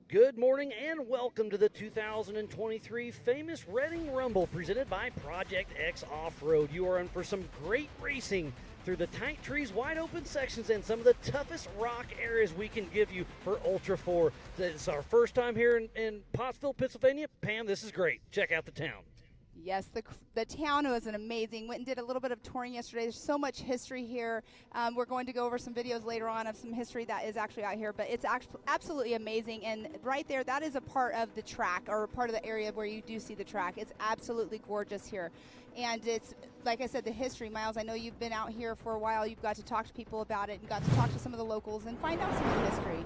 Good morning and welcome to the 2023 famous Reading Rumble presented by Project X Off-Road. You are in for some great racing through the tight trees, wide open sections, and some of the toughest rock areas we can give you for Ultra 4. It's our first time here in Pottsville, Pennsylvania. Pam, this is great. Check out the town. Yes, the town was an amazing. Went and did a little bit of touring yesterday. There's so much history here. We're going to go over some videos later on of some history that is actually out here, but it's absolutely amazing. And right there, that is a part of the track, or part of the area where you do see the track. It's absolutely gorgeous here. And it's, like I said, the history. Miles, I know you've been out here for a while. You've got to talk to people about it and got to talk to some of the locals and find out some of the history.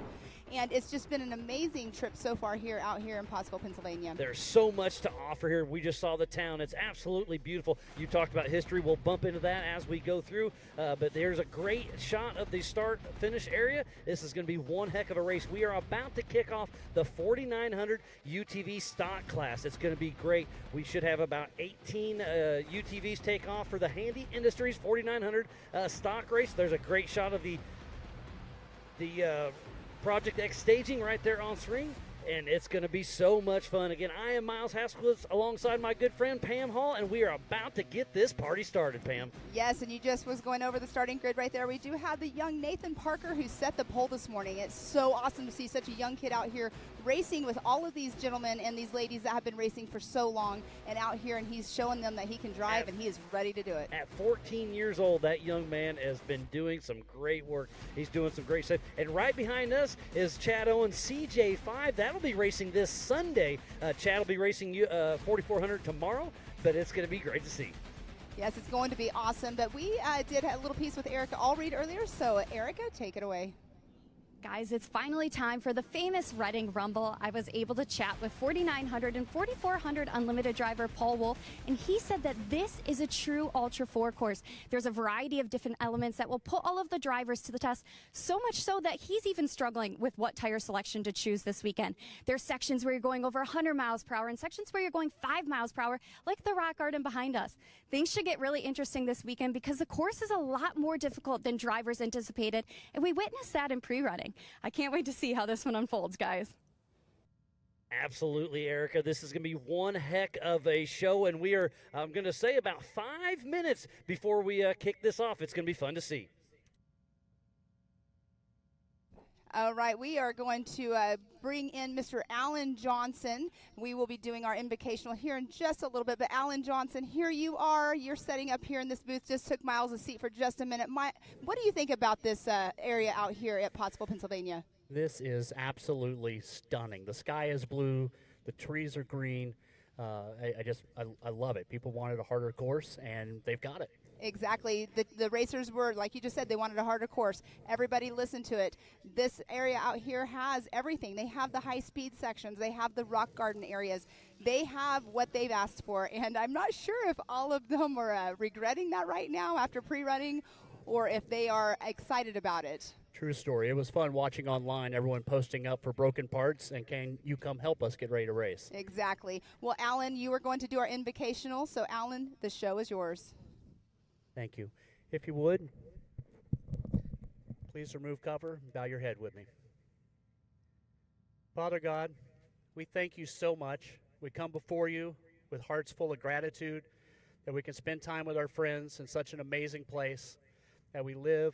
And it's just been an amazing trip so far out here in Pottsville, Pennsylvania. There's so much to offer here. We just saw the town. It's absolutely beautiful. You talked about history. We'll bump into that as we go through. But there's a great shot of the start-finish area. This is going to be one heck of a race. We are about to kick off the 4900 UTV stock class. It's going to be great. We should have about 18 UTVs take off for the Handy Industries 4900 stock race. There's a great shot of the Project X staging right there on screen, and it's going to be so much fun. Again, I am Miles Haskowitz alongside my good friend Pam Hall, and we are about to get this party started, Pam. Yes, and you just was going over the starting grid right there. We do have the young Nathan Parker who set the pole this morning. It's so awesome to see such a young kid out here racing with all of these gentlemen and these ladies that have been racing for so long, and out here, and he's showing them that he can drive, and he is ready to do it. At 14 years old, that young man has been doing some great work. He's doing some great stuff. And right behind us is Chad Owens CJ5. That'll be racing this Sunday. Chad will be racing 4400 tomorrow, but it's going to be great to see. Yes, it's going to be awesome. But we did a little piece with Erica Allreed earlier, so Erica, take it away. Guys, it's finally time for the famous Reading Rumble. I was able to chat with 4900 and 4400 Unlimited driver Paul Wolf, and he said that this is a true Ultra 4 course. There's a variety of different elements that will put all of the drivers to the test, so much so that he's even struggling with what tire selection to choose this weekend. There's sections where you're going over 100 miles per hour and sections where you're going 5 miles per hour, like the rock garden behind us. Things should get really interesting this weekend because the course is a lot more difficult than drivers anticipated, and we witnessed that in pre-running. I can't wait to see how this one unfolds, guys. Absolutely, Erica. This is going to be one heck of a show, and we are, I'm going to say, about 5 minutes before we kick this off. It's going to be fun to see. All right, we are going to bring in Mr. Alan Johnson. We will be doing our invocational here in just a little bit. But Alan Johnson, here you are. You're setting up here in this booth. Just took Miles a seat for just a minute. What do you think about this area out here at Pottsville, Pennsylvania? This is absolutely stunning. The sky is blue. The trees are green. I love it. People wanted a harder course, and they've got it. Exactly. The racers were, like you just said, they wanted a harder course. Everybody listened to it. This area out here has everything. They have the high-speed sections. They have the rock garden areas. They have what they've asked for, and I'm not sure if all of them are regretting that right now after pre-running or if they are excited about it. True story. It was fun watching online, everyone posting up for broken parts, and can you come help us get ready to race? Exactly. Well, Alan, you are going to do our invocational, so Alan, the show is yours. Thank you. If you would, please remove cover and bow your head with me. Father God, we thank you so much. We come before you with hearts full of gratitude that we can spend time with our friends in such an amazing place, that we live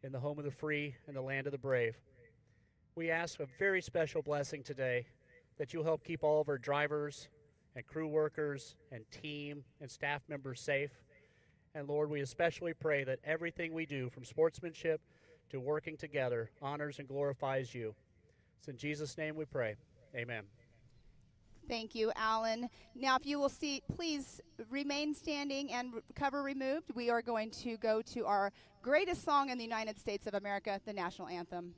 in the home of the free and the land of the brave. We ask a very special blessing today, that you'll help keep all of our drivers and crew workers and team and staff members safe. And Lord, we especially pray that everything we do, from sportsmanship to working together, honors and glorifies you. It's in Jesus' name we pray. Amen. Thank you, Alan. Now, if you will see, please remain standing and cover removed. We are going to go to our greatest song in the United States of America, the national anthem.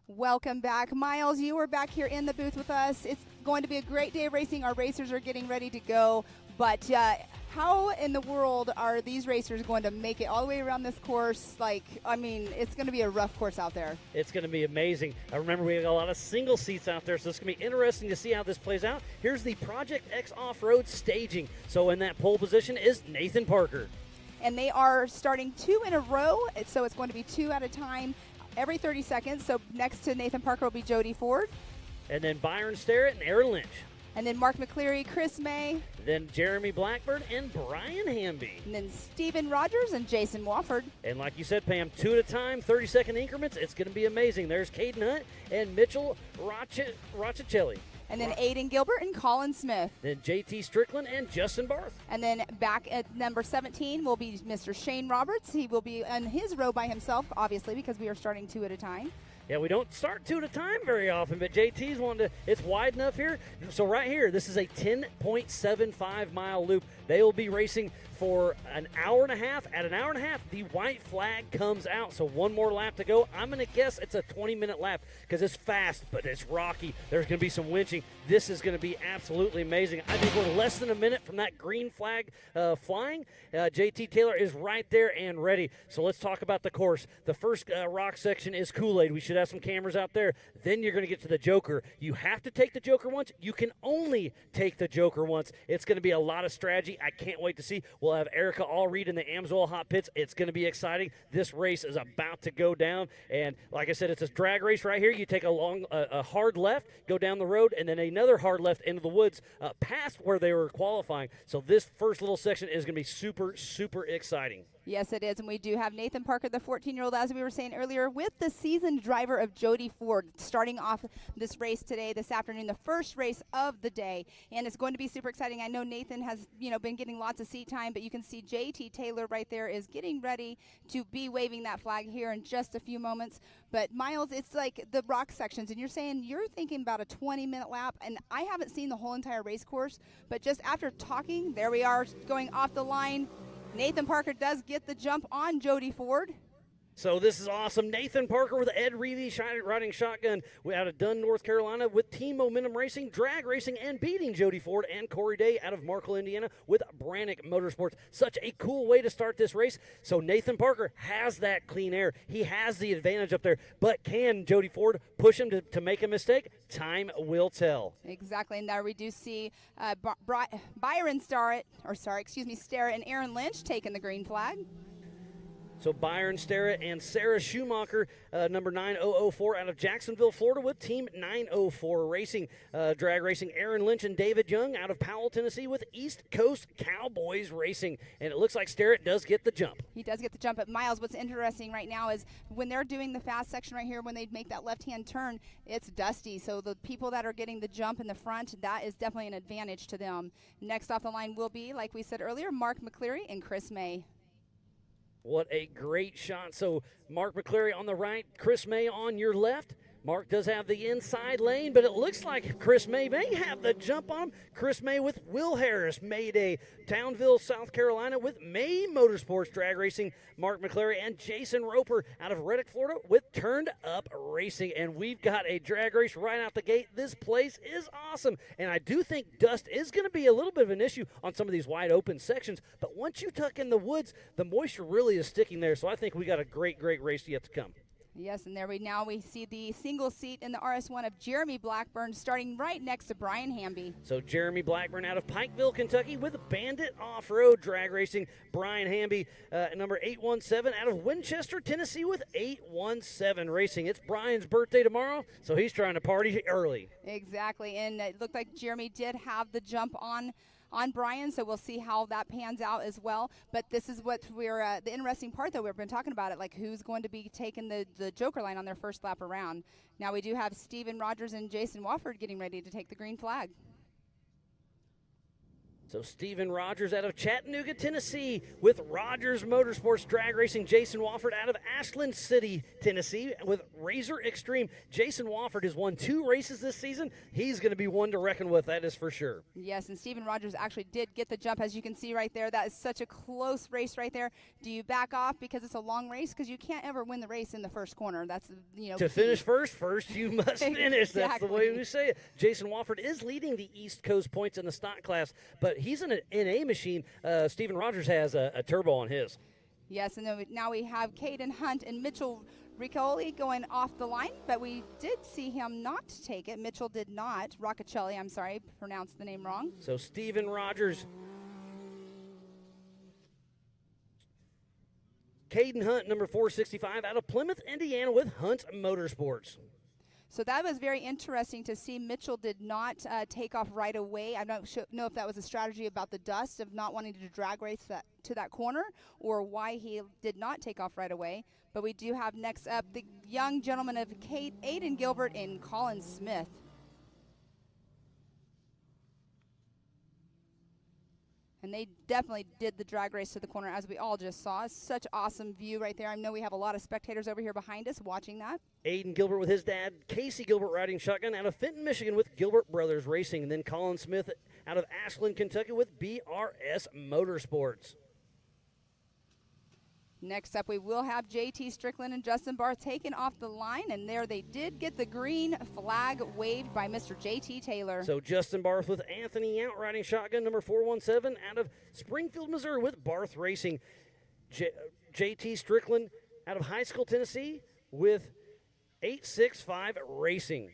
Welcome back. Miles, you are back here in the booth with us. It's going to be a great day of racing. Our racers are getting ready to go. But how in the world are these racers going to make it all the way around this course? It's going to be a rough course out there. It's going to be amazing. I remember we have a lot of single seats out there, so it's going to be interesting to see how this plays out. Here's the Project X off-road staging. So in that pole position is Nathan Parker. And they are starting 2 in a row, so it's going to be 2 at a time every 30 seconds. So next to Nathan Parker will be Jody Ford. And then Byron Starrett and Aaron Lynch. And then Mark McCleary, Chris May. Then Jeremy Blackburn and Brian Hamby. And then Steven Rogers and Jason Wofford. And like you said, Pam, 2 at a time, 30-second increments. It's going to be amazing. There's Caden Hunt and Mitchell Roccicelli. And then Aiden Gilbert and Colin Smith. Then JT Strickland and Justin Barth. And then back at number 17 will be Mr. Shane Roberts. He will be in his row by himself, obviously, because we are starting 2 at a time. Yeah, we don't start 2 at a time very often, but JT's wanted to, it's wide enough here. So right here, this is a 10.75-mile loop. They will be racing for an hour and a half. At an hour and a half, the white flag comes out. So one more lap to go. I'm going to guess it's a 20-minute lap because it's fast, but it's rocky. There's going to be some winching. This is going to be absolutely amazing. I think we're less than a minute from that green flag flying. JT Taylor is right there and ready. So let's talk about the course. The first rock section is Kool-Aid. We should have some cameras out there. Then you're going to get to the Joker. You have to take the Joker once. You can only take the Joker once. It's going to be a lot of strategy. I can't wait to see. We'll have Erica Allreed in the Amsoil Hot Pits. It's going to be exciting. This race is about to go down. And like I said, it's a drag race right here. You take a hard left, go down the road, and then another hard left into the woods past where they were qualifying. So this first little section is going to be super, super exciting. Yes, it is, and we do have Nathan Parker, the 14-year-old, as we were saying earlier, with the seasoned driver of Jody Ford, starting off this race today, this afternoon, the first race of the day, and it's going to be super exciting. I know Nathan has, been getting lots of seat time, but you can see JT Taylor right there is getting ready to be waving that flag here in just a few moments. But Miles, it's like the rock sections, and you're saying you're thinking about a 20-minute lap, and I haven't seen the whole entire race course, but just after talking, there we are going off the line. Nathan Parker does get the jump on Jody Ford. So this is awesome. Nathan Parker with Ed Reevy riding shotgun out of Dunn, North Carolina with Team Momentum Racing, drag racing, and beating Jody Ford and Corey Day out of Markle, Indiana with Brannick Motorsports. Such a cool way to start this race. So Nathan Parker has that clean air. He has the advantage up there. But can Jody Ford push him to make a mistake? Time will tell. Exactly. And there we do see Byron Starrett and Aaron Lynch taking the green flag. So Byron Starrett and Sarah Schumacher, number 9004 out of Jacksonville, Florida with Team 904 Racing. Drag racing, Aaron Lynch and David Young out of Powell, Tennessee with East Coast Cowboys Racing. And it looks like Starrett does get the jump. He does get the jump. But Miles, what's interesting right now is when they're doing the fast section right here, when they make that left-hand turn, it's dusty. So the people that are getting the jump in the front, that is definitely an advantage to them. Next off the line will be, like we said earlier, Mark McCleary and Chris May. What a great shot. So Mark McCleary on the right, Chris May on your left. Mark does have the inside lane, but it looks like Chris May have the jump on him. Chris May with Will Harris, Mayday, Townville, South Carolina with May Motorsports Drag Racing, Mark McCleary and Jason Roper out of Reddick, Florida with Turned Up Racing. And we've got a drag race right out the gate. This place is awesome. And I do think dust is going to be a little bit of an issue on some of these wide open sections. But once you tuck in the woods, the moisture really is sticking there. So I think we got a great, great race yet to come. Yes, and there we see the single seat in the RS1 of Jeremy Blackburn starting right next to Brian Hamby. So Jeremy Blackburn out of Pikeville, Kentucky with Bandit Off-Road Drag Racing. Brian Hamby, number 817 out of Winchester, Tennessee with 817 Racing. It's Brian's birthday tomorrow, so he's trying to party early. Exactly, and it looked like Jeremy did have the jump on Brian, so we'll see how that pans out as well. But this is what we're the interesting part that we've been talking about it, like who's going to be taking the Joker line on their first lap around. Now we do have Steven Rogers and Jason Wofford getting ready to take the green flag. So Steven Rogers out of Chattanooga, Tennessee, with Rogers Motorsports Drag Racing. Jason Wofford out of Ashland City, Tennessee, with Razor Extreme. Jason Wofford has won 2 races this season. He's going to be one to reckon with, that is for sure. Yes, and Steven Rogers actually did get the jump, as you can see right there. That is such a close race right there. Do you back off because it's a long race? Because you can't ever win the race in the first corner. That's, to finish first you must finish. Exactly. That's the way we say it. Jason Wofford is leading the East Coast points in the stock class, but he's in an NA machine. Steven Rogers has a turbo on his. Yes, and then now we have Caden Hunt and Mitchell Riccoli going off the line, but we did see him not take it. Mitchell did not. Roccacelli, I'm sorry, pronounced the name wrong. So Steven Rogers, Caden Hunt, number 465, out of Plymouth, Indiana, with Hunt Motorsports. So that was very interesting to see. Mitchell did not take off right away. I don't know if that was a strategy about the dust of not wanting to drag race to that corner, or why he did not take off right away. But we do have next up the young gentleman of Aiden Gilbert and Colin Smith. And they definitely did the drag race to the corner, as we all just saw. Such awesome view right there. I know we have a lot of spectators over here behind us watching that. Aiden Gilbert with his dad, Casey Gilbert, riding shotgun out of Fenton, Michigan, with Gilbert Brothers Racing. And then Colin Smith out of Ashland, Kentucky, with BRS Motorsports. Next up, we will have JT Strickland and Justin Barth taken off the line, and there they did get the green flag waved by Mr. JT Taylor. So Justin Barth with Anthony out, riding shotgun, number 417, out of Springfield, Missouri, with Barth Racing. JT Strickland out of High School, Tennessee, with 865 Racing.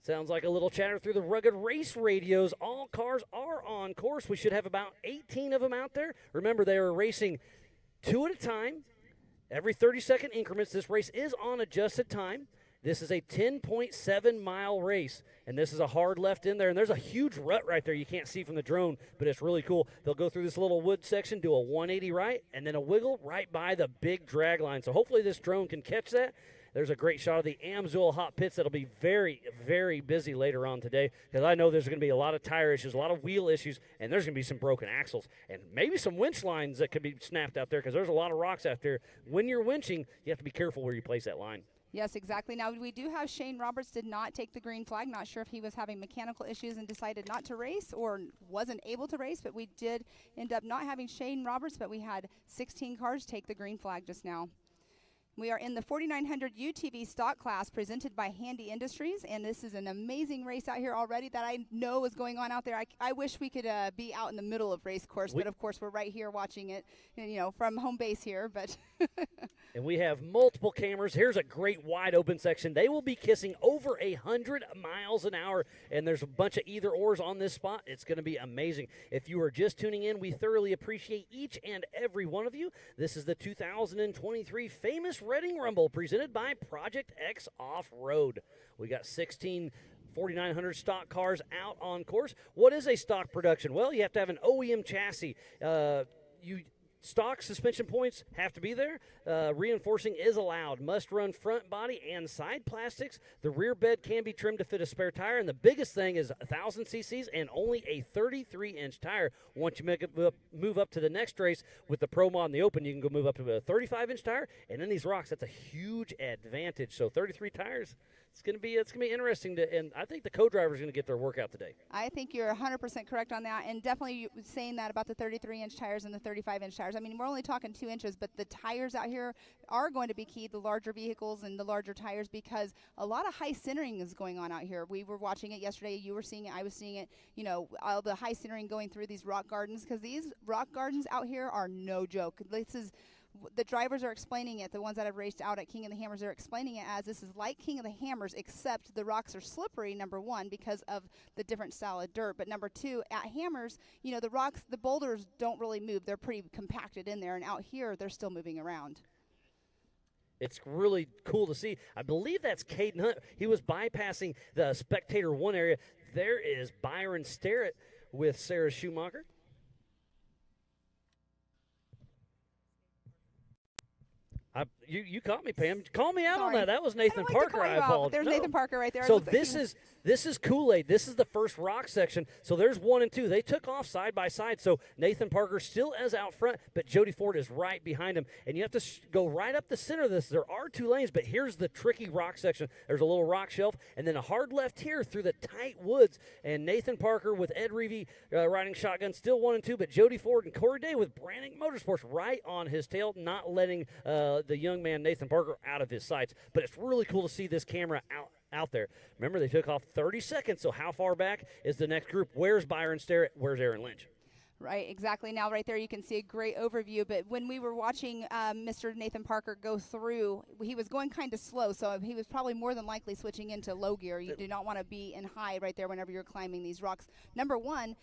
Sounds like a little chatter through the rugged race radios. All cars are on course. We should have about 18 of them out there. Remember, they are racing 2 at a time, every 30-second increments. This race is on adjusted time. This is a 10.7-mile race, and this is a hard left in there, and there's a huge rut right there you can't see from the drone, but it's really cool. They'll go through this little wood section, do a 180 right, and then a wiggle right by the big drag line. So hopefully this drone can catch that. There's a great shot of the Amsoil hot pits that'll be very, very busy later on today, because I know there's going to be a lot of tire issues, a lot of wheel issues, and there's going to be some broken axles and maybe some winch lines that could be snapped out there, because there's a lot of rocks out there. When you're winching, you have to be careful where you place that line. Yes, exactly. Now, we do have Shane Roberts did not take the green flag. Not sure if he was having mechanical issues and decided not to race or wasn't able to race, but we did end up not having Shane Roberts, but we had 16 cars take the green flag just now. We are in the 4900 UTV stock class presented by Handy Industries, and this is an amazing race out here already that I know is going on out there. I wish we could be out in the middle of race course, but of course we're right here watching it, from home base here. But and we have multiple cameras. Here's a great wide open section. They will be kissing over 100 miles an hour, and there's a bunch of either ors on this spot. It's going to be amazing. If you are just tuning in, we thoroughly appreciate each and every one of you. This is the 2023 famous Reading Rumble presented by Project X Off-Road. We got 16 4900 stock cars out on course. What is a stock production? Well, you have to have an OEM chassis. Stock suspension points have to be there. Reinforcing is allowed. Must run front body and side plastics. The rear bed can be trimmed to fit a spare tire. And the biggest thing is 1,000 cc's and only a 33-inch tire. Once you move up to the next race with the Pro Mod in the open, you can go move up to a 35-inch tire. And in these rocks, that's a huge advantage. So 33 tires. It's gonna be interesting and I think the co-driver is gonna get their workout today. I think you're 100% correct on that, and definitely saying that about the 33-inch tires and the 35-inch tires. I mean, we're only talking 2 inches, but the tires out here are going to be key. The larger vehicles and the larger tires, because a lot of high centering is going on out here. We were watching it yesterday. You were seeing it. I was seeing it. All the high centering going through these rock gardens, because these rock gardens out here are no joke. The drivers are explaining it. The ones that have raced out at King of the Hammers are explaining it as this is like King of the Hammers, except the rocks are slippery, number one, because of the different style of dirt. But number two, at Hammers, the rocks, the boulders don't really move. They're pretty compacted in there. And out here, they're still moving around. It's really cool to see. I believe that's Caden Hunt. He was bypassing the spectator one area. There is Byron Starrett with Sarah Schumacher. You caught me, Pam. Call me out on Sorry. that. That was I Nathan don't like to Parker. call I you out, but apologize. there's No. Nathan Parker right there. It So looks like this he- is Kool-Aid. This is the first rock section. So there's 1 and 2. They took off side by side. So Nathan Parker still is out front, but Jody Ford is right behind him. And you have to go right up the center of this. There are 2 lanes, but here's the tricky rock section. There's a little rock shelf, and then a hard left here through the tight woods. And Nathan Parker with Ed Reevy riding shotgun, still 1 and 2, but Jody Ford and Corey Day with Brannick Motorsports right on his tail, not letting the young man Nathan Parker out of his sights. But it's really cool to see this camera out there. Remember, they took off 30 seconds, so how far back is the next group? Where's Byron Sterrett? Where's Aaron Lynch? Right, exactly. Now, right there, you can see a great overview. But when we were watching Mr. Nathan Parker go through, he was going kind of slow, so he was probably more than likely switching into low gear. You do not want to be in high right there whenever you're climbing these rocks. Number one,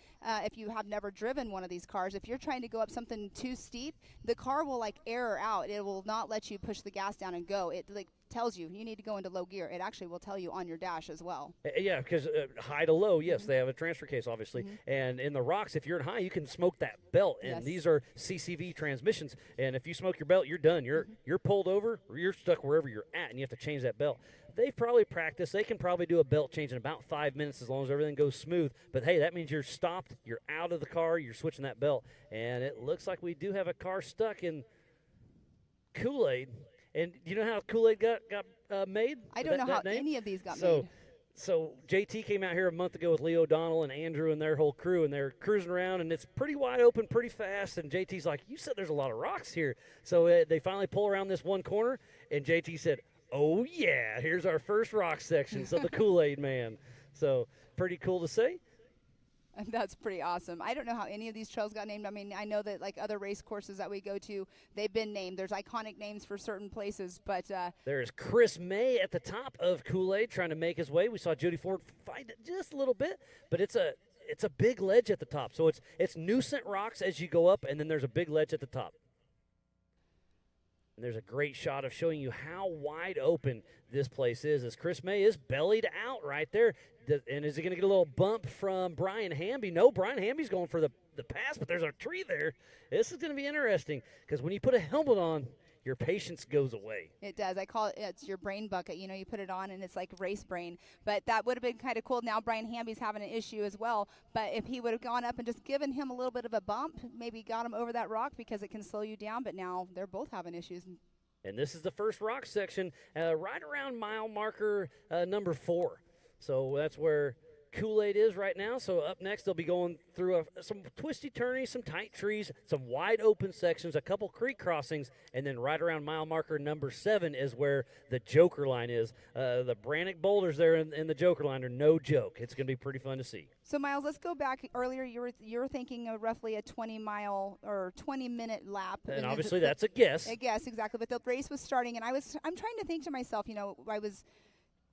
if you have never driven one of these cars, if you're trying to go up something too steep, the car will like error out. It will not let you push the gas down and go. It like tells you need to go into low gear. It actually will tell you on your dash as well. Yeah, because high to low, yes, they have a transfer case, obviously. And in the rocks, if you're in high, you can smoke that belt. And Yes. these are CCV transmissions. And if you smoke your belt, you're done. You're pulled over, or you're stuck wherever you're at, and you have to change that belt. They've probably practiced. They can probably do a belt change in about 5 minutes as long as everything goes smooth. But, hey, that means you're stopped. You're out of the car. You're switching that belt. And it looks like we do have a car stuck in Kool-Aid. And you know how Kool-Aid got made? I don't know how that name? any of these got So, made. so JT came out here a month ago with Lee O'Donnell and Andrew and their whole crew, and they're cruising around, and it's pretty wide open, pretty fast. And JT's like, "You said there's a lot of rocks here." So they finally pull around this one corner, and JT said, "Oh yeah, here's our first rock section." So the Kool-Aid Man. So pretty cool to see. That's pretty awesome. I don't know how any of these trails got named. I mean, I know that like other race courses that we go to, they've been named. There's iconic names for certain places, but There's Chris May at the top of Kool-Aid trying to make his way. We saw Jody Ford fight it just a little bit, but it's a big ledge at the top. So it's Newcent rocks as you go up, and then there's a big ledge at the top. And there's a great shot of showing you how wide open this place is, as Chris May is bellied out right there. And is he going to get a little bump from Brian Hamby? No, Brian Hamby's going for the pass, but there's a tree there. This is going to be interesting because when you put a helmet on, your patience goes away. it does. I call it's your brain bucket. You know, you put it on and it's like race brain. But that would have been kind of cool. Now Brian Hamby's having an issue as well. But if he would have gone up and just given him a little bit of a bump, maybe got him over that rock because it can slow you down. But now they're both having issues. And this is the first rock section right around mile marker number 4. So that's where Kool-Aid is right now. So up next, they'll be going through some twisty turnies, some tight trees, some wide open sections, a couple creek crossings, and then right around mile marker number 7 is where the Joker line is. The Brannick boulders there in the Joker line are no joke. It's going to be pretty fun to see. So Miles, let's go back earlier. You were thinking of roughly a 20-mile or 20-minute lap. And obviously that's a guess. I guess exactly. But the race was starting, and I'm trying to think to myself. You know, I was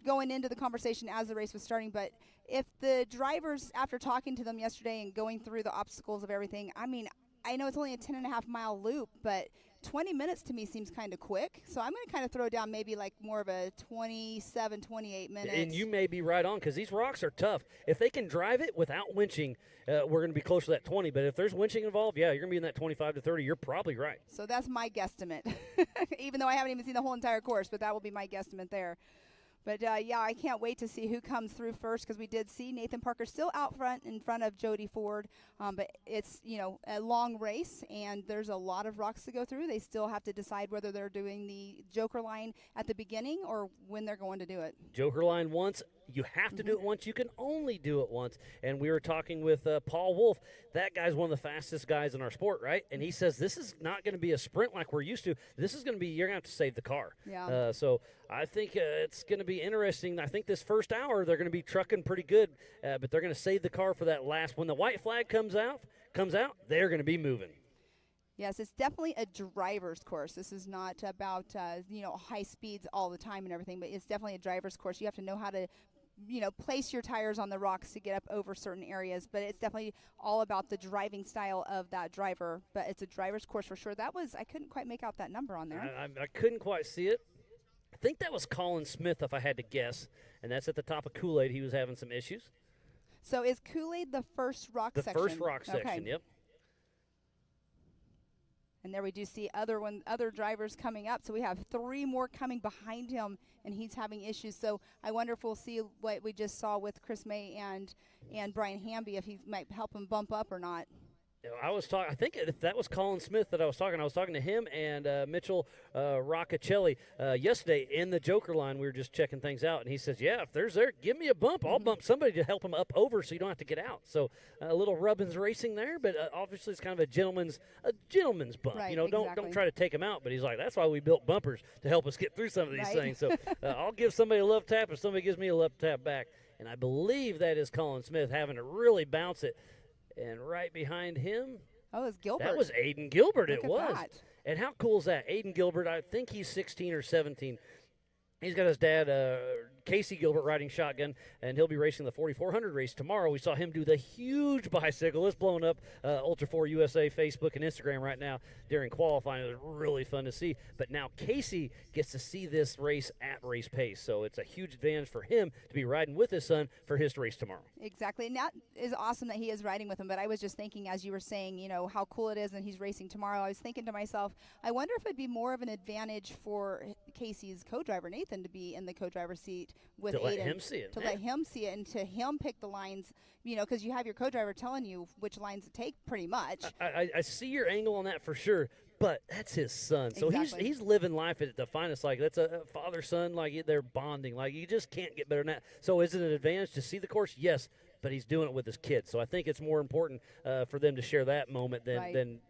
going into the conversation as the race was starting, but if the drivers, after talking to them yesterday and going through the obstacles of everything, I mean, I know it's only a 10.5-mile loop, but 20 minutes to me seems kind of quick. So I'm going to kind of throw down maybe like more of a 27, 28 minutes. And you may be right on because these rocks are tough. If they can drive it without winching, we're going to be close to that 20. But if there's winching involved, yeah, you're going to be in that 25 to 30. You're probably right. So that's my guesstimate, even though I haven't even seen the whole entire course, but that will be my guesstimate there. But, yeah, I can't wait to see who comes through first because we did see Nathan Parker still out front in front of Jody Ford. But it's, you know, a long race, and there's a lot of rocks to go through. They still have to decide whether they're doing the Joker line at the beginning or when they're going to do it. Joker line once. You have to do it once. You can only do it once. And we were talking with Paul Wolf. That guy's one of the fastest guys in our sport, right? And he says this is not going to be a sprint like we're used to. This is going to be, you're going to have to save the car. Yeah. So I think it's going to be interesting. I think this first hour they're going to be trucking pretty good, but they're going to save the car for that last. When the white flag comes out, they're going to be moving. Yes, it's definitely a driver's course. This is not about, you know, high speeds all the time and everything, but it's definitely a driver's course. You have to know how to, you know, place your tires on the rocks to get up over certain areas, but it's definitely all about the driving style of that driver. But it's a driver's course for sure. I couldn't quite make out that number on there. I couldn't quite see it. I think that was Colin Smith, if I had to guess, and that's at the top of Kool-Aid. He was having some issues. So is Kool-Aid the first rock section? The first rock section, Okay. yep. And there we do see other drivers coming up. So we have 3 more coming behind him, and he's having issues. So I wonder if we'll see what we just saw with Chris May and Brian Hamby, if he might help him bump up or not. I was talking. I think if that was Colin Smith that I was talking to him and Mitchell Roccacelli yesterday in the Joker line. We were just checking things out, and he says, "Yeah, if there's there, give me a bump. I'll bump somebody to help him up over, so you don't have to get out." So a little Rubbins racing there, but obviously it's kind of a gentleman's bump. Right, You know, exactly. don't try to take him out. But he's like, that's why we built bumpers to help us get through some of these Right. things. So I'll give somebody a love tap if somebody gives me a love tap back, and I believe that is Colin Smith having to really bounce it. And right behind him. Oh, it's Gilbert. That was Aiden Gilbert. Look It at was. that. And how cool is that? Aiden Gilbert, I think he's 16 or 17. He's got his dad, Casey Gilbert, riding shotgun, and he'll be racing the 4400 race tomorrow. We saw him do the huge bicycle. It's blowing up Ultra 4 USA Facebook and Instagram right now during qualifying. It was really fun to see. But now Casey gets to see this race at race pace, so it's a huge advantage for him to be riding with his son for his race tomorrow. Exactly. And that is awesome that he is riding with him. But I was just thinking, as you were saying, you know, how cool it is and he's racing tomorrow. I was thinking to myself, I wonder if it'd be more of an advantage for Casey's co-driver, Nathan, to be in the co-driver seat with To Aiden. let him see it. To let him see it and to him pick the lines, you know, because you have your co-driver telling you which lines to take pretty much. I see your angle on that for sure, but that's his son. So Exactly. he's living life at the finest. Like, that's a father-son, like, they're bonding. Like, you just can't get better than that. So is it an advantage to see the course? Yes, but he's doing it with his kids. So I think it's more important for them to share that moment than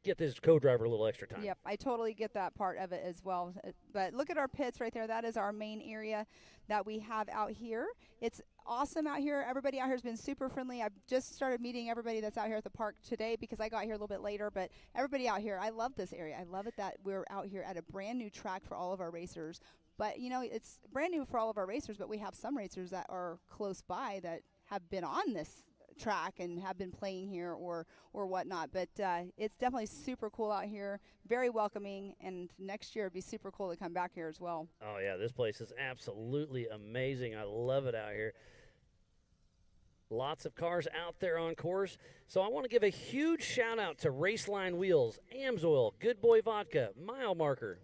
get this co-driver a little extra time. Yep, I totally get that part of it as well. But look at our pits right there. That is our main area that we have out here. It's awesome out here. Everybody out here has been super friendly. I've just started meeting everybody that's out here at the park today because I got here a little bit later. But everybody out here, I love this area. I love it that we're out here at a brand new track for all of our racers. But, you know, it's brand new for all of our racers, but we have some racers that are close by that have been on this track and have been playing here or whatnot, but it's definitely super cool out here, very welcoming, and next year it'd be super cool to come back here as well. Oh, yeah, this place is absolutely amazing. I love it out here. Lots of cars out there on course. So I want to give a huge shout out to Raceline Wheels, Amsoil, Good Boy Vodka, Mile Marker,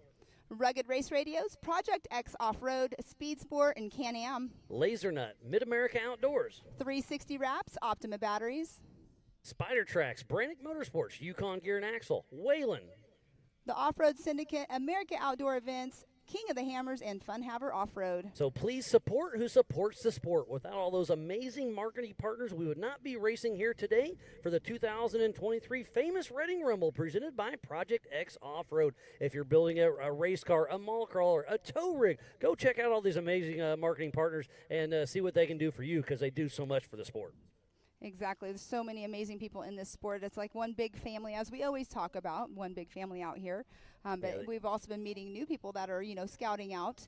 Rugged Race Radios, Project X Off-Road, Speed Sport, and Can-Am. Laser Nut, Mid-America Outdoors, 360 Wraps, Optima Batteries. Spider Tracks, Brannick Motorsports, Yukon Gear and Axle, Whalen, The Off-Road Syndicate, America Outdoor Events, King of the Hammers, and Fun Haver Off-Road. So please support who supports the sport. Without all those amazing marketing partners, we would not be racing here today for the 2023 famous Reading Rumble presented by Project X Off-Road. If you're building a race car, a mall crawler, a tow rig, go check out all these amazing marketing partners and see what they can do for you because they do so much for the sport. Exactly. There's so many amazing people in this sport. It's like one big family, as we always talk about, one big family out here. But we've also been meeting new people that are, you know, scouting out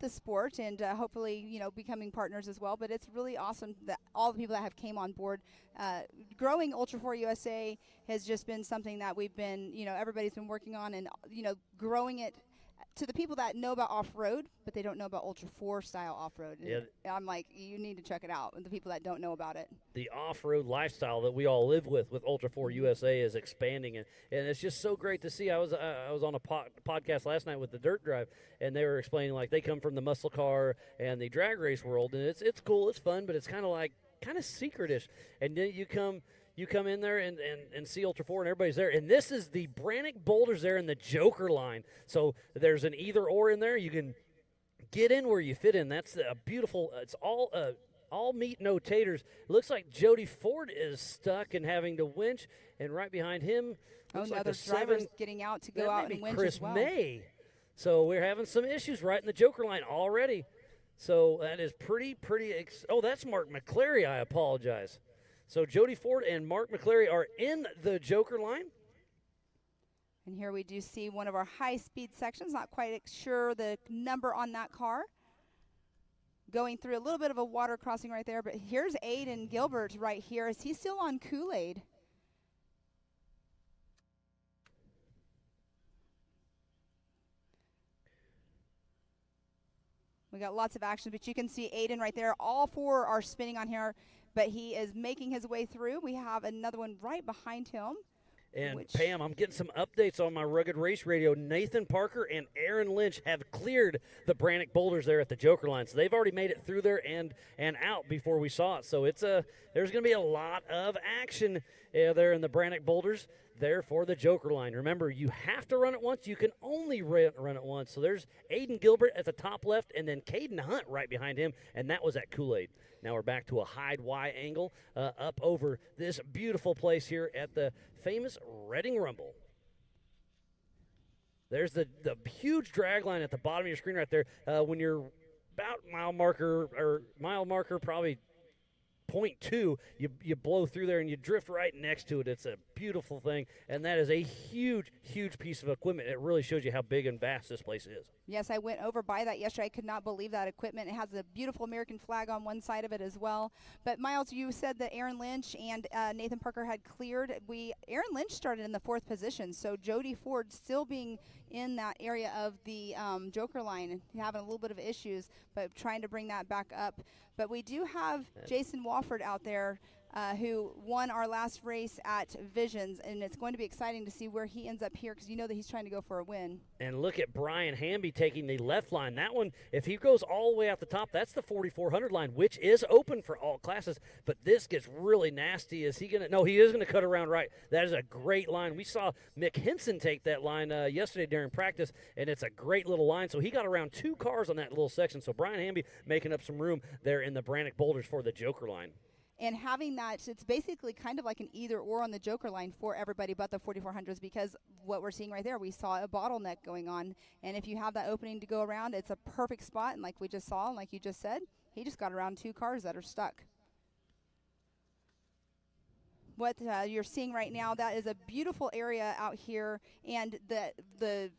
the sport and hopefully, you know, becoming partners as well. But it's really awesome that all the people that have came on board. Growing Ultra 4 USA has just been something that we've been, you know, everybody's been working on and, you know, growing it to the people that know about off-road, but they don't know about Ultra 4 style off-road. Yeah. I'm like, you need to check it out, the people that don't know about it. The off-road lifestyle that we all live with Ultra 4 USA is expanding, and it's just so great to see. I was on a podcast last night with the Dirt Drive, and they were explaining, like, they come from the muscle car and the drag race world, and it's cool, it's fun, but it's kind of secretish. And then you come in there and see Ultra 4 and everybody's there. And this is the Brannick Boulders there in the Joker line. So there's an either or in there. You can get in where you fit in. That's a beautiful, it's all meat, no taters. It looks like Jody Ford is stuck and having to winch. And right behind him, looks like another the driver's getting out to go that out may and be winch Chris as well. May. So we're having some issues right in the Joker line already. So that is pretty. Oh, that's Mark McClary. I apologize. So Jody Ford and Mark McClary are in the Joker line. And here we do see one of our high-speed sections. Not quite sure the number on that car. Going through a little bit of a water crossing right there. But here's Aiden Gilbert right here. Is he still on Kool-Aid? We got lots of action, but you can see Aiden right there. All four are spinning on here, but he is making his way through. We have another one right behind him. And Pam, I'm getting some updates on my Rugged Race Radio. Nathan Parker and Aaron Lynch have cleared the Brannock boulders there at the Joker line. So they've already made it through there and out before we saw it. So it's there's going to be a lot of action there in the Brannock boulders there for the Joker line. Remember, you have to run it once. You can only run it once. So there's Aiden Gilbert at the top left and then Caden Hunt right behind him, and that was at Kool-Aid. Now we're back to a hide Y angle up over this beautiful place here at the famous Reading Rumble. There's the huge drag line at the bottom of your screen right there. When you're about mile marker probably 0.2, you blow through there and you drift right next to it. It's a beautiful thing, and that is a huge, huge piece of equipment. It really shows you how big and vast this place is. Yes, I went over by that yesterday. I could not believe that equipment. It has a beautiful American flag on one side of it as well. But, Miles, you said that Aaron Lynch and Nathan Parker had cleared. Aaron Lynch started in the 4th position, so Jody Ford still being in that area of the Joker line and having a little bit of issues, but trying to bring that back up. But we do have Jason Wofford out there who won our last race at Visions, and it's going to be exciting to see where he ends up here because you know that he's trying to go for a win. And look at Brian Hamby taking the left line. That one, if he goes all the way out the top, that's the 4,400 line, which is open for all classes. But this gets really nasty. Is he going to? No, he is going to cut around right. That is a great line. We saw Mick Henson take that line yesterday during practice, and it's a great little line. So he got around 2 cars on that little section. So Brian Hamby making up some room there in the Brannock boulders for the Joker line. And having that, it's basically kind of like an either-or on the Joker line for everybody but the 4400s because what we're seeing right there, we saw a bottleneck going on. And if you have that opening to go around, it's a perfect spot. And like we just saw, and like you just said, he just got around 2 cars that are stuck. What you're seeing right now, that is a beautiful area out here. And the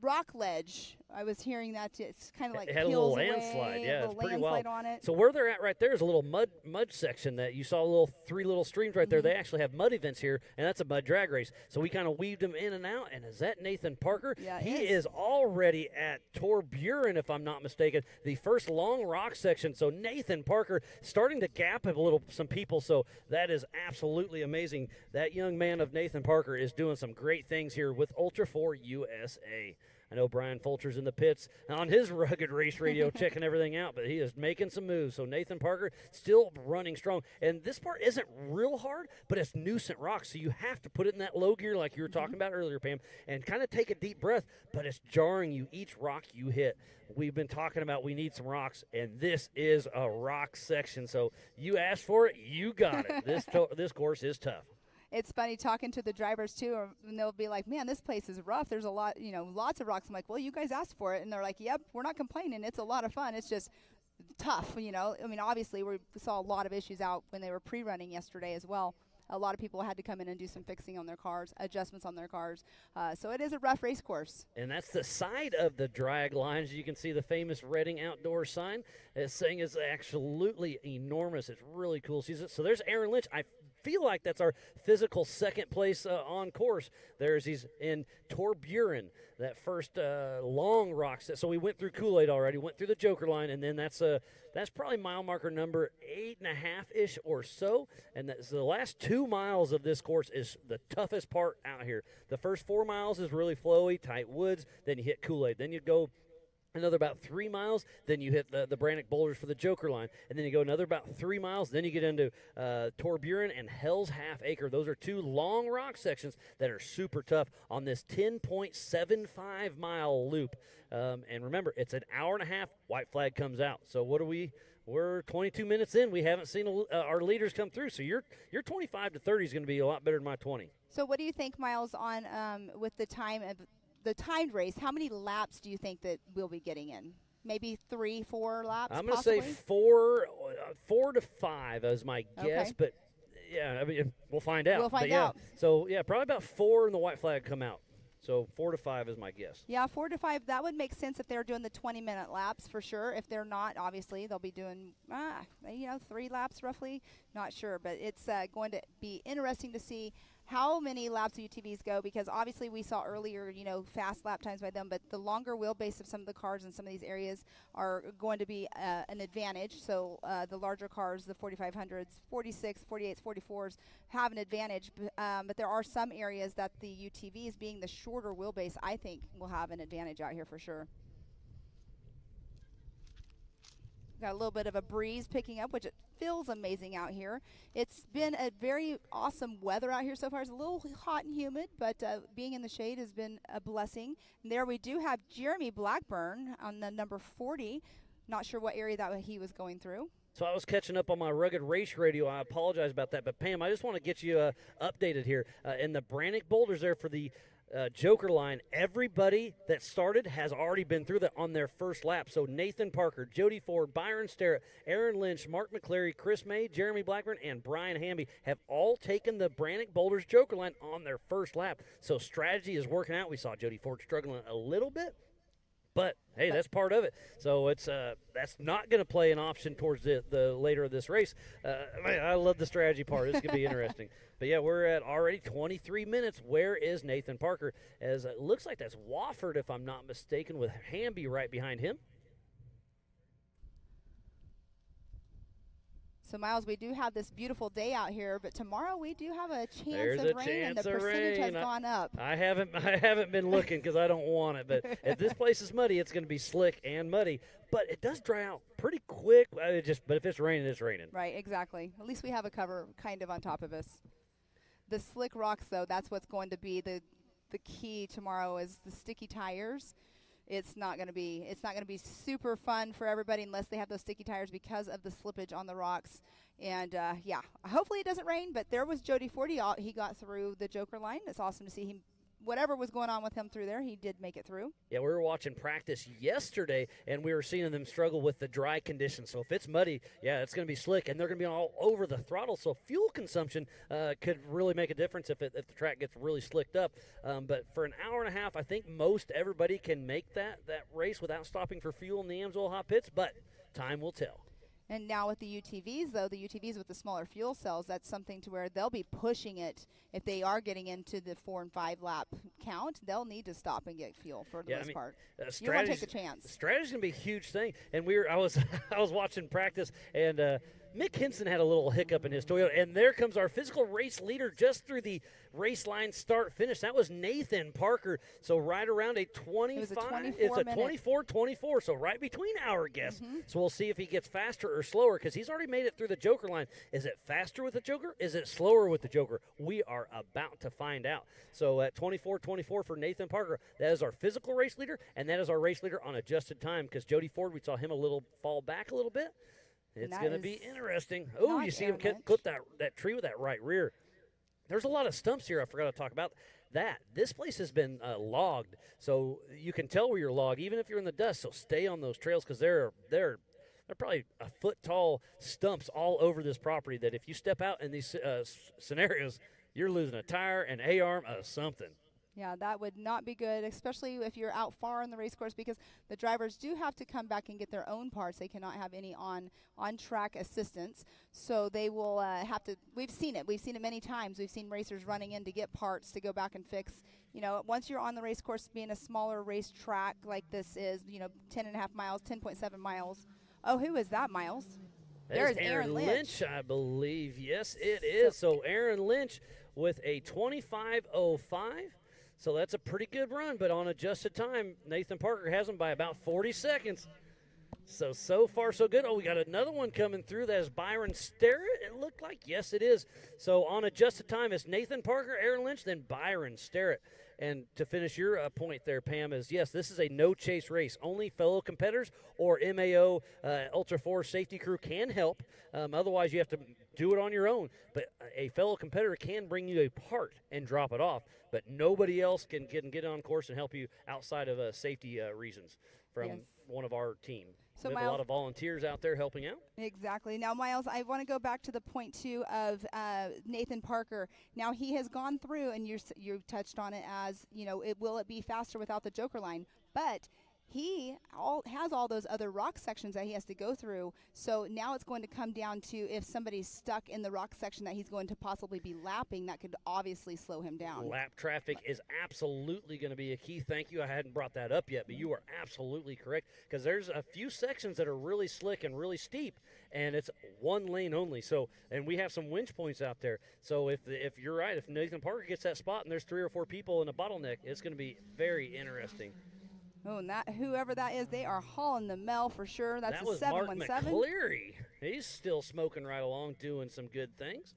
rock ledge, I was hearing that it's kind of like it had a little landslide. Yeah, it's pretty wild. on it. So where they're at right there is a little mud section that you saw 3 little streams right there. They actually have mud events here, and that's a mud drag race. So we kind of weaved them in and out. And is that Nathan Parker? Yeah, he is already at Torburen, if I'm not mistaken, the first long rock section. So Nathan Parker starting to gap some people. So that is absolutely amazing. That young man of Nathan Parker is doing some great things here with Ultra 4 USA. I know Brian Fulcher's in the pits on his Rugged Race Radio checking everything out, but he is making some moves. So Nathan Parker still running strong. And this part isn't real hard, but it's nuisance rock, so you have to put it in that low gear like you were talking about earlier, Pam, and kind of take a deep breath, but it's jarring you each rock you hit. We've been talking about we need some rocks, and this is a rock section. So you asked for it, you got it. This course is tough. It's funny talking to the drivers too, and they'll be like, "Man, this place is rough. There's a lot, lots of rocks." I'm like, "Well, you guys asked for it," and they're like, "Yep, we're not complaining. It's a lot of fun. It's just tough, I mean, obviously, we saw a lot of issues out when they were pre-running yesterday as well. A lot of people had to come in and do some fixing on their cars, adjustments on their cars. So it is a rough race course. And that's the side of the drag lines. You can see the famous Reading Outdoor sign. This thing is absolutely enormous. It's really cool. So there's Aaron Lynch. I feel like that's our physical second place on course. He's in Torburen, that first long rock set. So we went through Kool-Aid already, went through the Joker line, and then that's probably mile marker number 8.5-ish or so. And the last 2 miles of this course is the toughest part out here. The first 4 miles is really flowy, tight woods. Then you hit Kool-Aid. Then you go another about 3 miles, then you hit the Brannock boulders for the Joker line, and then you go another about 3 miles, then you get into Torburen and Hell's Half Acre. Those are 2 long rock sections that are super tough on this 10.75 mile loop. And remember, it's an hour and a half. White flag comes out. So we're 22 minutes in. We haven't seen our leaders come through. So your 25 to 30 is going to be a lot better than my 20. So what do you think, Miles, on with the time of the timed race? How many laps do you think that we'll be getting in? Maybe 3-4 laps. I'm going to say 4 to 5 is my guess, okay. But yeah, I mean we'll find out. We'll find out. So yeah, probably about 4 and the white flag come out. So 4 to 5 is my guess. Yeah, 4 to 5. That would make sense if they're doing the 20-minute laps for sure. If they're not, obviously they'll be doing 3 laps roughly. Not sure, but it's going to be interesting to see how many laps UTVs go, because obviously we saw earlier, fast lap times by them, but the longer wheelbase of some of the cars in some of these areas are going to be an advantage. So the larger cars, the 4500s, 46, 48s, 44s have an advantage, but there are some areas that the UTVs, being the shorter wheelbase, I think will have an advantage out here for sure. Got a little bit of a breeze picking up, which it feels amazing out here. It's been a very awesome weather out here so far. It's a little hot and humid, but being in the shade has been a blessing. And there we do have Jeremy Blackburn on the number 40. Not sure what area that he was going through. So I was catching up on my Rugged Race Radio. I apologize about that. But, Pam, I just want to get you updated here. In the Brannick Boulders there for the Joker line, everybody that started has already been through that on their first lap. So Nathan Parker, Jody Ford, Byron Sterrett, Aaron Lynch, Mark McCleary, Chris May, Jeremy Blackburn, and Brian Hamby have all taken the Brannick Boulders Joker line on their first lap. So strategy is working out. We saw Jody Ford struggling a little bit, but hey, that's part of it. So it's that's not going to play an option towards the later of this race. I love the strategy part. It's going to be interesting. But yeah, we're at already 23 minutes. Where is Nathan Parker? As it looks like that's Wofford, if I'm not mistaken, with Hamby right behind him. So, Miles, we do have this beautiful day out here, but tomorrow we do have a chance There's of a rain, chance and the of percentage has rain. gone up. I haven't been looking because I don't want it. But if this place is muddy, it's going to be slick and muddy. But it does dry out pretty quick. But if it's raining, it's raining. Right, exactly. At least we have a cover kind of on top of us. The slick rocks, though, that's what's going to be the key tomorrow is the sticky tires. It's not going to be super fun for everybody unless they have those sticky tires because of the slippage on the rocks. And yeah, hopefully it doesn't rain. But there was Jody Ford. He got through the Joker line. It's awesome to see him. Whatever was going on with him through there, he did make it through. Yeah, we were watching practice yesterday, and we were seeing them struggle with the dry conditions. So if it's muddy, yeah, it's going to be slick, and they're going to be all over the throttle. So fuel consumption could really make a difference if the track gets really slicked up. But for an hour and a half, I think most everybody can make that race without stopping for fuel in the Amsoil hot pits, but time will tell. And now with the UTVs, though, the UTVs with the smaller fuel cells, that's something to where they'll be pushing it. If they are getting into the 4 and 5 lap count, they'll need to stop and get fuel for the most part. You want to take a chance. Strategy's going to be a huge thing. And I was watching practice, and Mick Hinson had a little hiccup in his Toyota, and there comes our physical race leader just through the race line start finish. That was Nathan Parker. So right around a 25. It's a 24-24, so right between our guests. Mm-hmm. So we'll see if he gets faster or slower because he's already made it through the Joker line. Is it faster with the Joker? Is it slower with the Joker? We are about to find out. So at 24-24 for Nathan Parker, that is our physical race leader, and that is our race leader on adjusted time because Jody Ford, we saw him fall back a little bit. It's going to be interesting. Oh, you see him clip that tree with that right rear. There's a lot of stumps here I forgot to talk about. This place has been logged, so you can tell where you're logged, even if you're in the dust. So stay on those trails because they're probably a foot tall stumps all over this property that if you step out in these scenarios, you're losing a tire, an A-arm, something. Yeah, that would not be good, especially if you're out far on the race course because the drivers do have to come back and get their own parts. They cannot have any on-track assistance. So they will have to – we've seen it. We've seen it many times. We've seen racers running in to get parts to go back and fix. Once you're on the race course, being a smaller race track like this is, 10.5 miles, 10.7 miles. Oh, who is that, Miles? There's Aaron Lynch, I believe. Yes, it is. So Aaron Lynch with a 25:05. So that's a pretty good run, but on adjusted time, Nathan Parker has him by about 40 seconds. So far, so good. Oh, we got another one coming through. That is Byron Sterrett, it looked like. Yes, it is. So on adjusted time, it's Nathan Parker, Aaron Lynch, then Byron Sterrett. And to finish your point there, Pam, is yes, this is a no-chase race. Only fellow competitors or MAO Ultra 4 safety crew can help. Otherwise, you have to do it on your own. But a fellow competitor can bring you a part and drop it off. But nobody else can get on course and help you outside of safety reasons from one of our team. So we have a lot of volunteers out there helping out. Exactly. Now, Miles, I want to go back to the point, too, of Nathan Parker. Now, he has gone through, and you touched on it as, will it be faster without the Joker line? But he has all those other rock sections that he has to go through. So now it's going to come down to if somebody's stuck in the rock section that he's going to possibly be lapping, that could obviously slow him down. Lap traffic is absolutely going to be a key. Thank you. I hadn't brought that up yet, but you are absolutely correct, because there's a few sections that are really slick and really steep, and it's one lane only. So, and we have some winch points out there. So if you're right, if Nathan Parker gets that spot and there's 3 or 4 people in a bottleneck, it's going to be very interesting. Oh, and that whoever that is, they are hauling the Mel for sure. That's That a was Mark 717. McCleary. He's still smoking right along, doing some good things.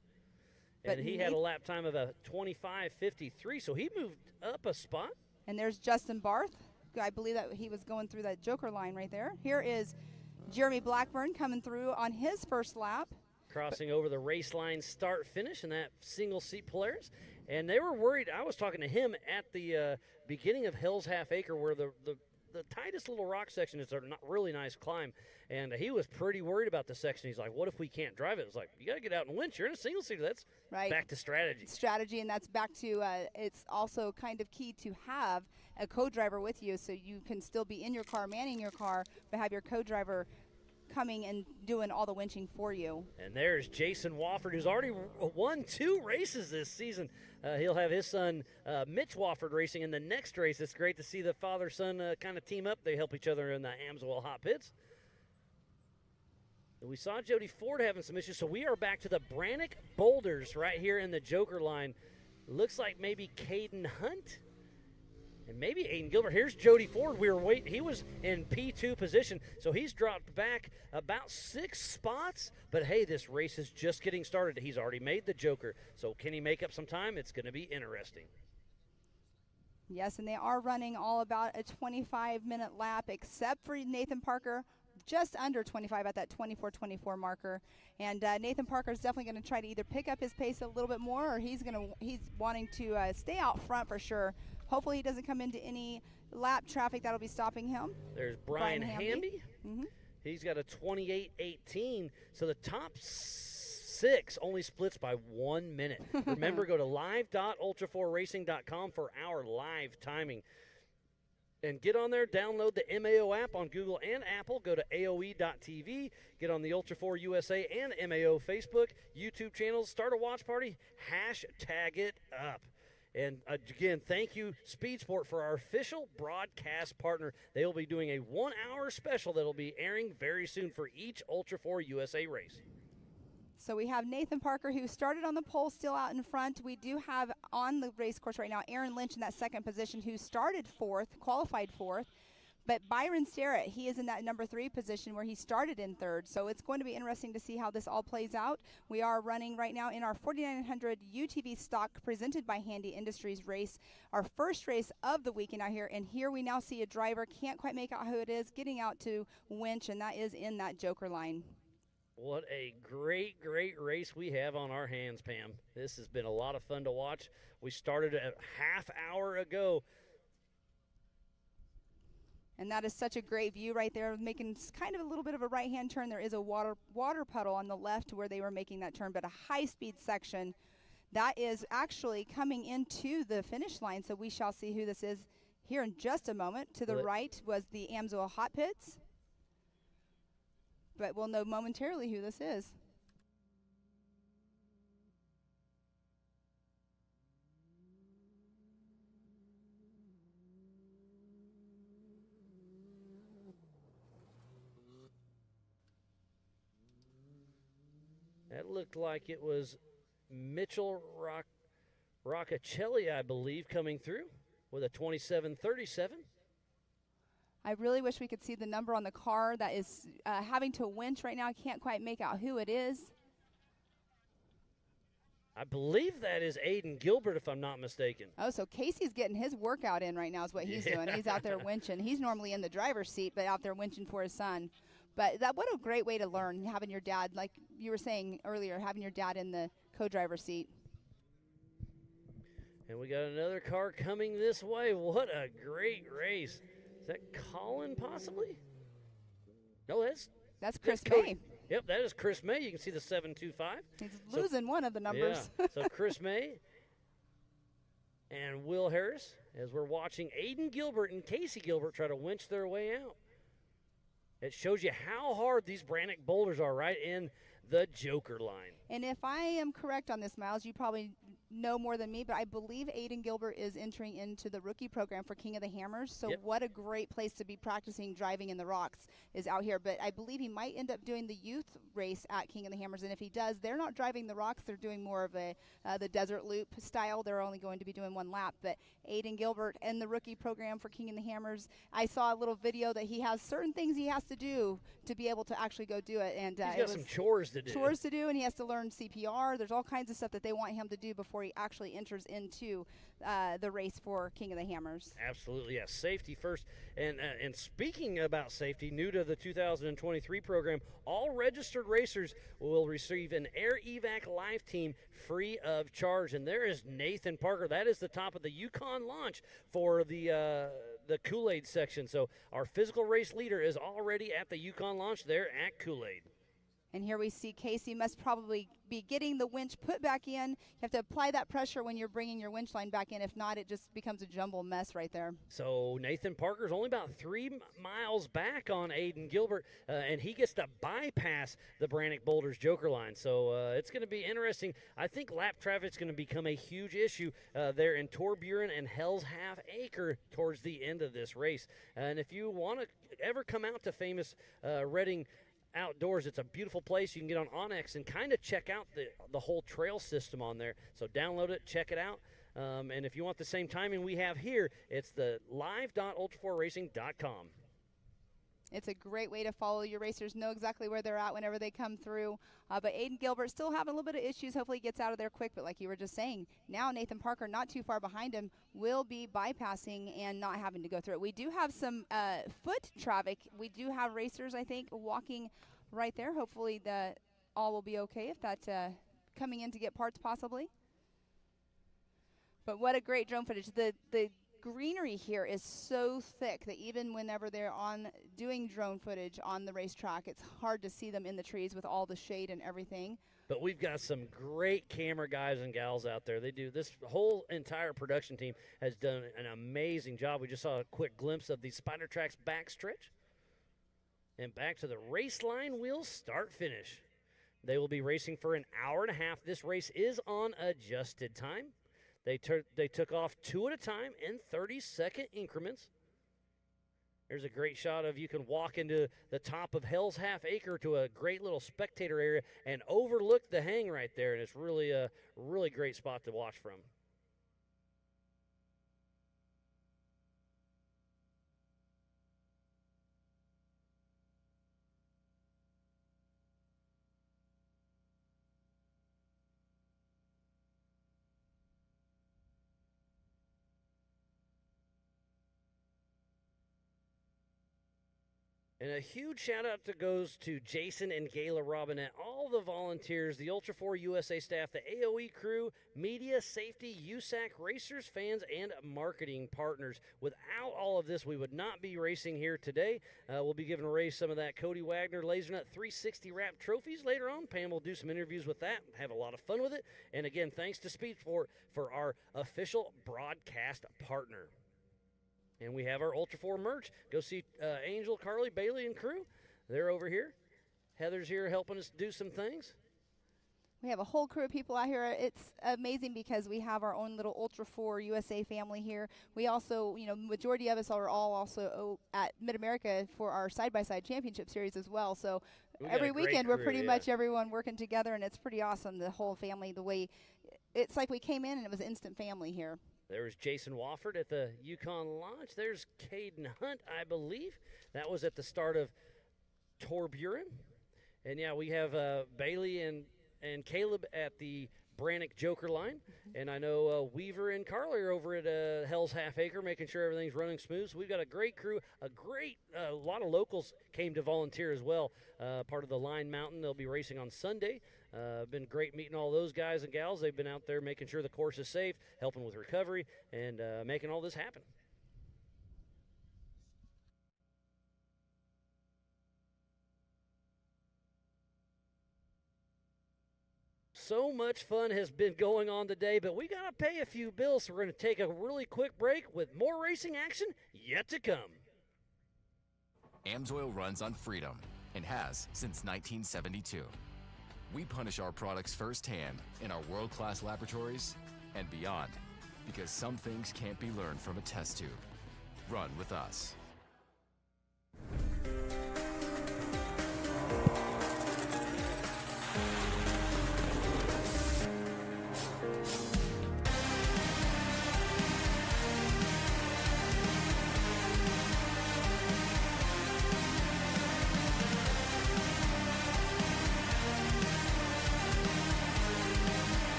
But And he had a lap time of a 25:53, so he moved up a spot. And there's Justin Barth. I believe that he was going through that joker line right there. Here is Jeremy Blackburn coming through on his first lap. Crossing over the race line start-finish in that single-seat Polaris. And they were worried. I was talking to him at the beginning of Hell's Half Acre, where the tightest little rock section is a really nice climb. And he was pretty worried about the section. He's like, what if we can't drive it? It's like, you got to get out and winch. You're in a single-seater. That's Right. back to strategy. Strategy, and that's back to it's also kind of key to have a co-driver with you, so you can still be in your car, manning your car, but have your co-driver coming and doing all the winching for you. And there's Jason Wofford, who's already won 2 races this season. He'll have his son, Mitch Wofford, racing in the next race. It's great to see the father-son kind of team up. They help each other in the Amsoil Hot Pits. And we saw Jody Ford having some issues, so we are back to the Brannock Boulders right here in the Joker line. Looks like maybe Caden Hunt and maybe Aiden Gilbert. Here's Jody Ford. We were waiting. He was in P2 position, so he's dropped back about 6 spots. But, hey, this race is just getting started. He's already made the Joker, so can he make up some time? It's going to be interesting. Yes, and they are running all about a 25-minute lap, except for Nathan Parker, just under 25 at that 24-24 marker. And Nathan Parker is definitely going to try to either pick up his pace a little bit more, or he's wanting to stay out front for sure. Hopefully he doesn't come into any lap traffic that'll be stopping him. There's Brian Hamby. Hamby. Mm-hmm. He's got a 28:18, so the top 6 only splits by 1 minute. Remember, go to live.ultra4racing.com for our live timing. And get on there, download the MAO app on Google and Apple. Go to AOE.tv, get on the Ultra4 USA and MAO Facebook, YouTube channels, start a watch party, hashtag it up. And again, thank you, Speed Sport, for our official broadcast partner. They will be doing a 1-hour special that will be airing very soon for each Ultra4 USA race. So we have Nathan Parker, who started on the pole, still out in front. We do have on the race course right now Aaron Lynch in that second position, who started 4th, qualified 4th. But Byron Starrett, he is in that number 3 position where he started in 3rd. So it's going to be interesting to see how this all plays out. We are running right now in our 4900 UTV stock presented by Handy Industries race, our first race of the weekend out here. And here we now see a driver, can't quite make out who it is, getting out to winch, and that is in that joker line. What a great, great race we have on our hands, Pam. This has been a lot of fun to watch. We started a half hour ago. And that is such a great view right there, making kind of a little bit of a right-hand turn. There is a water puddle on the left where they were making that turn, but a high-speed section. That is actually coming into the finish line, so we shall see who this is here in just a moment. To the right was the Amsoil Hot Pits, but we'll know momentarily who this is. That looked like it was Mitchell Roccacelli, I believe, coming through with a 27:37. I really wish we could see the number on the car that is having to winch right now. I can't quite make out who it is. I believe that is Aiden Gilbert, if I'm not mistaken. Oh, so Casey's getting his workout in right now is what he's doing. He's out there winching. He's normally in the driver's seat, but out there winching for his son. But what a great way to learn, having your dad, like you were saying earlier, having your dad in the co-driver's seat. And we got another car coming this way. What a great race. Is that Colin, possibly? No, that's Chris Cody. May. Yep, that is Chris May. You can see the 725. He's losing one of the numbers. Yeah, so Chris May. and Will Harris as we're watching Aiden Gilbert and Casey Gilbert try to winch their way out. It shows you how hard these Brannock boulders are right in the Joker line. And if I am correct on this, Miles, you probably know more than me, but I believe Aiden Gilbert is entering into the rookie program for King of the Hammers. So Yep. what a great place to be practicing driving in the rocks is out here. But I believe he might end up doing the youth race at King of the Hammers. And if he does, they're not driving the rocks. They're doing more of a the desert loop style. They're only going to be doing one lap. But Aiden Gilbert in the rookie program for King of the Hammers, I saw a little video that he has certain things he has to do to be able to actually go do it. And He's got some chores to do. Chores to do, and he has to learn CPR. There's all kinds of stuff that they want him to do before he actually enters into the race for King of the Hammers. Absolutely, yes. Safety first. And speaking about safety, new to the 2023 program, all registered racers will receive an Air Evac Live Team free of charge. And there is Nathan Parker. That is the top of the Yukon launch for the Kool-Aid section. So our physical race leader is already at the Yukon launch there at Kool-Aid. And here we see Casey must probably be getting the winch put back in. You have to apply that pressure when you're bringing your winch line back in. If not, it just becomes a jumble mess right there. So Nathan Parker's only about 3 miles back on Aiden Gilbert, and he gets to bypass the Brannock Boulders Joker line. So it's going to be interesting. I think lap traffic's going to become a huge issue there in Torbjorn and Hell's Half Acre towards the end of this race. And if you want to ever come out to famous Reading Outdoors, it's a beautiful place. You can get on Onyx and kind of check out the whole trail system on there. So download it, check it out. And if you want the same timing we have here, it's the live.ultra4racing.com. It's a great way to follow your racers, know exactly where they're at whenever they come through. But Aiden Gilbert still having a little bit of issues. Hopefully he gets out of there quick. But like you were just saying, now Nathan Parker, not too far behind him, will be bypassing and not having to go through it. We do have some foot traffic. We do have racers, I think, walking right there. Hopefully all will be okay if that's coming in to get parts possibly. But what a great drone footage. The greenery here is so thick that even whenever they're on doing drone footage on the racetrack, it's hard to see them in the trees with all the shade and everything. But we've got some great camera guys and gals out there. They do this whole entire production team has done an amazing job. We just saw a quick glimpse of the Spider Tracks backstretch. And back to the race line, we'll start finish. They will be racing for an hour and a half. This race is on adjusted time. They took off 2 at a time in 30-second increments. There's a great shot of you can walk into the top of Hell's Half Acre to a great little spectator area and overlook the hang right there, and it's really a really great spot to watch from. And a huge shout out goes to Jason and Gayla Robinette, all the volunteers, the Ultra 4 USA staff, the AOE crew, media, safety, USAC, racers, fans, and marketing partners. Without all of this, we would not be racing here today. We'll be giving away some of that Cody Wagner LaserNut 360 wrap trophies later on. Pam will do some interviews with that, have a lot of fun with it. And again, thanks to Speed for our official broadcast partner. And we have our Ultra 4 merch. Go see Angel, Carly, Bailey, and crew. They're over here. Heather's here helping us do some things. We have a whole crew of people out here. It's amazing because we have our own little Ultra 4 USA family here. We also, majority of us are all also at Mid-America for our side-by-side championship series as well. So every weekend we're pretty much everyone working together, and it's pretty awesome, the whole family, the way it's like we came in and it was instant family here. There was Jason Wofford at the Yukon launch. There's Caden Hunt, I believe. That was at the start of Torbjorn. And, yeah, we have Bailey and Caleb at the Brannock Joker line. And I know Weaver and Carly are over at Hell's Half Acre making sure everything's running smooth. So we've got a great crew, a lot of locals came to volunteer as well. Part of the Line Mountain, they'll be racing on Sunday. Been great meeting all those guys and gals. They've been out there making sure the course is safe, helping with recovery, and making all this happen. So much fun has been going on today, but we got to pay a few bills, so we're going to take a really quick break with more racing action yet to come. AMSOIL runs on freedom and has since 1972. We punish our products firsthand in our world-class laboratories and beyond, because some things can't be learned from a test tube. Run with us.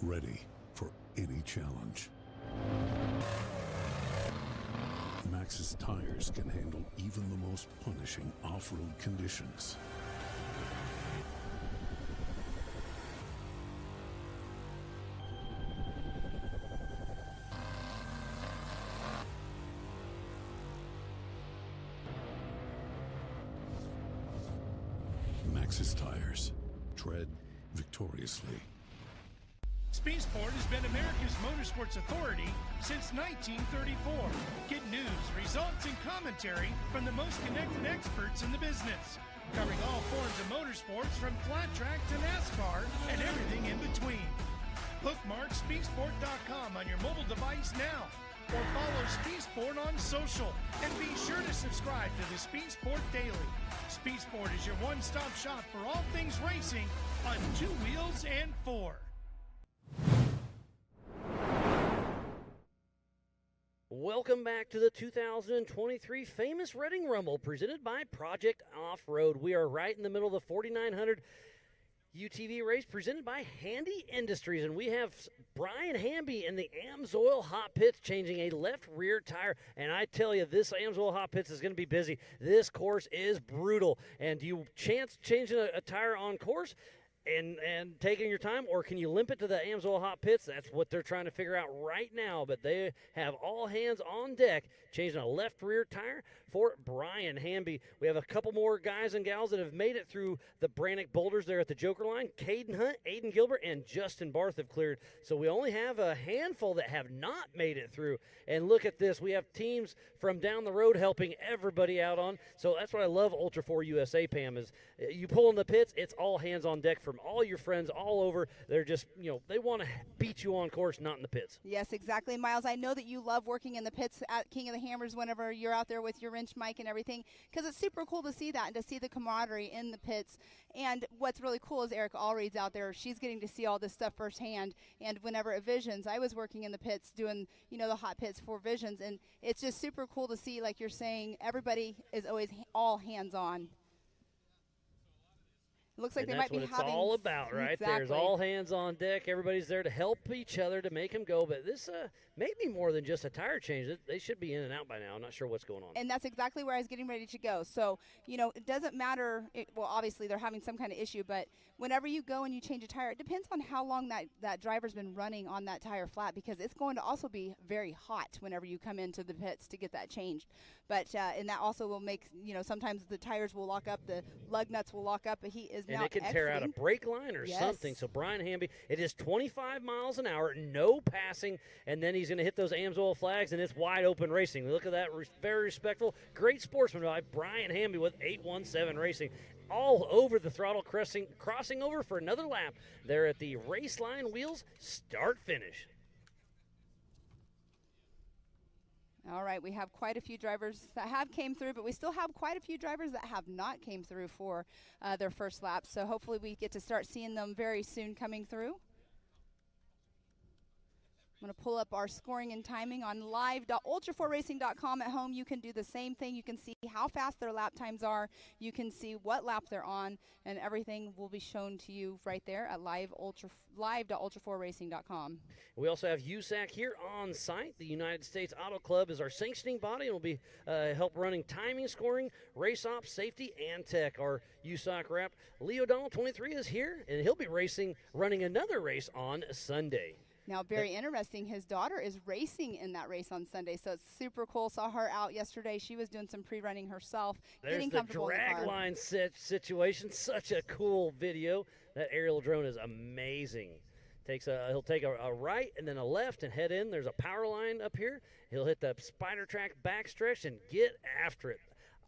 Ready for any challenge. Maxxis tires can handle even the most punishing off-road conditions. Maxxis tires. Tread victoriously. Speed Sport has been America's motorsports authority since 1934. Get news, results, and commentary from the most connected experts in the business, covering all forms of motorsports from flat track to NASCAR and everything in between. Bookmark speedsport.com on your mobile device now, or follow Speed Sport on social, and be sure to subscribe to the Speed Sport Daily. Speed Sport is your one-stop shop for all things racing on 2 wheels and 4. Welcome back to the 2023 Famous Reading Rumble, presented by Project Off-Road. We are right in the middle of the 4900 UTV race, presented by Handy Industries, and we have Brian Hamby in the AMSOIL Hot Pits changing a left rear tire. And I tell you, this AMSOIL Hot Pits is going to be busy. This course is brutal. And do you chance changing a tire on course and taking your time, or can you limp it to the AMSOIL Hot Pits? That's what they're trying to figure out right now, but they have all hands on deck changing a left rear tire for Brian Hamby. We have a couple more guys and gals that have made it through the Brannick Boulders there at the Joker line. Caden Hunt, Aiden Gilbert, and Justin Barth have cleared, so we only have a handful that have not made it through. And look at this, we have teams from down the road helping everybody out on, so that's what I love Ultra 4 USA, Pam, is you pull in the pits, it's all hands on deck from all your friends all over. They're just, they want to beat you on course, not in the pits. Yes, exactly, Miles. I know that you love working in the pits at King of the Hammers whenever you're out there with your wrench mic and everything, because it's super cool to see that and to see the camaraderie in the pits. And what's really cool is Eric Allreed's out there. She's getting to see all this stuff firsthand. And whenever at Visions, I was working in the pits doing, the hot pits for Visions. And it's just super cool to see, like you're saying, everybody is always all hands on. Looks like and they might be having. That's what it's all about, right? Exactly. There's all hands on deck. Everybody's there to help each other to make them go. But this may be more than just a tire change. They should be in and out by now. I'm not sure what's going on. And that's exactly where I was getting ready to go. So, it doesn't matter. Well, obviously they're having some kind of issue, but whenever you go and you change a tire, it depends on how long that driver's been running on that tire flat, because it's going to also be very hot whenever you come into the pits to get that changed. But and that also will make, sometimes the tires will lock up, the lug nuts will lock up, but he is now and it can tear out a brake line or something. So Brian Hamby, it is 25 miles an hour, no passing, and then he's going to hit those AMSOIL flags, and it's wide open racing. Look at that, very respectful, great sportsman by Brian Hamby with 817 Racing. All over the throttle, crossing over for another lap there at the race line wheels, start-finish. All right, we have quite a few drivers that have came through, but we still have quite a few drivers that have not came through for their first lap. So hopefully we get to start seeing them very soon coming through. I'm going to pull up our scoring and timing on live.ultra4racing.com. At home, you can do the same thing. You can see how fast their lap times are. You can see what lap they're on, and everything will be shown to you right there at live.ultra4racing.com. We also have USAC here on site. The United States Auto Club is our sanctioning body and will be help running timing, scoring, race ops, safety, and tech. Our USAC rep, Leo Donald, 23, is here, and he'll be running another race on Sunday. Now, very interesting, his daughter is racing in that race on Sunday, so it's super cool. Saw her out yesterday. She was doing some pre-running herself, getting comfortable in the car. There's the drag line situation. Such a cool video. That aerial drone is amazing. He'll take a right and then a left and head in. There's a power line up here. He'll hit the spider track backstretch and get after it.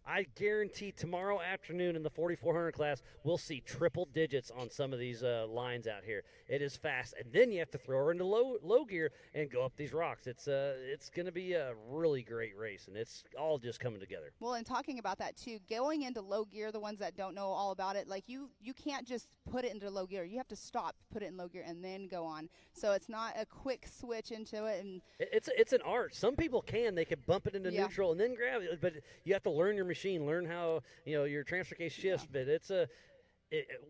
I guarantee tomorrow afternoon in the 4,400 class, we'll see triple digits on some of these lines out here. It is fast. And then you have to throw her into low gear and go up these rocks. It's going to be a really great race, and it's all just coming together. Well, and talking about that, too, going into low gear, the ones that don't know all about it, like you can't just put it into low gear. You have to stop, put it in low gear, and then go on. So it's not a quick switch into it. And it's an art. Some people can. They can bump it into neutral and then grab it, but you have to learn your machine, learn how your transfer case shifts. But it's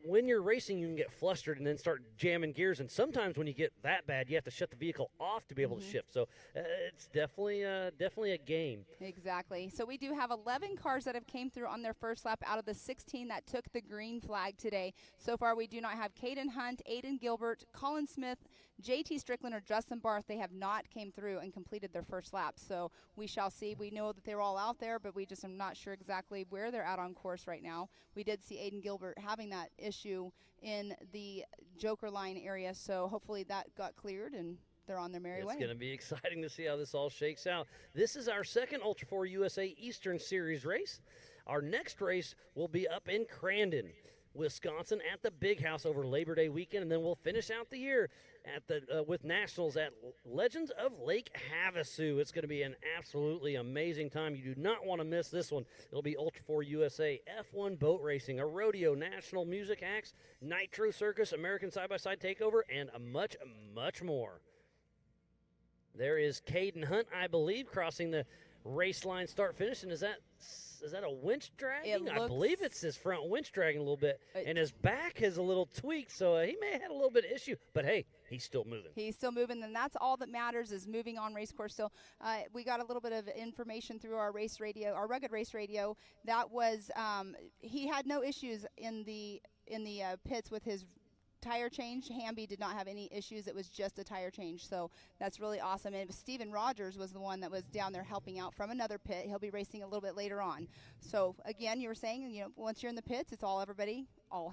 when you're racing, you can get flustered and then start jamming gears. And sometimes when you get that bad, you have to shut the vehicle off to be able to shift. So it's definitely a game. Exactly. So we do have 11 cars that have came through on their first lap out of the 16 that took the green flag today. So far, we do not have Caden Hunt, Aiden Gilbert, Colin Smith, JT Strickland, or Justin Barth. They have not came through and completed their first lap. So we shall see. We know that they were all out there, but we just are not sure exactly where they're at on course right now. We did see Aiden Gilbert having that issue in the Joker line area, so hopefully that got cleared and they're on their merry way. It's going to be exciting to see how this all shakes out. This is our second Ultra 4 USA Eastern Series race. Our next race will be up in Crandon, Wisconsin at the Big House over Labor Day weekend, and then we'll finish out the year at with Nationals at Legends of Lake Havasu. It's going to be an absolutely amazing time. You do not want to miss this one. It'll be Ultra 4 USA, F1 boat racing, a rodeo, national music acts, Nitro Circus, American Side-by-Side Takeover, and much, much more. There is Caden Hunt, I believe, crossing the race line start-finish, and is that a winch dragging? I believe it's his front winch dragging a little bit, and his back is a little tweaked, so he may have had a little bit of issue, but hey, he's still moving. He's still moving, and that's all that matters is moving on race course still. We got a little bit of information through our race radio, our rugged race radio. That was he had no issues in the pits with his tire change. Hamby did not have any issues. It was just a tire change, so that's really awesome. And Steven Rogers was the one that was down there helping out from another pit. He'll be racing a little bit later on. So again, you were saying, once you're in the pits, it's all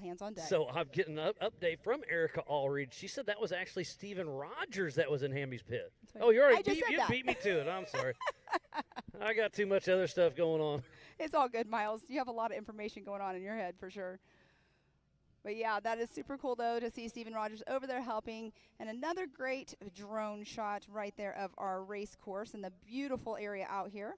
hands on deck. So I'm getting an update from Erica Allreed. She said that was actually Steven Rogers that was in Hamby's pit. Oh, you beat me to it. I'm sorry. I got too much other stuff going on. It's all good, Miles. You have a lot of information going on in your head for sure. But yeah, that is super cool, though, to see Steven Rogers over there helping. And another great drone shot right there of our race course and the beautiful area out here.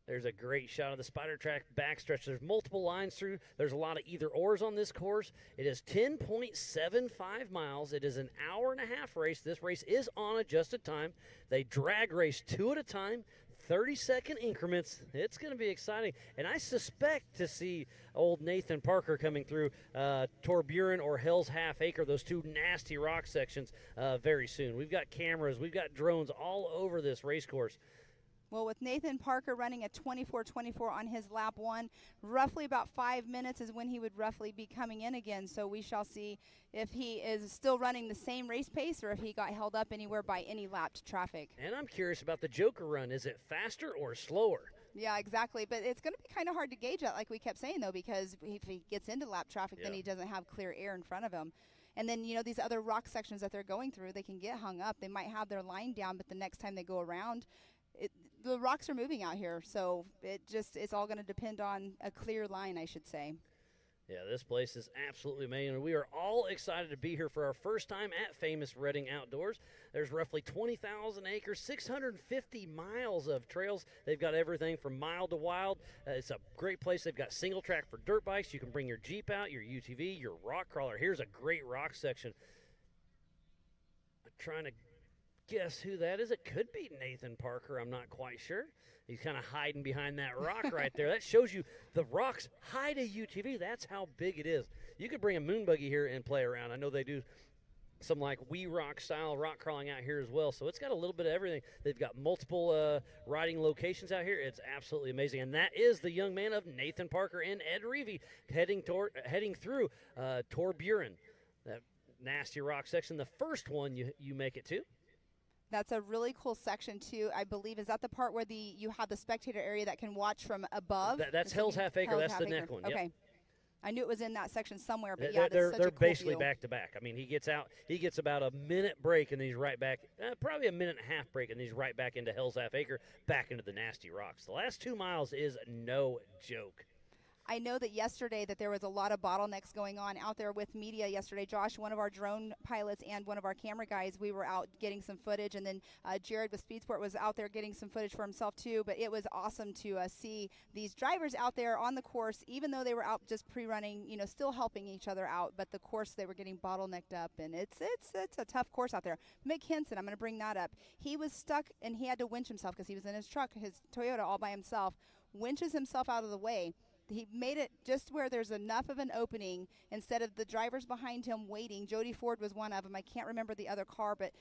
There's a great shot of the spider track backstretch. There's multiple lines through. There's a lot of either ors on this course. It is 10.75 miles. It is an hour-and-a-half race. This race is on adjusted time. They drag race 2 at a time, 30-second increments. It's going to be exciting. And I suspect to see old Nathan Parker coming through Torburen or Hell's Half Acre, those two nasty rock sections, very soon. We've got cameras. We've got drones all over this race course. Well, with Nathan Parker running a 24:24 on his lap 1, roughly about 5 minutes is when he would roughly be coming in again. So we shall see if he is still running the same race pace or if he got held up anywhere by any lapped traffic. And I'm curious about the Joker run. Is it faster or slower? Yeah, exactly. But it's going to be kind of hard to gauge that, like we kept saying, though, because if he gets into lap traffic, then he doesn't have clear air in front of him. And then, these other rock sections that they're going through, they can get hung up. They might have their line down, but the next time they go around, the rocks are moving out here, so it's all going to depend on a clear line, I should say. Yeah, this place is absolutely amazing. We are all excited to be here for our first time at famous Reading Outdoors. There's roughly 20,000 acres, 650 miles of trails. They've got everything from mild to wild. It's a great place. They've got single track for dirt bikes. You can bring your Jeep out, your UTV, your rock crawler. Here's a great rock section. I'm trying to guess who that is. It could be Nathan Parker. I'm not quite sure. He's kind of hiding behind that rock right there. That shows you the rocks hide a UTV. That's how big it is. You could bring a moon buggy here and play around. I know they do some like Wee Rock style rock crawling out here as well. So it's got a little bit of everything. They've got multiple riding locations out here. It's absolutely amazing. And that is the young man of Nathan Parker and Ed Reevy heading through Torburen. That nasty rock section. The first one you make it to. That's a really cool section too. I believe is that the part where you have the spectator area that can watch from above. That's Hell's Half Acre. That's the neck one. Yep. Okay, I knew it was in that section somewhere, but they're cool basically view. back to back. I mean, he gets about a minute break, and then he's right back. Probably a minute and a half break, and then he's right back into Hell's Half Acre, back into the nasty rocks. The last 2 miles is no joke. I know that yesterday that there was a lot of bottlenecks going on out there with media yesterday. Josh, one of our drone pilots and one of our camera guys, we were out getting some footage, and then Jared with Speedsport was out there getting some footage for himself too. But it was awesome to see these drivers out there on the course, even though they were out just pre-running, still helping each other out. But the course, they were getting bottlenecked up, and it's a tough course out there. Mick Henson, I'm going to bring that up. He was stuck, and he had to winch himself because he was in his truck, his Toyota, all by himself, winches himself out of the way. He made it just where there's enough of an opening instead of the drivers behind him waiting. Jody Ford was one of them. I can't remember the other car, but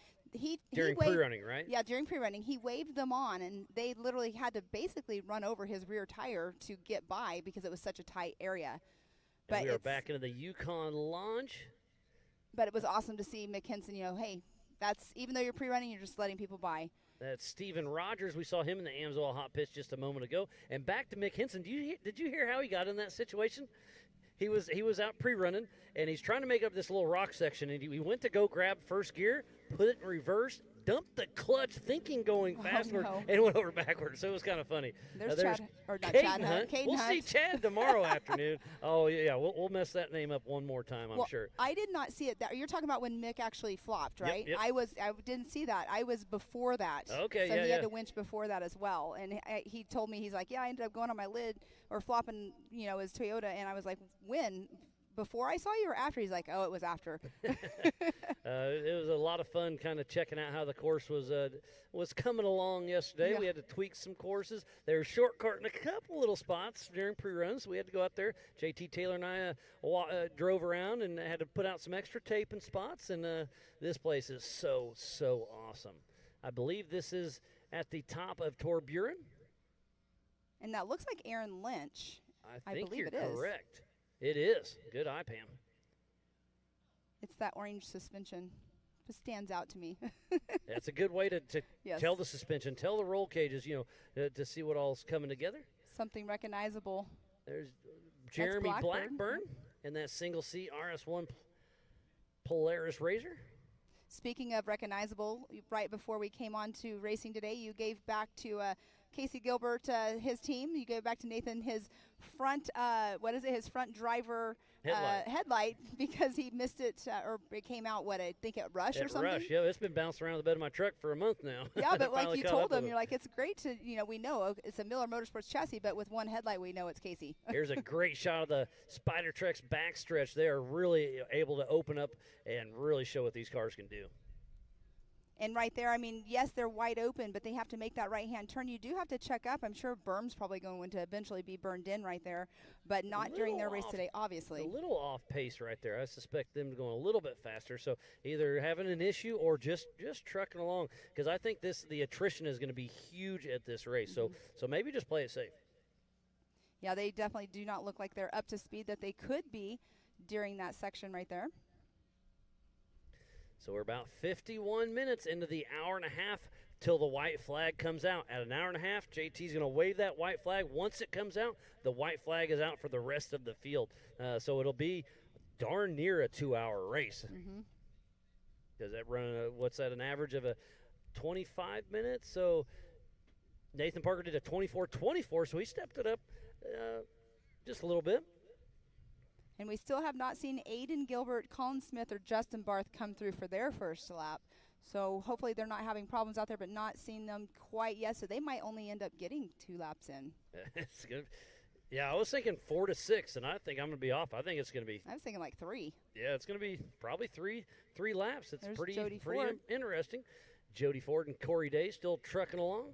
during pre-running, right? Yeah, during pre-running. He waved them on, and they literally had to basically run over his rear tire to get by because it was such a tight area. But we are back into the Yukon Launch. But it was awesome to see Mick Henson, hey, that's even though you're pre-running, you're just letting people by. That's Steven Rogers. We saw him in the Amsoil hot pitch just a moment ago. And back to Mick Henson. Did you hear how he got in that situation? He was out pre-running, and he's trying to make up this little rock section, and he went to go grab first gear, put it in reverse, dumped the clutch, thinking going fastward, and went over backwards. So it was kind of funny. There's Chad, or not Caden Chad Hunt. We'll see Chad tomorrow afternoon. Oh, yeah, we'll mess that name up one more time, I'm sure. I did not see it. You're talking about when Mick actually flopped, right? Yep. I didn't see that. I was before that. Okay, so he had to winch before that as well. And he told me, he's like, I ended up going on my lid or flopping, his Toyota. And I was like, when? Before I saw you or after? He's like, oh, it was after. It was a lot of fun kind of checking out how the course was coming along yesterday. Yeah. We had to tweak some courses. They were short-carting a couple little spots during pre-runs. So we had to go out there. JT Taylor and I drove around and had to put out some extra tape and spots. And this place is so, so awesome. I believe this is at the top of Torburen. And that looks like Aaron Lynch. I think believe you're it is. correct. It is. Good eye, Pam. It's that orange suspension. It stands out to me. That's a good way to Yes. tell the suspension, tell the roll cages, to see what all's coming together. Something recognizable. There's Jeremy Blackburn in that single seat RS1 Polaris Razor. Speaking of recognizable, right before we came on to racing today, you gave back to Casey Gilbert his team. You gave back to Nathan his front, his front driver headlight because he missed it, or it came out, I think at Rush or something? Rush, yeah. It's been bouncing around the bed of my truck for a month now. Yeah, but like you told him, you're you're like, it's great to, we know it's a Miller Motorsports chassis, but with one headlight, we know it's Casey. Here's a great shot of the Spider Trek's backstretch. They are really able to open up and really show what these cars can do. And right there, yes, they're wide open, but they have to make that right-hand turn. You do have to check up. I'm sure berm's probably going to eventually be burned in right there, but not during their race today, obviously. A little off pace right there. I suspect them going a little bit faster. So either having an issue or just trucking along, because I think the attrition is going to be huge at this race. Mm-hmm. So maybe just play it safe. Yeah, they definitely do not look like they're up to speed that they could be during that section right there. So we're about 51 minutes into the hour and a half till the white flag comes out. At an hour and a half, JT's going to wave that white flag. Once it comes out, the white flag is out for the rest of the field. So it'll be darn near a 2-hour race. Mm-hmm. Does that run, an average of a 25 minutes? So Nathan Parker did a 24-24, so he stepped it up just a little bit. And we still have not seen Aiden Gilbert, Colin Smith, or Justin Barth come through for their first lap. So hopefully they're not having problems out there, but not seeing them quite yet. So they might only end up getting 2 laps in. It's good. Yeah, I was thinking 4 to 6, and I think I'm going to be off. I think it's going to be. I was thinking like 3. Yeah, it's going to be probably three laps. It's There's pretty Jody pretty Ford. interesting. Jody Ford and Corey Day still trucking along.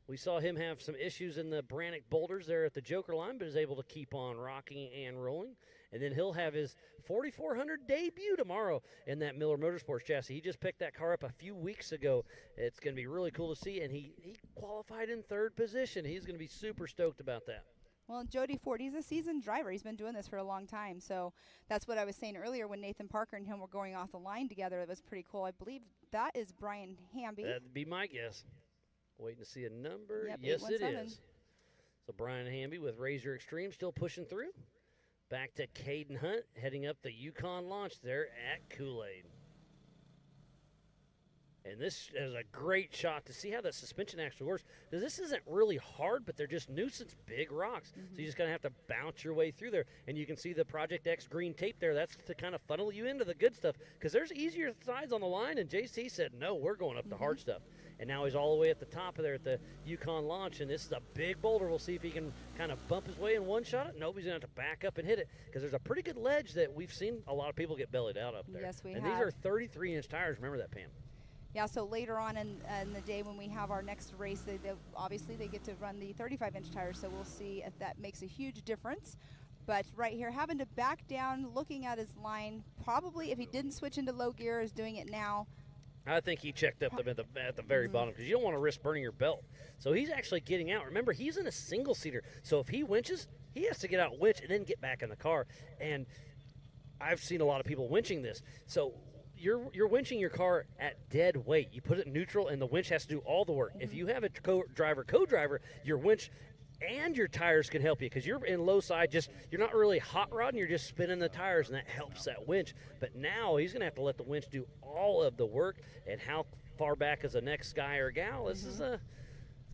We saw him have some issues in the Brannock Boulders there at the Joker line, but is able to keep on rocking and rolling. And then he'll have his 4,400 debut tomorrow in that Miller Motorsports chassis. He just picked that car up a few weeks ago. It's going to be really cool to see, and he qualified in 3rd position. He's going to be super stoked about that. Well, Jody Ford, he's a seasoned driver. He's been doing this for a long time. So that's what I was saying earlier when Nathan Parker and him were going off the line together. It was pretty cool. I believe that is Brian Hamby. That'd be my guess. Waiting to see a number. Yep, Yes, it 817. is. So Brian Hamby with Razor Extreme still pushing through. Back to Caden Hunt heading up the Yukon launch there at Kool-Aid. And this is a great shot to see how the suspension actually works. Because this isn't really hard, but they're just nuisance big rocks. So you just kind of have to bounce your way through there. And you can see the Project X green tape there. That's to kind of funnel you into the good stuff. Because there's easier sides on the line. And JC said, no, we're going up the hard stuff. And now he's all the way at the top of there at the Yukon launch. And this is a big boulder. We'll see if he can kind of bump his way in one shot. Nope, he's going to have to back up and hit it. Because there's a pretty good ledge that we've seen a lot of people get bellied out up there. Yes, we and have. these are 33-inch tires. Remember that, Pam. Yeah, so later on in the day when we have our next race, obviously they get to run the 35-inch tires, so we'll see if that makes a huge difference. But right here, having to back down, looking at his line, probably if he didn't switch into low gear, is doing it now. I think he checked up at the very bottom because you don't want to risk burning your belt. So he's actually getting out. Remember, he's in a single-seater, so if he winches, he has to get out, winch, and then get back in the car. And I've seen a lot of people winching this. So you're winching your car at dead weight. You put it in neutral, and the winch has to do all the work. If you have a co-driver, your winch and your tires can help you because you're in low side. You're not really hot rodding. You're just spinning the tires, and that helps that winch. But now he's going to have to let the winch do all of the work. And how far back is the next guy or gal? This is it's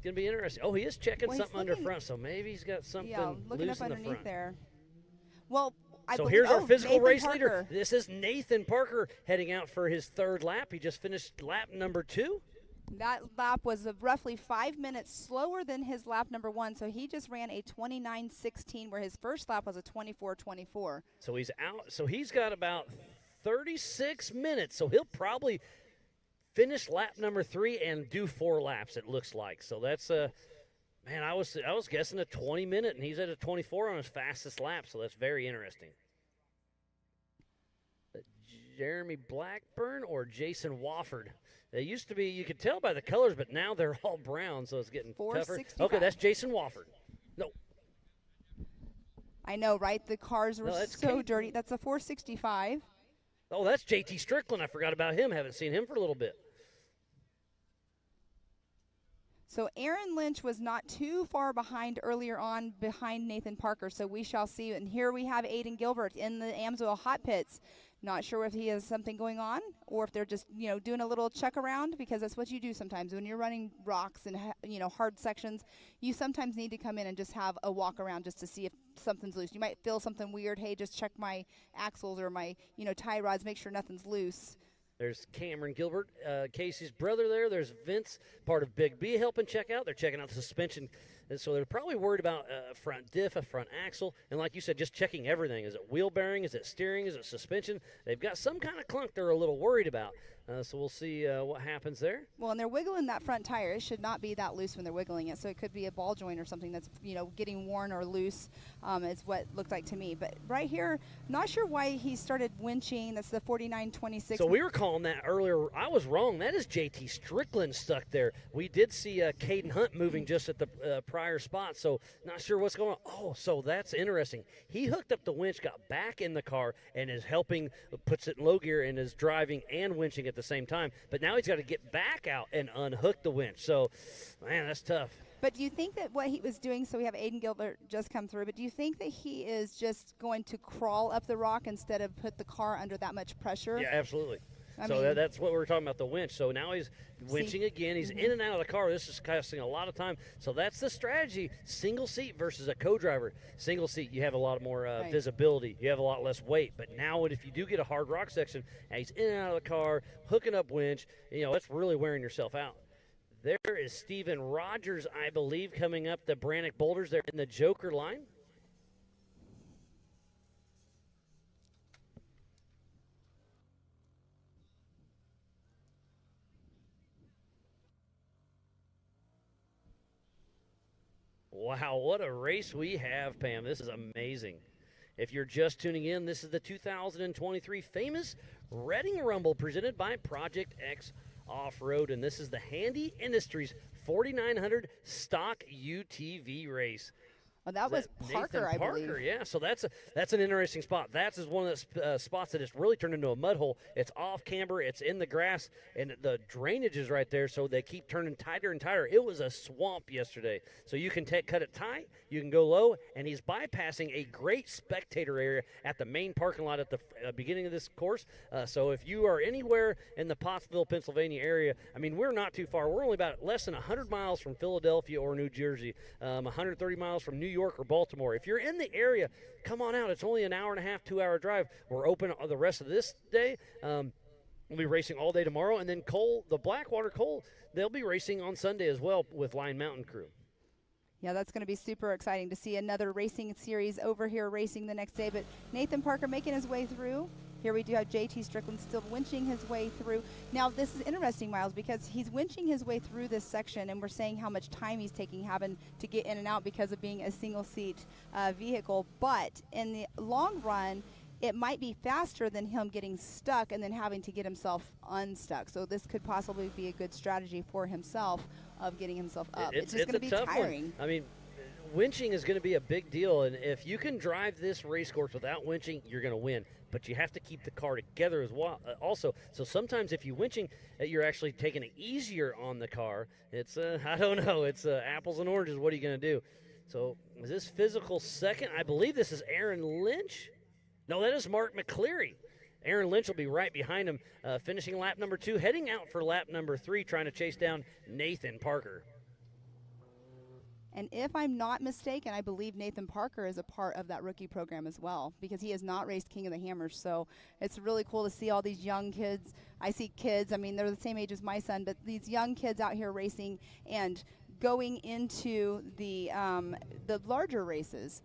going to be interesting. Oh, he is checking something under front, so maybe he's got something looking loose up in the underneath front. there. Well, So here's our physical Nathan race Parker. leader. This is Nathan Parker heading out for his 3rd lap. He just finished lap number 2. That lap was roughly 5 minutes slower than his lap number 1, so he just ran a 29:16, where his first lap was a 24:24. So he's out. So he's got about 36 minutes. So he'll probably finish lap number 3 and do 4 laps, it looks like. So that's man, I was guessing a 20-minute, and he's at a 24 on his fastest lap. So that's very interesting. Jeremy Blackburn or Jason Wofford. They used to be, you could tell by the colors, but now they're all brown, so it's getting tougher. 465. Okay, that's Jason Wofford. No. I know, right? The cars were that's so Kate. dirty. That's a 465. Oh, that's JT Strickland. I forgot about him. Haven't seen him for a little bit. So Aaron Lynch was not too far behind earlier on, behind Nathan Parker. So we shall see. And here we have Aiden Gilbert in the Amsoil hot pits. Not sure if he has something going on or if they're just, doing a little check around, because that's what you do sometimes when you're running rocks and, hard sections. You sometimes need to come in and just have a walk around just to see if something's loose. You might feel something weird. Hey, just check my axles or my, tie rods, make sure nothing's loose. There's Cameron Gilbert, Casey's brother there. There's Vince, part of Big B, helping check out. They're checking out the suspension. And so they're probably worried about a front diff, a front axle, and like you said, just checking everything. Is it wheel bearing? Is it steering? Is it suspension? They've got some kind of clunk they're a little worried about. So we'll see what happens there. Well, and they're wiggling that front tire. It should not be that loose when they're wiggling it. So it could be a ball joint or something that's, getting worn or loose is what it looked like to me. But right here, not sure why he started winching. That's the 49.26. So we were calling that earlier. I was wrong. That is JT Strickland stuck there. We did see Caden Hunt moving just at the prior spot. So not sure what's going on. Oh, so that's interesting. He hooked up the winch, got back in the car, and is helping, puts it in low gear, and is driving and winching at the same time. But now he's got to get back out and unhook the winch. So, man, that's tough. But do you think that what he was doing, so we have Aiden Gilbert just come through, but do you think that he is just going to crawl up the rock instead of put the car under that much pressure? Yeah, absolutely. That's what we were talking about, the winch. So now he's winching again. He's in and out of the car. This is costing a lot of time. So that's the strategy. Single seat versus a co-driver. Single seat, you have a lot more visibility. You have a lot less weight. But now if you do get a hard rock section, and he's in and out of the car, hooking up winch, that's really wearing yourself out. There is Steven Rogers, I believe, coming up the Brannock Boulders there in the Joker line. Wow, what a race we have, Pam. This is amazing. If you're just tuning in, this is the 2023 famous Reading Rumble presented by Project X Off-Road, and this is the Handy Industries 4900 stock UTV race. Oh, that was Parker, I believe. Yeah, so that's an interesting spot. That's one of the spots that has really turned into a mud hole. It's off camber, it's in the grass, and the drainage is right there, so they keep turning tighter and tighter. It was a swamp yesterday, so you can cut it tight, you can go low, and he's bypassing a great spectator area at the main parking lot at the beginning of this course. So if you are anywhere in the Pottsville, Pennsylvania area, we're not too far. We're only about less than 100 miles from Philadelphia or New Jersey, 130 miles from New York or Baltimore. If you're in the area, come on out. It's only an hour and a half, 2-hour drive. We're open the rest of this day. We'll be racing all day tomorrow, and then the Blackwater Cole, they'll be racing on Sunday as well with Line Mountain Crew. Yeah, that's going to be super exciting to see another racing series over here racing the next day. But Nathan Parker making his way through. Here we do have JT Strickland still winching his way through. Now, this is interesting, Miles, because he's winching his way through this section, and we're saying how much time he's taking having to get in and out because of being a single-seat vehicle. But in the long run, it might be faster than him getting stuck and then having to get himself unstuck. So this could possibly be a good strategy for himself of getting himself up. It's just going to be tiring. Winching is going to be a big deal, and if you can drive this race course without winching, you're going to win. But you have to keep the car together as well. Also, so sometimes if you winching, you're actually taking it easier on the car. It's I don't know. It's apples and oranges. What are you going to do? So is this physical second? I believe this is Aaron Lynch. No, that is Mark McCleary. Aaron Lynch will be right behind him, finishing lap number 2, heading out for lap number 3, trying to chase down Nathan Parker. And if I'm not mistaken, I believe Nathan Parker is a part of that rookie program as well, because he has not raced King of the Hammers. So it's really cool to see all these young kids. I see kids, they're the same age as my son, but these young kids out here racing and going into the larger races.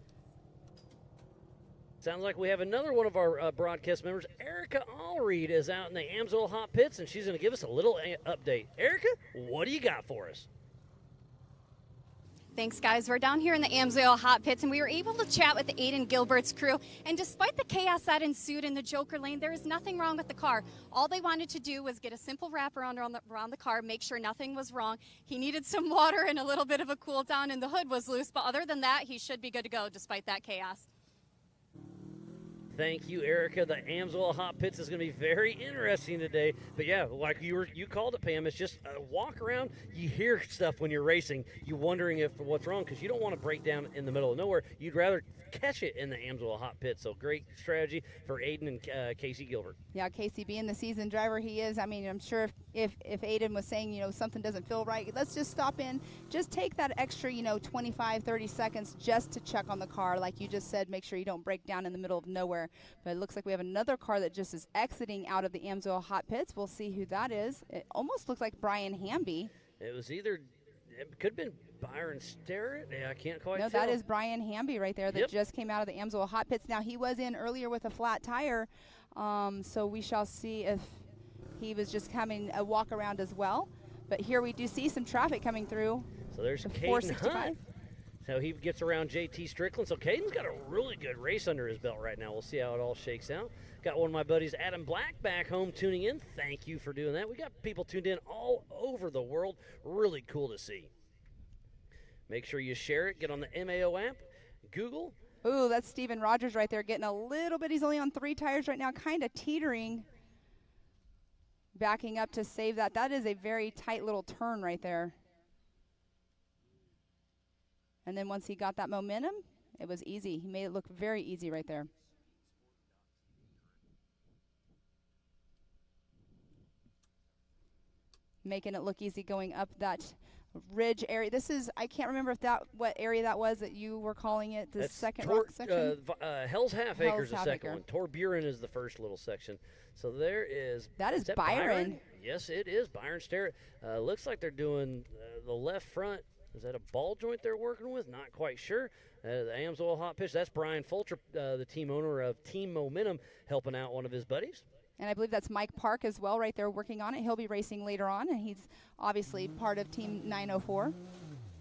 Sounds like we have another one of our broadcast members. Erica Allreed is out in the Amsoil Hot Pits, and she's going to give us a little update. Erica, what do you got for us? Thanks, guys. We're down here in the Amsoil Hot Pits, and we were able to chat with Aiden Gilbert's crew. And despite the chaos that ensued in the Joker lane, there is nothing wrong with the car. All they wanted to do was get a simple wrap around the car, make sure nothing was wrong. He needed some water and a little bit of a cool down, and the hood was loose. But other than that, he should be good to go despite that chaos. Thank you, Erica. The Amsoil Hot Pits is going to be very interesting today. But yeah, like you called it, Pam. It's just a walk around. You hear stuff when you're racing. You're wondering what's wrong because you don't want to break down in the middle of nowhere. You'd rather catch it in the Amsoil Hot Pits. So great strategy for Aiden and Casey Gilbert. Yeah, Casey being the seasoned driver he is. I'm sure if Aiden was saying, something doesn't feel right, let's just stop in. Just take that extra, 25, 30 seconds just to check on the car. Like you just said, make sure you don't break down in the middle of nowhere. But it looks like we have another car that just is exiting out of the Amsoil Hot Pits. We'll see who that is. It almost looks like Brian Hamby. It could have been Byron Starrett. Yeah, I can't quite tell. No, that is Brian Hamby right there that just came out of the Amsoil Hot Pits. Now, he was in earlier with a flat tire, so we shall see if he was just coming a walk around as well. But here we do see some traffic coming through. So there's Caden Hunt. So he gets around JT Strickland. So Caden's got a really good race under his belt right now. We'll see how it all shakes out. Got one of my buddies, Adam Black, back home tuning in. Thank you for doing that. We got people tuned in all over the world. Really cool to see. Make sure you share it. Get on the MAO app, Google. Ooh, that's Steven Rogers right there getting a little bit. He's only on 3 tires right now, kind of teetering. Backing up to save that. That is a very tight little turn right there. And then once he got that momentum, it was easy. He made it look very easy right there. making it look easy going up that ridge area. This is, I can't remember what area that was that you were calling it, the second rock section? Hell's Half Acre is the second Acre. one. Torburen is the first little section. So there is. That is Byron. Yes, it is Byron Sterrett. Looks like they're doing the left front. Is that a ball joint they're working with? Not quite sure. The Amsoil hot pitch. That's Brian Fulcher, the team owner of Team Momentum, helping out one of his buddies. And I believe that's Mike Park as well right there working on it. He'll be racing later on, and he's obviously part of Team 904.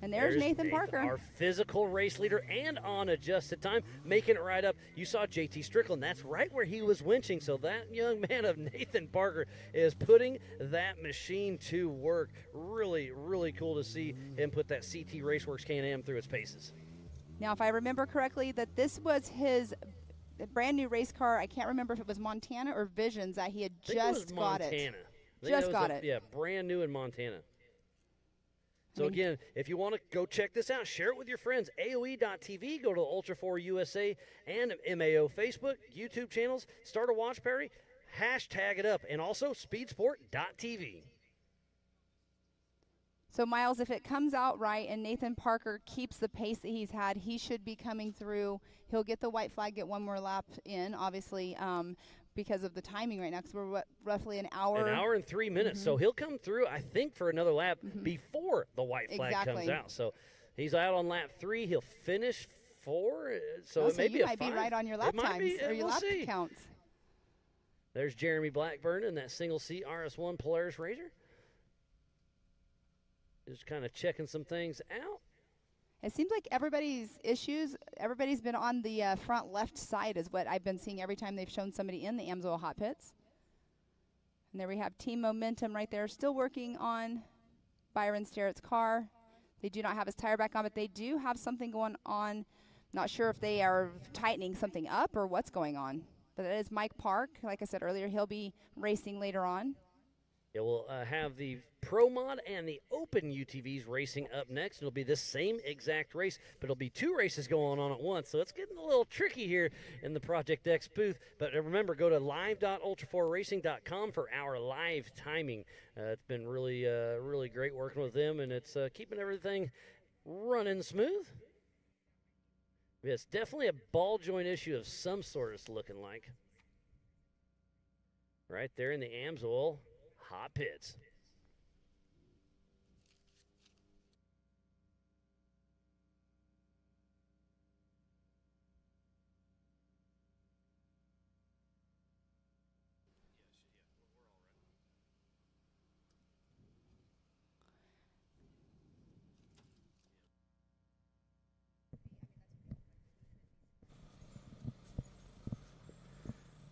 And there's Nathan Parker. Our physical race leader and on adjusted time, making it right up. You saw JT Strickland. That's right where he was winching. So that young man of Nathan Parker is putting that machine to work. Really, really cool to see him put that CT Raceworks Can-Am through its paces. Now, if I remember correctly, that this was his brand new race car. I can't remember if it was Montana or Visions that he had just got it. Just got it. Yeah, brand new in Montana. So again, if you want to go check this out, share it with your friends. AOE.tv, go to the Ultra 4 USA and MAO Facebook, YouTube channels, start a watch party, hashtag it up, and also speedsport.tv. So, Miles, if it comes out right and Nathan Parker keeps the pace that he's had, he should be coming through. He'll get the white flag, get one more lap in, obviously, because of the timing right now, because we're roughly an hour. An hour and 3 minutes. So he'll come through, I think, for another lap before the white flag comes out. So he's out on lap 3. He'll finish 4. So it may be a 5. You might be right on your lap times or your lap counts. There's Jeremy Blackburn in that single seat RS1 Polaris Razor. Just kind of checking some things out. It seems like everybody's been on the front left side is what I've been seeing every time they've shown somebody in the Amsoil hot pits. And there we have Team Momentum right there still working on Byron Sterrett's car. They do not have his tire back on, but they do have something going on. Not sure if they are tightening something up or what's going on. But it is Mike Park. Like I said earlier, he'll be racing later on. It will have the Pro Mod and the Open UTVs racing up next. It'll be the same exact race, but it'll be 2 races going on at once. So it's getting a little tricky here in the Project X booth. But remember, go to live.ultra4racing.com for our live timing. It's been really, really great working with them, and it's keeping everything running smooth. It's definitely a ball joint issue of some sort, it's looking like. Right there in the Amsoil hot pits.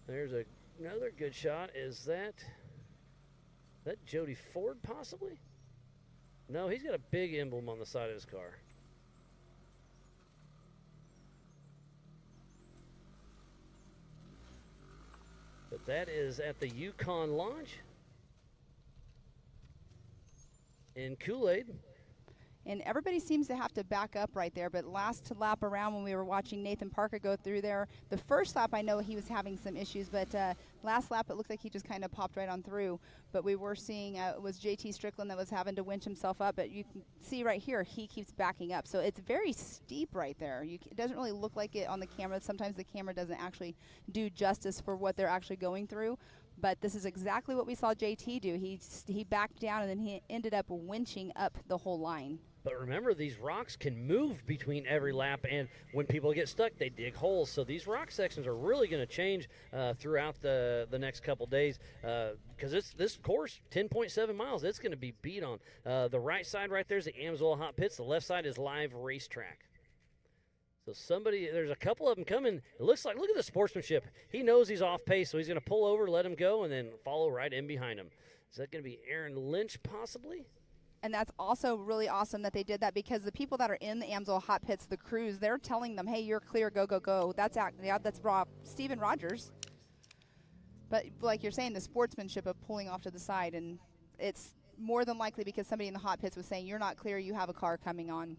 There's another good shot. Is that Jody Ford possibly? No, he's got a big emblem on the side of his car. But that is at the Yukon Launch in Kool-Aid. And everybody seems to have to back up right there, but last lap around when we were watching Nathan Parker go through there, the first lap I know he was having some issues, but last lap it looked like he just kind of popped right on through. But we were seeing it was JT Strickland that was having to winch himself up, but you can see right here he keeps backing up. So it's very steep right there. It doesn't really look like it on the camera. Sometimes the camera doesn't actually do justice for what they're actually going through. But this is exactly what we saw JT do. He backed down and then he ended up winching up the whole line. But remember, these rocks can move between every lap, and when people get stuck, they dig holes. So these rock sections are really going to change throughout the next couple days because this course, 10.7 miles, it's going to be beat on. The right side right there is the Amsoil Hot Pits. The left side is Live Racetrack. So there's a couple of them coming. It looks like, look at the sportsmanship. He knows he's off pace, so he's going to pull over, let him go, and then follow right in behind him. Is that going to be Aaron Lynch possibly? And that's also really awesome that they did that because the people that are in the Amsoil hot pits, the crews, they're telling them, hey, you're clear, go, go, go. That's Steven Rogers. But like you're saying, the sportsmanship of pulling off to the side, and it's more than likely because somebody in the hot pits was saying, you're not clear, you have a car coming on.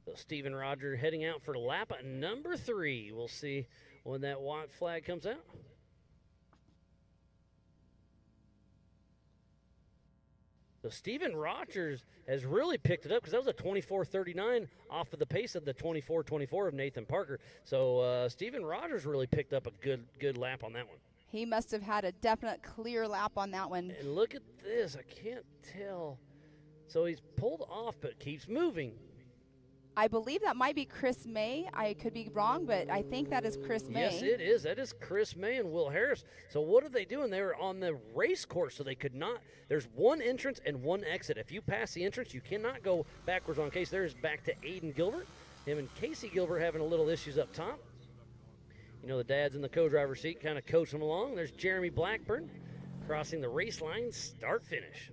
So Steven Rogers heading out for lap number 3. We'll see when that white flag comes out. So Steven Rogers has really picked it up because that was a 24:39 off of the pace of the 24:24 of Nathan Parker. So Steven Rogers really picked up a good lap on that one. He must have had a definite clear lap on that one. And look at this. I can't tell. So he's pulled off but keeps moving. I believe that might be Chris May. I could be wrong, but I think that is Chris May. Yes, it is. That is Chris May and Will Harris. So what are they doing? They were on the race course, so they could not. There's one entrance and one exit. If you pass the entrance, you cannot go backwards on Casey. There's back to Aiden Gilbert. Him and Casey Gilbert having a little issues up top. You know, the dad's in the co-driver's seat, kind of coaching them along. There's Jeremy Blackburn crossing the race line, start-finish.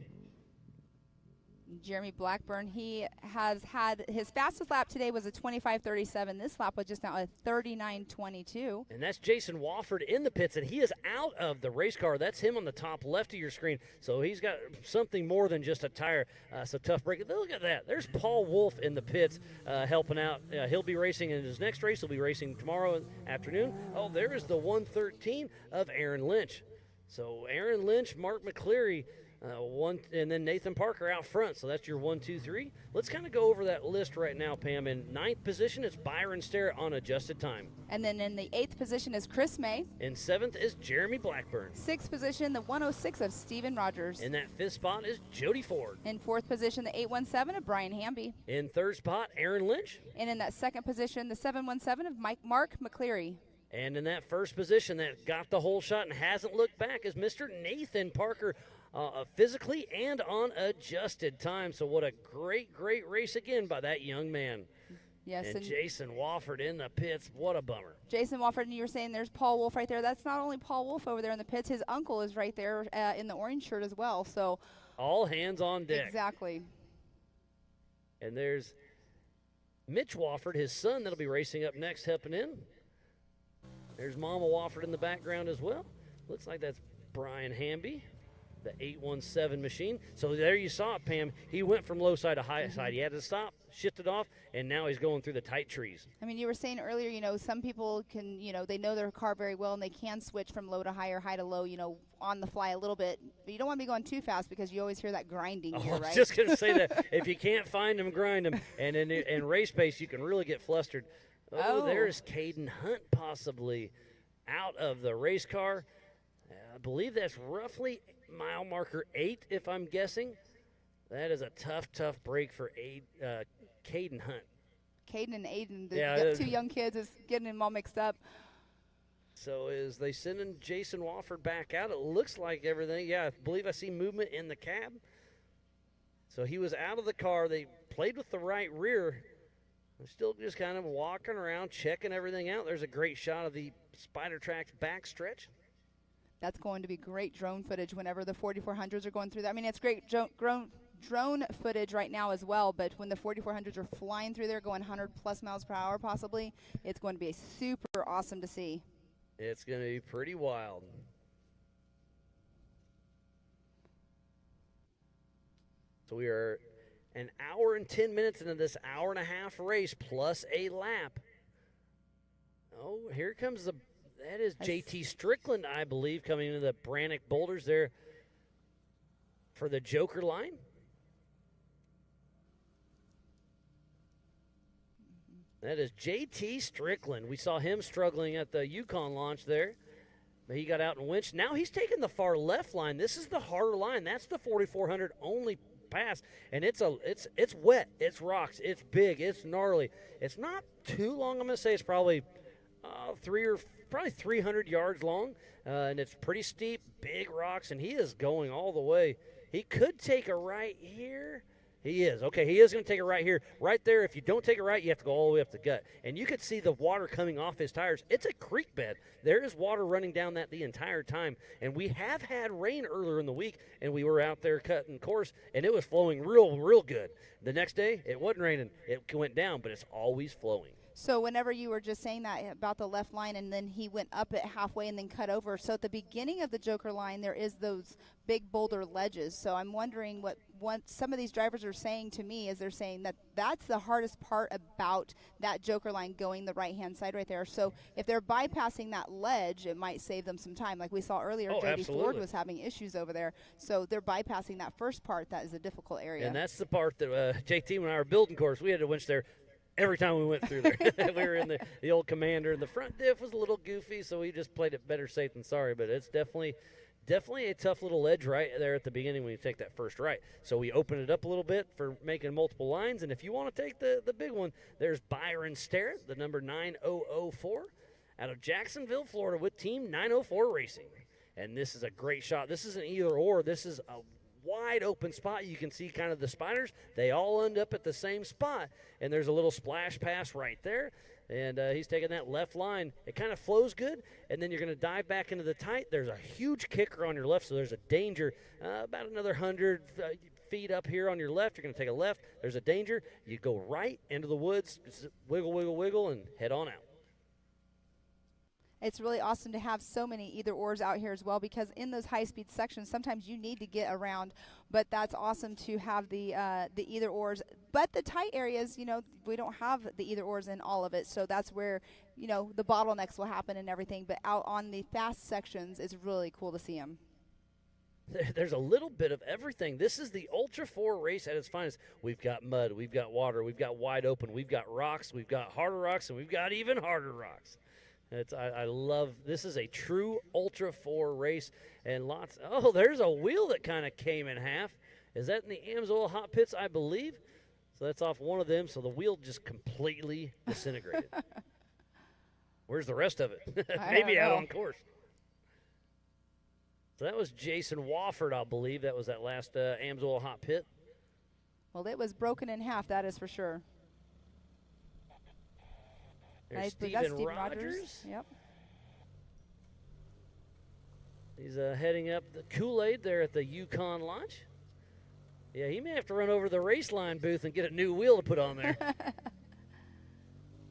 Jeremy Blackburn, he has had his fastest lap today was a 25:37. This lap was just now a 39:22. And that's Jason Wofford in the pits, and he is out of the race car. That's him on the top left of your screen. So he's got something more than just a tire. So tough break. Look at that. There's Paul Wolf in the pits helping out. He'll be racing in his next race. He'll be racing tomorrow afternoon. Oh, there is the 113 of Aaron Lynch. So Aaron Lynch, Mark McCleary, and then Nathan Parker out front. So that's your 1, 2, 3. Let's kind of go over that list right now, Pam. In ninth position is Byron Starrett on adjusted time. And then in the 8th position is Chris May. In 7th is Jeremy Blackburn. 6th position, the 106 of Steven Rogers. In that 5th spot is Jody Ford. In 4th position, the 817 of Brian Hamby. In 3rd spot, Aaron Lynch. And in that 2nd position, the 717 of Mark McCleary. And in that 1st position that got the whole shot and hasn't looked back is Mr. Nathan Parker. Physically and on adjusted time. So what a great race again by that young man. Yes, and Jason Wofford in the pits. What a bummer. Jason Wofford, and you were saying there's Paul Wolf right there. That's not only Paul Wolf over there in the pits. His uncle is right there in the orange shirt as well. So all hands on deck. Exactly. And there's Mitch Wofford, his son, that'll be racing up next, helping in. There's Mama Wofford in the background as well. Looks like that's Brian Hamby, the 817 machine. So there you saw it, Pam. He went from low side to high side. He had to stop, shifted off, and now he's going through the tight trees. I mean, you were saying earlier, you know, some people can, you know, they know their car very well and they can switch from low to high or high to low, you know, on the fly a little bit. But you don't want to be going too fast because you always hear that grinding here, right? I was just going to say that. If you can't find them, grind them. And in race pace, you can really get flustered. Oh, there's Caden Hunt possibly out of the race car. I believe that's roughly mile marker 8, if I'm guessing. That is a tough break for Caden Hunt. Caden and Aiden, the 2 young kids, is getting them all mixed up. So is they sending Jason Wofford back out? It looks like everything. Yeah, I believe I see movement in the cab. So he was out of the car. They played with the right rear. They're still just kind of walking around, checking everything out. There's a great shot of the Spider Tracks backstretch. That's going to be great drone footage whenever the 4400s are going through that. I mean, it's great drone footage right now as well, but when the 4400s are flying through there going 100+ miles per hour possibly, it's going to be super awesome to see. It's going to be pretty wild. So we are an hour and 10 minutes into this hour-and-a-half race plus a lap. Oh, here comes that is JT Strickland, I believe, coming into the Brannick Boulders there for the Joker line. That is JT Strickland. We saw him struggling at the Yukon launch there. But he got out and winched. Now he's taking the far left line. This is the harder line. That's the 4400 only pass, and it's wet, it's rocks, it's big, it's gnarly. It's not too long. I'm going to say it's probably 300 yards long, and it's pretty steep, big rocks, and he is going all the way. He could take a right here. He is. Okay, he is going to take a right here. Right there, if you don't take a right, you have to go all the way up the gut. And you could see the water coming off his tires. It's a creek bed. There is water running down that the entire time. And we have had rain earlier in the week, and we were out there cutting course, and it was flowing real good. The next day, it wasn't raining. It went down, but it's always flowing. So whenever you were just saying that about the left line, and then he went up it halfway and then cut over. So at the beginning of the Joker line, there is those big boulder ledges. So I'm wondering what some of these drivers are saying to me is they're saying that that's the hardest part about that Joker line going the right-hand side right there. So if they're bypassing that ledge, it might save them some time. Like we saw earlier, J.D. Ford was having issues over there. So they're bypassing that first part. That is a difficult area. And that's the part that JT, when I were building course, we had to winch there every time we went through there. We were in the old Commander, and the front diff was a little goofy, so we just played it better safe than sorry. But it's definitely a tough little ledge right there at the beginning when you take that first right. So we open it up a little bit for making multiple lines. And if you want to take the big one, there's Byron Starrett, the number 9004, out of Jacksonville, Florida, with Team 904 Racing. And this is a great shot. This is an either or. This is a wide open spot. You can see kind of the spiders. They all end up at the same spot. And there's a little splash pass right there. And he's taking that left line. It kind of flows good, and then you're going to dive back into the tight. There's a huge kicker on your left, so there's a danger. About another 100 feet up here on your left, you're going to take a left. There's a danger. You go right into the woods, wiggle, wiggle, wiggle, and head on out. It's really awesome to have so many either ors out here as well, because in those high-speed sections, sometimes you need to get around. But that's awesome to have the either ors. But the tight areas, you know, we don't have the either ors in all of it, so that's where, you know, the bottlenecks will happen and everything. But out on the fast sections, it's really cool to see them. There's a little bit of everything. This is the Ultra 4 race at its finest. We've got mud, we've got water, we've got wide open, we've got rocks, we've got harder rocks, and we've got even harder rocks. I love, this is a true Ultra 4 race, and lots, oh, there's a wheel that kind of came in half. Is that in the AMSOIL hot pits, I believe? So that's off one of them, so the wheel just completely disintegrated. Where's the rest of it? Maybe out on course. So that was Jason Wofford, I believe. That was that last AMSOIL hot pit. Well, it was broken in half, that is for sure. There's Steven Rogers. Yep. He's heading up the Kool-Aid there at the Yukon launch. Yeah, he may have to run over to the race line booth and get a new wheel to put on there.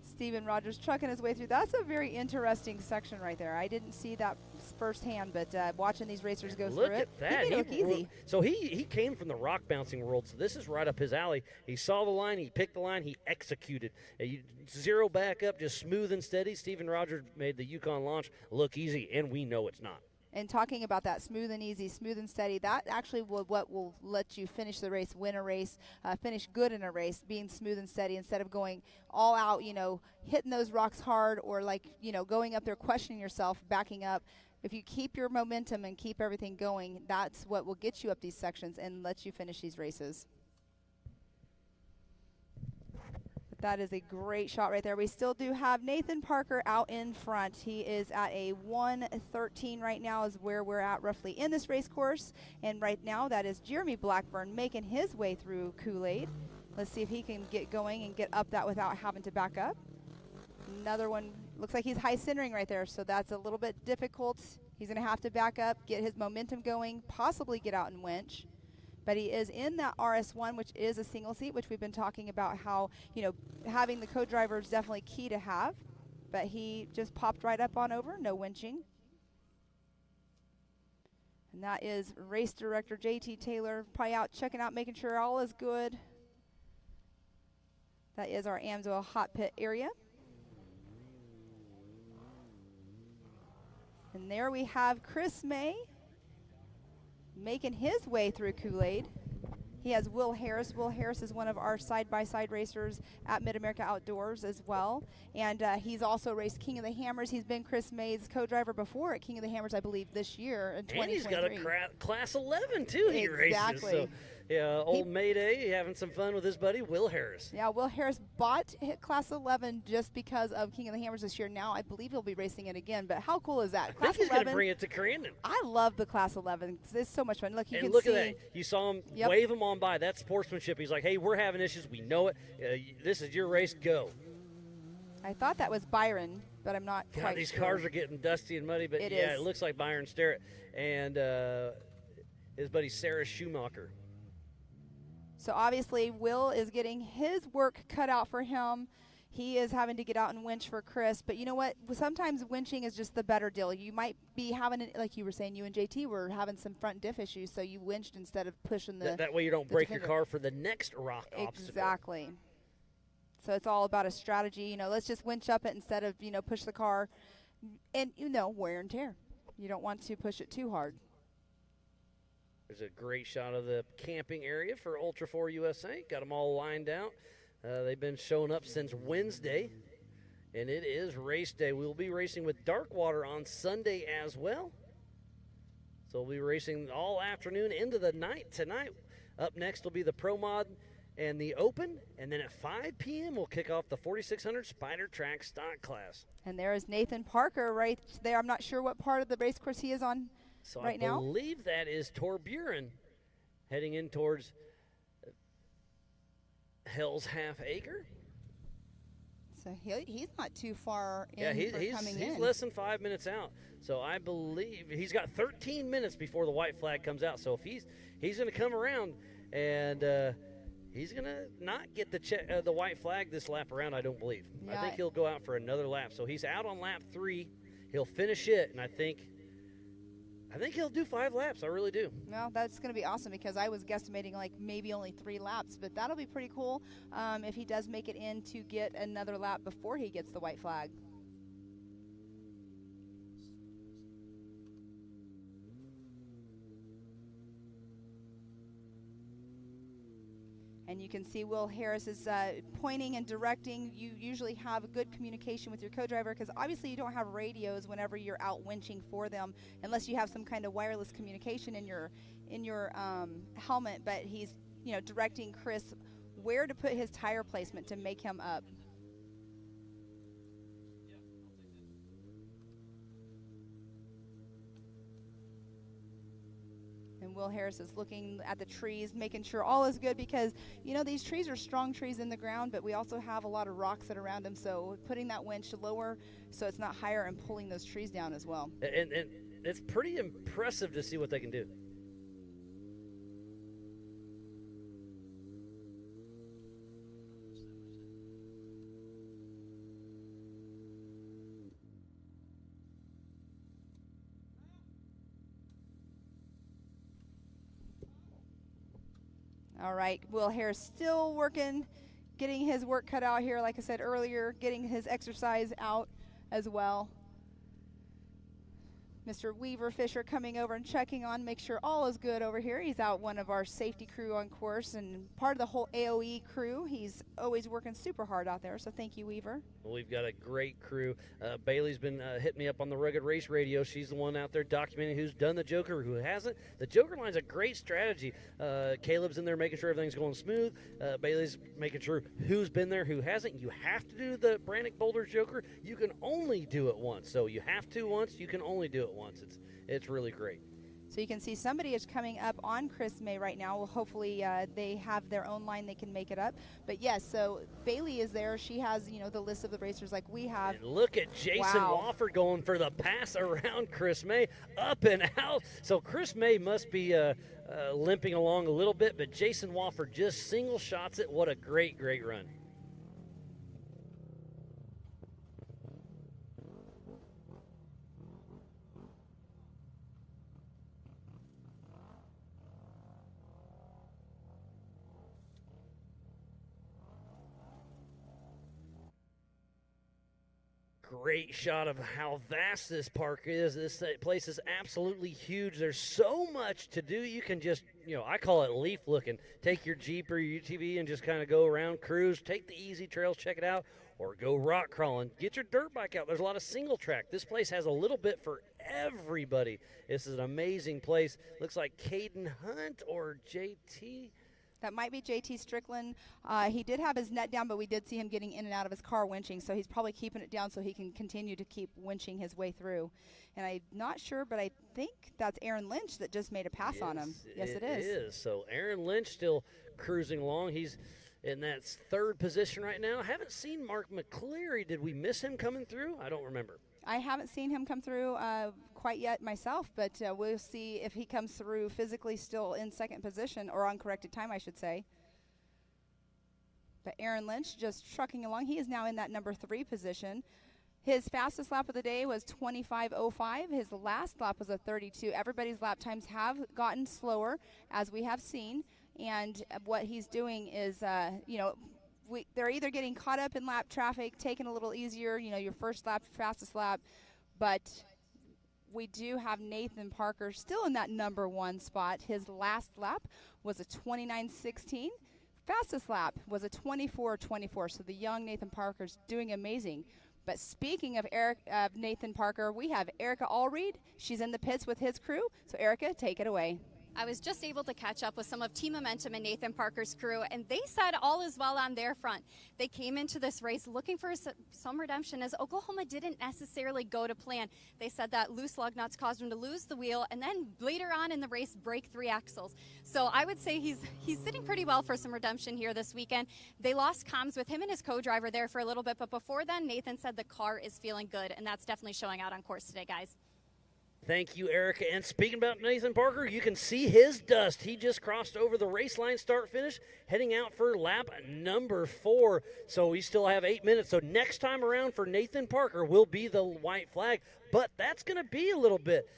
Steven Rogers trucking his way through. That's a very interesting section right there. I didn't see that firsthand, but watching these racers go through it, look at that. He look easy. So he came from the rock bouncing world, so this is right up his alley. He saw the line, he picked the line, he executed. You zero back up, just smooth and steady. Steven Rogers made the Yukon launch look easy, and we know it's not. And talking about that smooth and easy, smooth and steady, that actually what will let you finish the race, win a race, finish good in a race, being smooth and steady instead of going all out, you know, hitting those rocks hard or like, you know, going up there questioning yourself, backing up. If you keep your momentum and keep everything going, that's what will get you up these sections and let you finish these races. That is a great shot right there. We still do have Nathan Parker out in front. He is at a 1:13 right now is where we're at roughly in this race course. And right now that is Jeremy Blackburn making his way through Kool-Aid. Let's see if he can get going and get up that without having to back up. Another one, looks like he's high centering right there, so that's a little bit difficult. He's going to have to back up, get his momentum going, possibly get out and winch. But he is in that RS1, which is a single seat, which we've been talking about how, you know, having the co-driver is definitely key to have. But he just popped right up on over, no winching. And that is race director JT Taylor, probably out checking out, making sure all is good. That is our AMSOIL hot pit area. And there we have Chris May making his way through Kool-Aid. He has Will Harris. Will Harris is one of our side-by-side racers at Mid-America Outdoors as well. And he's also raced King of the Hammers. He's been Chris May's co-driver before at King of the Hammers, I believe, this year in 2023. And he's got a class 11, too, he races. So, yeah, old Mayday having some fun with his buddy Will Harris. Yeah, Will Harris bought class 11 just because of King of the Hammers this year. Now I believe he'll be racing it again. But how cool is that? I think he's going to bring it to Crandon. I love the class 11. It's so much fun. Look, you can look see. At that. You saw him wave him on by. That's sportsmanship. He's like, hey, we're having issues. We know it. This is your race. Go. I thought that was Byron, but I'm not quite these sure. cars are getting dusty and muddy, but it looks like Byron Starrett and his buddy Sarah Schumacher. So obviously Will is getting his work cut out for him. he is having to get out and winch for Chris. But you know what? Sometimes winching is just the better deal. You might be having, like you were saying, you and JT were having some front diff issues, so you winched instead of pushing the. That way you don't break your car for the next rock obstacle. Exactly. So it's all about a strategy. You know, let's just winch up it instead of, you know, push the car. And, you know, wear and tear. You don't want to push it too hard. There's a great shot of the camping area for Ultra 4 USA. Got them all lined out. They've been showing up since Wednesday, and it is race day. We'll be racing with Darkwater on Sunday as well. So we'll be racing all afternoon into the night tonight. Up next will be the Pro Mod and the Open, and then at 5 p.m. we'll kick off the 4600 Spider Track Stock Class. And there is Nathan Parker right there. I'm not sure what part of the race course he is on right now. I believe that is Torburen heading in towards Hell's Half Acre. So he's not too far in coming in. He's less than 5 minutes out. So I believe he's got 13 minutes before the white flag comes out. So if he's going to come around and he's going to not get the white flag this lap around, I don't believe. Yeah. I think he'll go out for another lap. So he's out on lap 3. He'll finish it, and I think he'll do 5 laps. I really do. Well, that's going to be awesome because I was guesstimating like maybe only 3 laps, but that'll be pretty cool if he does make it in to get another lap before he gets the white flag. And you can see Will Harris is pointing and directing. You usually have a good communication with your co-driver because obviously you don't have radios whenever you're out winching for them unless you have some kind of wireless communication in your helmet. But he's, you know, directing Chris where to put his tire placement to make him up. And Will Harris is looking at the trees, making sure all is good because, you know, these trees are strong trees in the ground, but we also have a lot of rocks that are around them. So putting that winch lower so it's not higher and pulling those trees down as well. And it's pretty impressive to see what they can do. All right, Will Harris still working, getting his work cut out here, like I said earlier, getting his exercise out as well. Mr. Weaver Fisher coming over and checking on, make sure all is good over here. He's out one of our safety crew on course and part of the whole AOE crew. He's always working super hard out there, so thank you, Weaver. Well, we've got a great crew. Bailey's been hitting me up on the Rugged Race Radio. She's the one out there documenting who's done the Joker, who hasn't. The Joker line's a great strategy. Caleb's in there making sure everything's going smooth. Bailey's making sure who's been there, who hasn't. You have to do the Brannick Boulders Joker. You can only do it once. So you have to once, you can only do it once. It's really great. So you can see somebody is coming up on Chris May right now. Well, hopefully they have their own line, they can make it up. But yes, so Bailey is there. She has, you know, the list of the racers like we have. And look at Jason Wofford going for the pass around Chris May, up and out. So Chris May must be limping along a little bit, but Jason Wofford just single shots it. What a great, great run. Great shot of how vast this park is. This place is absolutely huge. There's so much to do. You can just, you know, I call it leaf looking. Take your Jeep or your UTV and just kind of go around, cruise, take the easy trails, check it out, or go rock crawling. Get your dirt bike out. There's a lot of single track. This place has a little bit for everybody. This is an amazing place. Looks like Caden Hunt or JT. That might be JT Strickland. He did have his net down, but we did see him getting in and out of his car winching, so he's probably keeping it down so he can continue to keep winching his way through. And I'm not sure, but I think that's Aaron Lynch that just made a pass on him. Yes, it is. It is. So Aaron Lynch still cruising along. He's in that third position right now. Haven't seen Mark McCleary. Did we miss him coming through? I don't remember. I haven't seen him come through quite yet myself, but we'll see if he comes through physically still in second position, or on corrected time, I should say. But Aaron Lynch just trucking along. He is now in that number 3 position. His fastest lap of the day was 25:05. His last lap was a 32. Everybody's lap times have gotten slower, as we have seen. And what he's doing is, they're either getting caught up in lap traffic, taking a little easier, your first lap, fastest lap. But we do have Nathan Parker still in that number 1 spot. His last lap was a 29:16. Fastest lap was a 24:24. So the young Nathan Parker's doing amazing. But speaking of Nathan Parker, we have Erica Allreed. She's in the pits with his crew. So Erica, take it away. I was just able to catch up with some of Team Momentum and Nathan Parker's crew, and they said all is well on their front. They came into this race looking for some redemption, as Oklahoma didn't necessarily go to plan. They said that loose lug nuts caused him to lose the wheel, and then later on in the race break 3 axles. So I would say he's sitting pretty well for some redemption here this weekend. They lost comms with him and his co-driver there for a little bit, but before then, Nathan said the car is feeling good, and that's definitely showing out on course today, guys. Thank you, Erica. And speaking about Nathan Parker, you can see his dust. He just crossed over the race line start-finish, heading out for lap number 4. So we still have 8 minutes. So next time around for Nathan Parker will be the white flag. But that's going to be a little bit.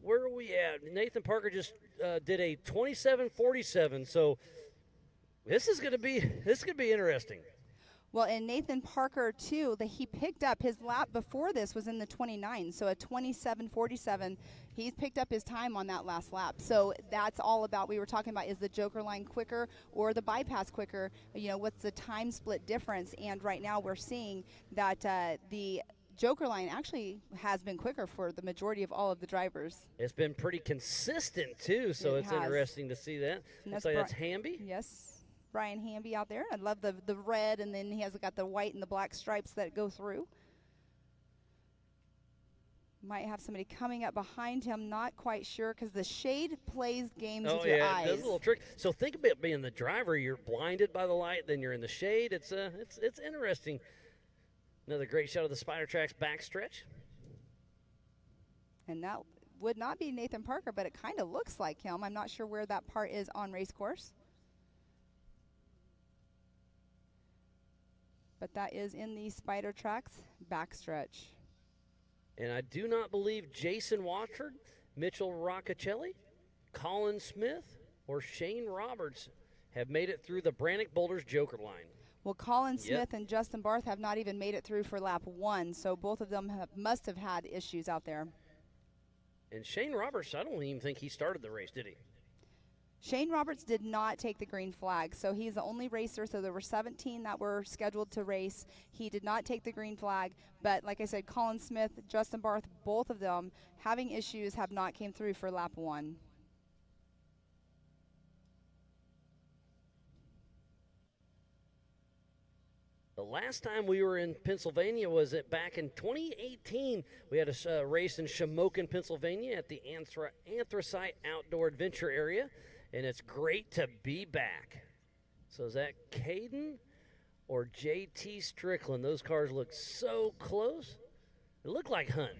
Where are we at? Nathan Parker just did a 27:47. So this is going to be interesting. Well, and Nathan Parker, too, he picked up his lap before this was in the 29, so a 27:47. He's picked up his time on that last lap. So that's all about, we were talking about, is the joker line quicker or the bypass quicker? What's the time split difference? And right now we're seeing that the joker line actually has been quicker for the majority of all of the drivers. It's been pretty consistent, too, so it's interesting to see that. Looks like that's Hamby. Yes. Brian Hamby out there. I love the red, and then he has got the white and the black stripes that go through. Might have somebody coming up behind him, not quite sure, because the shade plays games with your eyes. It does a little trick. So think about being the driver. You're blinded by the light, then you're in the shade. It's interesting. Another great shot of the Spider Tracks backstretch. And that would not be Nathan Parker, but it kind of looks like him. I'm not sure where that part is on race course. But that is in the Spider Tracks backstretch. And I do not believe Jason Watford, Mitchell Roccacelli, Colin Smith, or Shane Roberts have made it through the Brannick Boulders Joker line. Well, Colin Smith and Justin Barth have not even made it through for lap 1, so both of them must have had issues out there. And Shane Roberts, I don't even think he started the race, did he? Shane Roberts did not take the green flag, so he's the only racer. So there were 17 that were scheduled to race. He did not take the green flag, but like I said, Colin Smith, Justin Barth, both of them having issues, have not came through for lap 1. The last time we were in Pennsylvania was back in 2018. We had a race in Shamokin, Pennsylvania at the Anthracite Outdoor Adventure area. And it's great to be back. So is that Caden or JT Strickland? Those cars look so close. It looked like Hunt.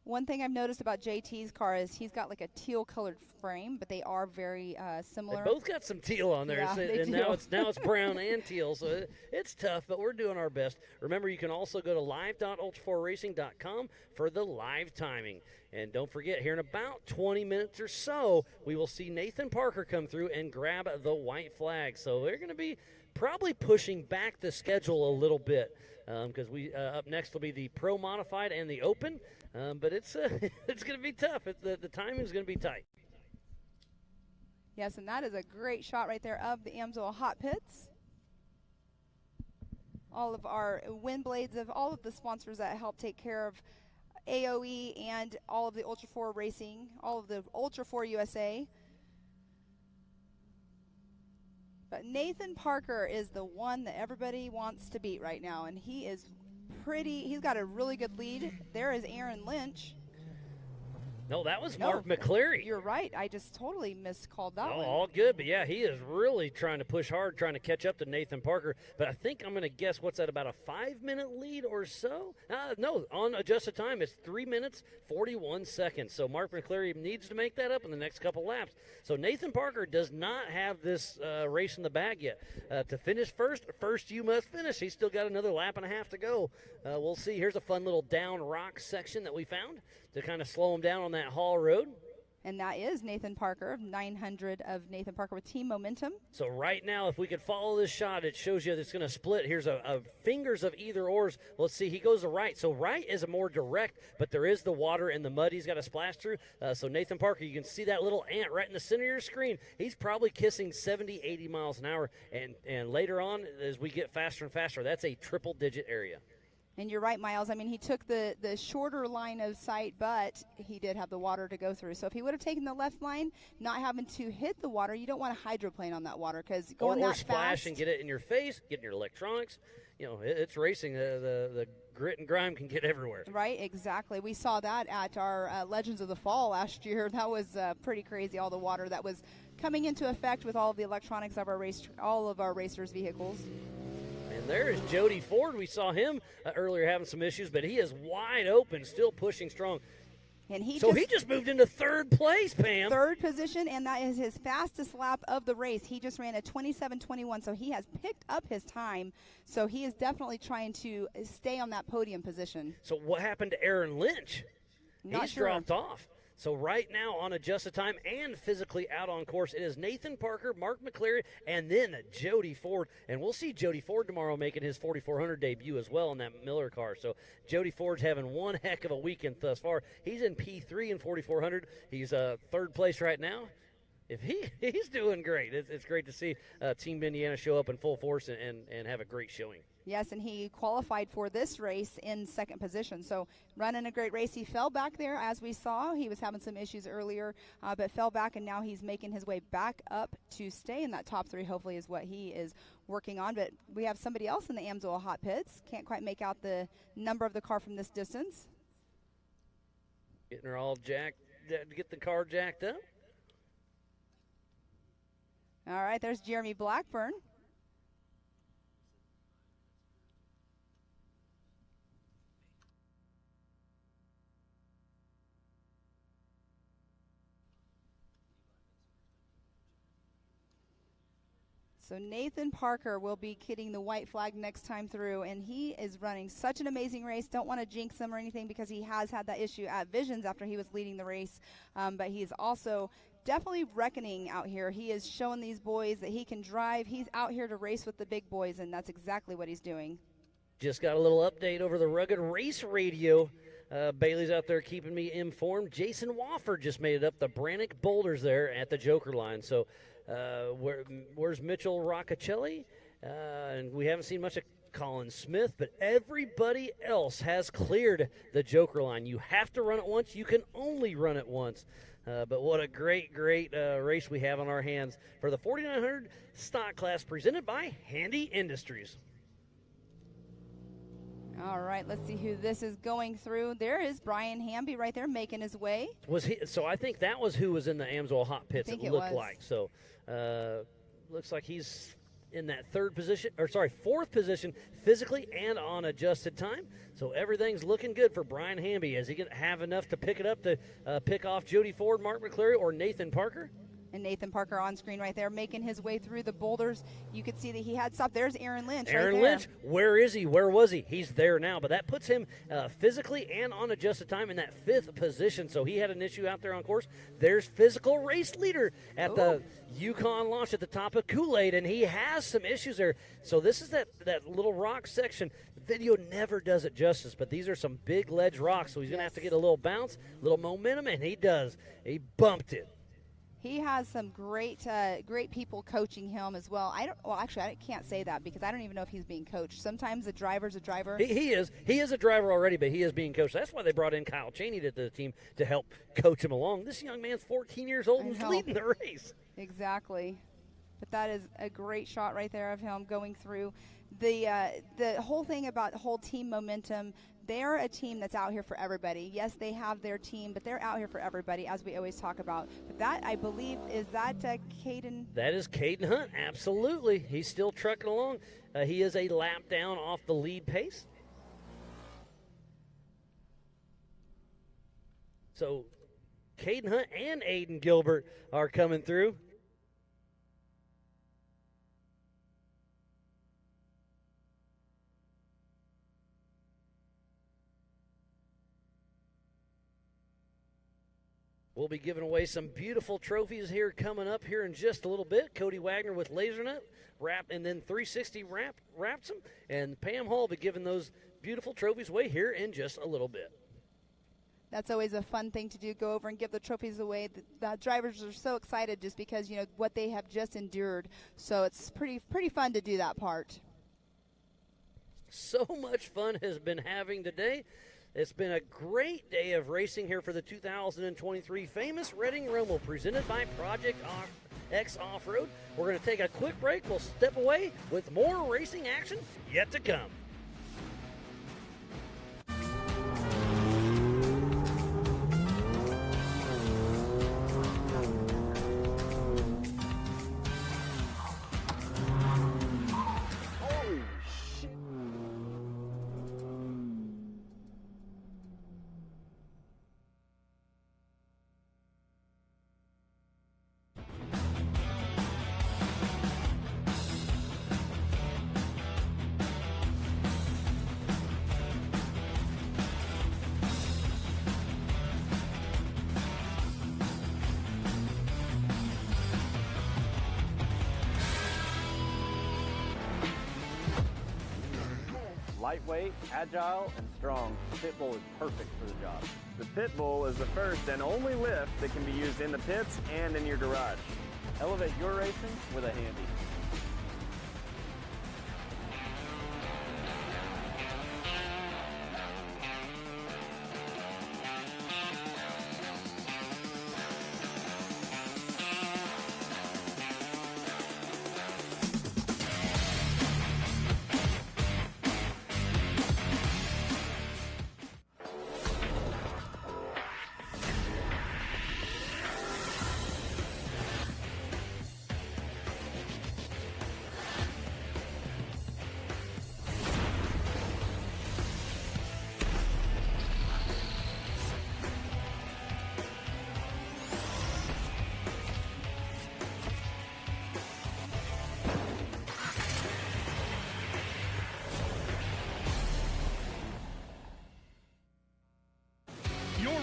One thing I've noticed about JT's car is he's got like a teal-colored frame, but they are very similar. They both got some teal on there, yeah, and now it's brown and teal, so it's tough, but we're doing our best. Remember, you can also go to live.ultra4racing.com for the live timing. And don't forget, here in about 20 minutes or so, we will see Nathan Parker come through and grab the white flag. So they're going to be probably pushing back the schedule a little bit because up next will be the Pro Modified and the Open. But it's going to be tough. The timing is going to be tight. Yes, and that is a great shot right there of the Amsoil Hot Pits. All of our wind blades of all of the sponsors that help take care of AOE and all of the Ultra 4 Racing, all of the Ultra 4 USA. But Nathan Parker is the one that everybody wants to beat right now, and he is he's got a really good lead. There is Aaron Lynch. No, that was No, Mark McCleary. You're right. I just totally miscalled that Oh, one. all good, but yeah, he is really trying to push hard, trying to catch up to Nathan Parker. But I think I'm going to guess what's that, about a 5-minute lead or so? No, on adjusted time, it's 3 minutes, 41 seconds. So Mark McCleary needs to make that up in the next couple laps. So Nathan Parker does not have this race in the bag yet. To finish first you must finish. He's still got another lap and a half to go. We'll see. Here's a fun little down rock section that we found to kind of slow him down on that haul road. And that is Nathan Parker, 900 of Nathan Parker with Team Momentum. So right now, if we could follow this shot, it shows you that it's going to split. Here's a fingers of either ors. Let's see, he goes to right. So right is a more direct, but there is the water and the mud he's got to splash through. So Nathan Parker, you can see that little ant right in the center of your screen. He's probably kissing 70, 80 miles an hour. And later on, as we get faster and faster, that's a triple-digit area. And you're right, Miles. I mean, he took the shorter line of sight, but he did have the water to go through. So if he would have taken the left line, not having to hit the water, you don't want to hydroplane on that water because going or that splash fast, and get it in your face, get in your electronics. You know, it's racing. The grit and grime can get everywhere. Right, exactly. We saw that at our Legends of the Fall last year. That was pretty crazy, all the water that was coming into effect with all of the electronics of all of our racers' vehicles. And there is Jody Ford. We saw him earlier having some issues, but he is wide open, still pushing strong. And he just moved into third place, Pam. Third position, and that is his fastest lap of the race. He just ran a 27:21, so he has picked up his time. So he is definitely trying to stay on that podium position. So what happened to Aaron Lynch? Not He's sure. dropped off. So right now on adjusted time and physically out on course, it is Nathan Parker, Mark McCleary, and then Jody Ford. And we'll see Jody Ford tomorrow making his 4400 debut as well in that Miller car. So Jody Ford's having one heck of a weekend thus far. He's in P3 in 4400. He's third place right now. If he's doing great. It's great to see Team Indiana show up in full force and have a great showing. Yes, and he qualified for this race in second position. So running a great race. He fell back there, as we saw. He was having some issues earlier, but fell back, and now he's making his way back up to stay in that top three, hopefully, is what he is working on. But we have somebody else in the Amsoil hot pits. Can't quite make out the number of the car from this distance. Getting her all jacked, get the car jacked up. All right, there's Jeremy Blackburn. So Nathan Parker will be getting the white flag next time through, and he is running such an amazing race. Don't want to jinx him or anything because he has had that issue at Visions after he was leading the race, but he's also definitely reckoning out here. He is showing these boys that he can drive. He's out here to race with the big boys, and that's exactly what he's doing. Just got a little update over the Rugged Race Radio. Bailey's out there keeping me informed. Jason Wofford just made it up the Brannick Boulders there at the Joker line. So where's Mitchell Roccacelli? And we haven't seen much of Colin Smith, but everybody else has cleared the Joker line. You have to run it once. You can only run it once. But what a great race we have on our hands for the 4900 stock class presented by Handy Industries. All right, let's see who this is going through. There is Brian Hamby right there making his way. Was he? So I think that was who was in the Amsoil hot pits. I think it it looked was. like. So looks like he's in that fourth position physically and on adjusted time. So everything's looking good for Brian Hamby. Is he going to have enough to pick it up to pick off Jody Ford, Mark McCleary, or Nathan Parker? And Nathan Parker on screen right there making his way through the boulders. You could see that he had stopped. There's Aaron Lynch Aaron right there. Lynch, where is he? Where was he? He's there now, but that puts him physically and on adjusted time in that fifth position. So he had an issue out there on course. There's physical race leader at the Yukon launch at the top of Kool-Aid, and he has some issues there. So this is that little rock section. The video never does it justice, but these are some big ledge rocks, so he's going to have to get a little bounce, a little momentum, and he does. He bumped it. He has some great people coaching him as well. Actually, I can't say that because I don't even know if he's being coached. Sometimes a driver's a driver. He is. He is a driver already, but he is being coached. That's why they brought in Kyle Chaney to the team to help coach him along. This young man's 14 years old and he's leading the race. Exactly. But that is a great shot right there of him going through. The whole thing about whole team momentum, they're a team that's out here for everybody. Yes, they have their team, but they're out here for everybody, as we always talk about. But that, I believe, is that Caden? That is Caden Hunt, absolutely. He's still trucking along. He is a lap down off the lead pace. So Caden Hunt and Aiden Gilbert are coming through. We'll be giving away some beautiful trophies here coming up here in just a little bit. Cody Wagner with laser nut wrap, and then 360 wraps them. And Pam Hall will be giving those beautiful trophies away here in just a little bit. That's always a fun thing to do, go over and give the trophies away. The drivers are so excited just because, you know, what they have just endured. So it's pretty fun to do that part. So much fun has been having today. It's been a great day of racing here for the 2023 famous Reading Rumble presented by Project X Off-Road. We're going to take a quick break. We'll step away with more racing action yet to come. Lightweight, agile, and strong, the Pitbull is perfect for the job. The Pitbull is the first and only lift that can be used in the pits and in your garage. Elevate your racing with a Handy.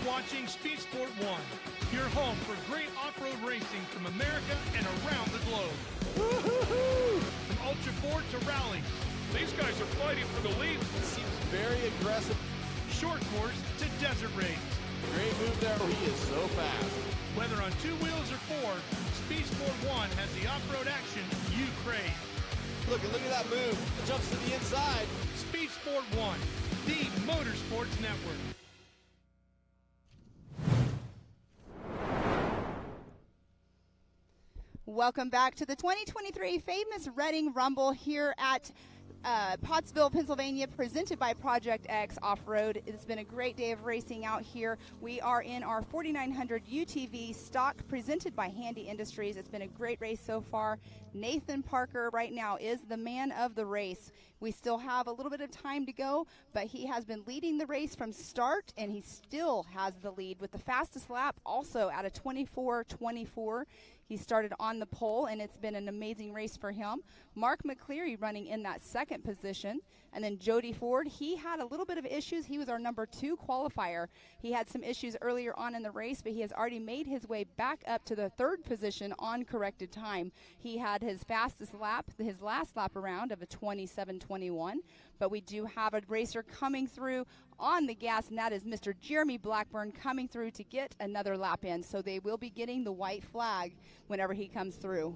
Watching Speed Sport 1, your home for great off-road racing from America and around the globe. Woo-hoo-hoo! From Ultra 4 to rally, these guys are fighting for the lead. It seems very aggressive. Short course to desert race. Great move there. He is so fast. Whether on 2 wheels or 4, Speed Sport 1 has the off-road action you crave. Look at that move. It jumps to the inside. Speed Sport 1, the Motorsports Network. Welcome back to the 2023 famous Reading Rumble here at Pottsville, Pennsylvania, presented by Project X Off-Road. It's been a great day of racing out here. We are in our 4900 UTV stock presented by Handy Industries. It's been a great race so far. Nathan Parker right now is the man of the race. We still have a little bit of time to go, but he has been leading the race from start, and he still has the lead with the fastest lap also at a 24:24. He started on the pole, and it's been an amazing race for him. Mark McCleary running in that second position. And then Jody Ford, he had a little bit of issues. He was our number 2 qualifier. He had some issues earlier on in the race, but he has already made his way back up to the 3rd position on corrected time. He had his fastest lap, his last lap around, of a 27:21. But we do have a racer coming through on the gas, and that is Mr. Jeremy Blackburn coming through to get another lap in. So they will be getting the white flag whenever he comes through.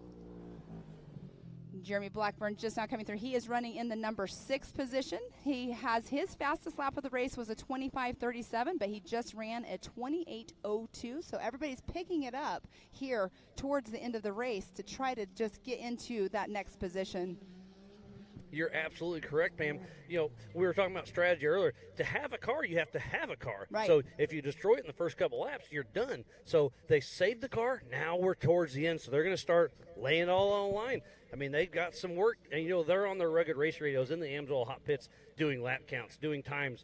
Jeremy Blackburn just now coming through. He is running in the number 6 position. He has his fastest lap of the race was a 25:37, but he just ran a 28:02. So everybody's picking it up here towards the end of the race to try to just get into that next position. You're absolutely correct, Pam. You know, we were talking about strategy earlier. To have a car, you have to have a car. Right. So if you destroy it in the first couple laps, you're done. So they saved the car. Now we're towards the end, so they're going to start laying it all on the line. I mean, they've got some work, and, you know, they're on their rugged race radios in the AMSOIL hot pits doing lap counts, doing times,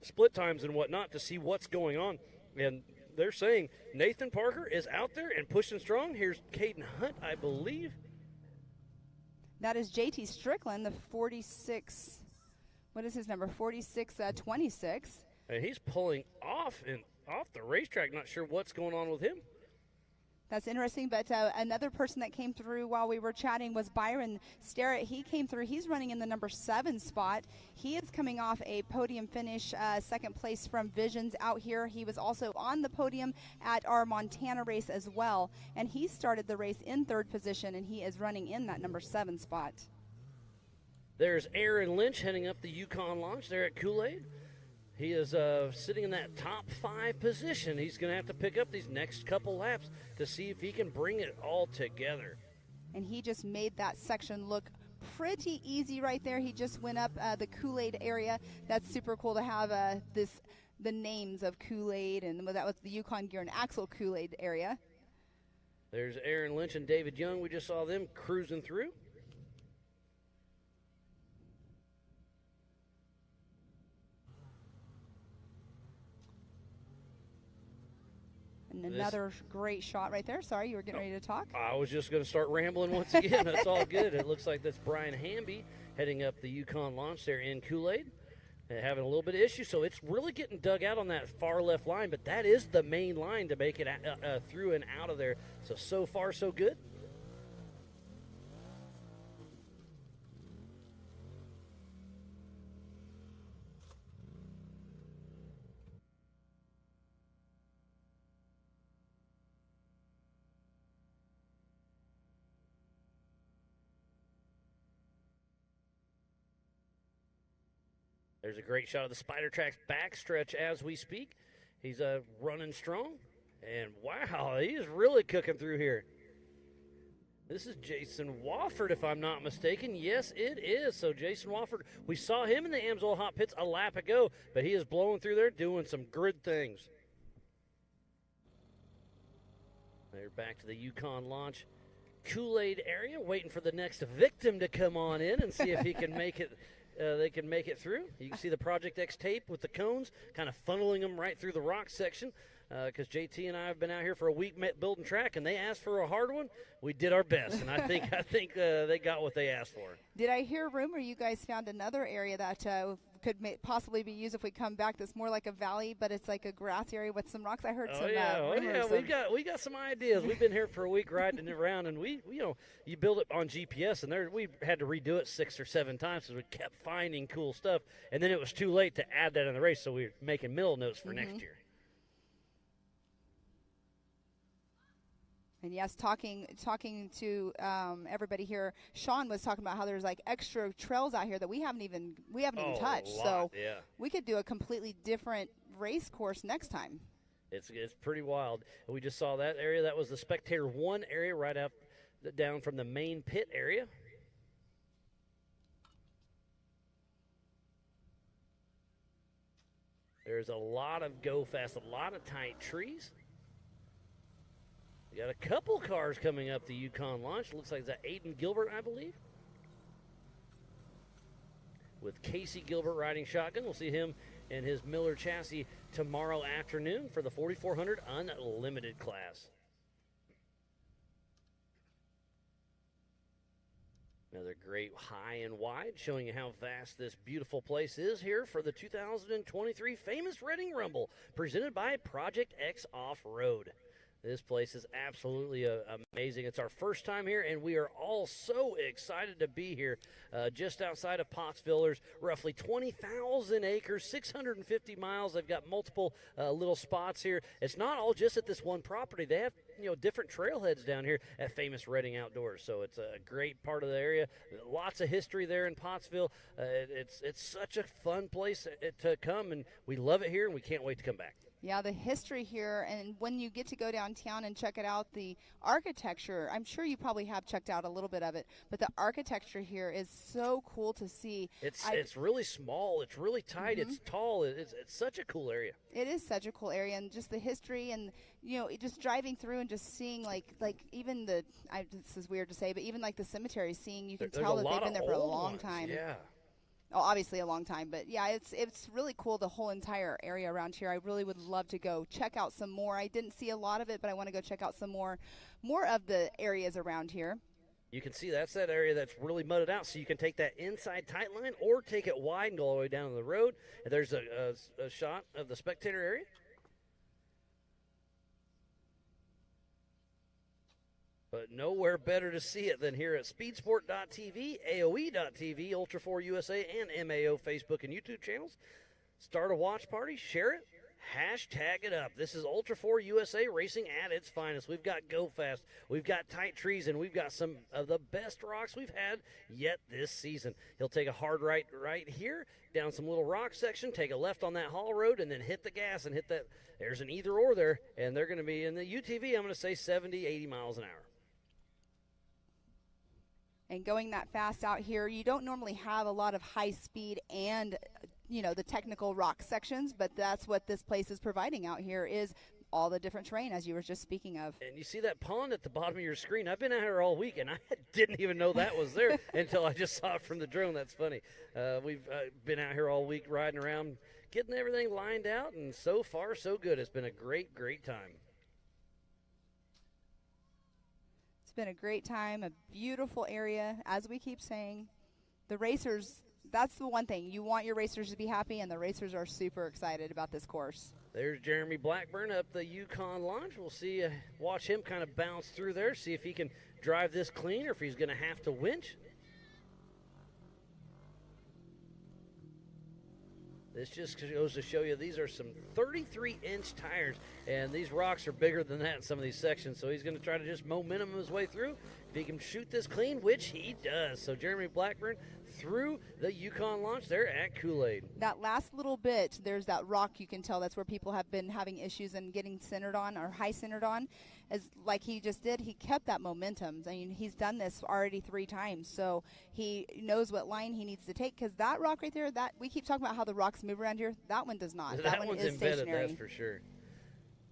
split times and whatnot to see what's going on. And they're saying Nathan Parker is out there and pushing strong. Here's Caden Hunt, I believe. That is JT Strickland, the 46. What is his number? 4626. And he's pulling off the racetrack. Not sure what's going on with him. That's interesting, but another person that came through while we were chatting was Byron Starrett. He came through. He's running in the number 7 spot. He is coming off a podium finish, second place from Visions out here. He was also on the podium at our Montana race as well, and he started the race in 3rd position, and he is running in that number 7 spot. There's Aaron Lynch heading up the Yukon launch there at Kool-Aid. He is sitting in that top 5 position. He's going to have to pick up these next couple laps to see if he can bring it all together. And he just made that section look pretty easy right there. He just went up the Kool-Aid area. That's super cool to have the names of Kool-Aid, and that was the Yukon Gear and Axle Kool-Aid area. There's Aaron Lynch and David Young. We just saw them cruising through. And another great shot right there. Sorry, you were getting ready to talk. I was just going to start rambling once again. That's all good. It looks like that's Brian Hamby heading up the Yukon launch there in Kool-Aid. Having a little bit of issue, so it's really getting dug out on that far left line, but that is the main line to make it through and out of there. So far, so good. There's a great shot of the Spider Tracks backstretch as we speak. He's running strong. And wow, he's really cooking through here. This is Jason Wofford, if I'm not mistaken. Yes, it is. So Jason Wofford, we saw him in the AMSOIL hot pits a lap ago, but he is blowing through there doing some good things. They're back to the Yukon launch Kool-Aid area, waiting for the next victim to come on in and see if he can make it. They can make it through. You can see the Project X tape with the cones kind of funneling them right through the rock section because JT and I have been out here for a week building track, and they asked for a hard one. We did our best, and I think they got what they asked for. Did I hear a rumor you guys found another area that could possibly be used if we come back that's more like a valley, but it's like a grass area with some rocks? I heard some rumors. We got some ideas. We've been here for a week riding around, and you build it on GPS, and we had to redo it 6 or 7 times because we kept finding cool stuff, and then it was too late to add that in the race, so we were making middle notes for next year. And yes, talking to everybody here, Sean was talking about how there's like extra trails out here that we haven't even touched. So yeah. We could do a completely different race course next time. It's pretty wild. We just saw that area. That was the Spectator 1 area right up down from the main pit area. There's a lot of go fast, a lot of tight trees. We got a couple cars coming up the Yukon launch. Looks like it's Aiden Gilbert, I believe. With Casey Gilbert riding shotgun. We'll see him in his Miller chassis tomorrow afternoon for the 4400 Unlimited class. Another great high and wide, showing you how vast this beautiful place is here for the 2023 famous Reading Rumble, presented by Project X Off-Road. This place is absolutely amazing. It's our first time here, and we are all so excited to be here. Just outside of Pottsville, there's roughly 20,000 acres, 650 miles. They've got multiple little spots here. It's not all just at this one property. They have different trailheads down here at famous Reading Outdoors. So it's a great part of the area. Lots of history there in Pottsville. It's such a fun place to come, and we love it here, and we can't wait to come back. Yeah, the history here, and when you get to go downtown and check it out, the architecture, I'm sure you probably have checked out a little bit of it, but the architecture here is so cool to see. It's really small. It's really tight. It's tall. It's such a cool area. It is such a cool area, and just the history, and just driving through and just seeing like even this is weird to say, but even like the cemetery, you can tell that they've been there for a long time. Yeah. Oh, obviously a long time, but yeah, it's really cool, the whole entire area around here. I really would love to go check out some more. I didn't see a lot of it, but I want to go check out some more of the areas around here. You can see that's that area that's really mudded out, so you can take that inside tight line or take it wide and go all the way down to the road. And there's a shot of the spectator area. But nowhere better to see it than here at speedsport.tv, AOE.tv, Ultra4 USA, and MAO Facebook and YouTube channels. Start a watch party, share it, hashtag it up. This is Ultra4 USA racing at its finest. We've got Go Fast, we've got tight trees, and we've got some of the best rocks we've had yet this season. He'll take a hard right here, down some little rock section, take a left on that haul road, and then hit the gas and hit that. There's an either or there, and they're going to be in the UTV, I'm going to say 70, 80 miles an hour. And going that fast out here, you don't normally have a lot of high speed and, the technical rock sections, but that's what this place is providing out here is all the different terrain, as you were just speaking of. And you see that pond at the bottom of your screen. I've been out here all week, and I didn't even know that was there until I just saw it from the drone. That's funny. We've been out here all week riding around, getting everything lined out, and so far, so good. It's been a great, great time. It's been a great time, a beautiful area. As we keep saying, the racers, that's the one thing. You want your racers to be happy, and the racers are super excited about this course. There's Jeremy Blackburn up the Yukon launch. We'll see, watch him kind of bounce through there, see if he can drive this clean or if he's going to have to winch. This just goes to show you these are some 33-inch tires, and these rocks are bigger than that in some of these sections, so he's going to try to just momentum his way through. If he can shoot this clean, which he does. So Jeremy Blackburn through the Yukon launch there at Kool-Aid. That last little bit, there's that rock, you can tell that's where people have been having issues and getting centered on or high centered on. As like he just did, he kept that momentum. I mean, he's done this already 3 times, so he knows what line he needs to take, because that rock right there, that we keep talking about how the rocks move around here, that one does not. That one one's is embedded, stationary. that's for sure.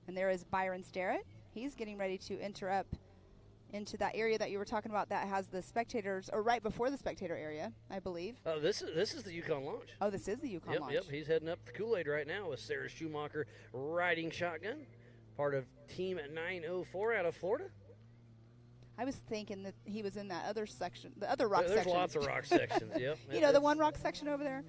And there is Byron Starrett. He's getting ready to enter up into that area that you were talking about that has the spectators, or right before the spectator area, I believe. Oh, this is the Yukon launch. Oh, this is the Yukon launch. Yep, he's heading up the Kool-Aid right now with Sarah Schumacher riding shotgun, part of Team 904 out of Florida. I was thinking that he was in that other section, the other rock section. There's lots of rock sections, yep. The one rock section over there.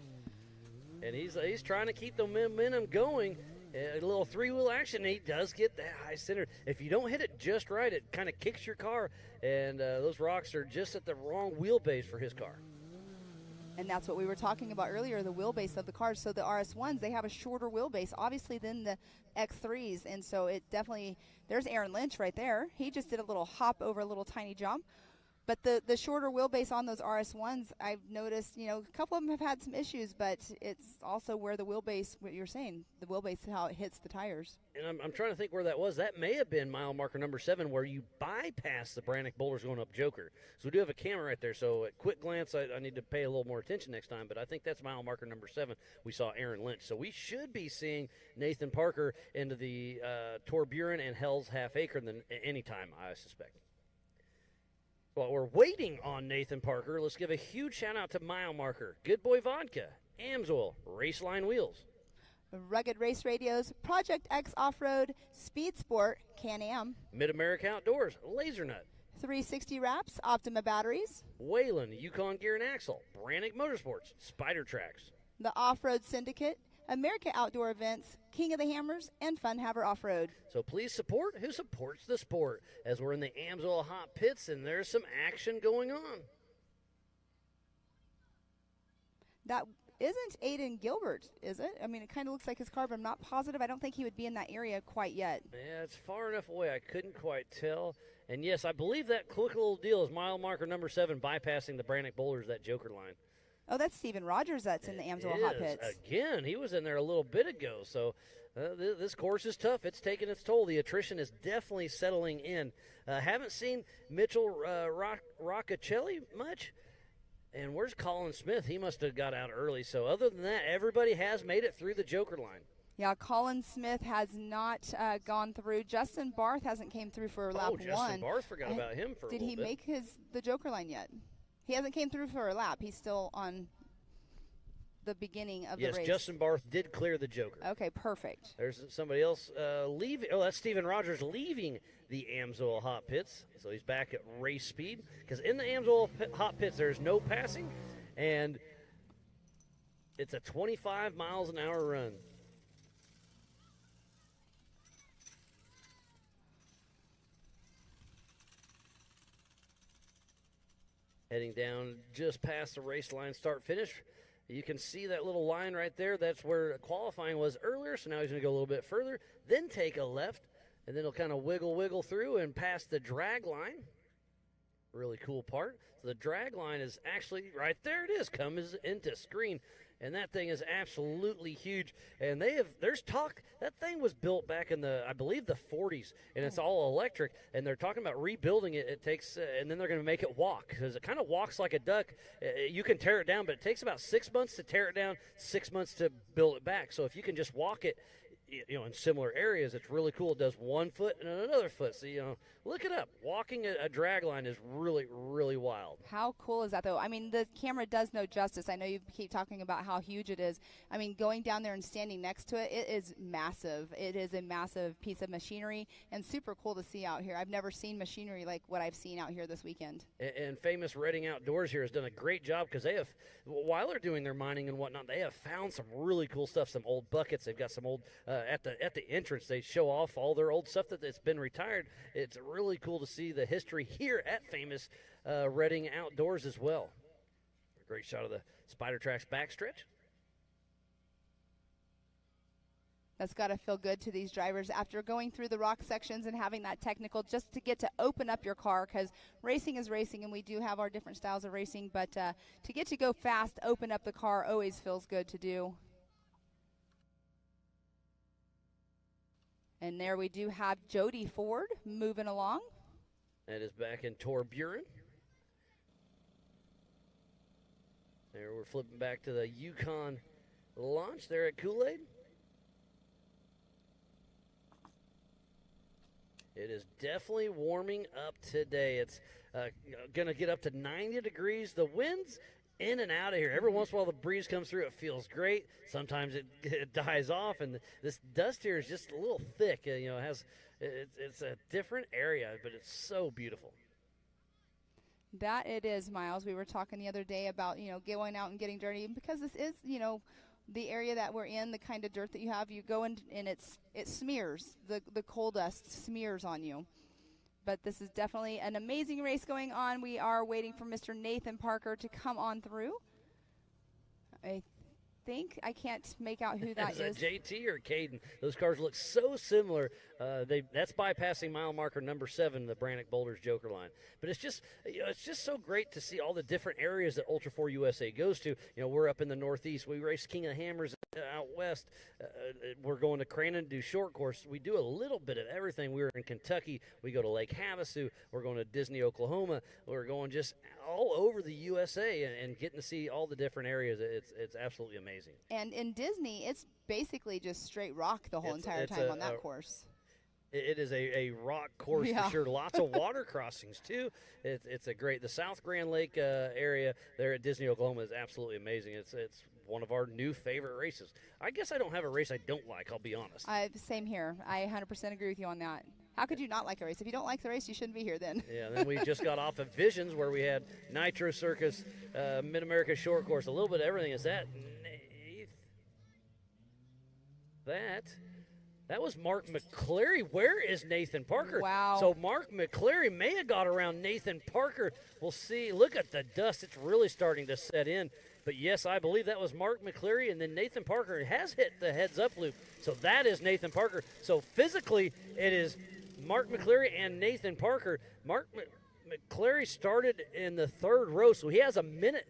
And he's trying to keep the momentum going. A little 3-wheel action, he does get that high center. If you don't hit it just right, it kind of kicks your car, and those rocks are just at the wrong wheelbase for his car. And that's what we were talking about earlier, the wheelbase of the cars. So the RS1s, they have a shorter wheelbase, obviously, than the X3s. And so it definitely, there's Aaron Lynch right there. He just did a little hop over a little tiny jump. But the shorter wheelbase on those RS1s, I've noticed, a couple of them have had some issues, but it's also where the wheelbase, what you're saying, the wheelbase, how it hits the tires. And I'm trying to think where that was. That may have been mile marker number 7, where you bypass the Brannock boulders going up Joker. So we do have a camera right there. So at quick glance, I need to pay a little more attention next time. But I think that's mile marker number 7. We saw Aaron Lynch. So we should be seeing Nathan Parker into the Torburen and Hell's Half Acre any time, I suspect. While we're waiting on Nathan Parker, let's give a huge shout out to Mile Marker, Good Boy Vodka, Amsoil, Raceline Wheels, Rugged Race Radios, Project X Off-Road, Speed Sport, Can-Am, Mid-America Outdoors, Laser Nut, 360 Wraps, Optima Batteries, Wayland, Yukon Gear and Axle, Brannock Motorsports, Spider Tracks, the Off-Road Syndicate, America Outdoor Events, King of the Hammers, and Fun Haver Off-Road. So please support who supports the sport, as we're in the Amsoil hot pits and there's some action going on. That isn't Aiden Gilbert, is it? I mean, it kind of looks like his car, but I'm not positive. I don't think he would be in that area quite yet. Yeah, it's far enough away. I couldn't quite tell. And yes, I believe that quick little deal is mile marker number 7 bypassing the Brannock Boulders, that Joker line. Oh, that's Steven Rogers that's in the Amsoil Hot Pits. Again, he was in there a little bit ago. So this course is tough. It's taking its toll. The attrition is definitely settling in. Haven't seen Mitchell Roccacelli much. And where's Colin Smith? He must have got out early. So other than that, everybody has made it through the Joker line. Yeah, Colin Smith has not gone through. Justin Barth hasn't came through for lap 1. Justin Barth, forgot about him for a little bit. Did he make the Joker line yet? He hasn't came through for a lap. He's still on the beginning of the race. Yes, Justin Barth did clear the Joker. Okay, perfect. There's somebody else leaving. Oh, that's Steven Rogers leaving the Amsoil Hot Pits. So he's back at race speed. Because in the Amsoil Hot Pits, there's no passing. And it's a 25 miles an hour run. Heading down just past the race line, start finish. You can see that little line right there. That's where qualifying was earlier. So now he's going to go a little bit further, then take a left, and then he'll kind of wiggle through and pass the drag line. Really cool part. So the drag line is actually right there. It is, comes into screen. And that thing is absolutely huge. And there's talk, that thing was built back in I believe the 40s, and it's all electric. And they're talking about rebuilding it. It takes, and then they're going to make it walk, because it kind of walks like a duck. You can tear it down, but it takes about 6 months to tear it down, 6 months to build it back. So if you can just walk it, in similar areas, it's really cool. It does 1 foot and another foot. So, look it up. Walking a drag line is really, really wild. How cool is that, though? I mean, the camera does no justice. I know you keep talking about how huge it is. I mean, going down there and standing next to it, it is massive. It is a massive piece of machinery and super cool to see out here. I've never seen machinery like what I've seen out here this weekend. And Famous Redding Outdoors here has done a great job, because they have, while they're doing their mining and whatnot, they have found some really cool stuff, some old buckets. They've got some old at the entrance, they show off all their old stuff that's been retired. It's really cool to see the history here at Famous Redding Outdoors as well. A great shot of the Spider Tracks backstretch. That's got to feel good to these drivers after going through the rock sections and having that technical, just to get to open up your car, because racing is racing and we do have our different styles of racing, but to get to go fast, open up the car always feels good to do. And there we do have Jody Ford moving along. That is back in Tor Buren. There we're flipping back to the Yukon launch there at Kool-Aid. It is definitely warming up today. It's going to get up to 90 degrees. The wind's in and out of here. Every once in a while the breeze comes through. It feels great. Sometimes it dies off, and this dust here is just a little thick. It's a different area, but it's so beautiful. That it is, Miles. We were talking the other day about, going out and getting dirty, because this is, the area that we're in, the kind of dirt that you have, you go in and it smears. The coal dust smears on you. But this is definitely an amazing race going on. We are waiting for Mr. Nathan Parker to come on through. I can't make out who that is. Is that JT or Caden? Those cars look so similar. That's bypassing mile marker number 7, the Brannock Boulders Joker line. But it's just so great to see all the different areas that Ultra 4 USA goes to. We're up in the Northeast. We race King of Hammers out west. We're going to Crandon to do short course. We do a little bit of everything. We were in Kentucky. We go to Lake Havasu. We're going to Disney, Oklahoma. We're going just all over the USA and getting to see all the different areas. It's absolutely amazing. And in Disney, it's basically just straight rock the whole entire time on that course. It is a rock course for sure. Lots of water crossings, too. It's the South Grand Lake area there at Disney, Oklahoma is absolutely amazing. It's one of our new favorite races. I guess I don't have a race I don't like, I'll be honest. Same here. I 100% agree with you on that. How could you not like a race? If you don't like the race, you shouldn't be here then. Yeah, then we just got off of Visions, where we had Nitro Circus, Mid-America Short Course, a little bit of everything. Is that That was Mark McCleary. Where is Nathan Parker? Wow. So Mark McCleary may have got around Nathan Parker. We'll see. Look at the dust. It's really starting to set in. But, yes, I believe that was Mark McCleary, and then Nathan Parker has hit the heads-up loop. So that is Nathan Parker. So physically it is Mark McCleary and Nathan Parker. Mark McCleary started in the third row, so he has a minute.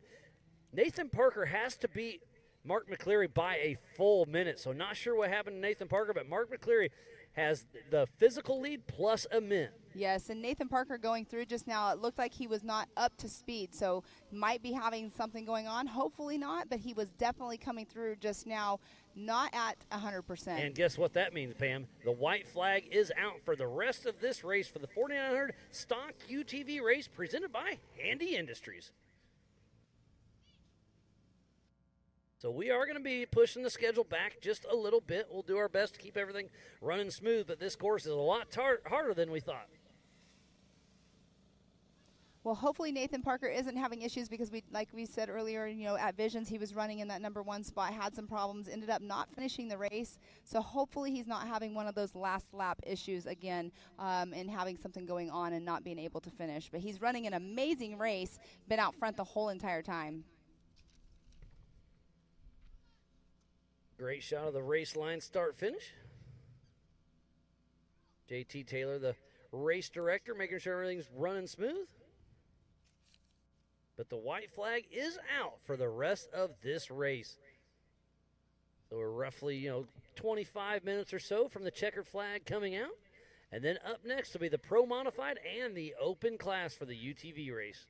Nathan Parker has to beat Mark McCleary by a full minute. So not sure what happened to Nathan Parker, but Mark McCleary has the physical lead plus a minute. Yes, and Nathan Parker going through just now, it looked like he was not up to speed, so might be having something going on. Hopefully not, but he was definitely coming through just now, not at 100%. And guess what that means, Pam? The white flag is out for the rest of this race for the 4900 Stock UTV race presented by Handy Industries. So we are going to be pushing the schedule back just a little bit. We'll do our best to keep everything running smooth, but this course is a lot harder than we thought. Well, hopefully Nathan Parker isn't having issues because like we said earlier, at Visions he was running in that number 1 spot, had some problems, ended up not finishing the race. So hopefully he's not having one of those last lap issues again and having something going on and not being able to finish. But he's running an amazing race, been out front the whole entire time. Great shot of the race line start finish. JT Taylor, the race director, making sure everything's running smooth. But the white flag is out for the rest of this race. So we're roughly, 25 minutes or so from the checkered flag coming out. And then up next will be the Pro Modified and the Open class for the UTV race.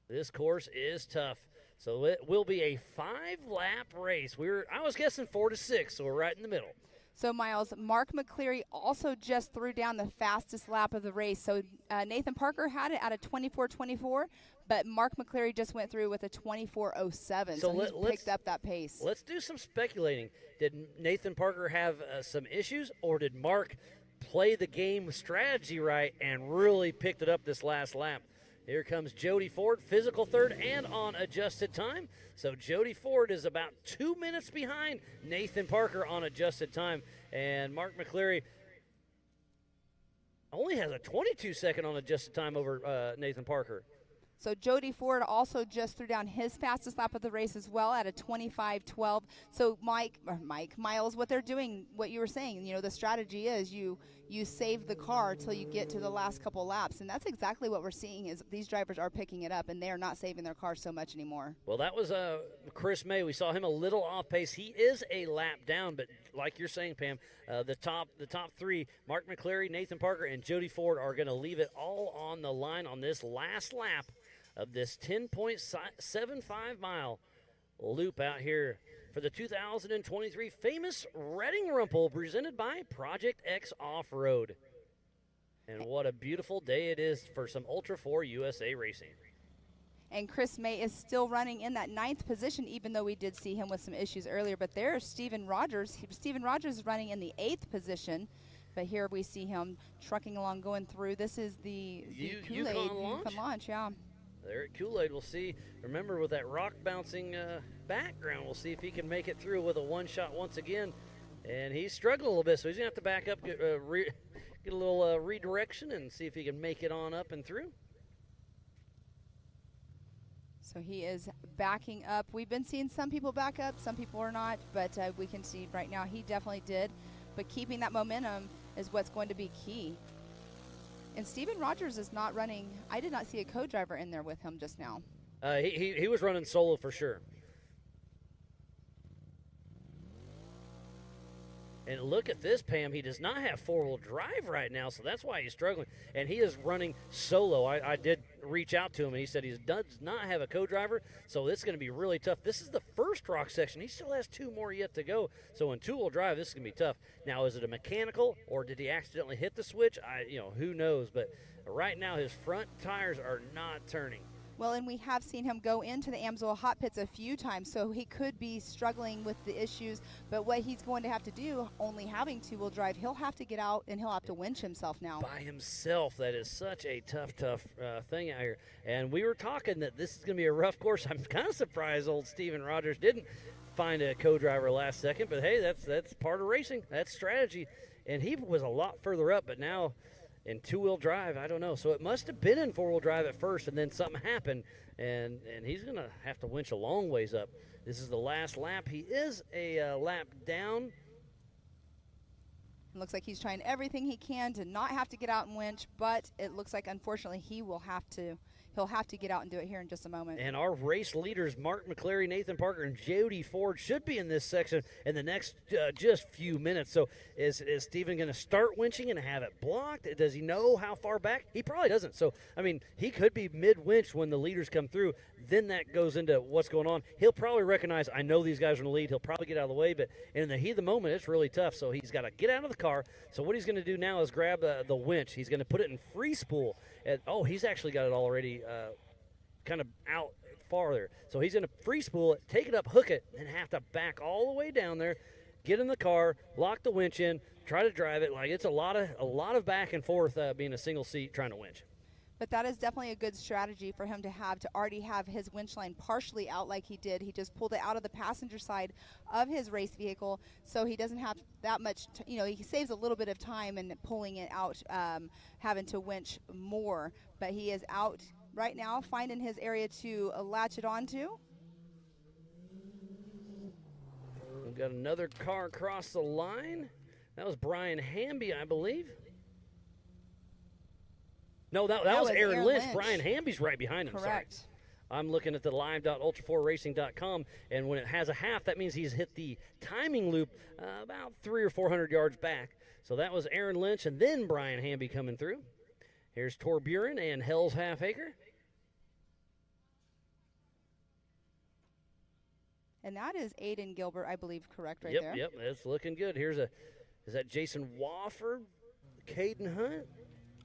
This course is tough. So it will be a 5-lap race. I was guessing 4 to 6, so we're right in the middle. So, Miles, Mark McCleary also just threw down the fastest lap of the race. So Nathan Parker had it at a 24:24, but Mark McCleary just went through with a 24:07. So he picked up that pace. Let's do some speculating. Did Nathan Parker have some issues, or did Mark play the game strategy right and really picked it up this last lap? Here comes Jody Ford, physical third and on adjusted time. So Jody Ford is about 2 minutes behind Nathan Parker on adjusted time. And Mark McCleary only has a 22-second on adjusted time over Nathan Parker. So Jody Ford also just threw down his fastest lap of the race as well at a 25:12. So Miles, what they're doing, what you were saying, the strategy is you save the car till you get to the last couple laps, and that's exactly what we're seeing is these drivers are picking it up, and they are not saving their car so much anymore. Well, that was Chris May. We saw him a little off pace. He is a lap down, but like you're saying, Pam, the top 3, Mark McCleary, Nathan Parker, and Jody Ford are going to leave it all on the line on this last lap of this 10.75-mile loop out here for the 2023 famous Reading Rumble presented by Project X Off-Road. And what a beautiful day it is for some Ultra 4 USA racing. And Chris May is still running in that 9th position, even though we did see him with some issues earlier. But there's Steven Rogers. Steven Rogers is running in the 8th position. But here we see him trucking along, going through. This is the Kool-Aid Yukon launch, yeah. There at Kool-Aid, we'll see. Remember, with that rock bouncing background, we'll see if he can make it through with a one-shot once again. And he's struggling a little bit, so he's going to have to back up, get a little redirection, and see if he can make it on up and through. So he is backing up. We've been seeing some people back up, some people are not, but we can see right now he definitely did. But keeping that momentum is what's going to be key. And Steven Rogers is not running. I did not see a co-driver in there with him just now. He was running solo for sure. And look at this, Pam. He does not have four-wheel drive right now, so that's why he's struggling. And he is running solo. I did reach out to him, and he said he does not have a co-driver, so it's going to be really tough. This is the first rock section. He still has 2 more yet to go. So in two-wheel drive, this is going to be tough. Now, is it a mechanical, or did he accidentally hit the switch? Who knows? But right now, his front tires are not turning. Well, and we have seen him go into the Amsoil hot pits a few times, so he could be struggling with the issues. But what he's going to have to do, only having two-wheel drive, he'll have to get out and he'll have to winch himself now. By himself. That is such a tough thing out here. And we were talking that this is going to be a rough course. I'm kind of surprised old Steven Rogers didn't find a co-driver last second. But, hey, that's part of racing. That's strategy. And he was a lot further up, but now – in two-wheel drive, I don't know. So it must have been in four-wheel drive at first, and then something happened, and he's going to have to winch a long ways up. This is the last lap. He is a lap down. It looks like he's trying everything he can to not have to get out and winch, but it looks like, unfortunately, he'll have to get out and do it here in just a moment. And our race leaders, Mark McCleary, Nathan Parker, and Jody Ford, should be in this section in the next just few minutes. So is Steven going to start winching and have it blocked? Does he know how far back? He probably doesn't. So, I mean, he could be mid-winch when the leaders come through. Then that goes into what's going on. He'll probably recognize, I know these guys are in the lead. He'll probably get out of the way. But in the heat of the moment, it's really tough. So he's got to get out of the car. So what he's going to do now is grab the winch. He's going to put it in free spool. He's actually got it already kind of out farther. So he's going to free spool it, take it up, hook it, and have to back all the way down there, get in the car, lock the winch in, try to drive it. Like, it's a lot of back and forth being a single seat trying to winch. But that is definitely a good strategy for him to already have his winch line partially out like he did. He just pulled it out of the passenger side of his race vehicle, so he doesn't have that much, he saves a little bit of time in pulling it out, having to winch more. But he is out right now, finding his area to latch it onto. We've got another car across the line. That was Brian Hamby, I believe. No, that was Aaron Lynch. Brian Hamby's right behind him. Correct. Sorry. I'm looking at the live.ultra4racing.com, and when it has a half, that means he's hit the timing loop about 300 or 400 yards back. So that was Aaron Lynch and then Brian Hamby coming through. Here's Tor Buren and Hell's Half Acre. And that is Aiden Gilbert, I believe, correct there. Yep, that's looking good. Is that Jason Wofford, Caden Hunt?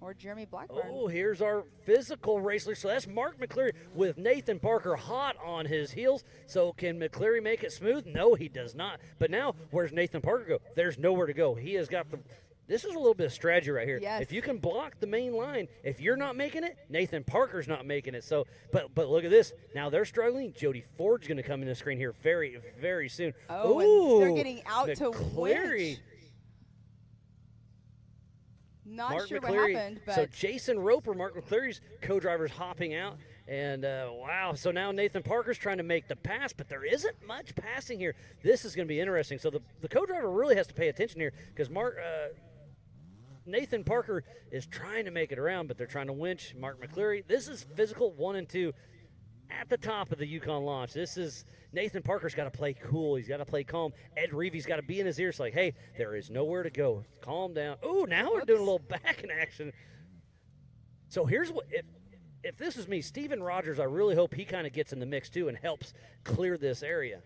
Or Jeremy Blackburn. Oh, here's our physical racer. So that's Mark McCleary with Nathan Parker hot on his heels. So can McCleary make it smooth? No, he does not. But now, where's Nathan Parker go? There's nowhere to go. He has got this is a little bit of strategy right here. Yes. If you can block the main line, if you're not making it, Nathan Parker's not making it. So, but look at this. Now they're struggling. Jody Ford's going to come in the screen here very, very soon. Oh, ooh, and they're getting out to winch. Not Mark sure McCleary, what happened, but so Jason Roper, Mark McCleary's co-driver's hopping out, and wow, so now Nathan Parker's trying to make the pass, but there isn't much passing here. This is going to be interesting. So the co-driver really has to pay attention here because Nathan Parker is trying to make it around, but they're trying to winch Mark McCleary. This is physical 1 and 2 at the top of the Yukon launch. This is Nathan Parker's got to play cool. He's got to play calm. Ed Reevy's got to be in his ears like, hey, there is nowhere to go. Calm down. Oh, now we're doing a little back in action. So here's what, if this is me, Steven Rogers, I really hope he kind of gets in the mix too and helps clear this area.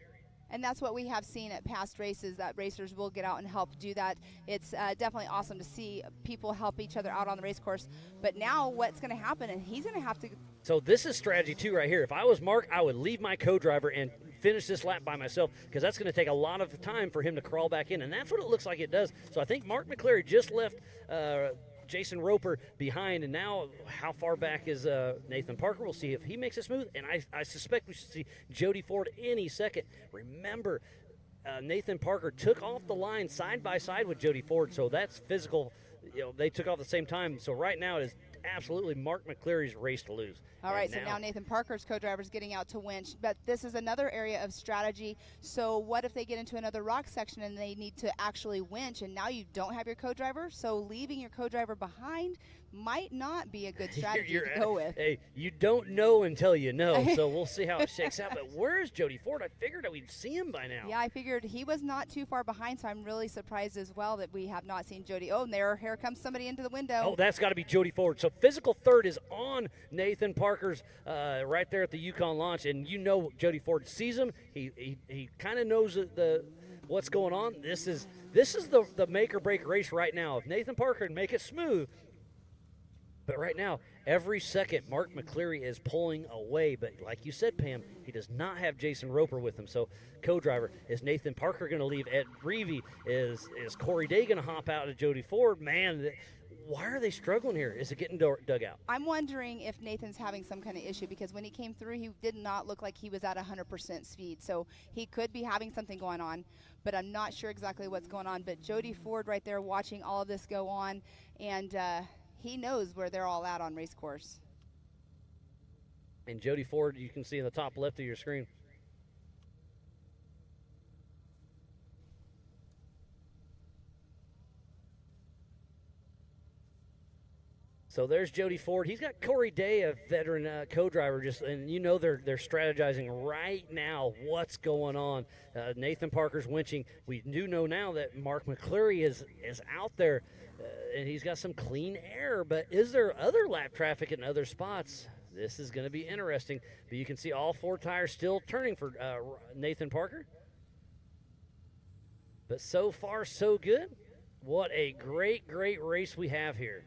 And that's what we have seen at past races, that racers will get out and help do that. It's definitely awesome to see people help each other out on the race course. But now what's going to happen, and he's going to have to. So this is strategy 2 right here. If I was Mark, I would leave my co-driver and finish this lap by myself because that's going to take a lot of time for him to crawl back in. And that's what it looks like it does. So I think Mark McCleary just left Jason Roper behind, and now how far back is Nathan Parker? We'll see if he makes it smooth, and I suspect we should see Jody Ford any second. Remember, Nathan Parker took off the line side by side with Jody Ford, so that's physical. They took off at the same time, so right now it is absolutely Mark McCleary's race to lose. All right, so now Nathan Parker's co-driver is getting out to winch, but this is another area of strategy. So what if they get into another rock section and they need to actually winch, and now you don't have your co-driver? So leaving your co-driver behind might not be a good strategy to go with. Hey, you don't know until you know, so we'll see how it shakes out. But where's Jody Ford? I figured that we'd see him by now. Yeah, I figured he was not too far behind, so I'm really surprised as well that we have not seen Jody. Oh, and here comes somebody into the window. Oh, that's got to be Jody Ford. So physical third is on Nathan Parker's right there at the Yukon launch, and Jody Ford sees him. He kind of knows what's going on. This is the make or break race right now. If Nathan Parker can make it smooth, But right now, every second, Mark McCleary is pulling away. But like you said, Pam, he does not have Jason Roper with him. So co-driver, is Nathan Parker going to leave Ed Reevy? Is Corey Day going to hop out of Jody Ford? Man, why are they struggling here? Is it getting dug out? I'm wondering if Nathan's having some kind of issue, because when he came through, he did not look like he was at 100% speed. So he could be having something going on, but I'm not sure exactly what's going on. But Jody Ford right there watching all of this go on, and he knows where they're all at on race course. And Jody Ford, you can see in the top left of your screen. So there's Jody Ford. He's got Corey Day, a veteran co-driver, and you know they're strategizing right now what's going on. Nathan Parker's winching. We do know now that Mark McCleary is out there, and he's got some clean air. But is there other lap traffic in other spots? This is going to be interesting. But you can see all 4 tires still turning for Nathan Parker. But so far, so good. What a great, great race we have here.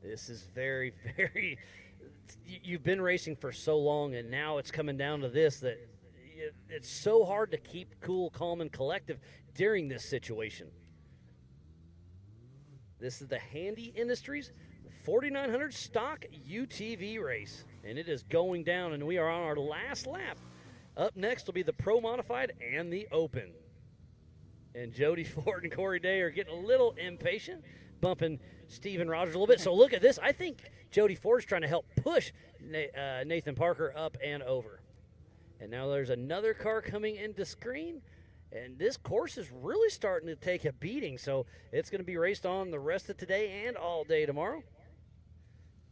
This is very, very, you've been racing for so long, and now it's coming down to this, that it's so hard to keep cool, calm, and collective during this situation. This is the Handy Industries 4900 stock UTV race, and it is going down, and we are on our last lap. Up next will be the Pro Modified and the Open. And Jody Ford and Corey Day are getting a little impatient, bumping Steven Rogers a little bit. So look at this. I think Jody Ford's trying to help push Nathan Parker up and over. And now there's another car coming into screen. And this course is really starting to take a beating. So it's going to be raced on the rest of today and all day tomorrow.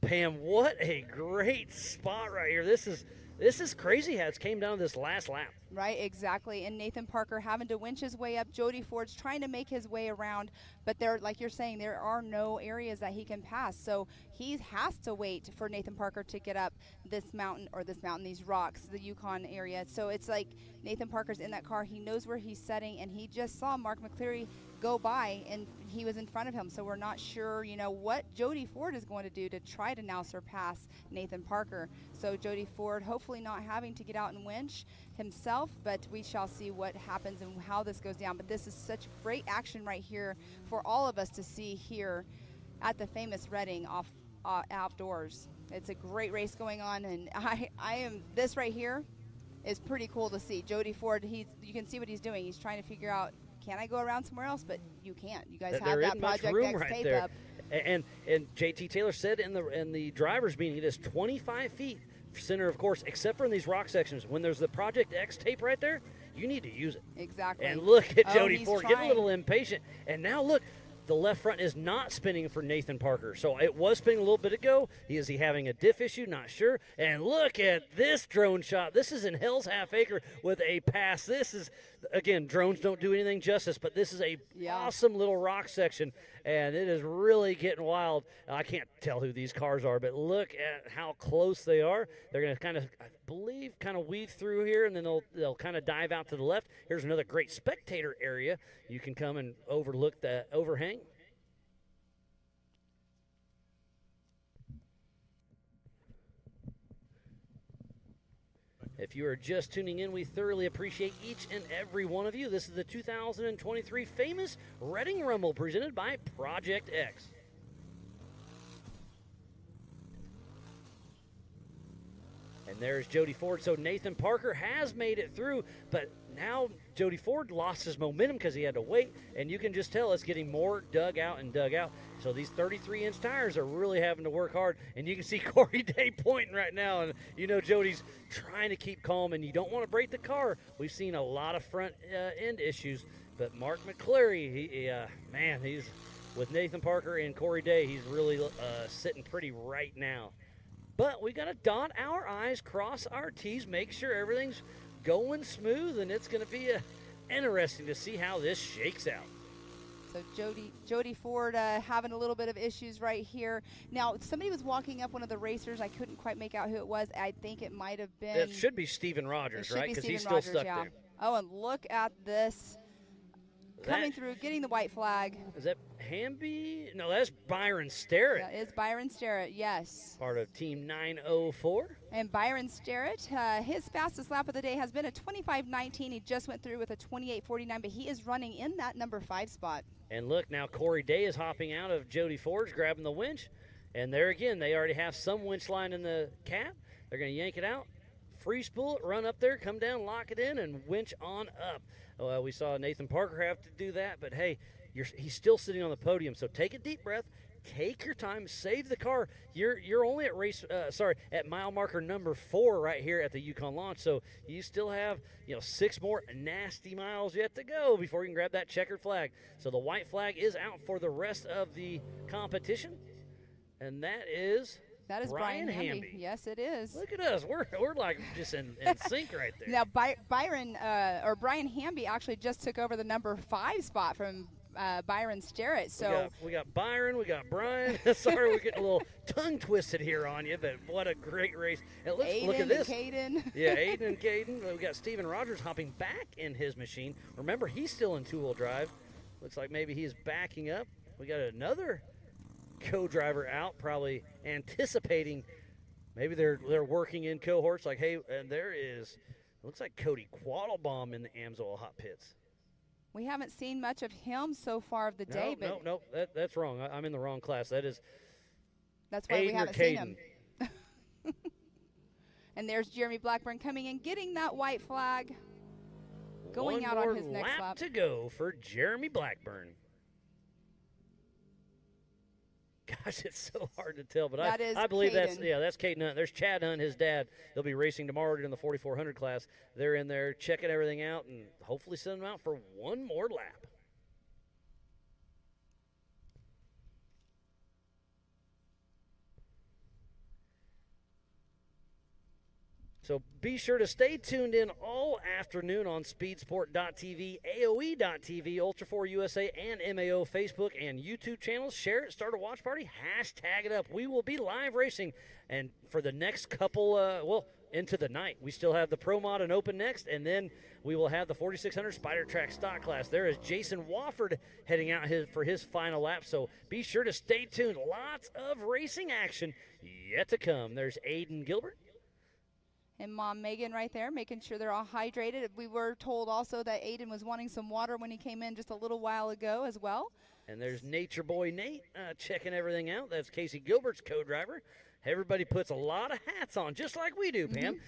Pam, what a great spot right here. This is crazy how it's came down to this last lap. Right, exactly. And Nathan Parker having to winch his way up. Jody Ford's trying to make his way around, but there, like you're saying, there are no areas that he can pass. So he has to wait for Nathan Parker to get up this mountain, these rocks, the Yukon area. So it's like Nathan Parker's in that car. He knows where he's setting, and he just saw Mark McCleary go by, and he was in front of him. So we're not sure, what Jody Ford is going to do to try to now surpass Nathan Parker. So Jody Ford hopefully not having to get out and winch himself, but we shall see what happens and how this goes down. But this is such great action right here for all of us to see here at the famous Reading outdoors. It's a great race going on, and this right here is pretty cool to see. Jody Ford, you can see what he's doing. He's trying to figure out, can I go around somewhere else? But you can't. You guys have that Project X right tape there. up. And JT Taylor said in the driver's meeting, it is 25 feet center of course, except for in these rock sections. When there's the Project X tape right there, you need to use it. Exactly. And look at Jody Ford trying. getting a little impatient. And now look, the left front is not spinning for Nathan Parker. So it was spinning a little bit ago. Is he having a diff issue? Not sure. And look at this drone shot. This is in Hell's Half Acre with a pass. This is, again, drones don't do anything justice, but this is a awesome little rock section, and it is really getting wild. I can't tell who these cars are, but look at how close they are. They're going to kind of, I believe, kind of weave through here, and then they'll kind of dive out to the left. Here's another great spectator area. You can come and overlook the overhang. If you are just tuning in, we thoroughly appreciate each and every one of you. This is the 2023 famous Reading Rumble presented by Project X. And there's Jody Ford. So Nathan Parker has made it through, but now Jody Ford lost his momentum because he had to wait, and you can just tell it's getting more dug out and dug out. So these 33-inch tires are really having to work hard, and you can see Corey Day pointing right now, and you know Jody's trying to keep calm, and you don't want to break the car. We've seen a lot of front end issues, but Mark McCleary, he's with Nathan Parker and Corey Day, he's really sitting pretty right now. But we got to dot our I's, cross our T's, make sure everything's going smooth, and it's going to be interesting to see how this shakes out. So Jody Ford having a little bit of issues right here. Now, somebody was walking up, one of the racers. I couldn't quite make out who it was. I think it might have been. It should be Steven Rogers, right? Because he's still stuck there. Oh, and look at this. coming through, getting the white flag. Is that Hamby? No, that's Byron Sterrett. That is Byron Sterrett, yes. Part of Team 904. And Byron Sterrett, his fastest lap of the day has been a 25:19. He just went through with a 28:49, but he is running in that number 5 spot. And look, now Corey Day is hopping out of Jody Ford's, grabbing the winch. And there again, they already have some winch line in the cap. They're going to yank it out, free spool it, run up there, come down, lock it in, and winch on up. We saw Nathan Parker have to do that, but hey, he's still sitting on the podium. So take a deep breath, take your time, save the car. You're only at mile marker number 4 right here at the Yukon launch. So you still have 6 more nasty miles yet to go before you can grab that checkered flag. So the white flag is out for the rest of the competition, and that is Brian Hamby. Yes, it is. Look at us. We're like just in sync right there. Now, Brian Hamby actually just took over the number 5 spot from Byron Sterrett. So we got Byron, we got Brian. Sorry, we're getting a little tongue twisted here on you, but what a great race. And look at this. Caden. Yeah, Aiden and Caden. We got Steven Rogers hopping back in his machine. Remember, he's still in 2-wheel drive. Looks like maybe he's backing up. We got another co-driver out, probably anticipating maybe they're working in cohorts like, hey, and there is, looks like Cody Quattlebaum in the Amsoil hot pits. We haven't seen much of him so far of the day. No, that's wrong. I'm in the wrong class. That's why Aiden we haven't or seen Caden. him. And there's Jeremy Blackburn coming in, getting that white flag, going out on his next lap. One more lap to go for Jeremy Blackburn. Gosh, it's so hard to tell, but I believe that's Caden Hunt. There's Chad Hunt, his dad. They'll be racing tomorrow in the 4400 class. They're in there checking everything out and hopefully send them out for one more lap. So be sure to stay tuned in all afternoon on speedsport.tv, AOE.tv, Ultra4 USA, and MAO Facebook and YouTube channels. Share it, start a watch party, hashtag it up. We will be live racing, and for the next couple, into the night. We still have the Pro Mod and Open next, and then we will have the 4600 Spider Track Stock Class. There is Jason Wofford heading out for his final lap, so be sure to stay tuned. Lots of racing action yet to come. There's Aiden Gilbert. And Mom Megan right there, making sure they're all hydrated. We were told also that Aiden was wanting some water when he came in just a little while ago as well. And there's Nature Boy Nate checking everything out. That's Casey Gilbert's co-driver. Everybody puts a lot of hats on, just like we do, Pam.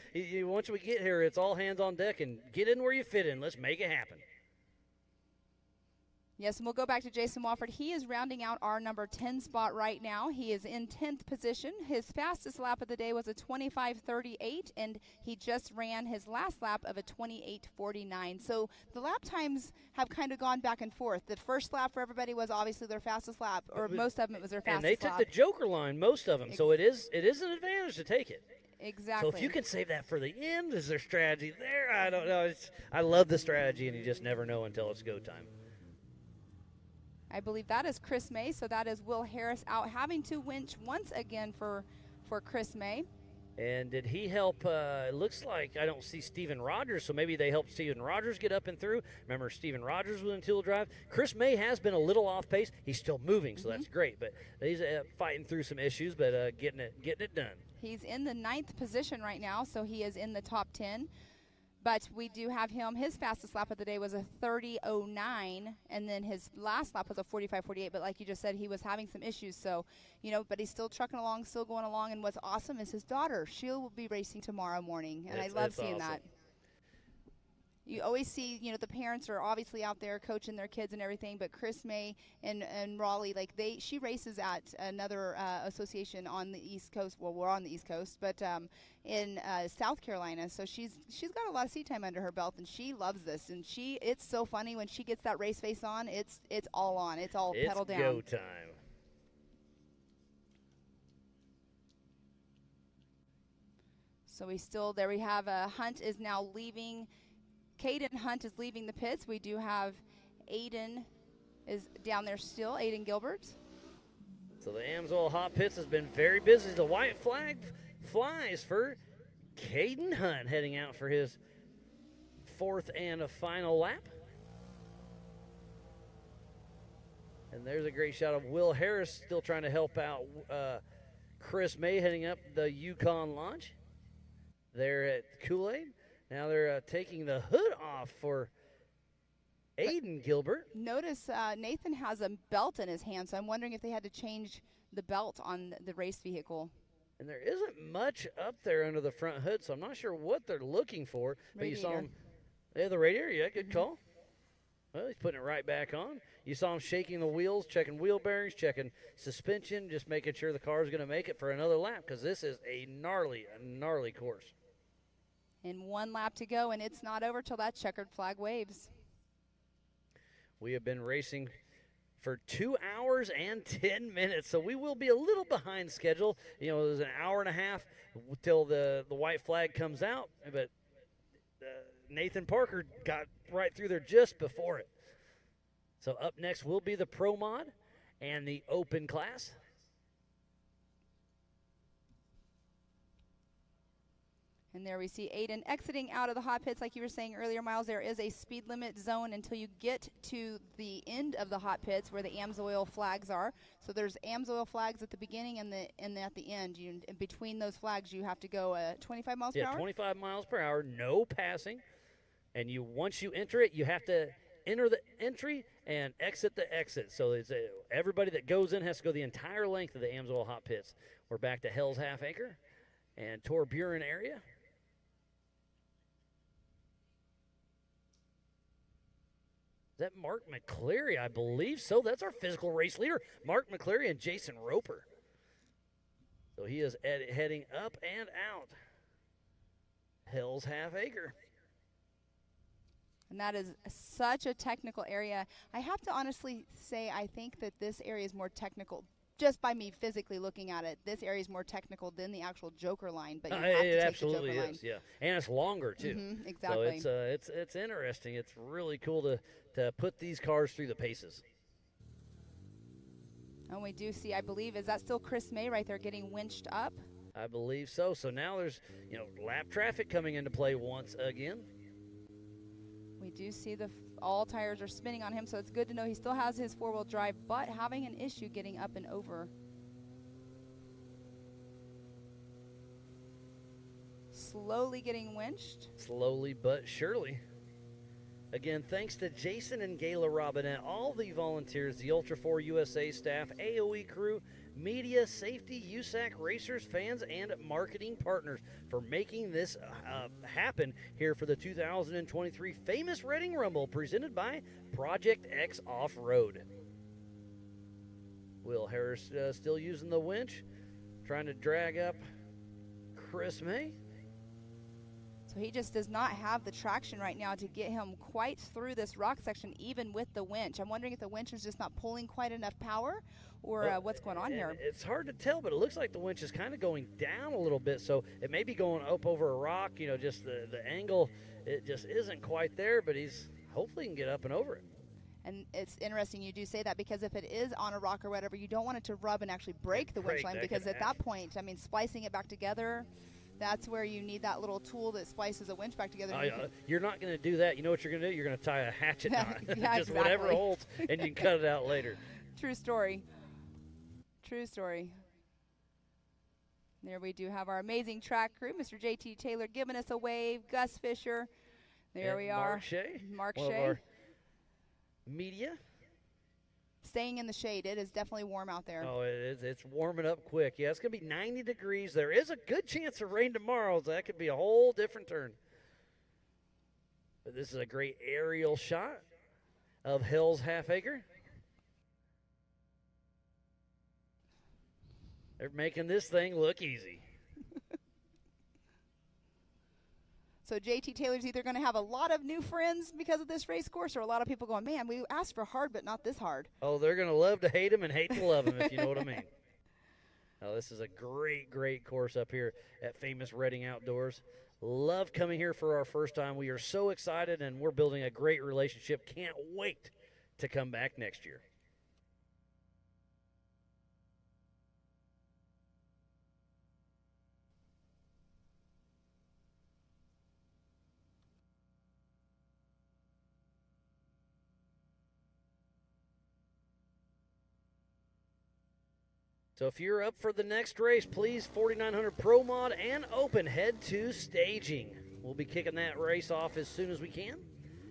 Once we get here, it's all hands on deck, and get in where you fit in. Let's make it happen. Yes, and we'll go back to Jason Wofford. He is rounding out our number 10 spot right now. He is in 10th position. His fastest lap of the day was a 25:38, and he just ran his last lap of a 28:49. So the lap times have kind of gone back and forth. The first lap for everybody was obviously their fastest lap, or most of them it was their fastest lap. And they took the Joker line, most of them, so it is an advantage to take it. Exactly. So if you can save that for the end, is there strategy there? I don't know. I love the strategy, and you just never know until it's go time. I believe that is Chris May, so that is Will Harris out having to winch once again for Chris May. And did he help? It looks like I don't see Steven Rogers, so maybe they helped Steven Rogers get up and through. Remember, Steven Rogers was in two-wheel drive. Chris May has been a little off pace. He's still moving, so that's great. But he's fighting through some issues, but getting it done. He's in the 9th position right now, so he is in the top 10. But we do have him. His fastest lap of the day was a 30:09, and then his last lap was a 45:48. But like you just said, he was having some issues. So, but he's still trucking along, still going along. And what's awesome is his daughter. She will be racing tomorrow morning, and I love seeing that. You always see, the parents are obviously out there coaching their kids and everything, but Chris May and Raleigh, she races at another association on the East Coast. Well, we're on the East Coast, but in South Carolina. So she's got a lot of seat time under her belt, and she loves this. And it's so funny when she gets that race face on. It's all on. It's all pedal down. It's go time. So we have Hunt is now leaving. Caden Hunt is leaving the pits. We do have Aiden is down there still, Aiden Gilbert. So the Amsoil Hot Pits has been very busy. The white flag flies for Caden Hunt heading out for his 4th and a final lap. And there's a great shot of Will Harris still trying to help out Chris May heading up the Yukon launch. They're at Kool-Aid. Now they're taking the hood off for Aiden Gilbert. Notice Nathan has a belt in his hand, so I'm wondering if they had to change the belt on the race vehicle. And there isn't much up there under the front hood, so I'm not sure what they're looking for. But you saw him, yeah, the radiator, yeah, good call. Well, he's putting it right back on. You saw him shaking the wheels, checking wheel bearings, checking suspension, just making sure the car is going to make it for another lap, because this is a gnarly course. And 1 lap to go, and it's not over till that checkered flag waves. We have been racing for 2 hours and 10 minutes, so we will be a little behind schedule. You know, there's an hour and a half till the white flag comes out, but Nathan Parker got right through there just before it. So up next will be the Pro Mod and the Open class. And there we see Aiden exiting out of the hot pits. Like you were saying earlier, Miles, there is a speed limit zone until you get to the end of the hot pits where the AMSOIL flags are. So there's AMSOIL flags at the beginning and at the end. In between those flags, you have to go 25 miles per hour? Yeah, 25 miles per hour, no passing. And once you enter it, you have to enter the entry and exit the exit. So it's everybody that goes in has to go the entire length of the AMSOIL hot pits. We're back to Hell's Half Acre and Tor Buren area. Is that Mark McCleary? I believe so. That's our physical race leader, Mark McCleary and Jason Roper. So he is heading up and out. Hell's Half Acre. And that is such a technical area. I have to honestly say I think that this area is more technical. Just by me physically looking at it, this area is more technical than the actual Joker line. But you have to it take absolutely the Joker is, yeah. And it's longer, too. Mm-hmm, exactly. So it's interesting. It's really cool to put these cars through the paces. And we do see, I believe, is that still Chris May right there getting winched up? I believe so. So now there's, lap traffic coming into play once again. We do see all tires are spinning on him, so it's good to know he still has his four-wheel drive, but having an issue getting up and over. Slowly getting winched. Slowly but surely. Again, thanks to Jason and Gayla Robinette, all the volunteers, the Ultra 4 USA staff, AOE crew, media, safety, USAC racers, fans, and marketing partners for making this happen here for the 2023 Famous Reading Rumble presented by Project X Off-Road. Will Harris still using the winch, trying to drag up Chris May. So he just does not have the traction right now to get him quite through this rock section, even with the winch. I'm wondering if the winch is just not pulling quite enough power, or what's going on here. It's hard to tell, but it looks like the winch is kind of going down a little bit, so it may be going up over a rock. Just the angle, it just isn't quite there, but he's hopefully can get up and over it. And it's interesting you do say that, because if it is on a rock or whatever, you don't want it to rub and actually break the winch line, because at that point, splicing it back together, that's where you need that little tool that splices a winch back together. You're not going to do that. You know what you're going to do? You're going to tie a hatchet knot. Yeah, just exactly. Whatever holds, and you can cut it out later. True story. True story. There we do have our amazing track crew, Mr. JT Taylor giving us a wave, Gus Fisher. There and we are. Mark Shea. Mark one Shea. Of our media. Staying in the shade. It is definitely warm out there. Oh, it is. It's warming up quick. Yeah, it's going to be 90 degrees. There is a good chance of rain tomorrow, so that could be a whole different turn. But this is a great aerial shot of Hell's Half Acre. They're making this thing look easy. So JT Taylor's either going to have a lot of new friends because of this race course, or a lot of people going, man, we asked for hard, but not this hard. Oh, they're going to love to hate him and hate to love him, if you know what I mean. Now, this is a great, great course up here at Famous Reading Outdoors. Love coming here for our first time. We are so excited, and we're building a great relationship. Can't wait to come back next year. So if you're up for the next race, please, 4900 Pro Mod and Open, head to staging. We'll be kicking that race off as soon as we can.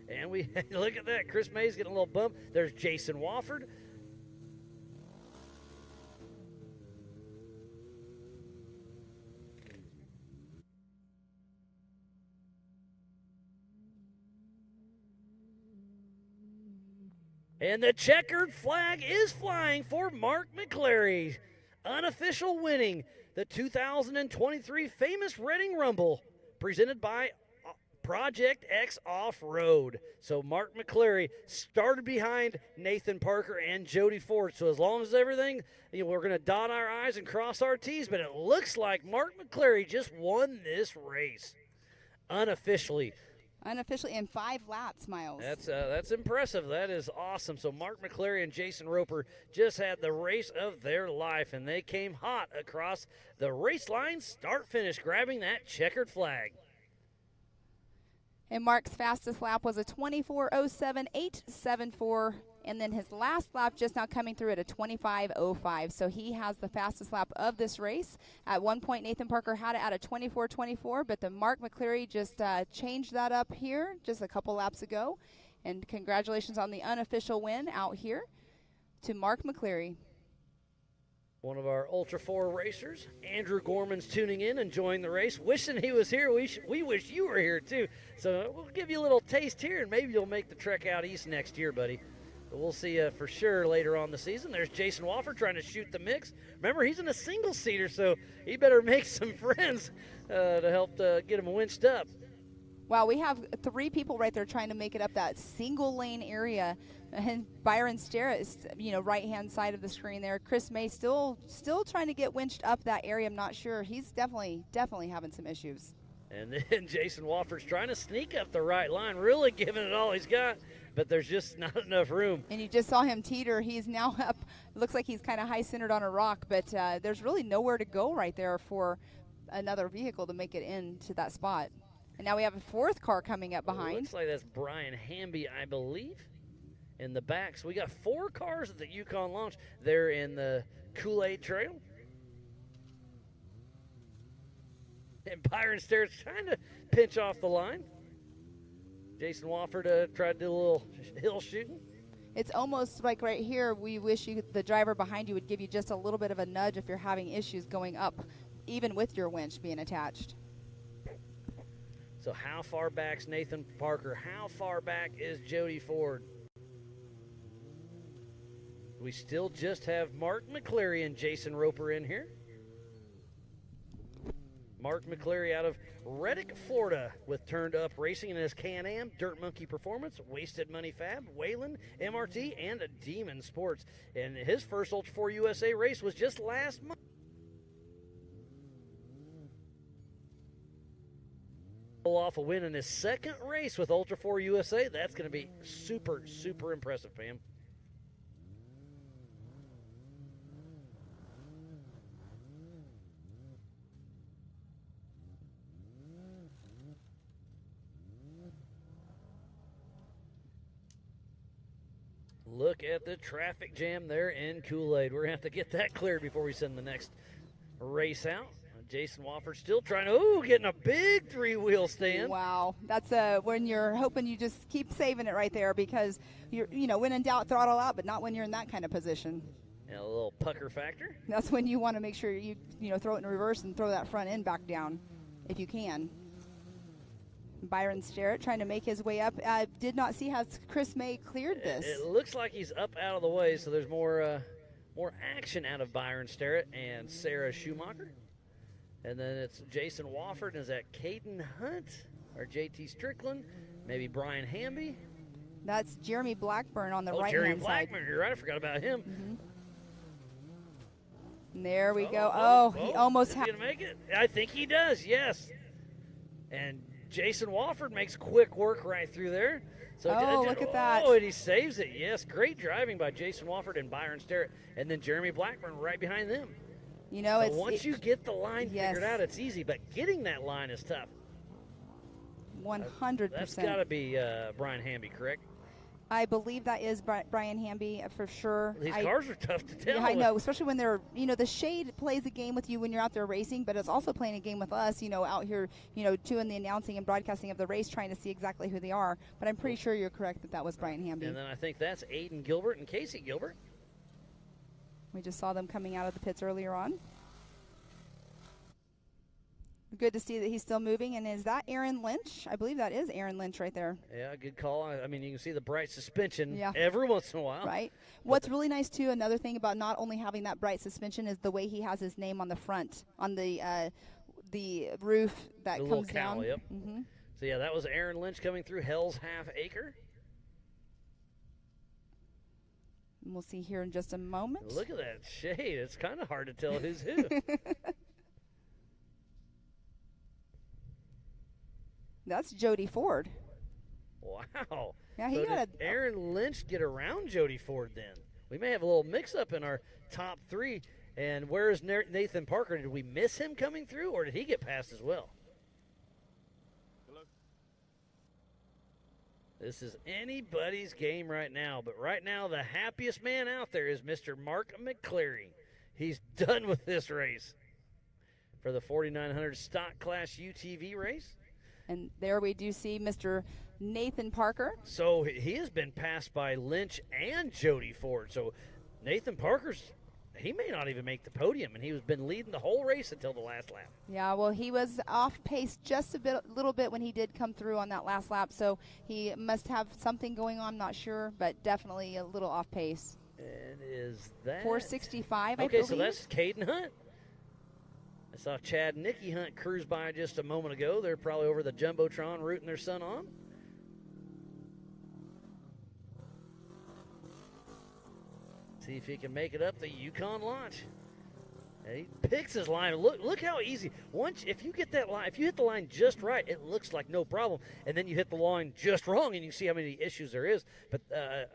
And we look at that. Chris May's getting a little bump. There's Jason Wofford. And the checkered flag is flying for Mark McClary, unofficial winning the 2023 famous Reading Rumble, presented by Project X Off-Road. So Mark McClary started behind Nathan Parker and Jody Ford. So as long as everything, we're going to dot our I's and cross our T's, but it looks like Mark McClary just won this race unofficially. Unofficially in 5 laps, Miles. That's impressive. That is awesome. So Mark McClary and Jason Roper just had the race of their life, and they came hot across the race line, start-finish, grabbing that checkered flag. And Mark's fastest lap was a 24:07.874, and then his last lap just now coming through at a 25:05. So he has the fastest lap of this race. At one point, Nathan Parker had it at a 24:24, but the Mark McClary just changed that up here just a couple laps ago. And congratulations on the unofficial win out here to Mark McClary. One of our Ultra 4 racers, Andrew Gorman's tuning in, enjoying the race, wishing he was here. We wish you were here too. So we'll give you a little taste here, and maybe you'll make the trek out east next year, buddy. But we'll see you for sure later on the season. There's Jason Wofford trying to shoot the mix. Remember, he's in a single-seater, so he better make some friends to help get him winched up. Wow, we have 3 people right there trying to make it up that single lane area. And Byron Starrett is, right-hand side of the screen there. Chris May still trying to get winched up that area. I'm not sure. He's definitely having some issues. And then Jason Wofford's trying to sneak up the right line, really giving it all he's got, but there's just not enough room. And you just saw him teeter. He's now up. Looks like he's kind of high-centered on a rock, but there's really nowhere to go right there for another vehicle to make it into that spot. And now we have a 4th car coming up behind. Looks like that's Brian Hamby, I believe, in the back. So we got 4 cars at the Yukon launch. They're in the Kool-Aid Trail. And Byron Starrett's trying to pinch off the line. Jason Wofford tried to do a little hill shooting. It's almost like right here, we wish the driver behind you would give you just a little bit of a nudge if you're having issues going up, even with your winch being attached. So how far back's Nathan Parker? How far back is Jody Ford? We still just have Mark McClary and Jason Roper in here. Mark McClary out of Reddick, Florida, with Turned Up Racing in his Can-Am, Dirt Monkey Performance, Wasted Money Fab, Wayland, MRT, and Demon Sports. And his first Ultra 4 USA race was just last month. Pull off a win in his second race with Ultra 4 USA. That's going to be super, super impressive, Pam. Look at the traffic jam there in Kool-Aid. We're going to have to get that cleared before we send the next race out. Jason Wofford still trying to, getting a big 3-wheel stand. Wow. That's when you're hoping you just keep saving it right there, because you're, when in doubt, throttle out, but not when you're in that kind of position. And a little pucker factor. That's when you want to make sure you throw it in reverse and throw that front end back down if you can. Byron Starrett trying to make his way up. Did not see how Chris May cleared this. It looks like he's up out of the way, so there's more action out of Byron Starrett and Sarah Schumacher. And then it's Jason Wofford. Is that Caden Hunt or JT Strickland? Maybe Brian Hamby. That's Jeremy Blackburn on the right-hand Jeremy side. Blackburn, you're right. I forgot about him. Mm-hmm. And there we go. He almost had. Is he gonna make it? I think he does. Yes. And Jason Wofford makes quick work right through there. So look at that. Oh, and he saves it. Yes, great driving by Jason Wofford and Byron Starrett. And then Jeremy Blackburn right behind them. Once you get the line figured out, it's easy. But getting that line is tough. 100%. That's got to be Brian Hamby, correct? I believe that is Brian Hamby for sure. These cars are tough to tell. Yeah, I know, especially when they're, the shade plays a game with you when you're out there racing, but it's also playing a game with us, out here, doing the announcing and broadcasting of the race, trying to see exactly who they are. But I'm pretty sure you're correct that was Brian Hamby. And then I think that's Aiden Gilbert and Casey Gilbert. We just saw them coming out of the pits earlier on. Good to see that he's still moving. And is that Aaron Lynch? I believe that is Aaron Lynch right there. Yeah, good call. I mean, you can see the bright suspension Yeah. every once in a while. Right. What's really nice, too, another thing about not only having that bright suspension is the way he has his name on the front, on the roof that The comes little cowl, down. yep. Mm-hmm. So, yeah, that was Aaron Lynch coming through Hell's Half Acre. And we'll see here in just a moment. Look at that shade. It's kind of hard to tell who's who. That's Jody Ford. Wow. Yeah, he so got did Aaron Lynch get around Jody Ford then? We may have a little mix-up in our top three. And where is Nathan Parker? Did we miss him coming through, or did he get past as well? Hello? This is anybody's game right now. But right now, the happiest man out there is Mr. Mark McCleary. He's done with this race for the 4900 stock class UTV race. And there we do see Mr. Nathan Parker. So he has been passed by Lynch and Jody Ford. So Nathan Parker's, he may not even make the podium, and he's been leading the whole race until the last lap. Yeah, well, he was off pace just a little bit when he did come through on that last lap, so he must have something going on, not sure, but definitely a little off pace. And is that 465, I okay, believe. so that's Caden Hunt. I saw Chad and Nikki Hunt cruise by just a moment ago. They're probably over the Jumbotron rooting their son on. See if he can make it up the Yukon launch. And he picks his line. Look how easy. Once if you get that line, if you hit the line just right, it looks like no problem. And then you hit the line just wrong, and you see how many issues there is. But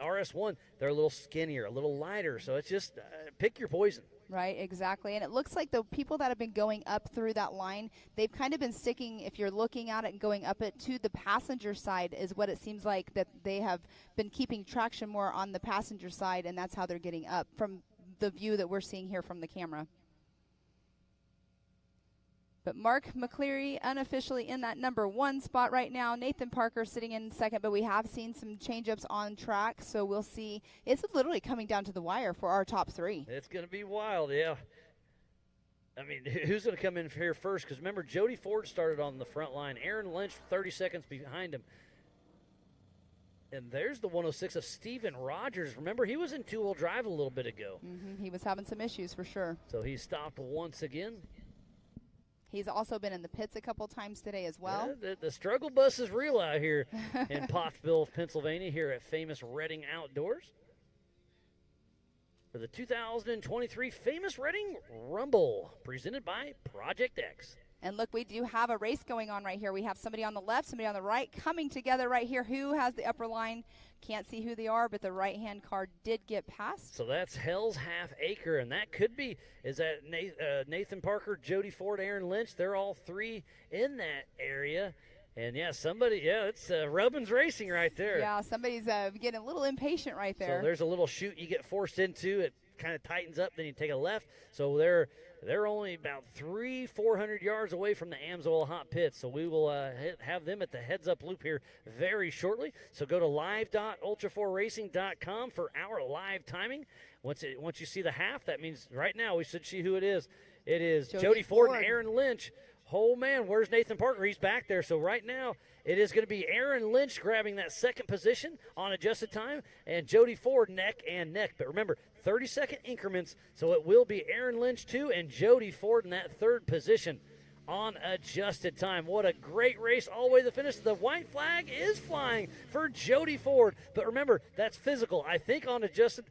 RS1, they're a little skinnier, a little lighter. So it's just pick your poison. Right, exactly. And it looks like the people that have been going up through that line, they've kind of been sticking, if you're looking at it and going up it, to the passenger side is what it seems like, that they have been keeping traction more on the passenger side, and that's how they're getting up from the view that we're seeing here from the camera. But Mark McCleary unofficially in that number 1 spot right now. Nathan Parker sitting in second, but we have seen some change-ups on track, so we'll see. It's literally coming down to the wire for our top 3. It's going to be wild, yeah. I mean, who's going to come in here first? Because remember, Jody Ford started on the front line. Aaron Lynch 30 seconds behind him. And there's the 106 of Steven Rogers. Remember, he was in two-wheel drive a little bit ago. Mm-hmm. He was having some issues for sure. So he stopped once again. He's also been in the pits a couple times today as well. Yeah, the struggle bus is real out here in Pottsville, Pennsylvania, here at famous Reading Outdoors. For the 2023 Famous Reading Rumble, presented by Project X. And look, we do have a race going on right here. We have somebody on the left, somebody on the right coming together right here. Who has the upper line? Can't see who they are, but the right-hand car did get past. So that's Hell's Half Acre, and that could be, is that Nathan Parker, Jody Ford, Aaron Lynch. They're all 3 in that area. And, yeah, it's Rubbins Racing right there. Yeah, somebody's getting a little impatient right there. So there's a little chute you get forced into. It kind of tightens up, then you take a left. So they're only about 400 yards away from the Amsoil Hot Pits. So we will have them at the heads-up loop here very shortly. So go to live.ultra4racing.com for our live timing. Once you see the half, that means right now we should see who it is. It is Jody Ford and Aaron Lynch. Oh, man, where's Nathan Parker? He's back there. So right now it is going to be Aaron Lynch grabbing that second position on adjusted time, and Jody Ford neck and neck. But remember, 30-second increments, so it will be Aaron Lynch 2 and Jody Ford in that third position on adjusted time. What a great race all the way to the finish. The white flag is flying for Jody Ford. But remember, that's physical. I think on adjusted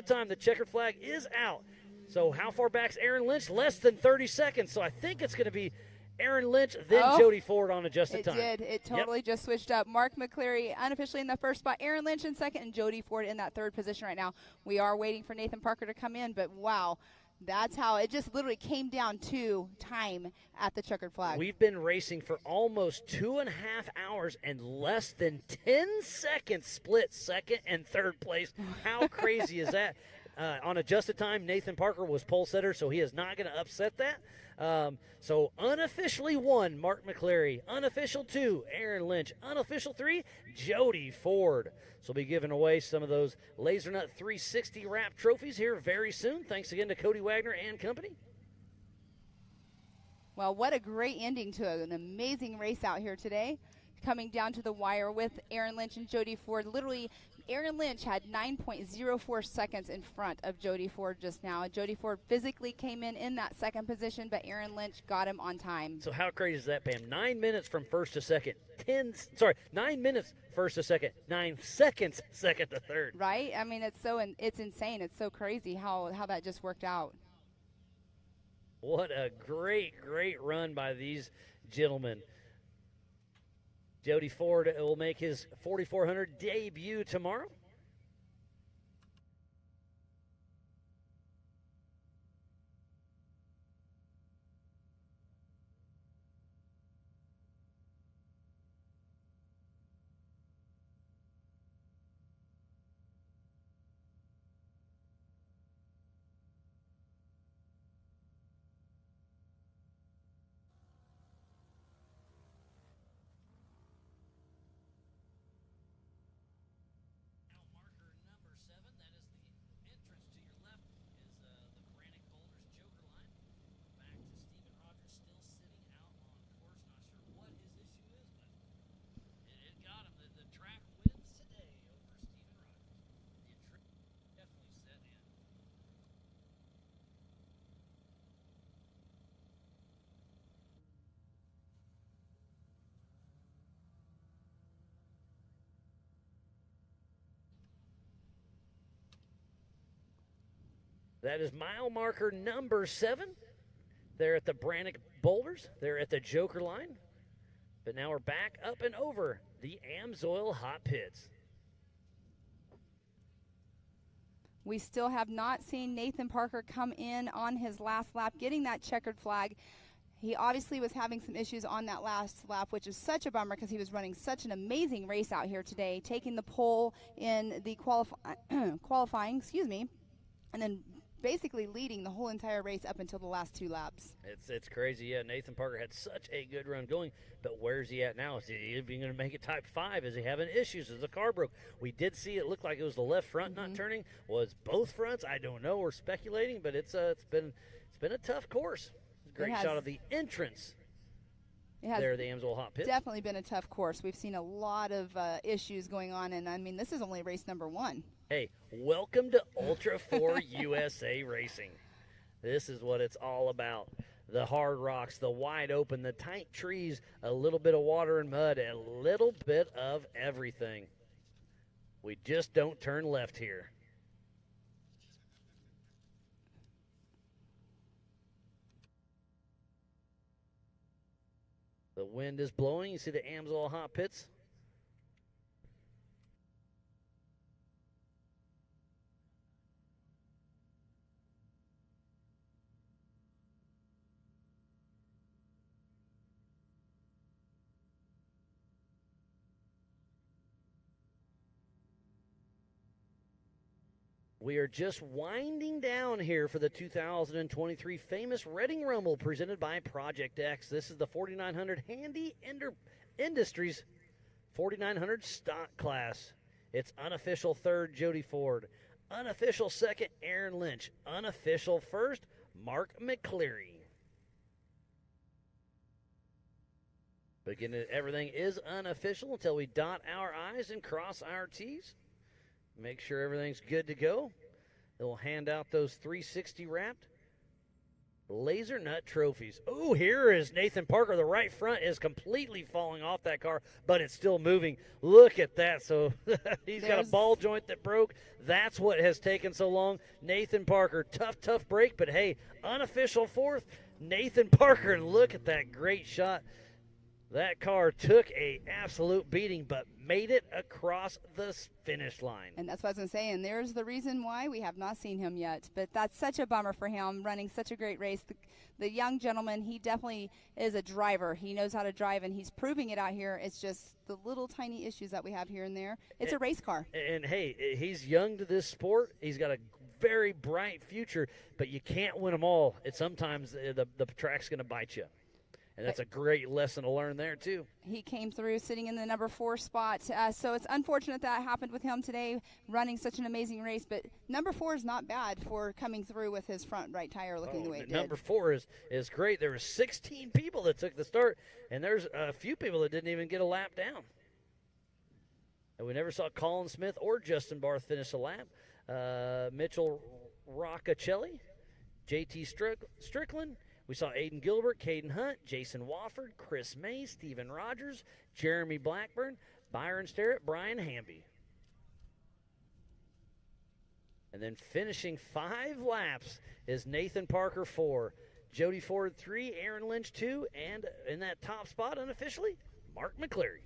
time, the checkered flag is out. So how far back's Aaron Lynch? Less than 30 seconds. So I think it's going to be Aaron Lynch, then Jody Ford on adjusted time. It did. It totally just switched up. Mark McCleary unofficially in the first spot, Aaron Lynch in second, and Jody Ford in that third position right now. We are waiting for Nathan Parker to come in, but wow, That's how it just literally came down to time at the checkered flag. We've been racing for almost 2.5 hours and less than 10 seconds split second and third place. How crazy is that? On adjusted time, Nathan Parker was pole setter, so he is not going to upset that. So unofficially 1, Mark McCleary. Unofficial 2, Aaron Lynch. Unofficial 3, Jody Ford. So we'll be giving away some of those Laser Nut 360 wrap trophies here very soon. Thanks again to Cody Wagner and company. Well, what a great ending to an amazing race out here today. Coming down to the wire with Aaron Lynch and Jody Ford. Literally, Aaron Lynch had 9.04 seconds in front of Jody Ford just now. Jody Ford physically came in that second position, but Aaron Lynch got him on time. So how crazy is that, Pam? 9 minutes from first to second. 9 minutes first to second. 9 seconds second to third. Right? I mean, it's insane. It's so crazy how that just worked out. What a great, great run by these gentlemen. Jody Ford will make his 4,400 debut tomorrow. That is mile marker number 7. They're at the Brannick Boulders. They're at the Joker line. But now we're back up and over the Amsoil Hot Pits. We still have not seen Nathan Parker come in on his last lap, getting that checkered flag. He obviously was having some issues on that last lap, which is such a bummer because he was running such an amazing race out here today, taking the pole in the qualifying, and then basically leading the whole entire race up until the last 2 laps. It's crazy. Yeah, Nathan Parker had such a good run going, but where's he at now? Is he even going to make it type 5? Is he having issues? Is the car broke? We did see it looked like it was the left front not turning. Was both fronts? I don't know. We're speculating, but it's been a tough course. Great shot of the entrance. It has there, the Amsoil Hot Pits. Definitely been a tough course. We've seen a lot of issues going on, and I mean, this is only race number 1. Hey, welcome to Ultra 4 USA Racing. This is what it's all about. The hard rocks, the wide open, the tight trees, a little bit of water and mud, a little bit of everything. We just don't turn left here. The wind is blowing. You see the Amsoil Hot Pits. We are just winding down here for the 2023 famous Reading Rumble presented by Project X. This is the 4900 Handy Industries 4900 stock class. It's unofficial 3rd, Jody Ford. Unofficial 2nd, Aaron Lynch. Unofficial 1st, Mark McCleary. Beginning, everything is unofficial until we dot our I's and cross our T's. Make sure everything's good to go. They'll hand out those 360 wrapped Laser Nut trophies. Oh, here is Nathan Parker. The right front is completely falling off that car, but it's still moving. Look at that. So he's got a ball joint that broke. That's what has taken so long. Nathan Parker, tough break, but hey, unofficial 4th, Nathan Parker. And look at that great shot. That car took a absolute beating, but made it across the finish line. And that's what I was going to say, and there's the reason why we have not seen him yet. But that's such a bummer for him, running such a great race. The young gentleman, he definitely is a driver. He knows how to drive, and he's proving it out here. It's just the little tiny issues that we have here and there. It's a race car. And, hey, he's young to this sport. He's got a very bright future, but you can't win them all. Sometimes the track's going to bite you. And that's a great lesson to learn there, too. He came through sitting in the number 4 spot. So it's unfortunate that happened with him today, running such an amazing race. But number 4 is not bad for coming through with his front right tire looking the way it did. Number 4 is great. There were 16 people that took the start, and there's a few people that didn't even get a lap down. And we never saw Colin Smith or Justin Barth finish a lap. Mitchell Roccacelli, JT Strickland. We saw Aiden Gilbert, Caden Hunt, Jason Wofford, Chris May, Steven Rogers, Jeremy Blackburn, Byron Sterrett, Brian Hamby. And then finishing 5 laps is Nathan Parker 4, Jody Ford 3, Aaron Lynch 2, and in that top spot unofficially, Mark McCleary.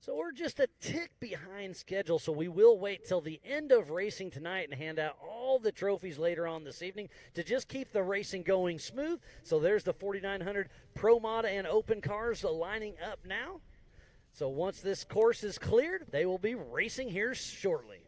So we're just a tick behind schedule, so we will wait till the end of racing tonight and hand out all the trophies later on this evening to just keep the racing going smooth. So there's the 4900 Pro Mod and Open cars lining up now. So once this course is cleared, they will be racing here shortly.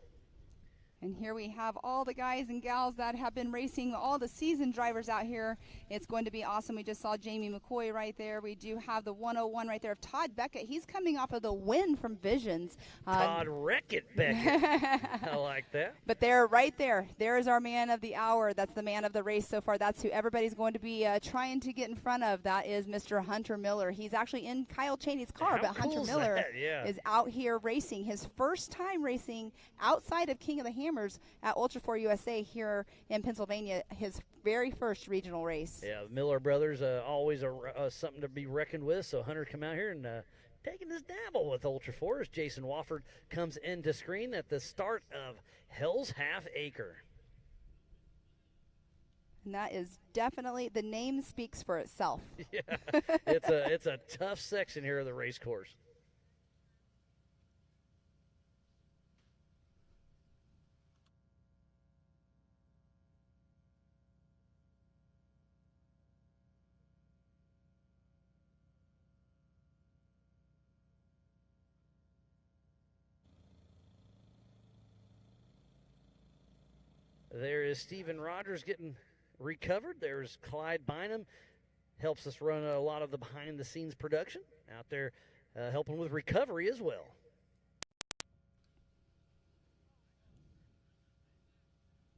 And here we have all the guys and gals that have been racing, all the seasoned drivers out here. It's going to be awesome. We just saw Jamie McCoy right there. We do have the 101 right there of Todd Beckett. He's coming off of the win from Visions. Todd Beckett. I like that. But they're right there. There is our man of the hour. That's the man of the race so far. That's who everybody's going to be trying to get in front of. That is Mr. Hunter Miller. He's actually in Kyle Cheney's car, but Hunter Miller is out here racing. His first time racing outside of King of the Hammers at Ultra 4 USA here in Pennsylvania, his very first regional race. Yeah, the Miller brothers, always something to be reckoned with. So Hunter come out here and taking his dabble with Ultra 4 as Jason Wofford comes into screen at the start of Hell's Half Acre. And that is definitely, the name speaks for itself. Yeah, it's a tough section here of the race course. There is Steven Rogers getting recovered. There's Clyde Bynum, helps us run a lot of the behind-the-scenes production out there, helping with recovery as well.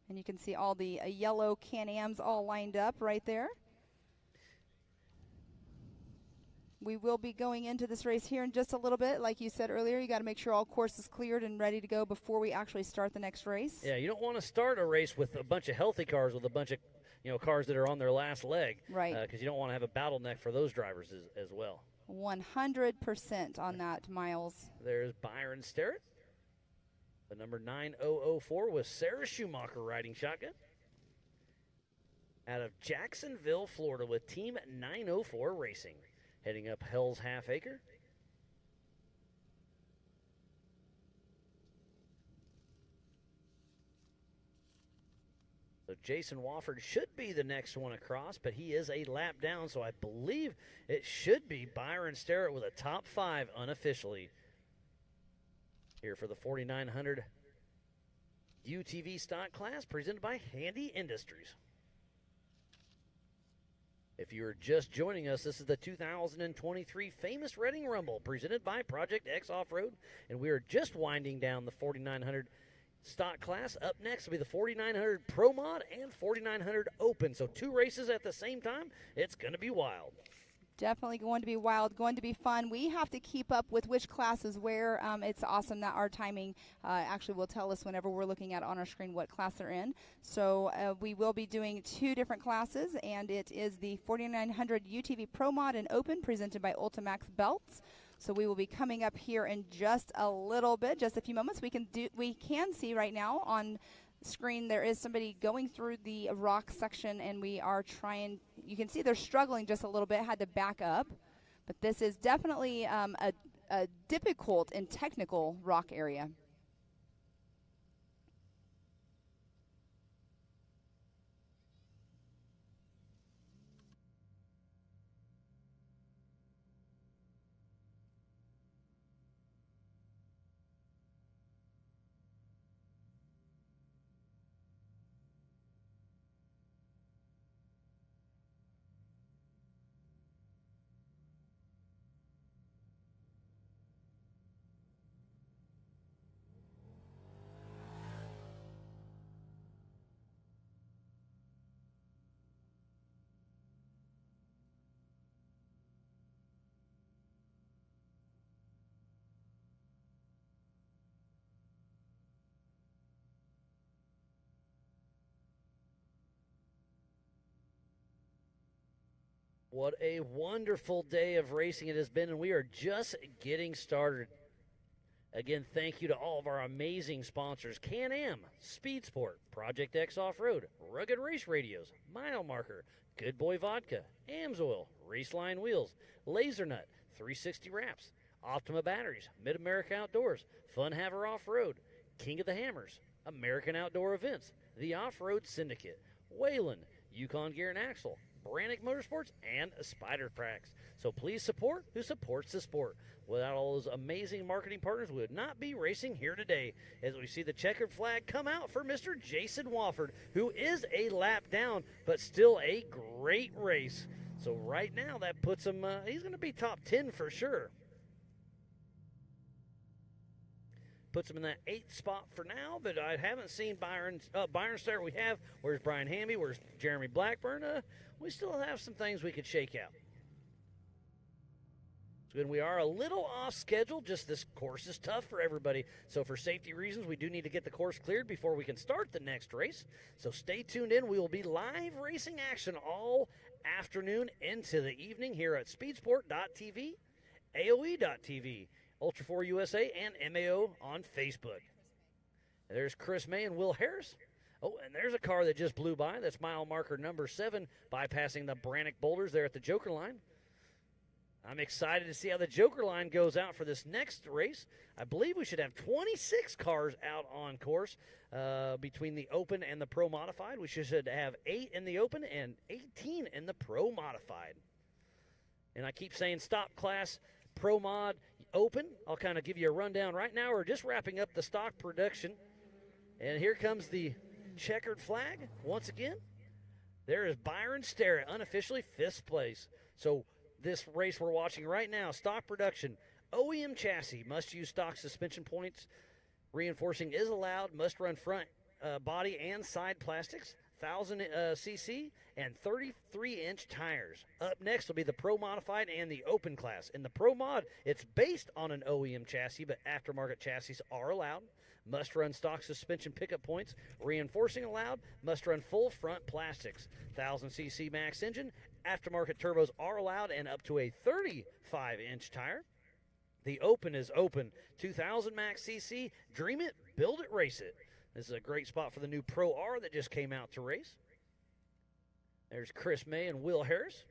And you can see all the yellow Can-Ams all lined up right there. We will be going into this race here in just a little bit. Like you said earlier, you got to make sure all course is cleared and ready to go before we actually start the next race. Yeah, you don't want to start a race with a bunch of healthy cars, with a bunch of cars that are on their last leg. Right. Because you don't want to have a bottleneck for those drivers as well. 100% on that, Miles. There's Byron Sterrett. The number 9004 with Sarah Schumacher riding shotgun. Out of Jacksonville, Florida with Team 904 Racing. Heading up Hell's Half Acre. So Jason Wofford should be the next one across, but he is a lap down, so I believe it should be Byron Sterrett with a top 5 unofficially here for the 4900 UTV stock class presented by Handy Industries. If you are just joining us, this is the 2023 Famous Reading Rumble presented by Project X Off-Road, and we are just winding down the 4900 stock class. Up next will be the 4900 Pro Mod and 4900 Open, so 2 races at the same time. It's going to be wild. Definitely going to be wild, going to be fun. We have to keep up with which class is where. It's awesome that our timing actually will tell us whenever we're looking at on our screen what class they're in. So we will be doing 2 different classes, and it is the 4900 UTV Pro Mod and Open presented by Ultimax Belts. So we will be coming up here in just a little bit, just a few moments. We can see right now on screen there is somebody going through the rock section, and we are trying. You can see they're struggling just a little bit, had to back up, but this is definitely a difficult and technical rock area. What a wonderful day of racing it has been, and we are just getting started. Again, thank you to all of our amazing sponsors: Can-Am, Speed Sport, Project X Off-Road, Rugged Race Radios, Mile Marker, Good Boy Vodka, Amsoil, Raceline Wheels, Laser Nut, 360 Wraps, Optima Batteries, Mid-America Outdoors, Fun Haver Off-Road, King of the Hammers, American Outdoor Events, The Off-Road Syndicate, Wayland, Yukon Gear and Axle, Brannick Motorsports, and Spider Tracks. So please support who supports the sport. Without all those amazing marketing partners, we would not be racing here today. As we see the checkered flag come out for Mr. Jason Wofford, who is a lap down, but still a great race. So right now that puts him, he's going to be top 10 for sure. Puts him in that 8th spot for now, but I haven't seen Byron Starr. We have. Where's Brian Hamby? Where's Jeremy Blackburn? We still have some things we could shake out. So good. We are a little off schedule. Just this course is tough for everybody. So for safety reasons, we do need to get the course cleared before we can start the next race. So stay tuned in. We will be live racing action all afternoon into the evening here at speedsport.tv, AOE.tv, Ultra 4 USA, and MAO on Facebook. And there's Chris May and Will Harris. Oh, and there's a car that just blew by. That's mile marker number 7, bypassing the Brannick boulders there at the Joker line. I'm excited to see how the Joker line goes out for this next race. I believe we should have 26 cars out on course between the Open and the Pro Modified. We should have 8 in the Open and 18 in the Pro Modified. And I keep saying stock class, Pro Mod, Open. I'll kind of give you a rundown right now. We're just wrapping up the stock production. And here comes the checkered flag once again. There is Byron Starrett, unofficially 5th place. So this race we're watching right now, stock production, OEM chassis, must use stock suspension points. Reinforcing is allowed, must run front body and side plastics, 1,000 cc, and 33-inch tires. Up next will be the Pro Modified and the Open class. In the Pro Mod, it's based on an OEM chassis, but aftermarket chassis are allowed. Must run stock suspension pickup points. Reinforcing allowed. Must run full front plastics. 1,000 cc max engine. Aftermarket turbos are allowed and up to a 35-inch tire. The Open is open. 2,000 max cc. Dream it, build it, race it. This is a great spot for the new Pro R that just came out to race. There's Chris May and Will Harris.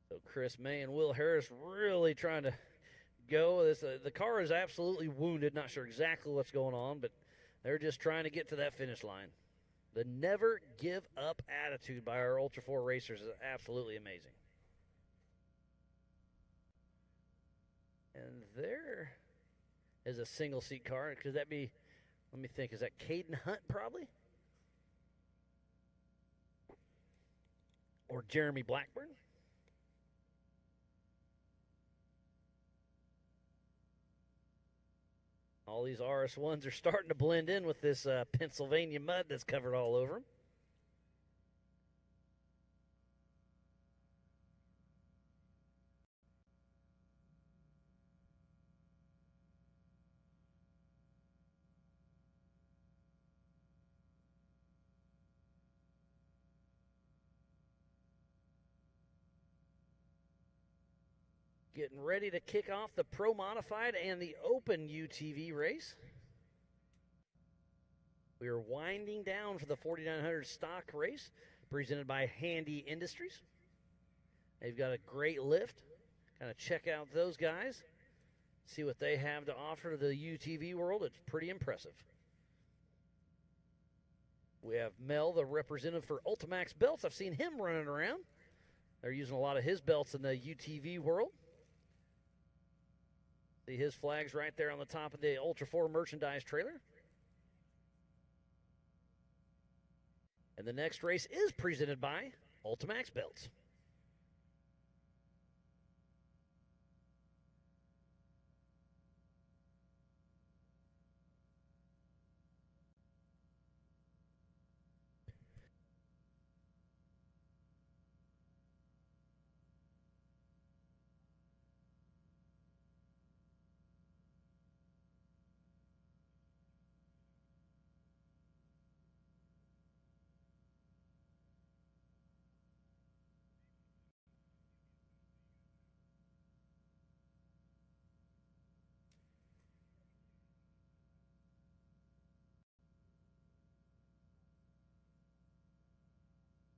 So Chris May and Will Harris really trying to go. The car is absolutely wounded. Not sure exactly what's going on, but they're just trying to get to that finish line. The never give up attitude by our Ultra 4 racers is absolutely amazing. And there is a single seat car. Could that be, let me think, is that Caden Hunt probably? Or Jeremy Blackburn? All these RS1s are starting to blend in with this Pennsylvania mud that's covered all over them. Getting ready to kick off the Pro Modified and the Open UTV race. We are winding down for the 4900 stock race presented by Handy Industries. They've got a great lift. Kind of check out those guys, see what they have to offer to the UTV world. It's pretty impressive. We have Mel, the representative for Ultimax belts. I've seen him running around. They're using a lot of his belts in the UTV world. See his flags right there on the top of the Ultra 4 merchandise trailer. And the next race is presented by Ultimax Belts.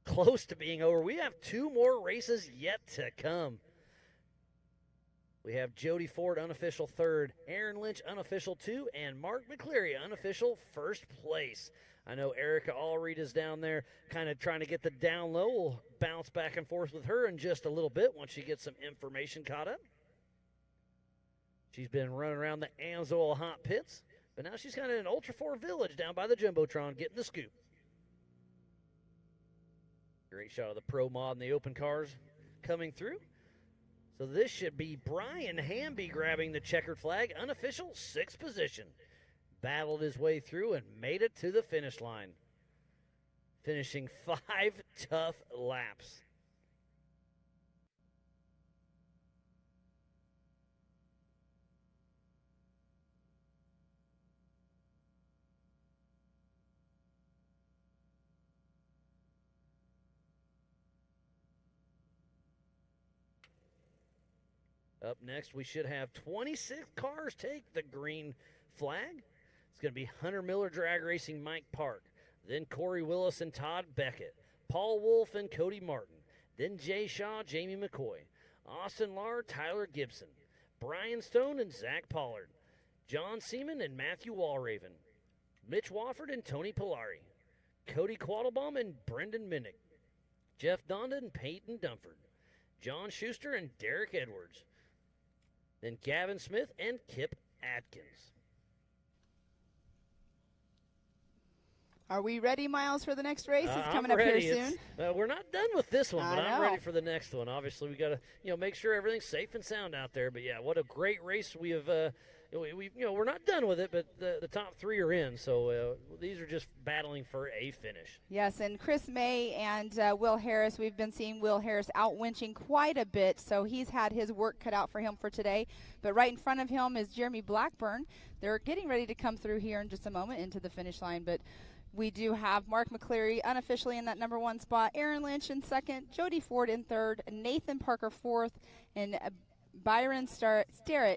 Close to being over. We have 2 more races yet to come. We have Jody Ford, unofficial 3rd, Aaron Lynch, unofficial 2, and Mark McCleary, unofficial 1st place. I know Erica Allreed is down there kind of trying to get the down low. We'll bounce back and forth with her in just a little bit once she gets some information caught up. She's been running around the Amsoil hot pits, but now she's kind of in Ultra 4 Village down by the Jumbotron getting the scoop. Great shot of the Pro Mod and the open cars coming through. So this should be Brian Hamby grabbing the checkered flag, unofficial 6th position. Battled his way through and made it to the finish line. Finishing 5 tough laps. Up next, we should have 26 cars take the green flag. It's going to be Hunter Miller Drag Racing, Mike Park. Then Corey Willis and Todd Beckett. Paul Wolf and Cody Martin. Then Jay Shaw, Jamie McCoy. Austin Lahr, Tyler Gibson. Brian Stone and Zach Pollard. John Seaman and Matthew Walraven. Mitch Wofford and Tony Polari. Cody Quattlebaum and Brendan Minnick. Jeff Donda and Peyton Dunford. John Schuster and Derek Edwards. Then Gavin Smith and Kip Atkins. Are we ready, Miles, for the next race? It's coming I'm up ready. here soon. We're not done with this one, but I I'm know. ready for the next one. Obviously, we got to make sure everything's safe and sound out there. But yeah, what a great race we have. We're not done with it, but the top 3 are in. So these are just battling for a finish. Yes, and Chris May and Will Harris, we've been seeing Will Harris out winching quite a bit, so he's had his work cut out for him for today. But right in front of him is Jeremy Blackburn. They're getting ready to come through here in just a moment into the finish line, but we do have Mark McCleary unofficially in that number 1 spot, Aaron Lynch in 2nd, Jody Ford in 3rd, Nathan Parker 4th, and Byron Starrett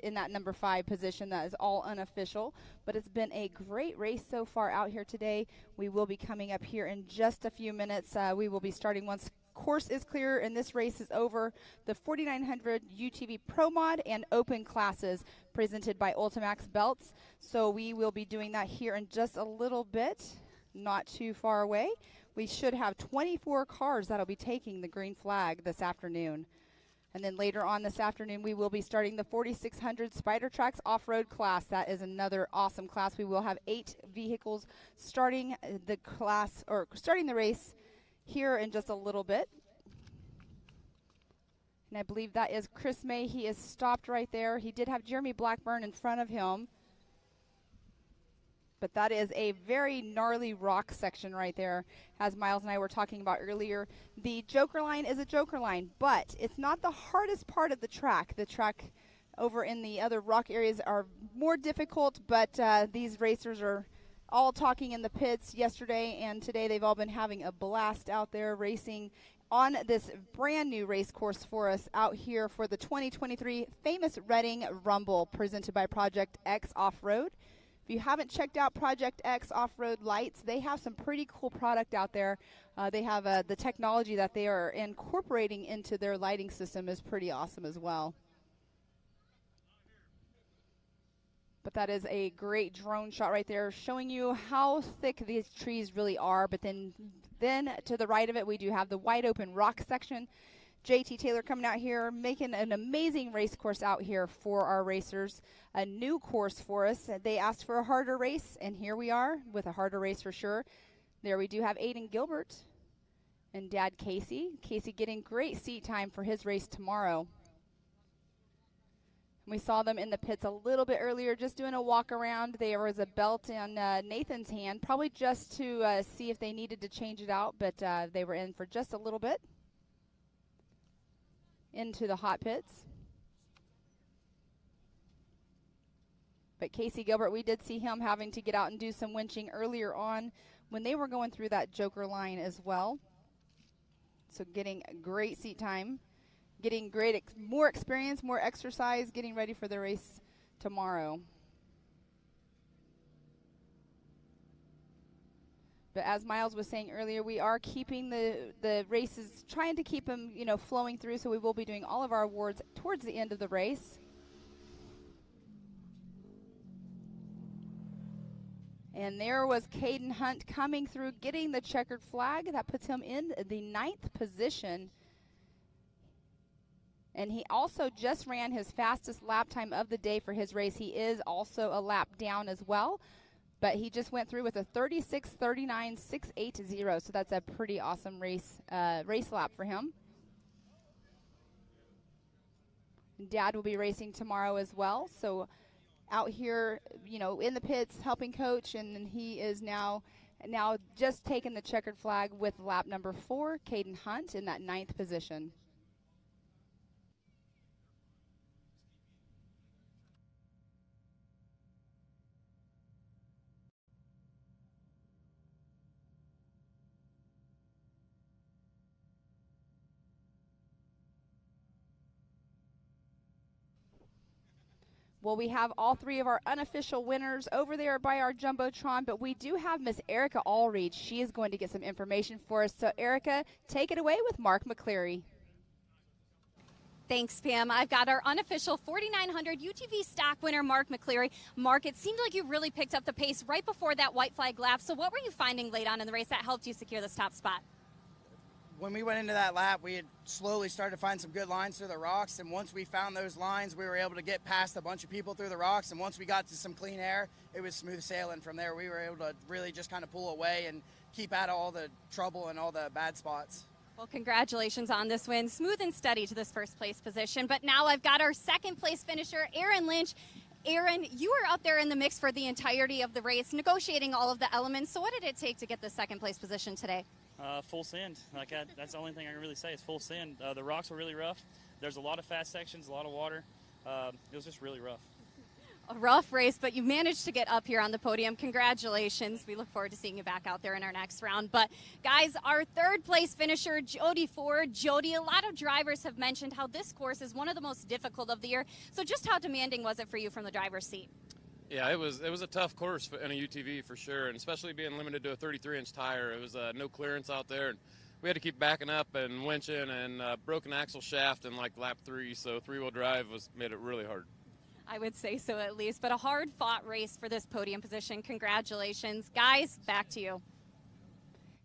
in that number 5 position. That is all unofficial, but it's been a great race so far out here today. We will be coming up here in just a few minutes. We will be starting once course is clear and this race is over. The 4900 UTV Pro Mod and Open classes presented by Ultimax Belts. So we will be doing that here in just a little bit, not too far away. We should have 24 cars that'll be taking the green flag this afternoon. And then later on this afternoon, we will be starting the 4600 Spider Tracks Off-Road class. That is another awesome class. We will have 8 vehicles starting the class, or starting the race here in just a little bit. And I believe that is Chris May. He is stopped right there. He did have Jeremy Blackburn in front of him. But that is a very gnarly rock section right there, as Miles and I were talking about earlier. The Joker line is a Joker line, but it's not the hardest part of the track. The track over in the other rock areas are more difficult, but these racers are all talking in the pits yesterday and today. They've all been having a blast out there racing on this brand new race course for us out here for the 2023 famous Reading Rumble presented by Project X Off-Road. If you haven't checked out Project X Off-Road Lights, they have some pretty cool product out there. They have the technology that they are incorporating into their lighting system is pretty awesome as well. But that is a great drone shot right there showing you how thick these trees really are. But then to the right of it, we do have the wide open rock section. JT Taylor coming out here, making an amazing race course out here for our racers. A new course for us. They asked for a harder race, and here we are with a harder race for sure. There we do have Aiden Gilbert and Dad Casey. Casey getting great seat time for his race tomorrow. We saw them in the pits a little bit earlier, just doing a walk around. There was a belt in Nathan's hand, probably just to see if they needed to change it out, but they were in for just a little bit into the hot pits. But Casey Gilbert, we did see him having to get out and do some winching earlier on when they were going through that Joker line as well. So getting great seat time, getting great more experience, more exercise, getting ready for the race tomorrow. But as Miles was saying earlier, we are keeping the races, trying to keep them, flowing through. So we will be doing all of our awards towards the end of the race. And there was Caden Hunt coming through, getting the checkered flag. That puts him in the 9th position. And he also just ran his fastest lap time of the day for his race. He is also a lap down as well. But he just went through with a 36:39.680, so that's a pretty awesome race lap for him. Dad will be racing tomorrow as well, so out here, in the pits helping coach, and then he is now just taking the checkered flag with lap number 4, Caden Hunt in that 9th position. Well, we have all 3 of our unofficial winners over there by our Jumbotron, but we do have Miss Erica Allreed. She is going to get some information for us. So, Erica, take it away with Mark McCleary. Thanks, Pam. I've got our unofficial 4,900 UTV stock winner, Mark McCleary. Mark, it seemed like you really picked up the pace right before that white flag lap. So what were you finding late on in the race that helped you secure this top spot? When we went into that lap, we had slowly started to find some good lines through the rocks, and once we found those lines, we were able to get past a bunch of people through the rocks, and once we got to some clean air, it was smooth sailing from there. We were able to really just kind of pull away and keep out of all the trouble and all the bad spots. Well, congratulations on this win. Smooth and steady to this first place position, but now I've got our second place finisher, Aaron Lynch. Aaron, you were up there in the mix for the entirety of the race, negotiating all of the elements. So what did it take to get the second place position today? Full send. That's the only thing I can really say is full send. The rocks were really rough. There's a lot of fast sections, a lot of water. It was just really rough. A rough race, but you managed to get up here on the podium. Congratulations. We look forward to seeing you back out there in our next round. But, guys, our third place finisher, Jody Ford. Jody, a lot of drivers have mentioned how this course is one of the most difficult of the year. So just how demanding was it for you from the driver's seat? Yeah, it was a tough course in a UTV for sure, and especially being limited to a 33-inch tire. It was no clearance out there, and we had to keep backing up and winching, and broken axle shaft in lap 3, so three-wheel drive made it really hard. I would say so at least, but a hard-fought race for this podium position. Congratulations. Guys, back to you.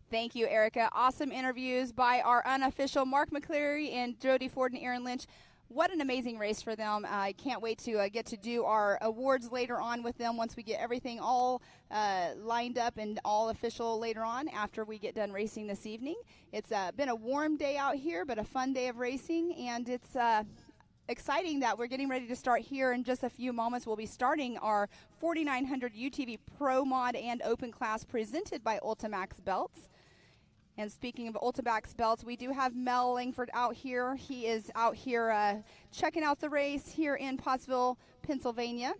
Thank you, Erica. Awesome interviews by our unofficial Mark McCleary and Jody Ford and Aaron Lynch. What an amazing race for them. I can't wait to get to do our awards later on with them once we get everything all lined up and all official later on after we get done racing this evening. It's been a warm day out here, but a fun day of racing, and it's exciting that we're getting ready to start here in just a few moments. We'll be starting our 4900 UTV Pro Mod and Open Class presented by Ultimax Belts. And speaking of Ultimax Belts, we do have Mel Langford out here. He is out here checking out the race here in Pottsville, Pennsylvania.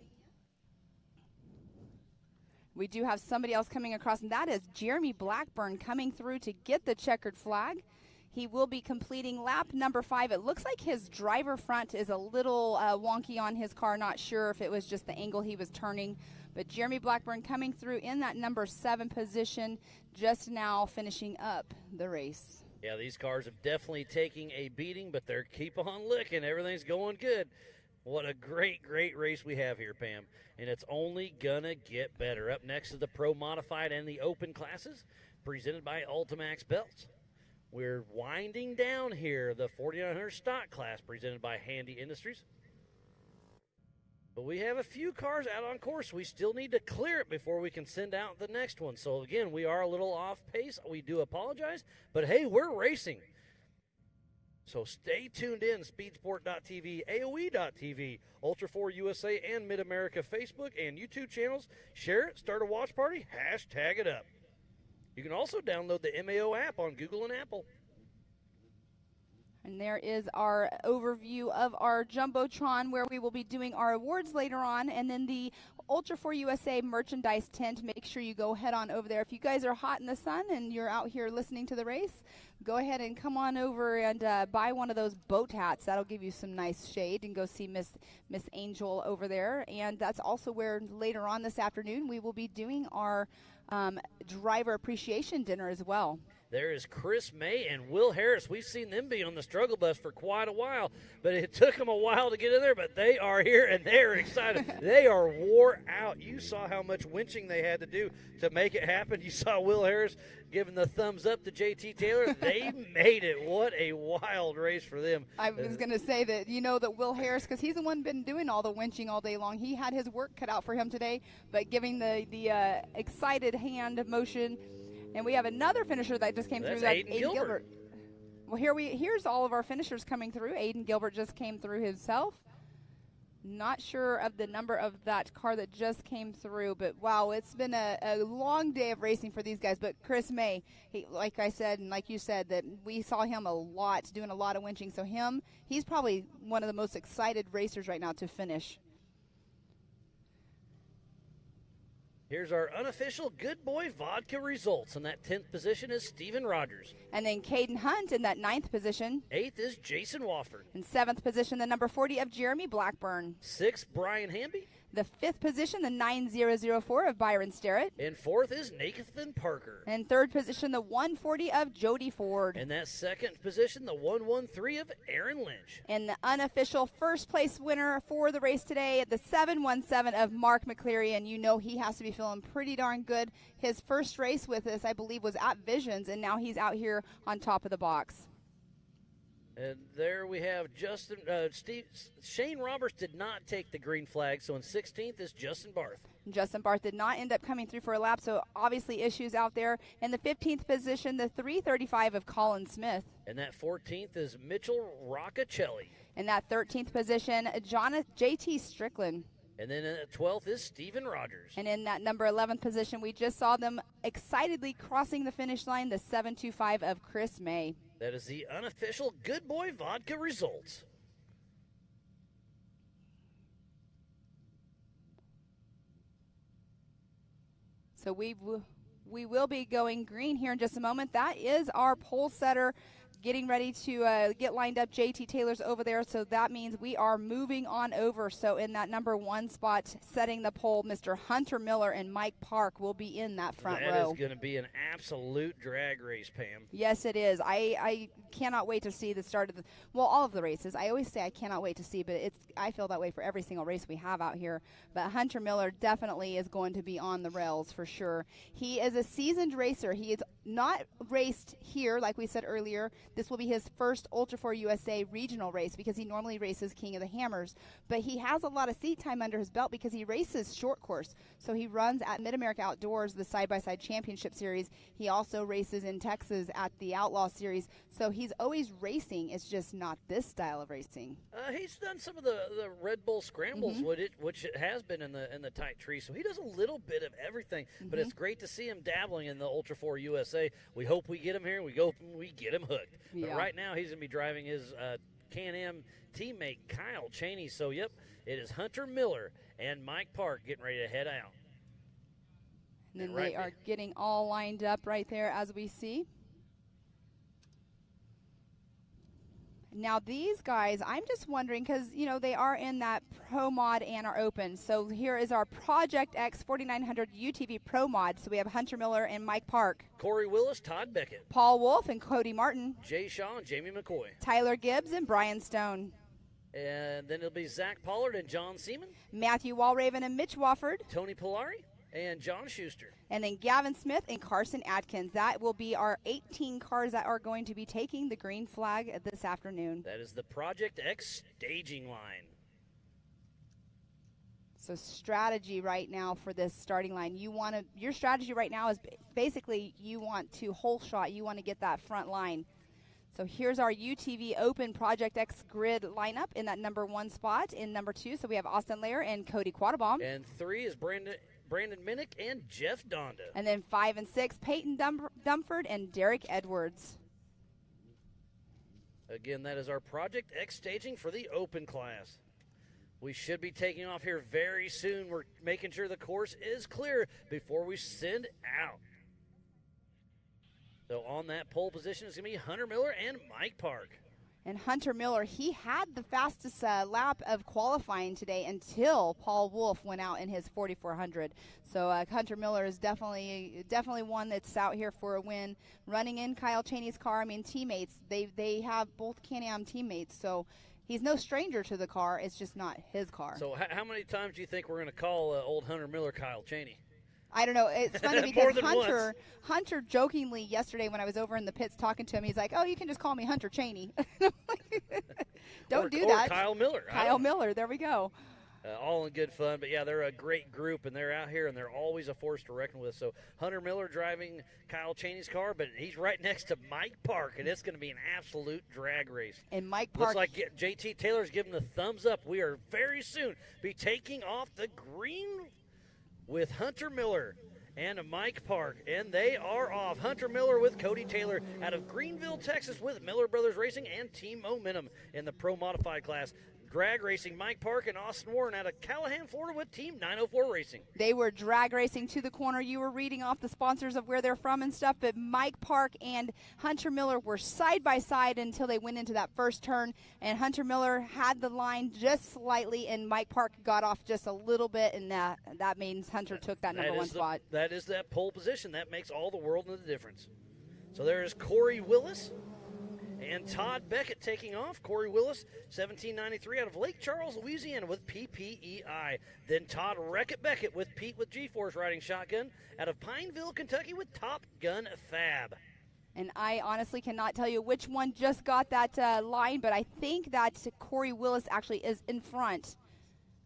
We do have somebody else coming across, and that is Jeremy Blackburn coming through to get the checkered flag. He will be completing lap number 5. It looks like his driver front is a little wonky on his car. Not sure if it was just the angle he was turning. But Jeremy Blackburn coming through in that number 7 position, just now finishing up the race. Yeah, these cars are definitely taking a beating, but they're keep on licking. Everything's going good. What a great, great race we have here, Pam. And it's only going to get better. Up next is the Pro Modified and the Open classes, presented by Ultimax Belts. We're winding down here, the 4900 stock class, presented by Handy Industries. But we have a few cars out on course. We still need to clear it before we can send out the next one. So, again, we are a little off pace. We do apologize. But, hey, we're racing. So stay tuned in, speedsport.tv, AOE.tv, Ultra4 USA, and Mid-America Facebook and YouTube channels. Share it, start a watch party, hashtag it up. You can also download the MAO app on Google and Apple. And there is our overview of our Jumbotron, where we will be doing our awards later on. And then the Ultra4 USA merchandise tent. Make sure you go head on over there. If you guys are hot in the sun and you're out here listening to the race, go ahead and come on over and buy one of those boat hats. That'll give you some nice shade, and go see Miss Angel over there. And that's also where later on this afternoon we will be doing our driver appreciation dinner as well. There is Chris May and Will Harris. We've seen them be on the struggle bus for quite a while, but it took them a while to get in there, but they are here, and they're excited. They are wore out. You saw how much winching they had to do to make it happen. You saw Will Harris giving the thumbs up to JT Taylor. They made it. What a wild race for them. I was going to say that, you know, that Will Harris, because he's the one been doing all the winching all day long, he had his work cut out for him today, but giving the excited hand motion. And we have another finisher that just came through. That's Aiden Gilbert. Well, here's all of our finishers coming through. Aiden Gilbert just came through himself. Not sure of the number of that car that just came through, but wow, it's been a long day of racing for these guys. But Chris May, like I said, and like you said, that we saw him a lot, doing a lot of winching. So he's probably one of the most excited racers right now to finish. Here's our unofficial Good Boy Vodka results. In that 10th position is Steven Rogers. And then Caden Hunt in that 9th position. 8th is Jason Wofford. In 7th position, the number 40 of Jeremy Blackburn. 6th, Brian Hamby. The 5th position, the 9004 of Byron Starrett. And 4th is Nathan Parker. And 3rd position, the 140 of Jody Ford. And that 2nd position, the 113 of Aaron Lynch. And the unofficial first place winner for the race today, the 717 of Mark McCleary. And you know he has to be feeling pretty darn good. His first race with us, I believe, was at Visions, and now he's out here on top of the box. And there we have Shane Roberts did not take the green flag, so in 16th is Justin Barth. Justin Barth did not end up coming through for a lap, so obviously issues out there. In the 15th position, the 335 of Colin Smith. And that 14th is Mitchell Roccacelli. In that 13th position, JT Strickland. And then in the 12th is Steven Rogers. And in that number 11th position, we just saw them excitedly crossing the finish line, the 725 of Chris May. That is the unofficial Good Boy Vodka results. So we will be going green here in just a moment. That is our pole setter getting ready to get lined up. JT Taylor's over there, so that means we are moving on over. So in that number 1 spot, setting the pole, Mr. Hunter Miller and Mike Park will be in that front row. That is going to be an absolute drag race, Pam. Yes, it is. I cannot wait to see the start of all of the races. I always say I cannot wait to see, but I feel that way for every single race we have out here. But Hunter Miller definitely is going to be on the rails for sure. He is a seasoned racer. He is not raced here, like we said earlier. This will be his first Ultra 4 USA regional race because he normally races King of the Hammers. But he has a lot of seat time under his belt because he races short course. So he runs at Mid-America Outdoors, the side-by-side championship series. He also races in Texas at the Outlaw series. So he's always racing. It's just not this style of racing. He's done some of the Red Bull scrambles, which it has been in the tight tree. So he does a little bit of everything. But it's great to see him dabbling in the Ultra 4 USA. We hope we get him here, and we get him hooked. Yeah. But right now, he's going to be driving his Can-Am teammate, Kyle Cheney. So, yep, it is Hunter Miller and Mike Park getting ready to head out. And then they are getting all lined up right there as we see. Now these guys, I'm just wondering because, you know, they are in that Pro Mod and are open. So here is our Project X 4900 UTV Pro Mod. So we have Hunter Miller and Mike Park. Corey Willis, Todd Beckett. Paul Wolf and Cody Martin. Jay Shaw and Jamie McCoy. Tyler Gibbs and Brian Stone. And then it'll be Zach Pollard and John Seaman. Matthew Walraven and Mitch Wofford. Tony Polari and John Schuster. And then Gavin Smith and Carson Atkins. That will be our 18 cars that are going to be taking the green flag this afternoon. That is the Project X staging line. So strategy right now for this starting line. Your strategy right now is basically you want to whole shot. You want to get that front line. So here's our UTV Open Project X grid lineup in that number 1 spot. In number 2, so we have Austin Lair and Cody Quattlebaum. And 3 is Brandon Minnick and Jeff Donda. And then 5 and 6, Peyton Dumford and Derek Edwards. Again, that is our Project X staging for the open class. We should be taking off here very soon. We're making sure the course is clear before we send out. So on that pole position is going to be Hunter Miller and Mike Park. And Hunter Miller, he had the fastest lap of qualifying today until Paul Wolf went out in his 4400. So Hunter Miller is definitely one that's out here for a win. Running in Kyle Cheney's car, I mean, teammates, they have both Can-Am teammates, so he's no stranger to the car. It's just not his car. So how many times do you think we're going to call old Hunter Miller Kyle Cheney? I don't know. It's funny because Hunter jokingly yesterday when I was over in the pits talking to him, he's like, "Oh, you can just call me Hunter Cheney." Don't do that. Or Kyle Miller. Kyle Miller. There we go. All in good fun. But, yeah, they're a great group, and they're out here, and they're always a force to reckon with. So Hunter Miller driving Kyle Cheney's car, but he's right next to Mike Park, and it's going to be an absolute drag race. And Mike Park. Looks like JT Taylor's giving the thumbs up. We are very soon be taking off the green with Hunter Miller and Mike Park, and they are off. Hunter Miller with Cody Taylor out of Greenville, Texas with Miller Brothers Racing and Team Momentum in the Pro Modified class. Drag racing, Mike Park and Austin Warren out of Callahan, Florida with Team 904 Racing. They were drag racing to the corner. You were reading off the sponsors of where they're from and stuff, but Mike Park and Hunter Miller were side by side until they went into that first turn, and Hunter Miller had the line just slightly, and Mike Park got off just a little bit, and that means Hunter took that number 1 spot. That is that pole position. That makes all the world of the difference. So there's Corey Willis and Todd Beckett taking off. Corey Willis, 1793 out of Lake Charles, Louisiana with PPEI. Then Todd Beckett with Pete with G-Force riding shotgun out of Pineville, Kentucky with Top Gun Fab. And I honestly cannot tell you which one just got that line, but I think that Corey Willis actually is in front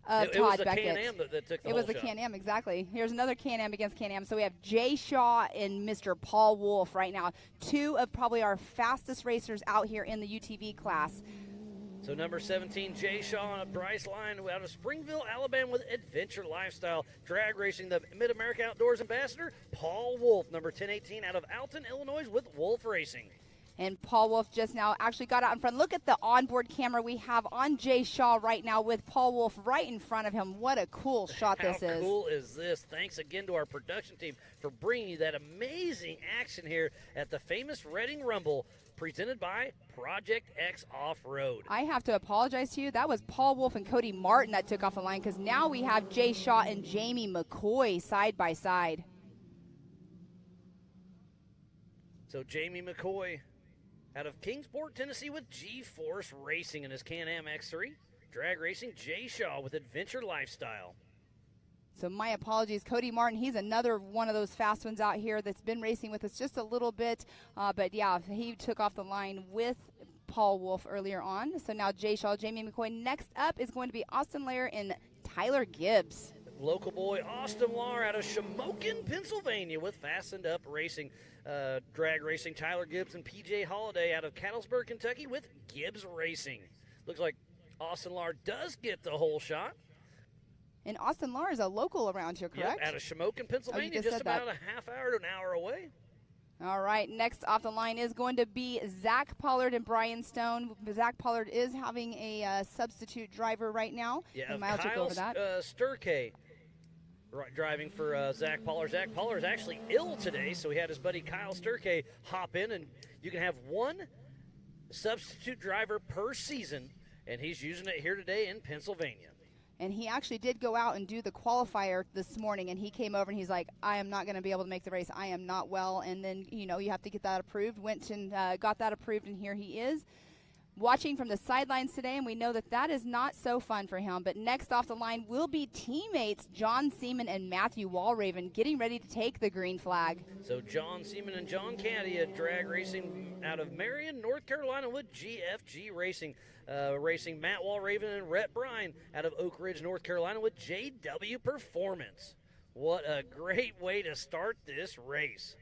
of Todd Beckett. It was the Can-Am that took the It was the Can-Am, exactly. Here's another Can-Am against Can-Am. So we have Jay Shaw and Mr. Paul Wolf right now. 2 of probably our fastest racers out here in the UTV class. So number 17, Jay Shaw and Bryce Line out of Springville, Alabama with Adventure Lifestyle. Drag racing, the Mid-America Outdoors Ambassador, Paul Wolf. Number 1018 out of Alton, Illinois with Wolf Racing. And Paul Wolf just now actually got out in front. Look at the onboard camera we have on Jay Shaw right now with Paul Wolf right in front of him. What a cool shot this is. How cool is this? Thanks again to our production team for bringing you that amazing action here at the famous Reading Rumble presented by Project X Off-Road. I have to apologize to you. That was Paul Wolf and Cody Martin that took off the line because now we have Jay Shaw and Jamie McCoy side by side. So Jamie McCoy out of Kingsport, Tennessee with G-Force Racing in his Can-Am X3. Drag racing, Jay Shaw with Adventure Lifestyle. So my apologies, Cody Martin. He's another one of those fast ones out here that's been racing with us just a little bit. But yeah, he took off the line with Paul Wolf earlier on. So now Jay Shaw, Jamie McCoy. Next up is going to be Austin Lair and Tyler Gibbs. Local boy Austin Lahr out of Shamokin, Pennsylvania with Fastened Up Racing. Drag racing, Tyler Gibbs and PJ Holiday out of Cattlesburg, Kentucky with Gibbs Racing. Looks like Austin Lahr does get the whole shot. And Austin Lahr is a local around here, correct? Yep, out of Shamokin, Pennsylvania, just about a half hour to an hour away. All right, next off the line is going to be Zach Pollard and Brian Stone. Zach Pollard is having a substitute driver right now. Yeah, and Miles took over that. Sturkay driving for Zach Pollard. Zach Pollard is actually ill today, so he had his buddy Kyle Sturkay hop in, and you can have one substitute driver per season, and he's using it here today in Pennsylvania. And he actually did go out and do the qualifier this morning, and he came over and he's like, I am not going to be able to make the race. I am not well. And then, you know, you have to get that approved. Went and got that approved, and here he is. Watching from the sidelines today, and we know that that is not so fun for him. But next off the line will be teammates John Seaman and Matthew Walraven getting ready to take the green flag. So John Seaman and John Caddy at drag racing out of Marion, North Carolina with GFG Racing. Racing Matt Walraven and Rhett Bryan out of Oak Ridge, North Carolina with JW Performance. What a great way to start this race.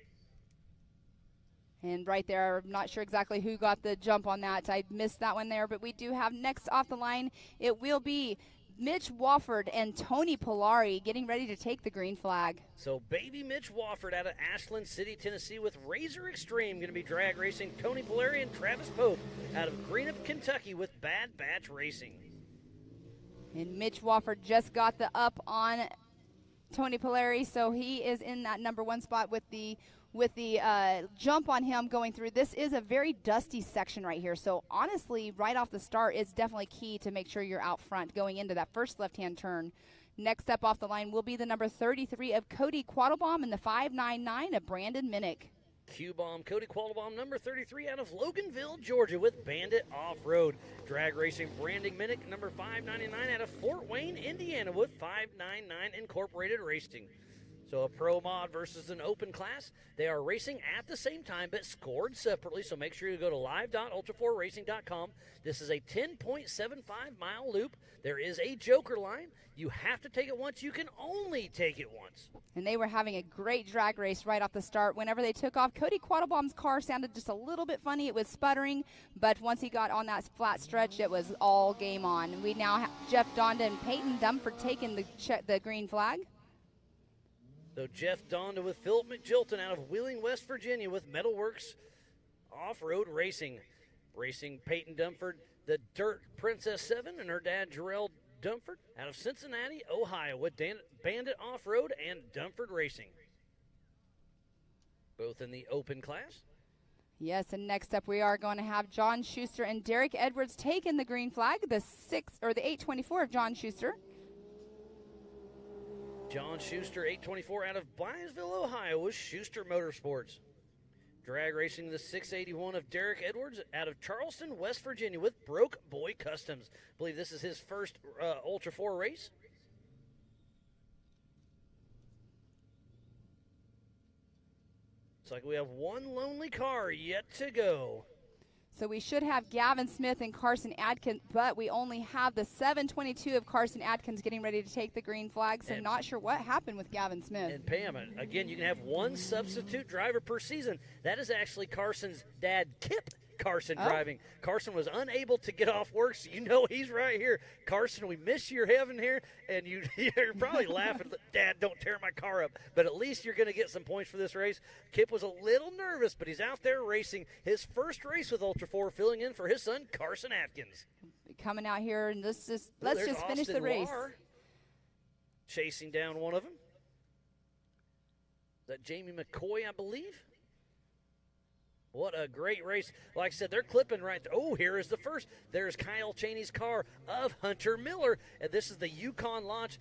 And right there, I'm not sure exactly who got the jump on that. I missed that one there, but we do have next off the line, it will be Mitch Wofford and Tony Polari getting ready to take the green flag. So baby Mitch Wofford out of Ashland City, Tennessee with Razor Extreme going to be drag racing. Tony Polari and Travis Pope out of Greenup, Kentucky with Bad Batch Racing. And Mitch Wofford just got the up on Tony Polari, so he is in that number one spot with the jump on him going through. This is a very dusty section right here, so honestly, right off the start, it's definitely key to make sure you're out front going into that first left-hand turn. Next up off the line will be the number 33 of Cody Quattlebaum and the 599 of Brandon Minnick. Q-Bomb, Cody Quattlebaum, number 33 out of Loganville, Georgia with Bandit Off-Road. Drag racing, Brandon Minnick, number 599 out of Fort Wayne, Indiana with 599 Incorporated Racing. So a pro mod versus an open class. They are racing at the same time but scored separately, so make sure you go to live.ultra4racing.com. This is a 10.75-mile loop. There is a joker line. You have to take it once. You can only take it once. And they were having a great drag race right off the start. Whenever they took off, Cody Quattlebaum's car sounded just a little bit funny. It was sputtering, but once he got on that flat stretch, it was all game on. We now have Jeff Donda and Peyton Dumford taking the green flag. So Jeff Donda with Philip McJilton out of Wheeling, West Virginia with Metalworks Off-Road Racing. Racing Peyton Dumford, the Dirt Princess 7, and her dad Jarrell Dumford out of Cincinnati, Ohio with Bandit Off-Road and Dumford Racing. Both in the open class. Yes, and next up we are going to have John Schuster and Derek Edwards taking the green flag, the 824 of John Schuster. John Schuster, 824 out of Bynesville, Ohio with Schuster Motorsports. Drag racing, the 681 of Derek Edwards out of Charleston, West Virginia with Broke Boy Customs. I believe this is his first Ultra 4 race. Looks like we have one lonely car yet to go. So we should have Gavin Smith and Carson Adkins, but we only have the 722 of Carson Adkins getting ready to take the green flag, so not sure what happened with Gavin Smith. And Pam, again, you can have one substitute driver per season. That is actually Carson's dad, Kip Carson, driving. Carson was unable to get off work, so you know he's right here. Carson, we miss your heaven here, and you're probably laughing, Dad, don't tear my car up. But at least you're going to get some points for this race. Kip was a little nervous, but he's out there racing his first race with Ultra 4, filling in for his son, Carson Atkins. Coming out here, and let's just finish the race. Lahr chasing down one of them. Is that Jamie McCoy, I believe? What a great race. Like I said, they're clipping right there. Oh, here is the first. There's Kyle Cheney's car of Hunter Miller. And this is the Yukon launch.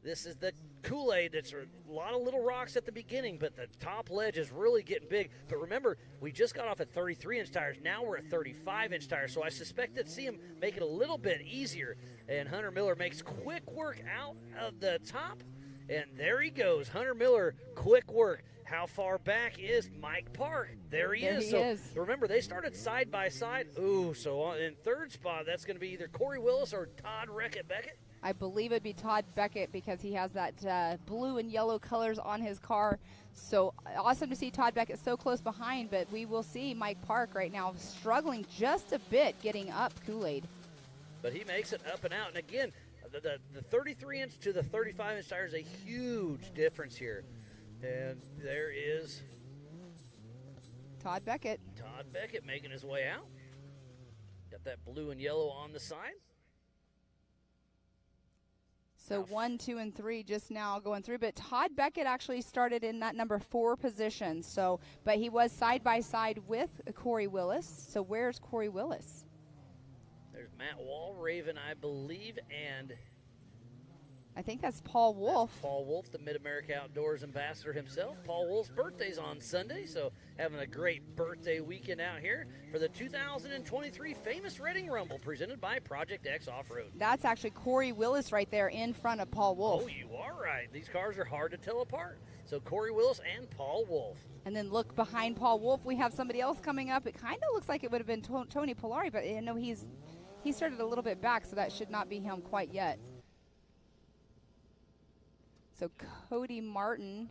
This is the Kool-Aid. That's a lot of little rocks at the beginning, but the top ledge is really getting big. But remember, we just got off at 33-inch tires. Now we're at 35-inch tires. So I suspect that see him make it a little bit easier. And Hunter Miller makes quick work out of the top And there he goes. Hunter Miller, quick work. How far back is Mike Park? There he is. Remember, they started side by side. Ooh, so in third spot, that's going to be either Corey Willis or Todd Beckett. I believe it'd be Todd Beckett because he has that blue and yellow colors on his car. So awesome to see Todd Beckett so close behind, but we will see Mike Park right now struggling just a bit getting up Kool-Aid. But he makes it up and out. And again, the 33-inch to the 35-inch tire is a huge difference here. And there is Todd Beckett. Todd Beckett making his way out. Got that blue and yellow on the side. So 1, 2, and 3 just now going through. But Todd Beckett actually started in that number 4 position. So, but he was side by side with Corey Willis. So where's Corey Willis? There's Matt Walraven, I believe, and I think that's Paul Wolf. That's Paul Wolf, the Mid-America Outdoors ambassador himself. Paul Wolf's birthday's on Sunday, so having a great birthday weekend out here for the 2023 Famous Redding Rumble presented by Project X Off-Road. That's actually Corey Willis right there in front of Paul Wolf. Oh, you are right. These cars are hard to tell apart. So Corey Willis and Paul Wolf. And then look behind Paul Wolf, we have somebody else coming up. It kind of looks like it would have been Tony Polari, but you know he started a little bit back, so that should not be him quite yet. So Cody Martin.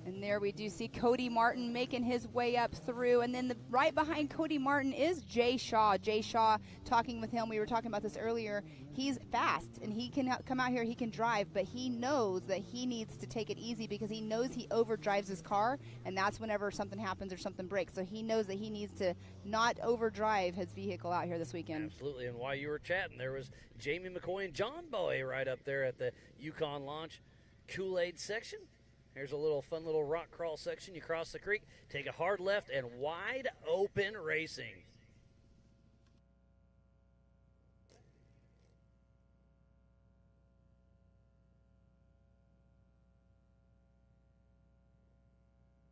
And there we do see Cody Martin making his way up through. And then right behind Cody Martin is Jay Shaw. Jay Shaw, talking with him, we were talking about this earlier, he's fast and he can come out here, he can drive, but he knows that he needs to take it easy because he knows he overdrives his car, and that's whenever something happens or something breaks. So he knows that he needs to not overdrive his vehicle out here this weekend. Absolutely, and while you were chatting, there was Jamie McCoy and John Boy right up there at the Yukon Launch Kool-Aid section. Here's a little fun little rock crawl section. You cross the creek, take a hard left, and wide open racing.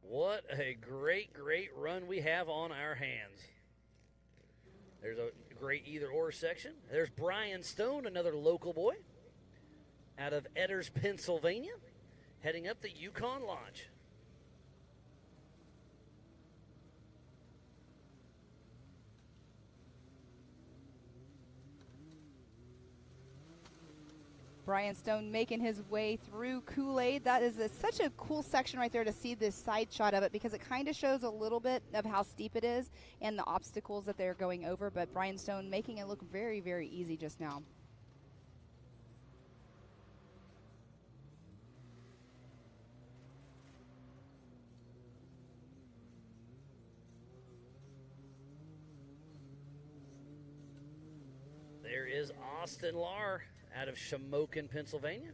What a great, great run we have on our hands. There's a great either-or section. There's Brian Stone, another local boy, out of Edders, Pennsylvania, heading up the Yukon Launch. Brian Stone making his way through Kool-Aid. That is such a cool section right there to see this side shot of it because it kind of shows a little bit of how steep it is and the obstacles that they're going over. But Brian Stone making it look very, very easy just now. There is Austin Lahr out of Shamokin, Pennsylvania.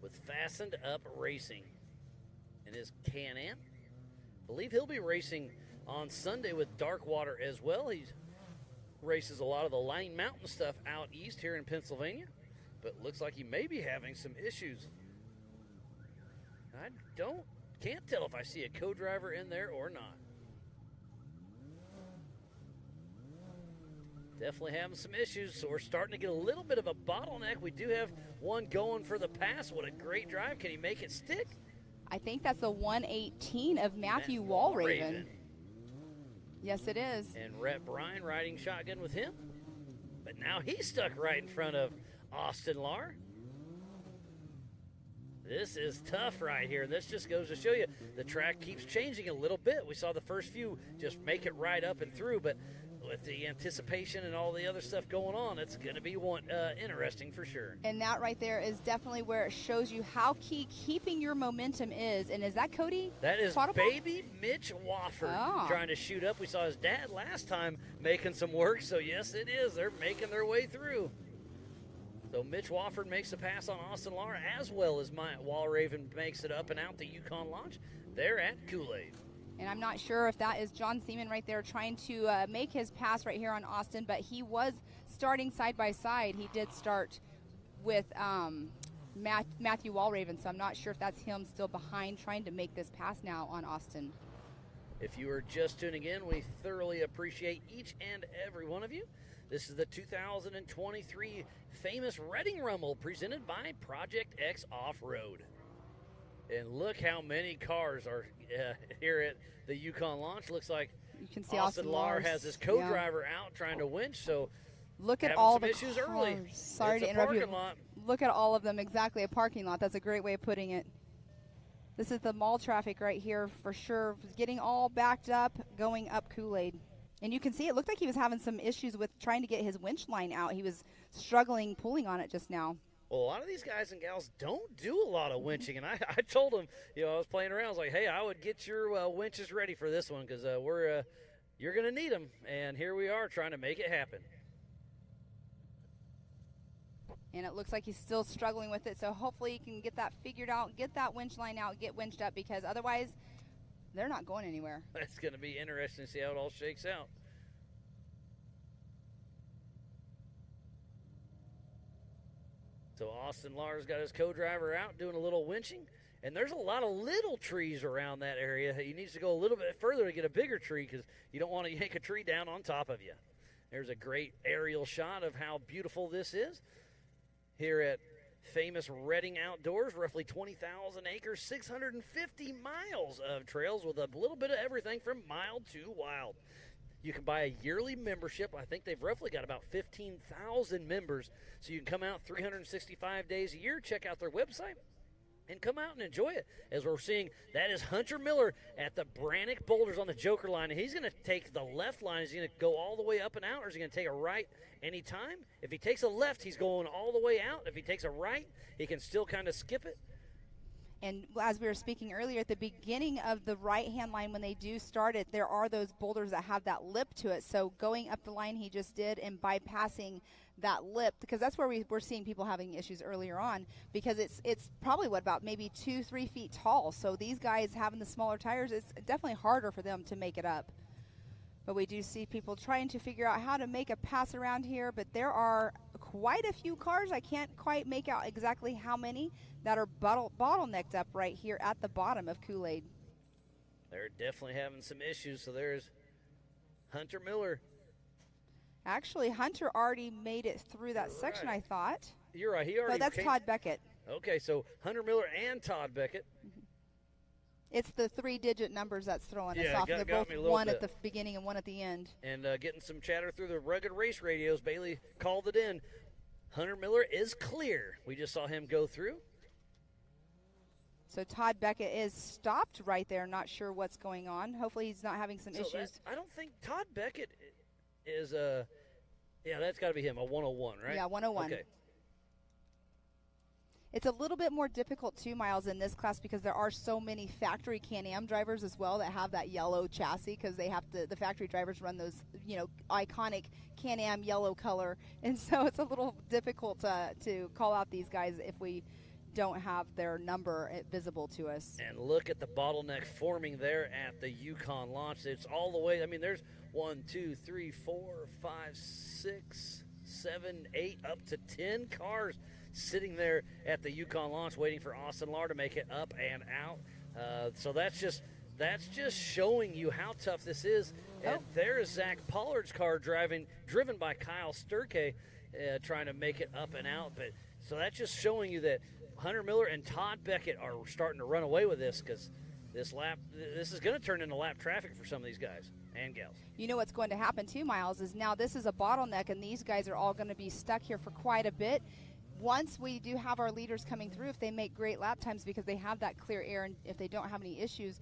With Fastened Up Racing in his Can-Am. Believe he'll be racing on Sunday with Darkwater as well. He races a lot of the Lane Mountain stuff out east here in Pennsylvania, but looks like he may be having some issues. I can't tell if I see a co-driver in there or not. Definitely having some issues, so we're starting to get a little bit of a bottleneck. We do have one going for the pass. What a great drive. Can he make it stick? I think that's the 118 of Matthew Walraven. Yes, it is. And Rhett Bryan riding shotgun with him. But now he's stuck right in front of Austin Lahr. This is tough right here. This just goes to show you the track keeps changing a little bit. We saw the first few just make it right up and through, but with the anticipation and all the other stuff going on, it's going to be interesting for sure. And that right there is definitely where it shows you how key keeping your momentum is. And is that Cody? That is baby Mitch Wofford trying to shoot up. We saw his dad last time making some work, so yes, it is. They're making their way through. So Mitch Wofford makes a pass on Austin Lahr, as well as Walraven makes it up and out the Yukon Launch. They're at Kool-Aid. And I'm not sure if that is John Seaman right there trying to make his pass right here on Austin, but he was starting side by side. He did start with Matthew Walraven, so I'm not sure if that's him still behind trying to make this pass now on Austin. If you are just tuning in, we thoroughly appreciate each and every one of you. This is the 2023 famous Reading Rumble presented by Project X Off-Road. And look how many cars are here at the Yukon launch. Looks like you can see Austin Lahr has his co-driver out trying to winch, so look at all the issues cars. early. Sorry it's to interrupt parking you. Lot. Look at all of them. Exactly, a parking lot. That's a great way of putting it. This is the mall traffic right here for sure. Getting all backed up, going up Kool-Aid. And you can see it looked like he was having some issues with trying to get his winch line out. He was struggling pulling on it just now. Well, a lot of these guys and gals don't do a lot of winching, and I told them, I was playing around. I was like, hey, I would get your winches ready for this one because you're going to need them. And here we are trying to make it happen. And it looks like he's still struggling with it, so hopefully he can get that figured out, get that winch line out, get winched up, because otherwise they're not going anywhere. It's going to be interesting to see how it all shakes out. So Austin Lahr's got his co-driver out doing a little winching, and there's a lot of little trees around that area. He needs to go a little bit further to get a bigger tree because you don't want to yank a tree down on top of you. There's a great aerial shot of how beautiful this is here at famous Reading Outdoors, roughly 20,000 acres, 650 miles of trails with a little bit of everything from mild to wild. You can buy a yearly membership. I think they've roughly got about 15,000 members. So you can come out 365 days a year, check out their website, and come out and enjoy it. As we're seeing, that is Hunter Miller at the Brannick Boulders on the Joker line. And he's going to take the left line. Is he going to go all the way up and out, or is he going to take a right anytime? If he takes a left, he's going all the way out. If he takes a right, he can still kind of skip it. And as we were speaking earlier, at the beginning of the right-hand line, when they do start it, there are those boulders that have that lip to it. So going up the line he just did and bypassing that lip, because that's where we're seeing people having issues earlier on, because it's probably, about maybe 2-3 feet tall. So these guys having the smaller tires, it's definitely harder for them to make it up. But we do see people trying to figure out how to make a pass around here, but there are quite a few cars. I can't quite make out exactly how many that are bottlenecked up right here at the bottom of Kool-Aid. They're definitely having some issues. So there's Hunter Miller. Actually, Hunter already made it through that section, I thought. You're right. He already. No, that's Todd Beckett. Okay, so Hunter Miller and Todd Beckett. It's the 3-digit numbers that's throwing us off. They're both one at the beginning and one at the end. And getting some chatter through the Rugged Race radios. Bailey called it in. Hunter Miller is clear. We just saw him go through. So Todd Beckett is stopped right there. Not sure what's going on. Hopefully he's not having some issues. I don't think Todd Beckett is yeah, that's got to be him, a 101, right? Yeah, 101. Okay. It's a little bit more difficult, too, Miles, in this class because there are so many factory Can-Am drivers as well that have that yellow chassis because they have to, the factory drivers run those, iconic Can-Am yellow color. And so it's a little difficult to call out these guys if we don't have their number visible to us. And look at the bottleneck forming there at the Yukon launch. It's all the way, there's 1, 2, 3, 4, 5, 6, 7, 8, up to 10 cars sitting there at the Yukon launch waiting for Austin Lahr to make it up and out. So that's just showing you how tough this is. And there is Zach Pollard's car driven by Kyle Sturkey trying to make it up and out. But so that's just showing you that Hunter Miller and Todd Beckett are starting to run away with this because this is going to turn into lap traffic for some of these guys and gals. You know what's going to happen too, Miles, is now this is a bottleneck and these guys are all going to be stuck here for quite a bit. Once we do have our leaders coming through, if they make great lap times because they have that clear air and if they don't have any issues,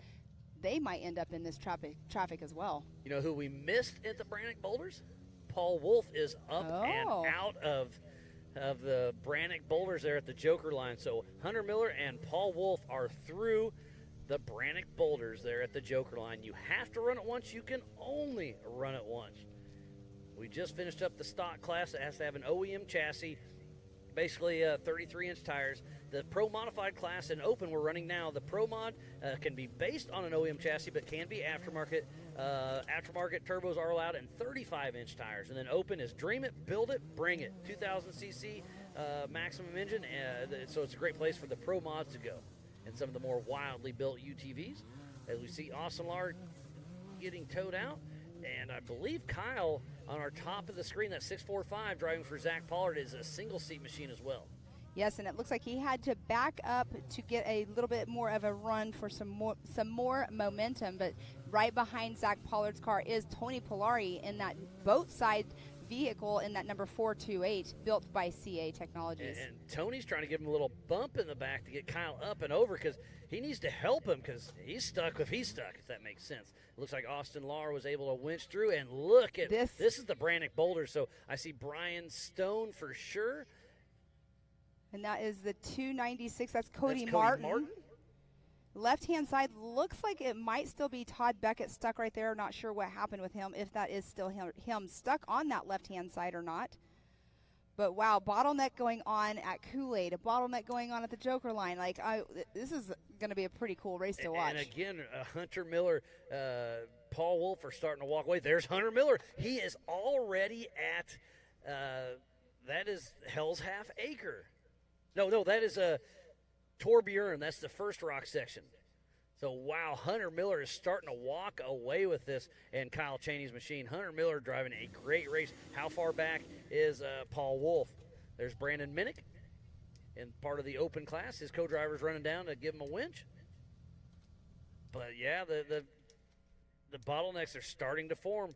they might end up in this traffic as well. You know who we missed at the Brannick Boulders? Paul Wolf is up and out of the Brannick Boulders there at the Joker line. So Hunter Miller and Paul Wolf are through the Brannick Boulders there at the Joker line. You have to run it once. You can only run it once. We just finished up the stock class that has to have an OEM chassis basically 33-inch tires. The Pro Modified class and Open we're running now. The Pro Mod can be based on an OEM chassis, but can be aftermarket. Aftermarket turbos are allowed in 35-inch tires. And then Open is dream it, build it, bring it. 2,000cc maximum engine, so it's a great place for the Pro Mods to go. And some of the more wildly built UTVs. As we see Austin Lard getting towed out. And I believe Kyle on our top of the screen, that 645 driving for Zach Pollard, is a single-seat machine as well. Yes, and it looks like he had to back up to get a little bit more of a run for some more momentum. But right behind Zach Pollard's car is Tony Polari in that boat-side vehicle in that number 428 built by CA Technologies. And Tony's trying to give him a little bump in the back to get Kyle up and over because he needs to help him because he's stuck if that makes sense. It looks like Austin Lahr was able to winch through, and look at this. This is the Brannick Boulder, so I see Brian Stone for sure. And that is the 296. That's Cody Martin. Left-hand side looks like it might still be Todd Beckett stuck right there. Not sure what happened with him, if that is still him stuck on that left-hand side or not. But, wow, bottleneck going on at Kool-Aid, a bottleneck going on at the Joker line. Like, this is going to be a pretty cool race to watch. And, again, Hunter Miller, Paul Wolf are starting to walk away. There's Hunter Miller. He is already at, that is Hell's Half Acre. No, that is Torbjörn. That's the first rock section. So, wow, Hunter Miller is starting to walk away with this and Kyle Chaney's machine. Hunter Miller driving a great race. How far back is Paul Wolf? There's Brandon Minnick in part of the Open class. His co-driver's running down to give him a winch. But, yeah, the bottlenecks are starting to form.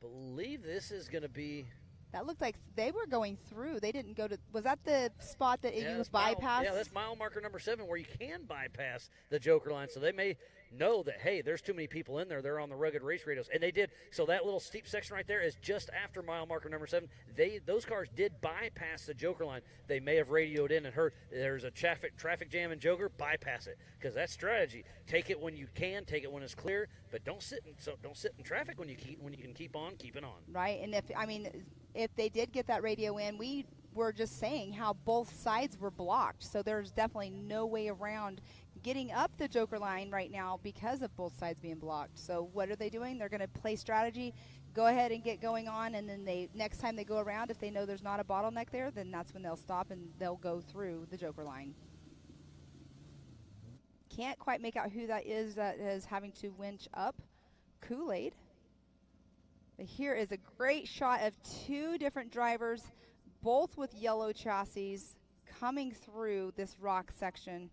Believe this is going to be... That looked like they were going through. They didn't go to. Was that the spot that you bypassed? Yeah, that's mile marker number 7 where you can bypass the Joker line. So they may know that, hey, there's too many people in there. They're on the rugged race radios. And they did. So that little steep section right there is just after mile marker number 7. Those cars did bypass the Joker line. They may have radioed in and heard there's a traffic jam in Joker, bypass it. Because that's strategy. Take it when you can, take it when it's clear, but don't sit in traffic when you can keep on keeping on. Right, and if they did get that radio in, we were just saying how both sides were blocked. So there's definitely no way around getting up the Joker line right now because of both sides being blocked. So what are they doing? They're going to play strategy, go ahead and get going on, and then next time they go around, if they know there's not a bottleneck there, then that's when they'll stop and they'll go through the Joker line. Can't quite make out who that is having to winch up Kool-Aid. But here is a great shot of two different drivers, both with yellow chassis, coming through this rock section.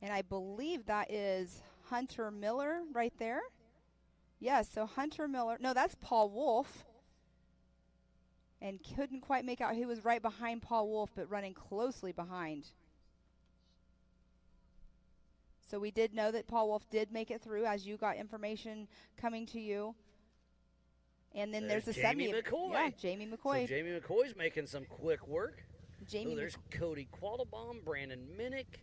And I believe that is Hunter Miller right there. Yes, so Hunter Miller. No, that's Paul Wolf. And couldn't quite make out who was right behind Paul Wolf, but running closely behind. So we did know that Paul Wolf did make it through as you got information coming to you. And then there's the Jamie McCoy. Yeah, Jamie McCoy. So Jamie McCoy's making some quick work. There's Cody Quattlebaum, Brandon Minnick.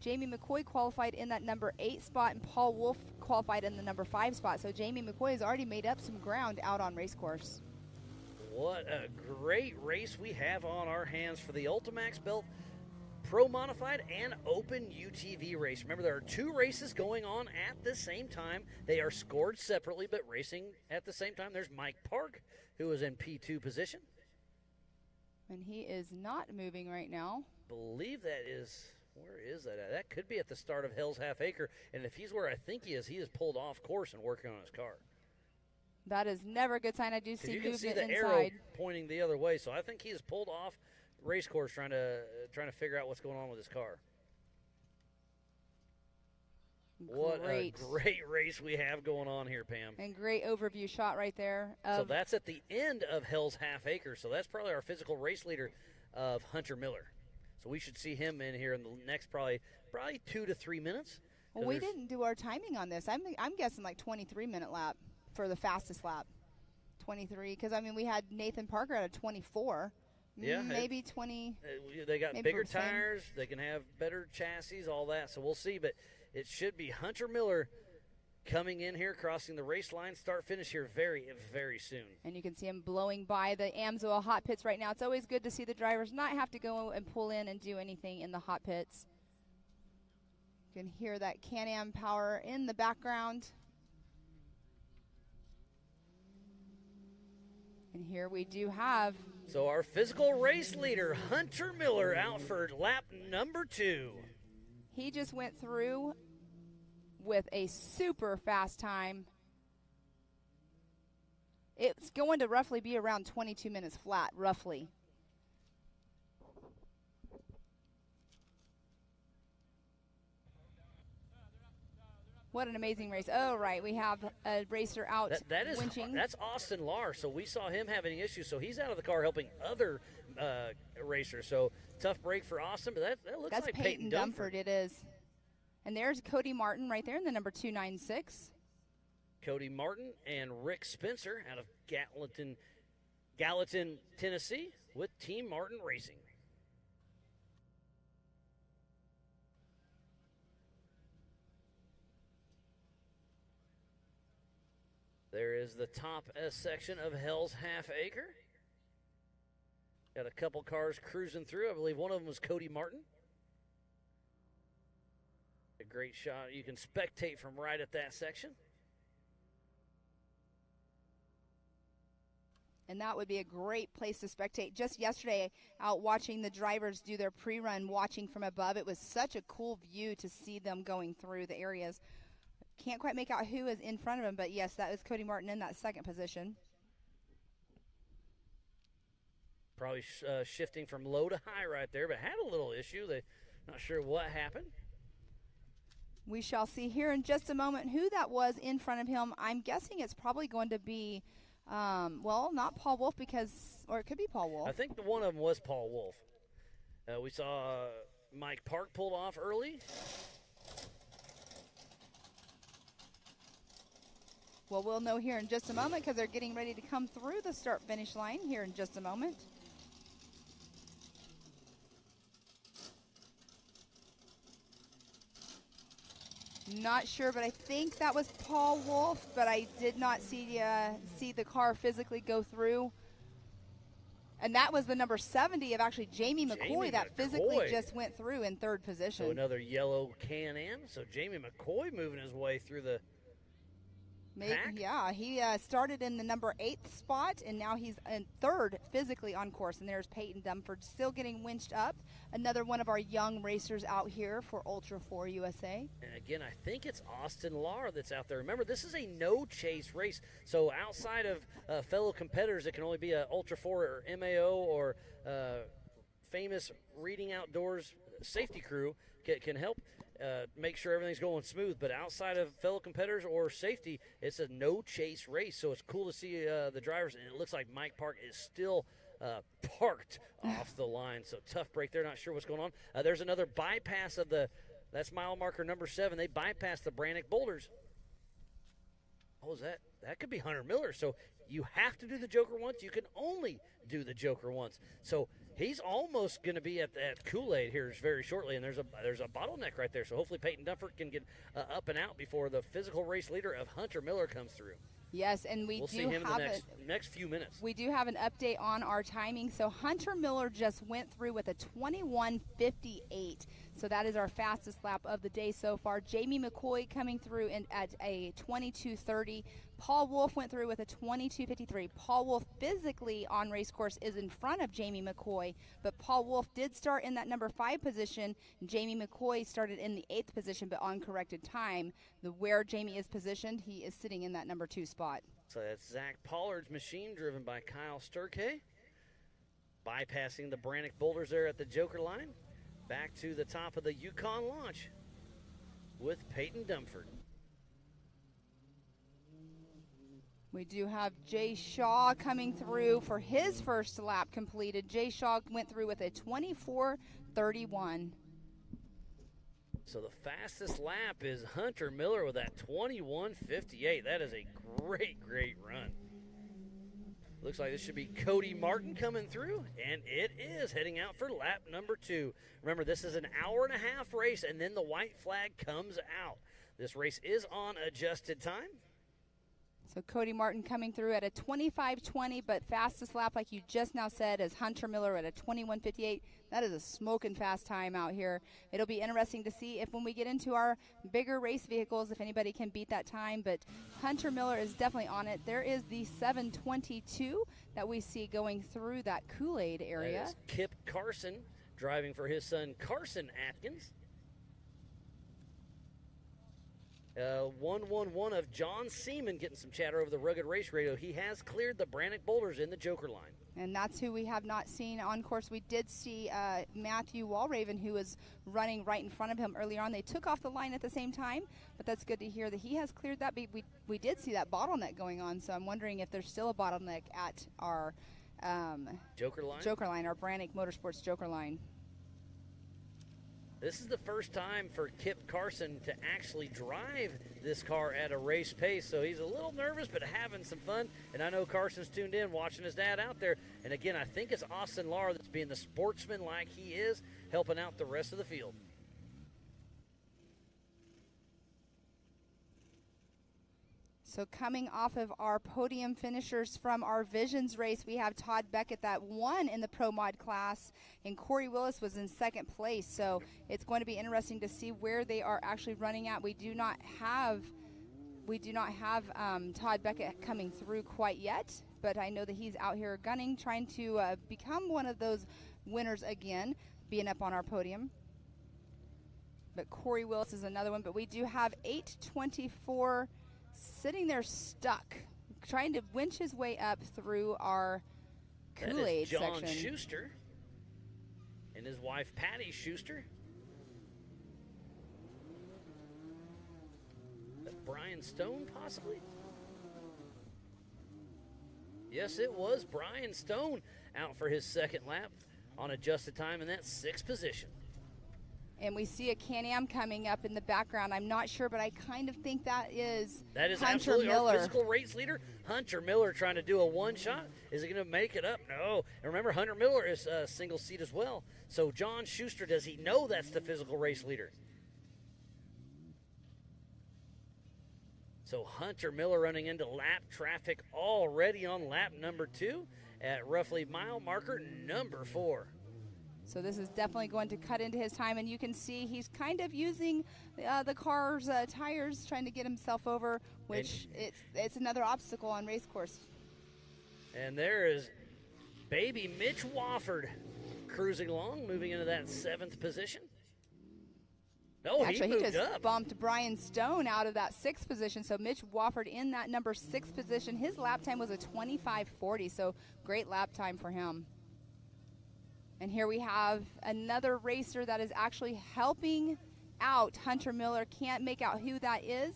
Jamie McCoy qualified in that number 8 spot, and Paul Wolf qualified in the number 5 spot. So Jamie McCoy has already made up some ground out on race course. What a great race we have on our hands for the Ultimax Belt Pro Modified and Open UTV race. Remember, there are 2 races going on at the same time. They are scored separately, but racing at the same time. There's Mike Park, who is in P2 position. And he is not moving right now. Believe that is, where is that at? That could be at the start of Hell's Half Acre. And if he's where I think he is pulled off course and working on his car. That is never a good sign. I do see movement inside. You can see the arrow pointing the other way. So I think he is pulled off race course trying to figure out what's going on with his car. What a great race we have going on here, Pam. And great overview shot right there. So that's at the end of Hell's Half Acre. So that's probably our physical race leader of Hunter Miller. So we should see him in here in the next probably 2 to 3 minutes. Well, we didn't do our timing on this. I'm guessing like 23-minute lap for the fastest lap. 23, because, we had Nathan Parker at a 24. Yeah, maybe 20. They got bigger tires. They can have better chassis, all that. So we'll see. But it should be Hunter Miller coming in here, crossing the race line, start finish here very, very soon. And you can see him blowing by the Amsoil hot pits right now. It's always good to see the drivers not have to go and pull in and do anything in the hot pits. You can hear that Can-Am power in the background. And here we do have... So our physical race leader, Hunter Miller, out for lap number 2. He just went through with a super fast time. It's going to roughly be around 22 minutes flat, roughly. What an amazing race. Oh, right, we have a racer out winching. That's Austin Lahr, so we saw him having issues, so he's out of the car helping other racers. So tough break for Austin, but that looks That's like Peyton Dumford. It is. And there's Cody Martin right there in the number 296. Cody Martin and Rick Spencer out of Gallatin, Tennessee with Team Martin Racing. There is the top S section of Hell's Half Acre. Got a couple cars cruising through. I believe one of them was Cody Martin. A great shot. You can spectate from right at that section. And that would be a great place to spectate. Just yesterday, out watching the drivers do their pre-run, watching from above, it was such a cool view to see them going through the areas. Can't quite make out who is in front of him, but yes, that is Cody Martin in that second position. Probably shifting from low to high right there, but had a little issue. They're not sure what happened. We shall see here in just a moment who that was in front of him. I'm guessing it's probably going to be, well, not Paul Wolf or it could be Paul Wolf. I think one of them was Paul Wolf. We saw Mike Park pulled off early. Well, we'll know here in just a moment because they're getting ready to come through the start-finish line here in just a moment. Not sure, but I think that was Paul Wolf, but I did not see the car physically go through. And that was the number 70 of actually Jamie McCoy that physically just went through in third position. So another yellow Can-Am. So Jamie McCoy moving his way through the pack. Yeah, he started in the number 8th spot, and now he's in third physically on course. And there's Peyton Dumford still getting winched up. Another one of our young racers out here for Ultra 4 USA. And again, I think it's Austin Lahr that's out there. Remember, this is a no-chase race. So outside of fellow competitors, it can only be a Ultra 4 or MAO or famous Reading Outdoors safety crew can help make sure everything's going smooth. But outside of fellow competitors or safety, it's a no-chase race. So it's cool to see the drivers. And it looks like Mike Park is still parked off the line. So tough break there. Not sure what's going on. There's another bypass of that's mile marker number 7. They bypassed the Brannick boulders. What was that? That could be Hunter Miller. So you have to do the Joker once. You can only do the Joker once. So he's almost going to be at Kool-Aid here very shortly, and there's a bottleneck right there. So hopefully Peyton Dumford can get up and out before the physical race leader of Hunter Miller comes through. Yes, and we'll see him in the next few minutes. We do have an update on our timing. So Hunter Miller just went through with a 21:58. So that is our fastest lap of the day so far. Jamie McCoy coming through at a 22:30. Paul Wolf went through with a 22:53. Paul Wolf physically on race course is in front of Jamie McCoy, but Paul Wolf did start in that number 5 position. Jamie McCoy started in the 8th position, but on corrected time. Where Jamie is positioned, he is sitting in that number 2 spot. So that's Zach Pollard's machine driven by Kyle Sturkay. Bypassing the Brannick boulders there at the Joker line. Back to the top of the Yukon launch with Peyton Dumford. We do have Jay Shaw coming through for his first lap completed. Jay Shaw went through with a 24:31. So the fastest lap is Hunter Miller with that 21:58. That is a great, great run. Looks like this should be Cody Martin coming through, and it is heading out for lap number 2. Remember, this is an hour-and-a-half race, and then the white flag comes out. This race is on adjusted time. So Cody Martin coming through at a 25:20, but fastest lap, like you just now said, is Hunter Miller at a 21:58. That is a smoking fast time out here. It'll be interesting to see if when we get into our bigger race vehicles, if anybody can beat that time, but Hunter Miller is definitely on it. There is the 7:22 that we see going through that Kool-Aid area. That is Kip Carson driving for his son Carson Atkins. 111 of John Seaman getting some chatter over the Rugged Race Radio. He has cleared the Brannock Boulders in the Joker line. And that's who we have not seen on course. We did see Matthew Walraven, who was running right in front of him earlier on. They took off the line at the same time, but that's good to hear that he has cleared that. We did see that bottleneck going on, so I'm wondering if there's still a bottleneck at our Joker line, our Brannock Motorsports Joker line. This is the first time for Kip Carson to actually drive this car at a race pace, so he's a little nervous but having some fun. And I know Carson's tuned in watching his dad out there. And again, I think it's Austin Lara that's being the sportsman like he is, helping out the rest of the field. So coming off of our podium finishers from our Visions race, we have Todd Beckett that won in the Pro Mod class, and Corey Willis was in second place. So it's going to be interesting to see where they are actually running at. We do not have Todd Beckett coming through quite yet, but I know that he's out here gunning, trying to become one of those winners again, being up on our podium. But Corey Willis is another one, but we do have 824 sitting there stuck, trying to winch his way up through our Kool-Aid section. That is John Schuster and his wife Patty Schuster. Brian Stone, possibly? Yes, it was Brian Stone out for his second lap on adjusted time in that sixth position. And we see a Can-Am coming up in the background. I'm not sure, but I kind of think that is Hunter absolutely Miller. Our physical race leader, Hunter Miller, trying to do a one-shot. Is he going to make it up? No. And remember, Hunter Miller is a single seat as well. So John Schuster, does he know that's the physical race leader? So Hunter Miller running into lap traffic already on lap number 2 at roughly mile marker number 4. So this is definitely going to cut into his time, and you can see he's kind of using the car's tires, trying to get himself over, which it's another obstacle on race course. And there is baby Mitch Wofford cruising along, moving into that 7th position. No, Actually, he just up. bumped Brian Stone out of that 6th position, so Mitch Wofford in that number 6 position. His lap time was a 25:40, so great lap time for him. And here we have another racer that is actually helping out Hunter Miller. Can't make out who that is,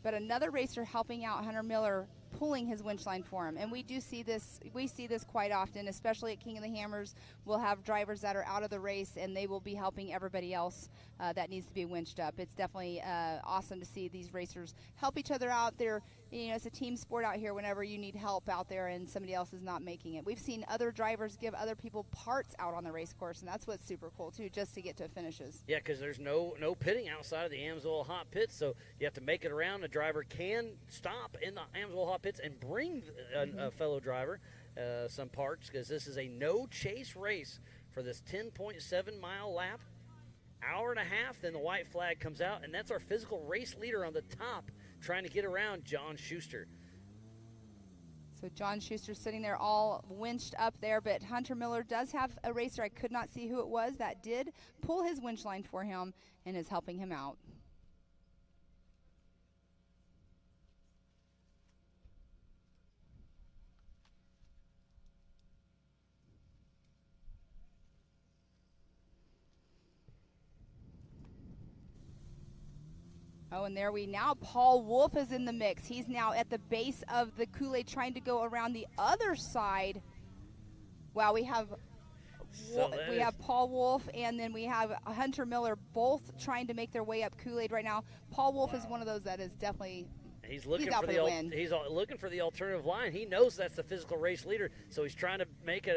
but another racer helping out Hunter Miller, pulling his winch line for him. And we see this quite often, especially at King of the Hammers. We'll have drivers that are out of the race, and they will be helping everybody else that needs to be winched up. It's definitely awesome to see these racers help each other out there. You know, it's a team sport out here whenever you need help out there and somebody else is not making it. We've seen other drivers give other people parts out on the race course, and that's what's super cool too, just to get to finishes. Yeah, because there's no pitting outside of the Amsoil hot pits, so you have to make it around. A driver can stop in the Amsoil hot pits and bring a fellow driver some parts, because this is a no-chase race for this 10.7 mile lap. Hour and a half, then the white flag comes out, and that's our physical race leader on the top trying to get around John Schuster. So John Schuster sitting there all winched up there, but Hunter Miller does have a racer, I could not see who it was, that did pull his winch line for him and is helping him out. Oh, and there Paul Wolf is in the mix. He's now at the base of the Kool-Aid trying to go around the other side. Wow, we have Paul Wolf, and then we have Hunter Miller, both trying to make their way up Kool-Aid right now. Paul Wolf is one of those that is definitely he's looking out for the win. He's looking for the alternative line. He knows that's the physical race leader, so he's trying to make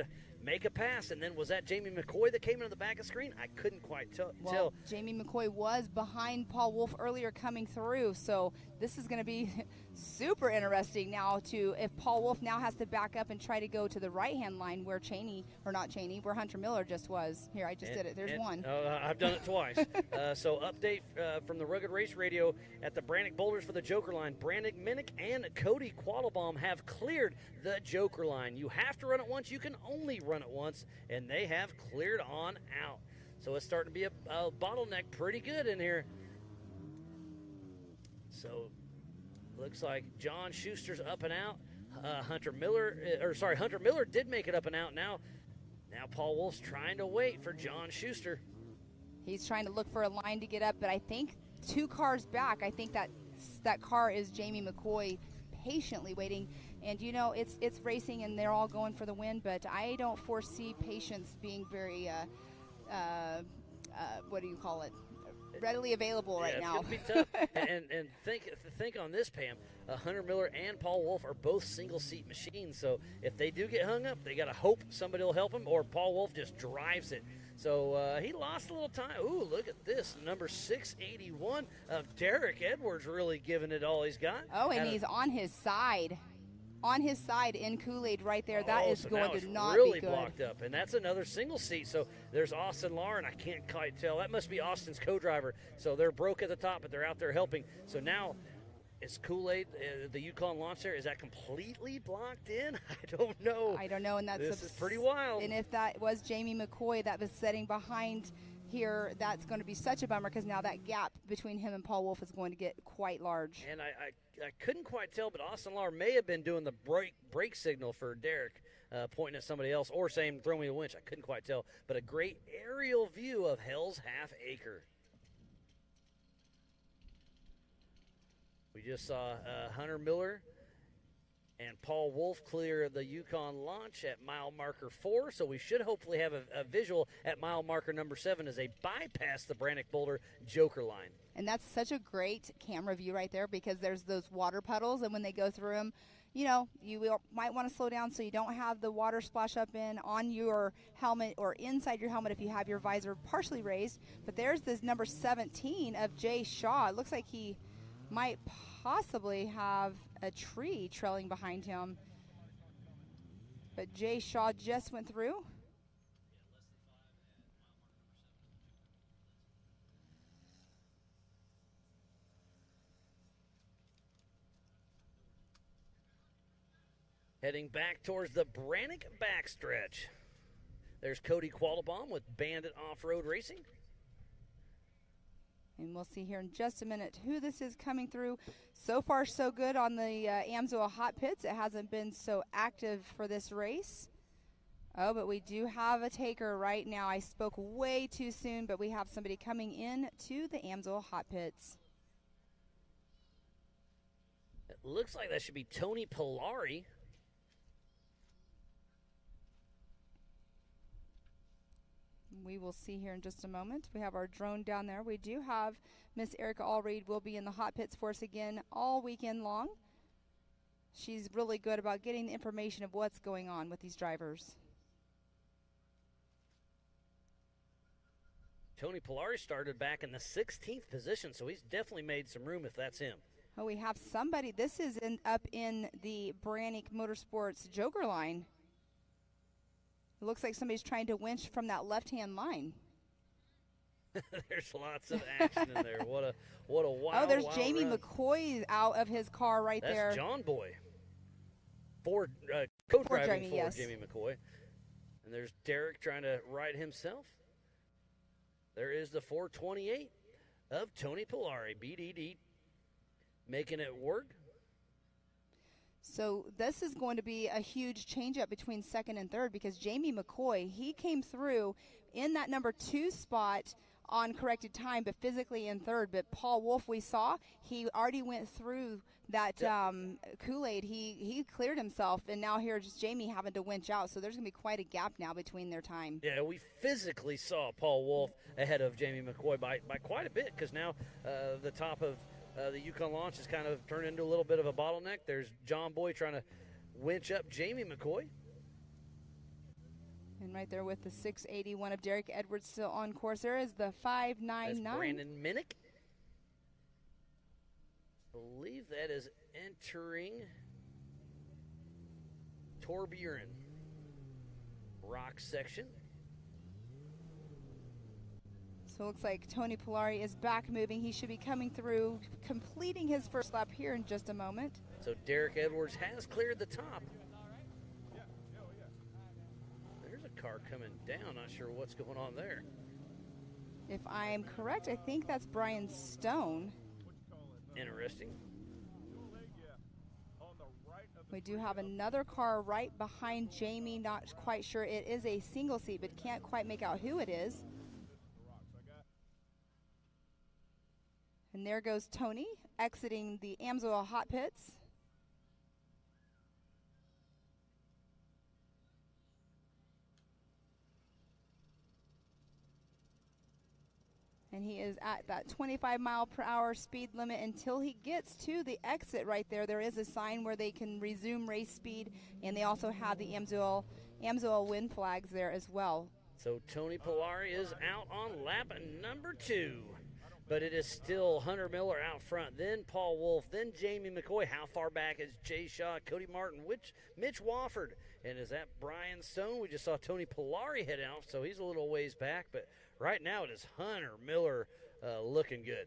make a pass. And then was that Jamie McCoy that came into the back of the screen? I couldn't quite tell. Well, Jamie McCoy was behind Paul Wolf earlier coming through, so this is going to be super interesting now if Paul Wolf now has to back up and try to go to the right-hand line where where Hunter Miller just was. Here, I just did it. There's one. I've done it twice. So update from the Rugged Race Radio at the Brannick Boulders for the Joker line. Brannick Minnick and Cody Quattlebaum have cleared the Joker line. You have to run it once. You can only run it once, and they have cleared on out. So it's starting to be a bottleneck pretty good in here. So looks like John Schuster's up and out. Hunter Miller did make it up and out. Now Paul Wolf's trying to wait for John Schuster. He's trying to look for a line to get up, but I think 2 cars back, I think that car is Jamie McCoy patiently waiting. And it's racing and they're all going for the win, but I don't foresee patience being very what do you call it? Readily available right now. It's gonna be tough. and think on this, Pam. Hunter Miller and Paul Wolf are both single-seat machines, so if they do get hung up, they got to hope somebody will help them, or Paul Wolf just drives it. So he lost a little time. Ooh, look at this. Number 681 of Derek Edwards really giving it all he's got. Oh, and he's on his side. On his side in Kool-Aid right there. That is so going now to not really be good. Blocked up, and that's another single seat. So there's Austin Lauren. I can't quite tell. That must be Austin's co-driver. So they're broke at the top, but they're out there helping. So now is Kool-Aid, the Yukon launch there, is that completely blocked in? I don't know. And this is pretty wild. And if that was Jamie McCoy that was sitting behind here, that's going to be such a bummer because now that gap between him and Paul Wolf is going to get quite large. And I couldn't quite tell, but Austin Lauer may have been doing the brake signal for Derek, pointing at somebody else, or saying, throw me a winch. I couldn't quite tell. But a great aerial view of Hell's Half Acre. We just saw Hunter Miller and Paul Wolf clear the Yukon launch at mile marker 4, so we should hopefully have a visual at mile marker number 7 as they bypass the Brannick Boulder Joker line. And that's such a great camera view right there because there's those water puddles, and when they go through them, you might want to slow down so you don't have the water splash up on your helmet or inside your helmet if you have your visor partially raised. But there's this number 17 of Jay Shaw. It looks like he might possibly have a tree trailing behind him. But Jay Shaw just went through. Heading back towards the Brannick backstretch. There's Cody Quattlebaum with Bandit Off-Road Racing. And we'll see here in just a minute who this is coming through. So far, so good on the Amsoil Hot Pits. It hasn't been so active for this race. Oh, but we do have a taker right now. I spoke way too soon, but we have somebody coming in to the Amsoil Hot Pits. It looks like that should be Tony Polari. We will see here in just a moment. We have our drone down there. We do have Miss Erica Allreed will be in the hot pits for us again all weekend long. She's really good about getting the information of what's going on with these drivers. Tony Polari started back in the 16th position, so he's definitely made some room if that's him. Oh, we have somebody. This is up in the Brannick Motorsports Joker line. It looks like somebody's trying to winch from that left-hand line. There's lots of action in there. What a wild, oh, there's wild Jamie run. McCoy out of his car right That's there. That's John Boy. Co-driving for yes. Jamie McCoy. And there's Derek trying to ride himself. There is the 428 of Tony Polari, BDD, making it work. So this is going to be a huge change-up between second and third because Jamie McCoy, he came through in that number 2 spot on corrected time, but physically in third. But Paul Wolf, we saw, he already went through that Kool-Aid. He cleared himself, and now here's Jamie having to winch out. So there's going to be quite a gap now between their time. Yeah, we physically saw Paul Wolf ahead of Jamie McCoy by quite a bit because now the top of the Yukon launch has kind of turned into a little bit of a bottleneck. There's John Boy trying to winch up Jamie McCoy. And right there with the 681 of Derek Edwards still on course, there is the 599. That's Brandon Minnick. I believe that is entering Torbjorn rock section. So it looks like Tony Polari is back moving. He should be coming through, completing his first lap here in just a moment. So Derek Edwards has cleared the top. There's a car coming down. Not sure what's going on there. If I am correct, I think that's Brian Stone. Interesting. We do have another car right behind Jamie. Not quite sure. It is a single seat, but can't quite make out who it is. And there goes Tony exiting the Amsoil hot pits. And he is at that 25-mile-per-hour speed limit until he gets to the exit right there. There is a sign where they can resume race speed, and they also have the Amsoil wind flags there as well. So Tony Polari is out on lap number 2. But it is still Hunter Miller out front, then Paul Wolf, then Jamie McCoy. How far back is Jay Shaw, Cody Martin, Mitch Wofford? And is that Brian Stone? We just saw Tony Polari head out, so he's a little ways back. But right now it is Hunter Miller looking good.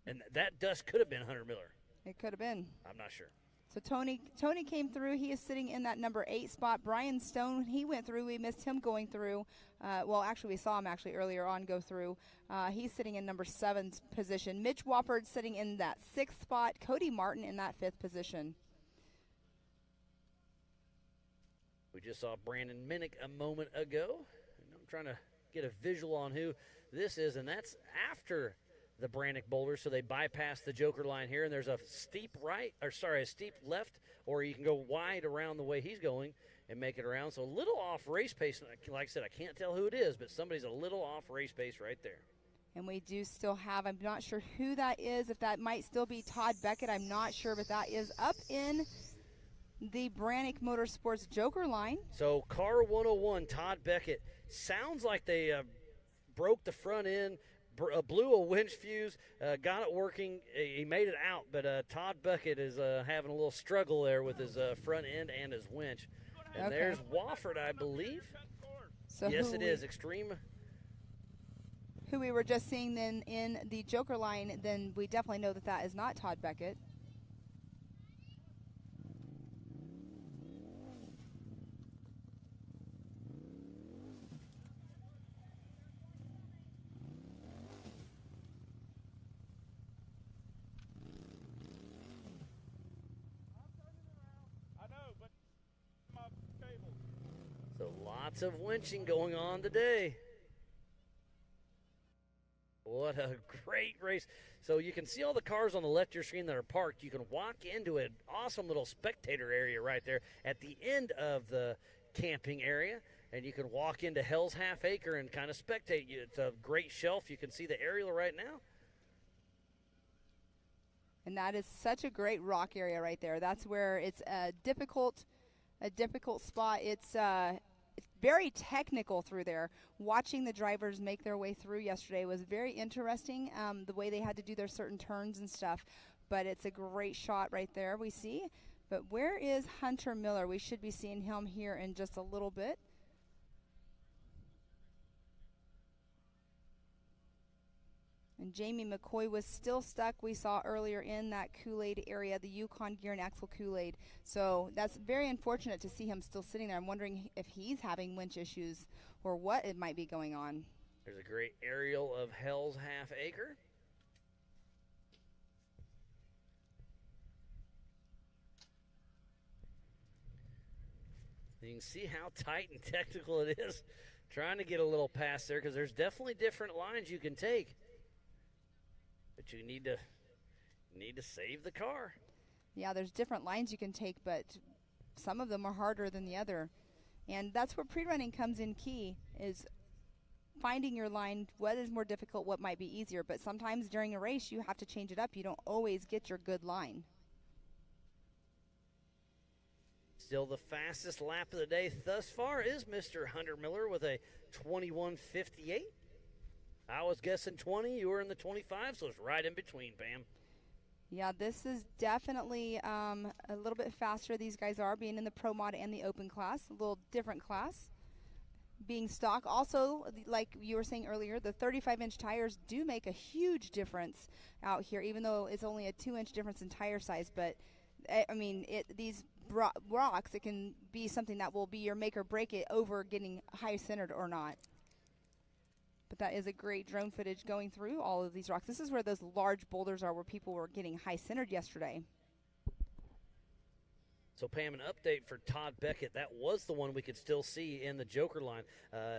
And that dust could have been Hunter Miller. It could have been. I'm not sure. So Tony came through. He is sitting in that number 8 spot. Brian Stone, he went through. We missed him going through. Well, actually, we saw him earlier on go through. He's sitting in number 7 position. Mitch Wofford sitting in that 6th spot. Cody Martin in that 5th position. We just saw Brandon Minnick a moment ago. And I'm trying to get a visual on who this is, and that's after the Brannick boulder, so they bypass the Joker line here, and there's a steep left, or you can go wide around the way he's going and make it around. So a little off race pace. Like I said, I can't tell who it is, but somebody's a little off race pace right there. And we do still have, I'm not sure who that is, if that might still be Todd Beckett, I'm not sure, but that is up in the Brannick Motorsports Joker line. So car 101, Todd Beckett, sounds like they broke the front end, blew a winch fuse, got it working. He made it out, but Todd Beckett is having a little struggle there with his front end and his winch. And there's Wofford, I believe. So yes, it is. Extreme. Who we were just seeing then in the Joker line, then we definitely know that is not Todd Beckett. So lots of winching going on today. What a great race. So you can see all the cars on the left of your screen that are parked. You can walk into an awesome little spectator area right there at the end of the camping area. And you can walk into Hell's Half Acre and kind of spectate. It's a great shelf. You can see the aerial right now. And that is such a great rock area right there. That's where it's a difficult spot. It's very technical through there. Watching the drivers make their way through yesterday was very interesting, the way they had to do their certain turns and stuff. But it's a great shot right there we see. But where is Hunter Miller? We should be seeing him here in just a little bit. And Jamie McCoy was still stuck, we saw earlier in that Kool-Aid area, the Yukon Gear and Axle Kool-Aid. So that's very unfortunate to see him still sitting there. I'm wondering if he's having winch issues or what it might be going on. There's a great aerial of Hell's Half Acre. You can see how tight and technical it is. Trying to get a little past there because there's definitely different lines you can take. But you need to save the car. Yeah, there's different lines you can take, but some of them are harder than the other. And that's where pre-running comes in key, is finding your line, what is more difficult, what might be easier. But sometimes during a race, you have to change it up. You don't always get your good line. Still the fastest lap of the day thus far is Mr. Hunter Miller with a 21:58. I was guessing 20. You were in the 25, so it's right in between, Pam. Yeah, this is definitely a little bit faster. These guys are being in the Pro Mod and the Open class, a little different class. Being stock, also, like you were saying earlier, the 35-inch tires do make a huge difference out here, even though it's only a 2-inch difference in tire size. But, I mean, these rocks, it can be something that will be your make or break it over getting high-centered or not. But that is a great drone footage going through all of these rocks. This is where those large boulders are where people were getting high-centered yesterday. So, Pam, an update for Todd Beckett. That was the one we could still see in the Joker line.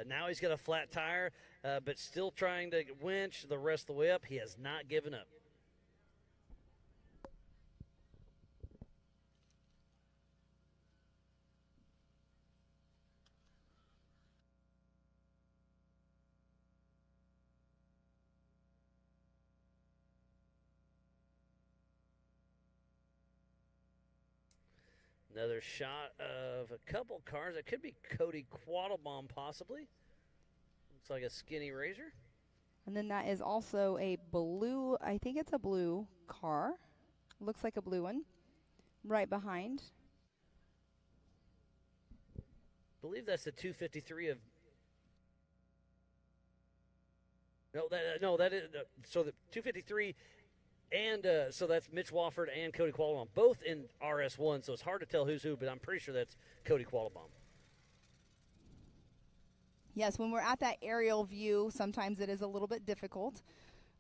Now he's got a flat tire, but still trying to winch the rest of the way up. He has not given up. Another shot of a couple cars. It could be Cody Quattlebaum, possibly. Looks like a skinny razor. And then that is also a blue, I think it's a blue car. Looks like a blue one. Right behind. I believe that's the 253 of... No, that is... so the 253... And so that's Mitch Wofford and Cody Quattlebaum, both in RS1, so it's hard to tell who's who, but I'm pretty sure that's Cody Quattlebaum. Yes, when we're at that aerial view, sometimes it is a little bit difficult.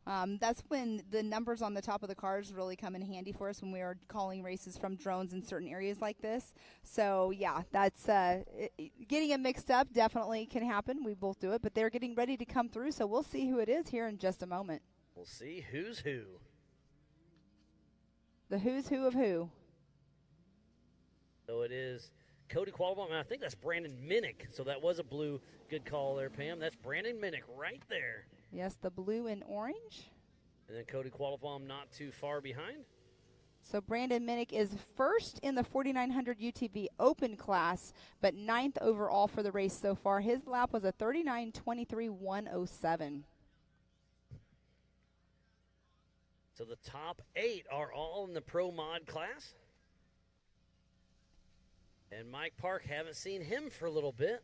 That's when the numbers on the top of the cars really come in handy for us when we are calling races from drones in certain areas like this. So, yeah, that's getting them mixed up definitely can happen. We both do it, but they're getting ready to come through, so we'll see who it is here in just a moment. We'll see who's who. The who's who of who. So it is Cody Quattlebaum, and I think that's Brandon Minnick. So that was a blue. Good call there, Pam. That's Brandon Minnick right there. Yes, the blue and orange. And then Cody Quattlebaum not too far behind. So Brandon Minnick is first in the 4900 UTV Open class, but 9th overall for the race so far. His lap was a 39:23.107. So the top 8 are all in the Pro Mod class. And Mike Park, haven't seen him for a little bit.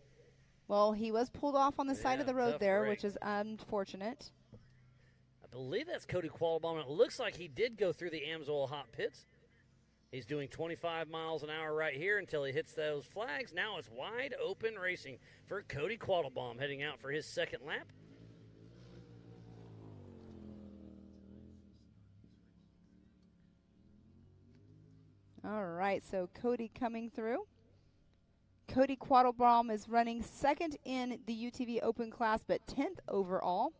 Well, he was pulled off on the side of the road there, break. which is unfortunate. I believe that's Cody Quattlebaum. It looks like he did go through the Amsoil hot pits. He's doing 25 miles an hour right here until he hits those flags. Now it's wide open racing for Cody Quattlebaum heading out for his second lap. All right, so Cody coming through. Cody Quattlebaum is running second in the UTV Open class, but 10th overall.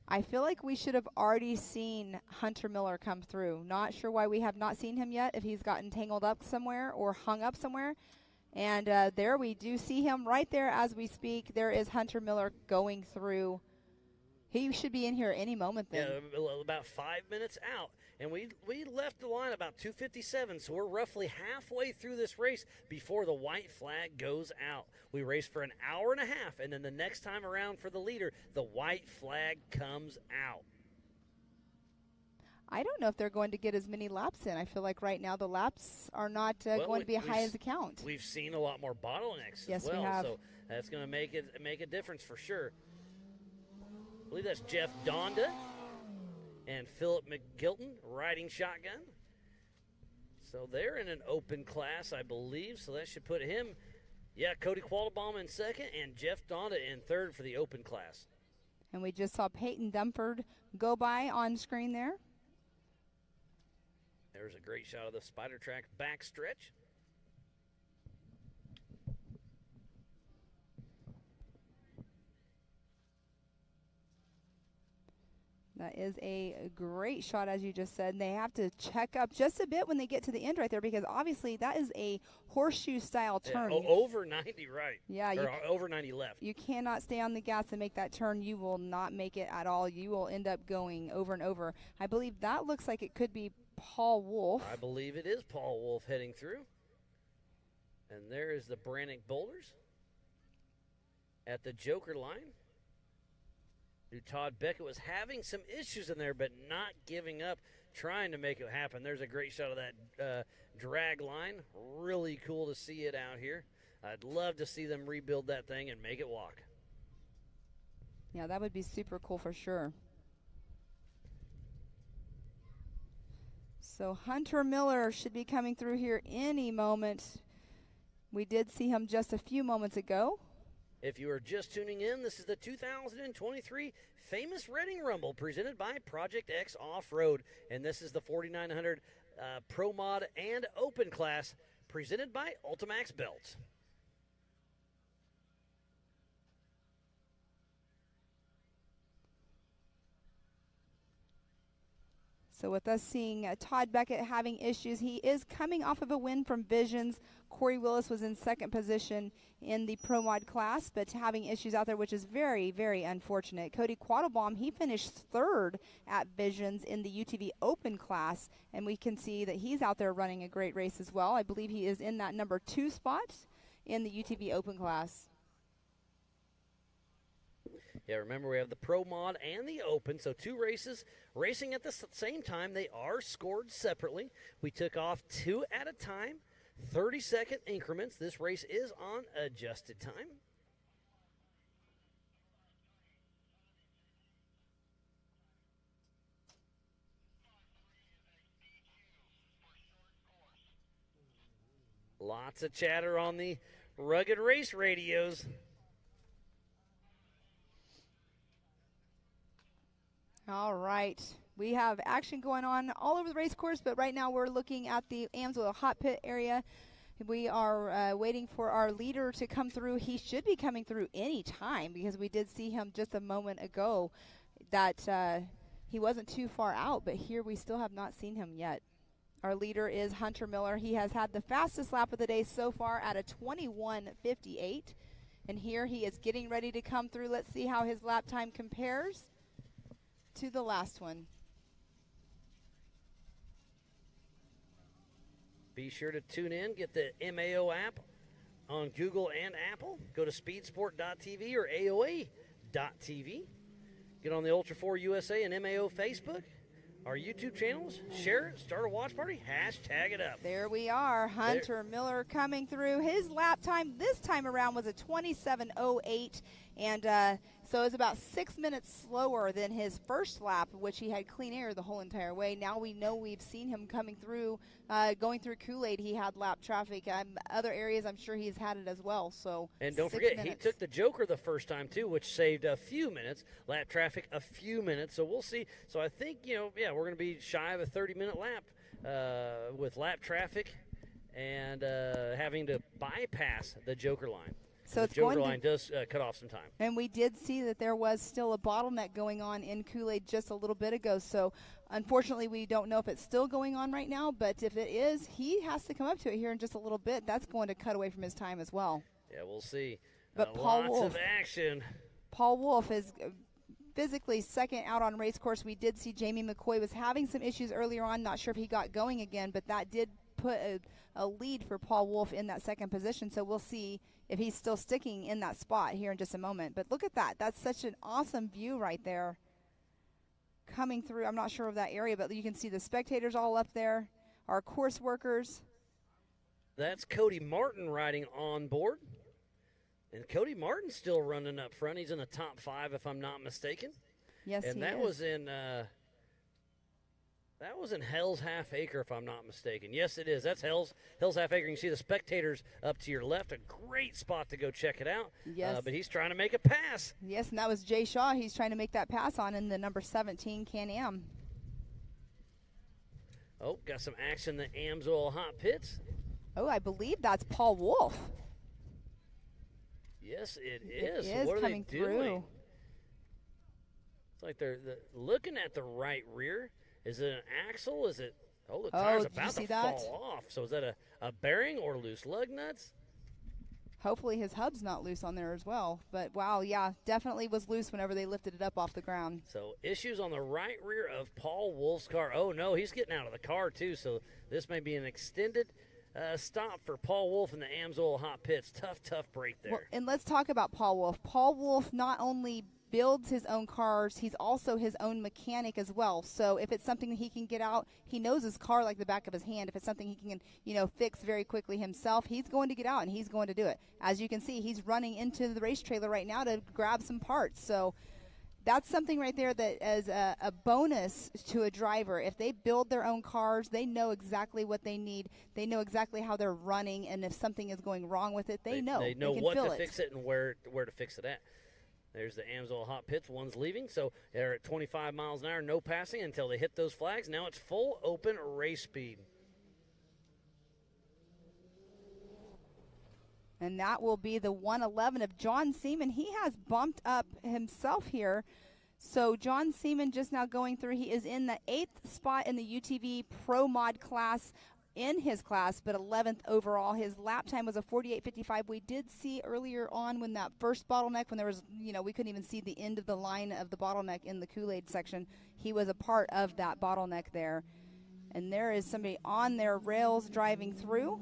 I feel like we should have already seen Hunter Miller come through. Not sure why we have not seen him yet, if he's gotten tangled up somewhere or hung up somewhere. And there we do see him right there as we speak. There is Hunter Miller going through. He should be in here any moment then. Yeah, about 5 minutes out. And we left the line about 2:57, so we're roughly halfway through this race before the white flag goes out. We race for an hour and a half, and then the next time around for the leader, the white flag comes out. I don't know if they're going to get as many laps in. I feel like right now the laps are not going to be a high as a count. We've seen a lot more bottlenecks yes, as well, we have. So that's going to make a difference for sure. I believe that's Jeff Donda and Philip McGilton riding shotgun. So they're in an open class, I believe, so that should put him, Cody Quattlebaum in second and Jeff Donda in third for the open class. And we just saw Peyton Dumford go by on screen there. There's a great shot of the Spider Track backstretch. That That is a great shot, as you just said. And they have to check up just a bit when they get to the end right there, because obviously that is a horseshoe-style turn. Yeah, over 90 right. Yeah. Or over 90 left. You cannot stay on the gas and make that turn. You will not make it at all. You will end up going over and over. I believe that looks like it could be Paul Wolf. I believe it is Paul Wolf heading through. And there is the Brannick Boulders at the Joker line. Todd Beckett was having some issues in there, but not giving up, trying to make it happen. There's a great shot of that drag line. Really cool to see it out here. I'd love to see them rebuild that thing and make it walk. Yeah, that would be super cool for sure. So Hunter Miller should be coming through here any moment. We did see him just a few moments ago. If you are just tuning in, this is the 2023 Famous Reading Rumble presented by Project X Off-Road. And this is the 4900 Pro Mod and Open class presented by Ultimax Belts. So with us seeing Todd Beckett having issues, he is coming off of a win from Visions. Corey Willis was in second position in the Pro Mod class, but having issues out there, which is very, very unfortunate. Cody Quattlebaum, he finished third at Visions in the UTV Open class, and we can see that he's out there running a great race as well. I believe he is in that number 2 spot in the UTV Open class. Yeah, remember we have the Pro Mod and the Open, so 2 races racing at the same time. They are scored separately. We took off 2 at a time, 30-second increments. This race is on adjusted time. Lots of chatter on the Rugged Race radios. All right. We have action going on all over the race course, but right now we're looking at the Amsoil hot pit area. We are waiting for our leader to come through. He should be coming through any time because we did see him just a moment ago that he wasn't too far out, but here we still have not seen him yet. Our leader is Hunter Miller. He has had the fastest lap of the day so far at a 21:58, and here he is getting ready to come through. Let's see how his lap time compares to the last one. Be sure to tune in, get the MAO app on Google and Apple. Go to speedsport.tv or AOA.tv. Get on the Ultra 4 USA and MAO Facebook, our YouTube channels, share it, start a watch party, hashtag it up. There we are, Hunter Miller coming through. His lap time this time around was a 27:08, and so it's about 6 minutes slower than his first lap, which he had clean air the whole entire way. Now we know we've seen him coming through, going through Kool-Aid. He had lap traffic. Other areas, I'm sure he's had it as well. So and don't forget, he took the Joker the first time too, which saved a few minutes. Lap traffic, a few minutes. So we'll see. So I think we're going to be shy of a 30-minute lap with lap traffic and having to bypass the Joker line. So the Joker line does cut off some time. And we did see that there was still a bottleneck going on in Kool-Aid just a little bit ago. So unfortunately, we don't know if it's still going on right now. But if it is, he has to come up to it here in just a little bit. That's going to cut away from his time as well. Yeah, we'll see. But Paul lots Wolf, of action. Paul Wolf is physically second out on race course. We did see Jamie McCoy was having some issues earlier on. Not sure if he got going again, but that did put a lead for Paul Wolf in that second position. So we'll see if he's still sticking in that spot here in just a moment. But look at that. That's such an awesome view right there coming through. I'm not sure of that area, but you can see the spectators all up there, our course workers. That's Cody Martin riding on board. And Cody Martin's still running up front. He's in the top 5, if I'm not mistaken. Yes, and he that is. was in Hell's Half Acre, if I'm not mistaken. Yes, it is. That's Hell's Half Acre. You can see the spectators up to your left. A great spot to go check it out. Yes. But he's trying to make a pass. Yes, and that was Jay Shaw. He's trying to make that pass on in the number 17 Can-Am. Oh, got some action in the Amsoil hot pits. Oh, I believe that's Paul Wolf. Yes, it is. It is what are coming they doing? through. It's like they're looking at the right rear. Is it an axle? Is it? Oh, the tire's about to fall off. So is that a bearing or loose lug nuts? Hopefully his hub's not loose on there as well. But, wow, yeah, definitely was loose whenever they lifted it up off the ground. So issues on the right rear of Paul Wolf's car. Oh, no, he's getting out of the car, too. So this may be an extended stop for Paul Wolf in the Amsoil hot pits. Tough break there. Well, and let's talk about Paul Wolf. Paul Wolf not only builds his own cars, he's also his own mechanic as well. So if it's something that he can get out, he knows his car like the back of his hand. If it's something he can, fix very quickly himself, he's going to get out and he's going to do it. As you can see, he's running into the race trailer right now to grab some parts. So that's something right there that is a bonus to a driver. If they build their own cars, they know exactly what they need. They know exactly how they're running, and if something is going wrong with it, they know. They know can what feel to fix it and where to fix it at. There's the Amsoil hot pits. One's leaving, so they're at 25 miles an hour, no passing until they hit those flags. Now it's full open race speed. And that will be the 111 of John Seaman. He has bumped up himself here. So John Seaman just now going through. He is in the 8th spot in the UTV Pro Mod class in his class, but 11th overall. His lap time was a 48.55. We did see earlier on when that first bottleneck, when there was, we couldn't even see the end of the line of the bottleneck in the Kool-Aid section. He was a part of that bottleneck there. And there is somebody on their rails driving through.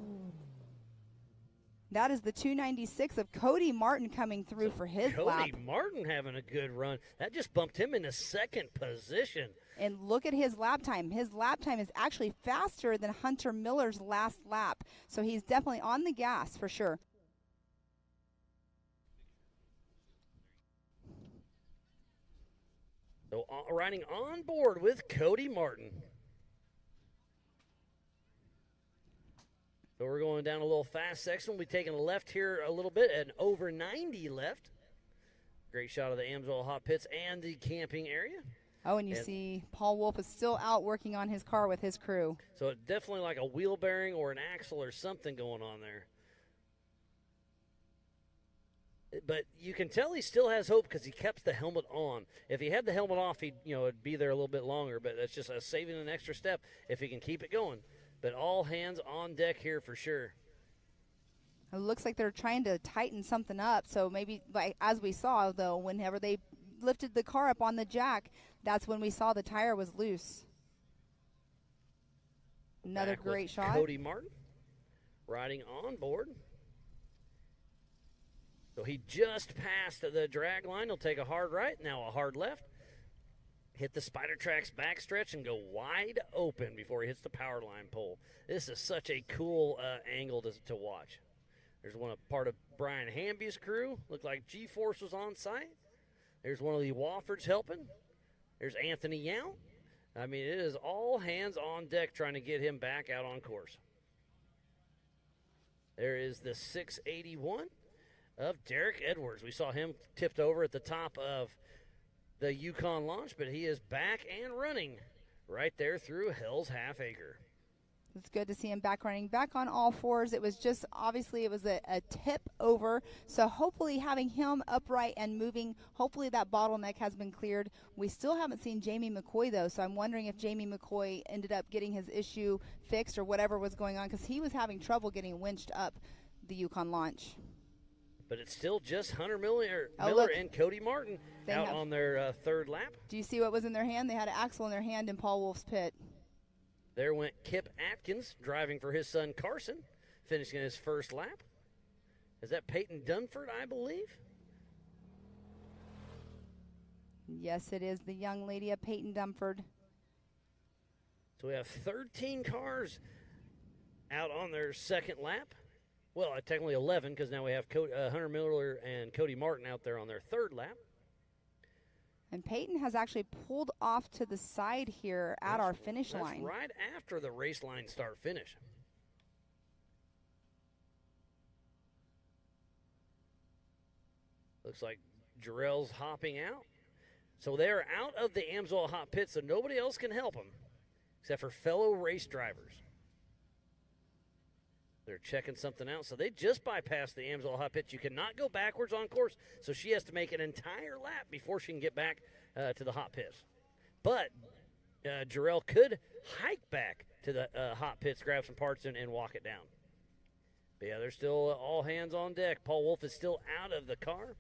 That is the 296 of Cody Martin coming through for his lap. Cody Martin having a good run. That just bumped him into second position. And look at his lap time. His lap time is actually faster than Hunter Miller's last lap. So he's definitely on the gas for sure. So riding on board with Cody Martin. So we're going down a little fast section. We'll be taking a left here a little bit, an over 90 left. Great shot of the Amsoil hot pits and the camping area. Oh, and you see Paul Wolf is still out working on his car with his crew. So it's definitely like a wheel bearing or an axle or something going on there. But you can tell he still has hope because he kept the helmet on. If he had the helmet off, he'd it'd be there a little bit longer. But that's just saving an extra step if he can keep it going. But all hands on deck here for sure. It looks like they're trying to tighten something up. So maybe, like as we saw, though, whenever they lifted the car up on the jack, that's when we saw the tire was loose. Another Back great with shot. Cody Martin riding on board. So he just passed the drag line. He'll take a hard right, now a hard left. Hit the Spider Tracks backstretch and go wide open before he hits the power line pole. This is such a cool angle to watch. There's part of Brian Hamby's crew. Looked like G-Force was on site. There's one of the Woffords helping. There's Anthony Yount. I mean, it is all hands on deck trying to get him back out on course. There is the 681 of Derek Edwards. We saw him tipped over at the top of the Yukon launch, but he is back and running right there through Hell's Half Acre. It's good to see him back running, back on all fours. It was just, obviously, it was a tip over. So hopefully having him upright and moving, hopefully that bottleneck has been cleared. We still haven't seen Jamie McCoy, though, so I'm wondering if Jamie McCoy ended up getting his issue fixed or whatever was going on, because he was having trouble getting winched up the Yukon launch. But it's still just Hunter Miller look. and Cody Martin out on their third lap. Do you see what was in their hand? They had an axle in their hand in Paul Wolf's pit. There went Kip Atkins driving for his son Carson, finishing his first lap. Is that Peyton Dunford, I believe? Yes, it is the young lady of Peyton Dunford. So we have 13 cars out on their second lap. Well, technically 11 because now we have Hunter Miller and Cody Martin out there on their third lap. And Peyton has actually pulled off to the side here at our finish line. That's right after the race line start-finish. Looks like Jarrell's hopping out. So they're out of the Amsoil hot pit, so nobody else can help them except for fellow race drivers. They're checking something out. So they just bypassed the Amsoil hot pit. You cannot go backwards on course, so she has to make an entire lap before she can get back to the hot pits. But Jarrell could hike back to the hot pits, grab some parts, and walk it down. But yeah, there's still all hands on deck. Paul Wolf is still out of the car.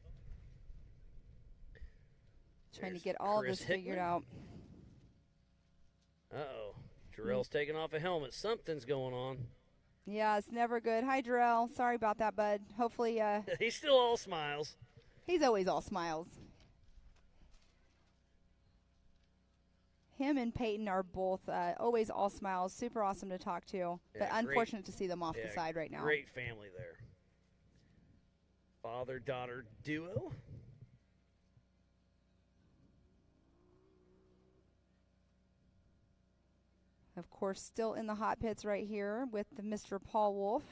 Trying to get all Chris this figured Hickman. out. Uh-oh. Jarrell's taking off a helmet. Something's going on. Yeah, it's never good. Hi, Jarrell. Sorry about that, bud. Hopefully, He's still all smiles. he's always all smiles. Him and Peyton are both always all smiles. Super awesome to talk to. But Yeah, unfortunate to see them off the Yeah, side right now. Great family there. Father-daughter duo. Of course, still in the hot pits right here with the Mr. Paul Wolf.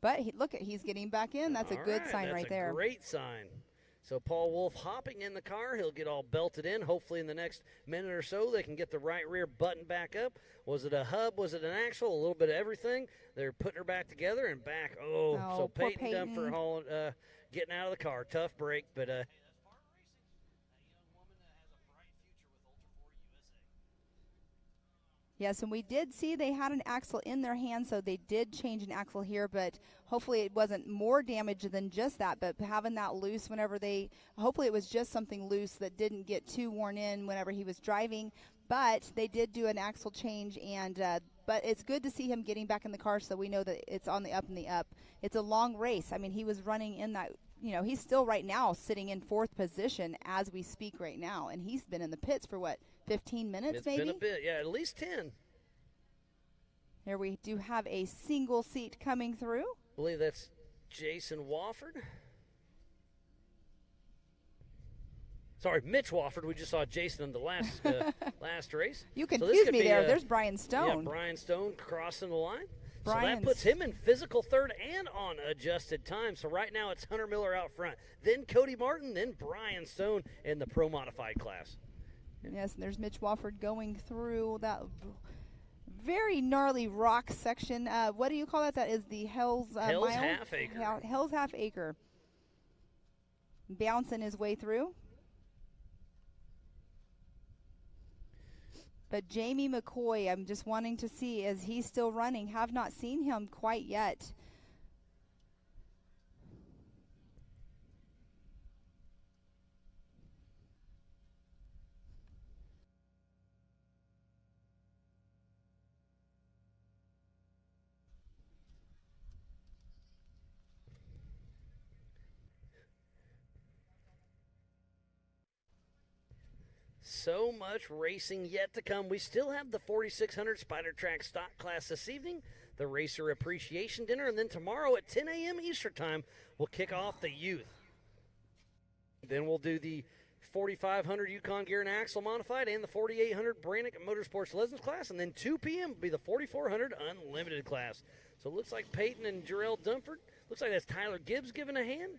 But he's getting back in. That's a All good sign that's right a there. Great sign. So Paul Wolf hopping in the car. He'll get all belted in. Hopefully in the next minute or so they can get the right rear button back up. Was it a hub? Was it an axle? A little bit of everything. They're putting her back together and back. Oh, so poor Peyton Dunford hauling, getting out of the car. Tough break, but Yes, and we did see they had an axle in their hand, so they did change an axle here, but hopefully it wasn't more damage than just that, but having that loose whenever hopefully it was just something loose that didn't get too worn in whenever he was driving, but they did do an axle change, and but it's good to see him getting back in the car so we know that it's on the up and the up. It's a long race. I mean, he was running in that, he's still right now sitting in 4th position as we speak right now, and he's been in the pits for what, 15 minutes it's maybe? been a bit. Yeah, at least 10. Here we do have a single seat coming through. I believe that's Jason Wofford. Sorry, Mitch Wofford. We just saw Jason in the last race. You So this confused could me be, there. There's Brian Yeah, Stone. Brian Stone crossing the line. So Brian's- that puts him in physical 3rd and on adjusted time. So right now it's Hunter Miller out front, then Cody Martin, then Brian Stone in the Pro Modified class. Yes, and there's Mitch Wofford going through that very gnarly rock section. What do you call that? That is the Hell's Hell's Mile? Half Acre. Hell's Half Acre. Bouncing his way through. But Jamie McCoy, I'm just wanting to see, is he still running? Have not seen him quite yet. So much racing yet to come. We still have the 4600 Spider Track stock class this evening, the Racer Appreciation Dinner, and then tomorrow at 10 a.m. Eastern Time, we'll kick off the youth. Then we'll do the 4500 Yukon Gear and Axle Modified and the 4800 Brannick Motorsports Legends class, and then 2 p.m. will be the 4400 Unlimited class. So it looks like Peyton and Jarrell Dunford. Looks like that's Tyler Gibbs giving a hand.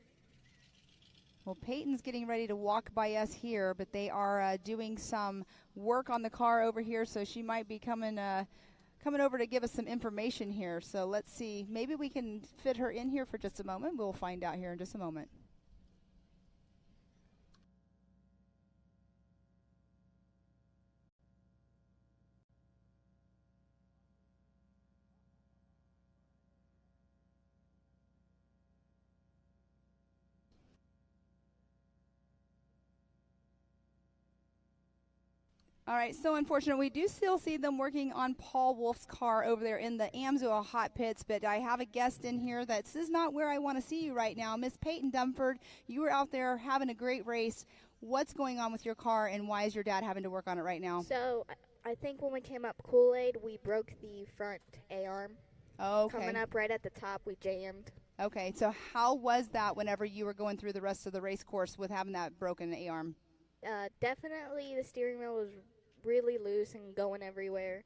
Well, Peyton's getting ready to walk by us here, but they are doing some work on the car over here, so she might be coming over to give us some information here. So let's see. Maybe we can fit her in here for just a moment. We'll find out here in just a moment. All right, so unfortunate. We do still see them working on Paul Wolf's car over there in the Amsoil hot pits, but I have a guest in here that this is not where I want to see you right now. Miss Peyton Dunford, you were out there having a great race. What's going on with your car, and why is your dad having to work on it right now? So I think when we came up Kool-Aid, we broke the front A-arm. Oh, okay. Coming up right at the top, we jammed. Okay, so how was that whenever you were going through the rest of the race course with having that broken A-arm? Definitely the steering wheel was really loose and going everywhere,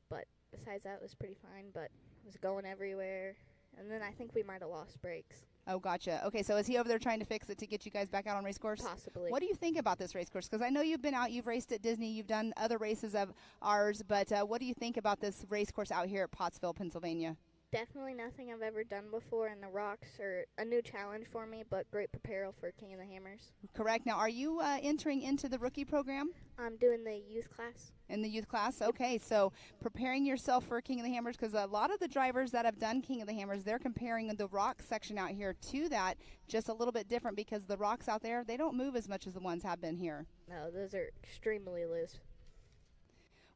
but besides that it was pretty fine, but it was going everywhere, and then I think we might have lost brakes. Oh, gotcha. Okay, so is he over there trying to fix it to get you guys back out on race course? Possibly. What do you think about this race course? Because I know you've been out, you've raced at Disney, you've done other races of ours, but what do you think about this race course out here at Pottsville, Pennsylvania? Definitely nothing I've ever done before, and the rocks are a new challenge for me, but great preparal for King of the Hammers. Correct. Now, are you entering into the rookie program? I'm doing the youth class. In the youth class? Okay, so preparing yourself for King of the Hammers, because a lot of the drivers that have done King of the Hammers, they're comparing the rock section out here to that, just a little bit different, because the rocks out there, they don't move as much as the ones have been here. No, those are extremely loose.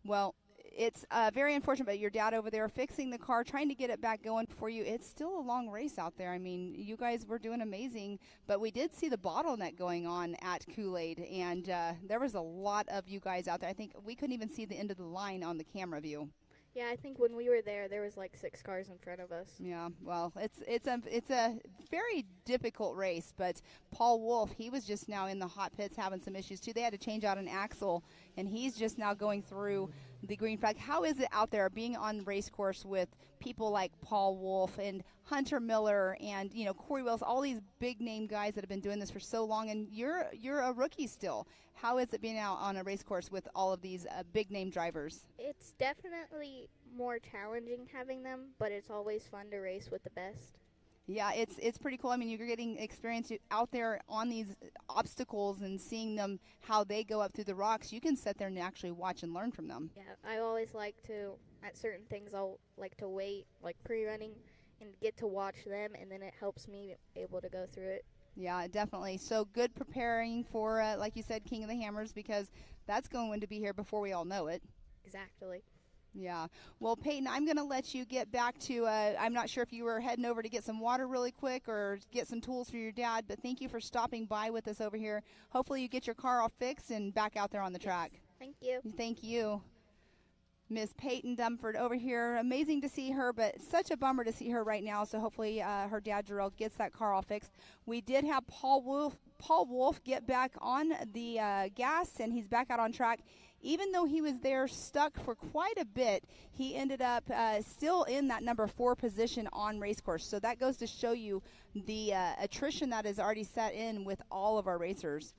Well, it's very unfortunate, but your dad over there fixing the car, trying to get it back going for you. It's still a long race out there. I mean, you guys were doing amazing, but we did see the bottleneck going on at Kool-Aid, and there was a lot of you guys out there. I think we couldn't even see the end of the line on the camera view. Yeah, I think when we were there was like 6 cars in front of us. Yeah, well, it's a very difficult race, but Paul Wolf, he was just now in the hot pits having some issues too. They had to change out an axle, and he's just now going through the green flag. How is it out there being on the race course with people like Paul Wolf and Hunter Miller and, you know, Corey Wells, all these big name guys that have been doing this for so long, and you're a rookie still. How is it being out on a race course with all of these big name drivers? It's definitely more challenging having them, but it's always fun to race with the best. Yeah, it's pretty cool. I mean, you're getting experience out there on these obstacles and seeing them, how they go up through the rocks. You can sit there and actually watch and learn from them. Yeah, I always like to, at certain things, I'll like to wait, like pre-running, and get to watch them, and then it helps me able to go through it. Yeah, definitely. So good preparing for, like you said, King of the Hammers, because that's going to be here before we all know it. Exactly. Yeah. Well, Peyton, I'm going to let you get back to, I'm not sure if you were heading over to get some water really quick or get some tools for your dad, but thank you for stopping by with us over here. Hopefully you get your car all fixed and back out there on the track. Thank you. Thank you. Miss Peyton Dumford over here. Amazing to see her, but such a bummer to see her right now, so hopefully her dad, Jarrell, gets that car all fixed. We did have Paul Wolf get back on the gas, and he's back out on track. Even though he was there stuck for quite a bit, he ended up still in that number 4 position on race course. So that goes to show you the attrition that is already set in with all of our racers.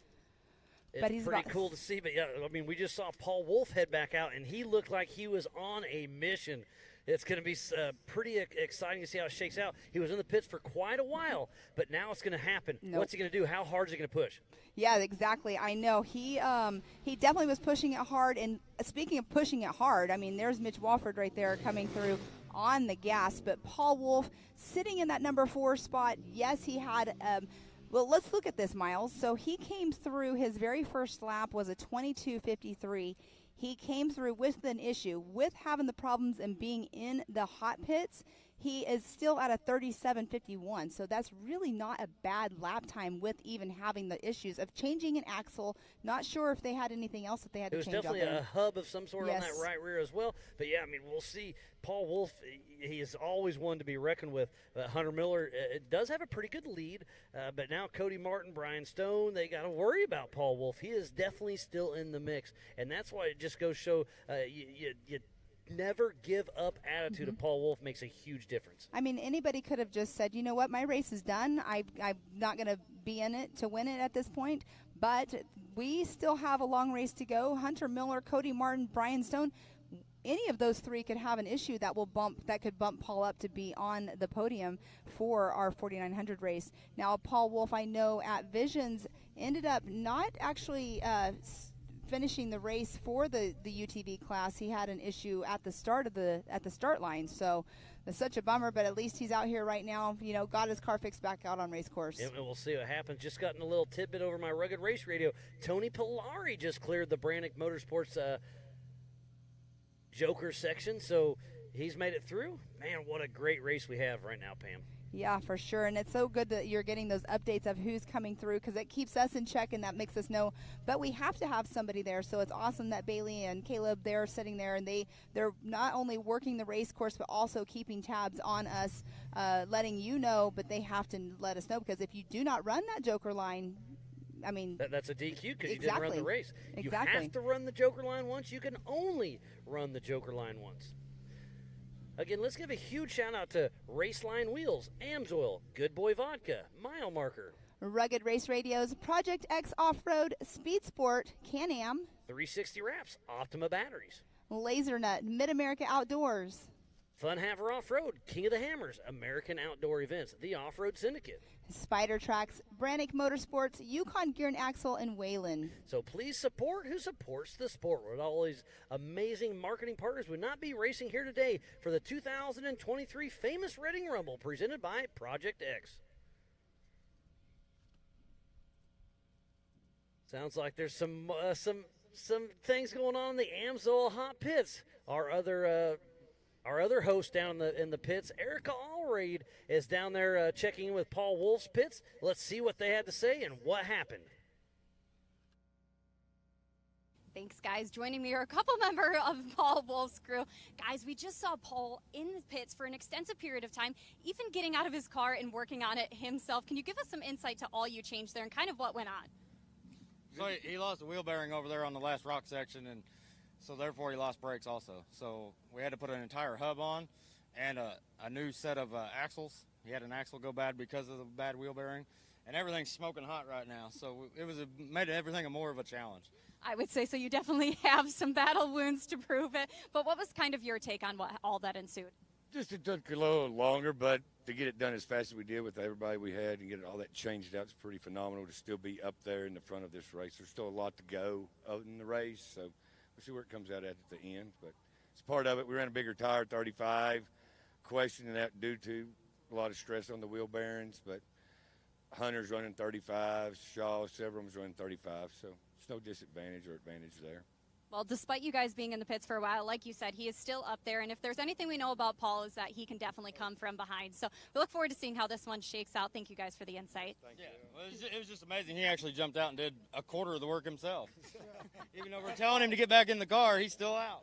It's pretty cool to see, but yeah, I mean, we just saw Paul Wolf head back out, and he looked like he was on a mission. It's going to be pretty exciting to see how it shakes out. He was in the pits for quite a while, but now it's going to happen. Nope. What's he going to do? How hard is he going to push? Yeah, exactly. I know. He definitely was pushing it hard. And speaking of pushing it hard, I mean, there's Mitch Walford right there coming through on the gas. But Paul Wolf sitting in that number 4 spot, yes, he had well, let's look at this, Miles. So he came through, his very first lap was a 22:53. He came through with an issue, with having the problems and being in the hot pits. He is still at a 37:51, so that's really not a bad lap time with even having the issues of changing an axle. Not sure if they had anything else that they had to change. It was definitely a hub of some sort on that right rear as well. But yeah, I mean, we'll see. Paul Wolf, he is always one to be reckoned with. Hunter Miller does have a pretty good lead, but now Cody Martin, Brian Stone, they got to worry about Paul Wolf. He is definitely still in the mix, and that's why it just goes to show you never give up attitude of Paul Wolf makes a huge difference. I mean, anybody could have just said, you know what, my race is done. I'm not going to be in it to win it at this point, but we still have a long race to go. Hunter Miller, Cody Martin, Brian Stone, any of those 3 could have an issue that could bump Paul up to be on the podium for our 4900 race. Now, Paul Wolf, I know at Visions ended up not actually finishing the race for the UTV class. He had an issue at the start line, so it's such a bummer, but at least he's out here right now, you know, got his car fixed back out on race course. And we'll see what happens. Just gotten a little tidbit over my Rugged Race Radio. Tony Polari just cleared the Brannick Motorsports Joker section, so he's made it through. Man, what a great race we have right now, Pam. Yeah, for sure, and it's so good that you're getting those updates of who's coming through, because it keeps us in check and that makes us know. But we have to have somebody there, so it's awesome that Bailey and Caleb, they're sitting there, and they're not only working the race course but also keeping tabs on us, letting you know, but they have to let us know, because if you do not run that Joker line, I mean, that's a DQ because you didn't run the race. Exactly. You have to run the Joker line once. You can only run the Joker line once. Again, let's give a huge shout out to Raceline Wheels, Amsoil, Good Boy Vodka, Mile Marker, Rugged Race Radios, Project X Off-Road, Speed Sport, Can-Am, 360 Wraps, Optima Batteries, Laser Nut, Mid-America Outdoors, Fun Haver Off-Road, King of the Hammers, American Outdoor Events, the Off-Road Syndicate, Spider Tracks, Brannick Motorsports, Yukon Gear and Axle, and Wayland. So please support who supports the sport. With all these amazing marketing partners, would not be racing here today for the 2023 Famous Reading Rumble, presented by Project X. Sounds like there's some things going on in the Amsoil Hot Pits. Our other host down in the pits, Erica Allreed, is down there checking in with Paul Wolf's pits. Let's see what they had to say and what happened. Thanks, guys. Joining me are a couple members of Paul Wolf's crew. Guys, we just saw Paul in the pits for an extensive period of time, even getting out of his car and working on it himself. Can you give us some insight to all you changed there and kind of what went on? So he lost a wheel bearing over there on the last rock section, and so therefore he lost brakes also. So we had to put an entire hub on and a new set of axles. He had an axle go bad because of the bad wheel bearing, and everything's smoking hot right now. So it made everything more of a challenge. I would say so. You definitely have some battle wounds to prove it. But what was kind of your take on what all that ensued? Just it took a little longer, but to get it done as fast as we did with everybody we had and get all that changed out, it's pretty phenomenal to still be up there in the front of this race. There's still a lot to go in the race, so we'll see where it comes out at the end. But it's part of it. We ran a bigger tire, 35, questioning that due to a lot of stress on the wheel bearings, but Hunter's running 35, Shaw, several of them's running 35, so it's no disadvantage or advantage there. Well, despite you guys being in the pits for a while, like you said, he is still up there. And if there's anything we know about Paul is that he can definitely come from behind. So we look forward to seeing how this one shakes out. Thank you guys for the insight. Thank you. Well, it was just amazing. He actually jumped out and did a quarter of the work himself. Even though we're telling him to get back in the car, he's still out.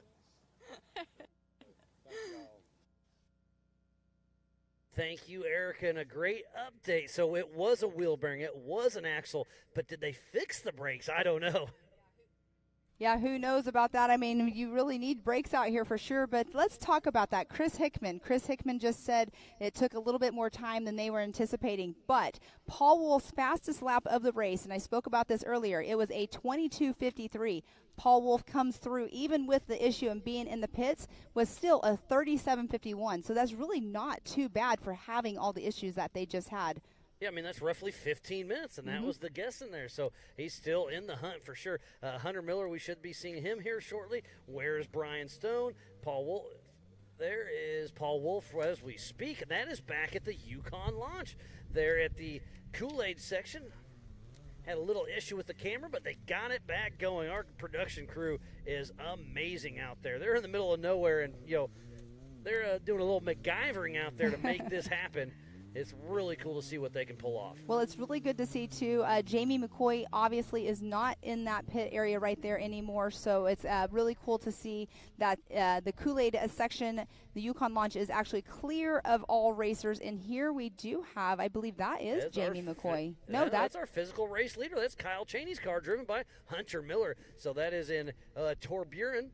Thank you, Erica, and a great update. So it was a wheel bearing, it was an axle, but did they fix the brakes? I don't know. Yeah, who knows about that? I mean, you really need brakes out here for sure, but let's talk about that. Chris Hickman just said it took a little bit more time than they were anticipating, but Paul Wolf's fastest lap of the race, and I spoke about this earlier, it was a 22:53. Paul Wolf comes through, even with the issue and being in the pits, was still a 37:51, so that's really not too bad for having all the issues that they just had. Yeah, I mean, that's roughly 15 minutes, and that was the guess in there. So he's still in the hunt for sure. Hunter Miller, we should be seeing him here shortly. Where's Brian Stone? Paul Wolf. There is Paul Wolf as we speak, and that is back at the Yukon launch. They're at the Kool-Aid section. Had a little issue with the camera, but they got it back going. Our production crew is amazing out there. They're in the middle of nowhere, and, they're doing a little MacGyvering out there to make this happen. It's really cool to see what they can pull off. Well, it's really good to see, too. Jamie McCoy obviously is not in that pit area right there anymore, so it's really cool to see that the Kool-Aid section, the Yukon launch, is actually clear of all racers. And here we do have, I believe that is Jamie McCoy. That's our physical race leader. That's Kyle Cheney's car, driven by Hunter Miller. So that is in Torburen.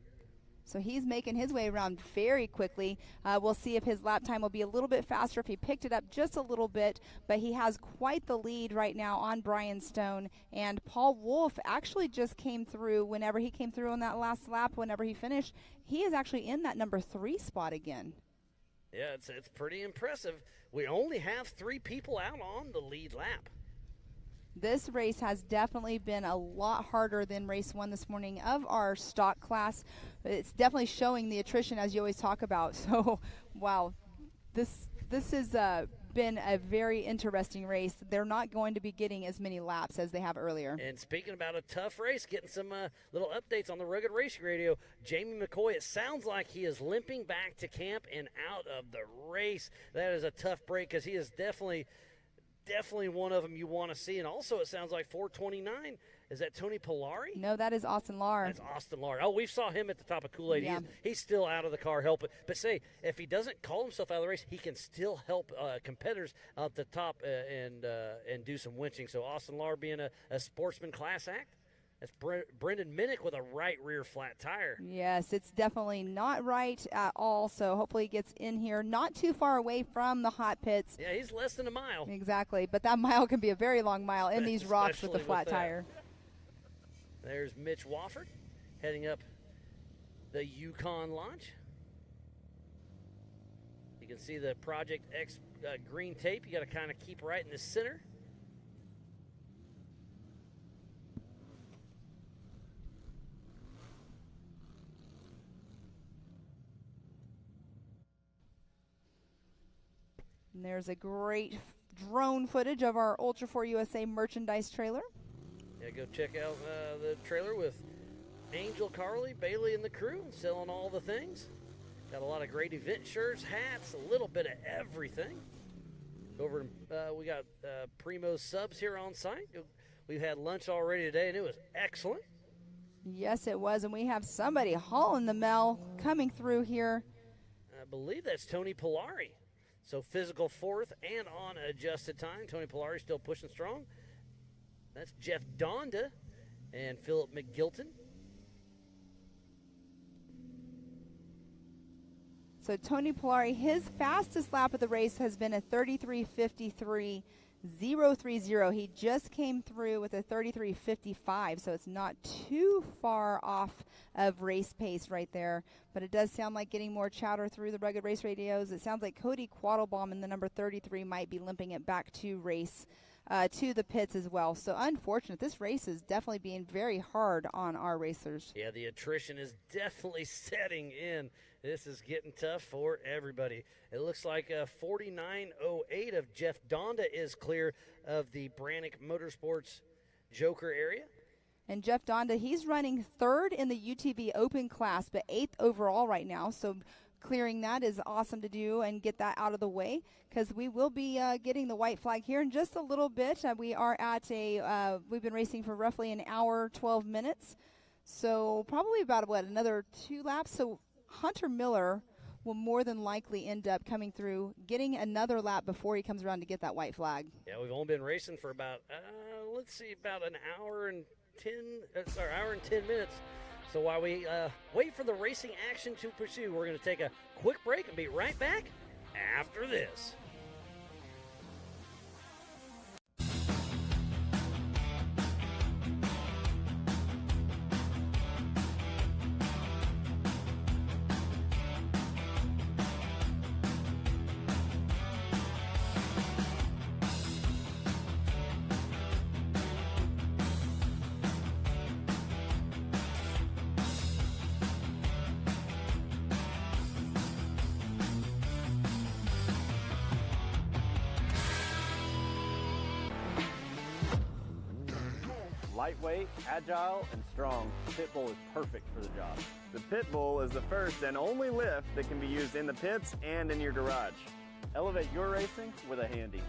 So he's making his way around very quickly. We'll see if his lap time will be a little bit faster if he picked it up just a little bit, but he has quite the lead right now on Brian Stone. And Paul Wolf actually just came through whenever he came through on that last lap, whenever he finished. He is actually in that number 3 spot again. Yeah, it's pretty impressive. We only have 3 people out on the lead lap. This race has definitely been a lot harder than race 1 this morning of our stock class. It's definitely showing the attrition, as you always talk about. So, wow, this has been a very interesting race. They're not going to be getting as many laps as they have earlier. And speaking about a tough race, getting some little updates on the Rugged Racing Radio, Jamie McCoy, it sounds like he is limping back to camp and out of the race. That is a tough break because he is definitely one of them you want to see. And also it sounds like 429. Is that Tony Polari? No, that is Austin Lahr. That's Austin Lahr. Oh, we saw him at the top of Kool-Aid. Yeah. He's still out of the car helping. But say, if he doesn't call himself out of the race, he can still help competitors at the top and do some winching. So Austin Lahr being a sportsman class act. That's Brendan Minnick with a right rear flat tire. Yes, it's definitely not right at all. So hopefully he gets in here, not too far away from the hot pits. Yeah, he's less than a mile. Exactly, but that mile can be a very long mile in these rocks with the flat tire. There's Mitch Wofford heading up the Yukon launch. You can see the Project X green tape. You got to kind of keep right in the center. And there's a great drone footage of our Ultra 4 USA merchandise trailer. Yeah, go check out the trailer with Angel Carly, Bailey, and the crew selling all the things. Got a lot of great event shirts, hats, a little bit of everything. Over, we got Primo's subs here on site. We've had lunch already today, and it was excellent. Yes, it was, and we have somebody hauling the mail coming through here. I believe that's Tony Polari. So physical fourth and on adjusted time. Tony Polari still pushing strong. That's Jeff Donda and Philip McGilton. So Tony Polari, his fastest lap of the race has been a 33:53.030. He just came through with a 33:55, so it's not too far off of race pace right there. But it does sound like getting more chatter through the Rugged Race radios. It sounds like Cody Quattlebaum in the number 33 might be limping it back to race to the pits as well. So unfortunate. This race is definitely being very hard on our racers. Yeah, the attrition is definitely setting in. This is getting tough for everybody. It looks like 49.08 of Jeff Donda is clear of the Brannick Motorsports Joker area. And Jeff Donda, he's running third in the UTV Open class, but 8th overall right now. So clearing that is awesome to do and get that out of the way, because we will be getting the white flag here in just a little bit. We are at we've been racing for roughly an hour, 12 minutes. So probably about, another 2 laps. So Hunter Miller will more than likely end up coming through, getting another lap before he comes around to get that white flag. Yeah, we've only been racing for about, about an hour and 10 minutes. So while we wait for the racing action to pursue, we're going to take a quick break and be right back after this. Lightweight, agile, and strong, the Pit Bull is perfect for the job. The Pit Bull is the first and only lift that can be used in the pits and in your garage. Elevate your racing with a Handy.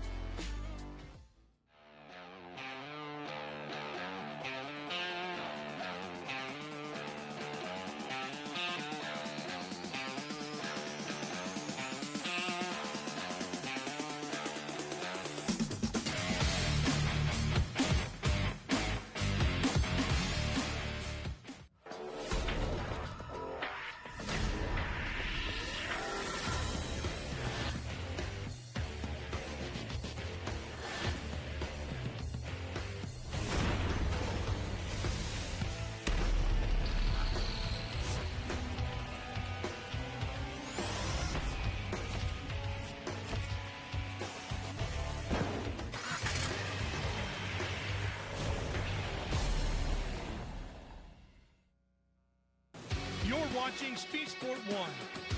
You're watching Speed Sport 1,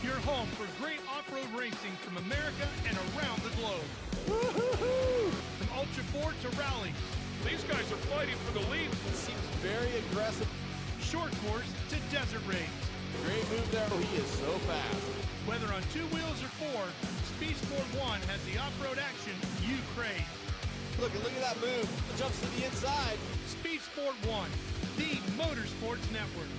your home for great off-road racing from America and around the globe. Woo-hoo-hoo! From Ultra 4 to rallies. These guys are fighting for the lead. It seems very aggressive. Short course to desert race. Great move there. He is so fast. Whether on 2 wheels or 4, Speed Sport 1 has the off-road action you crave. Look at that move. It jumps to the inside. Speed Sport 1, the Motorsports Network.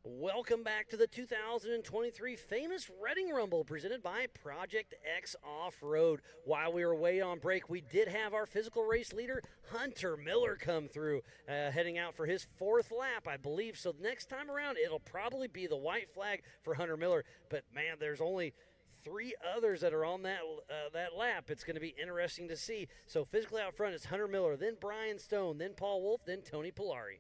Welcome back to the 2023 famous Reading Rumble presented by Project X Off-Road. While we were away on break, we did have our physical race leader, Hunter Miller, come through, heading out for his 4th lap, I believe. So next time around, it'll probably be the white flag for Hunter Miller. But, man, there's only 3 others that are on that lap. It's going to be interesting to see. So physically out front, it's Hunter Miller, then Brian Stone, then Paul Wolf, then Tony Polari.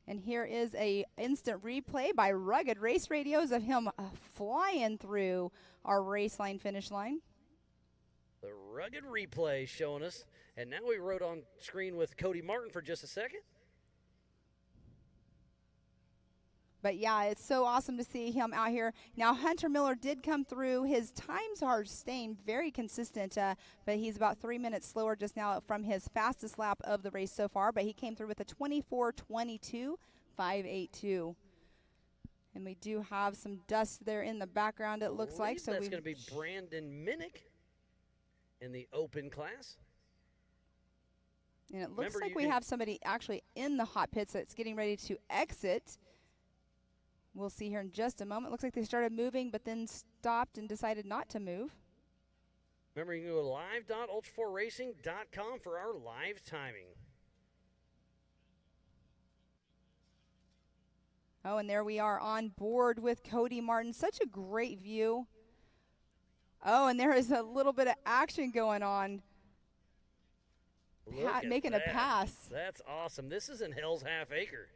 And here is a instant replay by Rugged Race Radios of him flying through our race line, finish line. The Rugged replay showing us. And now we rode on screen with Cody Martin for just a second. But yeah, it's so awesome to see him out here. Now, Hunter Miller did come through. His times are staying very consistent, but he's about 3 minutes slower just now from his fastest lap of the race so far. But he came through with a 24:22.582. And we do have some dust there in the background, it looks like. So that's going to be Brandon Minnick in the open class. And it looks like we have somebody actually in the hot pits that's getting ready to exit. We'll see here in just a moment. Looks like they started moving, but then stopped and decided not to move. Remember, you can go to live.ultra4racing.com for our live timing. Oh, and there we are on board with Cody Martin. Such a great view. Oh, and there is a little bit of action going on. Making a pass. That's awesome. This is in Hell's Half Acre.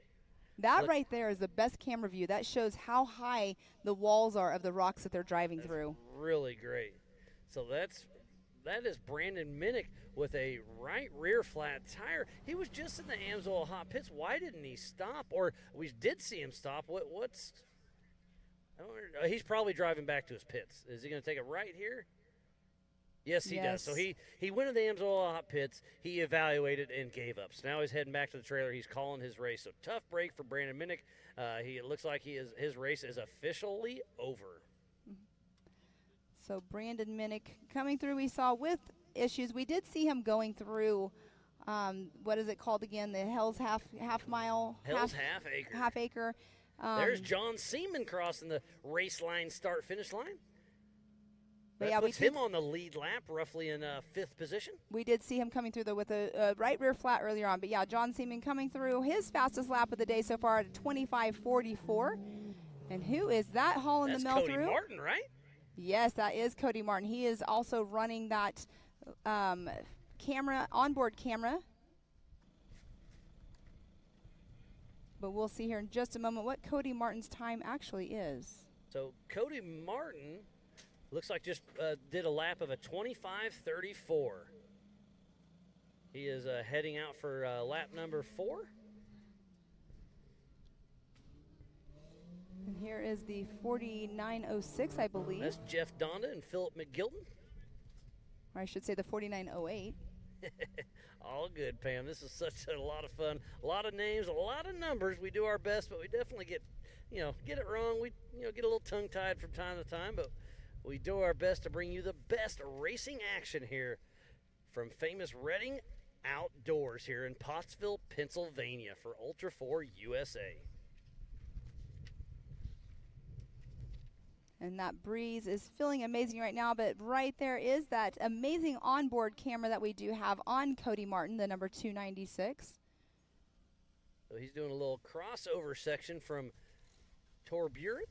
That right there is the best camera view. That shows how high the walls are of the rocks that they're driving through. Really great. So that is Brandon Minnick with a right rear flat tire. He was just in the Amsoil hot pits. Why didn't he stop? Or we did see him stop. What's? I don't know. He's probably driving back to his pits. Is he going to take a right here? Yes, he does. So he went to the Amsoil hot pits. He evaluated and gave up. So now he's heading back to the trailer. He's calling his race. So tough break for Brandon Minnick. It looks like his race is officially over. So Brandon Minnick coming through. We saw with issues. We did see him going through. What is it called again? The Hell's half mile. Hell's Half Acre. Half acre. There's John Seaman crossing the race line, start finish line. That puts him on the lead lap, roughly in 5th position. We did see him coming through, though, with a right rear flat earlier on. But, yeah, John Seaman coming through his fastest lap of the day so far at 25:44. And who is that hauling the mill Cody through? That's Cody Martin, right? Yes, that is Cody Martin. He is also running that onboard camera. But we'll see here in just a moment what Cody Martin's time actually is. So Cody Martin looks like just did a lap of a 25:34. He is heading out for lap number 4. And here is the 49:06, I believe. That's Jeff Donda and Philip McGilton. Or I should say the 49:08. All good, Pam. This is such a lot of fun. A lot of names, a lot of numbers. We do our best, but we definitely get it wrong. We get a little tongue-tied from time to time, but we do our best to bring you the best racing action here from famous Redding Outdoors here in Pottsville, Pennsylvania for Ultra 4 USA. And that breeze is feeling amazing right now, but right there is that amazing onboard camera that we do have on Cody Martin, the number 296. So he's doing a little crossover section from Torburen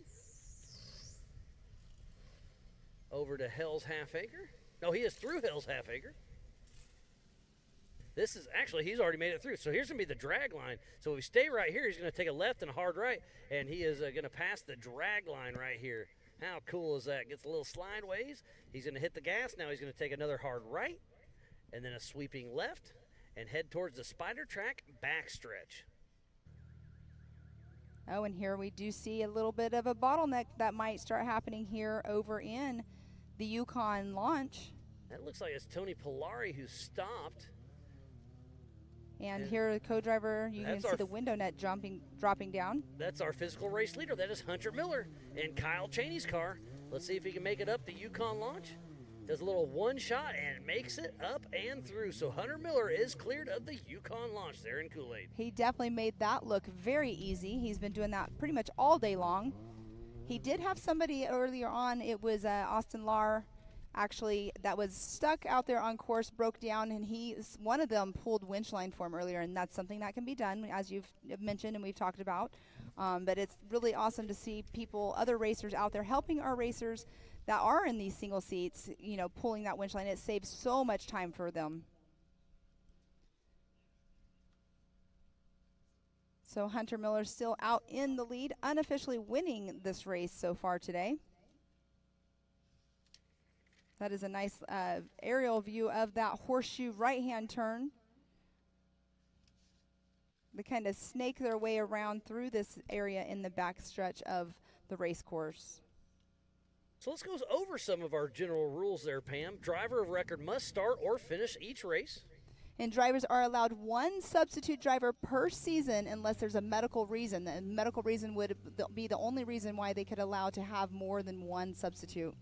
over to Hell's Half Acre. No, he is through Hell's Half Acre. This is actually, he's already made it through. So here's going to be the drag line. So if we stay right here, he's going to take a left and a hard right, and he is going to pass the drag line right here. How cool is that? Gets a little slideways. He's going to hit the gas. Now he's going to take another hard right and then a sweeping left and head towards the Spider Track backstretch. Oh, and here we do see a little bit of a bottleneck that might start happening here over in the Yukon launch. That looks like it's Tony Polari who stopped. And here, the co-driver, you can see the window net dropping down. That's our physical race leader. That is Hunter Miller in Kyle Cheney's car. Let's see if he can make it up the Yukon launch. Does a little one shot and makes it up and through. So Hunter Miller is cleared of the Yukon launch there in Kool-Aid. He definitely made that look very easy. He's been doing that pretty much all day long. He did have somebody earlier on. It was Austin Lahr, actually, that was stuck out there on course, broke down, and one of them pulled winch line for him earlier, and that's something that can be done, as you've mentioned and we've talked about. But it's really awesome to see other racers out there helping our racers that are in these single seats, pulling that winch line. It saves so much time for them. So Hunter Miller still out in the lead, unofficially winning this race so far today. That is a nice aerial view of that horseshoe right-hand turn. They kind of snake their way around through this area in the backstretch of the race course. So let's go over some of our general rules there, Pam. Driver of record must start or finish each race. And drivers are allowed one substitute driver per season unless there's a medical reason. The medical reason would be the only reason why they could allow to have more than one substitute.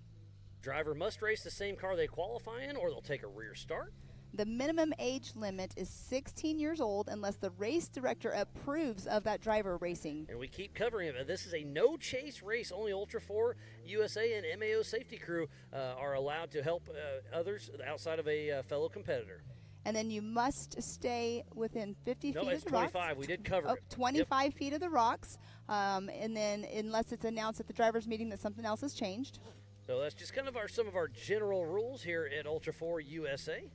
Driver must race the same car they qualify in or they'll take a rear start. The minimum age limit is 16 years old unless the race director approves of that driver racing. And we keep covering it. This is a no-chase race. Only Ultra 4 USA and MAO safety crew are allowed to help others outside of a fellow competitor. And then you must stay within 50 feet of the rocks. No, it's 25. We did cover it. 25 feet of the rocks. And then unless it's announced at the driver's meeting that something else has changed. So that's just kind of some of our general rules here at Ultra 4 USA.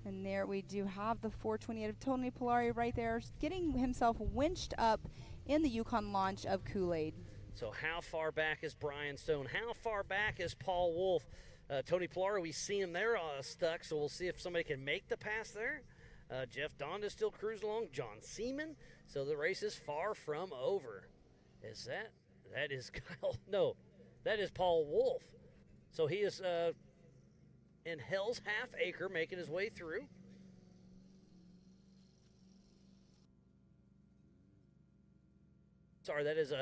And there we do have the 428 of Tony Polari right there, getting himself winched up in the Yukon launch of Kool-Aid. So how far back is Brian Stone? How far back is Paul Wolf? Tony Polari, we see him there stuck, so we'll see if somebody can make the pass there. Jeff Donda still cruising along. John Seaman. So the race is far from over. Is that is Kyle? No, that is Paul Wolf. So he is in Hell's Half Acre making his way through. Sorry, that is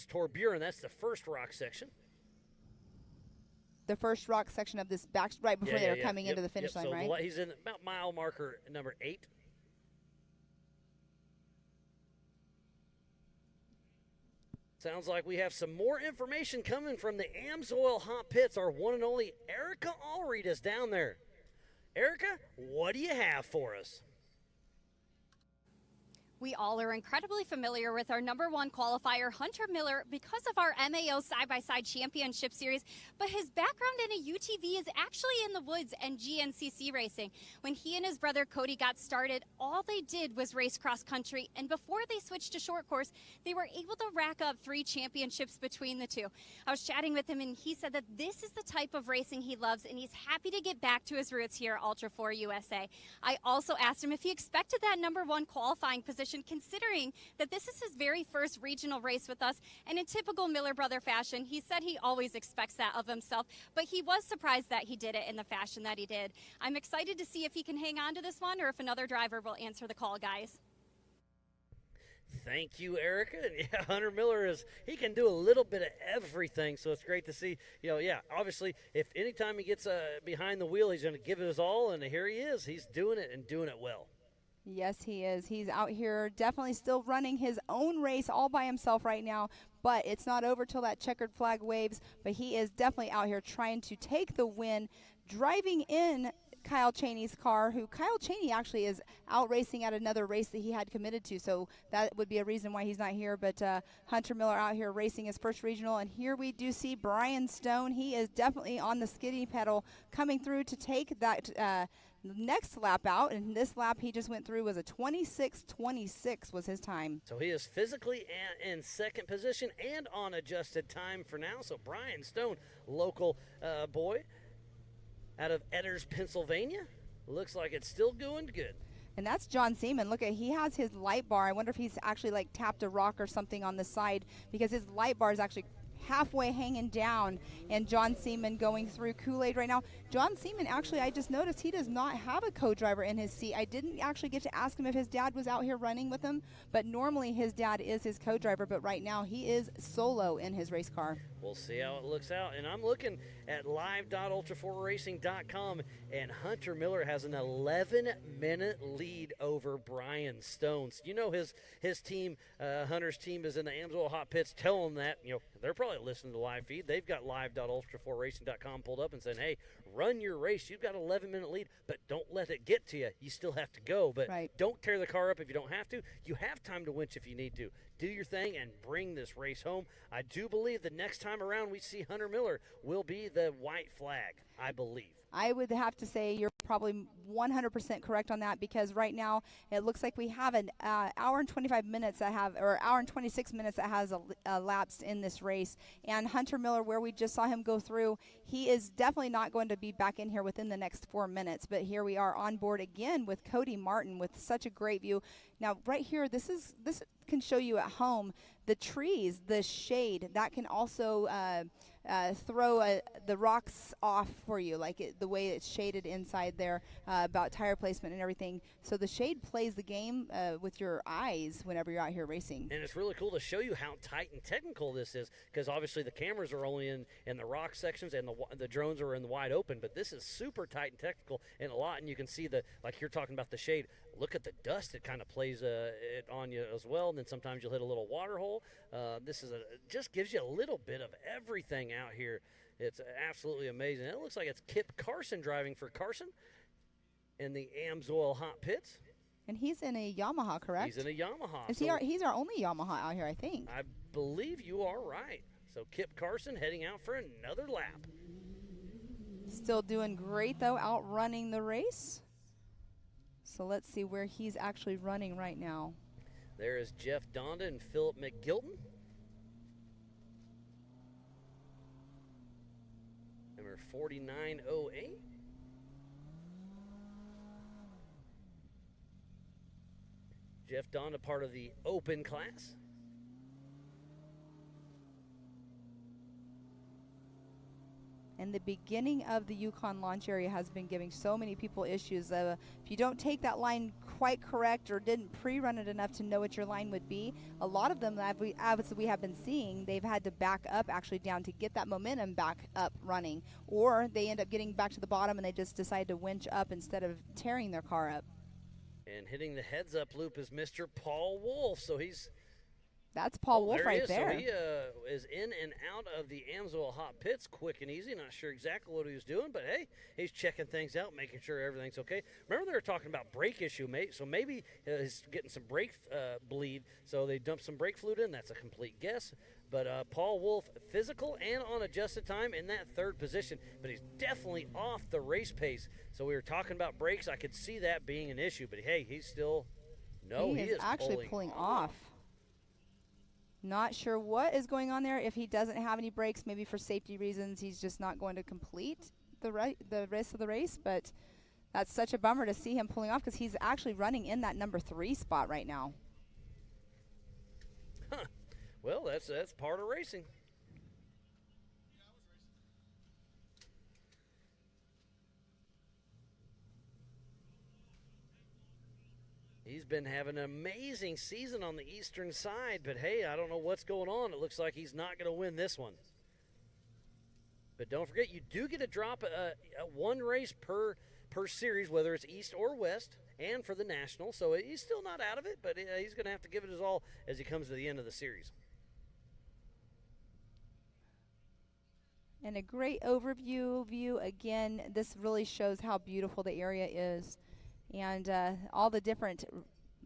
Torburen. That's the first rock section. The first rock section of this back right before they're coming into the finish line, so right? He's in about mile marker number 8. Sounds like we have some more information coming from the Amsoil Hot Pits. Our one and only Erica Allreed is down there. Erica, what do you have for us? We all are incredibly familiar with our #1 qualifier, Hunter Miller, because of our MAO Side-by-Side Championship Series, but his background in a UTV is actually in the woods and GNCC racing. When he and his brother Cody got started, all they did was race cross-country, and before they switched to short course, they were able to rack up 3 championships between the two. I was chatting with him, and he said that this is the type of racing he loves, and he's happy to get back to his roots here at Ultra 4 USA. I also asked him if he expected that #1 qualifying position, considering that this is his very first regional race with us, and in typical Miller brother fashion, he said he always expects that of himself, but he was surprised that he did it in the fashion that he did. I'm excited to see if he can hang on to this one or if another driver will answer the call, guys. Thank you, Erica. And yeah, Hunter Miller he can do a little bit of everything, so it's great to see. Obviously, if anytime he gets behind the wheel, he's going to give it his all, and here he is. He's doing it and doing it well. Yes, he is. He's out here definitely still running his own race all by himself right now, but it's not over till that checkered flag waves. But he is definitely out here trying to take the win, driving in Kyle Cheney's car, who Kyle Cheney actually is out racing at another race that he had committed to, so that would be a reason why he's not here. But Hunter Miller out here racing his first regional, and here we do see Brian Stone. He is definitely on the skidding pedal coming through to take that next lap out, and this lap he just went through was a 26:26 was his time. So he is physically in second position and on adjusted time for now. So Brian Stone, local boy out of Edders, Pennsylvania, looks like it's still going good. And that's John Seaman. Look, he has his light bar. I wonder if he's actually tapped a rock or something on the side, because his light bar is actually halfway hanging down, and John Seaman going through Kool-Aid right now. John Seaman, actually, I just noticed he does not have a co-driver in his seat. I didn't actually get to ask him if his dad was out here running with him, but normally his dad is his co-driver, but right now he is solo in his race car. We'll see how it looks out. And I'm looking at live.ultra4racing.com, and Hunter Miller has an 11-minute lead over Brian Stones. His team, Hunter's team, is in the Amsoil Hot Pits. Tell them that. They're probably listening to the live feed. They've got live.ultra4racing.com pulled up and saying, hey, run your race. You've got an 11-minute lead, but don't let it get to you. You still have to go, but don't tear the car up if you don't have to. You have time to winch if you need to. Do your thing and bring this race home. I do believe the next time around we see Hunter Miller will be the white flag, I believe. I would have to say you're probably 100% correct on that, because right now it looks like we have an hour and 25 minutes that have, or hour and 26 minutes that has elapsed in this race. And Hunter Miller, where we just saw him go through, he is definitely not going to be back in here within the next 4 minutes. But here we are on board again with Cody Martin with such a great view. Now, right here, this can show you at home the trees, the shade that can also throw the rocks off for you, like the way it's shaded inside there, about tire placement and everything. So the shade plays the game with your eyes whenever you're out here racing. And it's really cool to show you how tight and technical this is, because obviously the cameras are only in the rock sections and the drones are in the wide open, but this is super tight and technical and a lot. And you can see like you're talking about the shade. Look at the dust; it kind of plays it on you as well. And then sometimes you'll hit a little water hole. This is just gives you a little bit of everything out here. It's absolutely amazing. And it looks like it's Kip Carson driving for Carson in the Amsoil Hot Pits. And he's in a Yamaha, correct? He's in a Yamaha. He's our only Yamaha out here, I think. I believe you are right. So Kip Carson heading out for another lap. Still doing great, though, outrunning the race. So let's see where he's actually running right now. There is Jeff Donda and Philip McGilton. Number 4908. Jeff Donda, part of the open class. And the beginning of the Yukon launch area has been giving so many people issues. If you don't take that line quite correct or didn't pre-run it enough to know what your line would be, a lot of them, as we have been seeing, they've had to back up actually down to get that momentum back up running. Or they end up getting back to the bottom and they just decide to winch up instead of tearing their car up. And hitting the heads-up loop is Mr. Paul Wolf. So that's Paul Wolf right there. So he is in and out of the Amsoil Hot Pits quick and easy. Not sure exactly what he was doing, but hey, he's checking things out, making sure everything's okay. Remember they were talking about brake issue, mate. So maybe he's getting some brake bleed, so they dumped some brake fluid in. That's a complete guess. But Paul Wolf, physical and on adjusted time in that third position, but he's definitely off the race pace. So we were talking about brakes. I could see that being an issue, but hey, he's still, he is actually pulling off. Not sure what is going on there. If he doesn't have any brakes, maybe for safety reasons, he's just not going to complete the rest of the race. But that's such a bummer to see him pulling off, because he's actually running in that number 3 spot right now. Huh. Well, that's part of racing. He's been having an amazing season on the eastern side, but hey, I don't know what's going on. It looks like he's not going to win this one. But don't forget, you do get to drop one race per series, whether it's east or west, and for the national. So he's still not out of it, but he's going to have to give it his all as he comes to the end of the series. And a great overview view. Again, this really shows how beautiful the area is. And all the different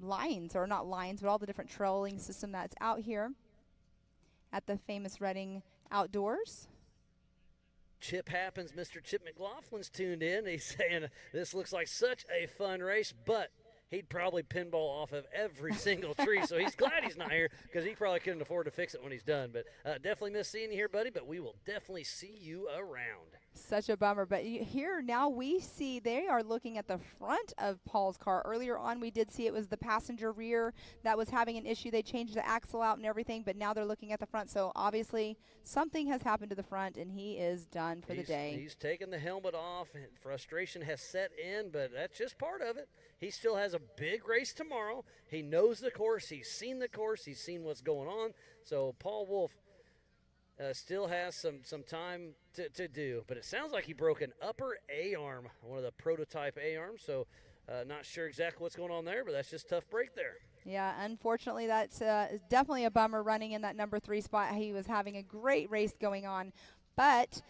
lines, or not lines, but all the different trolling system that's out here at the famous Redding Outdoors. Chip happens. Mr. Chip McLaughlin's tuned in. He's saying this looks like such a fun race, but he'd probably pinball off of every single tree. So he's glad he's not here, because he probably couldn't afford to fix it when he's done. But definitely miss seeing you here, buddy, but we will definitely see you around. Such a bummer. But here now we see they are looking at the front of Paul's car. Earlier on we did see it was the passenger rear that was having an issue. They changed the axle out and everything, but now they're looking at the front. So obviously something has happened to the front, and he is done for the day. He's taken the helmet off. Frustration has set in, but that's just part of it. He still has a big race tomorrow. He knows the course. He's seen the course. He's seen what's going on. So Paul Wolf still has some time to do, but it sounds like he broke an upper A-arm, one of the prototype A-arms, so not sure exactly what's going on there, but that's just a tough break there. Yeah, unfortunately, that's definitely a bummer running in that number 3 spot. He was having a great race going on, but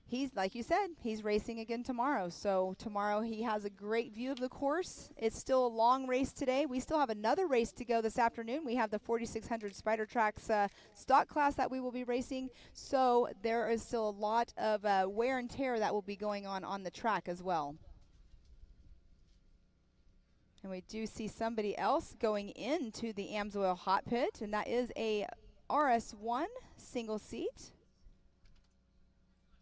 he's, like you said, he's racing again tomorrow. So tomorrow he has a great view of the course. It's still a long race today. We still have another race to go this afternoon. We have the 4600 Spider Tracks stock class that we will be racing. So there is still a lot of wear and tear that will be going on the track as well. And we do see somebody else going into the Amsoil hot pit, and that is a RS1 single seat.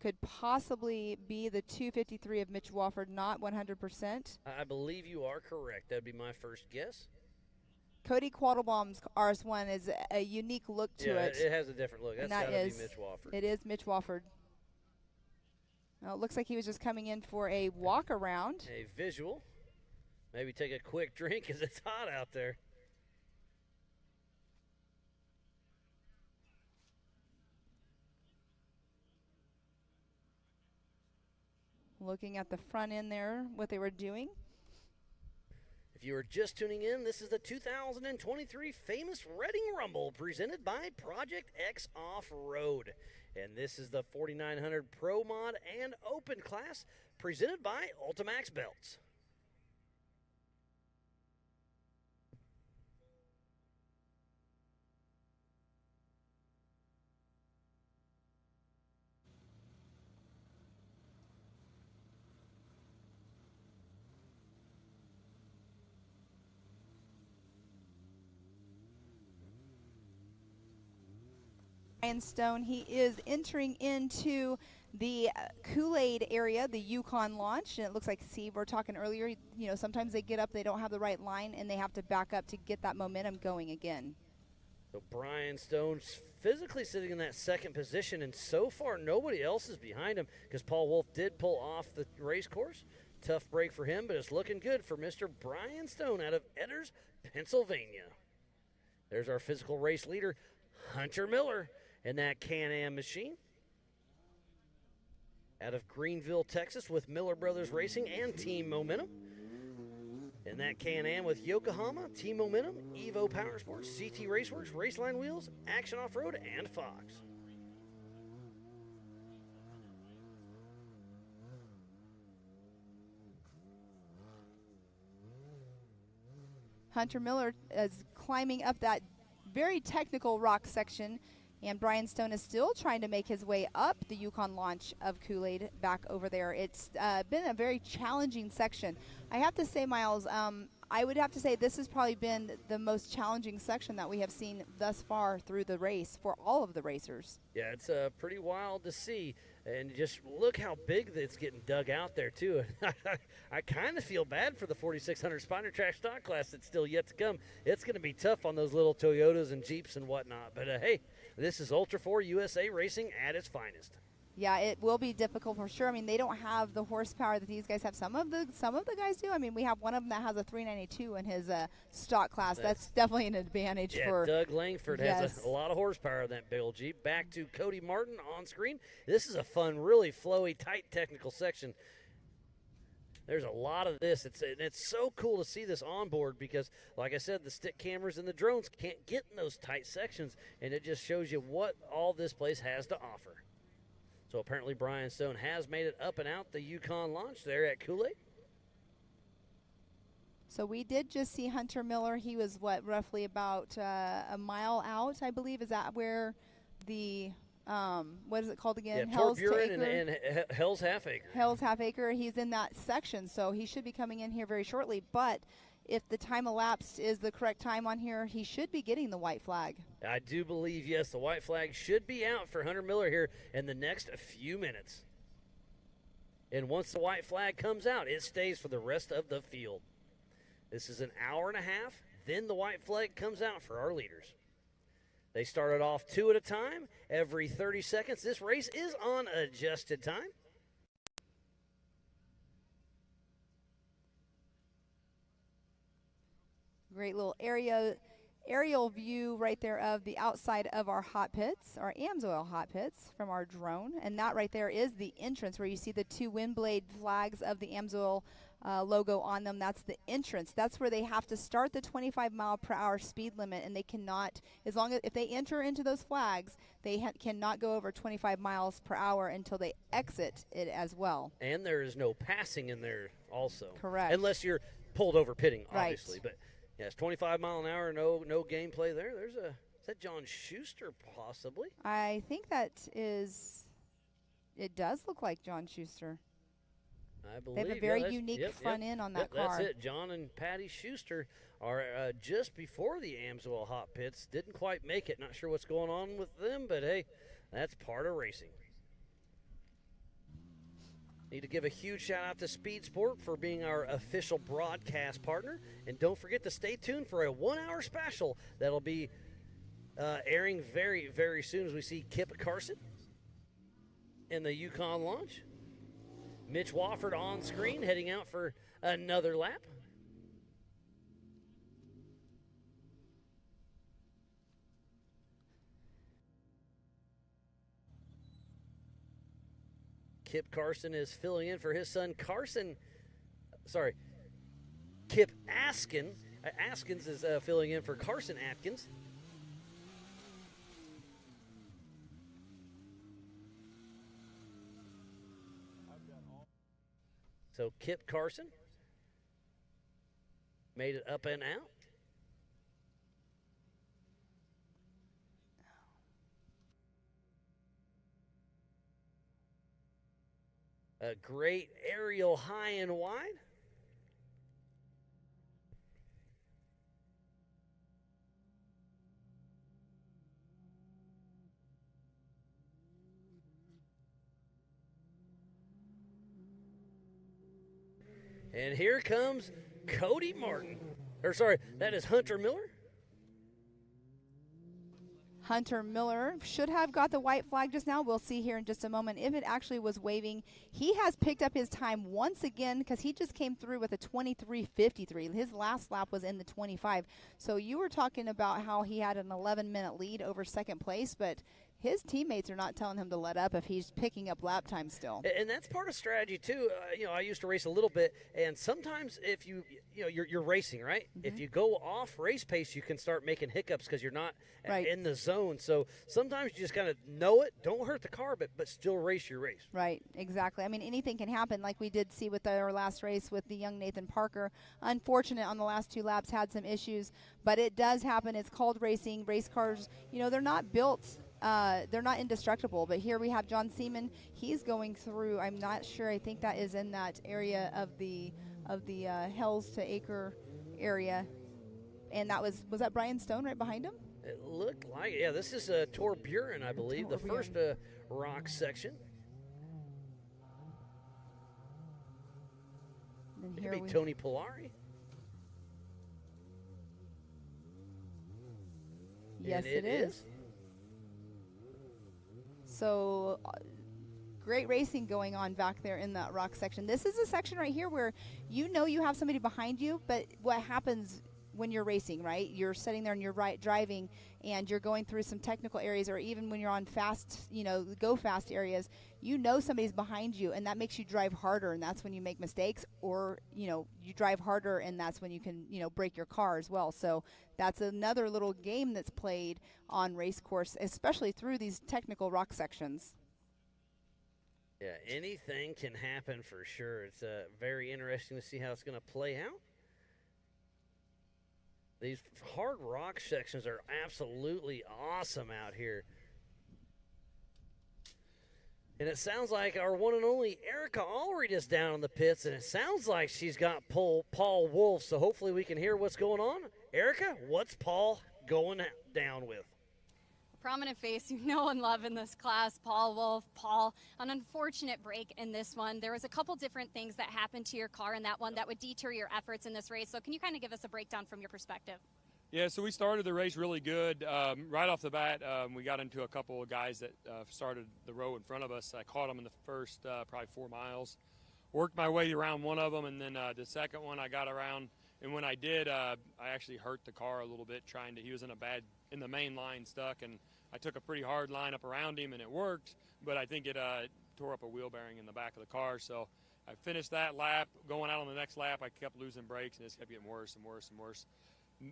Could possibly be the 253 of Mitch Wofford, not 100%. I believe you are correct. That'd be my first guess. Cody Quattlebaum's RS1 is a unique look to it. Yeah, it has a different look. That's got to be Mitch Wofford. It is Mitch Wofford. Well, it looks like he was just coming in for a walk around. A visual. Maybe take a quick drink because it's hot out there. Looking at the front end there, what they were doing. If you are just tuning in, this is the 2023 Famous Reading Rumble presented by Project X Off-Road. And this is the 4900 Pro Mod and Open class presented by Ultimax Belts. Brian Stone, he is entering into the Kool-Aid area, the Yukon launch, and it looks like, Steve, we're talking earlier, you know, sometimes they get up, they don't have the right line, and they have to back up to get that momentum going again. So Brian Stone's physically sitting in that second position, and so far nobody else is behind him because Paul Wolf did pull off the race course. Tough break for him, but it's looking good for Mr. Brian Stone out of Edders, Pennsylvania. There's our physical race leader, Hunter Miller, in that Can-Am machine. Out of Greenville, Texas, with Miller Brothers Racing and Team Momentum. In that Can-Am with Yokohama, Team Momentum, Evo Powersports, CT Raceworks, Raceline Wheels, Action Off-Road, and Fox. Hunter Miller is climbing up that very technical rock section, and Brian Stone is still trying to make his way up the Yukon launch of Kool-Aid back over there. It's been a very challenging section. I have to say, Miles, I would have to say this has probably been the most challenging section that we have seen thus far through the race for all of the racers. Yeah, it's pretty wild to see. And just look how big it's getting dug out there, too. I kind of feel bad for the 4600 Spider Track stock class that's still yet to come. It's going to be tough on those little Toyotas and Jeeps and whatnot. But, hey, this is Ultra 4 USA racing at its finest. Yeah, it will be difficult for sure. I mean, they don't have the horsepower that these guys have. Some of the guys do. I mean, we have one of them that has a 392 in his stock class. That's definitely an advantage for Doug Langford has a lot of horsepower in that big old Jeep. Back to Cody Martin on screen. This is a fun, really flowy, tight technical section. There's a lot of this. It's so cool to see this on board because, like I said, the stick cameras and the drones can't get in those tight sections, and it just shows you what all this place has to offer. So apparently Brian Stone has made it up and out the Yukon launch there at Kool-Aid. So we did just see Hunter Miller. He was, roughly about a mile out, I believe. Is that where the, what is it called again? Yeah, Fort Buren and Hell's Half Acre. Hell's Half Acre. He's in that section, so he should be coming in here very shortly. But if the time elapsed is the correct time on here, he should be getting the white flag. I do believe, yes, the white flag should be out for Hunter Miller here in the next few minutes. And once the white flag comes out, it stays for the rest of the field. This is an hour and a half, then the white flag comes out for our leaders. They started off 2 at a time, every 30 seconds. This race is on adjusted time. Great little aerial view right there of the outside of our hot pits, our Amsoil hot pits from our drone. And that right there is the entrance where you see the 2 wind blade flags of the Amsoil logo on them. That's the entrance. That's where they have to start the 25-mile-per-hour speed limit, and they cannot, as long as if they enter into those flags, they cannot go over 25 miles per hour until they exit it as well. And there is no passing in there also. Correct. Unless you're pulled over pitting, obviously. Right. But yes, 25 mile an hour, no gameplay there. Is that John Schuster possibly? I think that is, it does look like John Schuster. I believe. They have a very unique front end on that car. That's it. John and Patty Schuster are just before the Amsoil hot pits. Didn't quite make it. Not sure what's going on with them, but hey, that's part of racing. Need to give a huge shout out to Speed Sport for being our official broadcast partner. And don't forget to stay tuned for a 1-hour special that'll be airing very, very soon as we see Kip Carson in the Yukon launch. Mitch Wofford on screen, heading out for another lap. Kip Carson is filling in for his son Kip Askin. Askins is filling in for Carson Atkins. So Kip Carson made it up and out. A great aerial high and wide. And here comes Cody Martin. That is Hunter Miller. Hunter Miller should have got the white flag just now. We'll see here in just a moment if it actually was waving. He has picked up his time once again because he just came through with a 23:53. His last lap was in the 25. So you were talking about how he had an 11-minute lead over second place, but his teammates are not telling him to let up if he's picking up lap time still. And that's part of strategy too. I used to race a little bit, and sometimes if you're racing, right? Mm-hmm. If you go off race pace, you can start making hiccups because you're not in the zone. So sometimes you just kind of know it. Don't hurt the car, but still race your race. Right, exactly. I mean, anything can happen, like we did see with our last race with the young Nathan Parker. Unfortunate on the last 2 laps, had some issues, but it does happen. It's called racing. Race cars, they're not built. They're not indestructible, but here we have John Seaman. He's going through. I'm not sure. I think that is in that area of the Hells to Acre area, and that was that Brian Stone right behind him? It looked like this is Tor Buren, I believe, the first rock section. And it here could be Tony Polari. Yes, it is. So great racing going on back there in that rock section. This is a section right here where you have somebody behind you, but what happens when you're racing, right? You're sitting there and you're driving and you're going through some technical areas, or even when you're on fast, go fast areas, somebody's behind you, and that makes you drive harder, and that's when you make mistakes, or you drive harder, and that's when you can break your car as well. So that's another little game that's played on race course, especially through these technical rock sections. Yeah, anything can happen for sure. It's very interesting to see how it's going to play out. These hard rock sections are absolutely awesome out here. And it sounds like our one and only Erica Allred is down in the pits, and it sounds like she's got Paul Wolf, so hopefully we can hear what's going on. Erica, what's Paul going down with? Prominent face you know and love in this class, Paul Wolf. Paul, an unfortunate break in this one. There was a couple different things that happened to your car in that one that would deter your efforts in this race. So can you kind of give us a breakdown from your perspective? Yeah, so we started the race really good. Right off the bat, we got into a couple of guys that started the row in front of us. I caught them in the first probably 4 miles. Worked my way around one of them, and then the second one I got around. And when I did, I actually hurt the car a little bit he was in the main line stuck, and I took a pretty hard line up around him, and it worked, but I think it tore up a wheel bearing in the back of the car. So I finished that lap. Going out on the next lap, I kept losing brakes, and it just kept getting worse and worse and worse.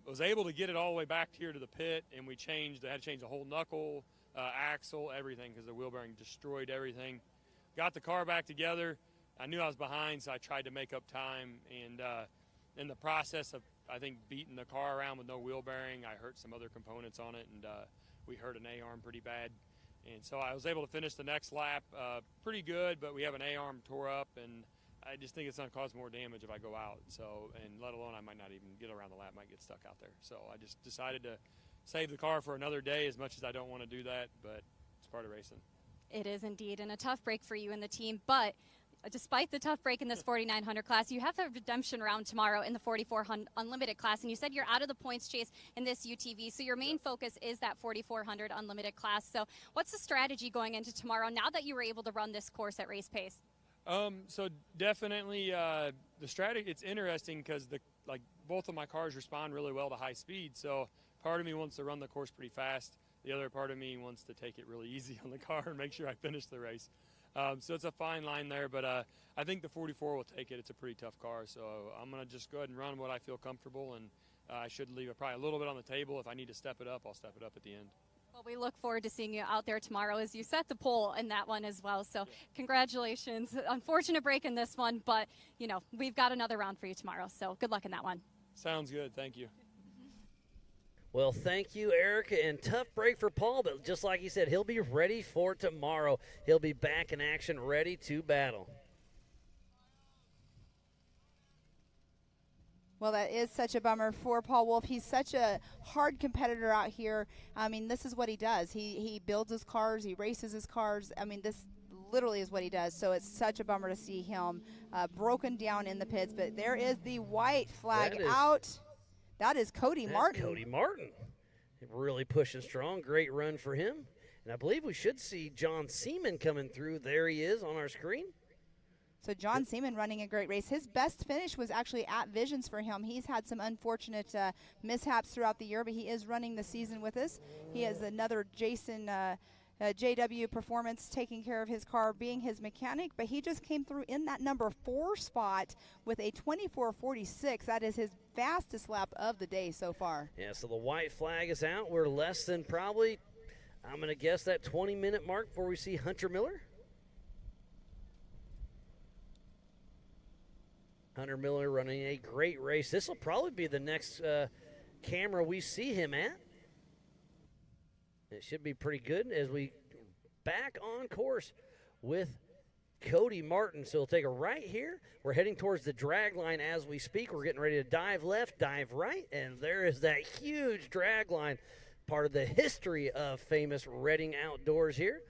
Was able to get it all the way back here to the pit, and I had to change the whole knuckle, axle, everything, because the wheel bearing destroyed everything. Got the car back together. I knew I was behind, so I tried to make up time, and in the process of, I think, beating the car around with no wheel bearing, I hurt some other components on it, and we hurt an A-arm pretty bad. And so I was able to finish the next lap pretty good, but we have an A-arm tore up, and I just think it's going to cause more damage if I go out. So, and let alone I might not even get around the lap, might get stuck out there. So I just decided to save the car for another day, as much as I don't want to do that, but it's part of racing. It is indeed, and a tough break for you and the team, but despite the tough break in this 4,900 class, you have the redemption round tomorrow in the 4,400 unlimited class, and you said you're out of the points chase in this UTV, so your main focus is that 4,400 unlimited class. So what's the strategy going into tomorrow now that you were able to run this course at race pace? So definitely the strategy, it's interesting because both of my cars respond really well to high speed, so part of me wants to run the course pretty fast. The other part of me wants to take it really easy on the car and make sure I finish the race. So it's a fine line there, but I think the 44 will take it. It's a pretty tough car, so I'm going to just go ahead and run what I feel comfortable, and I should leave it probably a little bit on the table. If I need to step it up, I'll step it up at the end. Well, we look forward to seeing you out there tomorrow as you set the pole in that one as well. So congratulations. Unfortunate break in this one, but, you know, we've got another round for you tomorrow. So good luck in that one. Sounds good. Thank you. Well, thank you, Eric. And tough break for Paul, but just like he said, he'll be ready for tomorrow. He'll be back in action, ready to battle. Well, that is such a bummer for Paul Wolf. He's such a hard competitor out here. I mean, this is what he does. He builds his cars. He races his cars. I mean, this literally is what he does. So it's such a bummer to see him broken down in the pits. But there is the white flag out. That is Cody Martin. Cody Martin. Really pushing strong. Great run for him. And I believe we should see John Seaman coming through. There he is on our screen. So John Seaman running a great race. His best finish was actually at Visions for him. He's had some unfortunate mishaps throughout the year, but he is running the season with us. He has another Jason JW Performance taking care of his car, being his mechanic, but he just came through in that number 4 spot with a 24:46. That is his fastest lap of the day so far. Yeah, so the white flag is out. We're less than probably, I'm going to guess, that 20-minute mark before we see Hunter Miller. Hunter Miller running a great race. This will probably be the next camera we see him at. It should be pretty good as we back on course with Cody Martin. So we'll take a right here. We're heading towards the drag line as we speak. We're getting ready to dive left, dive right, and there is that huge drag line, part of the history of famous Reading Outdoors here.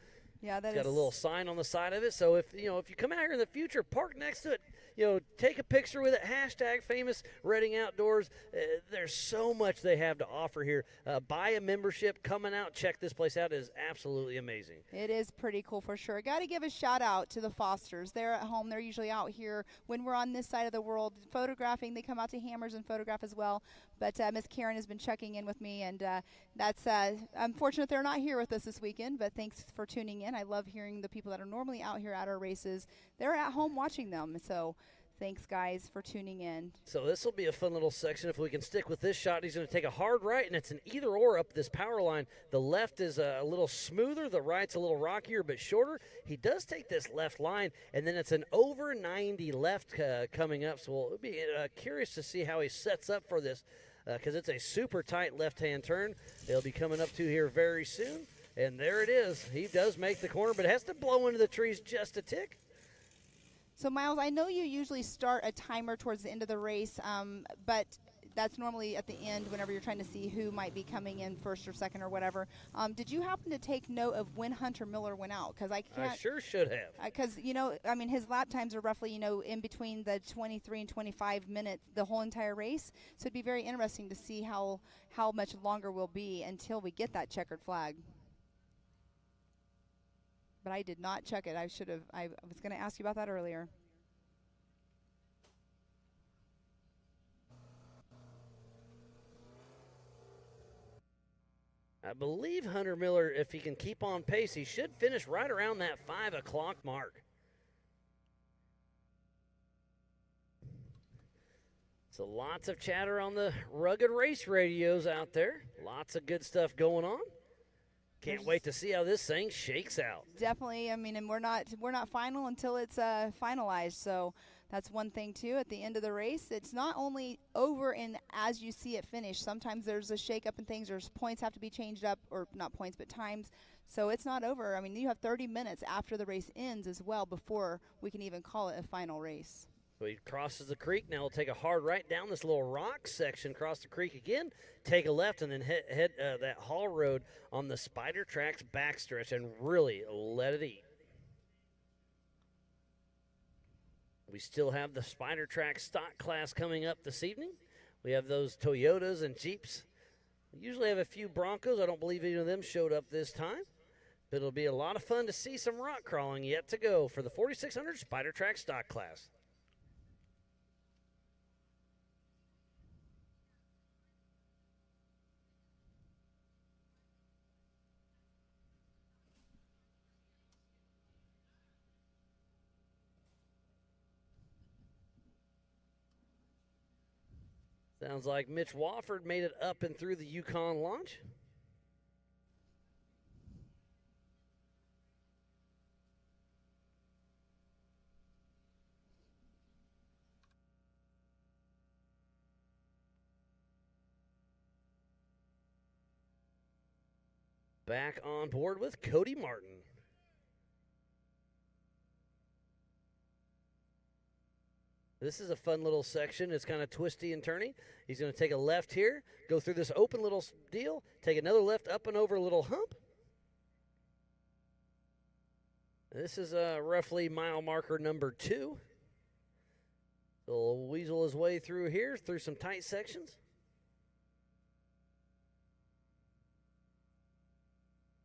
Yeah, it's got a little sign on the side of it. So if you come out here in the future, park next to it. Take a picture with it, hashtag famous Reading Outdoors. There's so much they have to offer here. Buy a membership, coming out, check this place out. It is absolutely amazing. It is pretty cool for sure. Got to give a shout out to the Fosters. They're at home. They're usually out here when we're on this side of the world photographing. They come out to Hammers and photograph as well. But Miss Karen has been checking in with me, and that's unfortunate they're not here with us this weekend, but thanks for tuning in. I love hearing the people that are normally out here at our races. They're at home watching them, so thanks, guys, for tuning in. So this will be a fun little section. If we can stick with this shot, he's going to take a hard right, and it's an either-or up this power line. The left is a little smoother. The right's a little rockier but shorter. He does take this left line, and then it's an over 90 left coming up. So we'll be curious to see how he sets up for this because it's a super tight left-hand turn. They'll be coming up to here very soon. And there it is. He does make the corner, but has to blow into the trees just a tick. So, Miles, I know you usually start a timer towards the end of the race, but that's normally at the end whenever you're trying to see who might be coming in first or second or whatever. Did you happen to take note of when Hunter Miller went out? Because I sure should have. Because, his lap times are roughly, in between the 23 and 25 minutes the whole entire race. So it'd be very interesting to see how much longer we'll be until we get that checkered flag. But I did not check it. I should have. I was going to ask you about that earlier. I believe Hunter Miller, if he can keep on pace, he should finish right around that 5 o'clock mark. So lots of chatter on the rugged race radios out there. Lots of good stuff going on. Can't wait to see how this thing shakes out. Definitely. And we're not final until it's finalized. So That's one thing, too. At the end of the race, it's not only over and as you see it finish. Sometimes there's a shake-up and things. There's points have to be changed up, or not points, but times. So it's not over. I mean, you have 30 minutes after the race ends as well before we can even call it a final race. So he crosses the creek. Now we'll take a hard right down this little rock section, cross the creek again, take a left, and then head that haul road on the Spider Tracks backstretch and really let it eat. We still have the Spider Track stock class coming up this evening. We have those Toyotas and Jeeps. We usually have a few Broncos. I don't believe any of them showed up this time. But it'll be a lot of fun to see some rock crawling yet to go for the 4600 Spider Track stock class. Sounds like Mitch Wofford made it up and through the Yukon launch. Back on board with Cody Martin. This is a fun little section. It's kind of twisty and turny. He's going to take a left here, go through this open little deal, take another left up and over a little hump. This is roughly mile marker number 2. So he'll weasel his way through here, through some tight sections.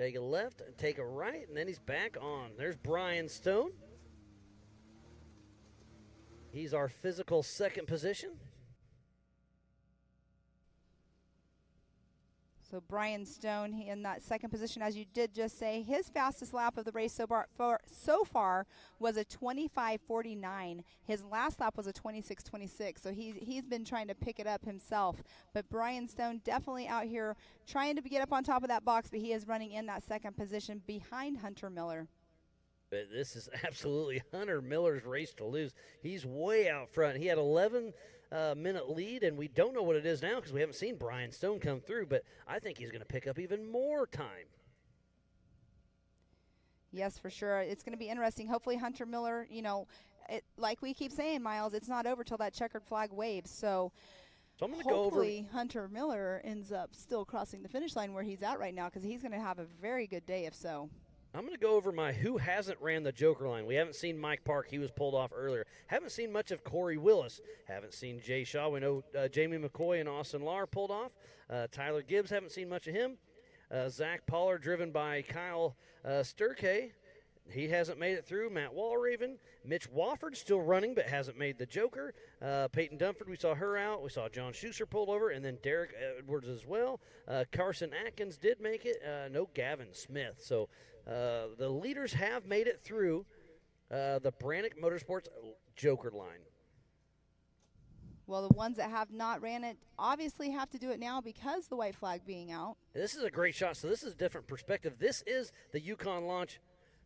Take a left and take a right, and then he's back on. There's Brian Stone. He's our physical second position. So Brian Stone in that second position, as you did just say, his fastest lap of the race so far was a 25:49. His last lap was a 26:26. So he's been trying to pick it up himself. But Brian Stone definitely out here trying to get up on top of that box, but he is running in that second position behind Hunter Miller. But this is absolutely Hunter Miller's race to lose. He's way out front. He had 11-minute lead, and we don't know what it is now because we haven't seen Brian Stone come through, but I think he's going to pick up even more time. Yes, for sure. It's going to be interesting. Hopefully Hunter Miller, like we keep saying, Miles, it's not over till that checkered flag waves. So I'm going to go over. Hopefully Hunter Miller ends up still crossing the finish line where he's at right now because he's going to have a very good day if so. I'm going to go over my who hasn't ran the Joker line. We haven't seen Mike Park. He was pulled off earlier. Haven't seen much of Corey Willis. Haven't seen Jay Shaw. We know Jamie McCoy and Austin Lahr pulled off. Tyler Gibbs, haven't seen much of him. Zach Pollard, driven by Kyle Sturkay. He hasn't made it through. Matt Walraven. Mitch Wofford still running but hasn't made the Joker. Peyton Dunford, we saw her out. We saw John Schuster pulled over, and then Derek Edwards as well. Carson Atkins did make it. No Gavin Smith. So the leaders have made it through the Brannick Motorsports Joker line. Well, the ones that have not ran it obviously have to do it now because the white flag being out. This is a great shot. So this is a different perspective. This is the Yukon launch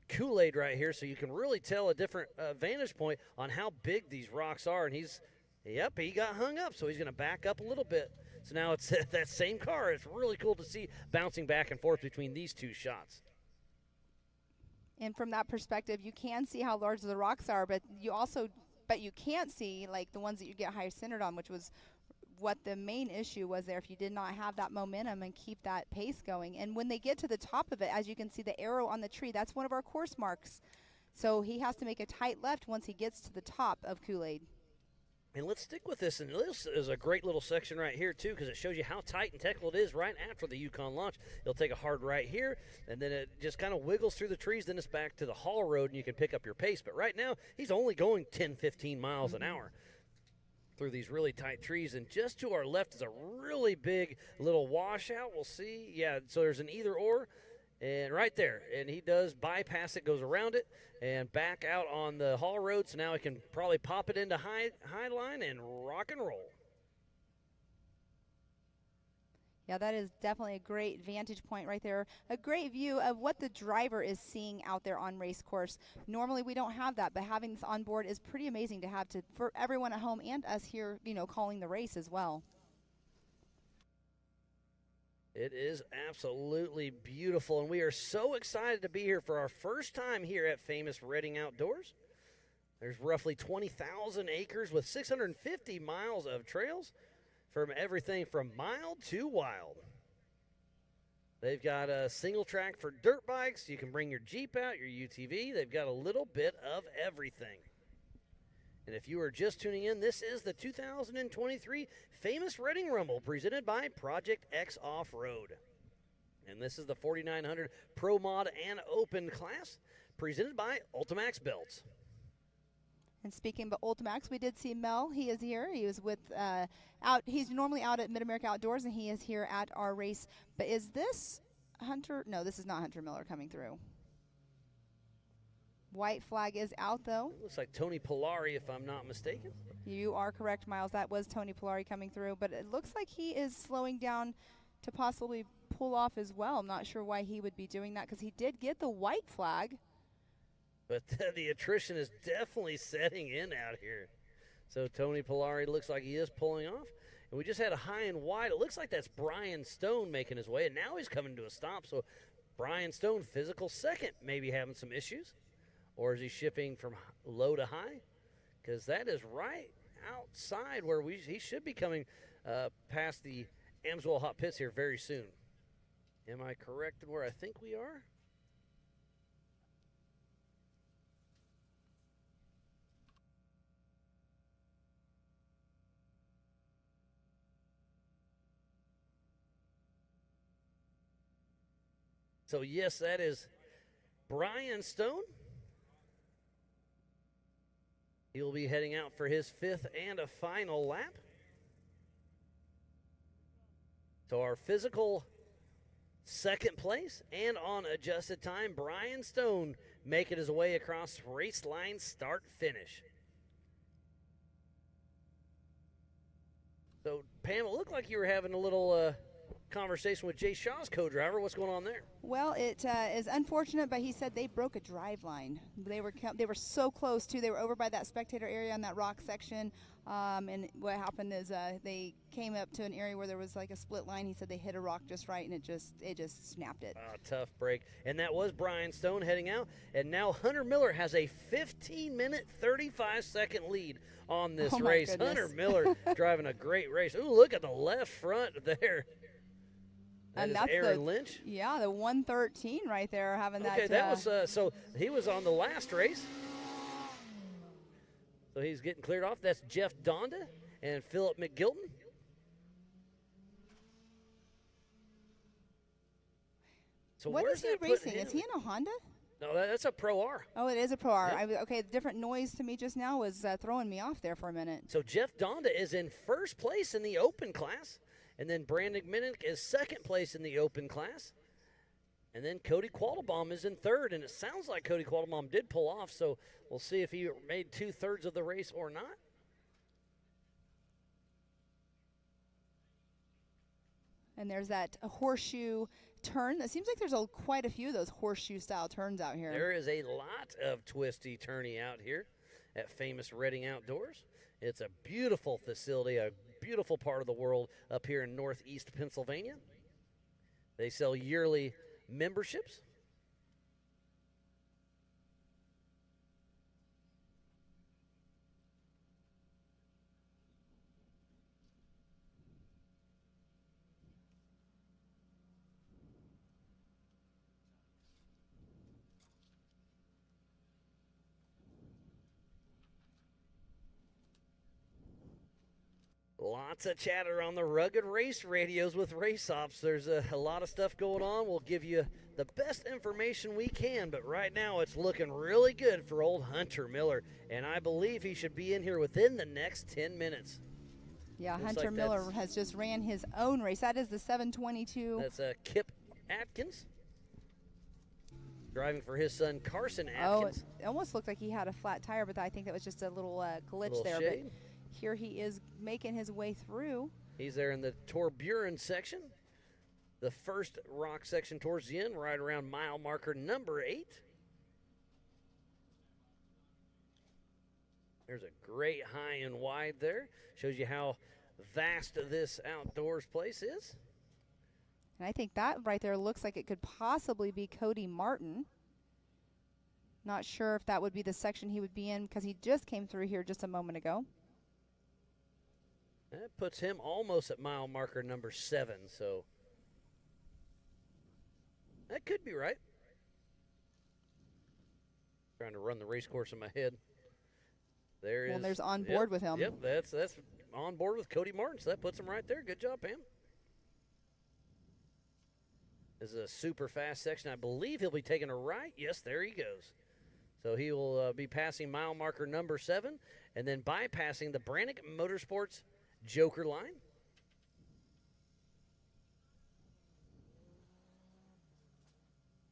Kool-Aid right here, so you can really tell a different vantage point on how big these rocks are. And he got hung up, so he's going to back up a little bit. So now it's that same car. It's really cool to see bouncing back and forth between these two shots. And from that perspective, you can see how large the rocks are, but you can't see like the ones that you get high centered on, which was what the main issue was there if you did not have that momentum and keep that pace going. And when they get to the top of it, as you can see the arrow on the tree, that's one of our course marks. So he has to make a tight left once he gets to the top of Kool-Aid. And let's stick with this. And this is a great little section right here, too, because it shows you how tight and technical it is right after the Yukon launch. You'll take a hard right here, and then it just kind of wiggles through the trees. Then it's back to the haul road, and you can pick up your pace. But right now, he's only going 10, 15 miles an hour through these really tight trees. And just to our left is a really big little washout. We'll see. Yeah, so there's an either or. And right there, and he does bypass it, goes around it, and back out on the haul road. So now he can probably pop it into high line and rock and roll. Yeah, that is definitely a great vantage point right there. A great view of what the driver is seeing out there on race course. Normally we don't have that, but having this on board is pretty amazing to have for everyone at home and us here, calling the race as well. It is absolutely beautiful, and we are so excited to be here for our first time here at famous Redding Outdoors. There's roughly 20,000 acres with 650 miles of trails from everything from mild to wild. They've got a single track for dirt bikes. You can bring your Jeep out, your UTV. They've got a little bit of everything. And if you are just tuning in, this is the 2023 Famous Redding Rumble presented by Project X Off-Road. And this is the 4900 Pro Mod and Open class presented by Ultimax Belts. And speaking of Ultimax, we did see Mel. He is here. He was with he's normally out at Mid-America Outdoors, and he is here at our race. But is this Hunter? No, this is not Hunter Miller coming through. White flag is out, though. Looks like Tony Polari, if I'm not mistaken. You are correct, Miles. That was Tony Polari coming through. But it looks like he is slowing down to possibly pull off as well. I'm not sure why he would be doing that because he did get the white flag. But the attrition is definitely setting in out here. So Tony Polari looks like he is pulling off. And we just had a high and wide. It looks like that's Brian Stone making his way. And now he's coming to a stop. So Brian Stone, physical second, maybe having some issues. Or is he shifting from low to high? Because that is right outside where he should be coming past the Amsoil Hot Pits here very soon. Am I correct in where I think we are? So yes, that is Brian Stone. He'll be heading out for his fifth and a final lap. So our physical second place and on adjusted time, Brian Stone making his way across race line start finish. So Pam, it looked like you were having a little conversation with Jay Shaw's co-driver. What's going on there? Well, it is unfortunate, but he said they broke a drive line. They were so close too. They were over by that spectator area on that rock section, and what happened is they came up to an area where there was like a split line. He said they hit a rock just right, and it just snapped it. Tough break, and that was Brian Stone heading out, and now Hunter Miller has a 15-minute, 35-second lead on this race. Goodness. Hunter Miller driving a great race. Ooh, look at the left front there. That and is that's Aaron Lynch. Yeah, the 113 right there having that. Okay, that was so he was on the last race. So he's getting cleared off. That's Jeff Donda and Philip McGilton. So what where's is he that racing? putting Is he in a Honda? No, that's a Pro R. Oh, it is a Pro R. Yep. Okay, different noise to me just now was throwing me off there for a minute. So Jeff Donda is in first place in the open class. And then Brandon Minnick is second place in the open class. And then Cody Quattlebaum is in third. And it sounds like Cody Quattlebaum did pull off. So we'll see if he made 2/3 of the race or not. And there's that horseshoe turn. It seems like there's quite a few of those horseshoe-style turns out here. There is a lot of twisty-turny out here at famous Redding Outdoors. It's a beautiful facility, a beautiful part of the world up here in northeast Pennsylvania. They sell yearly memberships. Lots of chatter on the Rugged Race radios with Race Ops. There's a lot of stuff going on. We'll give you the best information we can, but right now it's looking really good for old Hunter Miller, and I believe he should be in here within the next 10 minutes. Yeah, Looks Hunter like Miller has just ran his own race. That is the 722. That's Kip Atkins driving for his son Carson Atkins. Oh, it almost looked like he had a flat tire, but I think that was just a little glitch Little there. shade. But here he is making his way through. He's there in the Torburen section. the first rock section towards the end, right around mile marker number 8. There's a great high and wide there. Shows you how vast this outdoors place is. And I think that right there looks like it could possibly be Cody Martin. Not sure if that would be the section he would be in because he just came through here just a moment ago. That puts him almost at mile marker number 7, so that could be right. Trying to run the race course in my head. There's on board with him. Yep, that's on board with Cody Martin, so that puts him right there. Good job, Pam. This is a super fast section. I believe he'll be taking a right. Yes, there he goes. So he will be passing mile marker number 7 and then bypassing the Brannick Motorsports Joker line.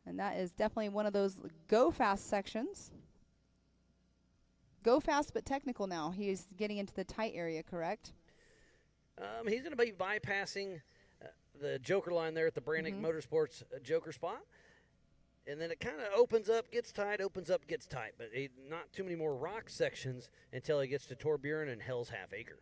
And that is definitely one of those go fast sections. Go fast but technical now. He's getting into the tight area, correct? He's going to be bypassing the Joker line there at the Brannick Motorsports Joker spot. And then it kind of opens up, gets tight, opens up, gets tight. But not too many more rock sections until he gets to Torbjorn and Hell's Half Acre.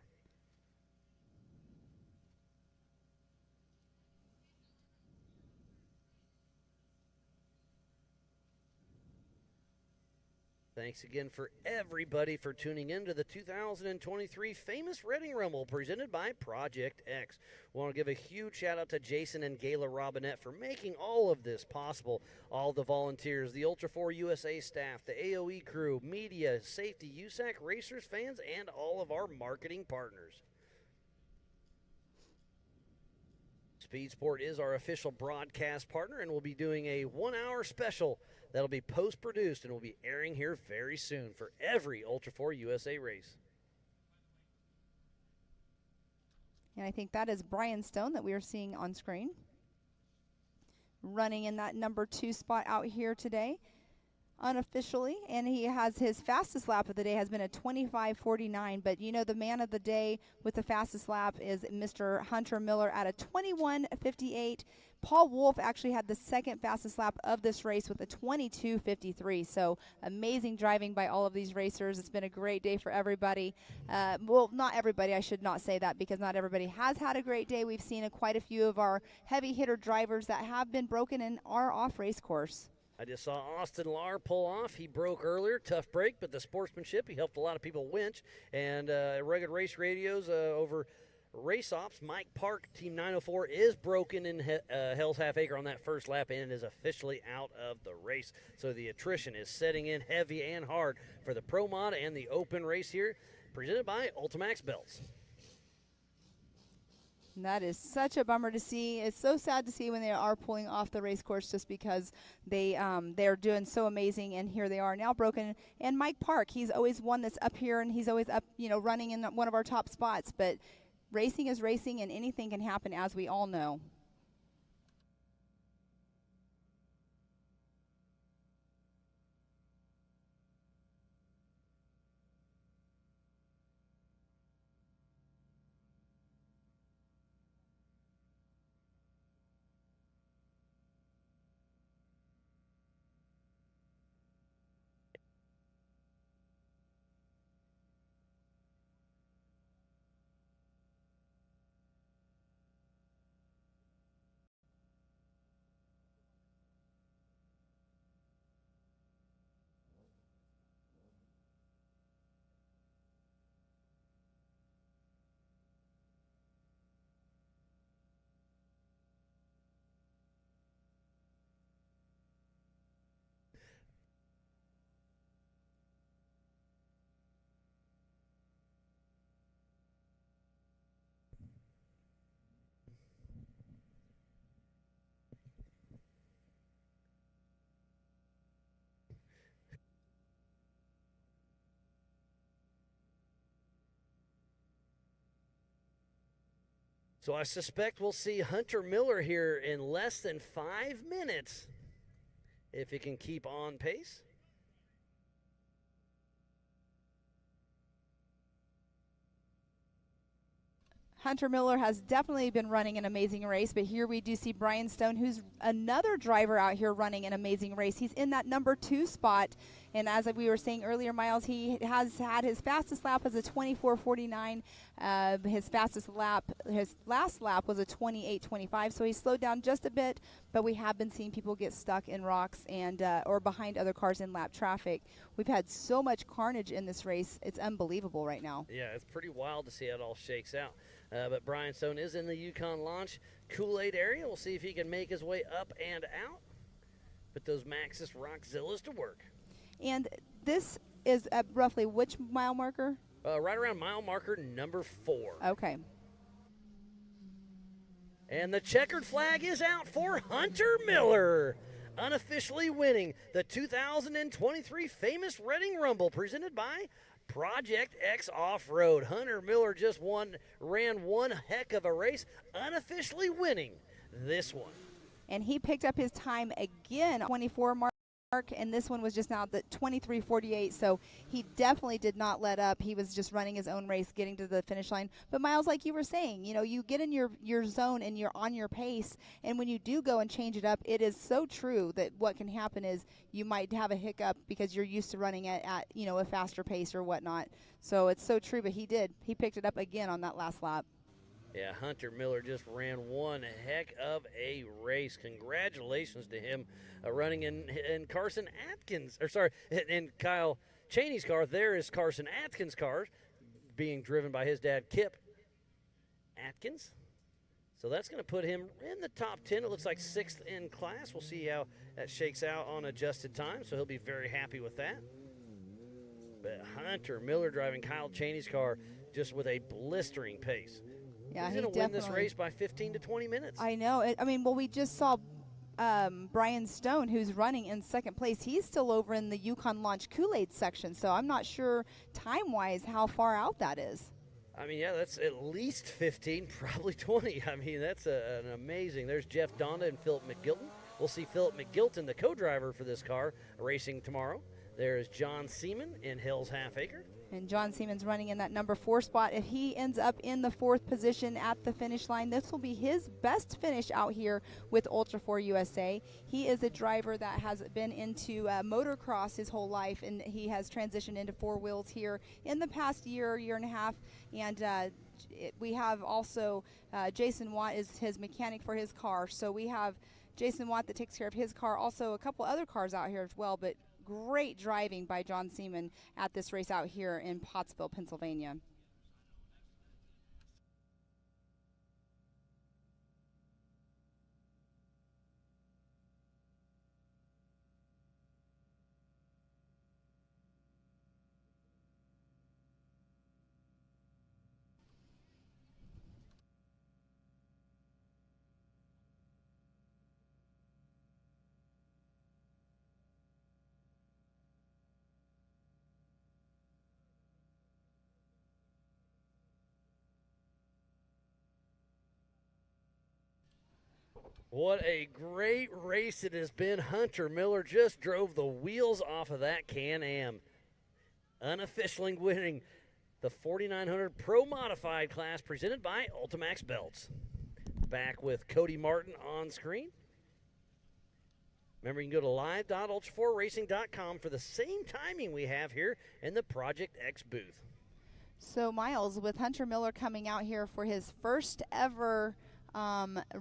Thanks again for everybody for tuning in to the 2023 Famous Reading Rumble presented by Project X. We want to give a huge shout out to Jason and Gayla Robinette for making all of this possible. All the volunteers, the Ultra 4 USA staff, the AOE crew, media, safety, USAC, racers, fans, and all of our marketing partners. Speed Sport is our official broadcast partner, and we'll be doing a 1-hour special that'll be post-produced and will be airing here very soon for every Ultra 4 USA race. And I think that is Brian Stone that we are seeing on screen, running in that number 2 spot out here today, unofficially. And he has his fastest lap of the day has been a 25:49. But you know, the man of the day with the fastest lap is Mr. Hunter Miller at a 21:58. Paul Wolf actually had the second fastest lap of this race with a 22:53. So amazing driving by all of these racers. It's been a great day for everybody. Well, not everybody. I should not say that because not everybody has had a great day. We've seen quite a few of our heavy hitter drivers that have been broken in our off race course. I just saw Austin Lahr pull off. He broke earlier, tough break, but the sportsmanship, he helped a lot of people winch. And Rugged Race Radios over Race Ops, Mike Park, Team 904, is broken in Hell's Half Acre on that first lap and is officially out of the race. So the attrition is setting in heavy and hard for the Pro Mod and the Open race here, presented by Ultimax Belts. And that is such a bummer to see. It's so sad to see when they are pulling off the race course just because they're doing so amazing, and here they are now broken. And Mike Park, he's always one that's up here, and he's always up, running in one of our top spots. But racing is racing, and anything can happen, as we all know. So I suspect we'll see Hunter Miller here in less than 5 minutes if he can keep on pace. Hunter Miller has definitely been running an amazing race, but here we do see Brian Stone, who's another driver out here running an amazing race. He's in that number 2 spot, and as we were saying earlier, Miles, he has had his fastest lap as a 24:49. His last lap was a 28:25, so he slowed down just a bit, but we have been seeing people get stuck in rocks and or behind other cars in lap traffic. We've had so much carnage in this race. It's unbelievable right now. Yeah, it's pretty wild to see how it all shakes out. But Brian Stone is in the Yukon Launch Kool-Aid area. We'll see if he can make his way up and out. Put those Maxxis Rockzillas to work. And this is at roughly which mile marker? Right around mile marker number 4. Okay. And the checkered flag is out for Hunter Miller, unofficially winning the 2023 Famous Reading Rumble presented by Project X Off-Road. Hunter Miller just ran one heck of a race, unofficially winning this one. And he picked up his time again, 24 mark, and this one was just now the 23:48, so he definitely did not let up. He was just running his own race, getting to the finish line. But Miles, like you were saying, you know, you get in your zone and you're on your pace, and when you do go and change it up, it is so true that what can happen is you might have a hiccup because you're used to running at you know, a faster pace or whatnot. So it's so true, but he picked it up again on that last lap. Yeah, Hunter Miller just ran one heck of a race. Congratulations to him running in Carson Atkins, in Kyle Cheney's car. There is Carson Atkins' car being driven by his dad, Kip Atkins. So that's going to put him in the top 10. It looks like 6th in class. We'll see how that shakes out on adjusted time, so he'll be very happy with that. But Hunter Miller driving Kyle Cheney's car just with a blistering pace. Yeah, he's going to win this race by 15 to 20 minutes. I know. We just saw Brian Stone, who's running in 2nd place. He's still over in the Yukon Launch Kool-Aid section, so I'm not sure time-wise how far out that is. Yeah, that's at least 15, probably 20. That's an amazing. There's Jeff Donda and Philip McGilton. We'll see Philip McGilton, the co-driver for this car, racing tomorrow. There's John Seaman in Hills Half Acre. And John Seaman's running in that number 4 spot. If he ends up in the 4th position at the finish line, this will be his best finish out here with Ultra 4 USA. He is a driver that has been into motocross his whole life, and he has transitioned into 4 wheels here in the past year and a half. And we have also Jason Watt is his mechanic for his car. So we have Jason Watt that takes care of his car, also a couple other cars out here as well, but great driving by John Seaman at this race out here in Pottsville, Pennsylvania. What a great race it has been. Hunter Miller just drove the wheels off of that Can-Am, unofficially winning the 4900 Pro Modified class presented by Ultimax Belts. Back with Cody Martin on screen. Remember, you can go to live.ultra4racing.com for the same timing we have here in the Project X booth. So, Miles, with Hunter Miller coming out here for his first ever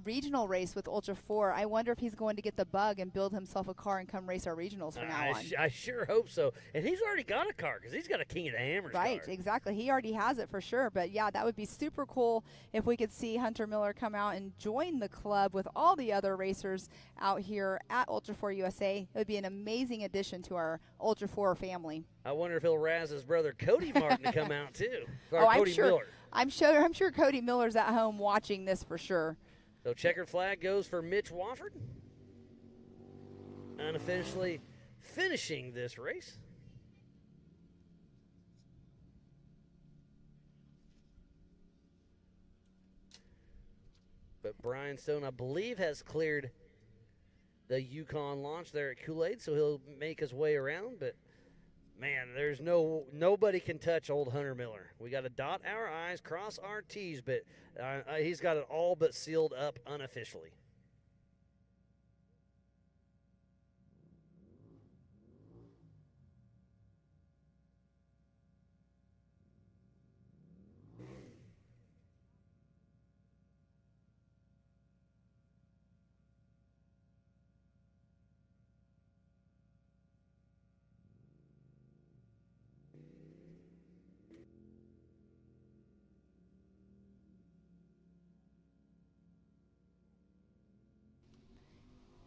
regional race with Ultra 4, I wonder if he's going to get the bug and build himself a car and come race our regionals from now on. I sure hope so. And he's already got a car because he's got a King of the Hammers Right, car. exactly. He already has it for sure. But, yeah, that would be super cool if we could see Hunter Miller come out and join the club with all the other racers out here at Ultra 4 USA. It would be an amazing addition to our Ultra 4 family. I wonder if he'll razz his brother Cody Martin to come out too. Or I'm Cody sure. Miller. I'm sure Cody Miller's at home watching this for sure. So checkered flag goes for Mitch Wofford. Unofficially finishing this race. But Brian Stone, I believe, has cleared the Yukon launch there at Kool-Aid, so he'll make his way around. But Man, there's nobody can touch old Hunter Miller. We got to dot our I's, cross our T's, but he's got it all but sealed up unofficially.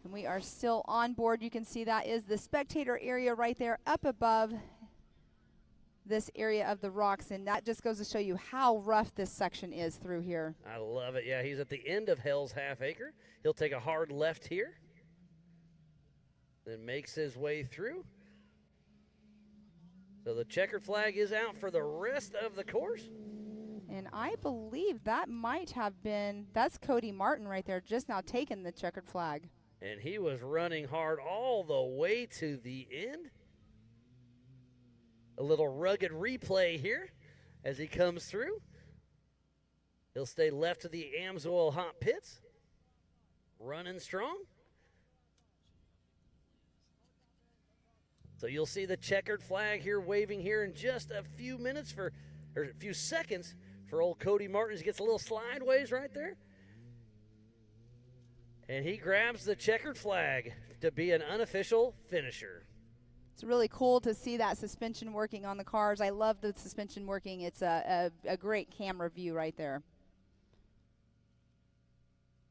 And we are still on board. You can see that is the spectator area right there up above this area of the rocks, and that just goes to show you how rough this section is through here. I love it. Yeah, he's at the end of Hell's Half Acre. He'll take a hard left here, then makes his way through. So the checkered flag is out for the rest of the course. And I believe that might have been, that's Cody Martin right there, just now taking the checkered flag. And he was running hard all the way to the end. A little rugged replay here as he comes through. He'll stay left of the Amsoil hot pits. Running strong. So you'll see the checkered flag here waving here in just a few minutes or a few seconds for old Cody Martin. He gets a little slideways right there. And he grabs the checkered flag to be an unofficial finisher. It's really cool to see that suspension working on the cars. I love the suspension working. It's a great camera view right there.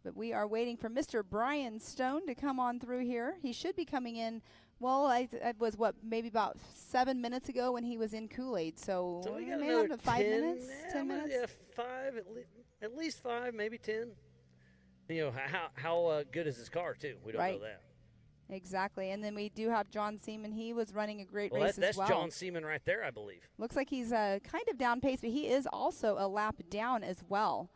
But we are waiting for Mr. Brian Stone to come on through here. He should be coming in, well, it was, maybe about 7 minutes ago when he was in Kool-Aid. So we got maybe another 5 minutes, 10 minutes? Yeah, 5, at least 5, maybe 10. You know, how good is his car, too? We don't know that. Exactly. And then we do have John Seaman. He was running a great race that's as well. John Seaman right there, I believe. Looks like he's kind of down pace, but he is also a lap down as well.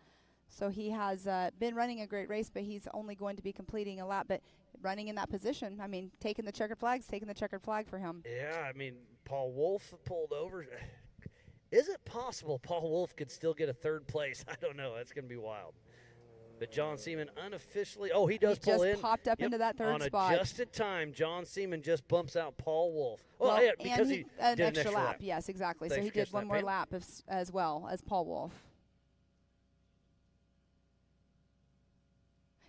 So he has been running a great race, but he's only going to be completing a lap. But running in that position, I mean, taking the checkered flag for him. Yeah, I mean, Paul Wolf pulled over. Is it possible Paul Wolf could still get a third place? I don't know. That's going to be wild. But John Seaman unofficially, he does pull in. He just popped up into that third spot. On adjusted time, John Seaman just bumps out Paul Wolf. Well, yeah, because he did an extra lap. Yes, exactly. Thanks so he did one more lap as well as Paul Wolf.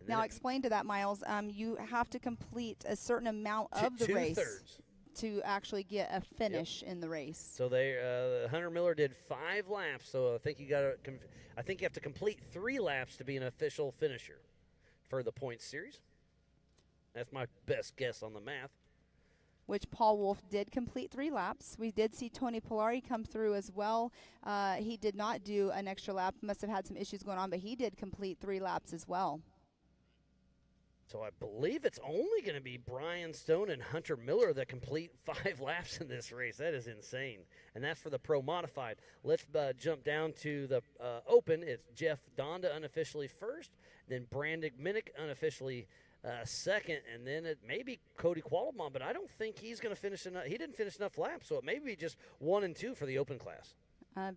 Now explain to that, Miles. You have to complete a certain amount of the race to actually get a finish in the race. So Hunter Miller did 5 laps. So I think you have to complete 3 laps to be an official finisher for the points series. That's my best guess on the math. Which Paul Wolf did complete 3 laps. We did see Tony Polari come through as well. He did not do an extra lap. Must have had some issues going on, but he did complete 3 laps as well. So I believe it's only going to be Brian Stone and Hunter Miller that complete 5 laps in this race. That is insane. And that's for the Pro Modified. Let's jump down to the Open. It's Jeff Donda unofficially first, then Brandon Minnick unofficially second, and then it may be Cody Quattlebaum, but I don't think he's going to finish enough. He didn't finish enough laps, so it may be just 1 and 2 for the Open class.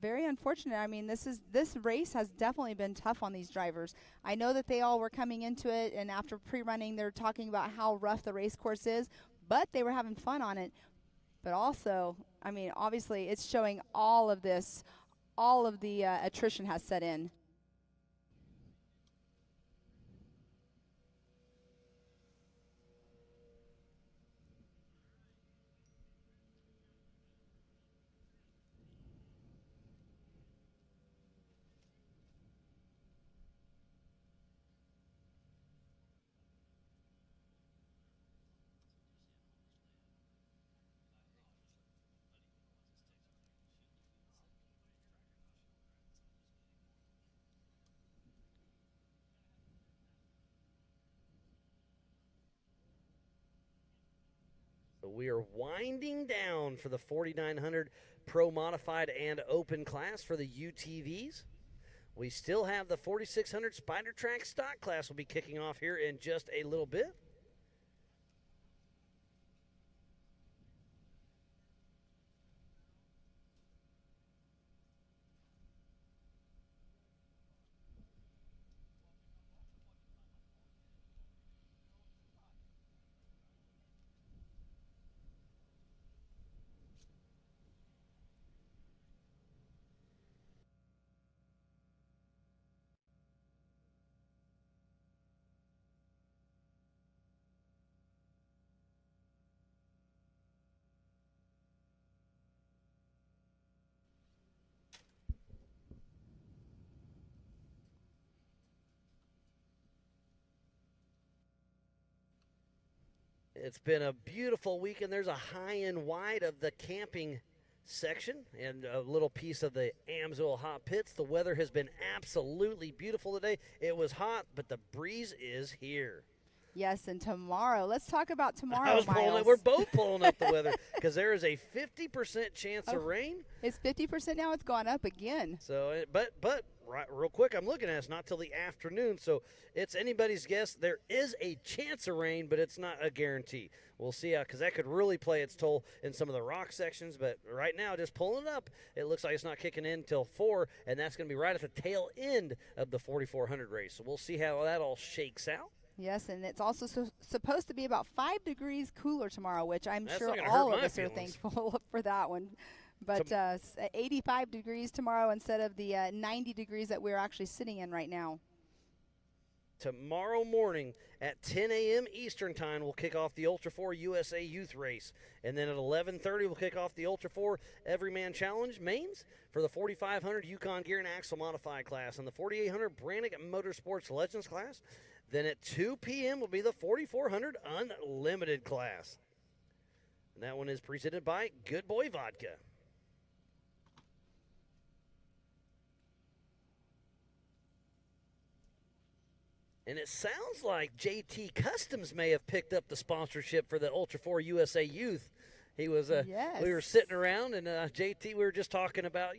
Very unfortunate. I mean, this race has definitely been tough on these drivers. I know that they all were coming into it, and after pre-running, they're talking about how rough the race course is, but they were having fun on it. But also, I mean, obviously, it's showing all of the attrition has set in. We are winding down for the 4900 Pro Modified and Open class for the UTVs. We still have the 4600 Spider Track Stock class will be kicking off here in just a little bit. It's been a beautiful weekend. There's a high and wide of the camping section and a little piece of the Amsoil hot pits. The weather has been absolutely beautiful today. It was hot, but the breeze is here. Yes, and tomorrow. Let's talk about tomorrow, I was pulling Miles. it. We're both pulling up the weather because there is a 50% chance of rain. It's 50% now. It's gone up again. So, but right, real quick, I'm looking at it. It's not till the afternoon, so it's anybody's guess. There is a chance of rain, but it's not a guarantee. We'll see because that could really play its toll in some of the rock sections. But right now, just pulling it up, it looks like it's not kicking in until 4, and that's going to be right at the tail end of the 4,400 race. So we'll see how that all shakes out. Yes, and it's also supposed to be about 5 degrees cooler tomorrow, which I'm That's sure not gonna all hurt of my us are feelings. thankful for that one. But 85 degrees tomorrow instead of the 90 degrees that we're actually sitting in right now. Tomorrow morning at 10 a.m. Eastern Time, we'll kick off the Ultra 4 USA Youth Race. And then at 11:30, we'll kick off the Ultra 4 Everyman Challenge mains for the 4,500 Yukon Gear and Axle Modified class and the 4,800 Brannick Motorsports Legends class. Then at 2 p.m. will be the 4,400 Unlimited class. And that one is presented by Good Boy Vodka. And it sounds like JT Customs may have picked up the sponsorship for the Ultra 4 USA Youth. He was, Yes. we were sitting around, and JT, we were just talking about,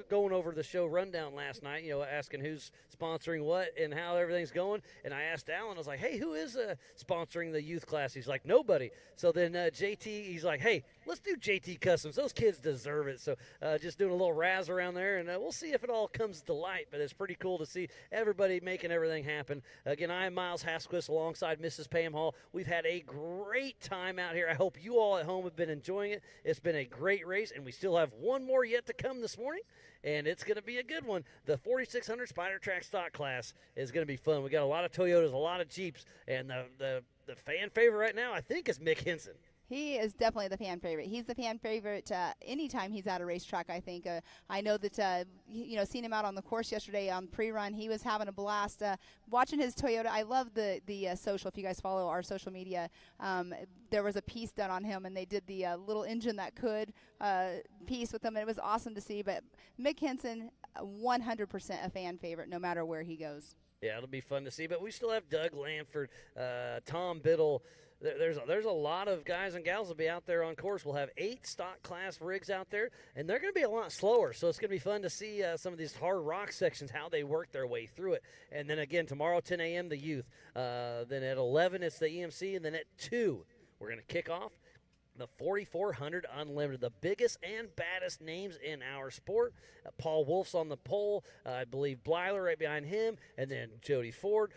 going over the show rundown last night, asking who's sponsoring what and how everything's going. And I asked Alan, I was like, hey, who is sponsoring the youth class? He's like, nobody. So then JT, he's like, hey, let's do JT Customs. Those kids deserve it. So just doing a little razz around there, and we'll see if it all comes to light. But it's pretty cool to see everybody making everything happen. Again, I am Miles Hasquist alongside Mrs. Pam Hall. We've had a great time out here. I hope you all at home have been enjoying it. It's been a great race, and we still have one more yet to come this morning, and it's going to be a good one. The 4,600 Spider Track Stock class is going to be fun. We got a lot of Toyotas, a lot of Jeeps, and the fan favorite right now, I think, is Mick Henson. He is definitely the fan favorite. He's the fan favorite anytime he's at a racetrack, I think. I know that, seeing him out on the course yesterday on pre-run, he was having a blast. Watching his Toyota, I love the social. If you guys follow our social media, there was a piece done on him, and they did the little engine that could piece with him, and it was awesome to see. But Mick Henson, 100% a fan favorite no matter where he goes. Yeah, it'll be fun to see. But we still have Doug Lanford, Tom Biddle. There's a lot of guys and gals will be out there on course. We'll have 8 stock class rigs out there, and they're going to be a lot slower. So it's going to be fun to see some of these hard rock sections, how they work their way through it. And then again, tomorrow, 10 a.m., the youth. Then at 11, it's the EMC. And then at 2, we're going to kick off the 4,400 Unlimited, the biggest and baddest names in our sport. Paul Wolf's on the pole. I believe Blyler right behind him, and then Jody Ford.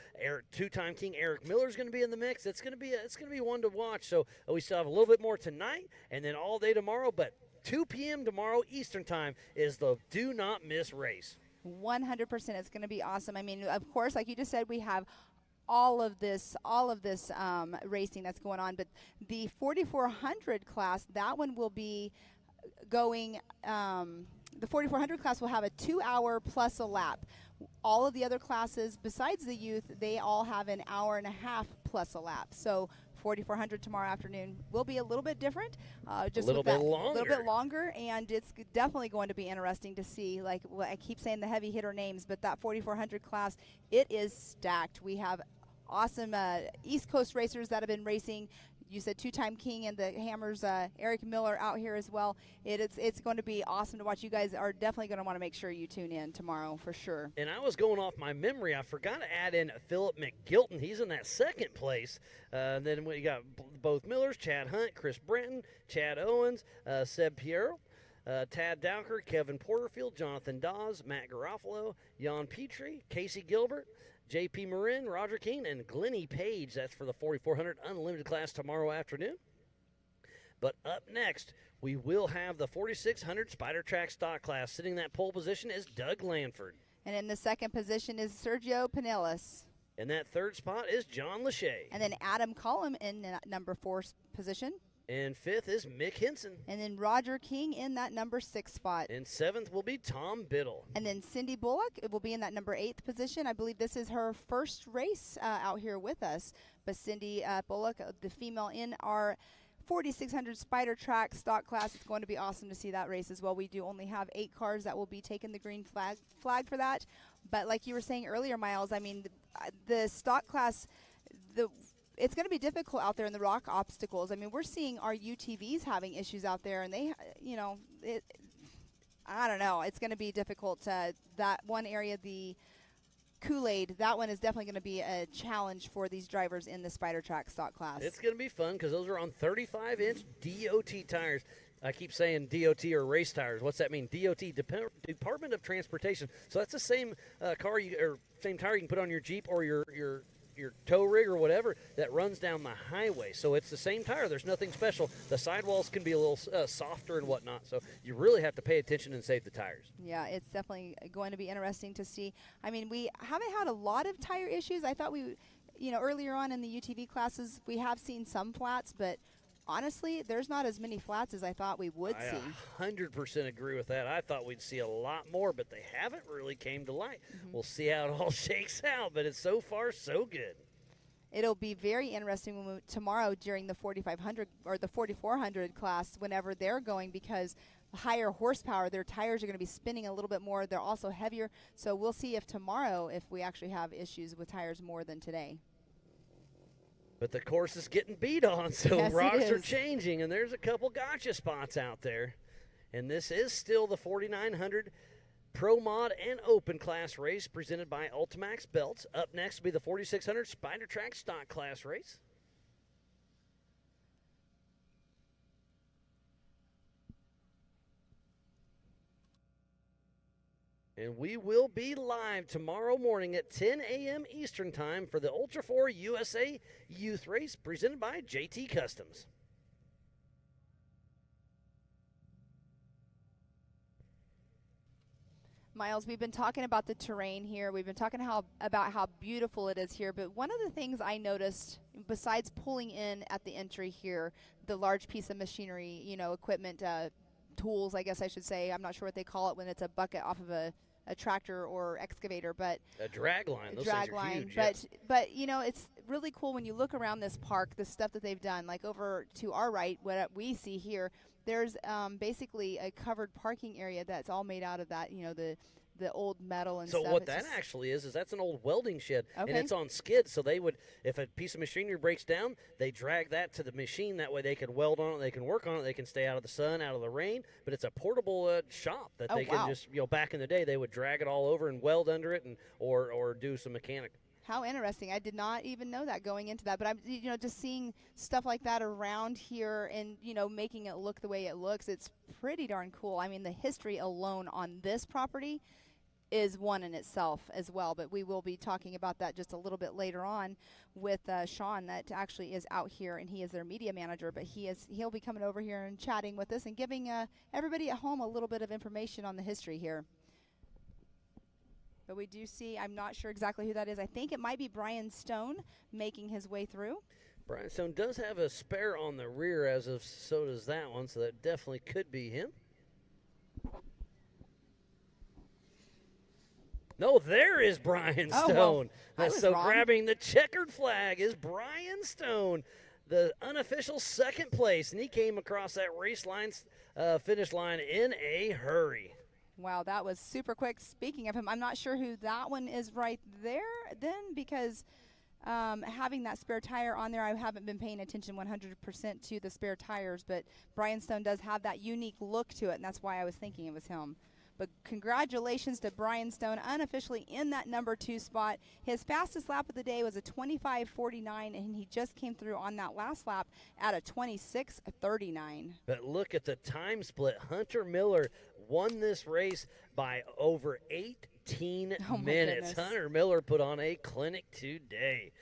Two-time king Eric Miller's going to be in the mix. It's going to be one to watch. So we still have a little bit more tonight, and then all day tomorrow. But 2 p.m. tomorrow Eastern Time is the do not miss race. 100%. It's going to be awesome. I mean, of course, like you just said, we have all of this racing that's going on, but the 4,400 class, that one will be going, the 4,400 class will have a 2-hour plus a lap. All of the other classes besides the youth, they all have an hour and a half plus a lap. So 4,400 tomorrow afternoon will be a little bit different, just a little bit longer, and it's definitely going to be interesting to see. Like I keep saying, the heavy hitter names, but that 4,400 class, it is stacked. We have awesome East Coast racers that have been racing. You said two-time king and the Hammers, Eric Miller out here as well. It's going to be awesome to watch. You guys are definitely going to want to make sure you tune in tomorrow for sure. And I was going off my memory. I forgot to add in Philip McGilton. He's in that second place. Then we got both Millers, Chad Hunt, Chris Brenton, Chad Owens, Seb Piero, Tad Dowker, Kevin Porterfield, Jonathan Dawes, Matt Garofalo, Jan Petrie, Casey Gilbert, J.P. Marin, Roger Keane, and Glennie Page. That's for the 4,400 Unlimited class tomorrow afternoon. But up next, we will have the 4,600 Spider Track Stock class. Sitting in that pole position is Doug Lanford. And in the second position is Sergio Pinellas. In that third spot is John Lachey. And then Adam Collum in number 4 position. And 5th is Mick Henson. And then Roger King in that number 6 spot. And 7th will be Tom Biddle. And then Cindy Bullock will be in that number 8th position. I believe this is her first race out here with us. But Cindy Bullock, the female in our 4,600 Spider Track stock class. It's going to be awesome to see that race as well. We do only have 8 cars that will be taking the green flag for that. But like you were saying earlier, Miles, I mean, the stock class, it's going to be difficult out there in the rock obstacles. I mean, we're seeing our UTVs having issues out there, and they, you know, I don't know. It's going to be difficult. That one area, the Kool-Aid, that one is definitely going to be a challenge for these drivers in the Spider Track stock class. It's going to be fun because those are on 35-inch DOT tires. I keep saying DOT or race tires. What's that mean? DOT, Department of Transportation. So that's the same same tire you can put on your Jeep or your tow rig or whatever that runs down the highway. So it's the same tire. There's nothing special. The sidewalls can be a little softer and whatnot. So you really have to pay attention and save the tires. Yeah, it's definitely going to be interesting to see. I mean, we haven't had a lot of tire issues. I thought earlier on in the UTV classes, we have seen some flats, but honestly, there's not as many flats as I thought we would see. I 100% agree with that. I thought we'd see a lot more, but they haven't really came to light. We'll see how it all shakes out, but it's so far so good. It'll be very interesting tomorrow during the 4,500 or the 4,400 class whenever they're going, because higher horsepower, their tires are going to be spinning a little bit more. They're also heavier. So we'll see if tomorrow if we actually have issues with tires more than today. But the course is getting beat on, so yes, rocks are changing, and there's a couple gotcha spots out there. And this is still the 4,900 Pro Mod and Open class race presented by Ultimax Belts. Up next will be the 4,600 Spider Track stock class race. And we will be live tomorrow morning at 10 a.m. Eastern Time for the Ultra 4 USA Youth Race presented by JT Customs. Miles, we've been talking about the terrain here. We've been talking about how beautiful it is here. But one of the things I noticed, besides pulling in at the entry here, the large piece of machinery, equipment, tools, I guess I should say. I'm not sure what they call it when it's a bucket off of a tractor or excavator, but a drag line. Those drag things are line. huge, But it's really cool when you look around this park, the stuff that they've done. Like over to our right, what we see here, there's basically a covered parking area that's all made out of that, the old metal and stuff. So what that actually is that's an old welding shed, Okay. and it's on skids. So they would, if a piece of machinery breaks down, they drag that to the machine. That way they can weld on it, they can work on it, they can stay out of the sun, out of the rain. But it's a portable shop that they can just, back in the day, they would drag it all over and weld under it, and or do some mechanic. How interesting. I did not even know that going into that. But I'm, just seeing stuff like that around here and, making it look the way it looks, it's pretty darn cool. I mean, the history alone on this property is one in itself as well. But we will be talking about that just a little bit later on with Sean, that actually is out here, and he is their media manager. But he'll be coming over here and chatting with us and giving everybody at home a little bit of information on the history here. But we do see, I'm not sure exactly who that is. I think it might be Brian Stone making his way through. Brian Stone does have a spare on the rear, so does that one, so that definitely could be him. No, there is Brian Stone. So wrong. Grabbing the checkered flag is Brian Stone, the unofficial second place, and he came across that finish line in a hurry. Wow, that was super quick. Speaking of him, I'm not sure who that one is right there then, because having that spare tire on there, I haven't been paying attention 100% to the spare tires, but Brian Stone does have that unique look to it, and that's why I was thinking it was him. But congratulations to Brian Stone, unofficially in that number 2 spot. His fastest lap of the day was a 25:49, and he just came through on that last lap at a 26:39. But look at the time split. Hunter Miller won this race by over 18 minutes. Goodness. Hunter Miller put on a clinic today.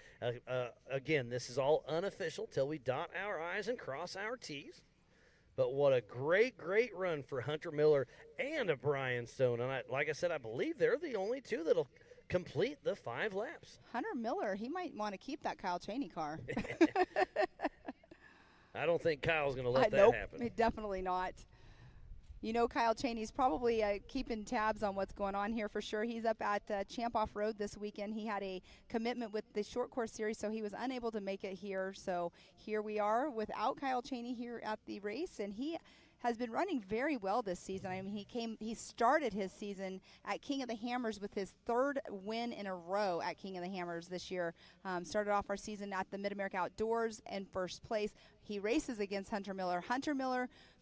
Again, this is all unofficial till we dot our I's and cross our T's. But what a great, great run for Hunter Miller and a Brian Stone. And like I said, I believe they're the only two that'll complete the 5 laps. Hunter Miller, he might want to keep that Kyle Chaney car. I don't think Kyle's going to let that nope, happen. Definitely not. You know, Kyle Cheney's probably keeping tabs on what's going on here for sure. He's up at Champ Off Road this weekend. He had a commitment with the short course series, so he was unable to make it here. So here we are without Kyle Cheney here at the race, and he has been running very well this season. I mean, he started his season at King of the Hammers with his 3rd win in a row at King of the Hammers this year. Started off our season at the Mid-America Outdoors in 1st place. He races against Hunter Miller,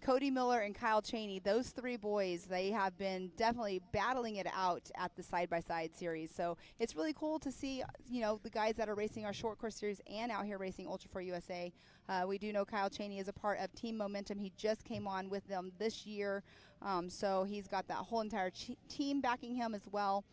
Cody Miller, and Kyle Cheney. Those 3 boys, they have been definitely battling it out at the side-by-side series. So it's really cool to see, you know, the guys that are racing our short course series and out here racing Ultra 4 USA. We do know Kyle Cheney is a part of Team Momentum. He just came on with them this year, so he's got that whole entire team backing him as well.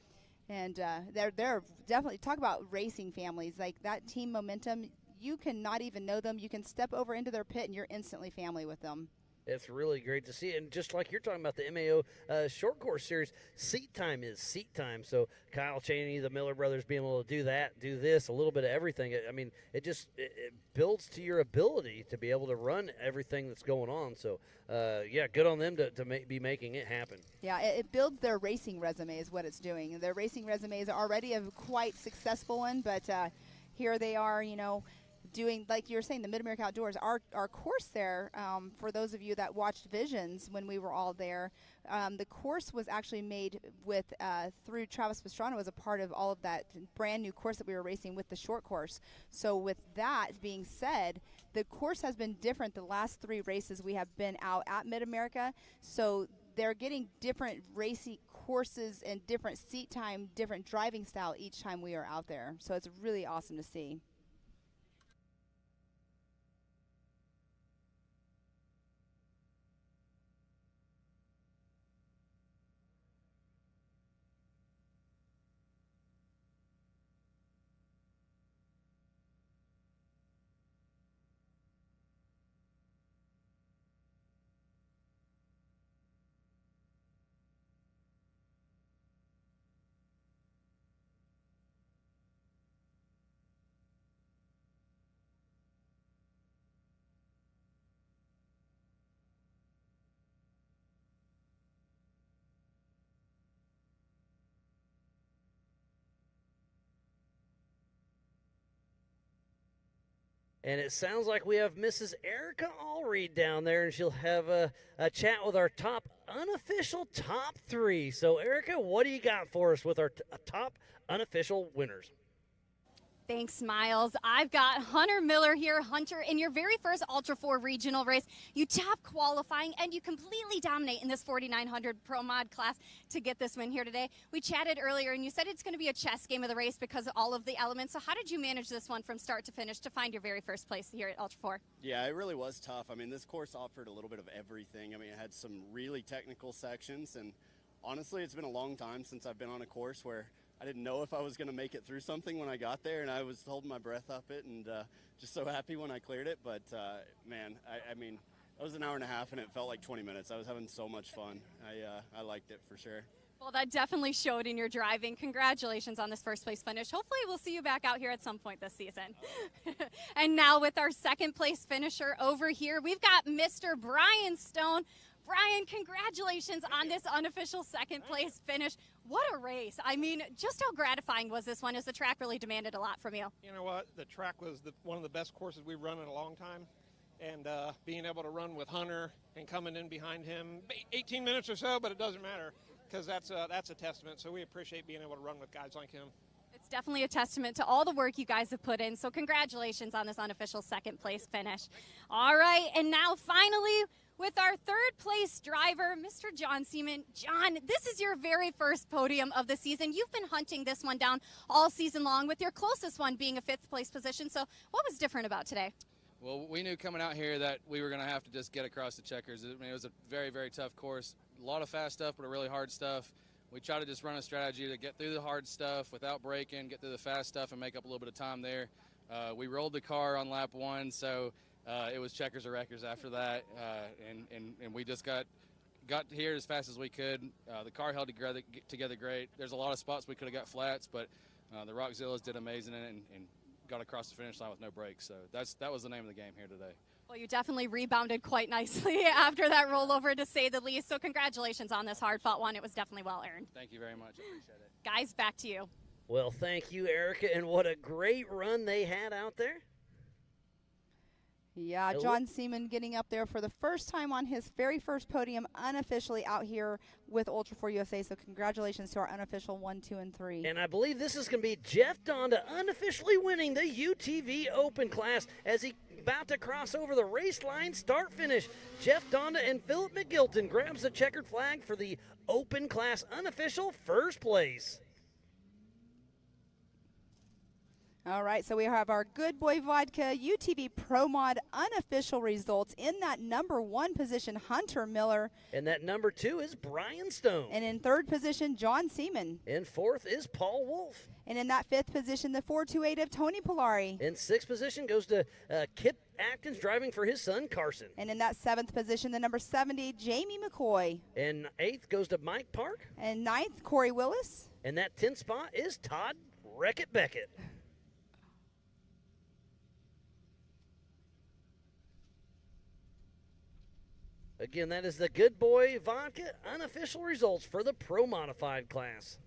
And they're definitely, talk about racing families, like that Team Momentum. You cannot even know them. You can step over into their pit and you're instantly family with them. It's really great to see. And just like you're talking about the MAO short course series, seat time is seat time. So Kyle Cheney, the Miller brothers being able to do that, do this, a little bit of everything. I mean, it just it builds to your ability to be able to run everything that's going on. So, yeah, good on them to be making it happen. Yeah, it builds their racing resume is what it's doing. Their racing resume is already a quite successful one, but here they are, you know, doing, like you were saying, the Mid-America Outdoors. Our course there, for those of you that watched Visions when we were all there, the course was actually made with through Travis Pastrana as a part of all of that brand new course that we were racing with the short course. So with that being said, the course has been different the last 3 races we have been out at Mid-America. So they're getting different racing courses and different seat time, different driving style each time we are out there. So it's really awesome to see. And it sounds like we have Mrs. Erica Allreed down there, and she'll have a chat with our unofficial top 3. So, Erica, what do you got for us with our top unofficial winners? Thanks, Miles. I've got Hunter Miller here. Hunter, in your very first Ultra 4 regional race, you top qualifying and you completely dominate in this 4900 Pro Mod class to get this win here today. We chatted earlier and you said it's going to be a chess game of the race because of all of the elements. So how did you manage this one from start to finish to find your very first place here at Ultra 4? Yeah, it really was tough. I mean, this course offered a little bit of everything. I mean, it had some really technical sections, and honestly, it's been a long time since I've been on a course where I didn't know if I was going to make it through something when I got there, and I was holding my breath up it, and just so happy when I cleared it. But, man, I mean, it was an hour and a half, and it felt like 20 minutes. I was having so much fun. I liked it for sure. Well, that definitely showed in your driving. Congratulations on this first place finish. Hopefully we'll see you back out here at some point this season. And now with our second place finisher over here, we've got Mr. Brian Stone. Brian, congratulations on this unofficial second place finish. What a race. I mean, just how gratifying was this one as the track really demanded a lot from you? You know what? The track was one of the best courses we've run in a long time. And being able to run with Hunter and coming in behind him, 18 minutes or so, but it doesn't matter because that's a testament. So we appreciate being able to run with guys like him. It's definitely a testament to all the work you guys have put in. So congratulations on this unofficial second place finish. All right, and now finally, with our third place driver, Mr. John Seaman. John, this is your very first podium of the season. You've been hunting this one down all season long, with your closest one being a fifth place position. So what was different about today? Well, we knew coming out here that we were going to have to just get across the checkers. I mean, it was a very, very tough course. A lot of fast stuff, but a really hard stuff. We try to just run a strategy to get through the hard stuff without breaking, get through the fast stuff, and make up a little bit of time there. We rolled the car on lap 1, so it was checkers or wreckers after that, and we just got here as fast as we could. The car held together great. There's a lot of spots we could have got flats, but the Rockzillas did amazing and got across the finish line with no brakes. So that was the name of the game here today. Well, you definitely rebounded quite nicely after that rollover, to say the least. So congratulations on this hard-fought one. It was definitely well earned. Thank you very much. I appreciate it. Guys, back to you. Well, thank you, Erica, and what a great run they had out there. Yeah, John Seaman getting up there for the first time on his very first podium unofficially out here with Ultra 4 USA. So congratulations to our unofficial 1, 2, and 3. And I believe this is going to be Jeff Donda unofficially winning the UTV Open class as he about to cross over the race line, start finish. Jeff Donda and Philip McGilton grabs the checkered flag for the Open class unofficial first place. All right, so we have our Good Boy Vodka UTV Pro Mod unofficial results. In that number 1 position, Hunter Miller. And that number 2 is Brian Stone. And in 3rd position, John Seaman. In 4th is Paul Wolf. And in that 5th position, the 428 of Tony Polari. In 6th position goes to Kip Atkins driving for his son, Carson. And in that 7th position, the number 70, Jamie McCoy. And 8th goes to Mike Park. And 9th, Corey Willis. And that 10th spot is Todd Wreck-It Beckett. Again, that is the Good Boy Vodka unofficial results for the Pro Modified class.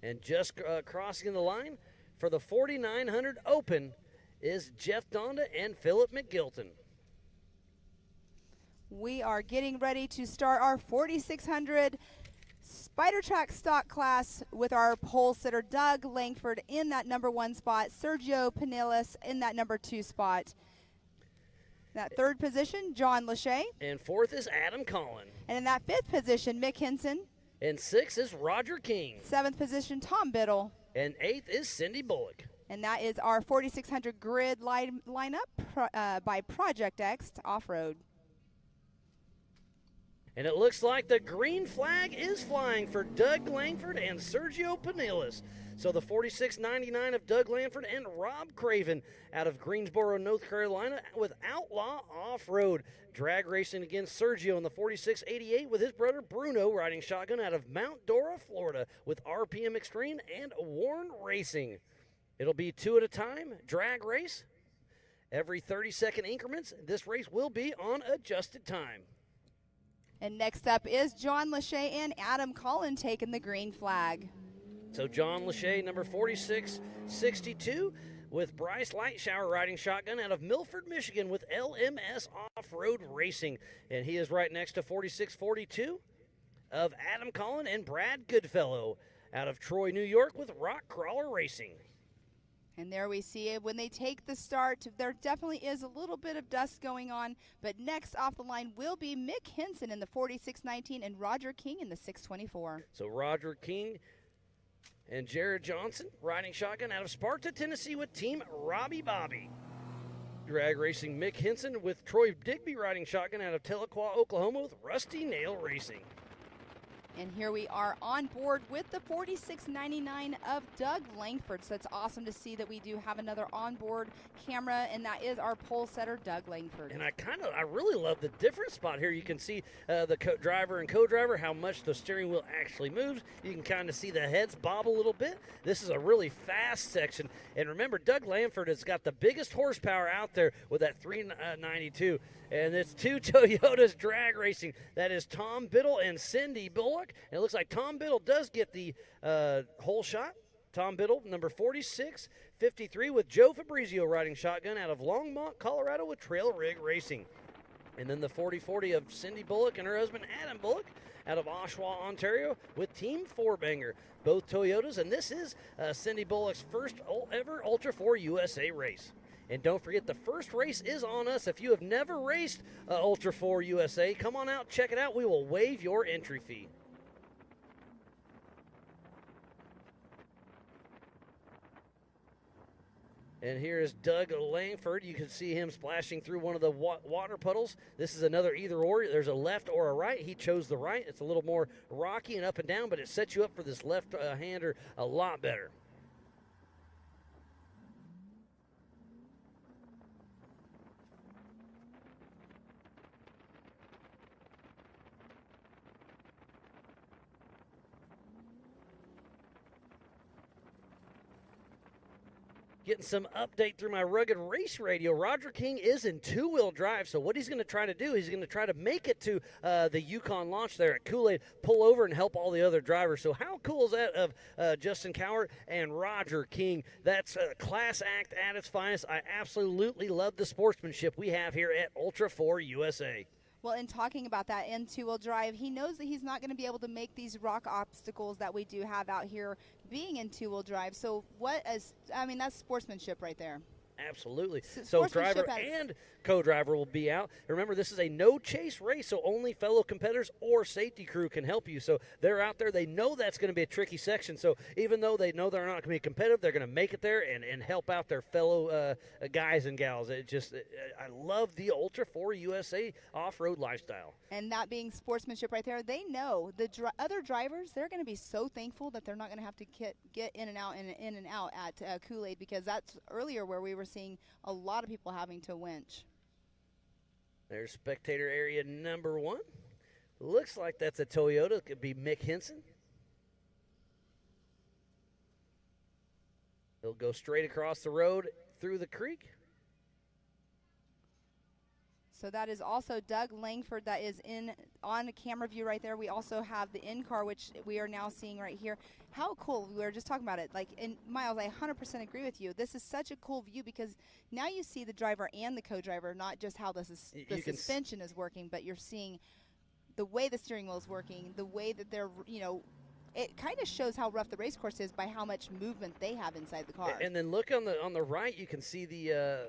And just crossing the line for the 4900 Open is Jeff Donda and Philip McGilton. We are getting ready to start our 4600 Spider Track stock class with our pole sitter Doug Langford in that number 1 spot, Sergio Pinillas in that number 2 spot. That 3rd position, John Lachey. And 4th is Adam Collin. And in that 5th position, Mick Henson. And 6th is Roger King. 7th position, Tom Biddle. And 8th is Cindy Bullock. And that is our 4600 grid lineup by Project X Off-Road. And it looks like the green flag is flying for Doug Langford and Sergio Pinillas. So the 4699 of Doug Langford and Rob Craven out of Greensboro, North Carolina with Outlaw Off-Road. Drag racing against Sergio in the 4688 with his brother Bruno riding shotgun out of Mount Dora, Florida with RPM Extreme and Warren Racing. It'll be 2 at a time, drag race. Every 30-second increments, this race will be on adjusted time. And next up is John Lachey and Adam Collin taking the green flag. So John Lachey, number 4662, with Bryce Lightshower riding shotgun out of Milford, Michigan with LMS Off-Road Racing. And he is right next to 4642 of Adam Collin and Brad Goodfellow out of Troy, New York with Rock Crawler Racing. And there we see it. When they take the start, there definitely is a little bit of dust going on. But next off the line will be Mick Henson in the 4619 and Roger King in the 624. So Roger King and Jared Johnson riding shotgun out of Sparta, Tennessee with Team Robbie Bobby. Drag racing Mick Henson with Troy Digby riding shotgun out of Tahlequah, Oklahoma with Rusty Nail Racing. And here we are on board with the 4699 of Doug Langford. So it's awesome to see that we do have another onboard camera, and that is our pole setter, Doug Langford. And I really love the different spot here. You can see the driver and co-driver, how much the steering wheel actually moves. You can kind of see the heads bob a little bit. This is a really fast section. And remember, Doug Langford has got the biggest horsepower out there with that 392. And it's 2 Toyotas drag racing. That is Tom Biddle and Cindy Bullock. And it looks like Tom Biddle does get the whole shot. Tom Biddle, number 4653, with Joe Fabrizio riding shotgun out of Longmont, Colorado with Trail Rig Racing. And then the 4040 of Cindy Bullock and her husband Adam Bullock out of Oshawa, Ontario with Team Four-Banger. Both Toyotas, and this is Cindy Bullock's first ever Ultra 4 USA race. And don't forget, the first race is on us. If you have never raced Ultra 4 USA, come on out, check it out. We will waive your entry fee. And here is Doug Langford. You can see him splashing through one of the water puddles. This is another either or. There's a left or a right. He chose the right. It's a little more rocky and up and down, but it sets you up for this left-hander a lot better. Getting some update through my rugged race radio. Roger King is in two-wheel drive, so what he's going to try to do, he's going to try to make it to the Yukon launch there at Kool-Aid, pull over and help all the other drivers. So how cool is that of Justin Cowart and Roger King? That's a class act at its finest. I absolutely love the sportsmanship we have here at Ultra 4 USA. Well, in talking about that in two-wheel drive, he knows that he's not going to be able to make these rock obstacles that we do have out here being in two-wheel drive. So that's sportsmanship right there. Absolutely. So driver and co-driver will be out. Remember, this is a no-chase race, so only fellow competitors or safety crew can help you. So they're out there. They know that's going to be a tricky section. So even though they know they're not going to be competitive, they're going to make it there and help out their fellow guys and gals. I love the Ultra 4 USA off-road lifestyle. And that being sportsmanship right there, they know the other drivers, they're going to be so thankful that they're not going to have to get in and out at Kool-Aid, because that's earlier where we were seeing a lot of people having to winch. There's spectator area number 1. Looks like that's a Toyota. It could be Mick Henson. He'll go straight across the road through the creek. So that is also Doug Langford that is on camera view right there. We also have the in-car, which we are now seeing right here. How cool. We were just talking about it. Miles, I 100% agree with you. This is such a cool view because now you see the driver and the co-driver, not just how the suspension is working, but you're seeing the way the steering wheel is working, the way that they're, it kind of shows how rough the race course is by how much movement they have inside the car. And then look on the right, you can see the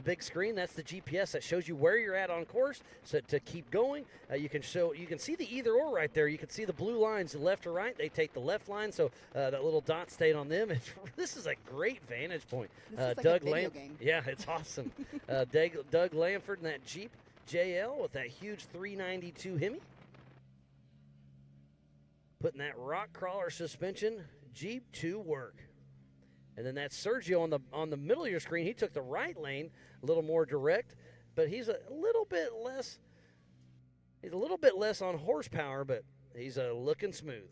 big screen. That's the GPS that shows you where you're at on course. So to keep going, you can see the either or right there. You can see the blue lines, left or right. They take the left line, so that little dot stayed on them. This is a great vantage point. This is like a video game. Yeah, it's awesome. Doug Lamford in that Jeep JL with that huge 392 Hemi. Putting that rock crawler suspension Jeep to work. And then that's Sergio on the middle of your screen. He took the right lane, a little more direct, but he's a little bit less. He's a little bit less on horsepower, but he's looking smooth.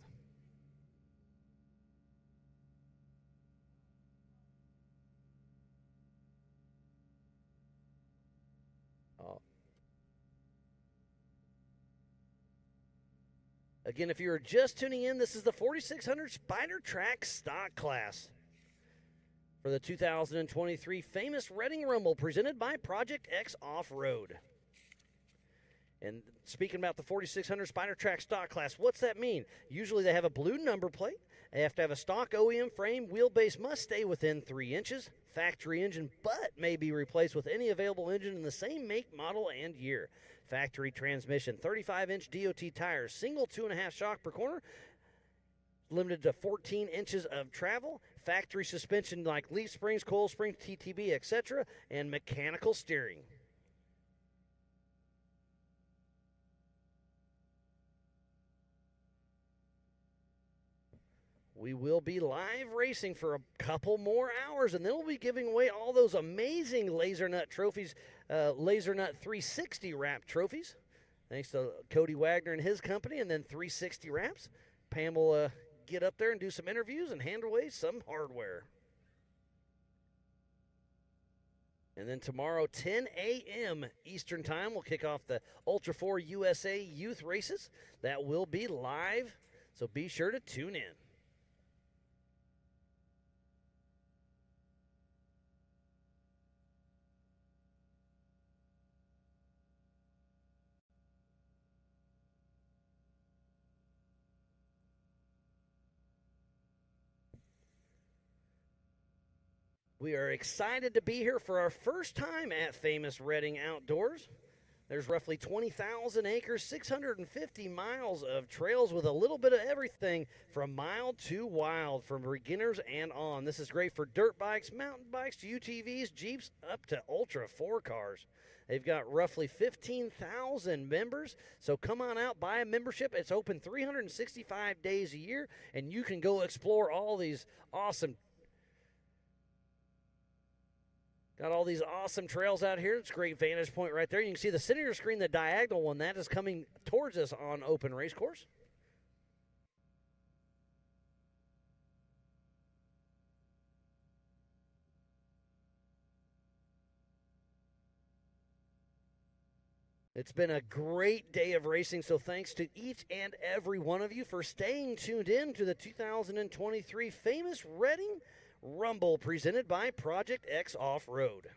Again, if you are just tuning in, this is the 4600 Spider Track Stock Class for the 2023 famous Reading Rumble presented by Project X Off-Road. And speaking about the 4600 Spider Track Stock Class, what's that mean? Usually they have a blue number plate. They have to have a stock OEM frame. Wheelbase must stay within 3 inches. Factory engine, but may be replaced with any available engine in the same make, model, and year. Factory transmission, 35-inch DOT tires, single 2.5 shock per corner, limited to 14 inches of travel, factory suspension like leaf springs, coil springs, TTB, etc., and mechanical steering. We will be live racing for a couple more hours, and then we'll be giving away all those amazing Laser Nut trophies, Laser Nut 360 wrap trophies, thanks to Cody Wagner and his company, and then 360 wraps. Pam will get up there and do some interviews and hand away some hardware. And then tomorrow, 10 a.m. Eastern Time, we'll kick off the Ultra 4 USA Youth Races. That will be live, so be sure to tune in. We are excited to be here for our first time at Famous Reading Outdoors. There's roughly 20,000 acres, 650 miles of trails with a little bit of everything from mild to wild, from beginners and on. This is great for dirt bikes, mountain bikes, UTVs, Jeeps, up to Ultra 4 cars. They've got roughly 15,000 members, so come on out, buy a membership. It's open 365 days a year, and you can go explore all these awesome Got all these awesome trails out here. It's a great vantage point right there. You can see the center of your screen, the diagonal one, that is coming towards us on open race course. It's been a great day of racing, so thanks to each and every one of you for staying tuned in to the 2023 famous Reading Rumble presented by Project X Off-Road.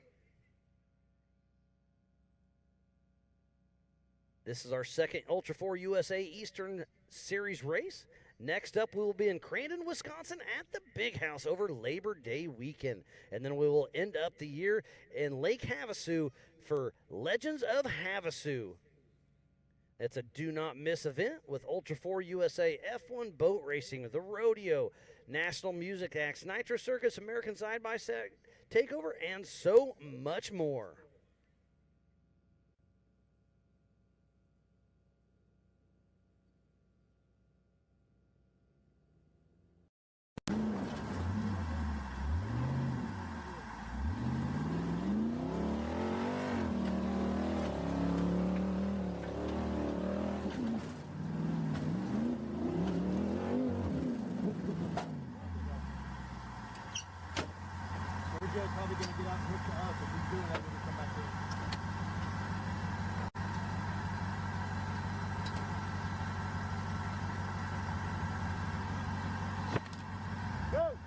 This is our second Ultra 4 USA Eastern Series race. Next up, we will be in Crandon, Wisconsin at the Big House over Labor Day weekend. And then we will end up the year in Lake Havasu for Legends of Havasu. It's a do-not-miss event with Ultra 4 USA F1 boat racing, the rodeo, national music acts, Nitro Circus, American Side-by-Side Takeover, and so much more. Joe's probably going to get out and hook you up if he's doing that when we come back in. Go!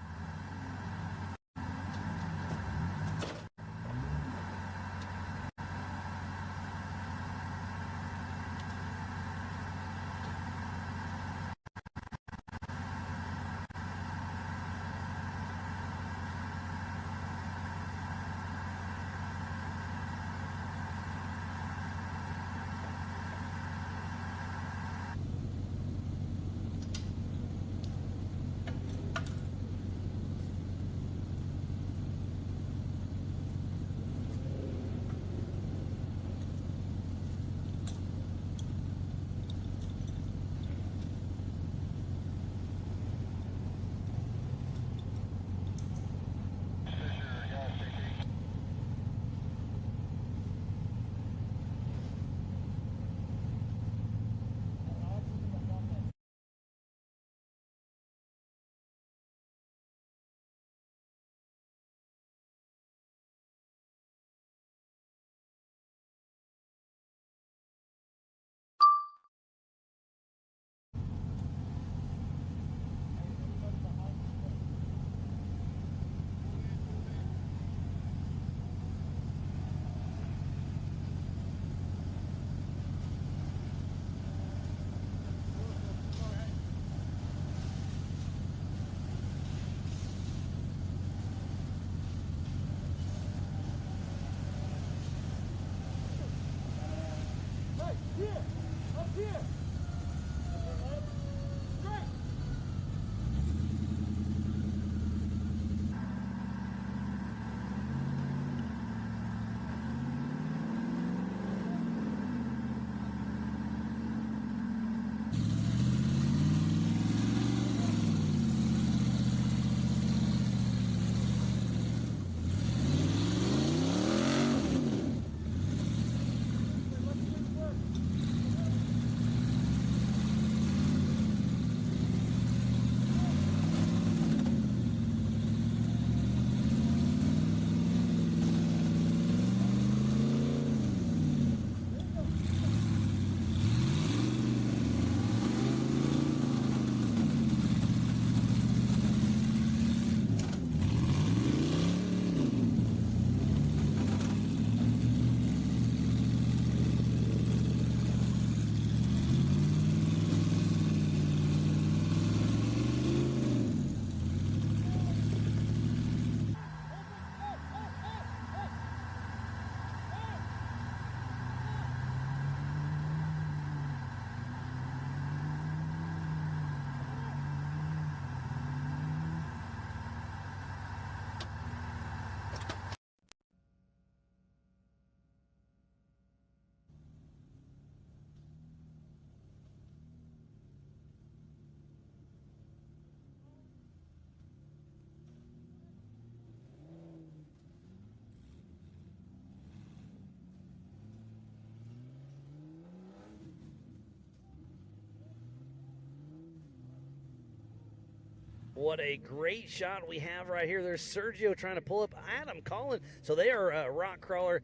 What a great shot we have right here. There's Sergio trying to pull up Adam Collin. So they are rock crawler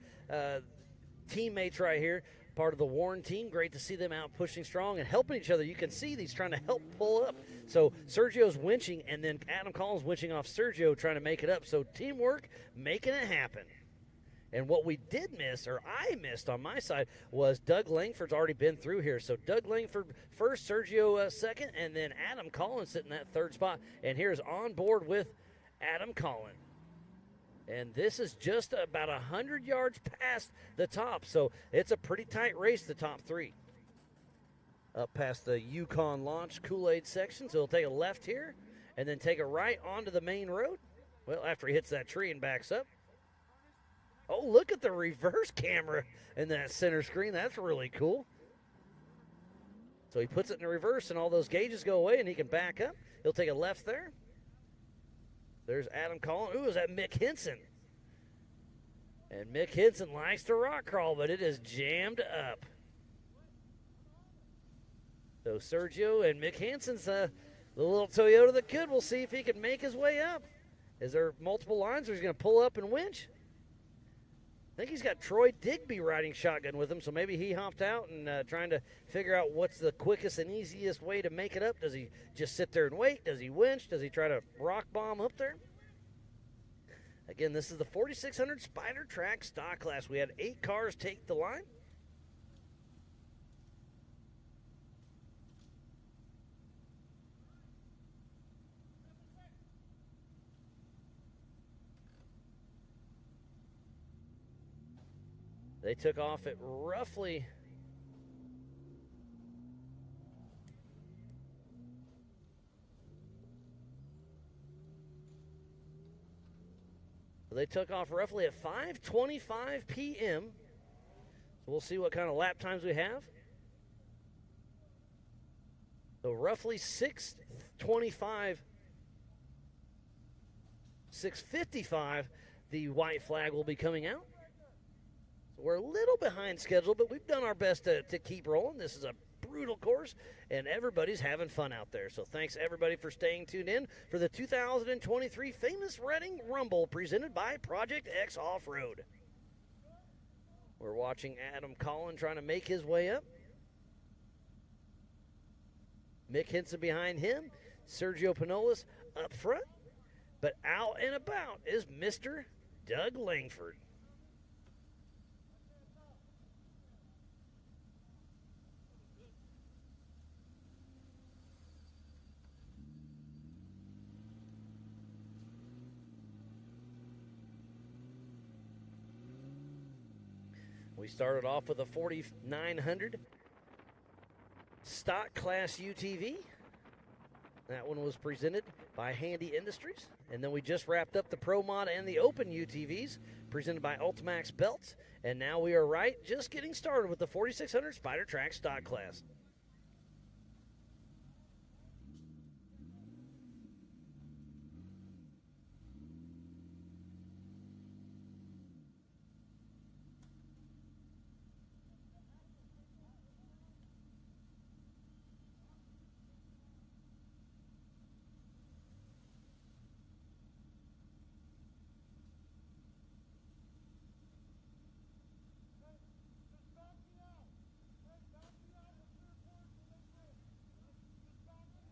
teammates right here. part of the Warren team. Great to see them out pushing strong and helping each other. You can see he's trying to help pull up. So Sergio's winching, and then Adam Collins winching off Sergio, trying to make it up. So teamwork, making it happen. And what we did miss, or I missed on my side, was Doug Langford's already been through here. So Doug Langford first, Sergio second, and then Adam Collins sitting in that third spot. And here's on board with Adam Collins. And this is just about 100 yards past the top. So it's a pretty tight race, the top three. Up past the Yukon Launch Kool-Aid section. So he'll take a left here and then take a right onto the main road. Well, after he hits that tree and backs up. Oh, look at the reverse camera in that center screen. That's really cool. So he puts it in the reverse, and all those gauges go away, and he can back up. He'll take a left there. There's Adam Collins. Ooh, is that Mick Henson? And Mick Henson likes to rock crawl, but it is jammed up. So Sergio and Mick Henson's the little Toyota that could. We'll see if he can make his way up. Is there multiple lines, or he's going to pull up and winch? I think he's got Troy Digby riding shotgun with him, so maybe he hopped out and trying to figure out what's the quickest and easiest way to make it up. Does he just sit there and wait? Does he winch? Does he try to rock bomb up there? Again, this is the 4600 Spider Track stock class. We had 8 cars take the line. They took off at roughly at 5:25 p.m. So we'll see what kind of lap times we have. So roughly 6:25, 6:55, the white flag will be coming out. We're a little behind schedule, but we've done our best to keep rolling. This is a brutal course, and everybody's having fun out there. So thanks, everybody, for staying tuned in for the 2023 Famous Redding Rumble presented by Project X Off-Road. We're watching Adam Collins trying to make his way up. Mick Henson behind him. Sergio Panolis up front. But out and about is Mr. Doug Langford. We started off with a 4900 stock class UTV. That one was presented by Handy Industries. And then we just wrapped up the Pro Mod and the Open UTVs presented by Ultimax Belts. And now we are just getting started with the 4600 Spider Track stock class.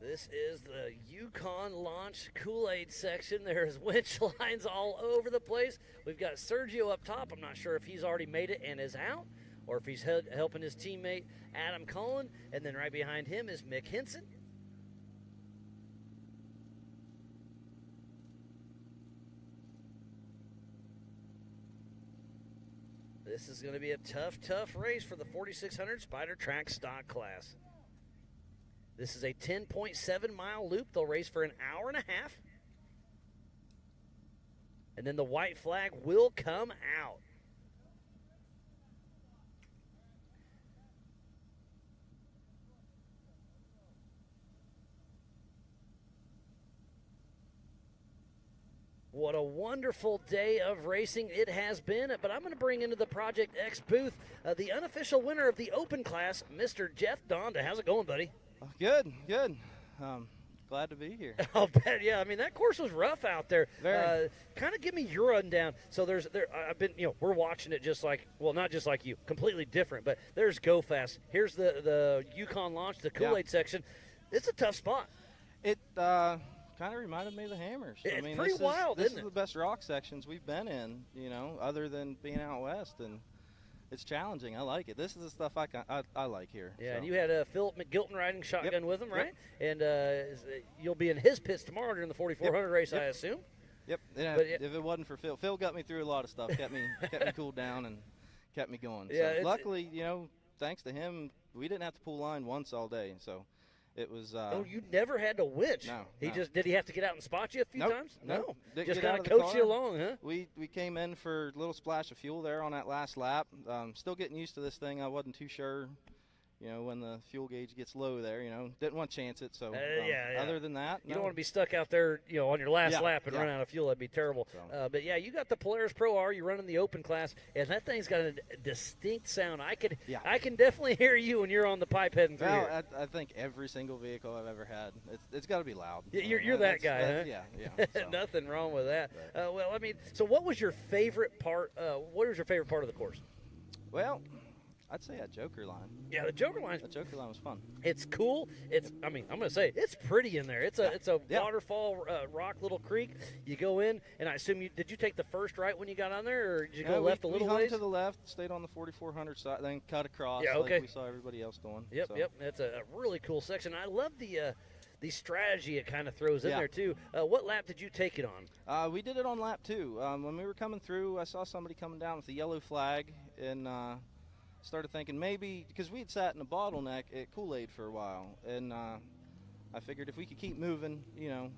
This is the Yukon Launch Kool-Aid section. There's winch lines all over the place. We've got Sergio up top. I'm not sure if he's already made it and is out, or if he's helping his teammate Adam Collins. And then right behind him is Mick Henson. This is going to be a tough race for the 4600 Spider Track stock class. This is a 10.7 mile loop. They'll race for an hour and a half. And then the white flag will come out. What a wonderful day of racing it has been. But I'm going to bring into the Project X booth the unofficial winner of the Open class, Mr. Jeff Donda. How's it going, buddy? Good. Glad to be here. I'll bet. Yeah, I mean that course was rough out there. Very. Kind of give me your rundown. So I've been, we're watching it just like, well, not just like you, completely different. But there's Go Fast. Here's the Yukon launch, the Kool-Aid section. It's a tough spot. It kind of reminded me of the Hammers. It's pretty wild, This isn't is it? the best rock sections we've been in, other than being out west, and it's challenging. I like it. This is the stuff I like here. Yeah, so. and you had Philip McGilton riding shotgun with him, right? Yep. And you'll be in his pits tomorrow during the 4,400 race, I assume. Yep. Yeah, But if it wasn't for Phil got me through a lot of stuff, kept me cooled down and kept me going. Yeah, so luckily, thanks to him, we didn't have to pull line once all day. So it was. Oh, you never had to winch. No. Did he have to get out and spot you a few times? Nope. Didn't Just get kind out of the coach you car. along, huh? We came in for a little splash of fuel there on that last lap. Still getting used to this thing. I wasn't too sure, when the fuel gauge gets low there, didn't want to chance it. So other than that, you don't want to be stuck out there, on your last lap and yeah. run out of fuel. That'd be terrible. So. But yeah, you got the Polaris Pro R. You're running the open class, and that thing's got a distinct sound. I can definitely hear you when you're on the pipe heading through. Well, here. I think every single vehicle I've ever had, it's got to be loud. You're that guy, huh? Yeah. So. Nothing wrong with that. Well, I mean, so what was your favorite part? What was your favorite part of the course? Well, I'd say that Joker line. Yeah, the Joker line. The Joker line was fun. It's cool. I'm going to say it's pretty in there. It's a waterfall, rock little creek. You go in, and I assume did you take the first right when you got on there, or did you go left a little we hung ways? to the left, stayed on the 4,400 side, then cut across. Yeah, okay. Like we saw everybody else doing. Yep. That's a really cool section. I love the strategy it kind of throws in there too. What lap did you take it on? We did it on lap 2. When we were coming through, I saw somebody coming down with the yellow flag, and started thinking maybe, because we had sat in a bottleneck at Kool-Aid for a while, and I figured if we could keep moving,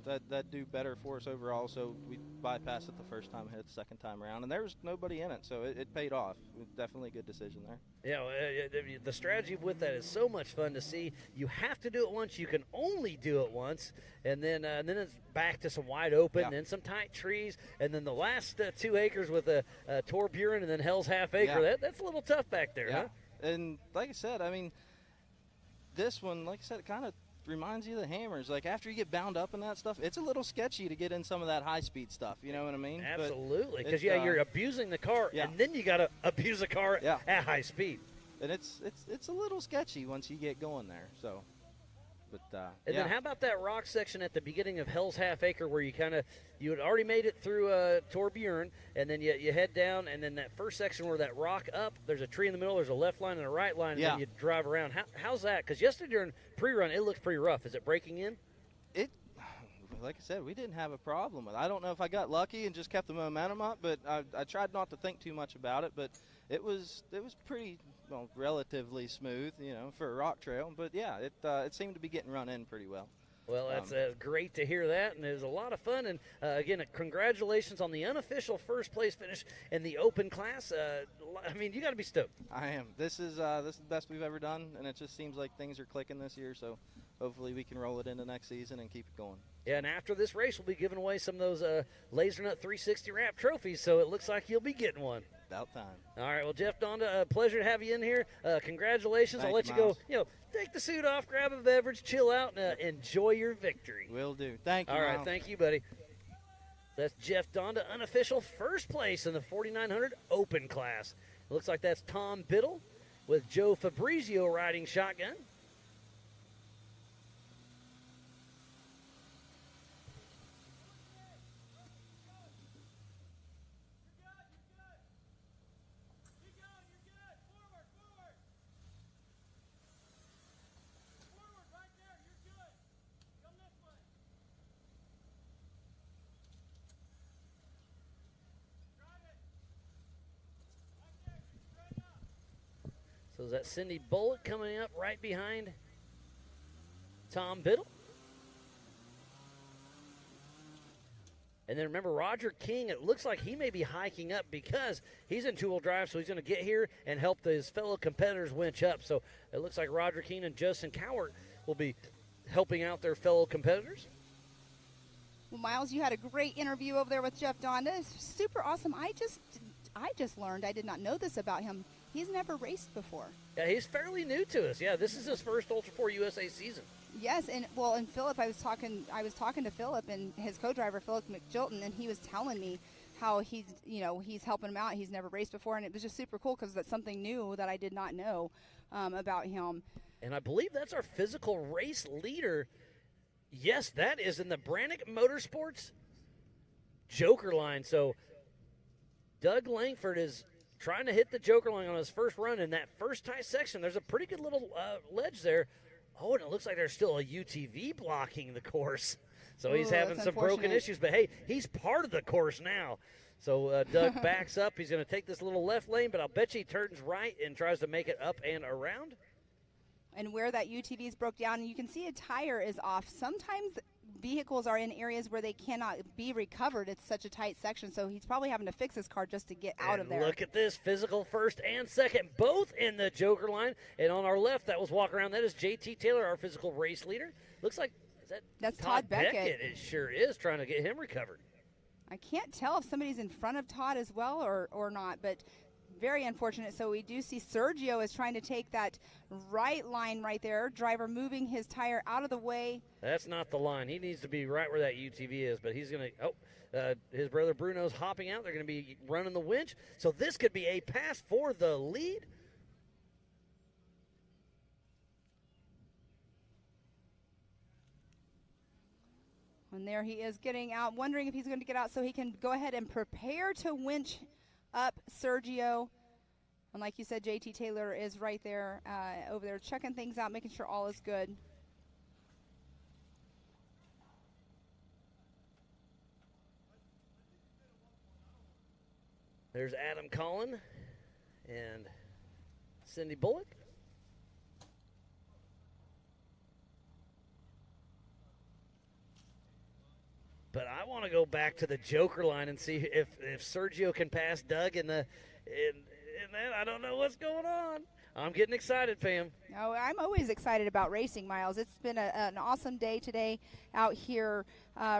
that'd do better for us overall. So we bypassed it the first time, hit it the second time around, and there was nobody in it, so it paid off. Definitely a good decision there. Yeah, the strategy with that is so much fun to see. You have to do it once. You can only do it once, and then it's back to some wide open, and then some tight trees, and then the last 2 acres with a Torburen, and then Hell's Half Acre. Yeah. That's a little tough back there, huh? And like I said, I mean, this one, like I said, it kind of reminds you of the Hammers. Like after you get bound up in that stuff, it's a little sketchy to get in some of that high-speed stuff. You know what I mean? Absolutely, because you're abusing the car, and then you got to abuse the car at high speed. And it's a little sketchy once you get going there. So, but then how about that rock section at the beginning of Hell's Half Acre, where you had already made it through Torburen, and then you head down, and then that first section where that rock up, there's a tree in the middle, there's a left line and a right line, and then you drive around. How's that? Because yesterday during pre-run, it looked pretty rough. Is it breaking in? Like I said, we didn't have a problem with it. I don't know if I got lucky and just kept the momentum up, but I tried not to think too much about it. But it was pretty relatively smooth, for a rock trail. But yeah, it seemed to be getting run in pretty well. Well, that's great to hear that, and it was a lot of fun. And again, congratulations on the unofficial first place finish in the open class. I mean, you got to be stoked. I am. This is the best we've ever done, and it just seems like things are clicking this year. So hopefully we can roll it into next season and keep it going. Yeah, and after this race, we'll be giving away some of those LaserNut 360 wrap trophies, so it looks like you'll be getting one. About time. All right, well, Jeff Donda, pleasure to have you in here. Congratulations. I'll let you go, take the suit off, grab a beverage, chill out, and enjoy your victory. Will do. Thank you, All right, Miles. thank you, buddy. That's Jeff Donda, unofficial first place in the 4,900 open class. It looks like that's Tom Biddle with Joe Fabrizio riding shotgun. So is that Cindy Bullock coming up right behind Tom Biddle? And then remember, Roger King, it looks like he may be hiking up because he's in two-wheel drive, so he's going to get here and help his fellow competitors winch up. So it looks like Roger King and Justin Cowart will be helping out their fellow competitors. Well, Miles, you had a great interview over there with Jeff Donda. It's super awesome. I just learned, I did not know this about him. He's never raced before. Yeah, he's fairly new to us. Yeah, this is his first Ultra 4 USA season. Yes, and Philip, I was talking to Philip and his co-driver Philip McJilton, and he was telling me how he's helping him out. He's never raced before, and it was just super cool because that's something new that I did not know about him. And I believe that's our physical race leader. Yes, that is in the Brannick Motorsports Joker line. So Doug Langford is trying to hit the Joker line on his first run in that first tight section. There's a pretty good little ledge there. Oh, and it looks like there's still a UTV blocking the course. So he's having some broken issues. But, hey, he's part of the course now. So Doug backs up. He's going to take this little left lane, but I'll bet you he turns right and tries to make it up and around. And where that UTV's broke down, you can see a tire is off. Sometimes vehicles are in areas where they cannot be recovered. It's such a tight section, so he's probably having to fix his car just to get out of there. Look at this, physical first and second, both in the Joker line. And on our left, that was walk around. That is JT Taylor, our physical race leader. Looks like that's Todd Beckett. It sure is, trying to get him recovered. I can't tell if somebody's in front of Todd as well or not, but very unfortunate. So we do see Sergio is trying to take that right line right there. Driver moving his tire out of the way. That's not the line. He needs to be right where that UTV is, but he's going to, his brother Bruno's hopping out. They're going to be running the winch. So this could be a pass for the lead. And there he is getting out, wondering if he's going to get out so he can go ahead and prepare to winch up Sergio. And like you said, JT Taylor is right there over there checking things out, making sure all is good. There's Adam Collin and Cindy Bullock. But I want to go back to the Joker line and see if Sergio can pass Doug in that. I don't know what's going on. I'm getting excited, Pam. Oh, I'm always excited about racing, Miles. It's been an awesome day today out here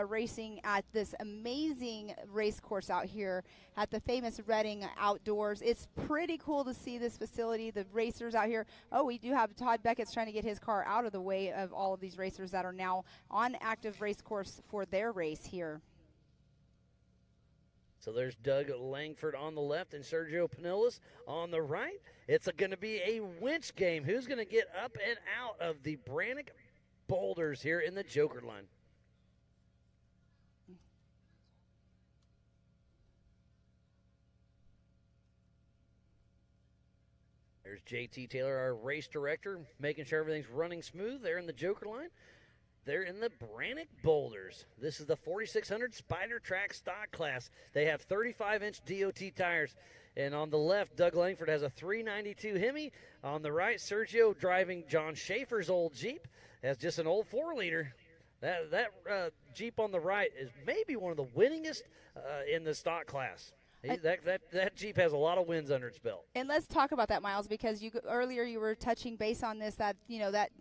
racing at this amazing race course out here at the famous Reading Outdoors. It's pretty cool to see this facility, the racers out here. Oh, we do have Todd Beckett's trying to get his car out of the way of all of these racers that are now on active race course for their race here. So there's Doug Langford on the left and Sergio Pinillas on the right. It's going to be a winch game. Who's going to get up and out of the Brannick boulders here in the Joker line? There's JT Taylor, our race director, making sure everything's running smooth there in the Joker line. They're in the Brannick boulders. This is the 4600 Spider Track stock class. They have 35-inch DOT tires. And on the left, Doug Langford has a 392 Hemi. On the right, Sergio driving John Schaefer's old Jeep. Has just an old 4-liter. That Jeep on the right is maybe one of the winningest in the stock class. That Jeep has a lot of wins under its belt. And let's talk about that, Miles, because earlier you were touching base on this, that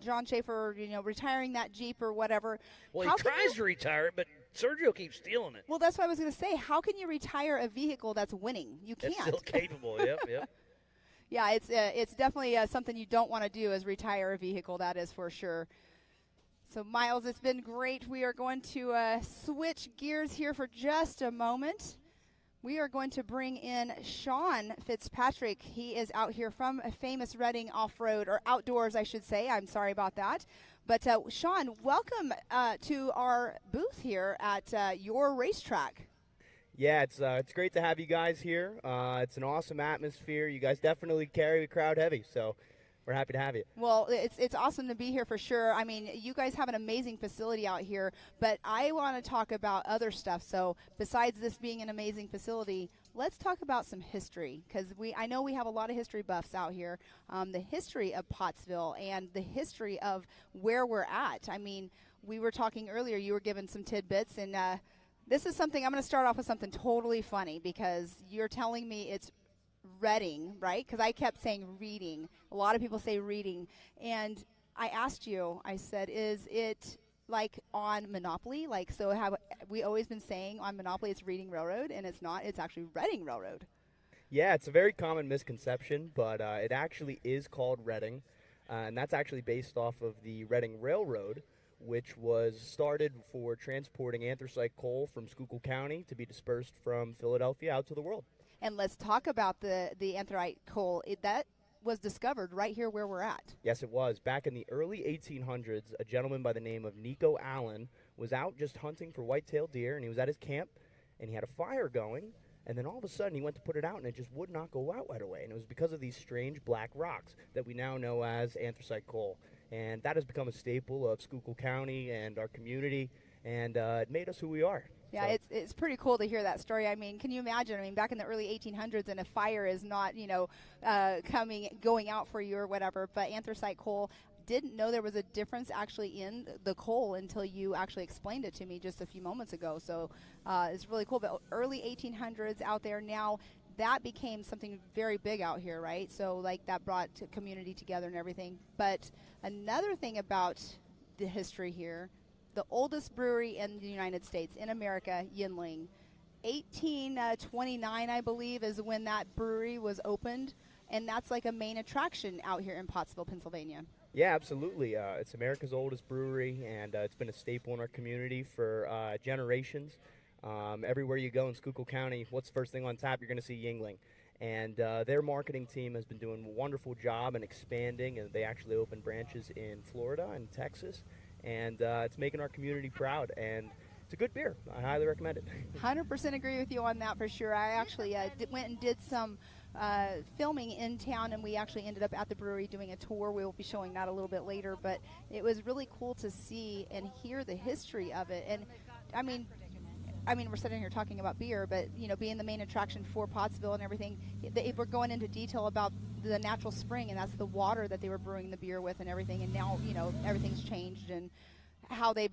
John Schaefer, retiring that Jeep or whatever. Well, he tries to retire it, but Sergio keeps stealing it. Well, that's what I was going to say. How can you retire a vehicle that's winning? You can't. It's still capable, yep. Yeah, it's definitely something you don't want to do is retire a vehicle, that is for sure. So, Miles, it's been great. We are going to switch gears here for just a moment. We are going to bring in Sean Fitzpatrick. He is out here from a famous Reading off-road, or outdoors, I should say. I'm sorry about that. But, Sean, welcome to our booth here at your racetrack. Yeah, it's great to have you guys here. It's an awesome atmosphere. You guys definitely carry the crowd heavy, so we're happy to have you. Well, it's awesome to be here for sure. I mean, you guys have an amazing facility out here, but I want to talk about other stuff. So besides this being an amazing facility, let's talk about some history, because I know we have a lot of history buffs out here. The history of Pottsville and the history of where we're at. I mean, we were talking earlier, you were given some tidbits, and this is something, I'm going to start off with something totally funny, because you're telling me it's Reading, right? Because I kept saying reading. A lot of people say reading. And I asked you, I said, is it like on Monopoly? Like, so have we always been saying on Monopoly it's Reading Railroad, and it's not, it's actually Reading Railroad. Yeah, it's a very common misconception, but it actually is called Reading. and that's actually based off of the Reading Railroad, which was started for transporting anthracite coal from Schuylkill County to be dispersed from Philadelphia out to the world. And let's talk about the anthracite coal. That was discovered right here where we're at. Yes, it was. Back in the early 1800s, a gentleman by the name of Nico Allen was out just hunting for white-tailed deer, and he was at his camp, and he had a fire going, and then all of a sudden he went to put it out, and it just would not go out right away. And it was because of these strange black rocks that we now know as anthracite coal. And that has become a staple of Schuylkill County and our community, and it made us who we are. Yeah, So- it's pretty cool to hear that story. I mean, can you imagine? I mean, back in the early 1800s, and a fire is not, going out for you or whatever. But anthracite coal, didn't know there was a difference actually in the coal until you actually explained it to me just a few moments ago. So it's really cool. But early 1800s out there now. That became something very big out here, right? So, like, that brought community together and everything. But another thing about the history here, the oldest brewery in the United States, in America, Yuengling. 1829, I believe, is when that brewery was opened. And that's like a main attraction out here in Pottsville, Pennsylvania. Yeah, absolutely. It's America's oldest brewery, and it's been a staple in our community for generations. Everywhere you go in Schuylkill County, what's the first thing on tap? You're going to see Yuengling. And their marketing team has been doing a wonderful job and expanding, and they actually opened branches in Florida and Texas. And it's making our community proud, and it's a good beer. I highly recommend it. 100% agree with you on that for sure. I actually went and did some filming in town, and we actually ended up at the brewery doing a tour. We will be showing that a little bit later, but it was really cool to see and hear the history of it. And I mean, we're sitting here talking about beer, but being the main attraction for Pottsville and everything, they were going into detail about the natural spring, and that's the water that they were brewing the beer with and everything. And now everything's changed, and how they've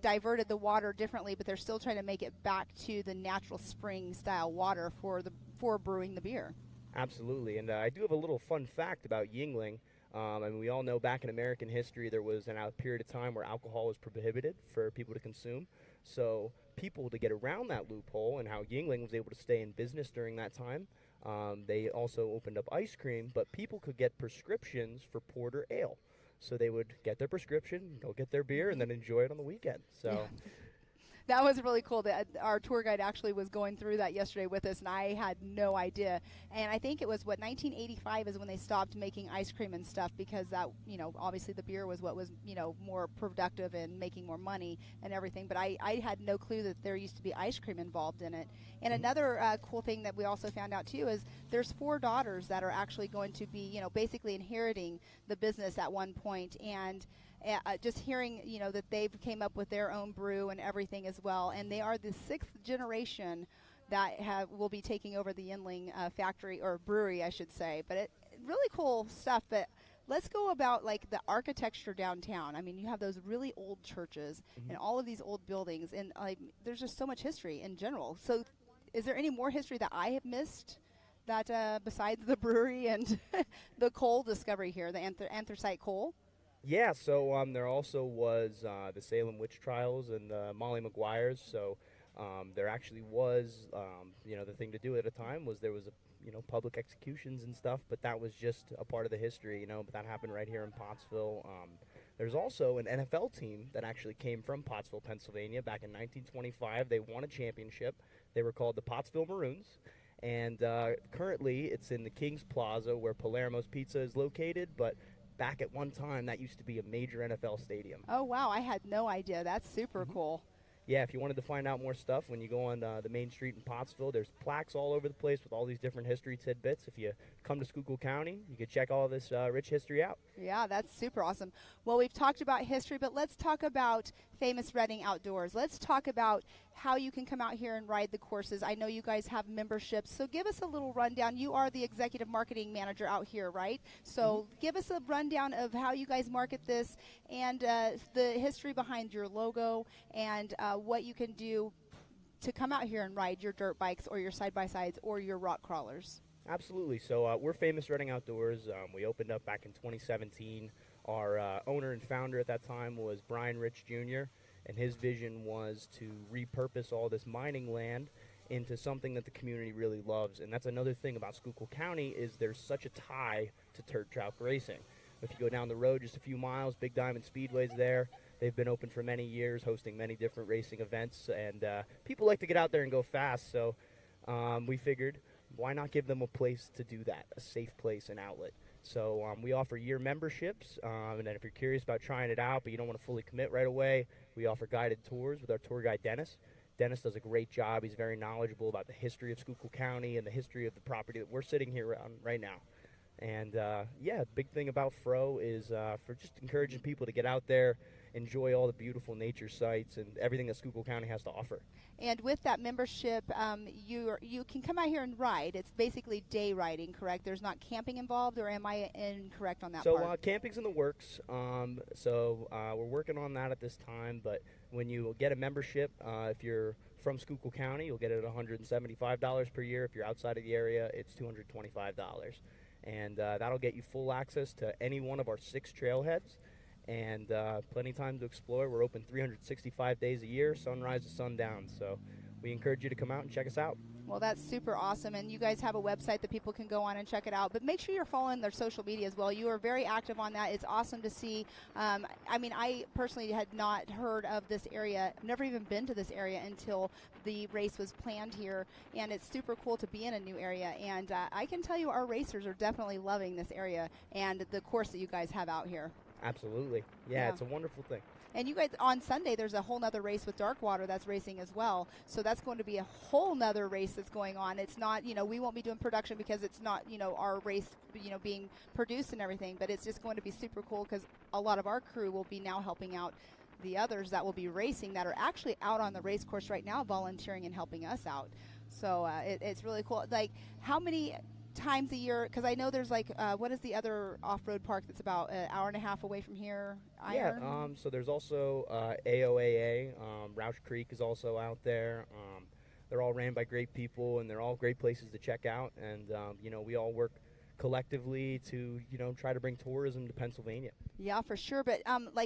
diverted the water differently, but they're still trying to make it back to the natural spring style water for brewing the beer. Absolutely, and I do have a little fun fact about Yuengling. We all know back in American history there was a period of time where alcohol was prohibited for people to consume. So people, to get around that loophole, and how Yuengling was able to stay in business during that time, they also opened up ice cream, but people could get prescriptions for porter ale. So they would get their prescription, go get their beer, and then enjoy it on the weekend. So. Yeah. That was really cool. That our tour guide actually was going through that yesterday with us, and I had no idea. And I think it was 1985 is when they stopped making ice cream and stuff, because that, obviously the beer was what was, more productive and making more money and everything. But I had no clue that there used to be ice cream involved in it. And another cool thing that we also found out too is there's 4 daughters that are actually going to be, basically inheriting the business at one point. And just hearing, that they've came up with their own brew and everything as well, and they are the 6th generation that will be taking over the Yuengling factory, or brewery, I should say. But really cool stuff. But let's go about like the architecture downtown. I mean, you have those really old churches and all of these old buildings, and there's just so much history in general. So, is there any more history that I have missed? That besides the brewery and the coal discovery here, the anthracite coal? Yeah, so there also was the Salem witch trials and Molly Maguire's. So there actually was, the thing to do at a time was there was public executions and stuff, but that was just a part of the history, but that happened right here in Pottsville. There's also an NFL team that actually came from Pottsville, Pennsylvania back in 1925. They won a championship. They were called the Pottsville Maroons. And currently it's in the King's Plaza where Palermo's Pizza is located, but back at one time, that used to be a major NFL stadium. Oh, wow. I had no idea. That's super cool. Yeah, if you wanted to find out more stuff, when you go on the main street in Pottsville, there's plaques all over the place with all these different history tidbits. If you come to Schuylkill County, you can check all this rich history out. Yeah, that's super awesome. Well, we've talked about history, but let's talk about Famous Reading Outdoors. Let's talk about how you can come out here and ride the courses. I know you guys have memberships, so give us a little rundown. You are the executive marketing manager out here, right? So give us a rundown of how you guys market this and the history behind your logo and what you can do to come out here and ride your dirt bikes or your side-by-sides or your rock crawlers. Absolutely. So we're Famous Reading Outdoors. We opened up back in 2017. Our owner and founder at that time was Brian Rich Jr., and his vision was to repurpose all this mining land into something that the community really loves. And that's another thing about Schuylkill County is there's such a tie to dirt track racing. If you go down the road just a few miles, Big Diamond Speedway's there. They've been open for many years, hosting many different racing events, and people like to get out there and go fast, so we figured, why not give them a place to do that, a safe place, an outlet. So we offer year memberships, and then if you're curious about trying it out but you don't want to fully commit right away, we offer guided tours with our tour guide, Dennis. Dennis does a great job. He's very knowledgeable about the history of Schuylkill County and the history of the property that we're sitting here on right now. And yeah, big thing about Fro is for just encouraging people to get out there, enjoy all the beautiful nature sites and everything that Schuylkill County has to offer. And with that membership, you can come out here and ride. It's basically day riding, correct? There's not camping involved, or am I incorrect on that part? So camping's in the works. We're working on that at this time. But when you get a membership, if you're from Schuylkill County, you'll get it at $175 per year. If you're outside of the area, it's $225. And that'll get you full access to any one of our 6 trailheads. And plenty of time to explore. We're open 365 days a year, sunrise to sundown. So we encourage you to come out and check us out. Well, that's super awesome. And you guys have a website that people can go on and check it out. But make sure you're following their social media as well. You are very active on that. It's awesome to see. I mean, I personally had not heard of this area. I've never even been to this area until the race was planned here. And it's super cool to be in a new area. And I can tell you our racers are definitely loving this area and the course that you guys have out here. Absolutely. Yeah, it's a wonderful thing. And you guys, on Sunday, there's a whole nother race with Darkwater that's racing as well. So that's going to be a whole nother race that's going on. It's not, we won't be doing production because it's not, our race, being produced and everything. But it's just going to be super cool because a lot of our crew will be now helping out the others that will be racing that are actually out on the race course right now, volunteering and helping us out. So it's really cool. Like, how many times a year, because I know there's what is the other off-road park that's about an hour and a half away from here? Iron? Yeah, so there's also AOAA, Roush Creek is also out there. They're all ran by great people, and they're all great places to check out, and we all work collectively to try to bring tourism to Pennsylvania. Yeah, for sure. But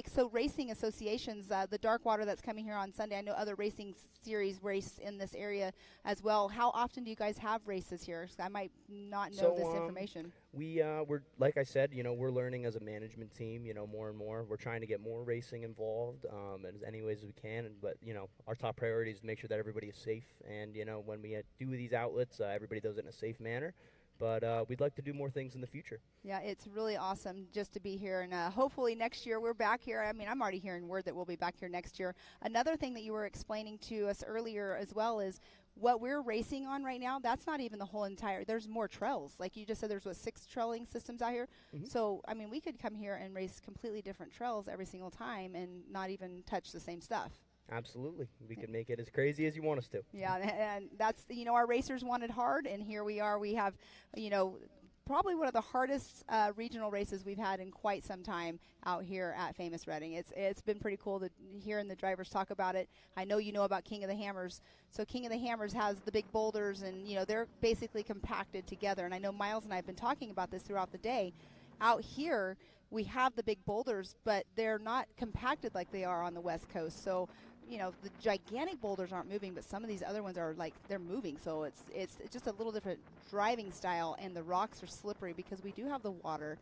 so racing associations, the Darkwater that's coming here on Sunday, I know other racing series race in this area as well. How often do you guys have races here? I might not know this information. We're like I said, we're learning as a management team, more and more. We're trying to get more racing involved in as any ways as we can. But our top priority is to make sure that everybody is safe. And when we do these outlets, everybody does it in a safe manner. But we'd like to do more things in the future. Yeah, it's really awesome just to be here. And hopefully next year we're back here. I mean, I'm already hearing word that we'll be back here next year. Another thing that you were explaining to us earlier as well is what we're racing on right now, that's not even the whole entire, there's more trails. Like you just said, there's 6 trailing systems out here. Mm-hmm. So, I mean, we could come here and race completely different trails every single time and not even touch the same stuff. Absolutely. We can make it as crazy as you want us to. Yeah, and that's, our racers wanted hard, and here we are. We have, probably one of the hardest regional races we've had in quite some time out here at Famous Reading. It's been pretty cool to hearing the drivers talk about it. I know you know about King of the Hammers. So King of the Hammers has the big boulders, and, they're basically compacted together. And I know Miles and I have been talking about this throughout the day. Out here, we have the big boulders, but they're not compacted like they are on the West Coast. So, the gigantic boulders aren't moving, but some of these other ones are they're moving. So it's just a little different driving style, and the rocks are slippery because we do have the water,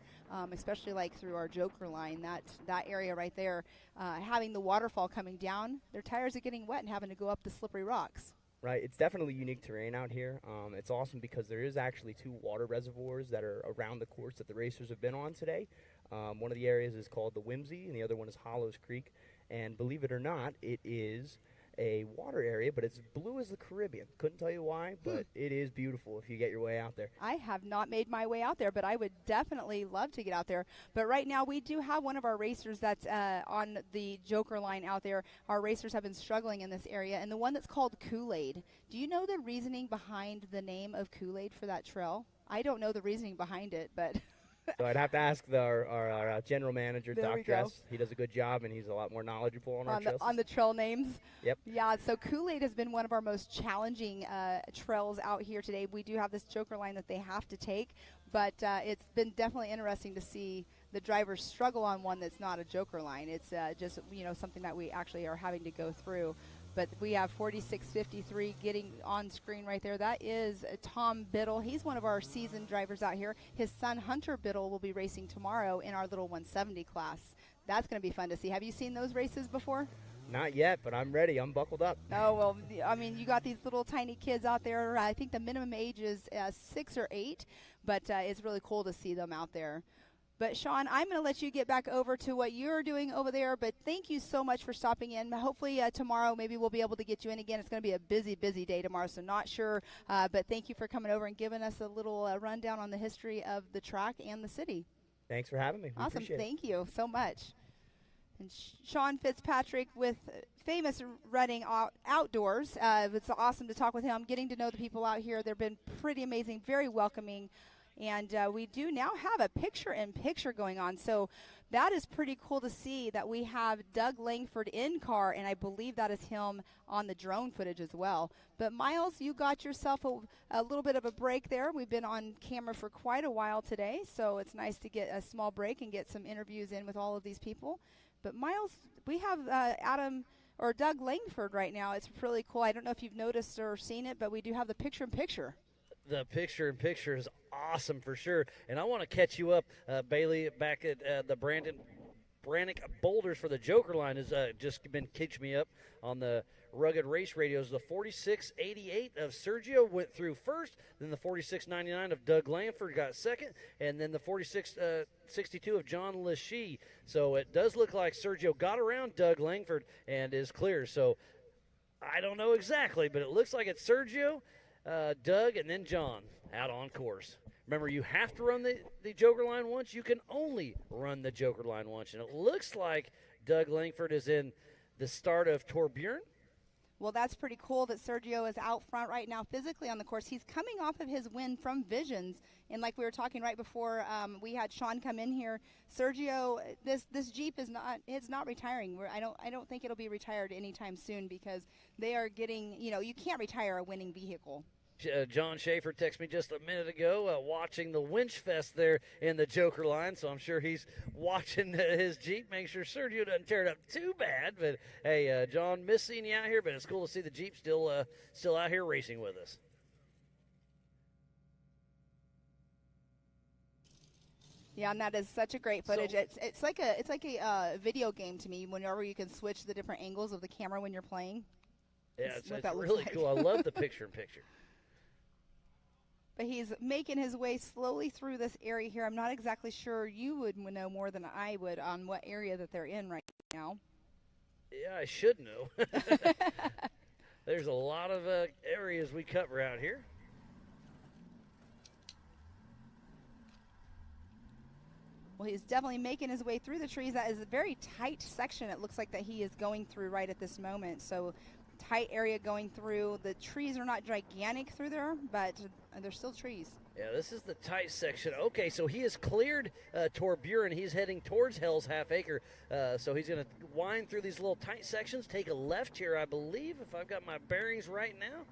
especially through our Joker line, that area right there, having the waterfall coming down, their tires are getting wet and having to go up the slippery rocks. Right, it's definitely unique terrain out here. It's awesome because there is actually 2 water reservoirs that are around the course that the racers have been on today. One of the areas is called the Whimsy, and the other one is Hollows Creek. And believe it or not, it is a water area, but it's blue as the Caribbean. Couldn't tell you why, but it is beautiful if you get your way out there. I have not made my way out there, but I would definitely love to get out there. But right now, we do have one of our racers that's on the Joker line out there. Our racers have been struggling in this area, and the one that's called Kool-Aid. Do you know the reasoning behind the name of Kool-Aid for that trail? I don't know the reasoning behind it, but... So I'd have to ask our general manager, Doc Dress. He does a good job, and he's a lot more knowledgeable on our trails. On the trail names? Yep. Yeah, so Kool-Aid has been one of our most challenging trails out here today. We do have this Joker line that they have to take, but it's been definitely interesting to see the drivers struggle on one that's not a Joker line. It's just, something that we actually are having to go through. But we have 4653 getting on screen right there. That is Tom Biddle. He's one of our seasoned drivers out here. His son, Hunter Biddle, will be racing tomorrow in our little 170 class. That's going to be fun to see. Have you seen those races before? Not yet, but I'm ready. I'm buckled up. Oh, well, I mean, you got these little tiny kids out there. I think the minimum age is 6 or 8, but it's really cool to see them out there. But, Sean, I'm going to let you get back over to what you're doing over there, but thank you so much for stopping in. Hopefully tomorrow maybe we'll be able to get you in again. It's going to be a busy, busy day tomorrow, so not sure. But thank you for coming over and giving us a little rundown on the history of the track and the city. Thanks for having me. We Awesome. appreciate it. Thank you so much. And Sean Fitzpatrick with Famous Reading Outdoors. It's awesome to talk with him, getting to know the people out here. They've been pretty amazing, very welcoming. And we do now have a picture-in-picture going on. So that is pretty cool to see that we have Doug Langford in car, and I believe that is him on the drone footage as well. But, Miles, you got yourself a little bit of a break there. We've been on camera for quite a while today, so it's nice to get a small break and get some interviews in with all of these people. But, Miles, we have Doug Langford right now. It's really cool. I don't know if you've noticed or seen it, but we do have the picture-in-picture. The picture-in-picture is awesome for sure. And I want to catch you up, Bailey, back at the Brannick Boulders for the Joker line has just been catching me up on the Rugged Race Radios. The 4688 of Sergio went through first, then the 4699 of Doug Langford got second, and then the 4662 of John Lachey. So it does look like Sergio got around Doug Langford and is clear. So I don't know exactly, but it looks like it's Sergio, Doug, and then John out on course. Remember, you have to run the Joker line once. You can only run the Joker line once. And it looks like Doug Langford is in the start of Torbjörn. Well, that's pretty cool that Sergio is out front right now physically on the course. He's coming off of his win from Visions. And like we were talking right before we had Sean come in here, Sergio, this Jeep is not retiring. I don't think it'll be retired anytime soon because they are getting, you can't retire a winning vehicle. John Schaefer texted me just a minute ago watching the Winch Fest there in the Joker line, so I'm sure he's watching his Jeep, make sure Sergio doesn't tear it up too bad. But, hey, John, miss seeing you out here, but it's cool to see the Jeep still out here racing with us. Yeah, and that is such a great footage. It's like a video game to me whenever you can switch the different angles of the camera when you're playing. Yeah, it's really cool. I love the picture-in-picture. But he's making his way slowly through this area here. I'm not exactly sure. You would know more than I would on what area that they're in right now. Yeah, I should know. There's a lot of areas we cover out here. Well, he's definitely making his way through the trees. That is a very tight section it looks like that he is going through right at this moment. So tight area going through. The trees are not gigantic through there, but they're still trees. Yeah, this is the tight section. Okay, so he has cleared Torbjörn. He's heading towards Hell's Half Acre. So he's going to wind through these little tight sections, take a left here, I believe, if I've got my bearings right now.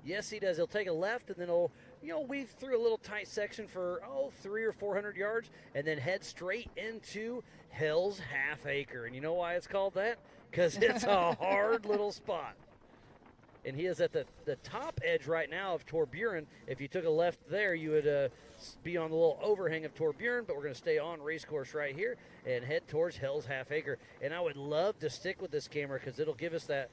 Yes, he does. He'll take a left, and then he'll weave through a little tight section for, 300 or 400 yards, and then head straight into Hell's Half Acre. And you know why it's called that? Because it's a hard little spot. And he is at the top edge right now of Torbjörn. If you took a left there, you would be on the little overhang of Torbjörn, but we're going to stay on race course right here and head towards Hell's Half Acre. And I would love to stick with this camera because it'll give us that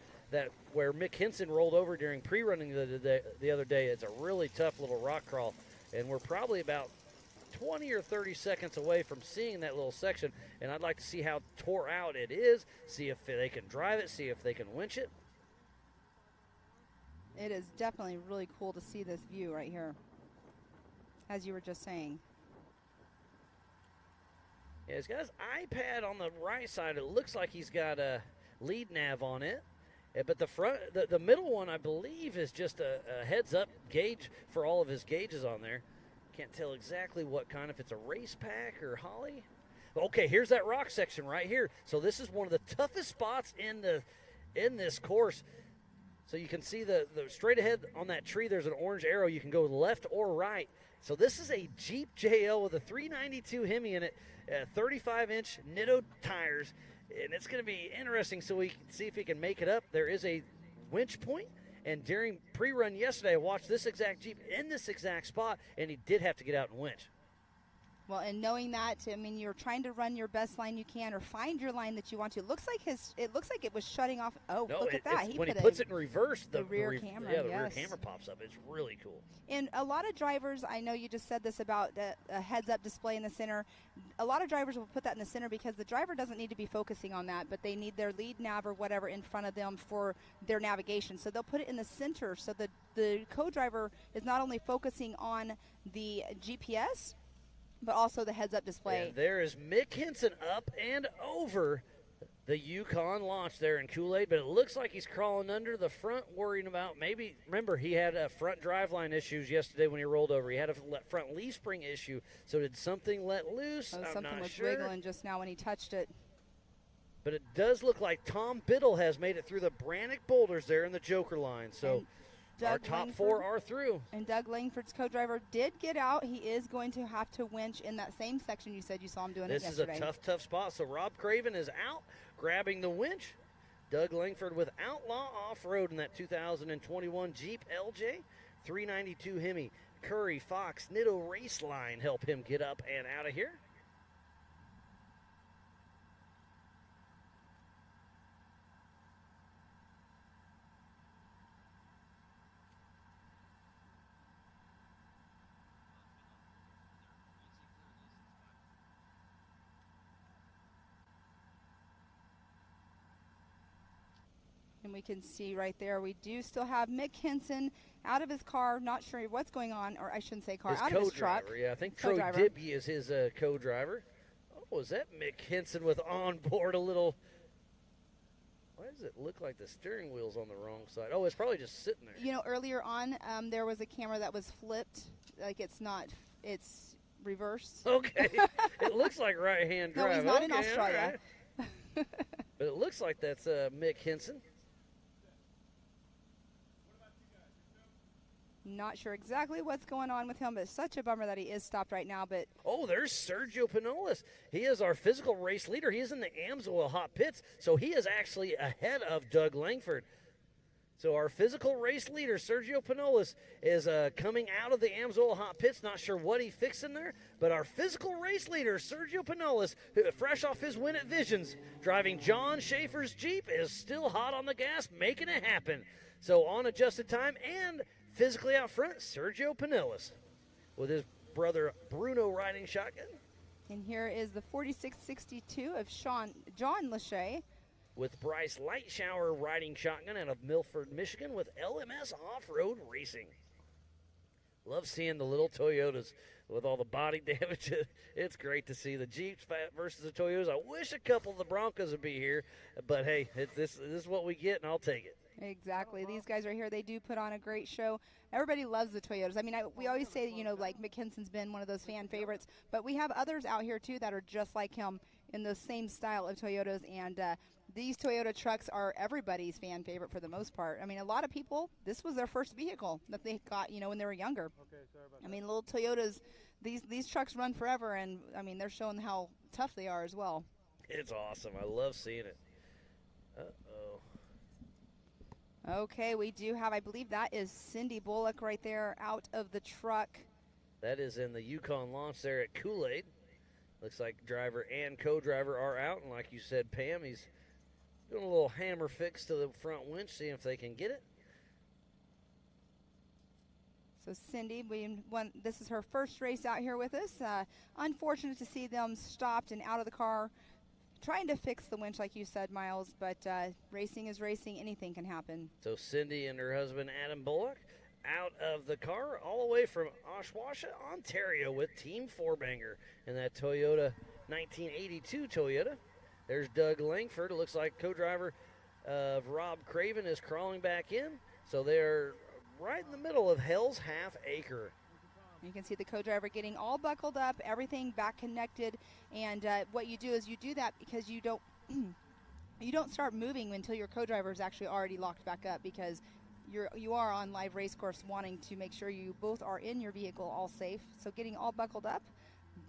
where Mick Henson rolled over during pre-running the other day. It's a really tough little rock crawl, and we're probably about 20 or 30 seconds away from seeing that little section, and I'd like to see how tore out it is, see if they can drive it, see if they can winch it. It is definitely really cool to see this view right here, as you were just saying. Yeah, he's got his iPad on the right side. It looks like he's got a lead nav on it. But the middle one, I believe, is just a heads-up gauge for all of his gauges on there. Can't tell exactly what kind, if it's a race pack or Holly. Okay, here's that rock section right here. So this is one of the toughest spots in this course. So you can see the straight ahead on that tree, there's an orange arrow. You can go left or right. So this is a Jeep JL with a 392 Hemi in it, 35-inch Nitto tires. And it's going to be interesting so we can see if he can make it up. There is a winch point. And during pre-run yesterday, I watched this exact Jeep in this exact spot, and he did have to get out and winch. Well, and knowing that, I mean, you're trying to run your best line you can, or find your line that you want to. It looks like it was shutting off. Oh, no, look at that! When he puts it in reverse, the rear camera. Yeah, the yes. rear camera pops up. It's really cool. And a lot of drivers, I know you just said this about a heads-up display in the center. A lot of drivers will put that in the center because the driver doesn't need to be focusing on that, but they need their lead nav or whatever in front of them for their navigation. So they'll put it in the center so that the co-driver is not only focusing on the GPS, but also the heads-up display. And there is Mick Henson up and over the Yukon launch there in Kool-Aid, but it looks like he's crawling under the front, worrying about maybe, remember, he had front driveline issues yesterday when he rolled over. He had a front leaf spring issue, so did something let loose? I'm something not was sure. wiggling just now when he touched it. But it does look like Tom Biddle has made it through the Brannick boulders there in the Joker line, so our top four are through. And Doug Langford's co-driver did get out. He is going to have to winch in that same section you said you saw him doing This it yesterday. is a tough spot. So Rob Craven is out, grabbing the winch. Doug Langford with Outlaw Off-Road in that 2021 Jeep LJ. 392 Hemi. Curry, Fox, Nitto Race Line help him get up and out of here. And we can see right there, we do still have Mick Henson out of his car, not sure what's going on, or I shouldn't say car, out of his truck. Yeah, I think Troy Dibby is his co-driver. Oh, is that Mick Henson with on board a little? Why does it look like the steering wheel's on the wrong side? Oh, it's probably just sitting there. You know, earlier on, there was a camera that was flipped, like it's reverse. Okay, it looks like right-hand drive. No, he's not in Australia. Right. But it looks like that's Mick Henson. Not sure exactly what's going on with him, but it's such a bummer that he is stopped right now. But oh, there's Sergio Pinolis. He is our physical race leader. He is in the Amsoil hot pits, so he is actually ahead of Doug Langford. So our physical race leader, Sergio Pinolis, is coming out of the Amsoil hot pits. Not sure what he fixed in there, but our physical race leader, Sergio Pinolis, fresh off his win at Visions, driving John Schaefer's Jeep, is still hot on the gas, making it happen. So on adjusted time and physically out front, Sergio Pinilis with his brother Bruno riding shotgun. And here is the 4662 of John Lachey. With Bryce Lightshower riding shotgun out of Milford, Michigan with LMS Off-Road Racing. Love seeing the little Toyotas with all the body damage. It's great to see the Jeeps versus the Toyotas. I wish a couple of the Broncos would be here, but hey, this is what we get, and I'll take it. Exactly. These guys right here, they do put on a great show. Everybody loves the Toyotas. I mean, we always say, you know, like Mick Henson's been one of those fan favorites, but we have others out here, too, that are just like him in the same style of Toyotas, and these Toyota trucks are everybody's fan favorite for the most part. I mean, a lot of people, this was their first vehicle that they got, you know, when they were younger. Okay, sorry about I mean, little Toyotas, these trucks run forever, and, I mean, they're showing how tough they are as well. It's awesome. I love seeing it. Uh-oh. Okay, we do have, I believe that is Cindy Bullock right there out of the truck. That is in the Yukon launch there at Kool-Aid. Looks like driver and co-driver are out, and like you said, Pam, he's doing a little hammer fix to the front winch, seeing if they can get it. So Cindy, this is her first race out here with us. Unfortunate to see them stopped and out of the car, trying to fix the winch, like you said, Miles, but racing is racing. Anything can happen. So Cindy and her husband, Adam Bullock, out of the car all the way from Oshawasha, Ontario with Team Fourbanger in that Toyota 1982 Toyota. There's Doug Langford. It looks like co-driver of Rob Craven is crawling back in. So they're right in the middle of Hell's Half Acre. You can see the co-driver getting all buckled up, everything back connected, and what you do is you do that because you don't you don't start moving until your co-driver is actually already locked back up, because you are on live race course wanting to make sure you both are in your vehicle all safe. So getting all buckled up,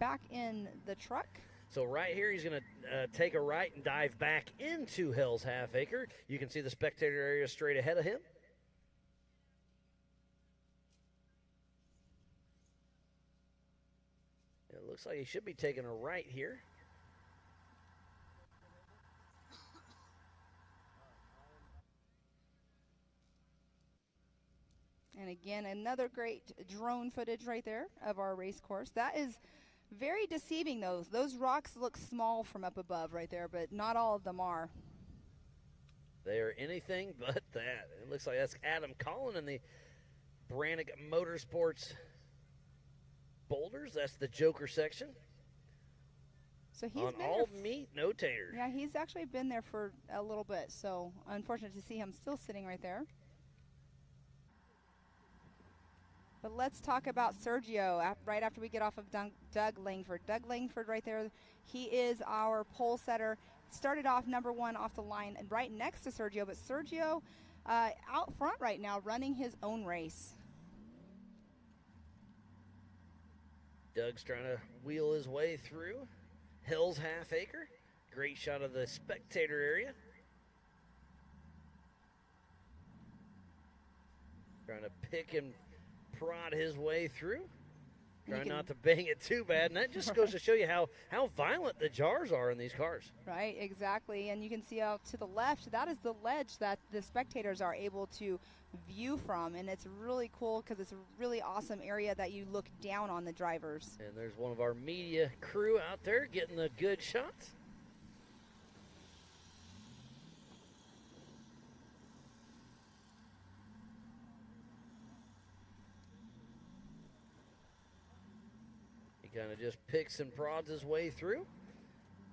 back in the truck. So right here, he's going to take a right and dive back into Hell's Half Acre. You can see the spectator area straight ahead of him. It looks like he should be taking a right here. And again, another great drone footage right there of our race course. That is very deceiving, though. Those rocks look small from up above right there, but not all of them are. They are anything but that. It looks like that's Adam Collin in the Brannick Motorsports boulders. That's the Joker section. So he's on been all there meat, no tater. Yeah, he's actually been there for a little bit, so unfortunate to see him still sitting right there. But let's talk about Sergio right after we get off of Doug Langford. Doug Langford right there, he is our pole setter. Started off number 1 off the line and right next to Sergio, but Sergio out front right now running his own race. Doug's trying to wheel his way through Hell's Half Acre. Great shot of the spectator area. Trying to pick and prod his way through. Trying not to bang it too bad. And that just goes to show you how violent the jars are in these cars. Right, exactly. And you can see out to the left, that is the ledge that the spectators are able to view from. And it's really cool because it's a really awesome area that you look down on the drivers. And there's one of our media crew out there getting the good shots. Kind of just picks and prods his way through.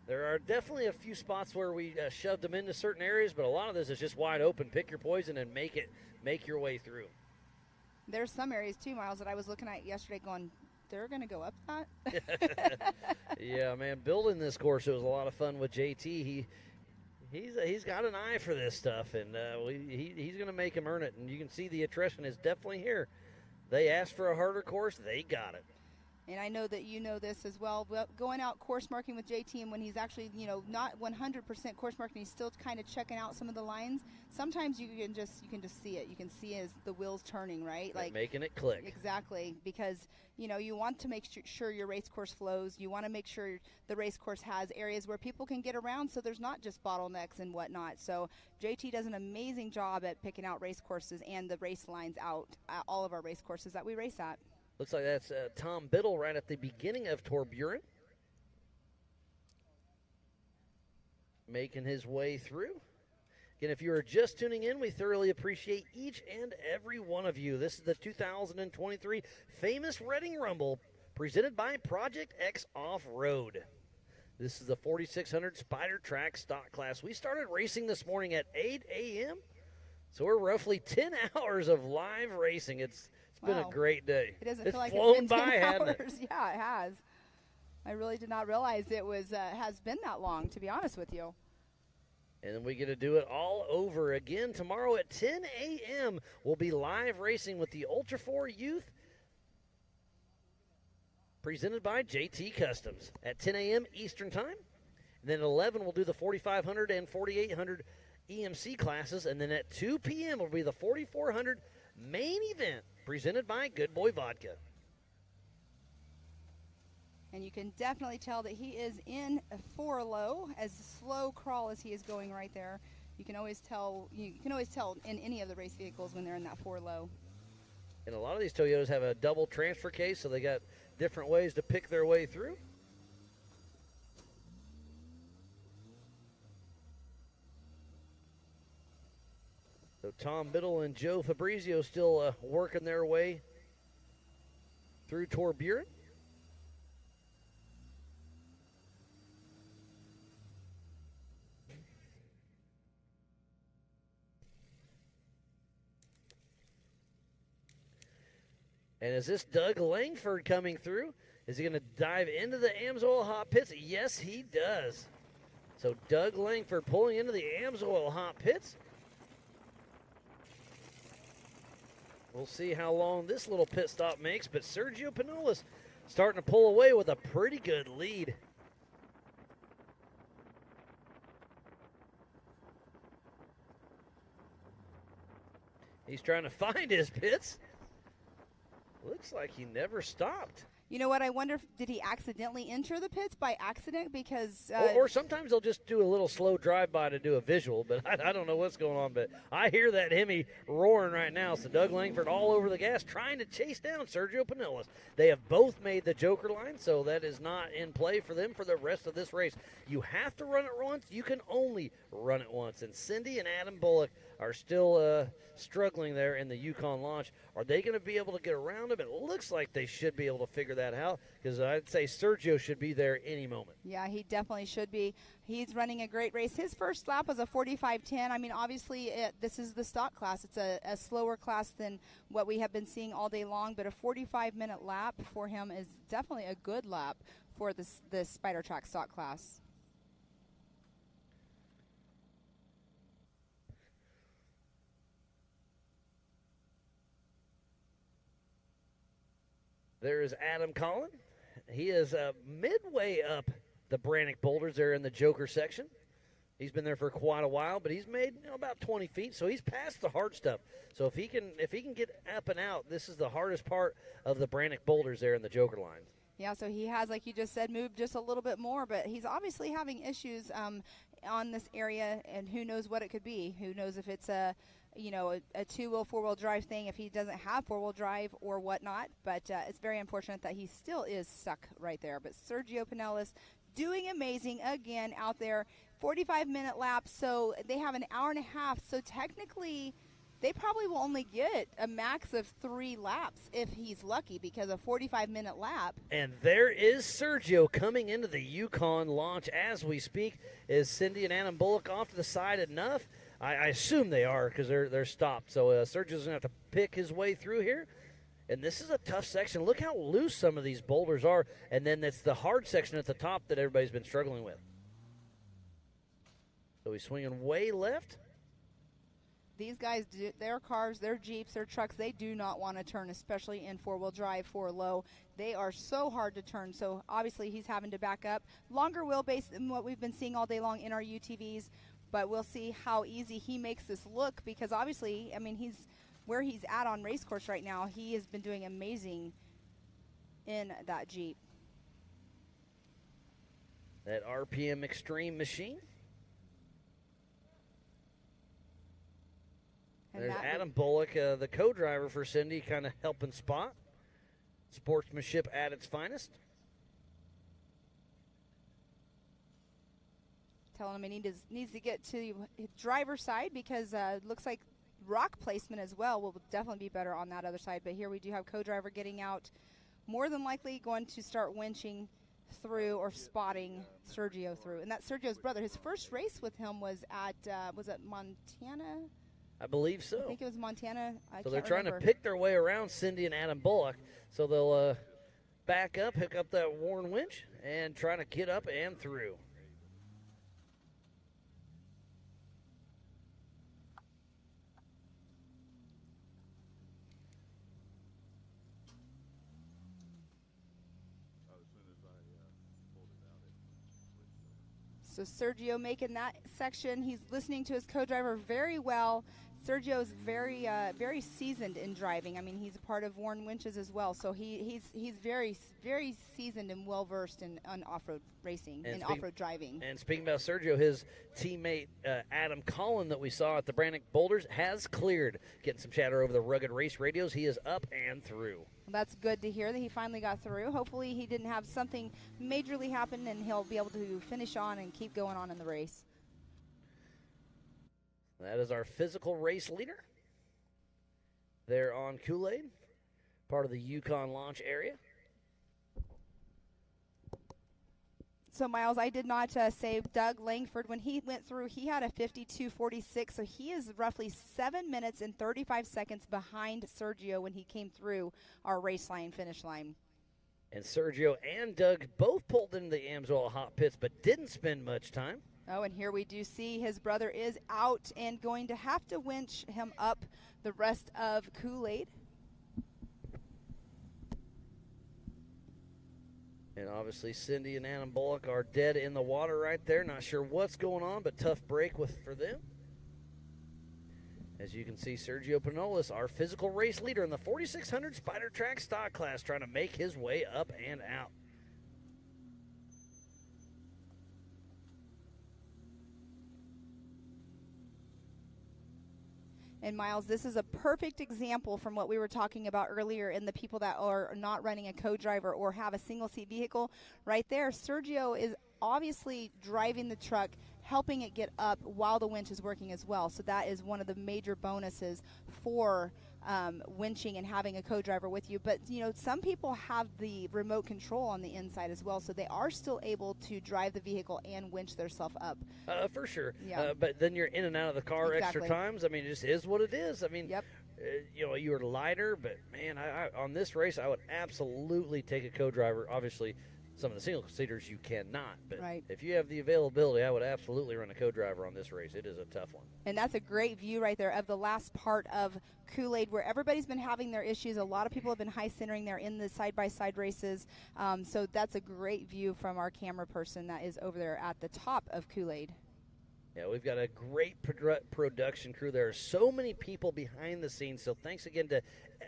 There are definitely a few spots where we shoved them into certain areas, but a lot of this is just wide open. Pick your poison and make your way through. There's some areas too, Miles, that I was looking at yesterday going, they're going to go up that? Yeah, man, building this course, it was a lot of fun with JT. He's got an eye for this stuff, and he's going to make him earn it. And you can see the attrition is definitely here. They asked for a harder course, they got it. And I know that you know this as well. Going out course marking with JT, and when he's actually, not 100% course marking, he's still kind of checking out some of the lines. Sometimes you can just see it. You can see as the wheels turning, right? Like making it click. Exactly, because you want to make sure your race course flows. You want to make sure the race course has areas where people can get around, so there's not just bottlenecks and whatnot. So JT does an amazing job at picking out race courses and the race lines out at all of our race courses that we race at. Looks like that's Tom Biddle right at the beginning of Torburen. Making his way through. Again, if you are just tuning in, we thoroughly appreciate each and every one of you. This is the 2023 Famous Reading Rumble presented by Project X Off-Road. This is the 4600 Spider Track stock class. We started racing this morning at 8 a.m., so we're roughly 10 hours of live racing. It's been a great day. It doesn't it's feel like flown it's been 10 by, hasn't hours. it? Yeah, it has. I really did not realize it has been that long, to be honest with you. And then we get to do it all over again tomorrow at 10 a.m. We'll be live racing with the Ultra 4 Youth presented by JT Customs at 10 a.m. Eastern Time. And then at 11, we'll do the 4500 and 4800 EMC classes. And then at 2 p.m. will be the 4400 main event presented by Good Boy Vodka. And you can definitely tell that he is in a 4 low, as slow crawl as he is going right there. You can always tell in any of the race vehicles when they're in that 4 low. And a lot of these Toyotas have a double transfer case, so they got different ways to pick their way through. So Tom Biddle and Joe Fabrizio still working their way through Torburen. And is this Doug Langford coming through? Is he going to dive into the Amsoil Hot Pits? Yes, he does. So Doug Langford pulling into the Amsoil Hot Pits. We'll see how long this little pit stop makes, but Sergio Pinolis starting to pull away with a pretty good lead. He's trying to find his pits. Looks like he never stopped. You know what? I wonder did he accidentally enter the pits by accident? Because or sometimes they'll just do a little slow drive-by to do a visual, but I don't know what's going on. But I hear that Hemi roaring right now. So Doug Langford all over the gas trying to chase down Sergio Pinellas. They have both made the Joker line, so that is not in play for them for the rest of this race. You have to run it once. You can only run it once. And Cindy and Adam Bullock are still struggling there in the Yukon launch. Are they going to be able to get around him? It looks like they should be able to figure that out because I'd say Sergio should be there any moment. Yeah, he definitely should be. He's running a great race. His first lap was a 45:10. I mean, obviously, this is the stock class. It's a slower class than what we have been seeing all day long, but a 45-minute lap for him is definitely a good lap for the Spider Track stock class. There is Adam Collin. He is midway up the Brannick boulders there in the Joker section. He's been there for quite a while, but he's made about 20 feet, so he's past the hard stuff. So if he can get up and out, this is the hardest part of the Brannick boulders there in the Joker line. Yeah, so he has, like you just said, moved just a little bit more, but he's obviously having issues on this area, and who knows what it could be. Who knows if it's a two-wheel, four-wheel drive thing, if he doesn't have four-wheel drive or whatnot. But it's very unfortunate that he still is stuck right there. But Sergio Pinellas doing amazing again out there. 45-minute lap, so they have an hour and a half. So technically, they probably will only get a max of 3 laps if he's lucky, because a 45-minute lap. And there is Sergio coming into the Yukon launch as we speak. Is Cindy and Adam Bullock off to the side enough? I assume they are because they're stopped. So Sergio's going to have to pick his way through here. And this is a tough section. Look how loose some of these boulders are. And then it's the hard section at the top that everybody's been struggling with. So he's swinging way left. These guys, their cars, their Jeeps, their trucks, they do not want to turn, especially in four-wheel drive, four-low. They are so hard to turn. So obviously he's having to back up. Longer wheelbase than what we've been seeing all day long in our UTVs. But we'll see how easy he makes this look, because obviously, I mean, he's where he's at on race course right now. He has been doing amazing in that Jeep. That RPM Extreme machine. And there's Adam Bullock, the co-driver for Cindy, kind of helping spot. Sportsmanship at its finest. Telling him he needs to get to his driver's side, because it looks like rock placement as well will definitely be better on that other side. But here we do have co-driver getting out, more than likely going to start winching through or spotting Sergio through. And that's Sergio's brother. His first race with him was at was it Montana? I believe so. I think it was Montana. So they're trying to pick their way around Cindy and Adam Bullock. So they'll back up, pick up that Warren winch, and try to get up and through. So Sergio making that section. He's listening to his co-driver very well. Sergio's very very seasoned in driving. I mean, he's a part of Warren Winches as well. So he's very, very seasoned and well-versed in off-road racing and off-road driving. And speaking about Sergio, his teammate Adam Collin that we saw at the Brannick Boulders has cleared. Getting some chatter over the Rugged Race radios. He is up and through. Well, that's good to hear that he finally got through. Hopefully he didn't have something majorly happen, and he'll be able to finish on and keep going on in the race. That is our physical race leader there on Kool-Aid, part of the Yukon launch area. So, Miles, I did not say Doug Langford. When he went through, he had a 52.46, so he is roughly 7 minutes and 35 seconds behind Sergio when he came through our race line, finish line. And Sergio and Doug both pulled into the Amsoil hot pits, but didn't spend much time. Oh, and here we do see his brother is out and going to have to winch him up the rest of Kool-Aid. And obviously Cindy and Adam Bullock are dead in the water right there. Not sure what's going on, but tough break for them. As you can see, Sergio Panolis, our physical race leader in the 4600 Spider Track stock class, trying to make his way up and out. And Miles, this is a perfect example from what we were talking about earlier in the people that are not running a co-driver or have a single seat vehicle. Right there, Sergio is obviously driving the truck, helping it get up while the winch is working as well. So that is one of the major bonuses for winching and having a co-driver with you. But you know, some people have the remote control on the inside as well, so they are still able to drive the vehicle and winch themselves up. For sure. Yeah. But then you're in and out of the car Exactly. extra times. I mean, it just is what it is. I mean, Yep. You know, you were lighter, but man, I on this race, I would absolutely take a co-driver. Obviously, some of the single seaters you cannot, but Right. if you have the availability, I would absolutely run a co-driver on this race. It is a tough one. And that's a great view right there of the last part of Kool-Aid, where everybody's been having their issues. A lot of people have been high centering there in the side-by-side races. So that's a great view from our camera person that is over there at the top of Kool-Aid. Yeah, we've got a great production crew. There are so many people behind the scenes, so thanks again to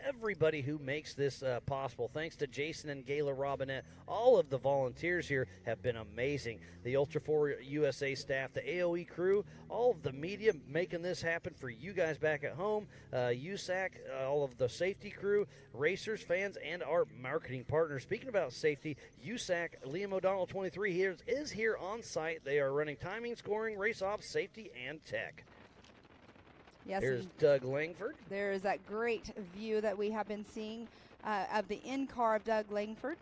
everybody who makes this possible. Thanks to Jason and Gayla Robinette. All of the volunteers here have been amazing. The Ultra 4 USA staff, the AOE crew, all of the media making this happen for you guys back at home, USAC, all of the safety crew, racers, fans, and our marketing partners. Speaking about safety, USAC, Liam O'Donnell 23 is here on site. They are running timing, scoring, race ops, safety, and tech. Yes, Here's Doug Langford. there is that great view that we have been seeing of the in-car of Doug Langford.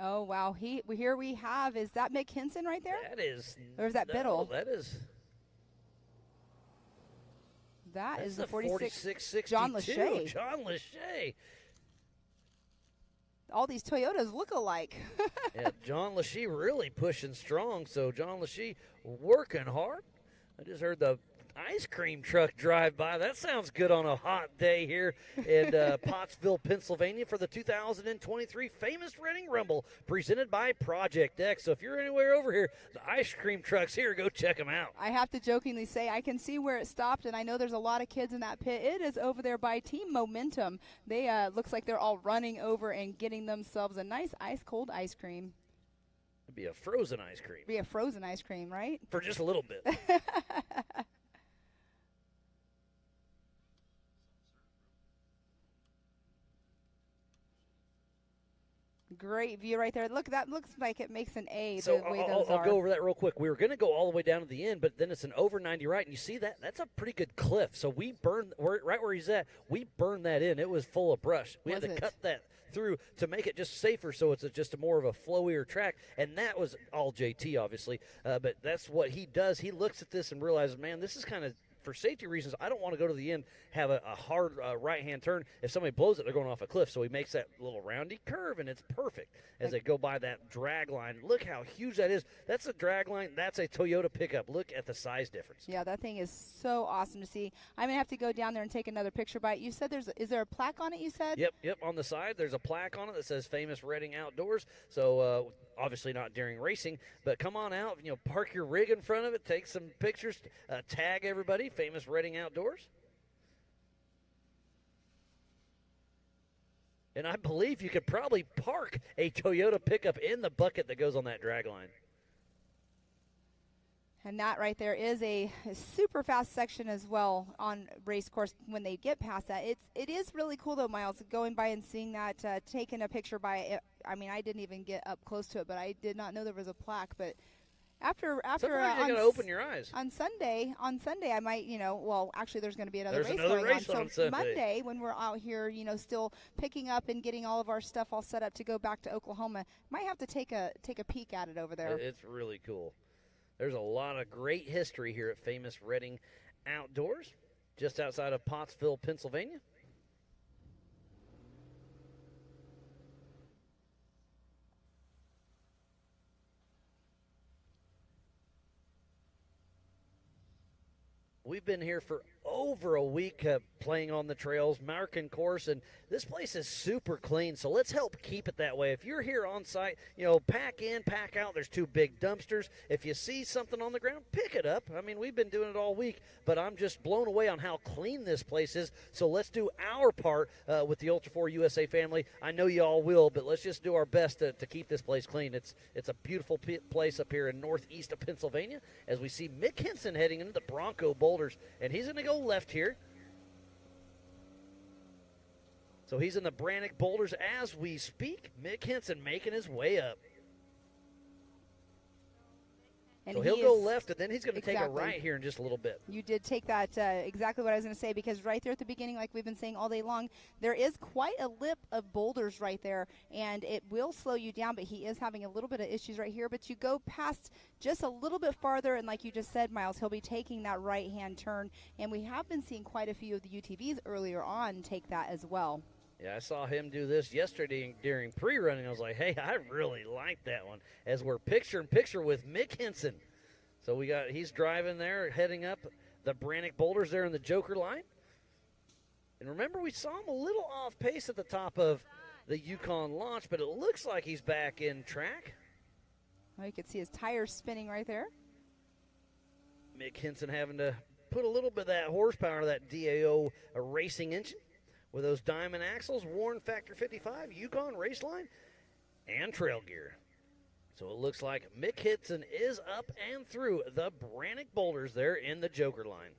Oh, wow. Here we have, is that Mick Hinson right there? That is. Or is that no, Biddle? That is. That is That's the 46. 4662. John Lachey. John Lachey. All these Toyotas look alike. Yeah, John Lachey really pushing strong. So John Lachey working hard. I just heard the ice cream truck drive by. That sounds good on a hot day here in Pottsville, Pennsylvania for the 2023 Famous Reading Rumble presented by Project X. So if you're anywhere over here, the ice cream truck's here. Go check them out. I have to jokingly say I can see where it stopped, and I know there's a lot of kids in that pit. It is over there by Team Momentum. They looks like they're all running over and getting themselves a nice ice-cold ice cream. It'd be a frozen ice cream. Be a frozen ice cream, right? For just a little bit. Great view right there. Look, that looks like it makes an A. So the way I'll those are. go over that real quick. We were going to go all the way down to the end, but then it's an over 90 right, and you see that? That's a pretty good cliff. So we burned, right where he's at, we burned that in. It was full of brush. We had to cut that through to make it just safer, so it's just a more of a flowier track, and that was all JT, obviously. But that's what he does. He looks at this and realizes, man, this is kind of, for safety reasons, I don't want to go to the end, have a hard right-hand turn. If somebody blows it, they're going off a cliff. So he makes that little roundy curve, and it's perfect as they go by that drag line. Look how huge that is. That's a drag line. That's a Toyota pickup. Look at the size difference. Yeah, that thing is so awesome to see. I'm going to have to go down there and take another picture by it. You said is there a plaque on it, you said? Yep. On the side, there's a plaque on it that says Famous Reading Outdoors. So obviously not during racing, but come on out, park your rig in front of it, take some pictures, tag everybody, Famous Reading Outdoors. And I believe you could probably park a Toyota pickup in the bucket that goes on that drag line. And that right there is a super fast section as well on race course when they get past that. It is really cool though, Miles, going by and seeing that, taking a picture by it. I mean, I didn't even get up close to it, but I did not know there was a plaque. But after Sometimes you gotta open your eyes. On Sunday, I might, well, actually there's going to be another There's race another going race on. on So Sunday. Monday, when we're out here, still picking up and getting all of our stuff all set up to go back to Oklahoma, might have to take a peek at it over there. It's really cool. There's a lot of great history here at Famous Reading Outdoors, just outside of Pottsville, Pennsylvania. We've been here for over a week playing on the trails, marking course, and this place is super clean, so let's help keep it that way. If you're here on site, pack in, pack out. There's 2 big dumpsters. If you see something on the ground, pick it up. I mean, we've been doing it all week, but I'm just blown away on how clean this place is, so let's do our part with the Ultra 4 USA family. I know you all will, but let's just do our best to keep this place clean. It's a beautiful place up here in northeast of Pennsylvania as we see Mick Henson heading into the Bronco Boulders, and he's going to go left here. So he's in the Brannick Boulders as we speak. Mick Henson making his way up. And so he'll go left, and then he's going to take a right here in just a little bit. You did take that exactly what I was going to say, because right there at the beginning, like we've been saying all day long, there is quite a lip of boulders right there, and it will slow you down, but he is having a little bit of issues right here. But you go past just a little bit farther, and like you just said, Miles, he'll be taking that right-hand turn, and we have been seeing quite a few of the UTVs earlier on take that as well. Yeah, I saw him do this yesterday during pre-running. I was like, hey, I really like that one, as we're picture-in-picture with Mick Henson. So he's driving there, heading up the Brannick Boulders there in the Joker line. And remember, we saw him a little off pace at the top of the Yukon launch, but it looks like he's back in track. Well, you can see his tires spinning right there. Mick Henson having to put a little bit of that horsepower to that DAO racing engine with those diamond axles, Warren Factor 55, Yukon race line, and trail gear. So it looks like Mick Henson is up and through the Brannick Boulders there in the Joker line.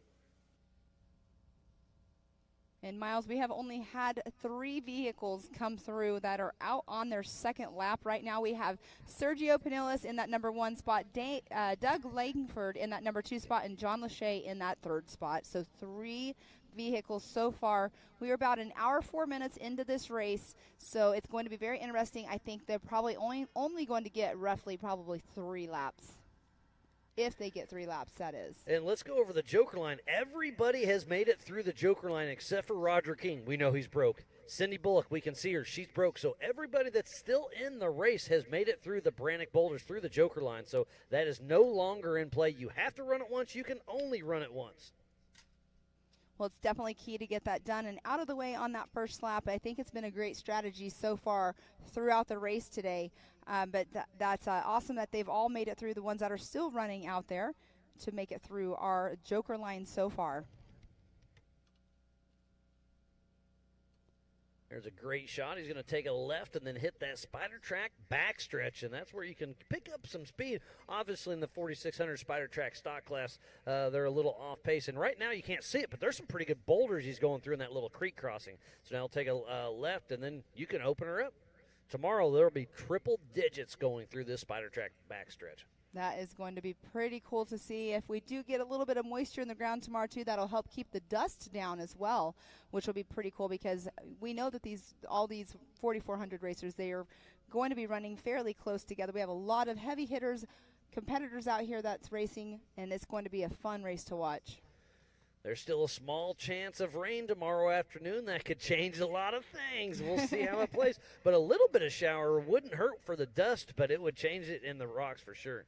And Miles, we have only had 3 vehicles come through that are out on their second lap. Right now we have Sergio Pinillas in that number 1 spot, Doug Langford in that number 2 spot, and John Lachey in that 3rd spot. So 3 vehicles so far. We are about an hour 4 minutes into this race, so it's going to be very interesting. I think they're probably only going to get roughly probably 3 laps. If they get 3 laps, that is. And let's go over the Joker line. Everybody has made it through the Joker line except for Roger King. We know he's broke. Cindy Bullock, we can see her. She's broke. So everybody that's still in the race has made it through the Brannick Boulders, through the Joker line. So that is no longer in play. You have to run it once. You can only run it once. Well, it's definitely key to get that done and out of the way on that first lap. I think it's been a great strategy so far throughout the race today. But that's awesome that they've all made it through, the ones that are still running out there, to make it through our Joker line so far. There's a great shot. He's going to take a left and then hit that spider track backstretch, and that's where you can pick up some speed. Obviously, in the 4600 spider track stock class, they're a little off pace, and right now you can't see it, but there's some pretty good boulders he's going through in that little creek crossing. So now he'll take a left, and then you can open her up. Tomorrow there will be triple digits going through this spider track backstretch. That is going to be pretty cool to see. If we do get a little bit of moisture in the ground tomorrow, too, that'll help keep the dust down as well, which will be pretty cool, because we know that all these 4,400 racers, they are going to be running fairly close together. We have a lot of heavy hitters, competitors out here that's racing, and it's going to be a fun race to watch. There's still a small chance of rain tomorrow afternoon. That could change a lot of things. We'll see how it plays. But a little bit of shower wouldn't hurt for the dust, but it would change it in the rocks for sure.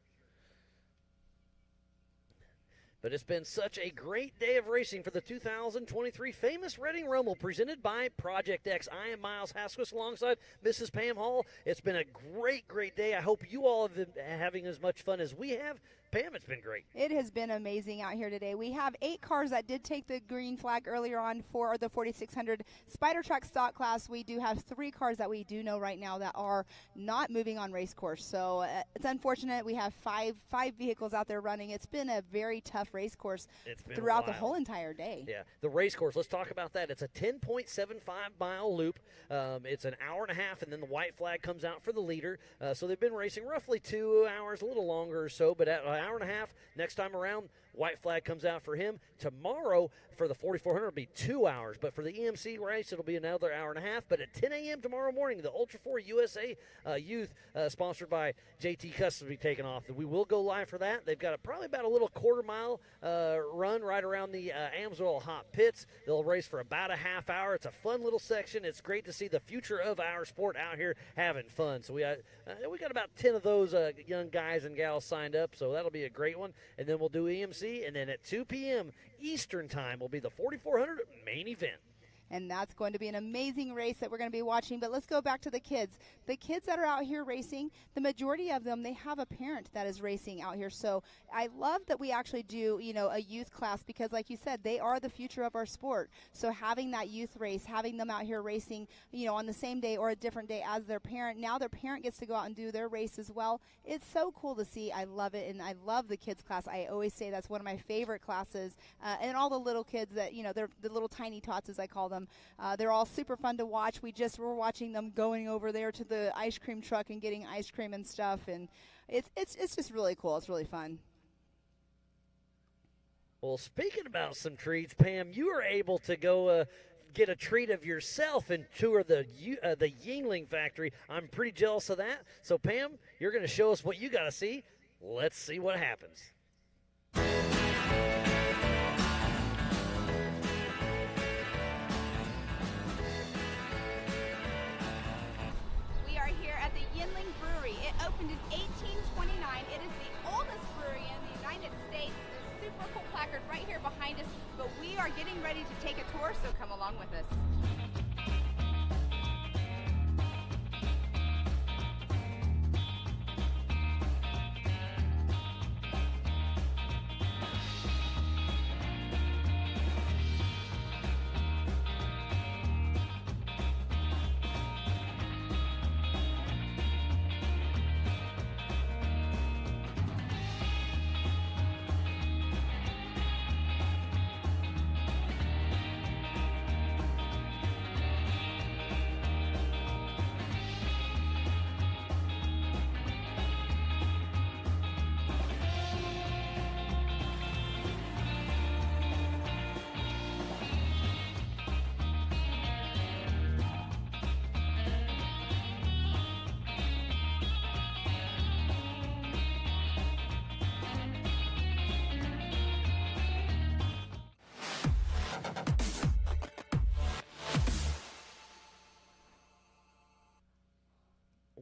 But it's been such a great day of racing for the 2023 Famous Reading Rumble presented by Project X. I am Miles Hasquis alongside Mrs. Pam Hall. It's been a great, great day. I hope you all have been having as much fun as we have. Pam, it's been great. It has been amazing out here today. We have 8 cars that did take the green flag earlier on for the 4600 Spider Track stock class. We do have 3 cars that we do know right now that are not moving on race course. So it's unfortunate. We have five vehicles out there running. It's been a very tough race course throughout the whole entire day. Yeah, the race course, let's talk about that. It's a 10.75-mile loop. It's an hour and a half, and then the white flag comes out for the leader. So they've been racing roughly 2 hours, a little longer or so, but at an hour and a half next time around, white flag comes out for him. Tomorrow for the 4400 it'll be 2 hours, but for the EMC race it'll be another hour and a half. But at 10 a.m. tomorrow morning, the Ultra 4 USA Youth, sponsored by JT Customs, will be taking off. We will go live for that. They've got probably about a little quarter-mile run right around the Amsoil Hot Pits. They'll race for about a half hour. It's a fun little section. It's great to see the future of our sport out here having fun. So we got about 10 of those young guys and gals signed up, so that'll be a great one. And then we'll do EMC see. And then at 2 p.m. Eastern time will be the 4,400 main event. And that's going to be an amazing race that we're going to be watching. But let's go back to the kids. The kids that are out here racing, the majority of them, they have a parent that is racing out here. So I love that we actually do, a youth class because, like you said, they are the future of our sport. So having that youth race, having them out here racing, on the same day or a different day as their parent, now their parent gets to go out and do their race as well. It's so cool to see. I love it, and I love the kids class. I always say that's one of my favorite classes. And all the little kids that, they're the little tiny tots, as I call them. They're all super fun to watch. We just were watching them going over there to the ice cream truck and getting ice cream and stuff, and it's just really cool. It's really fun. Well, speaking about some treats, Pam, you were able to go get a treat of yourself and tour the Yingling factory. I'm pretty jealous of that. So, Pam, you're going to show us what you got to see. Let's see what happens. It opened in 1829. It is the oldest brewery in the United States. There's a super cool placard right here behind us, but we are getting ready to take a tour, so come along with us.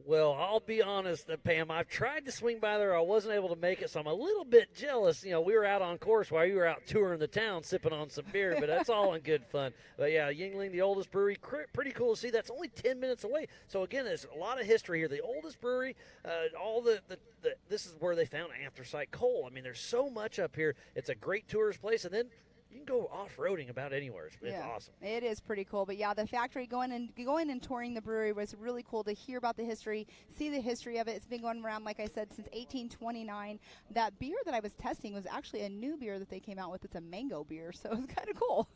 Well, I'll be honest, Pam, I've tried to swing by there. I wasn't able to make it, so I'm a little bit jealous. We were out on course while you were out touring the town, sipping on some beer, but that's all in good fun. But, yeah, Yingling, the oldest brewery, pretty cool to see. That's only 10 minutes away. So, again, there's a lot of history here. The oldest brewery, this is where they found anthracite coal. I mean, there's so much up here. It's a great tourist place, and then you can go off-roading about anywhere. It's awesome. It is pretty cool. But, yeah, the factory, going and touring the brewery was really cool to hear about the history, see the history of it. It's been going around, like I said, since 1829. That beer that I was testing was actually a new beer that they came out with. It's a mango beer, so it's kind of cool.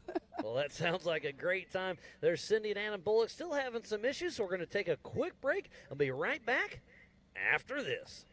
Well, that sounds like a great time. There's Cindy and Anna Bullock still having some issues, so we're going to take a quick break. I'll be right back after this.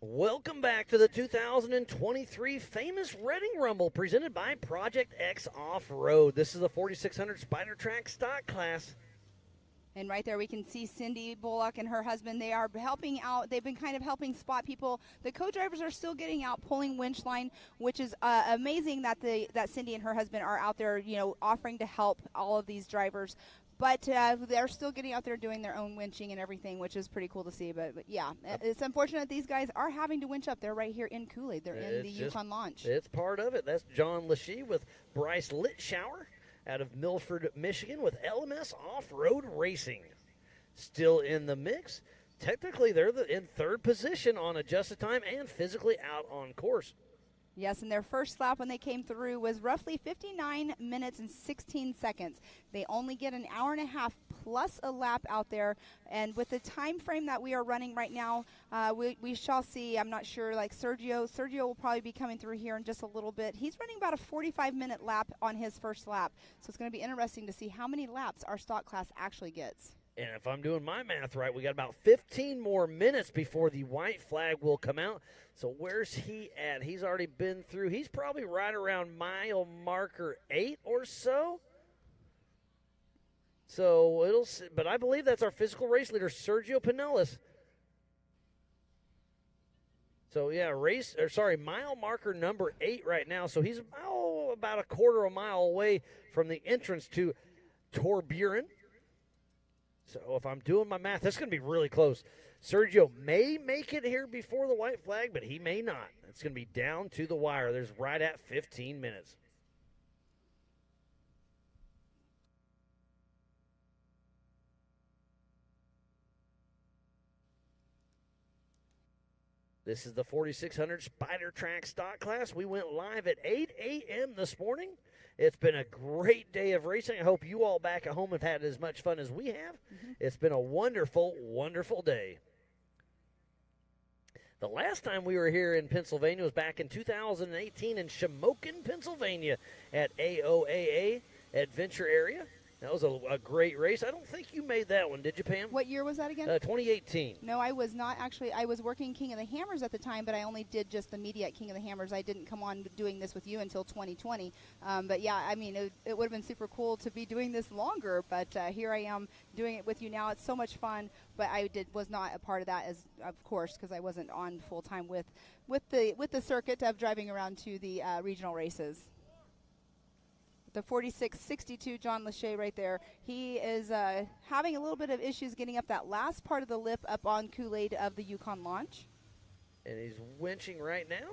Welcome back to the 2023 famous Reading Rumble presented by Project X Off-Road. This is the 4600 Spider Track stock class. And right there we can see Cindy Bullock and her husband. They are helping out. They've been kind of helping spot people. The co-drivers are still getting out, pulling winch line, which is amazing that that Cindy and her husband are out there, offering to help all of these drivers. But they're still getting out there doing their own winching and everything, which is pretty cool to see. But yeah, it's unfortunate these guys are having to winch up. They're right here in Kool-Aid. They're in the Yukon launch. It's part of it. That's John Lachey with Bryce Litschauer out of Milford, Michigan with LMS Off-Road Racing. Still in the mix. Technically, they're in third position on adjusted time and physically out on course. Yes, and their first lap when they came through was roughly 59 minutes and 16 seconds. They only get an hour and a half plus a lap out there. And with the time frame that we are running right now, we shall see. I'm not sure, like Sergio will probably be coming through here in just a little bit. He's running about a 45-minute lap on his first lap. So it's going to be interesting to see how many laps our stock class actually gets. And if I'm doing my math right, we got about 15 more minutes before the white flag will come out. So where's he at? He's already been through. He's probably right around mile marker 8 or so. So but I believe that's our physical race leader, Sergio Pinellas. So yeah, mile marker number 8 right now. So he's about a quarter of a mile away from the entrance to Torburen. So if I'm doing my math, that's going to be really close. Sergio may make it here before the white flag, but he may not. It's going to be down to the wire. There's right at 15 minutes. This is the 4600 Spider Track stock class. We went live at 8 a.m. this morning. It's been a great day of racing. I hope you all back at home have had as much fun as we have. Mm-hmm. It's been a wonderful, wonderful day. The last time we were here in Pennsylvania was back in 2018 in Shamokin, Pennsylvania at AOAA Adventure Area. That was a great race. I don't think you made that one, did you, Pam? What year was that again? 2018. No, I was not actually. I was working King of the Hammers at the time, but I only did just the media at King of the Hammers. I didn't come on doing this with you until 2020. But yeah, I mean, it would have been super cool to be doing this longer, but here I am doing it with you now. It's so much fun, but I was not a part of that, as of course, because I wasn't on full time with the circuit of driving around to the regional races. The 4662 John Lachey right there. He is having a little bit of issues getting up that last part of the lip up on Kool-Aid of the Yukon launch. And he's winching right now.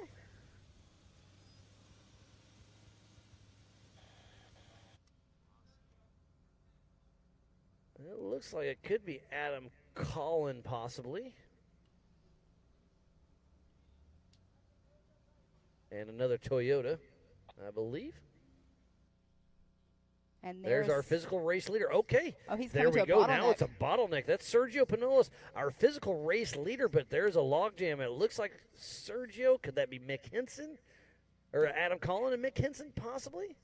It looks like it could be Adam Collin possibly. And another Toyota, I believe. And there's our physical race leader. Okay, oh, he's there we go. Bottleneck. Now it's a bottleneck. That's Sergio Pinellas, our physical race leader, but there's a logjam. It looks like Sergio. Could that be Mick Henson? Or Adam Collin and Mick Henson, possibly?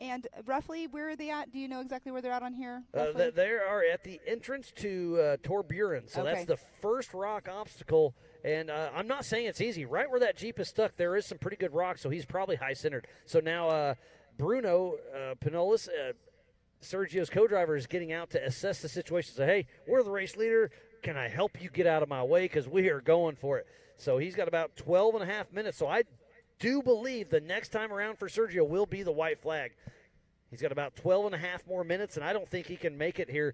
And roughly, where are they at? Do you know exactly where they're at on here? They are at the entrance to Torburen. So that's the first rock obstacle. And I'm not saying it's easy. Right where that Jeep is stuck, there is some pretty good rock, so he's probably high-centered. So now Bruno Pinellas, Sergio's co-driver, is getting out to assess the situation. Say, hey, we're the race leader. Can I help you get out of my way? Because we are going for it. So he's got about 12 and a half minutes. So I do believe the next time around for Sergio will be the white flag. He's got about 12 and a half more minutes, and I don't think he can make it here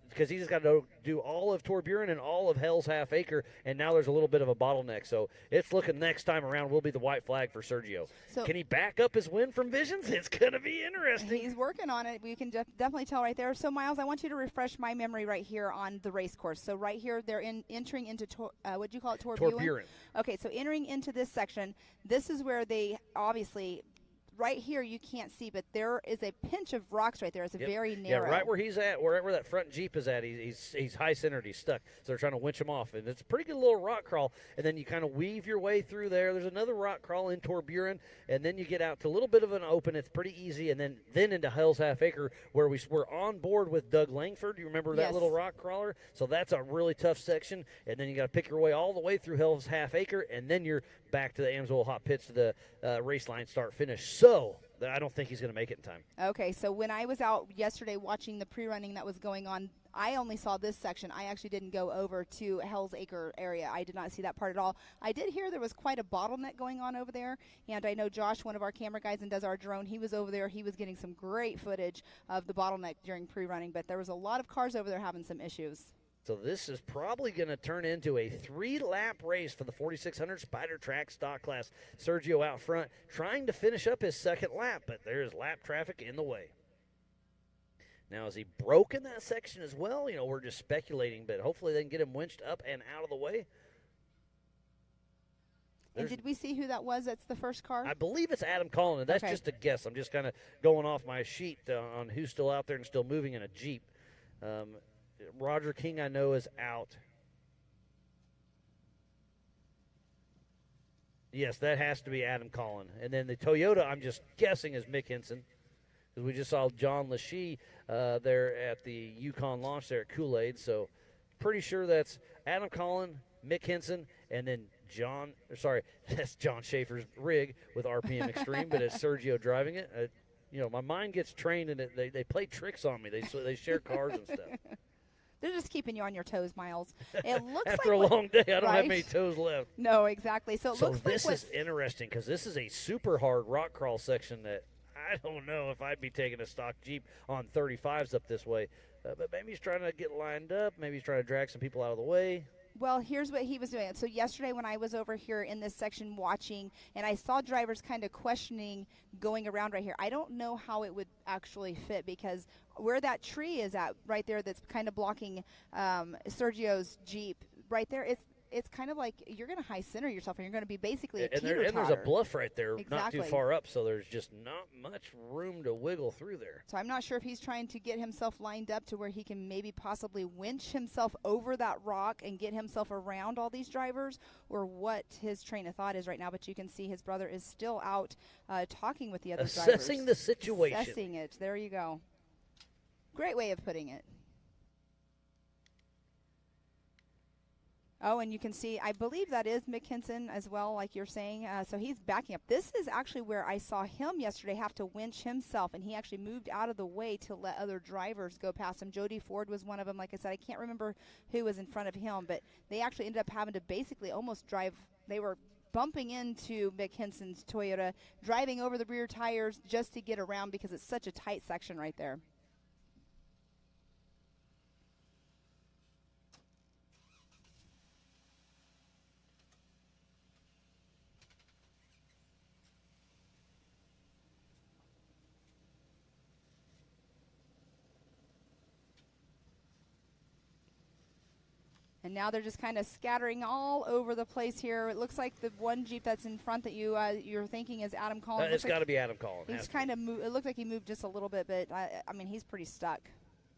because he's got to do all of Torburen and all of Hell's Half Acre, and now there's a little bit of a bottleneck. So it's looking next time around will be the white flag for Sergio. So can he back up his win from Visions? It's going to be interesting. He's working on it. We can definitely tell right there. So, Miles, I want you to refresh my memory right here on the race course. So right here, they're entering into, what do you call it, Torburen? Torburen. Okay, so entering into this section, this is where they obviously – right here you can't see, but there is a pinch of rocks right there. It's very narrow. Yeah, right where he's at, where that front Jeep is at, he's high-centered. He's stuck, so they're trying to winch him off. And it's a pretty good little rock crawl, and then you kind of weave your way through there. There's another rock crawl in Torburen, and then you get out to a little bit of an open. It's pretty easy, and then into Hell's Half Acre, where we're on board with Doug Langford. You remember that little rock crawler? So that's a really tough section, and then you got to pick your way all the way through Hell's Half Acre, and then you're back to the Amsoil Hot Pits to the race line start finish. So I don't think he's going to make it in time. Okay, so when I was out yesterday watching the pre-running that was going on, I only saw this section. I actually didn't go over to Hell's Acre area. I did not see that part at all. I did hear there was quite a bottleneck going on over there, and I know Josh, one of our camera guys and does our drone, he was over there. He was getting some great footage of the bottleneck during pre-running, but there was a lot of cars over there having some issues. So this is probably going to turn into a 3-lap race for the 4600 Spider Track stock class. Sergio out front trying to finish up his second lap, but there's lap traffic in the way. Now, is he broken that section as well? We're just speculating, but hopefully they can get him winched up and out of the way. And did we see who that was? That's the first car? I believe it's Adam Collin, and that's just a guess. I'm just kind of going off my sheet on who's still out there and still moving in a Jeep. Roger King, I know, is out. Yes, that has to be Adam Collin. And then the Toyota, I'm just guessing, is Mick Henson. Because we just saw John Lachey there at the Yukon launch there at Kool-Aid. So pretty sure that's Adam Collin, Mick Henson, and then that's John Schaefer's rig with RPM Extreme, but it's Sergio driving it. My mind gets trained, and they play tricks on me. They share cars and stuff. They're just keeping you on your toes, Miles. It looks After like a long day, I don't have many toes left. No, exactly. So it looks like this is interesting because this is a super hard rock crawl section that I don't know if I'd be taking a stock Jeep on 35s up this way. But maybe he's trying to get lined up. Maybe he's trying to drag some people out of the way. Well, here's what he was doing. So yesterday when I was over here in this section watching, and I saw drivers kind of questioning going around right here, I don't know how it would actually fit because where that tree is at right there that's kind of blocking Sergio's Jeep, right there, it's kind of like you're going to high center yourself and you're going to be basically a teeter-totter. And there's a bluff right there, exactly. Not too far up, so there's just not much room to wiggle through there. So I'm not sure if he's trying to get himself lined up to where he can maybe possibly winch himself over that rock and get himself around all these drivers, or what his train of thought is right now. But you can see his brother is still out talking with the other drivers. Assessing the situation. Assessing it. There you go. Great way of putting it. Oh, and you can see, I believe that is Mick Henson as well, like you're saying. So he's backing up. This is actually where I saw him yesterday have to winch himself, and he actually moved out of the way to let other drivers go past him. Jody Ford was one of them. Like I said, I can't remember who was in front of him, but they actually ended up having to basically almost drive. They were bumping into Mick Henson's Toyota, driving over the rear tires just to get around because it's such a tight section right there. And now they're just kind of scattering all over the place here. It looks like the one Jeep that's in front that you're thinking is Adam Collin. It's got to be Adam Collin. He's kind of moved. It looked like he moved just a little bit, but I mean he's pretty stuck.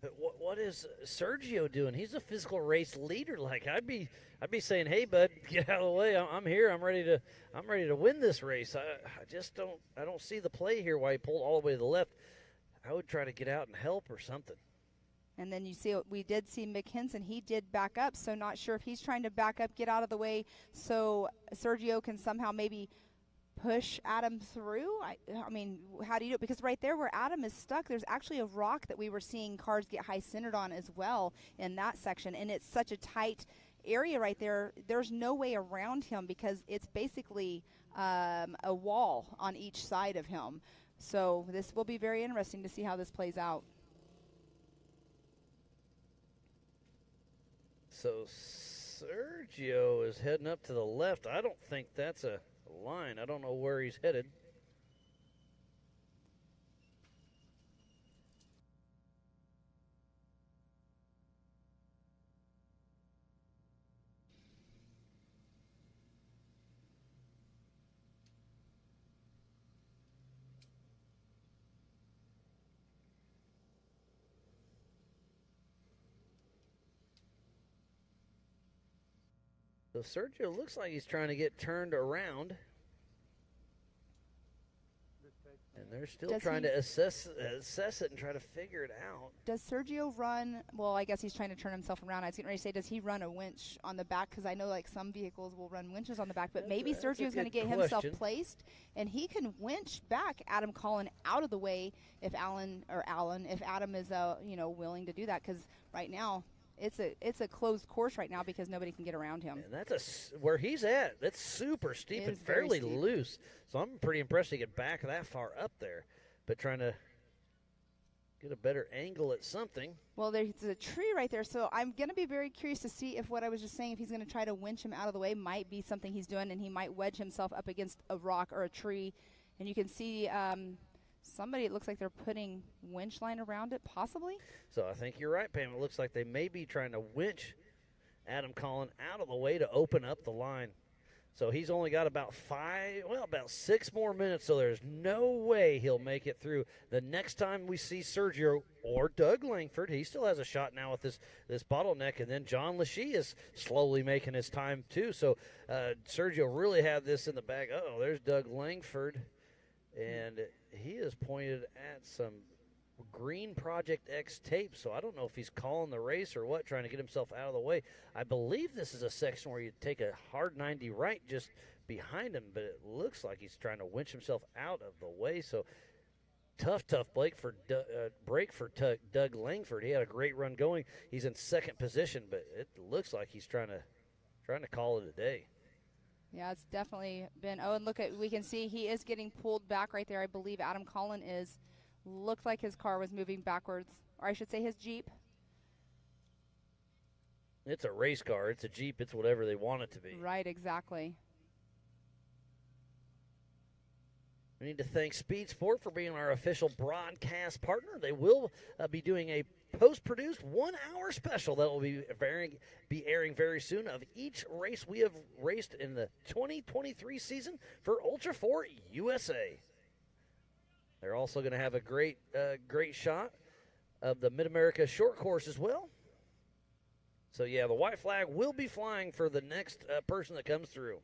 But what is Sergio doing? He's a physical race leader. Like I'd be saying, hey bud, get out of the way. I'm here. I'm ready to win this race. I just don't see the play here. Why he pulled all the way to the left? I would try to get out and help or something. And then you see, we did see Mick Henson. He did back up, so not sure if he's trying to back up, get out of the way, so Sergio can somehow maybe push Adam through. I mean, how do you do it? Because right there where Adam is stuck, there's actually a rock that we were seeing cars get high-centered on as well in that section, and it's such a tight area right there. There's no way around him because it's basically a wall on each side of him. So this will be very interesting to see how this plays out. So Sergio is heading up to the left. I don't think that's a line. I don't know where he's headed. So Sergio looks like he's trying to get turned around. And they're still trying to assess it and try to figure it out. Does Sergio run? Well, I guess he's trying to turn himself around. I was getting ready to say, does he run a winch on the back? Because I know like some vehicles will run winches on the back, but maybe Sergio's going to get himself placed, and he can winch back Adam Collin out of the way if Adam is willing to do that. Because right now it's a closed course right now because nobody can get around him. And that's where he's at. That's super steep and fairly loose. So I'm pretty impressed he could back that far up there. But trying to get a better angle at something. Well, there's a tree right there, so I'm going to be very curious to see if what I was just saying, if he's going to try to winch him out of the way, might be something he's doing, and he might wedge himself up against a rock or a tree. And you can see somebody, it looks like they're putting winch line around it, possibly. So I think you're right, Pam. It looks like they may be trying to winch Adam Collin out of the way to open up the line. So he's only got about 6 more minutes, so there's no way he'll make it through. The next time we see Sergio or Doug Langford, he still has a shot now with this bottleneck, and then John Lachey is slowly making his time too. So Sergio really had this in the bag. Uh-oh, there's Doug Langford, and he is pointed at some green Project X tape, so I don't know if he's calling the race or what, trying to get himself out of the way. I believe this is a section where you take a hard 90 right just behind him, but it looks like he's trying to winch himself out of the way. So tough break for Doug Langford. He had a great run going. He's in second position, but it looks like he's trying to call it a day. Yeah, it's definitely been. Oh, and we can see he is getting pulled back right there. I believe Adam Collin is. Looks like his car was moving backwards, or I should say his Jeep. It's a race car. It's a Jeep. It's whatever they want it to be. Right, exactly. We need to thank Speed Sport for being our official broadcast partner. They will be doing a post-produced 1-hour special that will be airing very soon of each race we have raced in the 2023 season for Ultra 4 USA. They're also going to have a great shot of the Mid-America short course as well. So, yeah, the white flag will be flying for the next person that comes through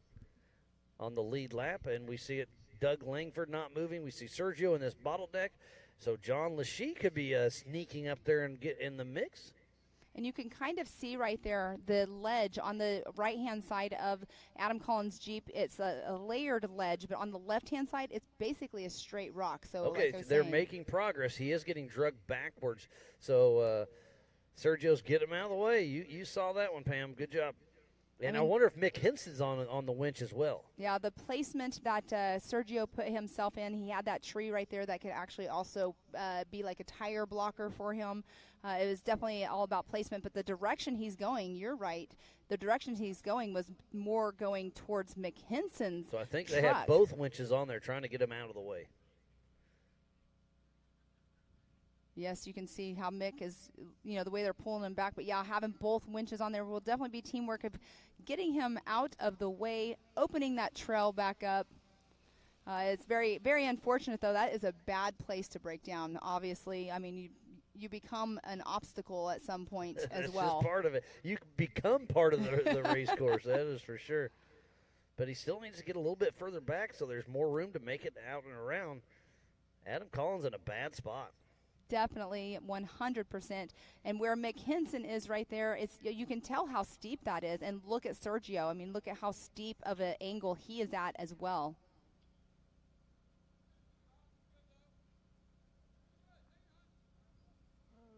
on the lead lap. And we see it, Doug Langford not moving. We see Sergio in this bottleneck. So John Lachey could be sneaking up there and get in the mix. And you can kind of see right there the ledge on the right-hand side of Adam Collin's Jeep. It's a layered ledge, but on the left-hand side, it's basically a straight rock. So okay, like they're making progress. He is getting drugged backwards. So Sergio's get him out of the way. You saw that one, Pam. Good job. And I wonder if Mick Henson's on the winch as well. Yeah, the placement that Sergio put himself in, he had that tree right there that could actually also be like a tire blocker for him. It was definitely all about placement, but the direction he's going, you're right, the direction he's going was more going towards Mick Henson's So I think they truck. had both winches on there trying to get him out of the way. Yes, you can see how Mick is, the way they're pulling him back. But, yeah, having both winches on there will definitely be teamwork of getting him out of the way, opening that trail back up. It's very, very unfortunate, though. That is a bad place to break down, obviously. I mean, you become an obstacle at some point as well. That's just part of it. You become part of the race course, that is for sure. But he still needs to get a little bit further back so there's more room to make it out and around. Adam Collins in a bad spot. Definitely 100%. And where Mick Henson is right there, you can tell how steep that is. And look at Sergio. I mean, look at how steep of an angle he is at as well.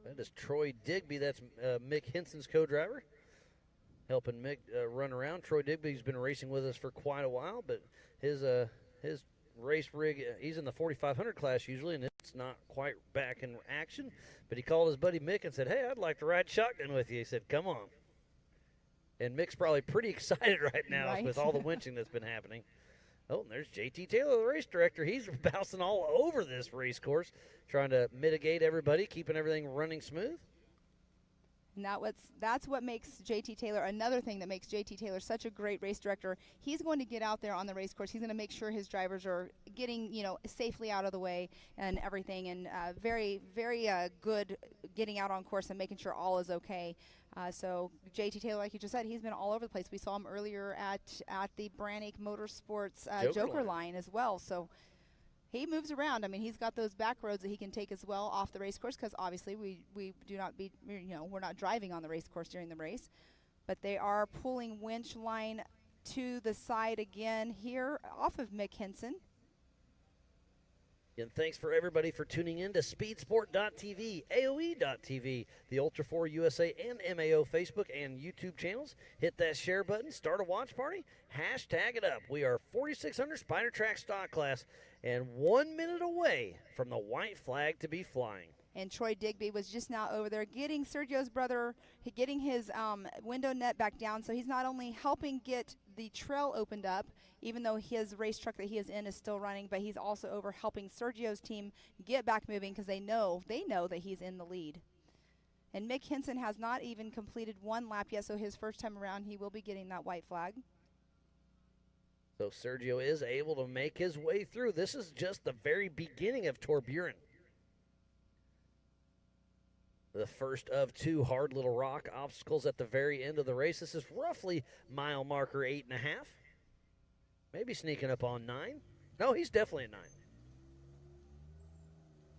That is Troy Digby. That's Mick Henson's co-driver, helping Mick run around. Troy Digby's been racing with us for quite a while, but his race rig, he's in the 4,500 class usually, and it's not quite back in action. But he called his buddy Mick and said, "Hey, I'd like to ride shotgun with you." He said, "Come on." And Mick's probably pretty excited right now with all the winching that's been happening. Oh, and there's JT Taylor, the race director. He's bouncing all over this race course, trying to mitigate everybody, keeping everything running smooth. And that's what makes JT Taylor, another thing that makes JT Taylor such a great race director. He's going to get out there on the race course. He's going to make sure his drivers are getting, safely out of the way and everything. And very, very good getting out on course and making sure all is okay. So JT Taylor, like you just said, he's been all over the place. We saw him earlier at the Brannick Motorsports Joker line as well. So he moves around. I mean, he's got those back roads that he can take as well off the race course, because obviously we do not be, we're not driving on the race course during the race. But they are pulling winch line to the side again here off of Mick Henson. And thanks for everybody for tuning in to speedsport.tv, AOE.tv, the Ultra 4 USA and MAO Facebook and YouTube channels. Hit that share button, start a watch party, hashtag it up. We are 4600 Spider Track stock class and 1 minute away from the white flag to be flying. And Troy Digby was just now over there getting Sergio's brother, getting his window net back down. So he's not only helping get the trail opened up, even though his race truck that he is in is still running, but he's also over helping Sergio's team get back moving, because they know that he's in the lead. And Mick Henson has not even completed one lap yet, so his first time around he will be getting that white flag. So Sergio is able to make his way through. This is just the very beginning of Torburen. The first of two hard little rock obstacles at the very end of the race. This is roughly mile marker 8.5. Maybe sneaking up on 9. No, he's definitely at 9.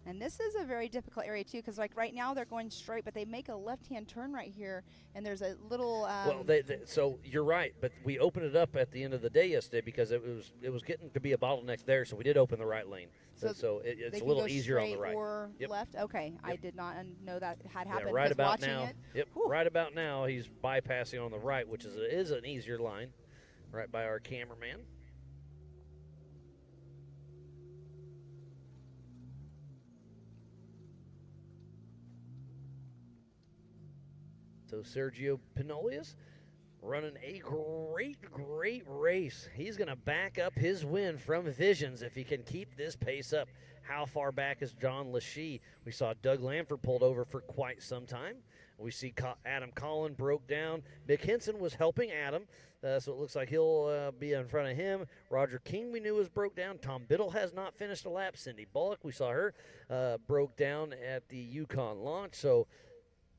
And this is a very difficult area too, because like right now they're going straight, but they make a left-hand turn right here, and there's a little. Well, so you're right, but we opened it up at the end of the day yesterday because it was getting to be a bottleneck there, so we did open the right lane. So it's a little easier on the right. Or left. Okay, yep. I did not know that had happened. Yeah, right about watching now. It, yep. Right about now, he's bypassing on the right, which is an easier line, right by our cameraman. So Sergio Pinolius running a great race. He's going to back up his win from Visions if he can keep this pace up. How far back is John Lachey? We saw Doug Lamford pulled over for quite some time. We see Adam Collin broke down. Mick Henson was helping Adam, so it looks like he'll be in front of him. Roger King we knew was broke down. Tom Biddle has not finished a lap. Cindy Bullock, we saw her broke down at the Yukon launch. So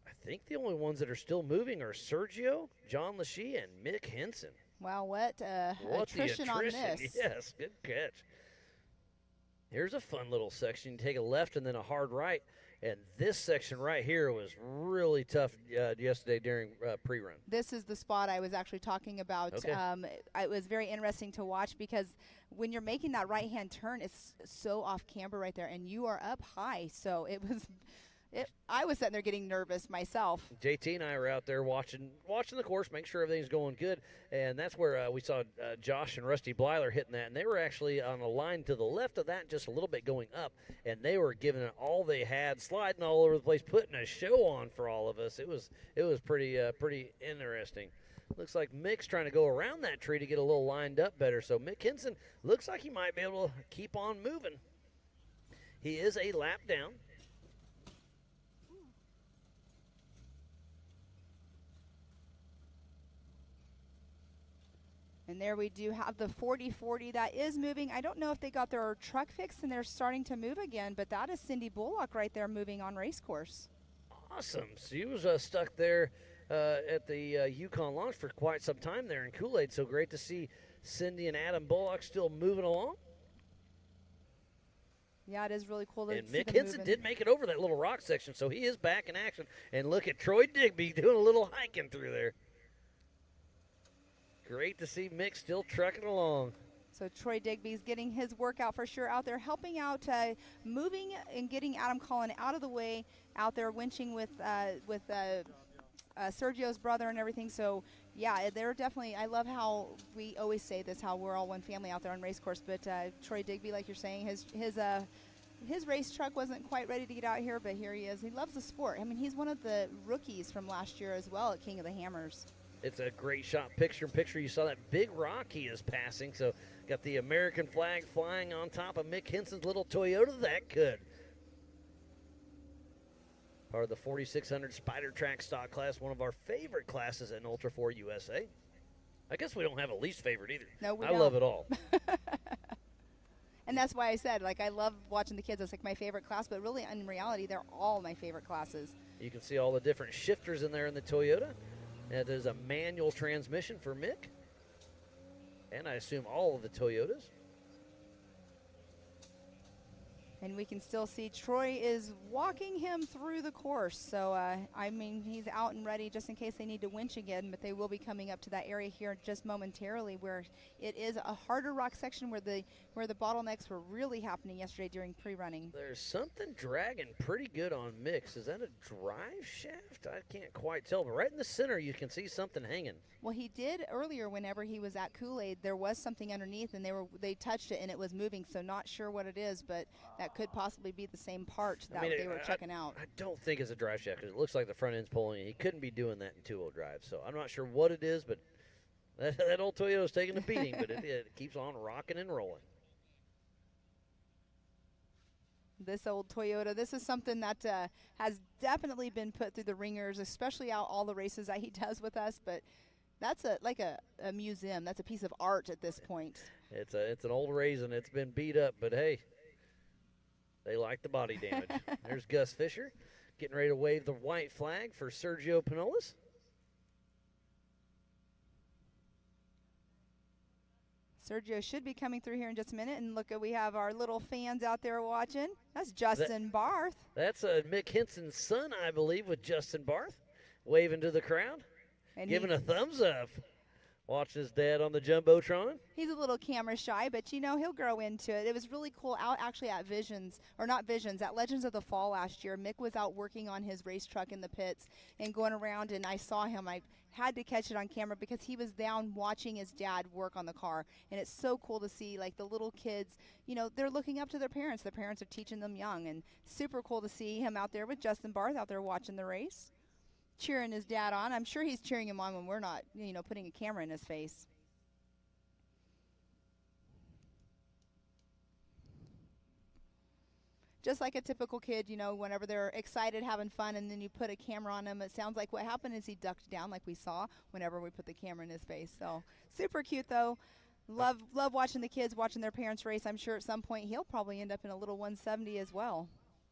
I think the only ones that are still moving are Sergio, John Lachey, and Mick Henson. Wow, what attrition on this. Yes, good catch. Here's a fun little section. You take a left and then a hard right. And this section right here was really tough yesterday during pre-run. This is the spot I was actually talking about. Okay. It was very interesting to watch, because when you're making that right-hand turn, it's so off camber right there, and you are up high. So it was I was sitting there getting nervous myself. JT and I were out there watching the course, make sure everything's going good, and that's where we saw Josh and Rusty Blyler hitting that, and they were actually on a line to the left of that, just a little bit going up, and they were giving it all they had, sliding all over the place, putting a show on for all of us. It was pretty interesting. Looks like Mick's trying to go around that tree to get a little lined up better, so Mick Henson looks like he might be able to keep on moving. He is a lap down. And there we do have the 40-40 that is moving. I don't know if they got their truck fixed and they're starting to move again, but that is Cindy Bullock right there moving on race course. Awesome. She was stuck there at the Yukon launch for quite some time there in Kool-Aid. So great to see Cindy and Adam Bullock still moving along. Yeah, it is really cool to and see Mick them Henson moving. did make it over that little rock section, so he is back in action. And look at Troy Digby doing a little hiking through there. Great to see Mick still trucking along. So Troy Digby's getting his workout for sure out there, helping out, moving and getting Adam Collin out of the way, out there winching with Sergio's brother and everything. So, yeah, they're definitely, I love how we always say this, how we're all one family out there on race course. But Troy Digby, like you're saying, his race truck wasn't quite ready to get out here, but here he is. He loves the sport. I mean, he's one of the rookies from last year as well at King of the Hammers. It's a great shot, picture-in-picture. You saw that big rock he is passing. So got the American flag flying on top of Mick Henson's little Toyota. That could. Part of the 4600 Spider Track stock class, one of our favorite classes in Ultra 4 USA. I guess we don't have a least favorite either. No, we I don't. love it all. And that's why I said, like, I love watching the kids. It's like my favorite class, but really, in reality, they're all my favorite classes. You can see all the different shifters in there in the Toyota. And there's a manual transmission for Mick. And I assume all of the Toyotas. And we can still see Troy is walking him through the course. So, I mean, he's out and ready just in case they need to winch again. But they will be coming up to that area here just momentarily where it is a harder rock section where the bottlenecks were really happening yesterday during pre-running. There's something dragging pretty good on Mick's. Is that a drive shaft? I can't quite tell. But right in the center, you can see something hanging. Well, he did earlier whenever he was at Kool-Aid. There was something underneath, and they touched it, and it was moving. So not sure what it is, but that could possibly be the same part that they were checking out. I don't think it's a drive shaft because it looks like the front end's pulling. He couldn't be doing that in two-wheel drive. So I'm not sure what it is, but that old Toyota's taking a beating, but it keeps on rocking and rolling. This old Toyota, this is something that has definitely been put through the ringers, especially out all the races that he does with us, but that's like a museum. That's a piece of art at this point. It's an old raisin. It's been beat up, but hey, they like the body damage. There's Gus Fisher getting ready to wave the white flag for Sergio Pinolis. Sergio should be coming through here in just a minute. And look, we have our little fans out there watching. That's Justin Barth. That's Mick Henson's son, I believe, with Justin Barth, waving to the crowd, and giving a thumbs up. Watch his dad on the Jumbotron. He's a little camera shy, but, you know, he'll grow into it. It was really cool out actually at at Legends of the Fall last year. Mick was out working on his race truck in the pits and going around, and I saw him. I had to catch it on camera because he was down watching his dad work on the car. And it's so cool to see, like, the little kids, you know, they're looking up to their parents. Their parents are teaching them young, and super cool to see him out there with Justin Barth out there watching the race, cheering his dad on. I'm sure he's cheering him on when we're not, you know, putting a camera in his face. Just like a typical kid, you know, whenever they're excited, having fun, and then you put a camera on him, it sounds like what happened is he ducked down like we saw whenever we put the camera in his face. So super cute, though. Love watching the kids, watching their parents race. I'm sure at some point he'll probably end up in a little 170 as well.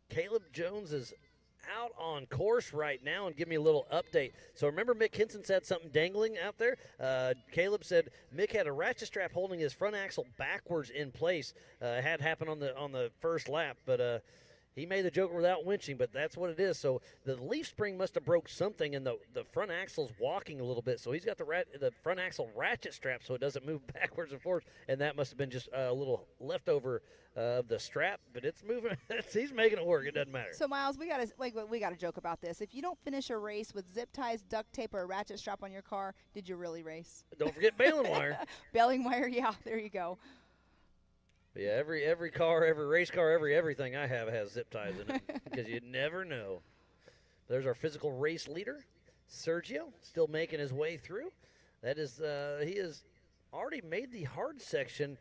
Caleb Jones is out on course right now, and give me a little update. So remember Mick Henson said something dangling out there? Caleb said Mick had a ratchet strap holding his front axle backwards in place. Had happened on the first lap, but he made the joke without winching, but that's what it is. So the leaf spring must have broke something, and the front axle's walking a little bit. So he's got the front axle ratchet strap so it doesn't move backwards and forwards, and that must have been just a little leftover of the strap, but it's moving. He's making it work. It doesn't matter. So Miles, we got to joke about this. If you don't finish a race with zip ties, duct tape, or a ratchet strap on your car, did you really race? Don't forget baling wire. Baling wire, yeah, there you go. Yeah, every car, every race car, everything I have has zip ties in it because you never know. There's our physical race leader, Sergio, still making his way through. That is, he has already made the hard section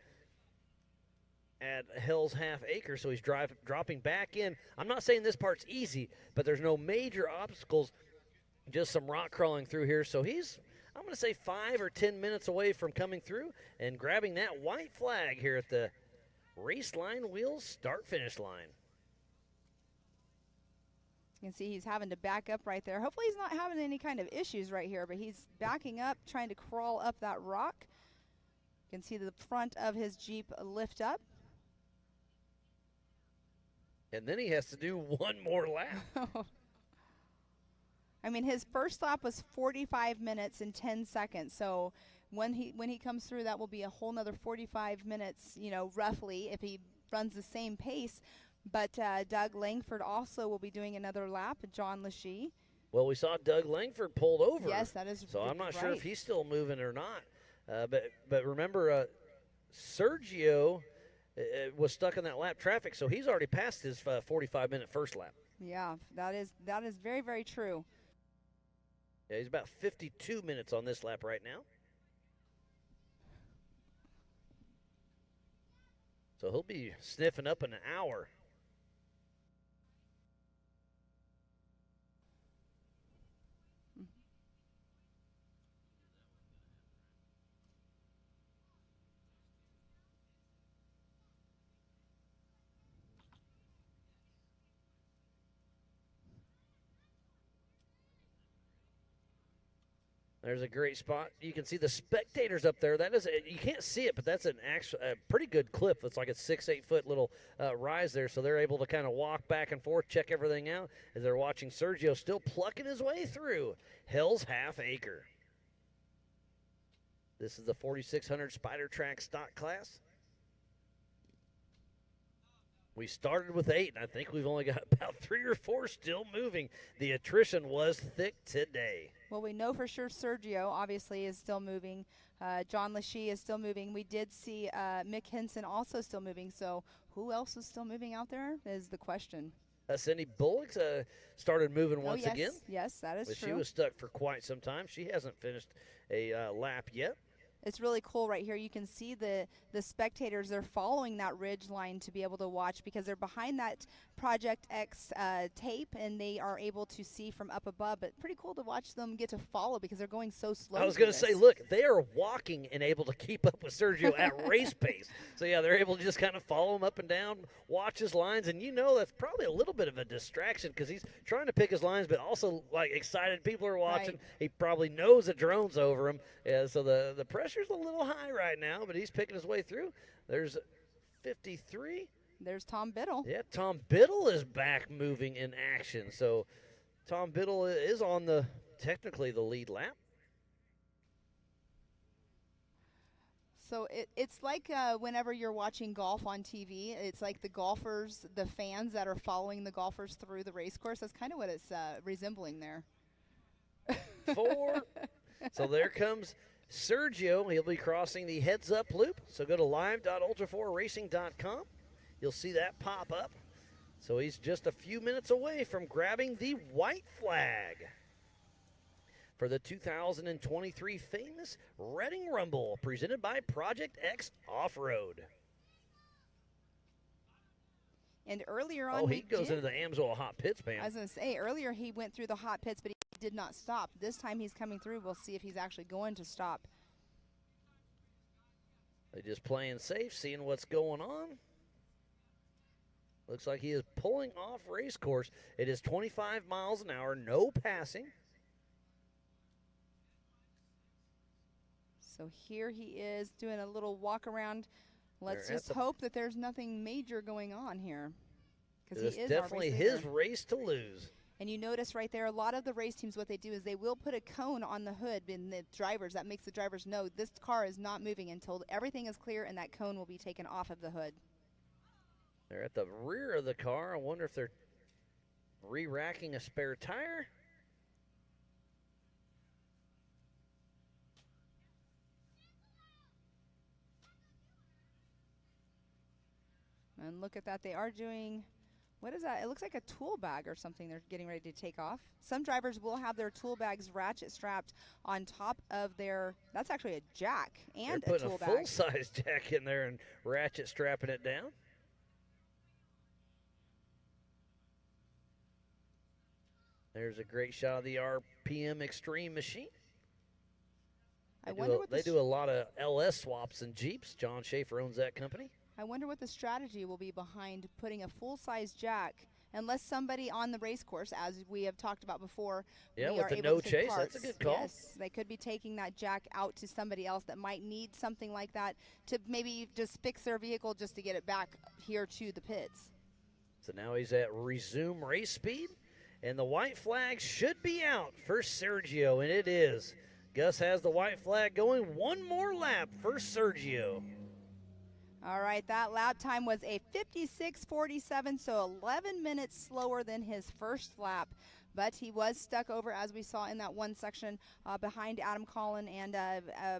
at Hell's Half Acre, so he's dropping back in. I'm not saying this part's easy, but there's no major obstacles, just some rock crawling through here. So he's, I'm going to say 5 or 10 minutes away from coming through and grabbing that white flag here at the race line wheels start-finish line. You can see he's having to back up right there. Hopefully he's not having any kind of issues right here, but he's backing up, trying to crawl up that rock. You can see the front of his Jeep lift up. And then he has to do one more lap. I mean, his first lap was 45 minutes and 10 seconds. So when he comes through, that will be a whole nother 45 minutes, you know, roughly, if he runs the same pace. But Doug Langford also will be doing another lap, John Lachey. Well, we saw Doug Langford pulled over. Yes, that is so I'm not right. sure if he's still moving or not. But remember, Sergio was stuck in that lap traffic, so he's already passed his 45-minute first lap. Yeah, that is very, very true. Yeah, he's about 52 minutes on this lap right now. So he'll be sniffing up an hour. There's a great spot. You can see the spectators up there. That is, you can't see it, but that's a pretty good cliff. It's like a 6-8 foot little rise there, so they're able to kind of walk back and forth, check everything out as they're watching Sergio still plucking his way through Hell's Half Acre. This is the 4600 Spider Track stock class. We started with 8, and I think we've only got about 3 or 4 still moving. The attrition was thick today. Well, we know for sure Sergio, obviously, is still moving. John Lachey is still moving. We did see Mick Henson also still moving. So who else is still moving out there is the question. Cindy Bullock started moving once again. Yes, that is but true. She was stuck for quite some time. She hasn't finished a lap yet. It's really cool right here. You can see the spectators. They're following that ridge line to be able to watch because they're behind that Project X tape, and they are able to see from up above. But pretty cool to watch them get to follow because they're going so slow. I was going to say, look, they are walking and able to keep up with Sergio at race pace. So, yeah, they're able to just kind of follow him up and down, watch his lines. And you know that's probably a little bit of a distraction because he's trying to pick his lines, but also, like, excited people are watching. Right. He probably knows a drone's over him. Yeah, so the pressure's a little high right now, but he's picking his way through. There's 53. There's Tom Biddle. Yeah, Tom Biddle is back moving in action. So Tom Biddle is on technically the lead lap. So it's like whenever you're watching golf on TV, it's like the golfers, the fans that are following the golfers through the race course. That's kind of what it's resembling there. 4. So there comes Sergio. He'll be crossing the heads-up loop. So go to live.ultra4racing.com. You'll see that pop up. So he's just a few minutes away from grabbing the white flag for the 2023 famous Reading Rumble, presented by Project X Off-Road. And earlier on, he goes into the Amsoil hot pits, man. I was going to say, earlier he went through the hot pits, but he did not stop. This time he's coming through. We'll see if he's actually going to stop. They're just playing safe, seeing what's going on. Looks like he is pulling off race course. It is 25 miles an hour, no passing. So here he is doing a little walk around. Let's just hope that there's nothing major going on here. Because he is definitely his race to lose. And you notice right there, a lot of the race teams, what they do is they will put a cone on the hood in the drivers. That makes the drivers know this car is not moving until everything is clear and that cone will be taken off of the hood. They're at the rear of the car. I wonder if they're re-racking a spare tire. And look at that. They are doing, what is that? It looks like a tool bag or something they're getting ready to take off. Some drivers will have their tool bags ratchet strapped on top of their, that's actually a jack and they're a tool bag. Putting a full-size jack in there and ratchet strapping it down. There's a great shot of the RPM Extreme machine. They do a lot of LS swaps and Jeeps. John Schaefer owns that company. I wonder what the strategy will be behind putting a full-size jack, unless somebody on the race course, as we have talked about before, yeah, we with are the able no to take chase, parts. that's a good call. Yes, they could be taking that jack out to somebody else that might need something like that to maybe just fix their vehicle just to get it back here to the pits. So now he's at resume race speed, and the white flag should be out for Sergio, and it is. Gus has the white flag going. One more lap for Sergio. All right, that lap time was a 56:47, so 11 minutes slower than his first lap. But he was stuck over, as we saw in that one section, behind Adam Collin and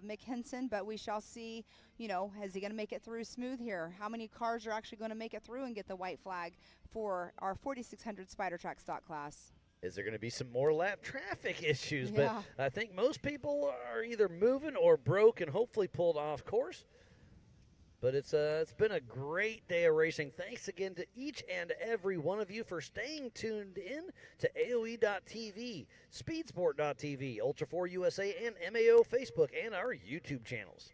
Mick Henson. But we shall see, you know, is he going to make it through smooth here? How many cars are actually going to make it through and get the white flag for our 4600 Spider Track stock class? Is there going to be some more lap traffic issues? Yeah. But I think most people are either moving or broke and hopefully pulled off course. But it's been a great day of racing. Thanks again to each and every one of you for staying tuned in to AOE.TV, Speedsport.tv, Ultra4 USA, and MAO Facebook, and our YouTube channels.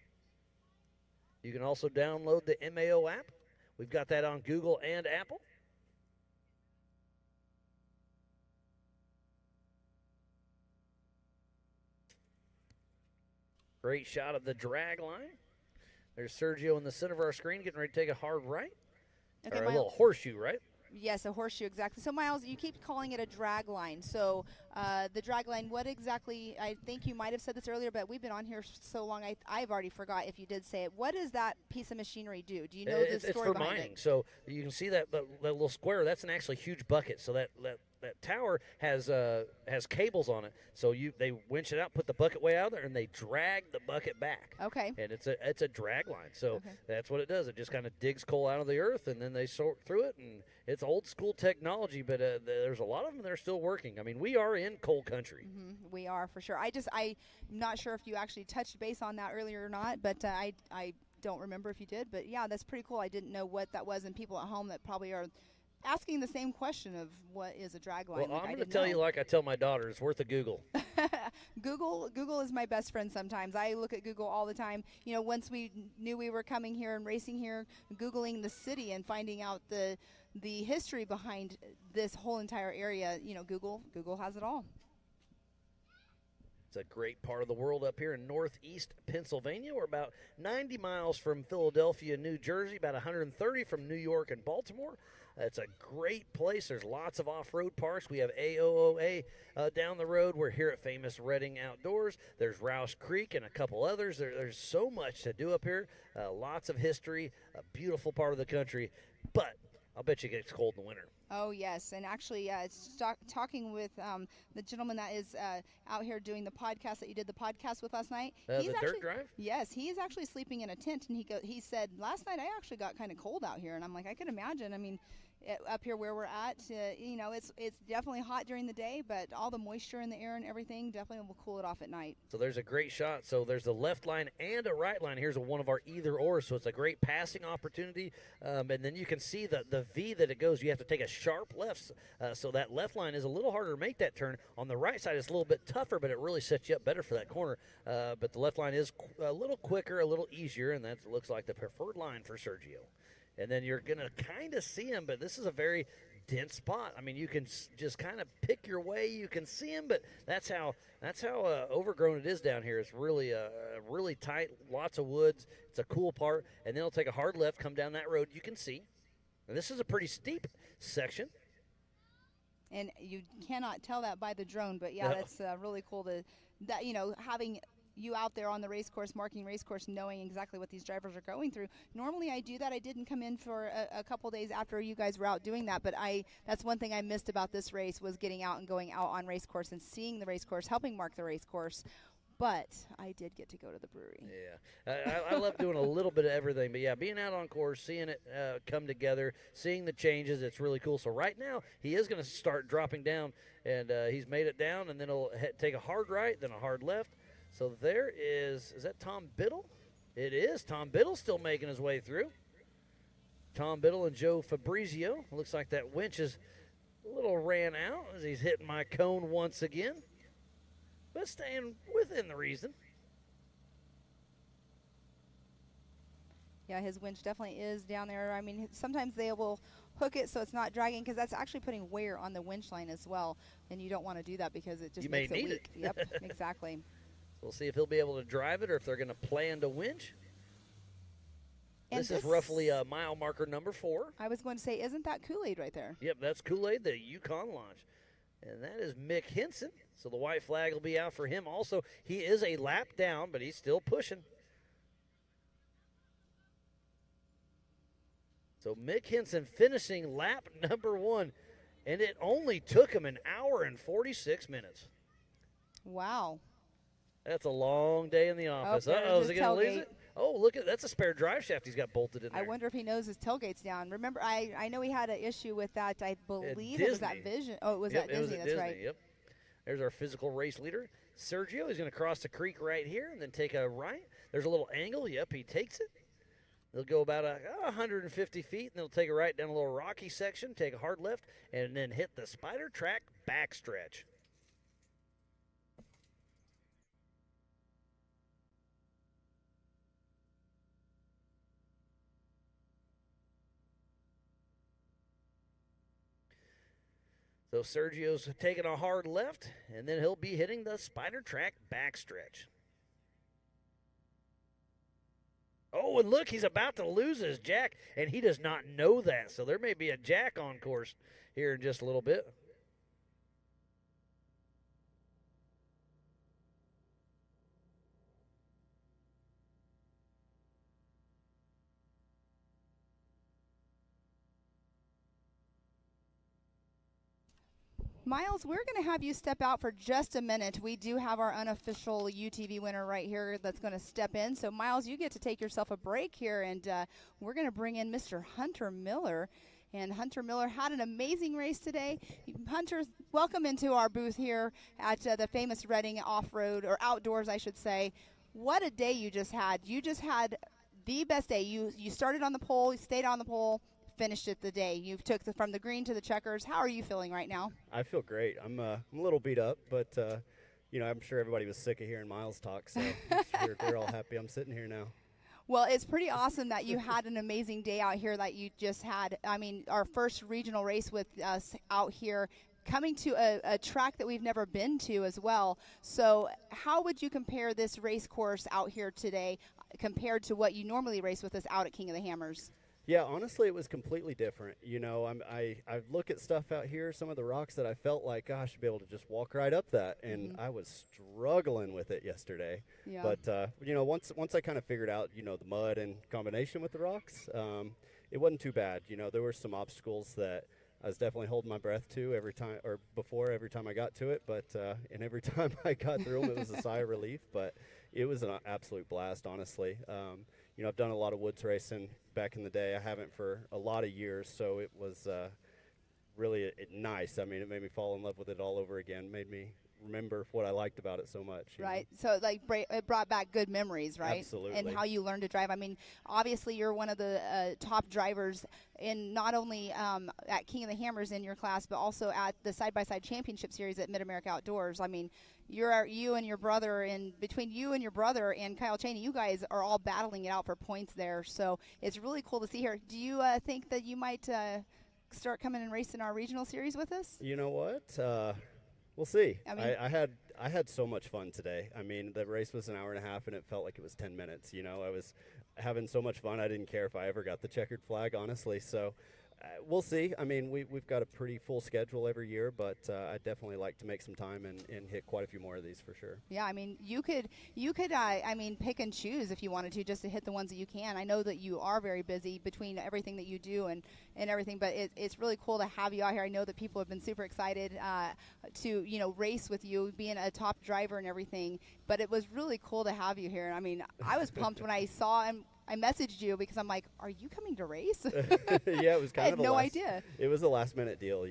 You can also download the MAO app. We've got that on Google and Apple. Great shot of the drag line. There's Sergio in the center of our screen getting ready to take a hard right. Okay, or a Miles. little horseshoe, right? Yes, a horseshoe, exactly. So, Miles, you keep calling it a drag line. So, the drag line, what exactly, I think you might have said this earlier, but we've been on here so long, I've already forgot if you did say it. What does that piece of machinery do? Do you know the story It's for behind mining. it? So you can see that little square. That's an actually huge bucket. So that tower has cables on it. So they winch it out, put the bucket way out there, and they drag the bucket back. Okay. And it's a drag line. So that's what it does. It just kind of digs coal out of the earth, and then they sort through it. And it's old school technology, but there's a lot of them that are still working. I mean, we are in coal country. We are, for sure. I'm not sure if you actually touched base on that earlier or not, but I don't remember if you did. But, yeah, that's pretty cool. I didn't know what that was, and people at home that probably are asking the same question of what is a drag line. Well, I'm going to tell you like I tell my daughter, it's worth a Google. Google is my best friend sometimes. I look at Google all the time. You know, once we knew we were coming here and racing here, Googling the city and finding out the history behind this whole entire area, you know, Google has it all. It's a great part of the world up here in northeast Pennsylvania. We're about 90 miles from Philadelphia, New Jersey, about 130 from New York and Baltimore. It's a great place. There's lots of off-road parks. We have AOOA down the road. We're here at famous Reading Outdoors. There's Rouse Creek and a couple others. There's so much to do up here. Lots of history, a beautiful part of the country. But I'll bet you it gets cold in the winter. Oh, yes. And actually, talking with the gentleman that is out here doing the podcast that you did the podcast with last night. The Dirt Drive? Yes. He is actually sleeping in a tent. And he said, last night I actually got kind of cold out here. And I'm like, I can imagine. I mean, up here where we're at, you know, it's definitely hot during the day, but all the moisture in the air and everything definitely will cool it off at night. So there's a great shot. So there's a left line and a right line. Here's one of our either or. So it's a great passing opportunity. And then you can see the V that it goes. You have to take a sharp left. So that left line is a little harder to make that turn. On the right side, it's a little bit tougher, but it really sets you up better for that corner. But the left line is a little quicker, a little easier, and that looks like the preferred line for Sergio. And then you're going to kind of see him, but this is a very dense spot. I mean, you can just kind of pick your way. You can see him, but that's how overgrown it is down here. It's really really tight, lots of woods. It's a cool part. And then it'll take a hard left, come down that road you can see. And this is a pretty steep section. And you cannot tell that by the drone, but yeah, that's really cool that, you know, having you out there on the race course, marking race course, knowing exactly what these drivers are going through. Normally I do that. I didn't come in for a couple days after you guys were out doing that, but that's one thing I missed about this race was getting out and going out on race course and seeing the race course, helping mark the race course. But I did get to go to the brewery. Yeah, I love doing a little bit of everything. But, yeah, being out on course, seeing it come together, seeing the changes, it's really cool. So right now he is going to start dropping down, and he's made it down, and then he'll take a hard right, then a hard left. So there is that Tom Biddle? It is. Tom Biddle still making his way through. Tom Biddle and Joe Fabrizio. Looks like that winch is a little ran out as he's hitting my cone once again. But staying within the reason. Yeah, his winch definitely is down there. I mean, sometimes they will hook it so it's not dragging because that's actually putting wear on the winch line as well. And you don't want to do that because it just makes it weak. Yep, exactly. We'll see if he'll be able to drive it or if they're going to plan to winch. And this is roughly mile marker number 4. I was going to say, isn't that Kool-Aid right there? Yep, that's Kool-Aid, the Yukon launch. And that is Mick Henson. So the white flag will be out for him also. He is a lap down, but he's still pushing. So Mick Henson finishing lap number 1. And it only took him an hour and 46 minutes. Wow. That's a long day in the office. Uh-oh, is he going to lose it? Oh, look, that's a spare drive shaft he's got bolted in there. I wonder if he knows his tailgate's down. Remember, I know he had an issue with that. I believe it was that Vision. Oh, it was at Disney. That's right. Yep. There's our physical race leader, Sergio. He's going to cross the creek right here and then take a right. There's a little angle. Yep, he takes it. They'll go about 150 feet, and they'll take a right down a little rocky section, take a hard left, and then hit the spider track backstretch. So Sergio's taking a hard left, and then he'll be hitting the spider track backstretch. Oh, and look, he's about to lose his jack, and he does not know that. So there may be a jack on course here in just a little bit. Miles, we're going to have you step out for just a minute. We do have our unofficial UTV winner right here that's going to step in. So, Miles, you get to take yourself a break here, and we're going to bring in Mr. Hunter Miller. And Hunter Miller had an amazing race today. Hunter, welcome into our booth here at the famous Reading Off-Road, or Outdoors, I should say. What a day you just had. You just had the best day. You started on the pole, you stayed on the pole, finished it the day. You took from the green to the checkers. How are you feeling right now? I feel great. I'm a little beat up, but I'm sure everybody was sick of hearing Miles talk, so they're all happy I'm sitting here now. Well, it's pretty awesome that you had an amazing day out here that you just had. I mean, our first regional race with us out here, coming to a track that we've never been to as well. So how would you compare this race course out here today compared to what you normally race with us out at King of the Hammers? Yeah, honestly, it was completely different. I look at stuff out here, some of the rocks that I felt like, gosh, I'd be able to just walk right up that, and I was struggling with it yesterday. Yeah. But once I kind of figured out, the mud and combination with the rocks, it wasn't too bad. There were some obstacles that I was definitely holding my breath to every time I got to it, but and every time I got through them, it was a sigh of relief. But it was an absolute blast, honestly. I've done a lot of woods racing back in the day. I haven't for a lot of years, so it was really nice. I mean, it made me fall in love with it all over again, made me remember what I liked about it so much. Right. So, it brought back good memories, right? Absolutely. And how you learned to drive. I mean, obviously, you're one of the top drivers in not only at King of the Hammers in your class, but also at the side-by-side championship series at Mid-America Outdoors. I mean, you and your brother, and between you and your brother and Kyle Cheney, you guys are all battling it out for points there. So it's really cool to see here. Do you think that you might start coming and racing our regional series with us? You know what? We'll see. I mean, I had so much fun today. I mean, the race was an hour and a half, and it felt like it was 10 minutes. I was having so much fun. I didn't care if I ever got the checkered flag, honestly. So we'll see. I mean, we've got a pretty full schedule every year, but I'd definitely like to make some time and hit quite a few more of these for sure. Yeah, I mean, you could pick and choose if you wanted to, just to hit the ones that you can. I know that you are very busy between everything that you do and everything, but it's really cool to have you out here. I know that people have been super excited to race with you, being a top driver and everything, but it was really cool to have you here. I mean, I was pumped when I saw him. I messaged you because I'm like, are you coming to race? Yeah, it was kind of I had no idea. It was a last-minute deal,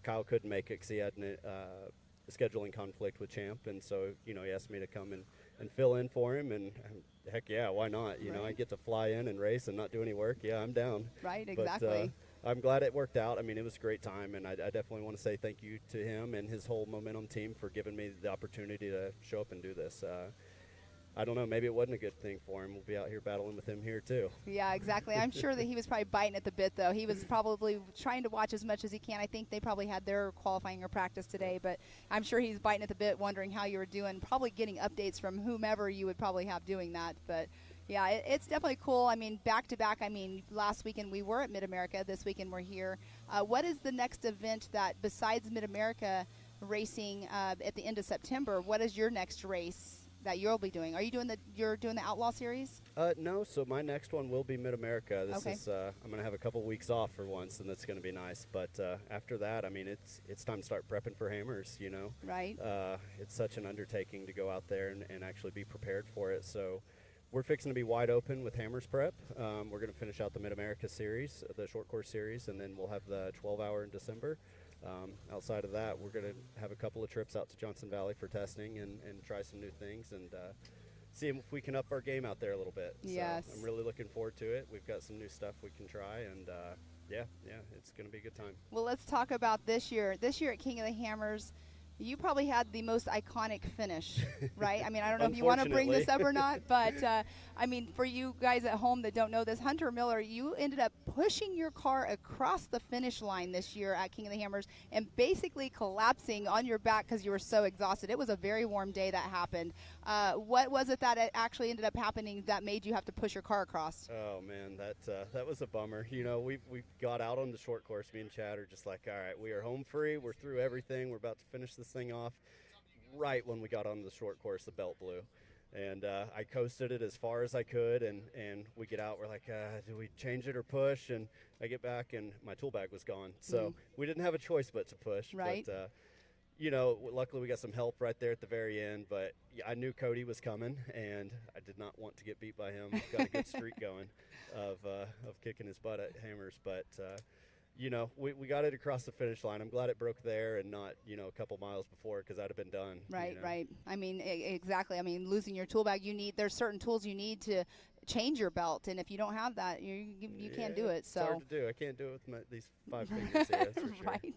Kyle couldn't make it because he had a scheduling conflict with Champ, and so, he asked me to come and fill in for him, and heck yeah, why not? I get to fly in and race and not do any work. Yeah, I'm down. Right, exactly. But, I'm glad it worked out. I mean, it was a great time, and I definitely want to say thank you to him and his whole Momentum team for giving me the opportunity to show up and do this. I don't know, maybe it wasn't a good thing for him. We'll be out here battling with him here too. Yeah, exactly. I'm sure that he was probably biting at the bit, though. He was probably trying to watch as much as he can. I think they probably had their qualifying or practice today, but I'm sure he's biting at the bit, wondering how you were doing, probably getting updates from whomever you would probably have doing that. But yeah, it's definitely cool. I mean, back-to-back, last weekend we were at Mid-America. This weekend we're here. What is the next event that, besides Mid-America racing at the end of September, what is your next race that you'll be doing? Are you doing you're doing the Outlaw Series? No, so my next one will be Mid-America. This okay. is I'm going to have a couple weeks off for once, and that's going to be nice. But after that, I mean, it's time to start prepping for Hammers, Right. It's such an undertaking to go out there and actually be prepared for it. So we're fixing to be wide open with Hammers prep. We're going to finish out the Mid-America Series, the short course series, and then we'll have the 12-hour in December. Outside of that, we're going to have a couple of trips out to Johnson Valley for testing and try some new things and see if we can up our game out there a little bit. Yes. So I'm really looking forward to it. We've got some new stuff we can try, and yeah, it's going to be a good time. Well, let's talk about this year. This year at King of the Hammers, You probably had the most iconic finish, right? I mean, I don't know if you want to bring this up or not, but I mean, for you guys at home that don't know this, Hunter Miller, you ended up pushing your car across the finish line this year at King of the Hammers and basically collapsing on your back because you were so exhausted. It was a very warm day that happened. What was it that actually ended up happening that made you have to push your car across? Oh man, that was a bummer. You know, we got out on the short course. Me and Chad are just like, all right, we are home free. We're through everything. We're about to finish this thing off. Right when we got on the short course, the belt blew, and I coasted it as far as I could. And we get out. We're like, do we change it or push? And I get back, and my tool bag was gone. So we didn't have a choice but to push. Right. But, you know, luckily we got some help right there at the very end, but I knew Cody was coming, and I did not want to get beat by him. Got a good streak going of kicking his butt at Hammers, but you know, we got it across the finish line. I'm glad it broke there and not, you know, a couple miles before, because I'd have been done. Right, you know? right. I mean, exactly. I mean, losing your tool bag, there's certain tools you need to change your belt, and if you don't have that, you can't do it. So it's hard to do. I can't do it with these 5 fingers here, that's for sure. Right.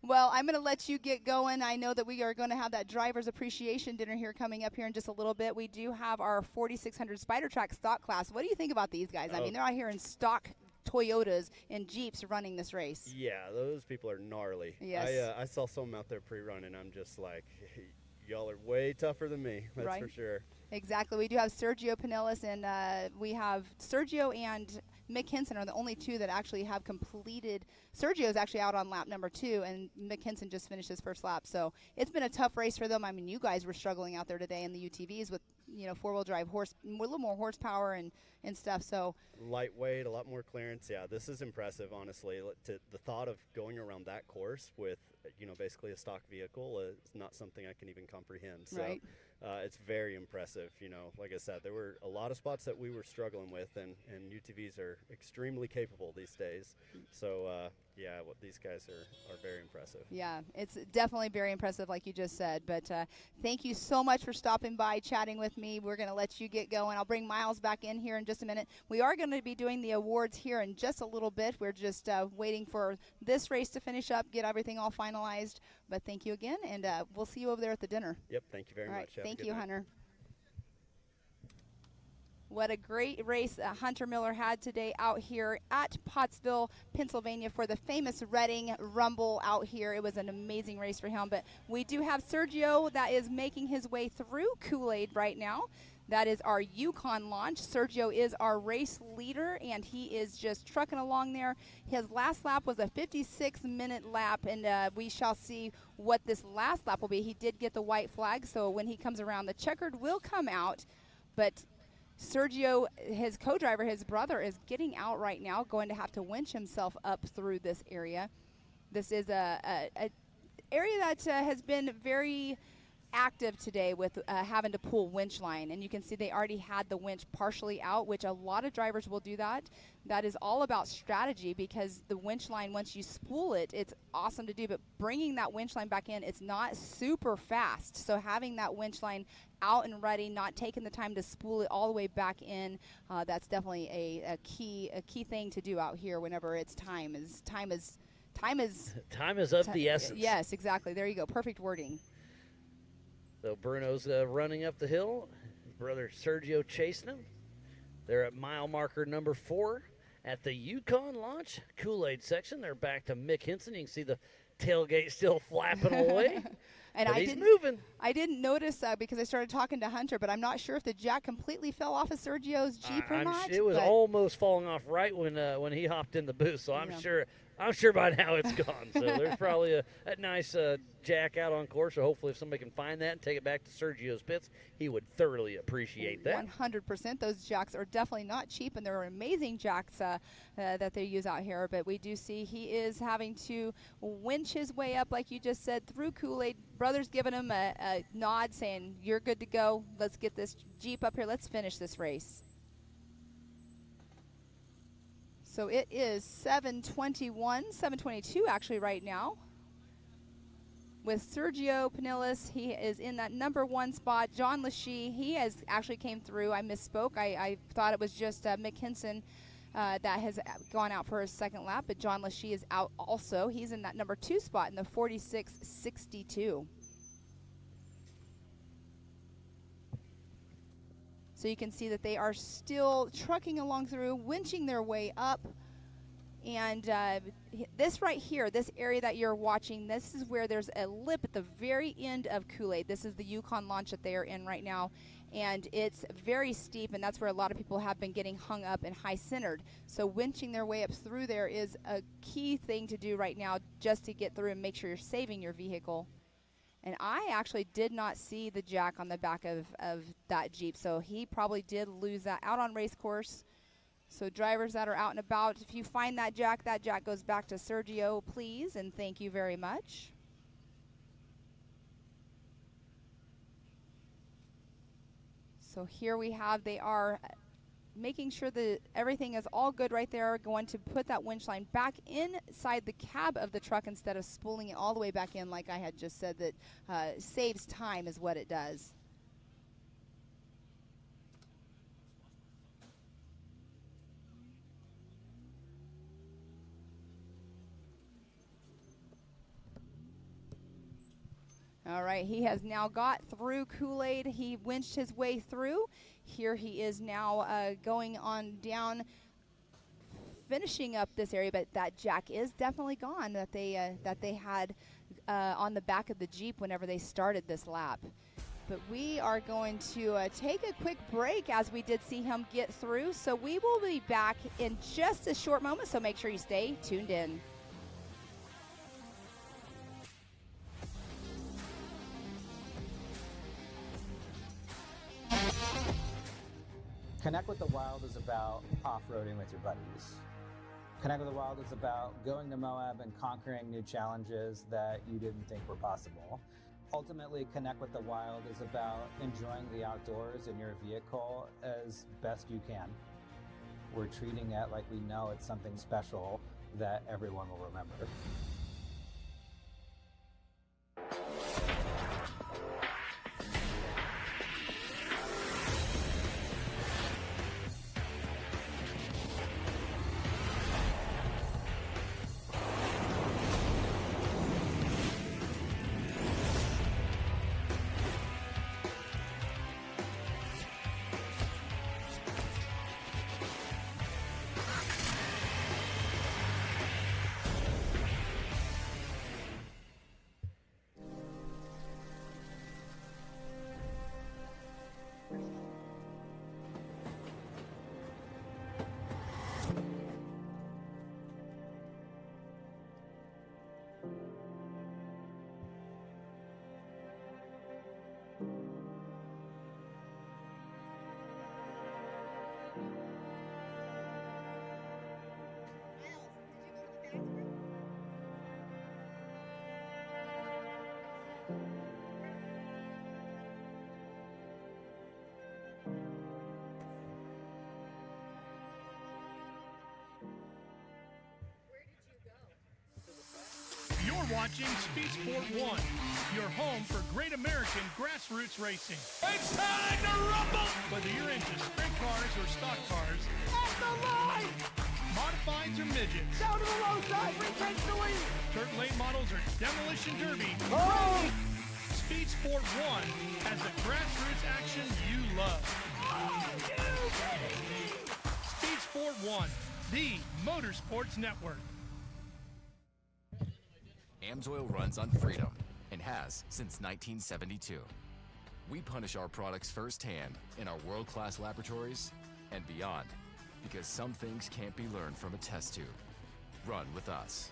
Well, I'm going to let you get going. I know that we are going to have that driver's appreciation dinner here coming up here in just a little bit. We do have our 4600 Spider Track stock class. What do you think about these guys? I mean, they're out here in stock Toyotas and Jeeps running this race. Yeah, those people are gnarly. Yes. I saw some out there pre-running. I'm just like, hey, y'all are way tougher than me. That's right. for sure. Exactly. We do have Sergio Pinellas, and we have Sergio and Mick Henson are the only two that actually have completed. Sergio is actually out on lap number 2, and Mick Henson just finished his first lap. So it's been a tough race for them. I mean, you guys were struggling out there today in the UTVs with, you know, 4-wheel drive a little more horsepower and stuff. So lightweight, a lot more clearance. Yeah, this is impressive, honestly. The thought of going around that course with, you know, basically a stock vehicle is not something I can even comprehend. So right. It's very impressive. You know, like I said, there were a lot of spots that we were struggling with, and UTVs are extremely capable these days. So yeah, these guys are very impressive. Yeah, it's definitely very impressive, like you just said. But thank you so much for stopping by, chatting with me. We're going to let you get going. I'll bring Miles back in here in just a minute. We are going to be doing the awards here in just a little bit. We're just waiting for this race to finish up, get everything all finalized. But thank you again, and we'll see you over there at the dinner. Yep, thank you very all right, much. thank you, Hunter. What a great race Hunter Miller had today out here at Pottsville, Pennsylvania for the famous Reading Rumble out here. It was an amazing race for him. But we do have Sergio that is making his way through Kool-Aid right now. That is our Yukon launch. Sergio is our race leader, and he is just trucking along there. His last lap was a 56-minute lap, and we shall see what this last lap will be. He did get the white flag, so when he comes around, the checkered will come out. But Sergio, his co-driver, his brother, is getting out right now, going to have to winch himself up through this area. This is a area that has been very active today with having to pull winch line, and you can see they already had the winch partially out, which a lot of drivers will do that. That is all about strategy, because the winch line, once you spool it, it's awesome to do, but bringing that winch line back in, it's not super fast. So having that winch line out and ready, not taking the time to spool it all the way back in, that's definitely a key thing to do out here whenever it's time is of the essence. Yes, exactly. There you go. Perfect wording. So Bruno's running up the hill. His brother Sergio chasing him. They're at mile marker number 4 at the Yukon launch Kool-Aid section. They're back to Mick Henson. You can see the tailgate still flapping away. And but he's moving. I didn't notice because I started talking to Hunter, but I'm not sure if the jack completely fell off of Sergio's Jeep or not. It was almost falling off right when he hopped in the booth. So I'm sure by now it's gone. So there's probably a nice jack out on course. So hopefully if somebody can find that and take it back to Sergio's pits, he would thoroughly appreciate that. 100%. Those jacks are definitely not cheap, and they're amazing jacks that they use out here. But we do see he is having to winch his way up, like you just said, through Kool-Aid. Brother's giving him a nod saying, you're good to go. Let's get this Jeep up here. Let's finish this race. So it is 7:22 actually right now. With Sergio Pinellas, he is in that number 1 spot. John Lachey, he has actually came through. I misspoke. I thought it was just Mick Henson that has gone out for his second lap, but John Lachey is out also. He's in that number 2 spot in the 46.62. So you can see that they are still trucking along through, winching their way up. And this right here, this area that you're watching, this is where there's a lip at the very end of Kool-Aid. This is the Yukon launch that they are in right now. And it's very steep, and that's where a lot of people have been getting hung up and high-centered. So winching their way up through there is a key thing to do right now just to get through and make sure you're saving your vehicle. And I actually did not see the jack on the back of that Jeep, so he probably did lose that out on race course. So drivers that are out and about, if you find that jack goes back to Sergio, please, and thank you very much. So here we have, they are making sure that everything is all good right there, going to put that winch line back inside the cab of the truck instead of spooling it all the way back in, like I had just said, that saves time is what it does. All right, he has now got through Kool-Aid. He winched his way through. Here he is now going on down, finishing up this area, but that jack is definitely gone that they had on the back of the Jeep whenever they started this lap. But we are going to take a quick break as we did see him get through. So we will be back in just a short moment, so make sure you stay tuned in. Connect with the Wild is about off-roading with your buddies. Connect with the Wild is about going to Moab and conquering new challenges that you didn't think were possible. Ultimately, Connect with the Wild is about enjoying the outdoors in your vehicle as best you can. We're treating it like we know it's something special that everyone will remember. You're watching Speed Sport 1, your home for great American grassroots racing. It's time to rumble! Whether you're into sprint cars or stock cars, at the line! Modifieds or midgets, down to the low side, retake the lead! Dirt late models or demolition derby. Oh! Speed Sport 1 has the grassroots action you love. Are you kidding me? Speed Sport 1, the motorsports network. Amsoil runs on freedom and has since 1972. We punish our products firsthand in our world-class laboratories and beyond, because some things can't be learned from a test tube. Run with us.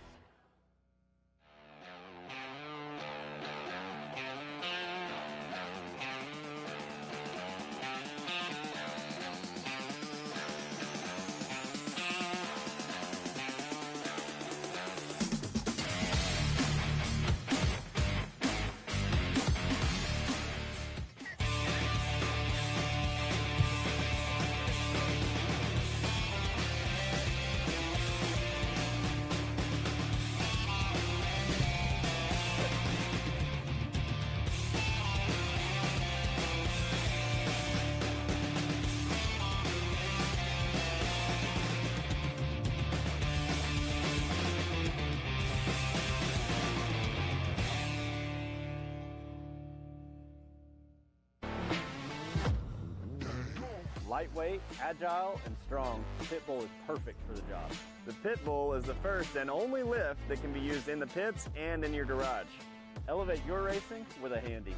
Lightweight, agile, and strong, the Pit Bull is perfect for the job. The Pit Bull is the first and only lift that can be used in the pits and in your garage. Elevate your racing with a Handy.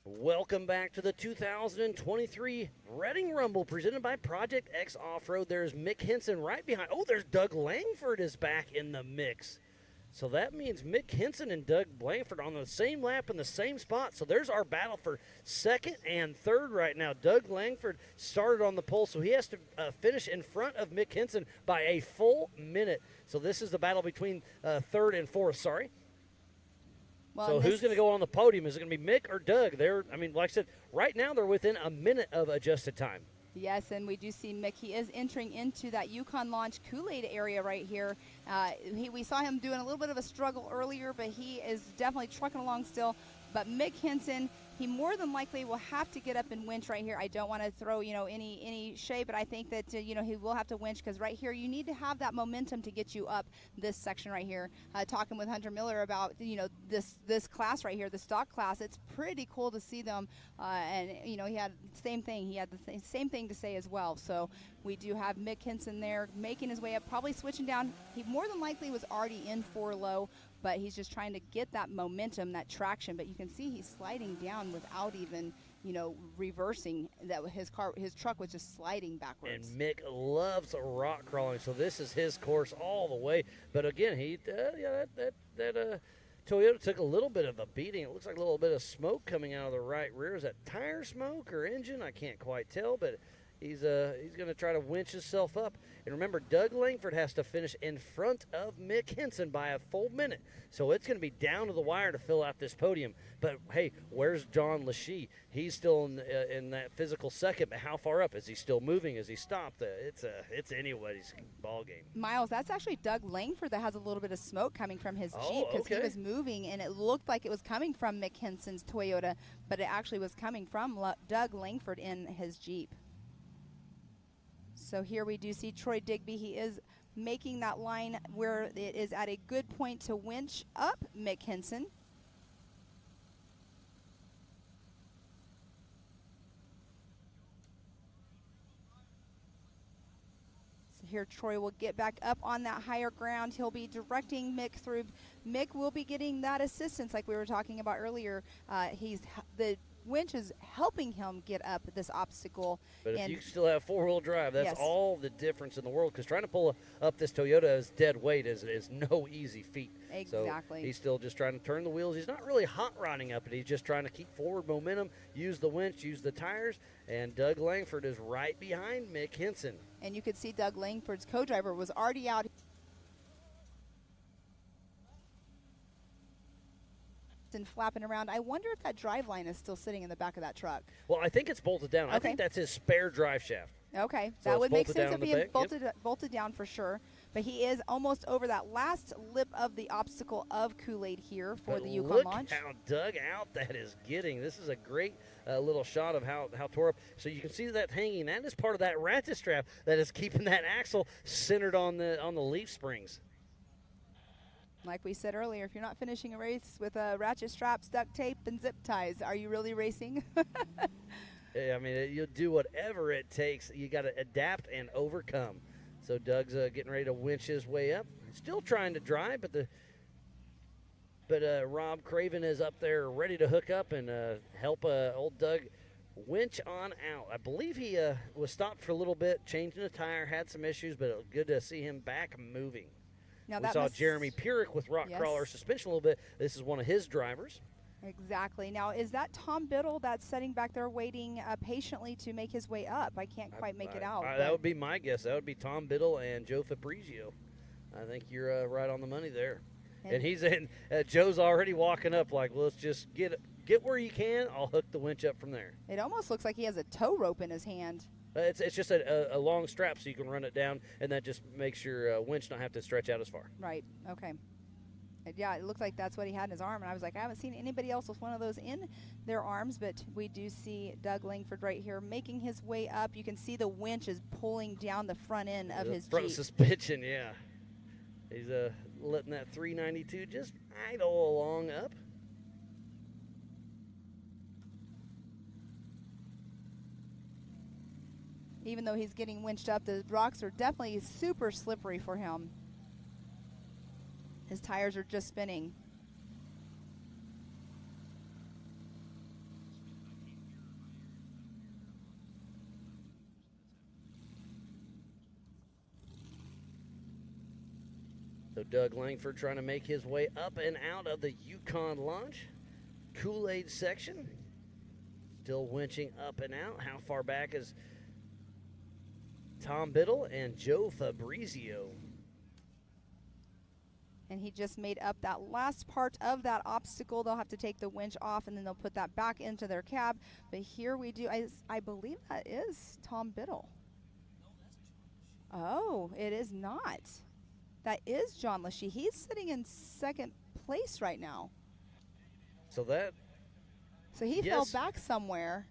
Welcome back to the 2023 Reading Rumble presented by Project X Off-Road. There's Mick Henson right behind. Oh, there's Doug Langford is back in the mix. So that means Mick Henson and Doug Langford on the same lap in the same spot. So there's our battle for second and third right now. Doug Langford started on the pole, so he has to finish in front of Mick Henson by a full minute. So this is the battle between third and fourth, sorry. Well, so who's going to go on the podium? Is it going to be Mick or Doug? I mean, like I said, right now they're within a minute of adjusted time. Yes, and we do see Mick. He is entering into that Yukon Launch Kool-Aid area right here. We saw him doing a little bit of a struggle earlier, but he is definitely trucking along still. But Mick Henson, he more than likely will have to get up and winch right here. I don't want to throw, any shade, but I think that, he will have to winch because right here you need to have that momentum to get you up this section right here. Talking with Hunter Miller about, this class right here, the stock class. It's pretty cool to see them. And, he had the same thing. He had the same thing to say as well. So we do have Mick Henson there making his way up, probably switching down. He more than likely was already in 4 low, but he's just trying to get that momentum, that traction. But you can see he's sliding down without even, reversing. That his truck was just sliding backwards. And Mick loves rock crawling, so this is his course all the way. But again, that Toyota took a little bit of a beating. It looks like a little bit of smoke coming out of the right rear. Is that tire smoke or engine? I can't quite tell, but he's going to try to winch himself up. And remember, Doug Langford has to finish in front of Mick Henson by a full minute. So it's going to be down to the wire to fill out this podium. But, hey, where's John Lachey? He's still in that physical second, but how far up? Is he still moving? Is he stopped? It's anybody's ball game. Miles, that's actually Doug Langford that has a little bit of smoke coming from his Jeep because he was moving, and it looked like it was coming from Mick Henson's Toyota, but it actually was coming from Doug Langford in his Jeep. So here we do see Troy Digby. He is making that line where it is at a good point to winch up Mick Henson. So here Troy will get back up on that higher ground. He'll be directing Mick through. Mick will be getting that assistance like we were talking about earlier. The winch is helping him get up this obstacle. But if you still have 4-wheel drive, that's all the difference in the world, because trying to pull up this Toyota as dead weight is no easy feat. Exactly. So he's still just trying to turn the wheels. He's not really hot rodding up it. He's just trying to keep forward momentum, use the winch, use the tires, and Doug Langford is right behind Mick Henson. And you could see Doug Langford's co-driver was already out and flapping around. I wonder if that drive line is still sitting in the back of that truck. Well, I think it's bolted down. Okay. I think that's his spare drive shaft. Okay, So that it's would make bolted sense down of in the being back. bolted down for sure. But he is almost over that last lip of the obstacle of Kool-Aid here for But the Yukon look launch. how dug out that is getting. This is a great little shot of how tore up. So you can see that hanging. That is part of that ratchet strap that is keeping that axle centered on the leaf springs. Like we said earlier, if you're not finishing a race with ratchet straps, duct tape, and zip ties, are you really racing? I mean, you'll do whatever it takes. You got to adapt and overcome. So Doug's getting ready to winch his way up. Still trying to drive, but Rob Craven is up there ready to hook up and help old Doug winch on out. I believe he was stopped for a little bit, changing a tire, had some issues, but it was good to see him back moving. Now we saw Jeremy Purick with rock crawler suspension a little bit. This is one of his drivers. Exactly. Now, is that Tom Biddle that's sitting back there waiting patiently to make his way up? I can't quite make it out. That would be my guess. That would be Tom Biddle and Joe Fabrizio. I think you're right on the money there. And he's in. Joe's already walking up like, well, let's just get where you can. I'll hook the winch up from there. It almost looks like he has a tow rope in his hand. It's just a long strap so you can run it down, and that just makes your winch not have to stretch out as far. Right. Okay. Yeah, it looks like that's what he had in his arm, and I was like, I haven't seen anybody else with one of those in their arms, but we do see Doug Langford right here making his way up. You can see the winch is pulling down the front end of his front Jeep. suspension, yeah. He's letting that 392 just idle along up. Even though he's getting winched up, the rocks are definitely super slippery for him. His tires are just spinning. So Doug Langford trying to make his way up and out of the Yukon launch. Kool-Aid section. Still winching up and out. How far back is Tom Biddle and Joe Fabrizio? And he just made up that last part of that obstacle. They'll have to take the winch off, and then they'll put that back into their cab. But here we do. I believe that is Tom Biddle. Oh, it is not. That is John Lachey. He's sitting in second place right now. So he fell back somewhere.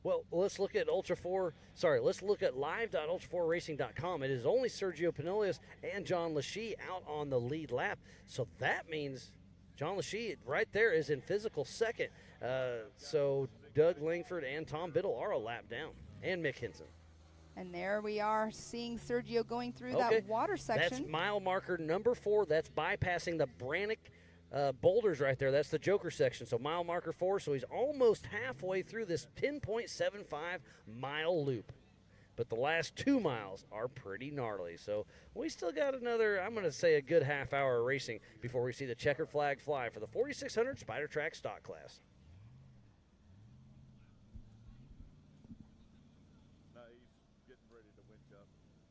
Well, let's look at let's look at live.ultra4racing.com. It is only Sergio Pinillas and John Lachey out on the lead lap. So that means John Lachey right there is in physical second. So Doug Langford and Tom Biddle are a lap down, and Mick Hinson. And there we are seeing Sergio going through that water section. That's mile marker number 4. That's bypassing the Brannick boulders right there. That's the Joker section. So mile marker 4. So he's almost halfway through this 10.75 mile loop. But the last 2 miles are pretty gnarly. So we still got another, I'm going to say, a good half hour of racing before we see the checkered flag fly for the 4600 Spider Track stock class.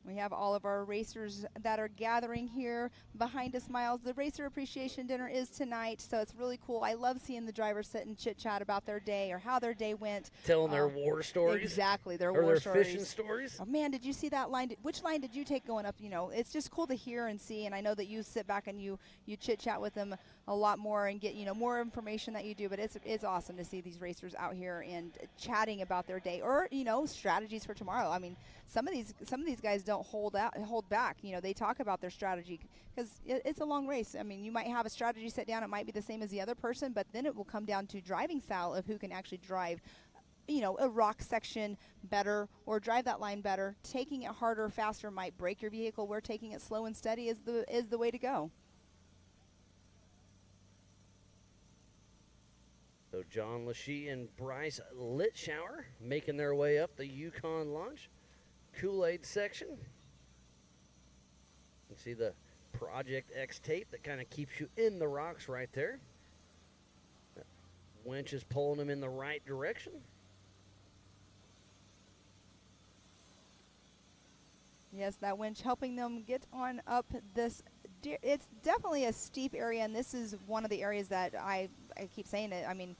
We have all of our racers that are gathering here behind us, Miles. The Racer Appreciation Dinner is tonight, so it's really cool. I love seeing the drivers sit and chit-chat about their day or how their day went. Telling their war stories. Exactly, their or war their stories. fishing stories. Oh, man, did you see that line? Which line did you take going up? You know, it's just cool to hear and see, and I know that you sit back and you chit-chat with them a lot more and get, more information that you do, but it's awesome to see these racers out here and chatting about their day or, strategies for tomorrow. I mean, some of these guys don't hold back. They talk about their strategy because it's a long race. I mean, you might have a strategy set down. It might be the same as the other person, but then it will come down to driving style of who can actually drive, a rock section better or drive that line better. Taking it harder, faster might break your vehicle, where taking it slow and steady is the way to go. So John Lachey and Bryce Litschauer making their way up the Yukon launch. Kool-Aid section. You can see the Project X tape that kind of keeps you in the rocks right there. That winch is pulling them in the right direction. Yes, that winch helping them get on up this. It's definitely a steep area, and this is one of the areas that I keep saying it. I mean,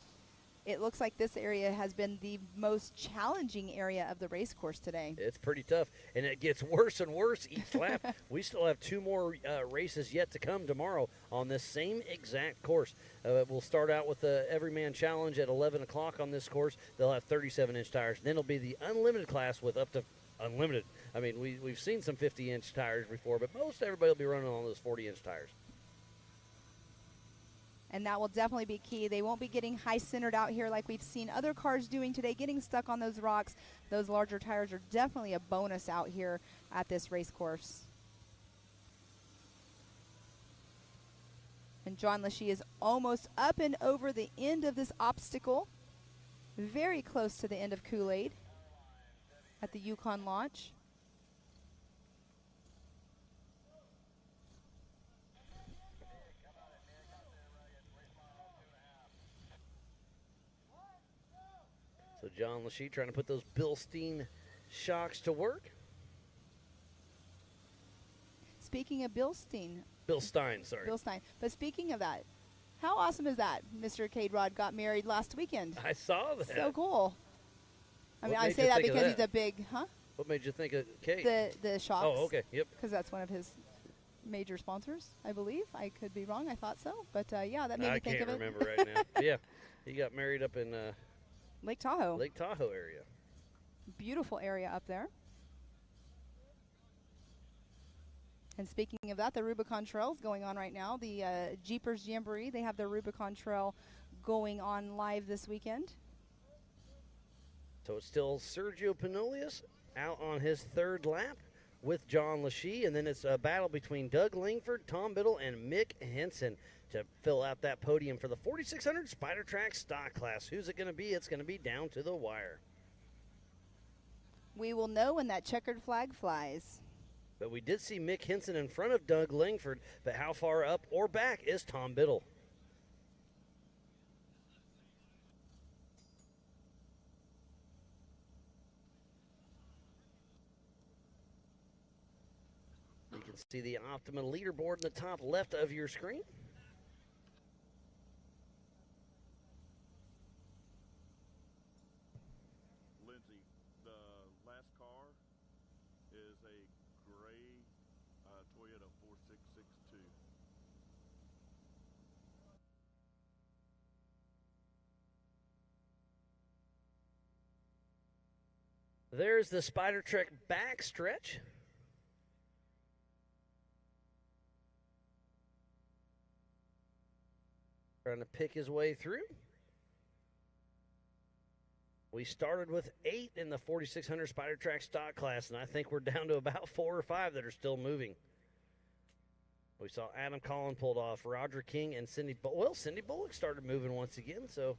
it looks like this area has been the most challenging area of the race course today. It's pretty tough, and it gets worse and worse each lap. We still have 2 more races yet to come tomorrow on this same exact course. We'll start out with the Everyman Challenge at 11 o'clock on this course. They'll have 37-inch tires. Then it'll be the Unlimited class with up to unlimited. I mean, we've seen some 50-inch tires before, but most everybody will be running on those 40-inch tires. And that will definitely be key. They won't be getting high-centered out here like we've seen other cars doing today, getting stuck on those rocks. Those larger tires are definitely a bonus out here at this race course. And John Lachey is almost up and over the end of this obstacle. Very close to the end of Kool-Aid at the Yukon launch. So John Lachey trying to put those Bilstein shocks to work. Speaking of Bilstein. Bill Stein, sorry. Bill Stein. But speaking of that, how awesome is that? Mr. Cade Rod got married last weekend. I saw that. So cool. I mean, What I made say you that think of because that? he's a big, What made you think of Kate? The shocks. Oh, okay, yep. Because that's one of his major sponsors, I believe. I could be wrong. I thought so. But, yeah, that made me think of it. I can't remember right now. But yeah, he got married up in Lake Tahoe. Lake Tahoe area. Beautiful area up there. And speaking of that, the Rubicon Trail is going on right now. The Jeepers Jamboree, they have their Rubicon Trail going on live this weekend. So it's still Sergio Pinolius out on his third lap with John Lachey, and then it's a battle between Doug Langford, Tom Biddle, and Mick Henson to fill out that podium for the 4600 Spider Track Stock Class. Who's it going to be? It's going to be down to the wire. We will know when that checkered flag flies. But we did see Mick Henson in front of Doug Langford, but how far up or back is Tom Biddle? You can see the Optima leaderboard in the top left of your screen. Lindsay, the last car is a gray Toyota 4662. There's the Spider Trek backstretch. Trying to pick his way through. We started with 8 in the 4600 Spider Track stock class, and I think we're down to about 4 or 5 that are still moving. We saw Adam Collin pulled off, Roger King and Cindy Bullock started moving once again, so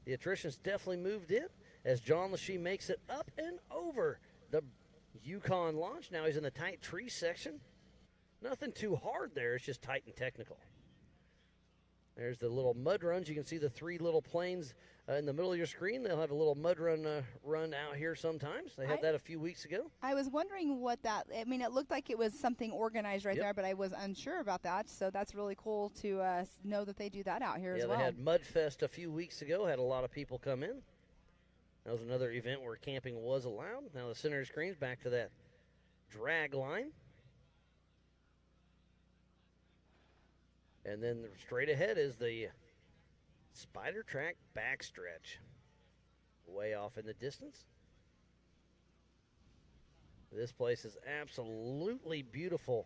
the attrition's definitely moved in as John Lachey makes it up and over the Yukon launch. Now he's in the tight tree section. Nothing too hard there, it's just tight and technical. There's the little mud runs. You can see the 3 little planes in the middle of your screen. They'll have a little mud run out here sometimes. They had that a few weeks ago. I was wondering what that, I mean, it looked like it was something organized right there, but I was unsure about that. So that's really cool to know that they do that out here as well. Yeah, they had Mudfest a few weeks ago. Had a lot of people come in. That was another event where camping was allowed. Now the center of the screen's back to that drag line. And then straight ahead is the Spider Track backstretch. Way off in the distance. This place is absolutely beautiful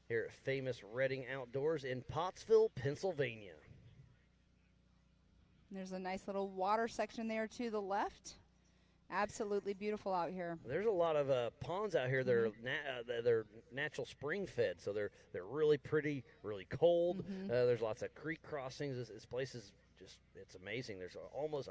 here at famous Redding Outdoors in Pottsville, Pennsylvania. There's a nice little water section there to the left. Absolutely beautiful out here. There's a lot of ponds out here that are they're natural spring fed, so they're really pretty, really cold. There's lots of creek crossings. This place is just, it's amazing. There's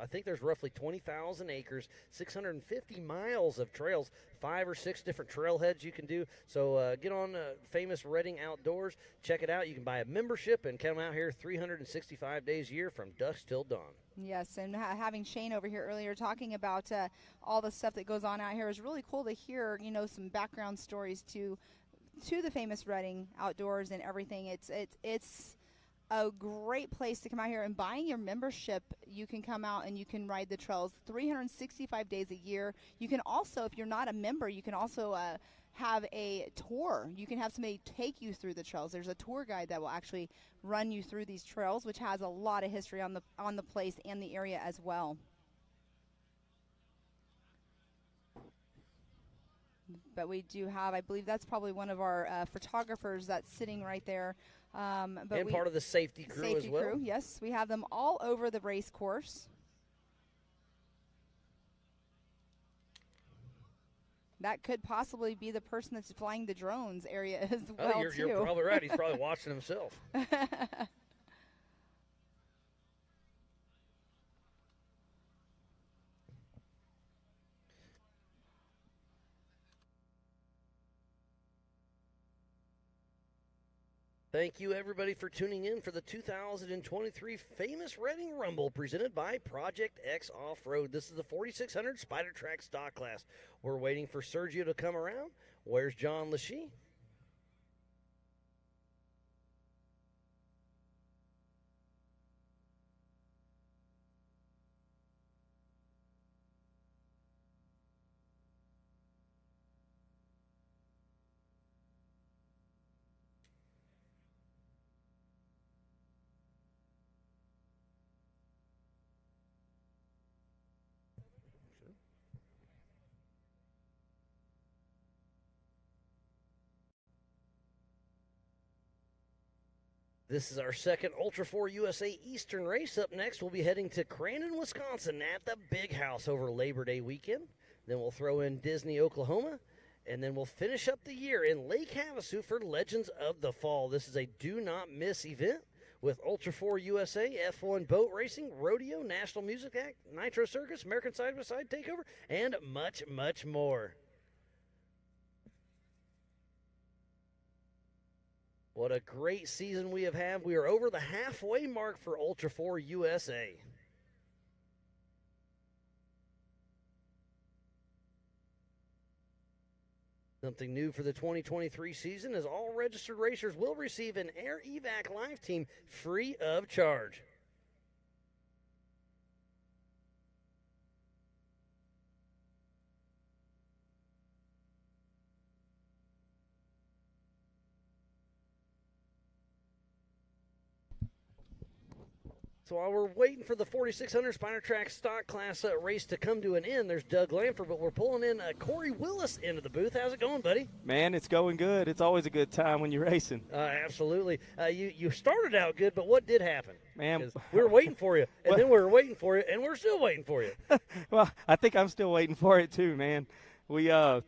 I think there's roughly 20,000 acres, 650 miles of trails, 5 or 6 different trailheads you can do. So get on famous Redding Outdoors, check it out. You can buy a membership and come out here 365 days a year from dusk till dawn. Yes, and having Shane over here earlier talking about all the stuff that goes on out here is really cool to hear, you know, some background stories to the famous Redding Outdoors and everything. It's a great place to come out here, and buying your membership, you can come out and you can ride the trails 365 days a year. You can also, if you're not a member, you can also have a tour. You can have somebody take you through the trails. There's a tour guide that will actually run you through these trails, which has a lot of history on the place and the area as well. But we do have, I believe that's probably one of our photographers that's sitting right there. But and part of the safety crew as well. Yes, we have them all over the race course. That could possibly be the person that's flying the drones area as well, you're probably right. He's probably watching himself. Thank you, everybody, for tuning in for the 2023 Famous Reading Rumble presented by Project X Off-Road. This is the 4600 Spider Track stock class. We're waiting for Sergio to come around. Where's John Lachey? This is our second Ultra 4 USA Eastern race. Up next, we'll be heading to Crandon, Wisconsin at the Big House over Labor Day weekend. Then we'll throw in Disney, Oklahoma. And then we'll finish up the year in Lake Havasu for Legends of the Fall. This is a do-not-miss event with Ultra 4 USA, F1 boat racing, rodeo, National Music Act, Nitro Circus, American Side-by-Side Takeover, and much, much more. What a great season we have had. We are over the halfway mark for Ultra 4 USA. Something new for the 2023 season is all registered racers will receive an Air Evac Live Team free of charge. So while we're waiting for the 4600 Spider Track stock class race to come to an end, there's Doug Lamford, but we're pulling in Corey Willis into the booth. How's it going, buddy? Man, it's going good. It's always a good time when you're racing. Absolutely. You started out good, but what did happen? Man, we were waiting for you, and then we were waiting for you, and we're still waiting for you. Well, I think I'm still waiting for it too, man. We Paul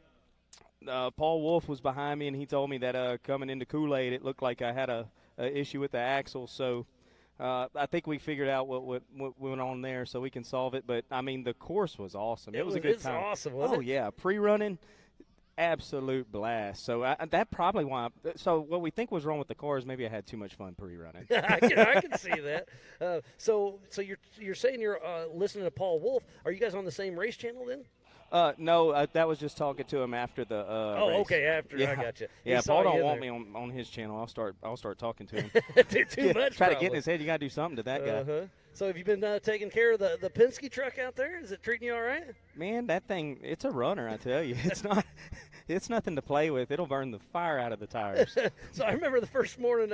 Wolf was behind me, and he told me that coming into Kool-Aid, it looked like I had a issue with the axle, so I think we figured out what went on there, so we can solve it. But I mean, the course was awesome. It was a good time. Awesome, wasn't it? Yeah, pre-running, absolute blast. So that probably why. So what we think was wrong with the car is maybe I had too much fun pre-running. I can see that. So you're saying you're listening to Paul Wolf. Are you guys on the same race channel then? No, that was just talking to him after the race. Okay, after. Yeah. I got you. Yeah, Paul don't want me on his channel. I'll start talking to him. Too much. Try to get in his head. You got to do something to that guy. So have you been taking care of the Penske truck out there? Is it treating you all right? Man, that thing, it's a runner, I tell you. It's nothing to play with. It'll burn the fire out of the tires. So I remember the first morning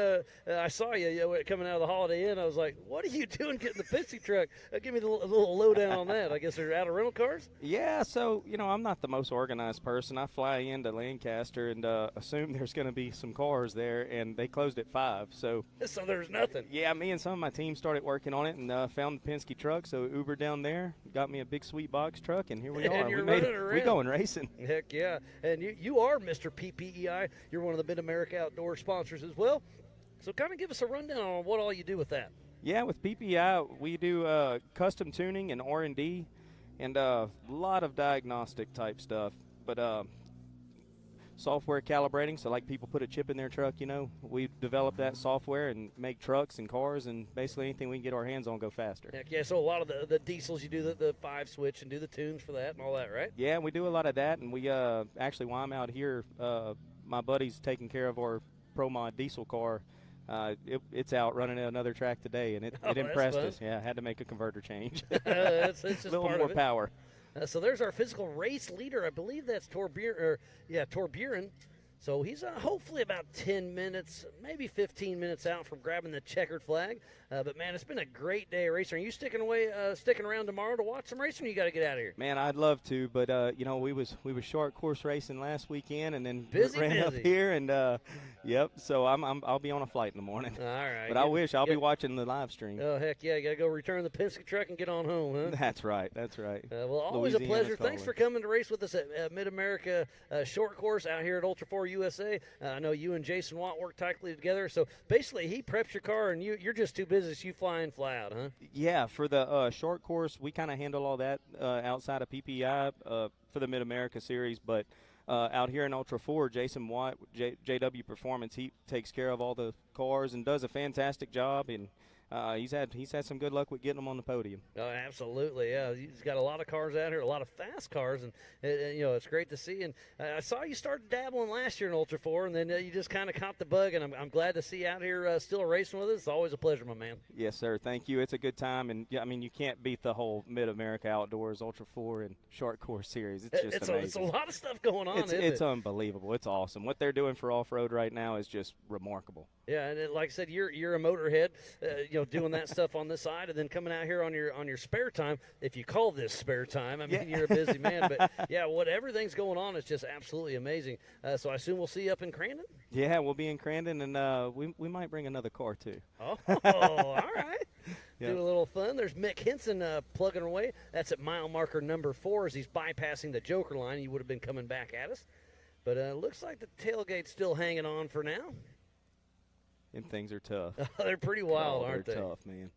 I saw you coming out of the Holiday Inn. I was like, what are you doing getting the Penske truck? Give me a little lowdown on that. I guess they're out of rental cars? Yeah, so, I'm not the most organized person. I fly into Lancaster and assume there's going to be some cars there, and they closed at 5. So there's nothing. Yeah, me and some of my team started working on it and found the Penske truck. So Uber down there, got me a big sweet box truck, and here we are. And you're running around. We're going racing. Heck yeah. And you are Mr. PPEI. You're one of the Mid-America Outdoor sponsors as well. So kind of give us a rundown on what all you do with that. Yeah, with PPEI, we do custom tuning and R&D and a lot of diagnostic type stuff. But software calibrating, so like people put a chip in their truck, we develop that software and make trucks and cars and basically anything we can get our hands on go faster. Heck yeah, so a lot of the diesels, you do the 5-switch and do the tunes for that and all that, right? Yeah, we do a lot of that, and we actually, while I'm out here, my buddy's taking care of our Pro Mod diesel car. It's out running at another track today, and it impressed us. Yeah, I had to make a converter change. It's just a little part more of it. power. So there's our physical race leader. I believe that's Tor Buren. So he's hopefully about 10 minutes, maybe 15 minutes out from grabbing the checkered flag. But, man, it's been a great day of racing. Are you sticking around tomorrow to watch some racing, or you got to get out of here? Man, I'd love to, but, we was short course racing last weekend and then ran up busy. here. And, so I'll be on a flight in the morning. All right. But I wish I'll be watching the live stream. Oh, heck yeah. You got to go return the Penske truck and get on home, huh? That's right. Well, always a pleasure. Thanks for coming to race with us at Mid-America Short Course out here at Ultra 4 USA. I know you and Jason Watt work tightly together. So basically, he preps your car, and you're just too busy. So you fly in, fly out, huh? Yeah, for the short course, we kind of handle all that outside of PPI for the Mid-America Series. But out here in Ultra 4, Jason Watt, JW Performance, he takes care of all the cars and does a fantastic job. And he's had some good luck with getting them on the podium. Oh, absolutely, yeah. He's got a lot of cars out here, a lot of fast cars, and it's great to see. And I saw you started dabbling last year in Ultra 4, and then you just kind of caught the bug, and I'm glad to see you out here still racing with us. It's always a pleasure, my man. Yes, sir. Thank you. It's a good time, and I mean, you can't beat the whole Mid-America Outdoors Ultra 4 and Short Course Series. It's just amazing. It's a lot of stuff going on. It's unbelievable. It's awesome. What they're doing for off-road right now is just remarkable. Yeah, and like I said, you're a motorhead, doing that stuff on this side, and then coming out here on your spare time. If you call this spare time, I mean, you're a busy man. But yeah, what everything's going on is just absolutely amazing. So I assume we'll see you up in Crandon. Yeah, we'll be in Crandon, and we might bring another car too. Oh, all right. Yep. Do a little fun. There's Mick Henson plugging away. That's at mile marker number 4 as he's bypassing the Joker line. He would have been coming back at us, but it looks like the tailgate's still hanging on for now. And things are tough. They're pretty wild, aren't they? They're tough, man.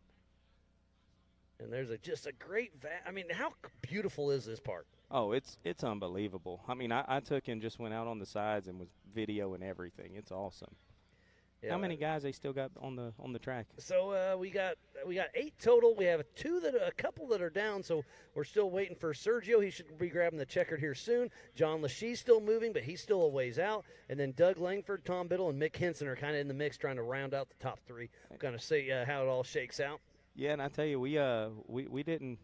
And there's just a great I mean, how beautiful is this park? Oh, it's unbelievable. I mean, I took and just went out on the sides and was videoing everything. It's awesome. Yeah, how many guys they still got on the track? So we got 8 total. We have a couple that are down. So we're still waiting for Sergio. He should be grabbing the checkered here soon. John Lachey's still moving, but he's still a ways out. And then Doug Langford, Tom Biddle, and Mick Henson are kind of in the mix, trying to round out the top 3. Kind of see how it all shakes out. Yeah, and I tell you, we didn't.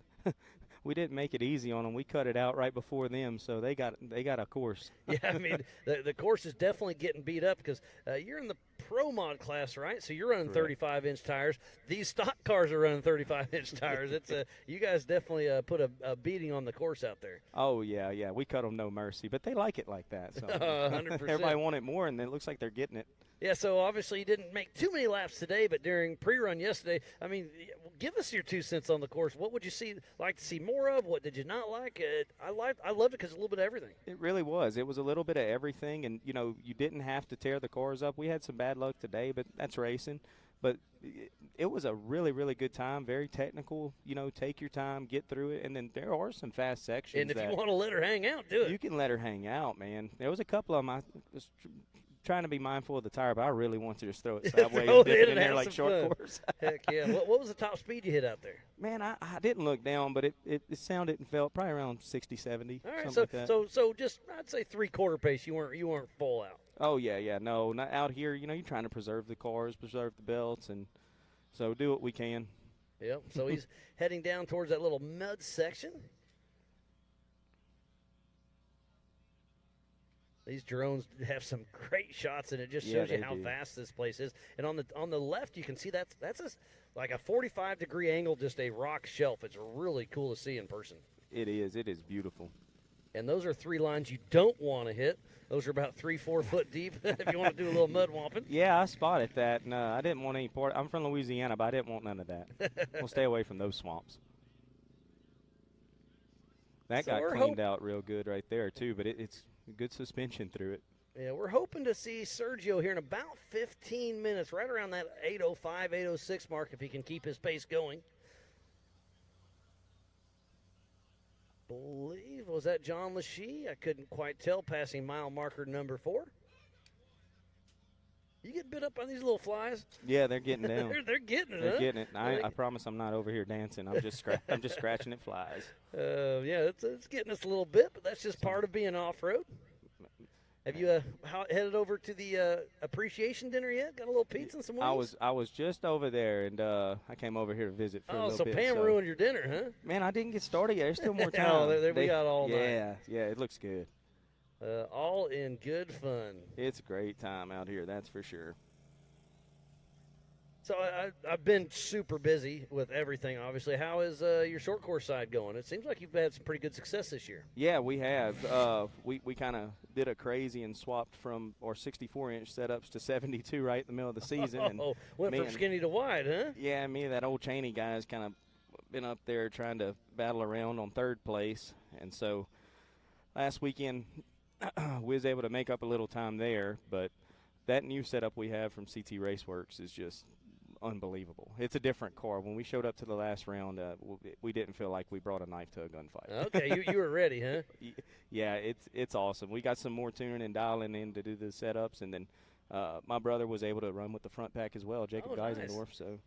We didn't make it easy on them. We cut it out right before them, so they got a course. Yeah, I mean, the course is definitely getting beat up because you're in the Pro Mod class, right? So you're running 35-inch tires. These stock cars are running 35-inch tires. It's you guys definitely put a beating on the course out there. Oh, yeah. We cut them no mercy, but they like it like that. So 100%. Everybody want it more, and it looks like they're getting it. Yeah, so obviously you didn't make too many laps today, but during pre-run yesterday, I mean, give us your 2 cents on the course. What would you like to see more of? What did you not like? I loved it because it's a little bit of everything. It really was. It was a little bit of everything, and, you didn't have to tear the cars up. We had some bad luck today, but that's racing. But it was a really, really good time, very technical. Take your time, get through it, and then there are some fast sections. And if you want to let her hang out, do it. You can let her hang out, man. There was a couple of them I was trying to be mindful of the tire, but I really want to just throw it sideways and dip it in there like short course. Heck yeah. What was the top speed you hit out there? Man, I didn't look down, but it sounded and felt probably around 60, 70. All right, something like that. so just I'd say 3/4 pace. You weren't full out. Oh yeah, no, not out here. You're trying to preserve the cars, preserve the belts, and so do what we can. Yep. So he's heading down towards that little mud section. These drones have some great shots, and it just shows you how vast this place is. And on the left, you can see that's like a 45-degree angle, just a rock shelf. It's really cool to see in person. It is. It is beautiful. And those are 3 lines you don't want to hit. Those are about 3-4 foot deep if you want to do a little mud whomping. Yeah, I spotted that. No, I didn't want any part. I'm from Louisiana, but I didn't want none of that. We'll stay away from those swamps. That got cleaned out real good right there, too, but it's good suspension through it. Yeah, we're hoping to see Sergio here in about 15 minutes, right around that 8:05, 8:06 mark, if he can keep his pace going. Was that John Lachey? I couldn't quite tell, passing mile marker number 4. You get bit up on these little flies? Yeah, they're getting down. they're getting it. They're getting it. I promise I'm not over here dancing. I'm just scratching at flies. Yeah, it's getting us a little bit, but that's just part of being off-road. Have you headed over to the appreciation dinner yet? Got a little pizza and some wings? I was just over there, and I came over here to visit for a little bit. Pam ruined your dinner, huh? Man, I didn't get started yet. There's still more time. We got all night. Yeah, it looks good. All in good fun. It's a great time out here, that's for sure. So I've been super busy with everything, obviously. How is your short course side going? It seems like you've had some pretty good success this year. Yeah, we have. We kind of did a crazy and swapped from our 64-inch setups to 72 right in the middle of the season. Went from skinny to wide, huh? Yeah, me and that old Cheney guy's kind of been up there trying to battle around on 3rd place. And so last weekend we was able to make up a little time there, but that new setup we have from CT Raceworks is just unbelievable. It's a different car. When we showed up to the last round, we didn't feel like we brought a knife to a gunfight. Okay, you were ready, huh? Yeah, it's awesome. We got some more tuning and dialing in to do the setups, and then my brother was able to run with the front pack as well, Jacob Geisendorf, so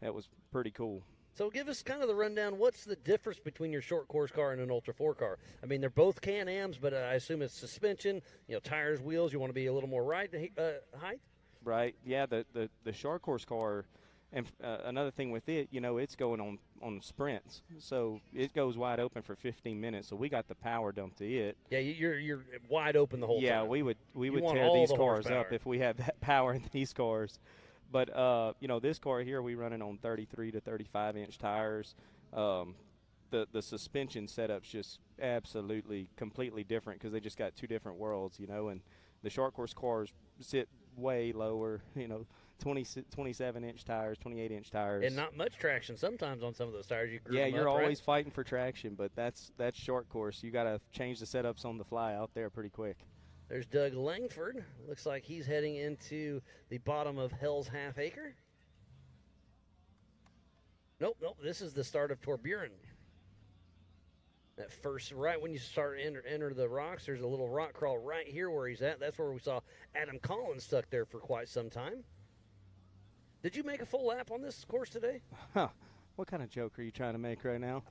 that was pretty cool. So give us kind of the rundown. What's the difference between your short course car and an Ultra 4 car? I mean, they're both Can-Ams, but I assume it's suspension, tires, wheels. You want to be a little more height? Right. Yeah, the short course car, and another thing with it, it's going on sprints. So it goes wide open for 15 minutes. So we got the power dumped to it. Yeah, you're wide open the whole time. Yeah, we would tear these cars up if we had that power in these cars. But, this car here, we run it on 33 to 35-inch tires. The suspension setup's just absolutely completely different because they just got two different worlds, and the short course cars sit way lower, 27-inch tires, 28-inch tires. And not much traction sometimes on some of those tires. You're always fighting for traction, but that's short course. You got to change the setups on the fly out there pretty quick. There's Doug Langford. Looks like he's heading into the bottom of Hell's Half Acre. Nope. This is the start of Torburen. That first, right when you start enter the rocks, there's a little rock crawl right here where he's at. That's where we saw Adam Collins stuck there for quite some time. Did you make a full lap on this course today? Huh. What kind of joke are you trying to make right now?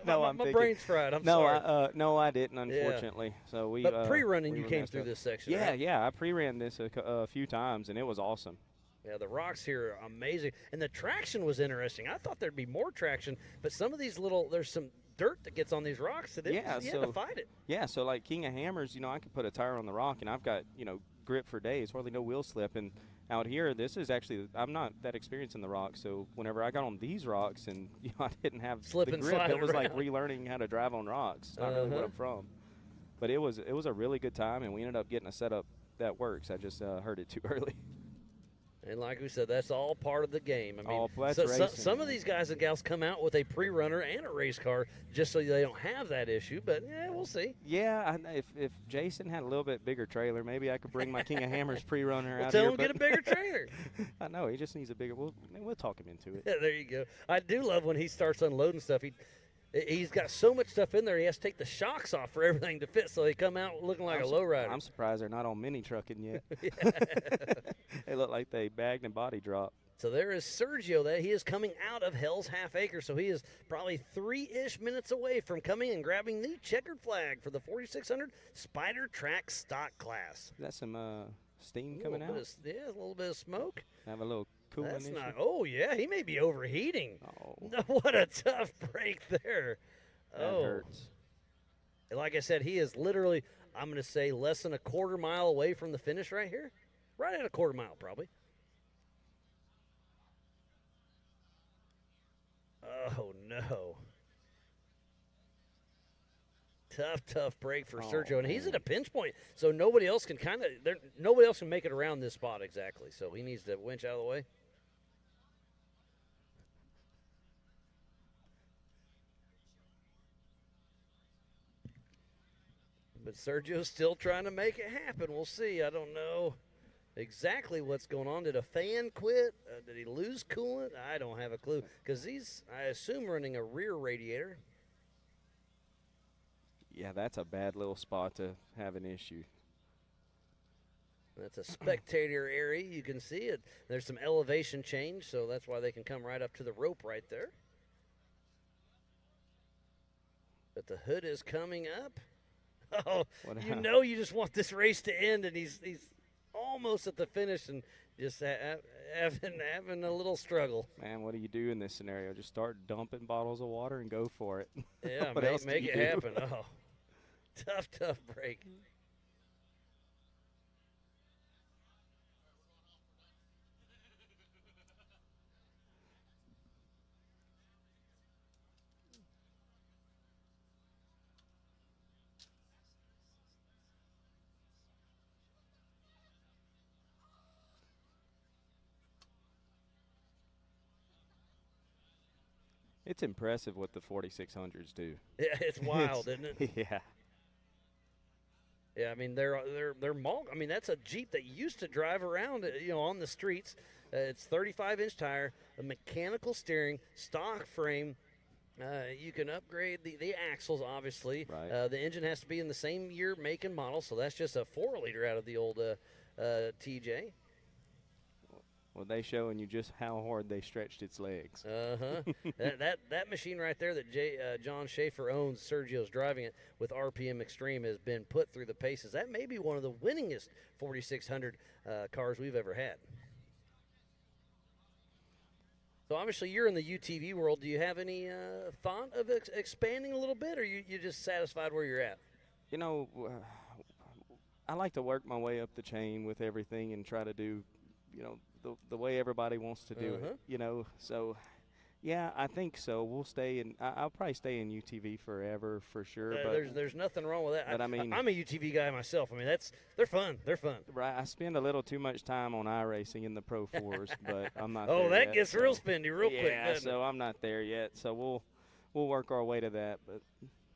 No, my brain's fried. I'm sorry. No, I didn't, unfortunately. Yeah. So But pre-running, you came through this section. Yeah, right? yeah. I pre-ran this a few times, and it was awesome. Yeah, the rocks here are amazing, and the traction was interesting. I thought there'd be more traction, but some of these there's some dirt that gets on these rocks that you had to fight it. Yeah, so like King of Hammers, I could put a tire on the rock, and I've got grip for days, hardly no wheel slip, and out here, this is actually, I'm not that experienced in the rocks, so whenever I got on these rocks and I didn't have the grip, it was like relearning how to drive on rocks. It's not really what I'm from. But it was a really good time, and we ended up getting a setup that works. I just heard it too early. And like we said, that's all part of the game. I mean, racing, some of these guys and gals come out with a pre-runner and a race car just so they don't have that issue, but we'll see. Yeah, if Jason had a little bit bigger trailer, maybe I could bring my King of Hammers pre-runner out tell here. Him get a bigger trailer. I know, he just needs a bigger, we'll talk him into it. Yeah, there you go. I do love when he starts unloading stuff. He's got so much stuff in there, he has to take the shocks off for everything to fit, so they come out looking like a lowrider. I'm surprised they're not on mini trucking yet. They look like they bagged and body dropped. So there is Sergio. He is coming out of Hell's Half Acre, so he is probably 3-ish minutes away from coming and grabbing the checkered flag for the 4600 Spider Track Stock Class. Is that some steam coming out? A little bit of smoke. Have a little cooling issue. Oh, yeah, he may be overheating. Oh. What a tough break there. That hurts. Like I said, he is literally, I'm going to say, less than a quarter mile away from the finish right here. Right at a quarter mile, probably. Oh, no. Tough break for Sergio, and he's at a pinch point, so nobody else can make it around this spot exactly. So he needs to winch out of the way. But Sergio's still trying to make it happen. We'll see. I don't know exactly what's going on. Did a fan quit? Did he lose coolant? I don't have a clue because he's, I assume, running a rear radiator. Yeah, that's a bad little spot to have an issue. That's a spectator area. You can see it. There's some elevation change, so that's why they can come right up to the rope right there. But the hood is coming up. Oh, you just want this race to end, and he's almost at the finish and just having a little struggle. Man, what do you do in this scenario? Just start dumping bottles of water and go for it. Yeah, make it happen. Oh, tough break. It's impressive what the 4600s do. Yeah, it's wild, isn't it? Yeah. Yeah, I mean they're I mean that's a Jeep that used to drive around, on the streets. It's 35-inch tire, a mechanical steering, stock frame. You can upgrade the axles, obviously. Right. The engine has to be in the same year, make, and model. So that's just a 4-liter out of the old TJ. Well, they showing you just how hard they stretched its legs. That machine right there that John Schaefer owns, Sergio's driving it with RPM Extreme, has been put through the paces. That may be one of the winningest 4600 cars we've ever had. So obviously you're in the UTV world. Do you have any thought of expanding a little bit, or you just satisfied where you're at? You know, I like to work my way up the chain with everything and try to do, you know, the way everybody wants to do it, you know. So, yeah, I think so. We'll stay in. I'll probably stay in UTV forever for sure. But there's nothing wrong with that. But I mean, I'm a UTV guy myself. I mean, they're fun. They're fun. Right. I spend a little too much time on iRacing in the Pro 4s, but I'm not. Oh, there that yet, gets so. real spendy real quick. Yeah, so I'm not there yet. So we'll work our way to that, but.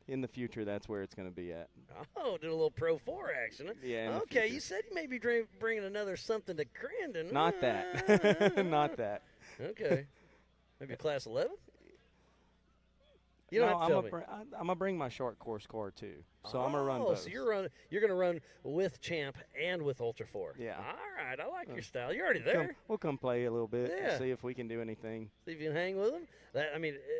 In the future, that's where it's going to be at. Oh, did a little Pro 4 action. Huh? Yeah. Okay, you said you may be bringing another something to Crandon. Not that. Not that. Okay. Maybe Class 11? You don't have to tell me. I'm going to bring my short course car, too. So I'm going to run both. So you're going to run with Champ and with Ultra 4. Yeah. All right, I like your style. You're already there. We'll come play a little bit Yeah. and see if we can do anything. See if you can hang with them.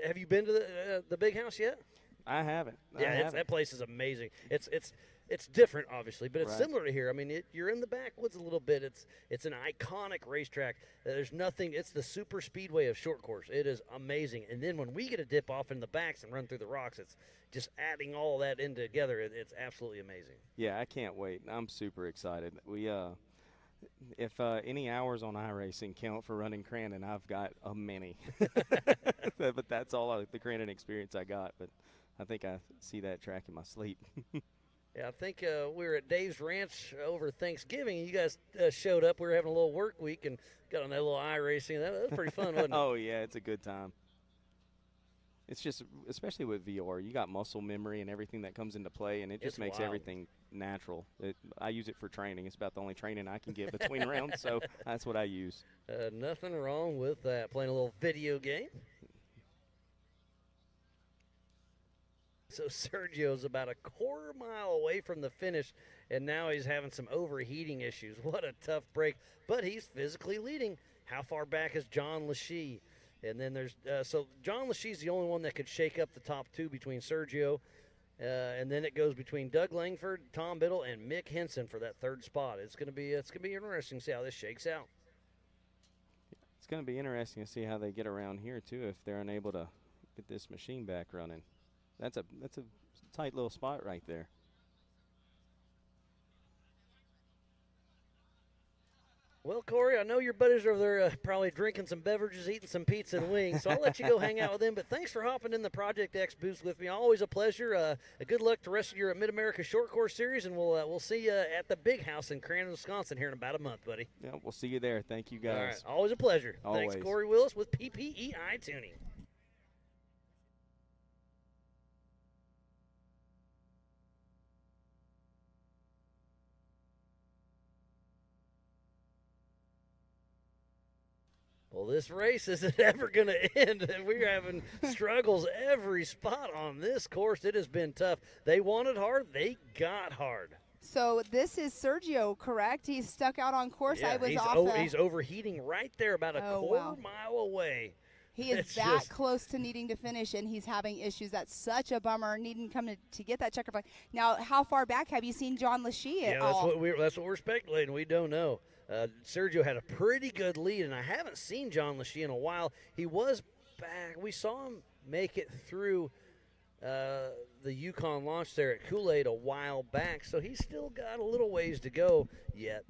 Have you been to the big house yet? I haven't. That place is amazing. It's different, obviously, but it's Right. similar to here. I mean, you're in the backwoods a little bit. It's an iconic racetrack. There's nothing. It's the super speedway of short course. It is amazing. And then when we get to dip off in the backs and run through the rocks, it's just adding all that in together. It's absolutely amazing. Yeah, I can't wait. I'm super excited. If any hours on iRacing count for running Crandon, I've got a many. But that's all the Crandon experience I got. But I think I see that track in my sleep. Yeah, I think we were at Dave's Ranch over Thanksgiving, and you guys showed up. We were having a little work week and got on that little iRacing. That was pretty fun, wasn't it? Oh, yeah, it's a good time. It's just, especially with VR, you got muscle memory and everything that comes into play, and it just makes wild. everything natural. I use it for training. It's about the only training I can get between rounds, so that's what I use. Nothing wrong with that. Playing a little video game. So Sergio's about a quarter mile away from the finish, and now he's having some overheating issues. What a tough break, but he's physically leading. How far back is John Lachey? And then there's so John Lachey's the only one that could shake up the top two between Sergio, and then it goes between Doug Langford, Tom Biddle, and Mick Henson for that third spot. It's gonna be interesting to see how this shakes out. It's going to be interesting to see how they get around here, too, if they're unable to get this machine back running. That's a tight little spot right there. Well, Corey, I know your buddies are over there probably drinking some beverages, eating some pizza and wings, so I'll let you go hang out with them. But thanks for hopping in the Project X booth with me. Always a pleasure. Good luck to the rest of your Mid-America Short Course Series, and we'll see you at the big house in Crandon, Wisconsin here in about a month, buddy. Yeah, we'll see you there. Thank you, guys. All right, always a pleasure. Always. Thanks, Corey Willis with PPEI Tuning. Well, this race isn't ever going to end, and we're having struggles every spot on this course. It has been tough. They wanted hard. They got hard. So this is Sergio, correct? He's stuck out on course. Yeah, he's overheating right there about a quarter mile away. He is that close to needing to finish, and he's having issues. That's such a bummer, needing to come to get that checker flag. Now, how far back have you seen John Lachey at all? That's what we're speculating. We don't know. Sergio had a pretty good lead, and I haven't seen John Lachey in a while. He was back. We saw him make it through the Yukon launch there at Kool-Aid a while back, so he's still got a little ways to go yet.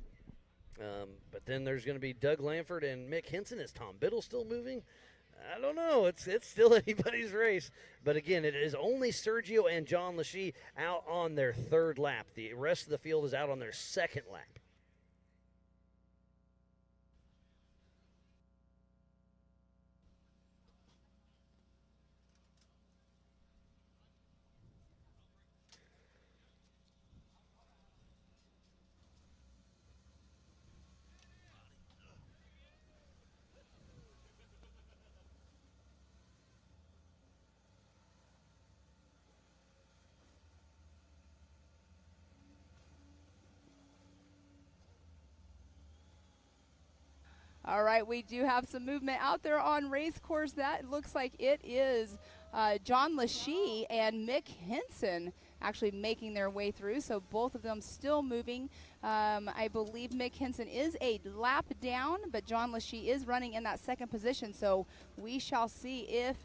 But then there's going to be Doug Langford and Mick Henson. Is Tom Biddle still moving? I don't know. It's still anybody's race. But again, it is only Sergio and John Lachey out on their third lap. The rest of the field is out on their second lap. All right, we do have some movement out there on race course. That looks like it is John Lachey and Mick Henson actually making their way through. So both of them still moving. I believe Mick Henson is a lap down, but John Lachey is running in that second position. So we shall see if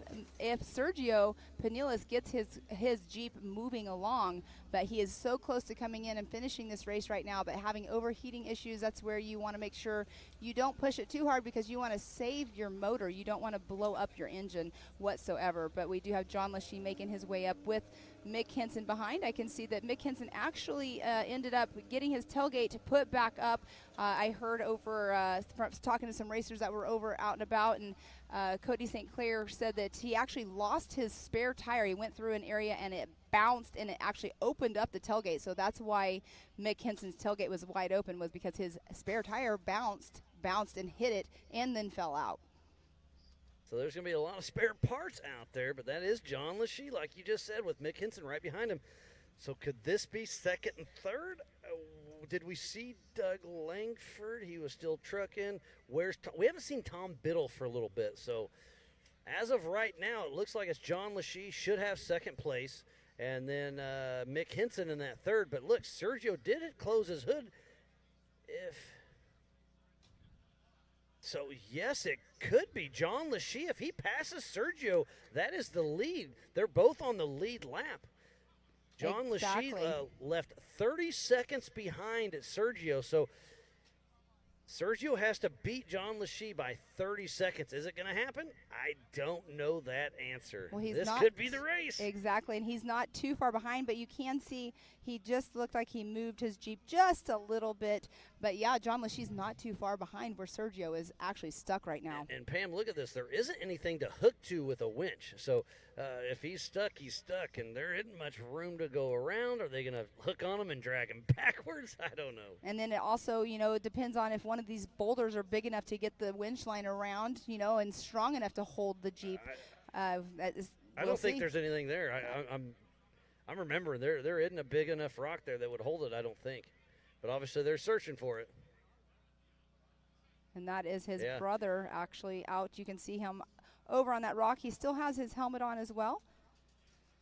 Sergio Panilis gets his Jeep moving along. But he is so close to coming in and finishing this race right now. But having overheating issues, that's where you want to make sure you don't push it too hard, because you want to save your motor. You don't want to blow up your engine whatsoever. But we do have John Lachey making his way up with Mick Henson behind. I can see that Mick Henson actually ended up getting his tailgate put back up. I heard over from talking to some racers that were over out and about, and Cody St. Clair said that he actually lost his spare tire. He went through an area and it bounced, and it actually opened up the tailgate. So that's why Mick Henson's tailgate was wide open, was because his spare tire bounced and hit it and then fell out. So there's going to be a lot of spare parts out there, but that is John Lachey, like you just said, with Mick Henson right behind him. So could this be second and third? Did we see Doug Langford? He was still trucking. Where's Tom? We haven't seen Tom Biddle for a little bit. So as of right now, it looks like it's John Lachey should have second place, and then Mick Henson in that third. But look, Sergio did it, close his hood. So, yes, it could be John Lachey. If he passes Sergio, that is the lead. They're both on the lead lap. John Lachey left 30 seconds behind at Sergio. So, Sergio has to beat John Lachey by 30 seconds. Is it going to happen? I don't know that answer. Well, this could be the race. Exactly, and he's not too far behind, but you can see he just looked like he moved his Jeep just a little bit. But, yeah, John Lachey's not too far behind where Sergio is actually stuck right now. And Pam, look at this. There isn't anything to hook to with a winch. So if he's stuck, he's stuck, and there isn't much room to go around. Are they going to hook on him and drag him backwards? I don't know. And then it also, it depends on if one of these boulders are big enough to get the winch line around, and strong enough to hold the Jeep. I don't think there's anything there. I'm remembering there isn't a big enough rock there that would hold it, I don't think. But obviously they're searching for it. And that is his brother actually out. You can see him over on that rock. He still has his helmet on as well.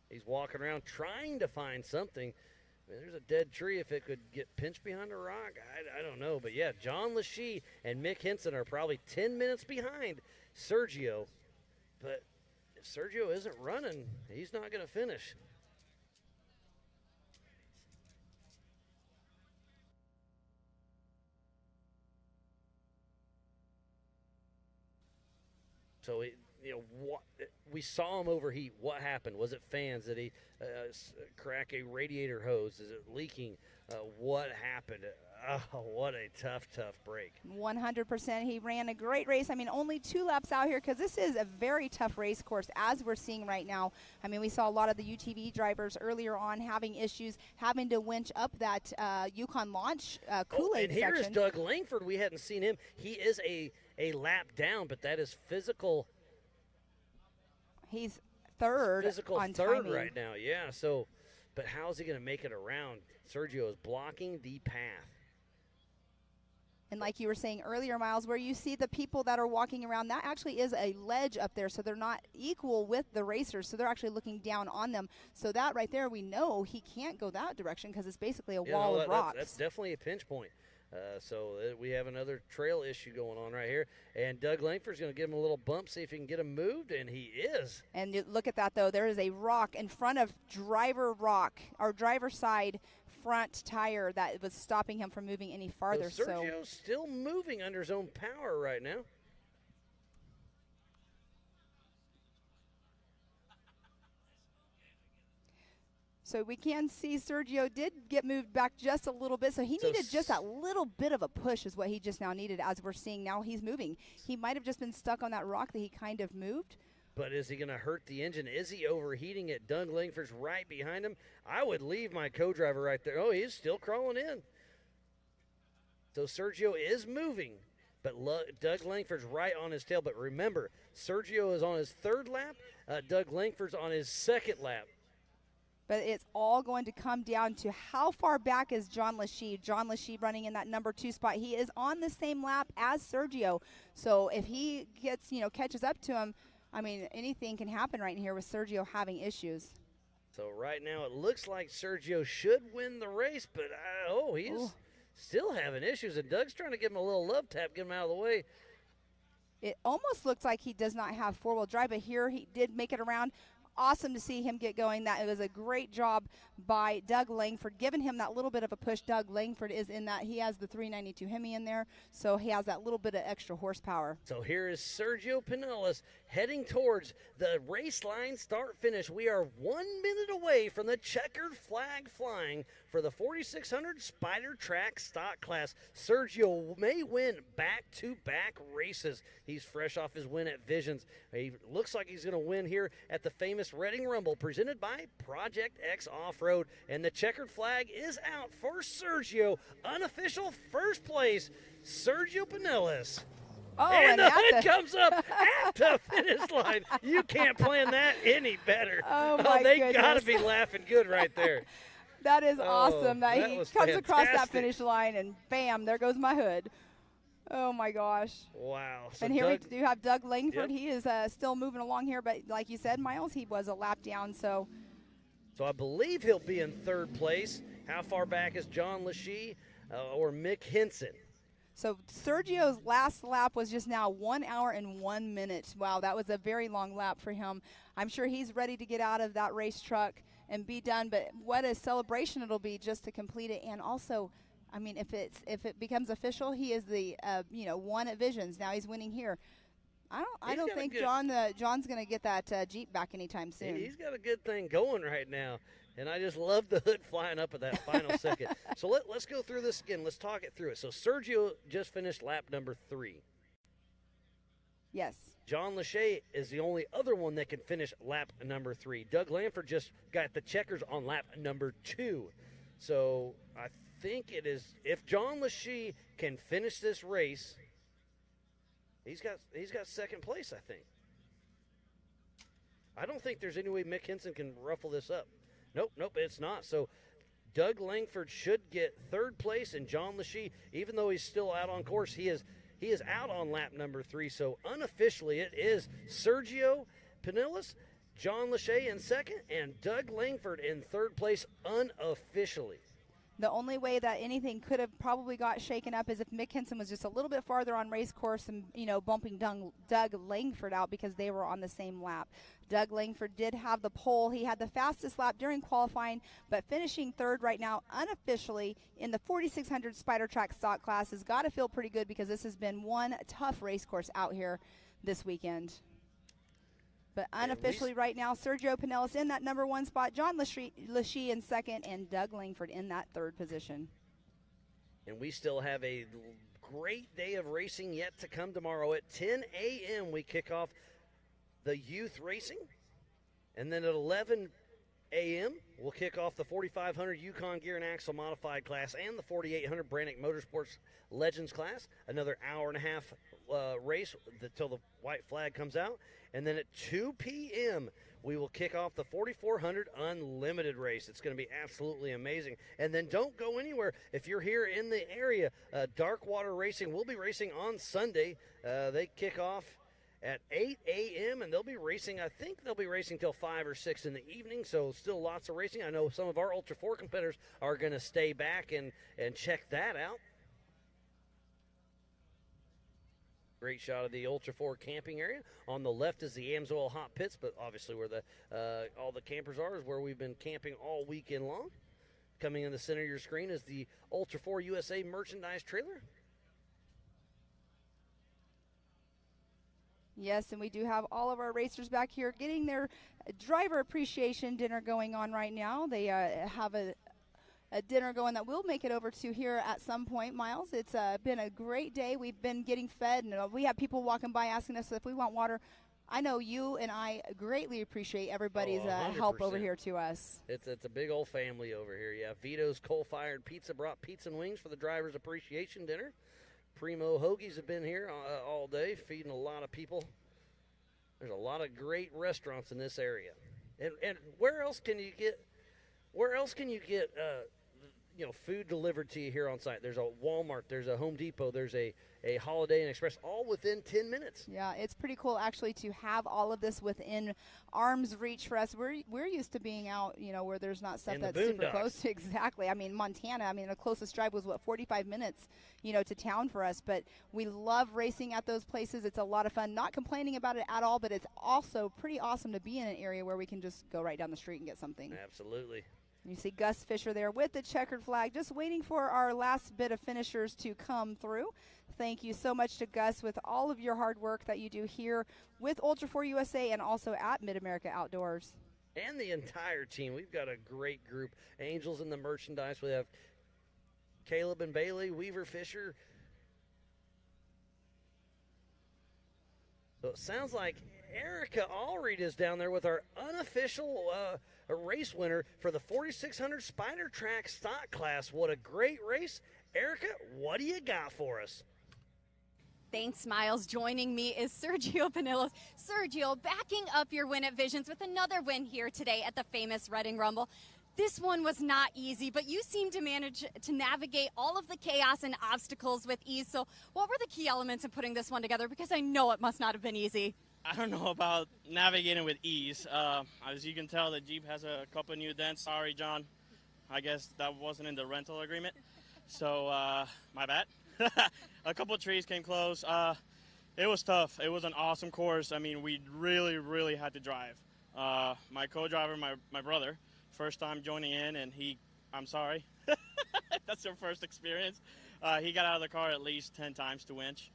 He's walking around trying to find something. I mean, there's a dead tree. If it could get pinched behind a rock, I don't know. But, yeah, John Lachey and Mick Henson are probably 10 minutes behind Sergio. But if Sergio isn't running, he's not going to finish. So, we saw him overheat. What happened? Was it fans? Did he crack a radiator hose? Is it leaking? What happened? Oh, what a tough break. 100%. He ran a great race. I mean, only 2 laps out here, because this is a very tough race course, as we're seeing right now. I mean, we saw a lot of the UTV drivers earlier on having issues, having to winch up that Yukon Launch Kool-Aid section. And here's section. Doug Langford. We hadn't seen him. He is a lap down, but that is physical. He's third on third timing right now, yeah. So, but how is he going to make it around? Sergio is blocking the path. And like you were saying earlier, Miles, where you see the people that are walking around, that actually is a ledge up there, so they're not equal with the racers, so they're actually looking down on them. So that right there, we know he can't go that direction because it's basically a wall of rocks. That's definitely a pinch point. So we have another trail issue going on right here. And Doug Langford's going to give him a little bump, see if he can get him moved, and he is. And look at that, though. There is a rock in front of driver side front tire that was stopping him from moving any farther. So Sergio's still moving under his own power right now. So we can see Sergio did get moved back just a little bit. So he needed just that little bit of a push is what he just now needed, as we're seeing now he's moving. He might have just been stuck on that rock that he kind of moved. But is he going to hurt the engine? Is he overheating it? Doug Langford's right behind him. I would leave my co-driver right there. Oh, he's still crawling in. So Sergio is moving, but Doug Langford's right on his tail. But remember, Sergio is on his third lap. Doug Langford's on his second lap. But it's all going to come down to how far back is John Lachey. John Lachey running in that number 2 spot. He is on the same lap as Sergio. So if he gets, catches up to him, I mean, anything can happen right here with Sergio having issues. So right now it looks like Sergio should win the race, but he's still having issues. And Doug's trying to give him a little love tap, get him out of the way. It almost looks like he does not have four-wheel drive, but here he did make it around. Awesome to see him get going. That it was a great job by Doug Langford, giving him that little bit of a push. Doug Langford is in that. He has the 392 Hemi in there, so he has that little bit of extra horsepower. So here is Sergio Pinellas heading towards the race line start-finish. We are 1 minute away from the checkered flag flying for the 4600 Spider Track stock class. Sergio may win back-to-back races. He's fresh off his win at Visions. He looks like he's going to win here at the famous Reading Rumble presented by Project X Off-Road. And the checkered flag is out for Sergio. Unofficial first place, Sergio Pinellas. Oh, and the hood comes up at the finish line. You can't plan that any better. Oh, my they goodness. got to be laughing good right there. That is awesome that he comes across that fantastic. finish line, and bam, there goes my hood. Oh, my gosh. Wow. So and here Doug, we do have Doug Langford. Yep. He is still moving along here, but like you said, Miles, he was a lap down, so I believe he'll be in third place. How far back is John Lachey or Mick Henson? So Sergio's last lap was just now 1 hour and 1 minute. Wow, that was a very long lap for him. I'm sure he's ready to get out of that race truck and be done, but what a celebration it'll be just to complete it. And also, I mean, if it becomes official, he is the one at Visions. Now he's winning here. I don't think John's going to get that Jeep back anytime soon. He's got a good thing going right now. And I just love the hood flying up at that final second. So let's go through this again. Let's talk it through it. So Sergio just finished lap number 3. Yes. John Lachey is the only other one that can finish lap number 3. Doug Langford just got the checkers on lap number 2. So I think it is, if John Lachey can finish this race, he's got second place, I think. I don't think there's any way Mick Henson can ruffle this up. Nope, it's not. So Doug Langford should get third place, and John Lachey, even though he's still out on course, he is out on lap number 3. So unofficially, it is Sergio Pinellas, John Lachey in second, and Doug Langford in third place unofficially. The only way that anything could have probably got shaken up is if Mick Henson was just a little bit farther on race course and, bumping Doug Langford out because they were on the same lap. Doug Langford did have the pole. He had the fastest lap during qualifying, but finishing third right now unofficially in the 4600 Spider Track stock class has got to feel pretty good because this has been one tough race course out here this weekend. But unofficially right now, Sergio Pinellas in that number 1 spot, John Lachey in second, and Doug Langford in that third position. And we still have a great day of racing yet to come tomorrow. At 10 a.m. we kick off the youth racing. And then at 11 a.m. we'll kick off the 4500 Yukon Gear and Axle Modified class and the 4800 Brannick Motorsports Legends class. Another hour and a half race until the white flag comes out. And then at 2 p.m., we will kick off the 4400 Unlimited race. It's going to be absolutely amazing. And then don't go anywhere. If you're here in the area, Dark Water Racing will be racing on Sunday. They kick off at 8 a.m., and they'll be racing till 5 or 6 in the evening, so still lots of racing. I know some of our Ultra 4 competitors are going to stay back and check that out. Great shot of the Ultra 4 camping area. On the left is the Amsoil Hot Pits, but obviously where all the campers are is where we've been camping all weekend long. Coming in the center of your screen is the Ultra 4 USA merchandise trailer. Yes, and we do have all of our racers back here getting their driver appreciation dinner going on right now. They have a dinner going that we'll make it over to here at some point, Miles. It's been a great day. We've been getting fed, and we have people walking by asking us if we want water. I know you and I greatly appreciate everybody's help over here to us. It's a big old family over here. Yeah, Vito's Coal-Fired Pizza brought pizza and wings for the driver's appreciation dinner. Primo Hoagies have been here all day, feeding a lot of people. There's a lot of great restaurants in this area. And where else can you get Where else can you get food delivered to you here on site? There's a Walmart, there's a Home Depot, there's a Holiday Inn Express, all within 10 minutes. Yeah, it's pretty cool actually to have all of this within arm's reach for us. We're used to being out, where there's not stuff that's super close to. Exactly. I mean, Montana, the closest drive was 45 minutes, to town for us, but we love racing at those places. It's a lot of fun. Not complaining about it at all, but it's also pretty awesome to be in an area where we can just go right down the street and get something. Absolutely. You see Gus Fisher there with the checkered flag, just waiting for our last bit of finishers to come through. Thank you so much to Gus with all of your hard work that you do here with Ultra 4 USA and also at Mid-America Outdoors. And the entire team. We've got a great group. Angels in the merchandise. We have Caleb and Bailey, Weaver Fisher. So it sounds like Erica Allreed is down there with our unofficial race winner for the 4600 Spider Track stock class. What a great race. Erica, what do you got for us? Thanks, Miles. Joining me is Sergio Pinillos. Sergio, backing up your win at Visions with another win here today at the famous Reading Rumble. This one was not easy, but you seem to manage to navigate all of the chaos and obstacles with ease. So what were the key elements in putting this one together? Because I know it must not have been easy. I don't know about navigating with ease. As you can tell, the Jeep has a couple new dents. Sorry, John. I guess that wasn't in the rental agreement. So, my bad. A couple trees came close. It was tough. It was an awesome course. We really, really had to drive. My co-driver, my brother, first time joining in, and I'm sorry. That's your first experience. He got out of the car at least 10 times to winch.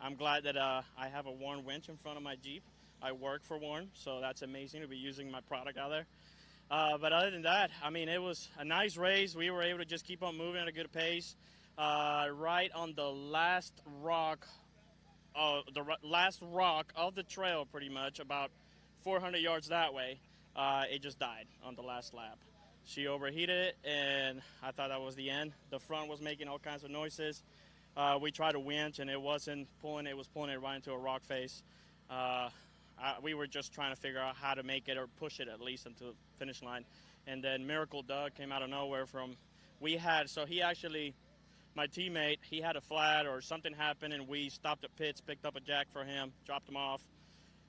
I'm glad that I have a Warn winch in front of my Jeep. I work for Warn, so that's amazing to be using my product out there. But other than that, it was a nice race. We were able to just keep on moving at a good pace. Right on the last rock of the trail, pretty much, about 400 yards that way, it just died on the last lap. She overheated, and I thought that was the end. The front was making all kinds of noises. We tried to winch, and it wasn't pulling. It was pulling it right into a rock face. We were just trying to figure out how to make it or push it at least into the finish line. And then Miracle Doug came out of nowhere my teammate, he had a flat or something happened, and we stopped at pits, picked up a jack for him, dropped him off.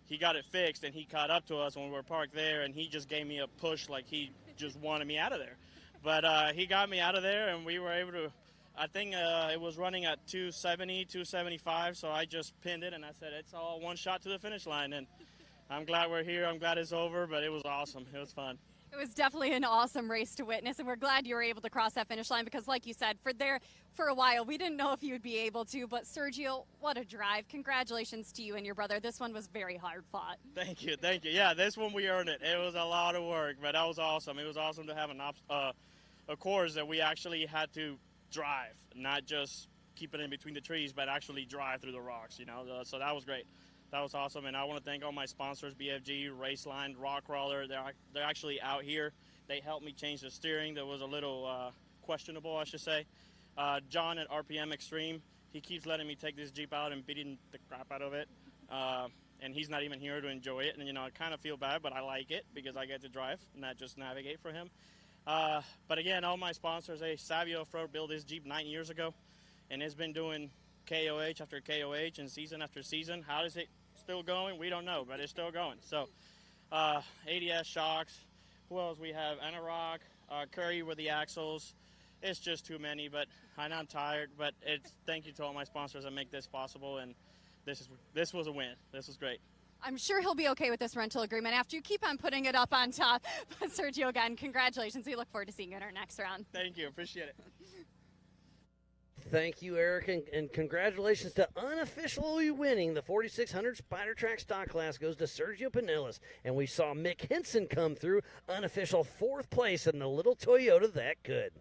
He got it fixed, and he caught up to us when we were parked there, and he just gave me a push like he just wanted me out of there. But he got me out of there, and we were able to, I think it was running at 270, 275, so I just pinned it, and I said, it's all one shot to the finish line. And I'm glad we're here. I'm glad it's over, but it was awesome. It was fun. It was definitely an awesome race to witness, and we're glad you were able to cross that finish line because, like you said, for a while, we didn't know if you would be able to. But, Sergio, what a drive. Congratulations to you and your brother. This one was very hard fought. Thank you. Yeah, this one we earned it. It was a lot of work, but that was awesome. It was awesome to have a course that we actually had to drive, not just keep it in between the trees, but actually drive through the rocks, so that was great. That was awesome, and I want to thank all my sponsors, BFG, Raceline, Rock Crawler. They're actually out here. They helped me change the steering that was a little questionable, I should say. John at RPM Extreme, he keeps letting me take this Jeep out and beating the crap out of it, and he's not even here to enjoy it. And, I kind of feel bad, but I like it because I get to drive, not just navigate for him. But, again, all my sponsors, Savio Off-Road built this Jeep 9 years ago, and it's been doing KOH after KOH and season after season. How is it still going? We don't know, but it's still going. So ADS shocks. Who else we have? Anarock, Curry with the axles. It's just too many, but I'm tired. But thank you to all my sponsors that make this possible, and this was a win. This was great. I'm sure he'll be okay with this rental agreement after you keep on putting it up on top. But Sergio, again, congratulations. We look forward to seeing you in our next round. Thank you. Appreciate it. Thank you, Eric, and congratulations to unofficially winning the 4600 Spider Track stock class goes to Sergio Pinillos. And we saw Mick Henson come through, unofficial 4th place in the little Toyota that could.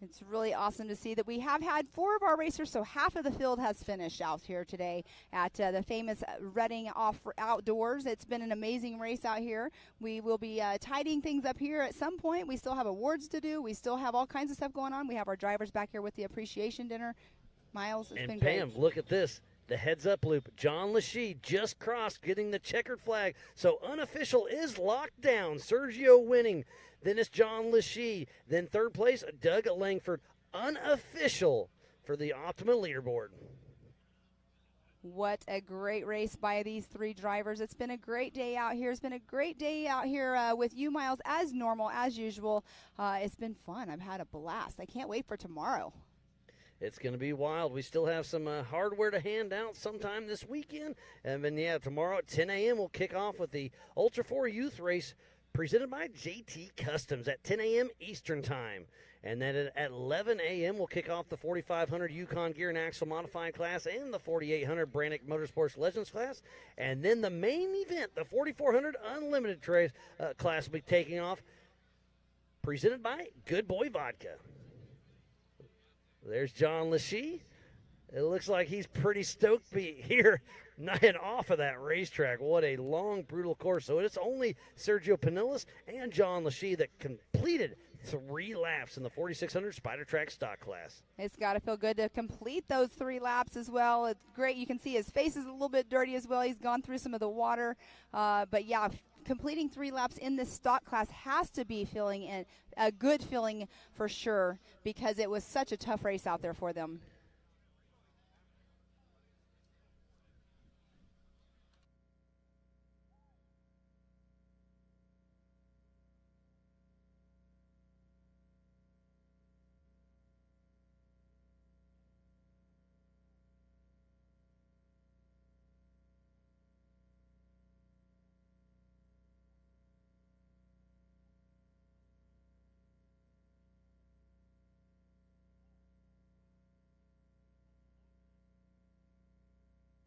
It's really awesome to see that we have had 4 of our racers, so half of the field has finished out here today at the famous Reading Outdoors. It's been an amazing race out here. We will be tidying things up here at some point. We still have awards to do. We still have all kinds of stuff going on. We have our drivers back here with the appreciation dinner. Miles, it's been great. And Pam, look at this. The heads-up loop. John Lachey just crossed, getting the checkered flag. So unofficial is locked down. Sergio winning. Then it's John Lachey. Then third place, Doug Langford. Unofficial for the Optima leaderboard. What a great race by these three drivers. It's been a great day out here. It's been a great day out here with you, Miles, as normal, as usual. It's been fun. I've had a blast. I can't wait for tomorrow. It's going to be wild. We still have some hardware to hand out sometime this weekend. And then, yeah, tomorrow at 10 a.m. we'll kick off with the Ultra 4 Youth Race presented by JT Customs at 10 a.m. Eastern Time. And then at 11 a.m. we'll kick off the 4500 Yukon Gear and Axle Modified class and the 4800 Brannick Motorsports Legends class. And then the main event, the 4400 Unlimited class will be taking off, presented by Good Boy Vodka. There's John Lachey. It looks like he's pretty stoked to be here and off of that racetrack. What a long, brutal course. So it's only Sergio Pinillas and John Lachey that completed 3 laps in the 4600 Spider Track stock class. It's got to feel good to complete those 3 laps as well. It's great. You can see his face is a little bit dirty as well. He's gone through some of the water. But, yeah, completing 3 laps in this stock class has to be feeling a good feeling for sure, because it was such a tough race out there for them.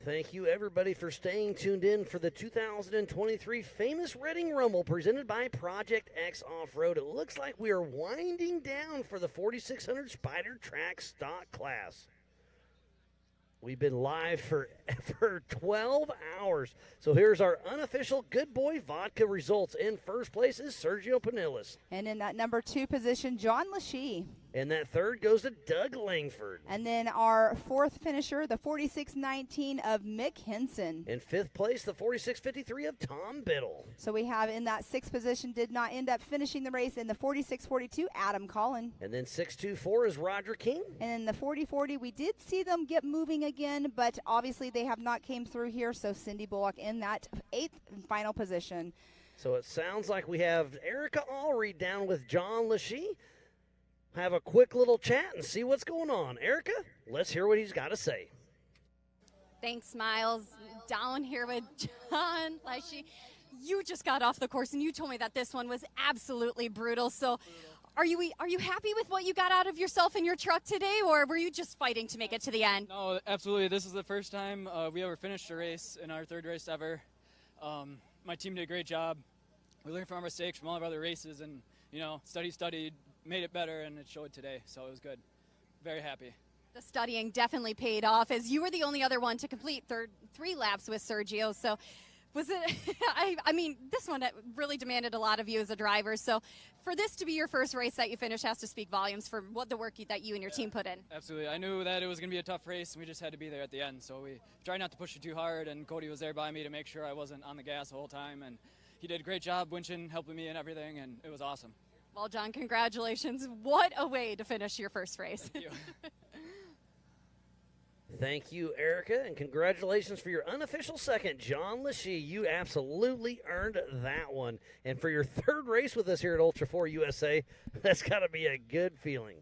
Thank you, everybody, for staying tuned in for the 2023 Famous Reading Rumble presented by Project X Off-Road. It looks like we are winding down for the 4600 Spider Track stock class. We've been live for 12 hours. So here's our unofficial Good Boy Vodka results. In first place is Sergio Pinillas. And in that number 2 position, John Lachey. And that third goes to Doug Langford. And then our 4th finisher, the 4619 of Mick Henson. In 5th place, the 4653 of Tom Biddle. So we have in that 6th position, did not end up finishing the race, in the 4642, Adam Collin. And then 624 is Roger King. And in the 4040, we did see them get moving again, but obviously they have not came through here. So Cindy Bullock in that 8th and final position. So it sounds like we have Erica Allry down with John Lachey. Have a quick little chat and see what's going on. Erica, let's hear what he's got to say. Thanks, Miles. Down here with John Lachey. You just got off the course, and you told me that this one was absolutely brutal. So are you happy with what you got out of yourself in your truck today, or were you just fighting to make it to the end? No, absolutely. This is the first time we ever finished a race in our 3rd race ever. My team did a great job. We learned from our mistakes from all of our other races, and, studied, made it better, and it showed today, so it was good. Very happy. The studying definitely paid off, as you were the only other one to complete 3 laps with Sergio. So was it, I mean, this one really demanded a lot of you as a driver. So for this to be your first race that you finished has to speak volumes for what the work that you and your team put in. Absolutely. I knew that it was going to be a tough race, and we just had to be there at the end. So we tried not to push it too hard, and Cody was there by me to make sure I wasn't on the gas the whole time. And he did a great job winching, helping me and everything, and it was awesome. Well, John, congratulations. What a way to finish your first race. Thank you. Thank you, Erica, and congratulations for your unofficial second, John Lachey. You absolutely earned that one. And for your 3rd race with us here at Ultra 4 USA, that's got to be a good feeling.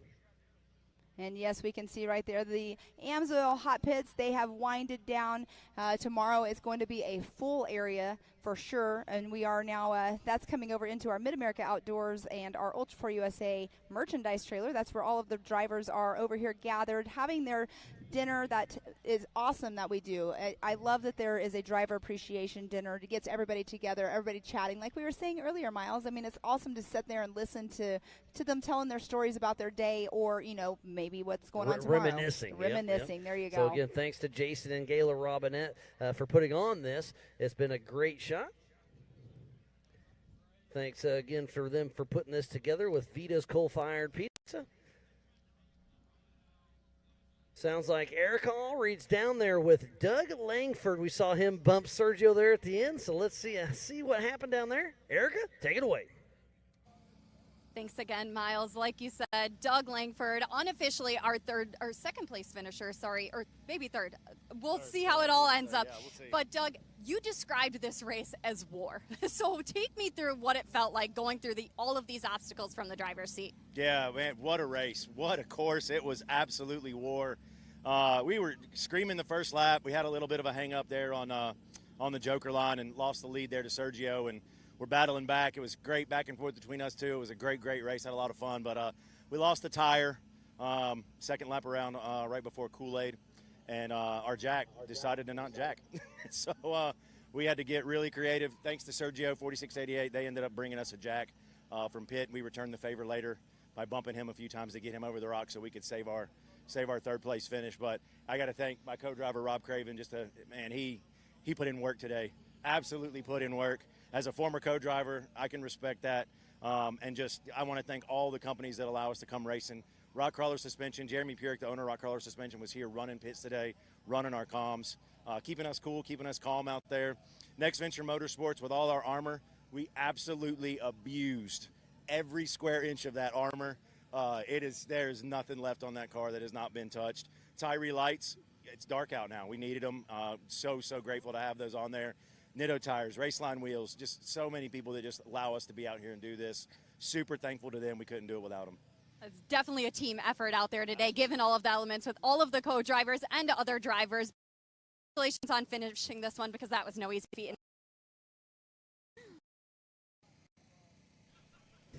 And yes, we can see right there the Amsoil hot pits. They have winded down. Tomorrow is going to be a full area for sure. And we are now, that's coming over into our Mid-America Outdoors and our Ultra 4 USA merchandise trailer. That's where all of the drivers are over here gathered, having their dinner. That is awesome that we do. I love that there is a driver appreciation dinner to get everybody together, everybody chatting. Like we were saying earlier, Miles, I mean, it's awesome to sit there and listen to them telling their stories about their day, or, maybe what's going on tomorrow. Reminiscing. Yep. There you go. So, again, thanks to Jason and Gayla Robinette for putting on this. It's been a great shot. Thanks again for them for putting this together with Vita's Coal-Fired Pizza. Sounds like Erica Allreed's down there with Doug Langford. We saw him bump Sergio there at the end, so let's see what happened down there. Erica, take it away. Thanks again, Miles. Like you said, Doug Langford, unofficially our second place finisher, or maybe third. We'll see how it all ends up. Yeah, we'll see. But Doug, you described this race as war. So take me through what it felt like going through all of these obstacles from the driver's seat. Yeah, man, what a race. What a course. It was absolutely war. We were screaming the first lap. We had a little bit of a hang up there on the Joker line and lost the lead there to Sergio, and we're battling back. It was great back and forth between us two. It was a great race. Had a lot of fun, but we lost the tire second lap around right before Kool-Aid, and our jack decided to not jack. So we had to get really creative. Thanks to Sergio, 4688, they ended up bringing us a jack from pit. We returned the favor later by bumping him a few times to get him over the rock so we could save our third place finish. But I got to thank my co-driver Rob Craven. He put in work today. Absolutely put in work. As a former co-driver, I can respect that. And I want to thank all the companies that allow us to come racing. Rock Crawler Suspension, Jeremy Purick, the owner of Rock Crawler Suspension, was here running pits today, running our comms, keeping us cool, keeping us calm out there. Next Venture Motorsports, with all our armor, we absolutely abused every square inch of that armor. There's nothing left on that car that has not been touched. Tyree lights, it's dark out now. We needed them. So grateful to have those on there. Nitto tires, Raceline wheels, just so many people that just allow us to be out here and do this. Super thankful to them. We couldn't do it without them. It's definitely a team effort out there today, given all of the elements with all of the co-drivers and other drivers. Congratulations on finishing this one, because that was no easy feat.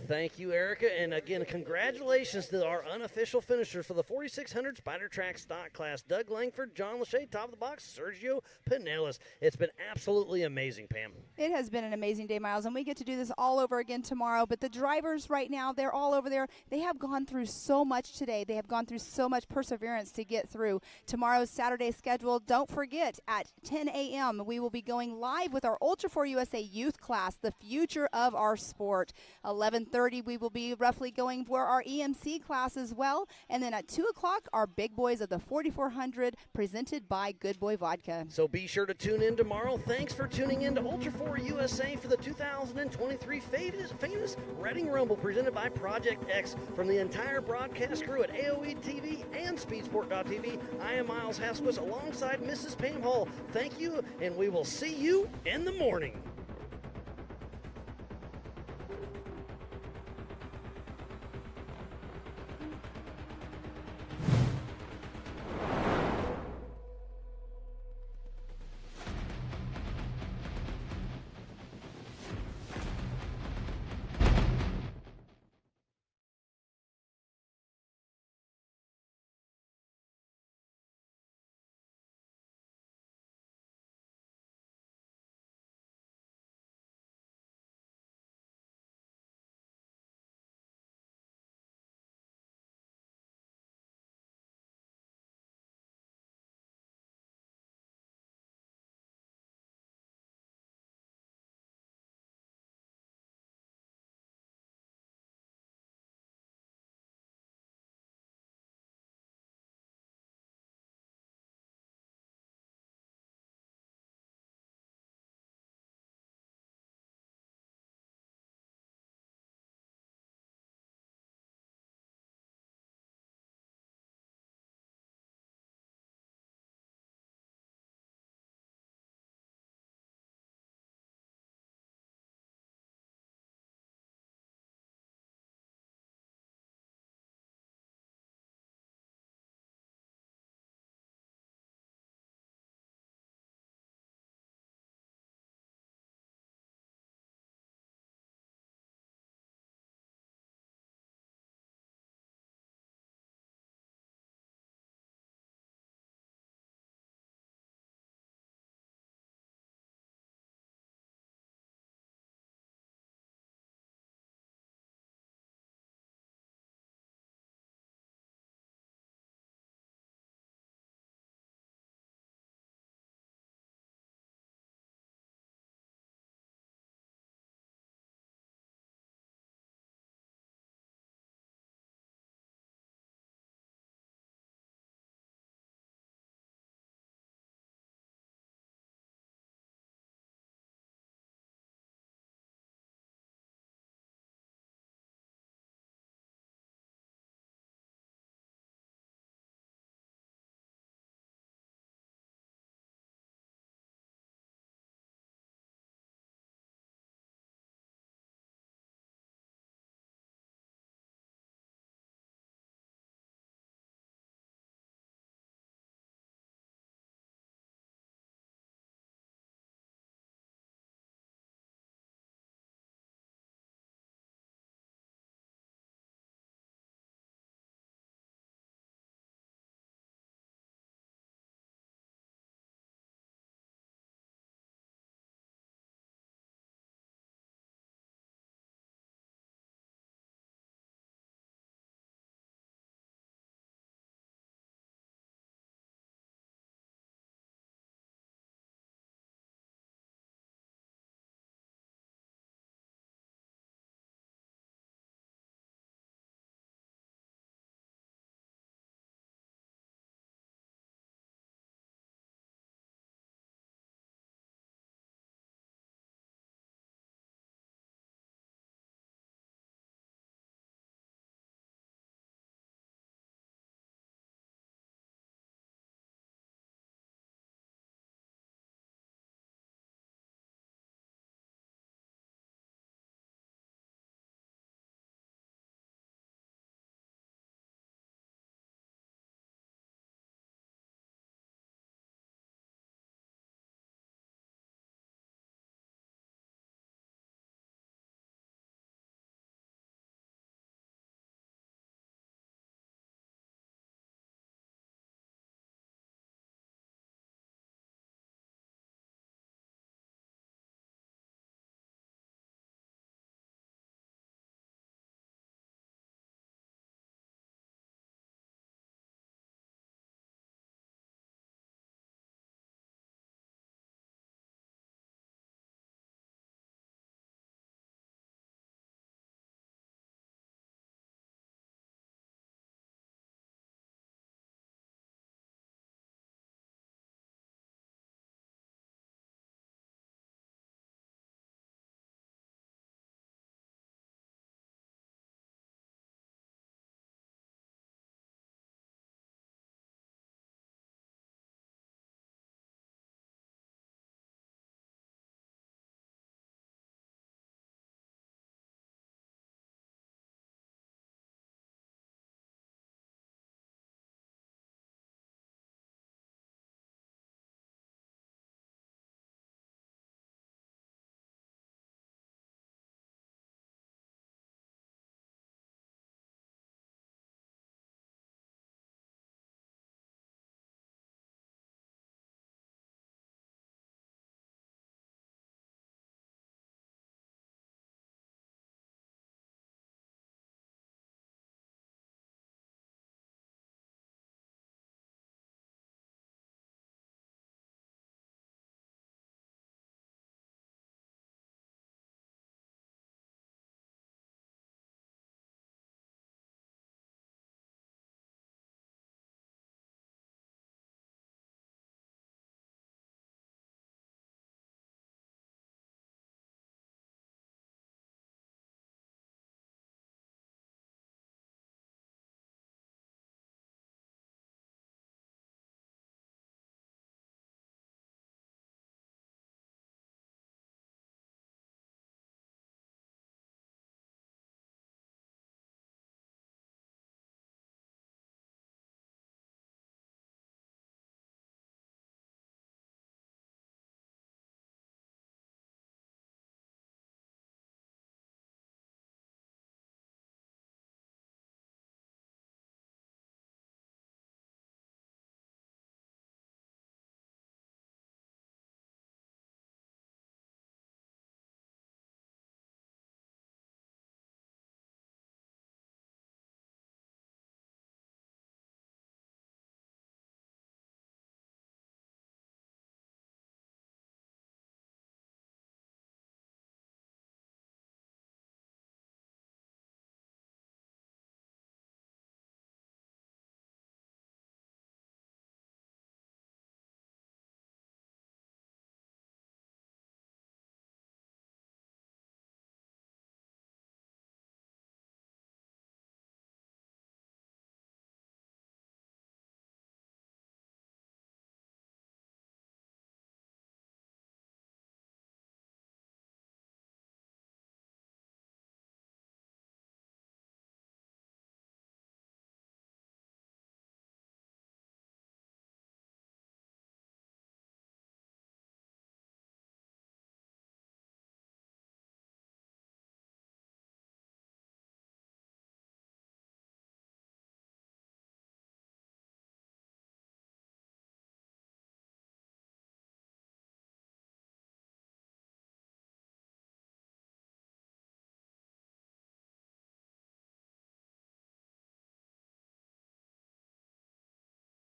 Thank you, Erica. And again, congratulations to our unofficial finishers for the 4600 Spider Track Stock Class. Doug Langford, John Lachey, top of the box, Sergio Pinellas. It's been absolutely amazing, Pam. It has been an amazing day, Miles, and we get to do this all over again tomorrow. But the drivers right now, they're all over there. They have gone through so much today. They have gone through so much perseverance to get through tomorrow's Saturday schedule. Don't forget, at 10 a.m., we will be going live with our Ultra 4 USA Youth Class, the future of our sport. 11:30, we will be roughly going for our EMC class as well. And then at 2 o'clock, our big boys of the 4400, presented by Good Boy Vodka. So be sure to tune in tomorrow. Thanks for tuning in to Ultra 4 USA for the 2023 famous Reading Rumble, presented by Project X. From the entire broadcast crew at AOE TV and Speedsport.tv, I am Miles Hasquis alongside Mrs. Pam Hall. Thank you, and we will see you in the morning.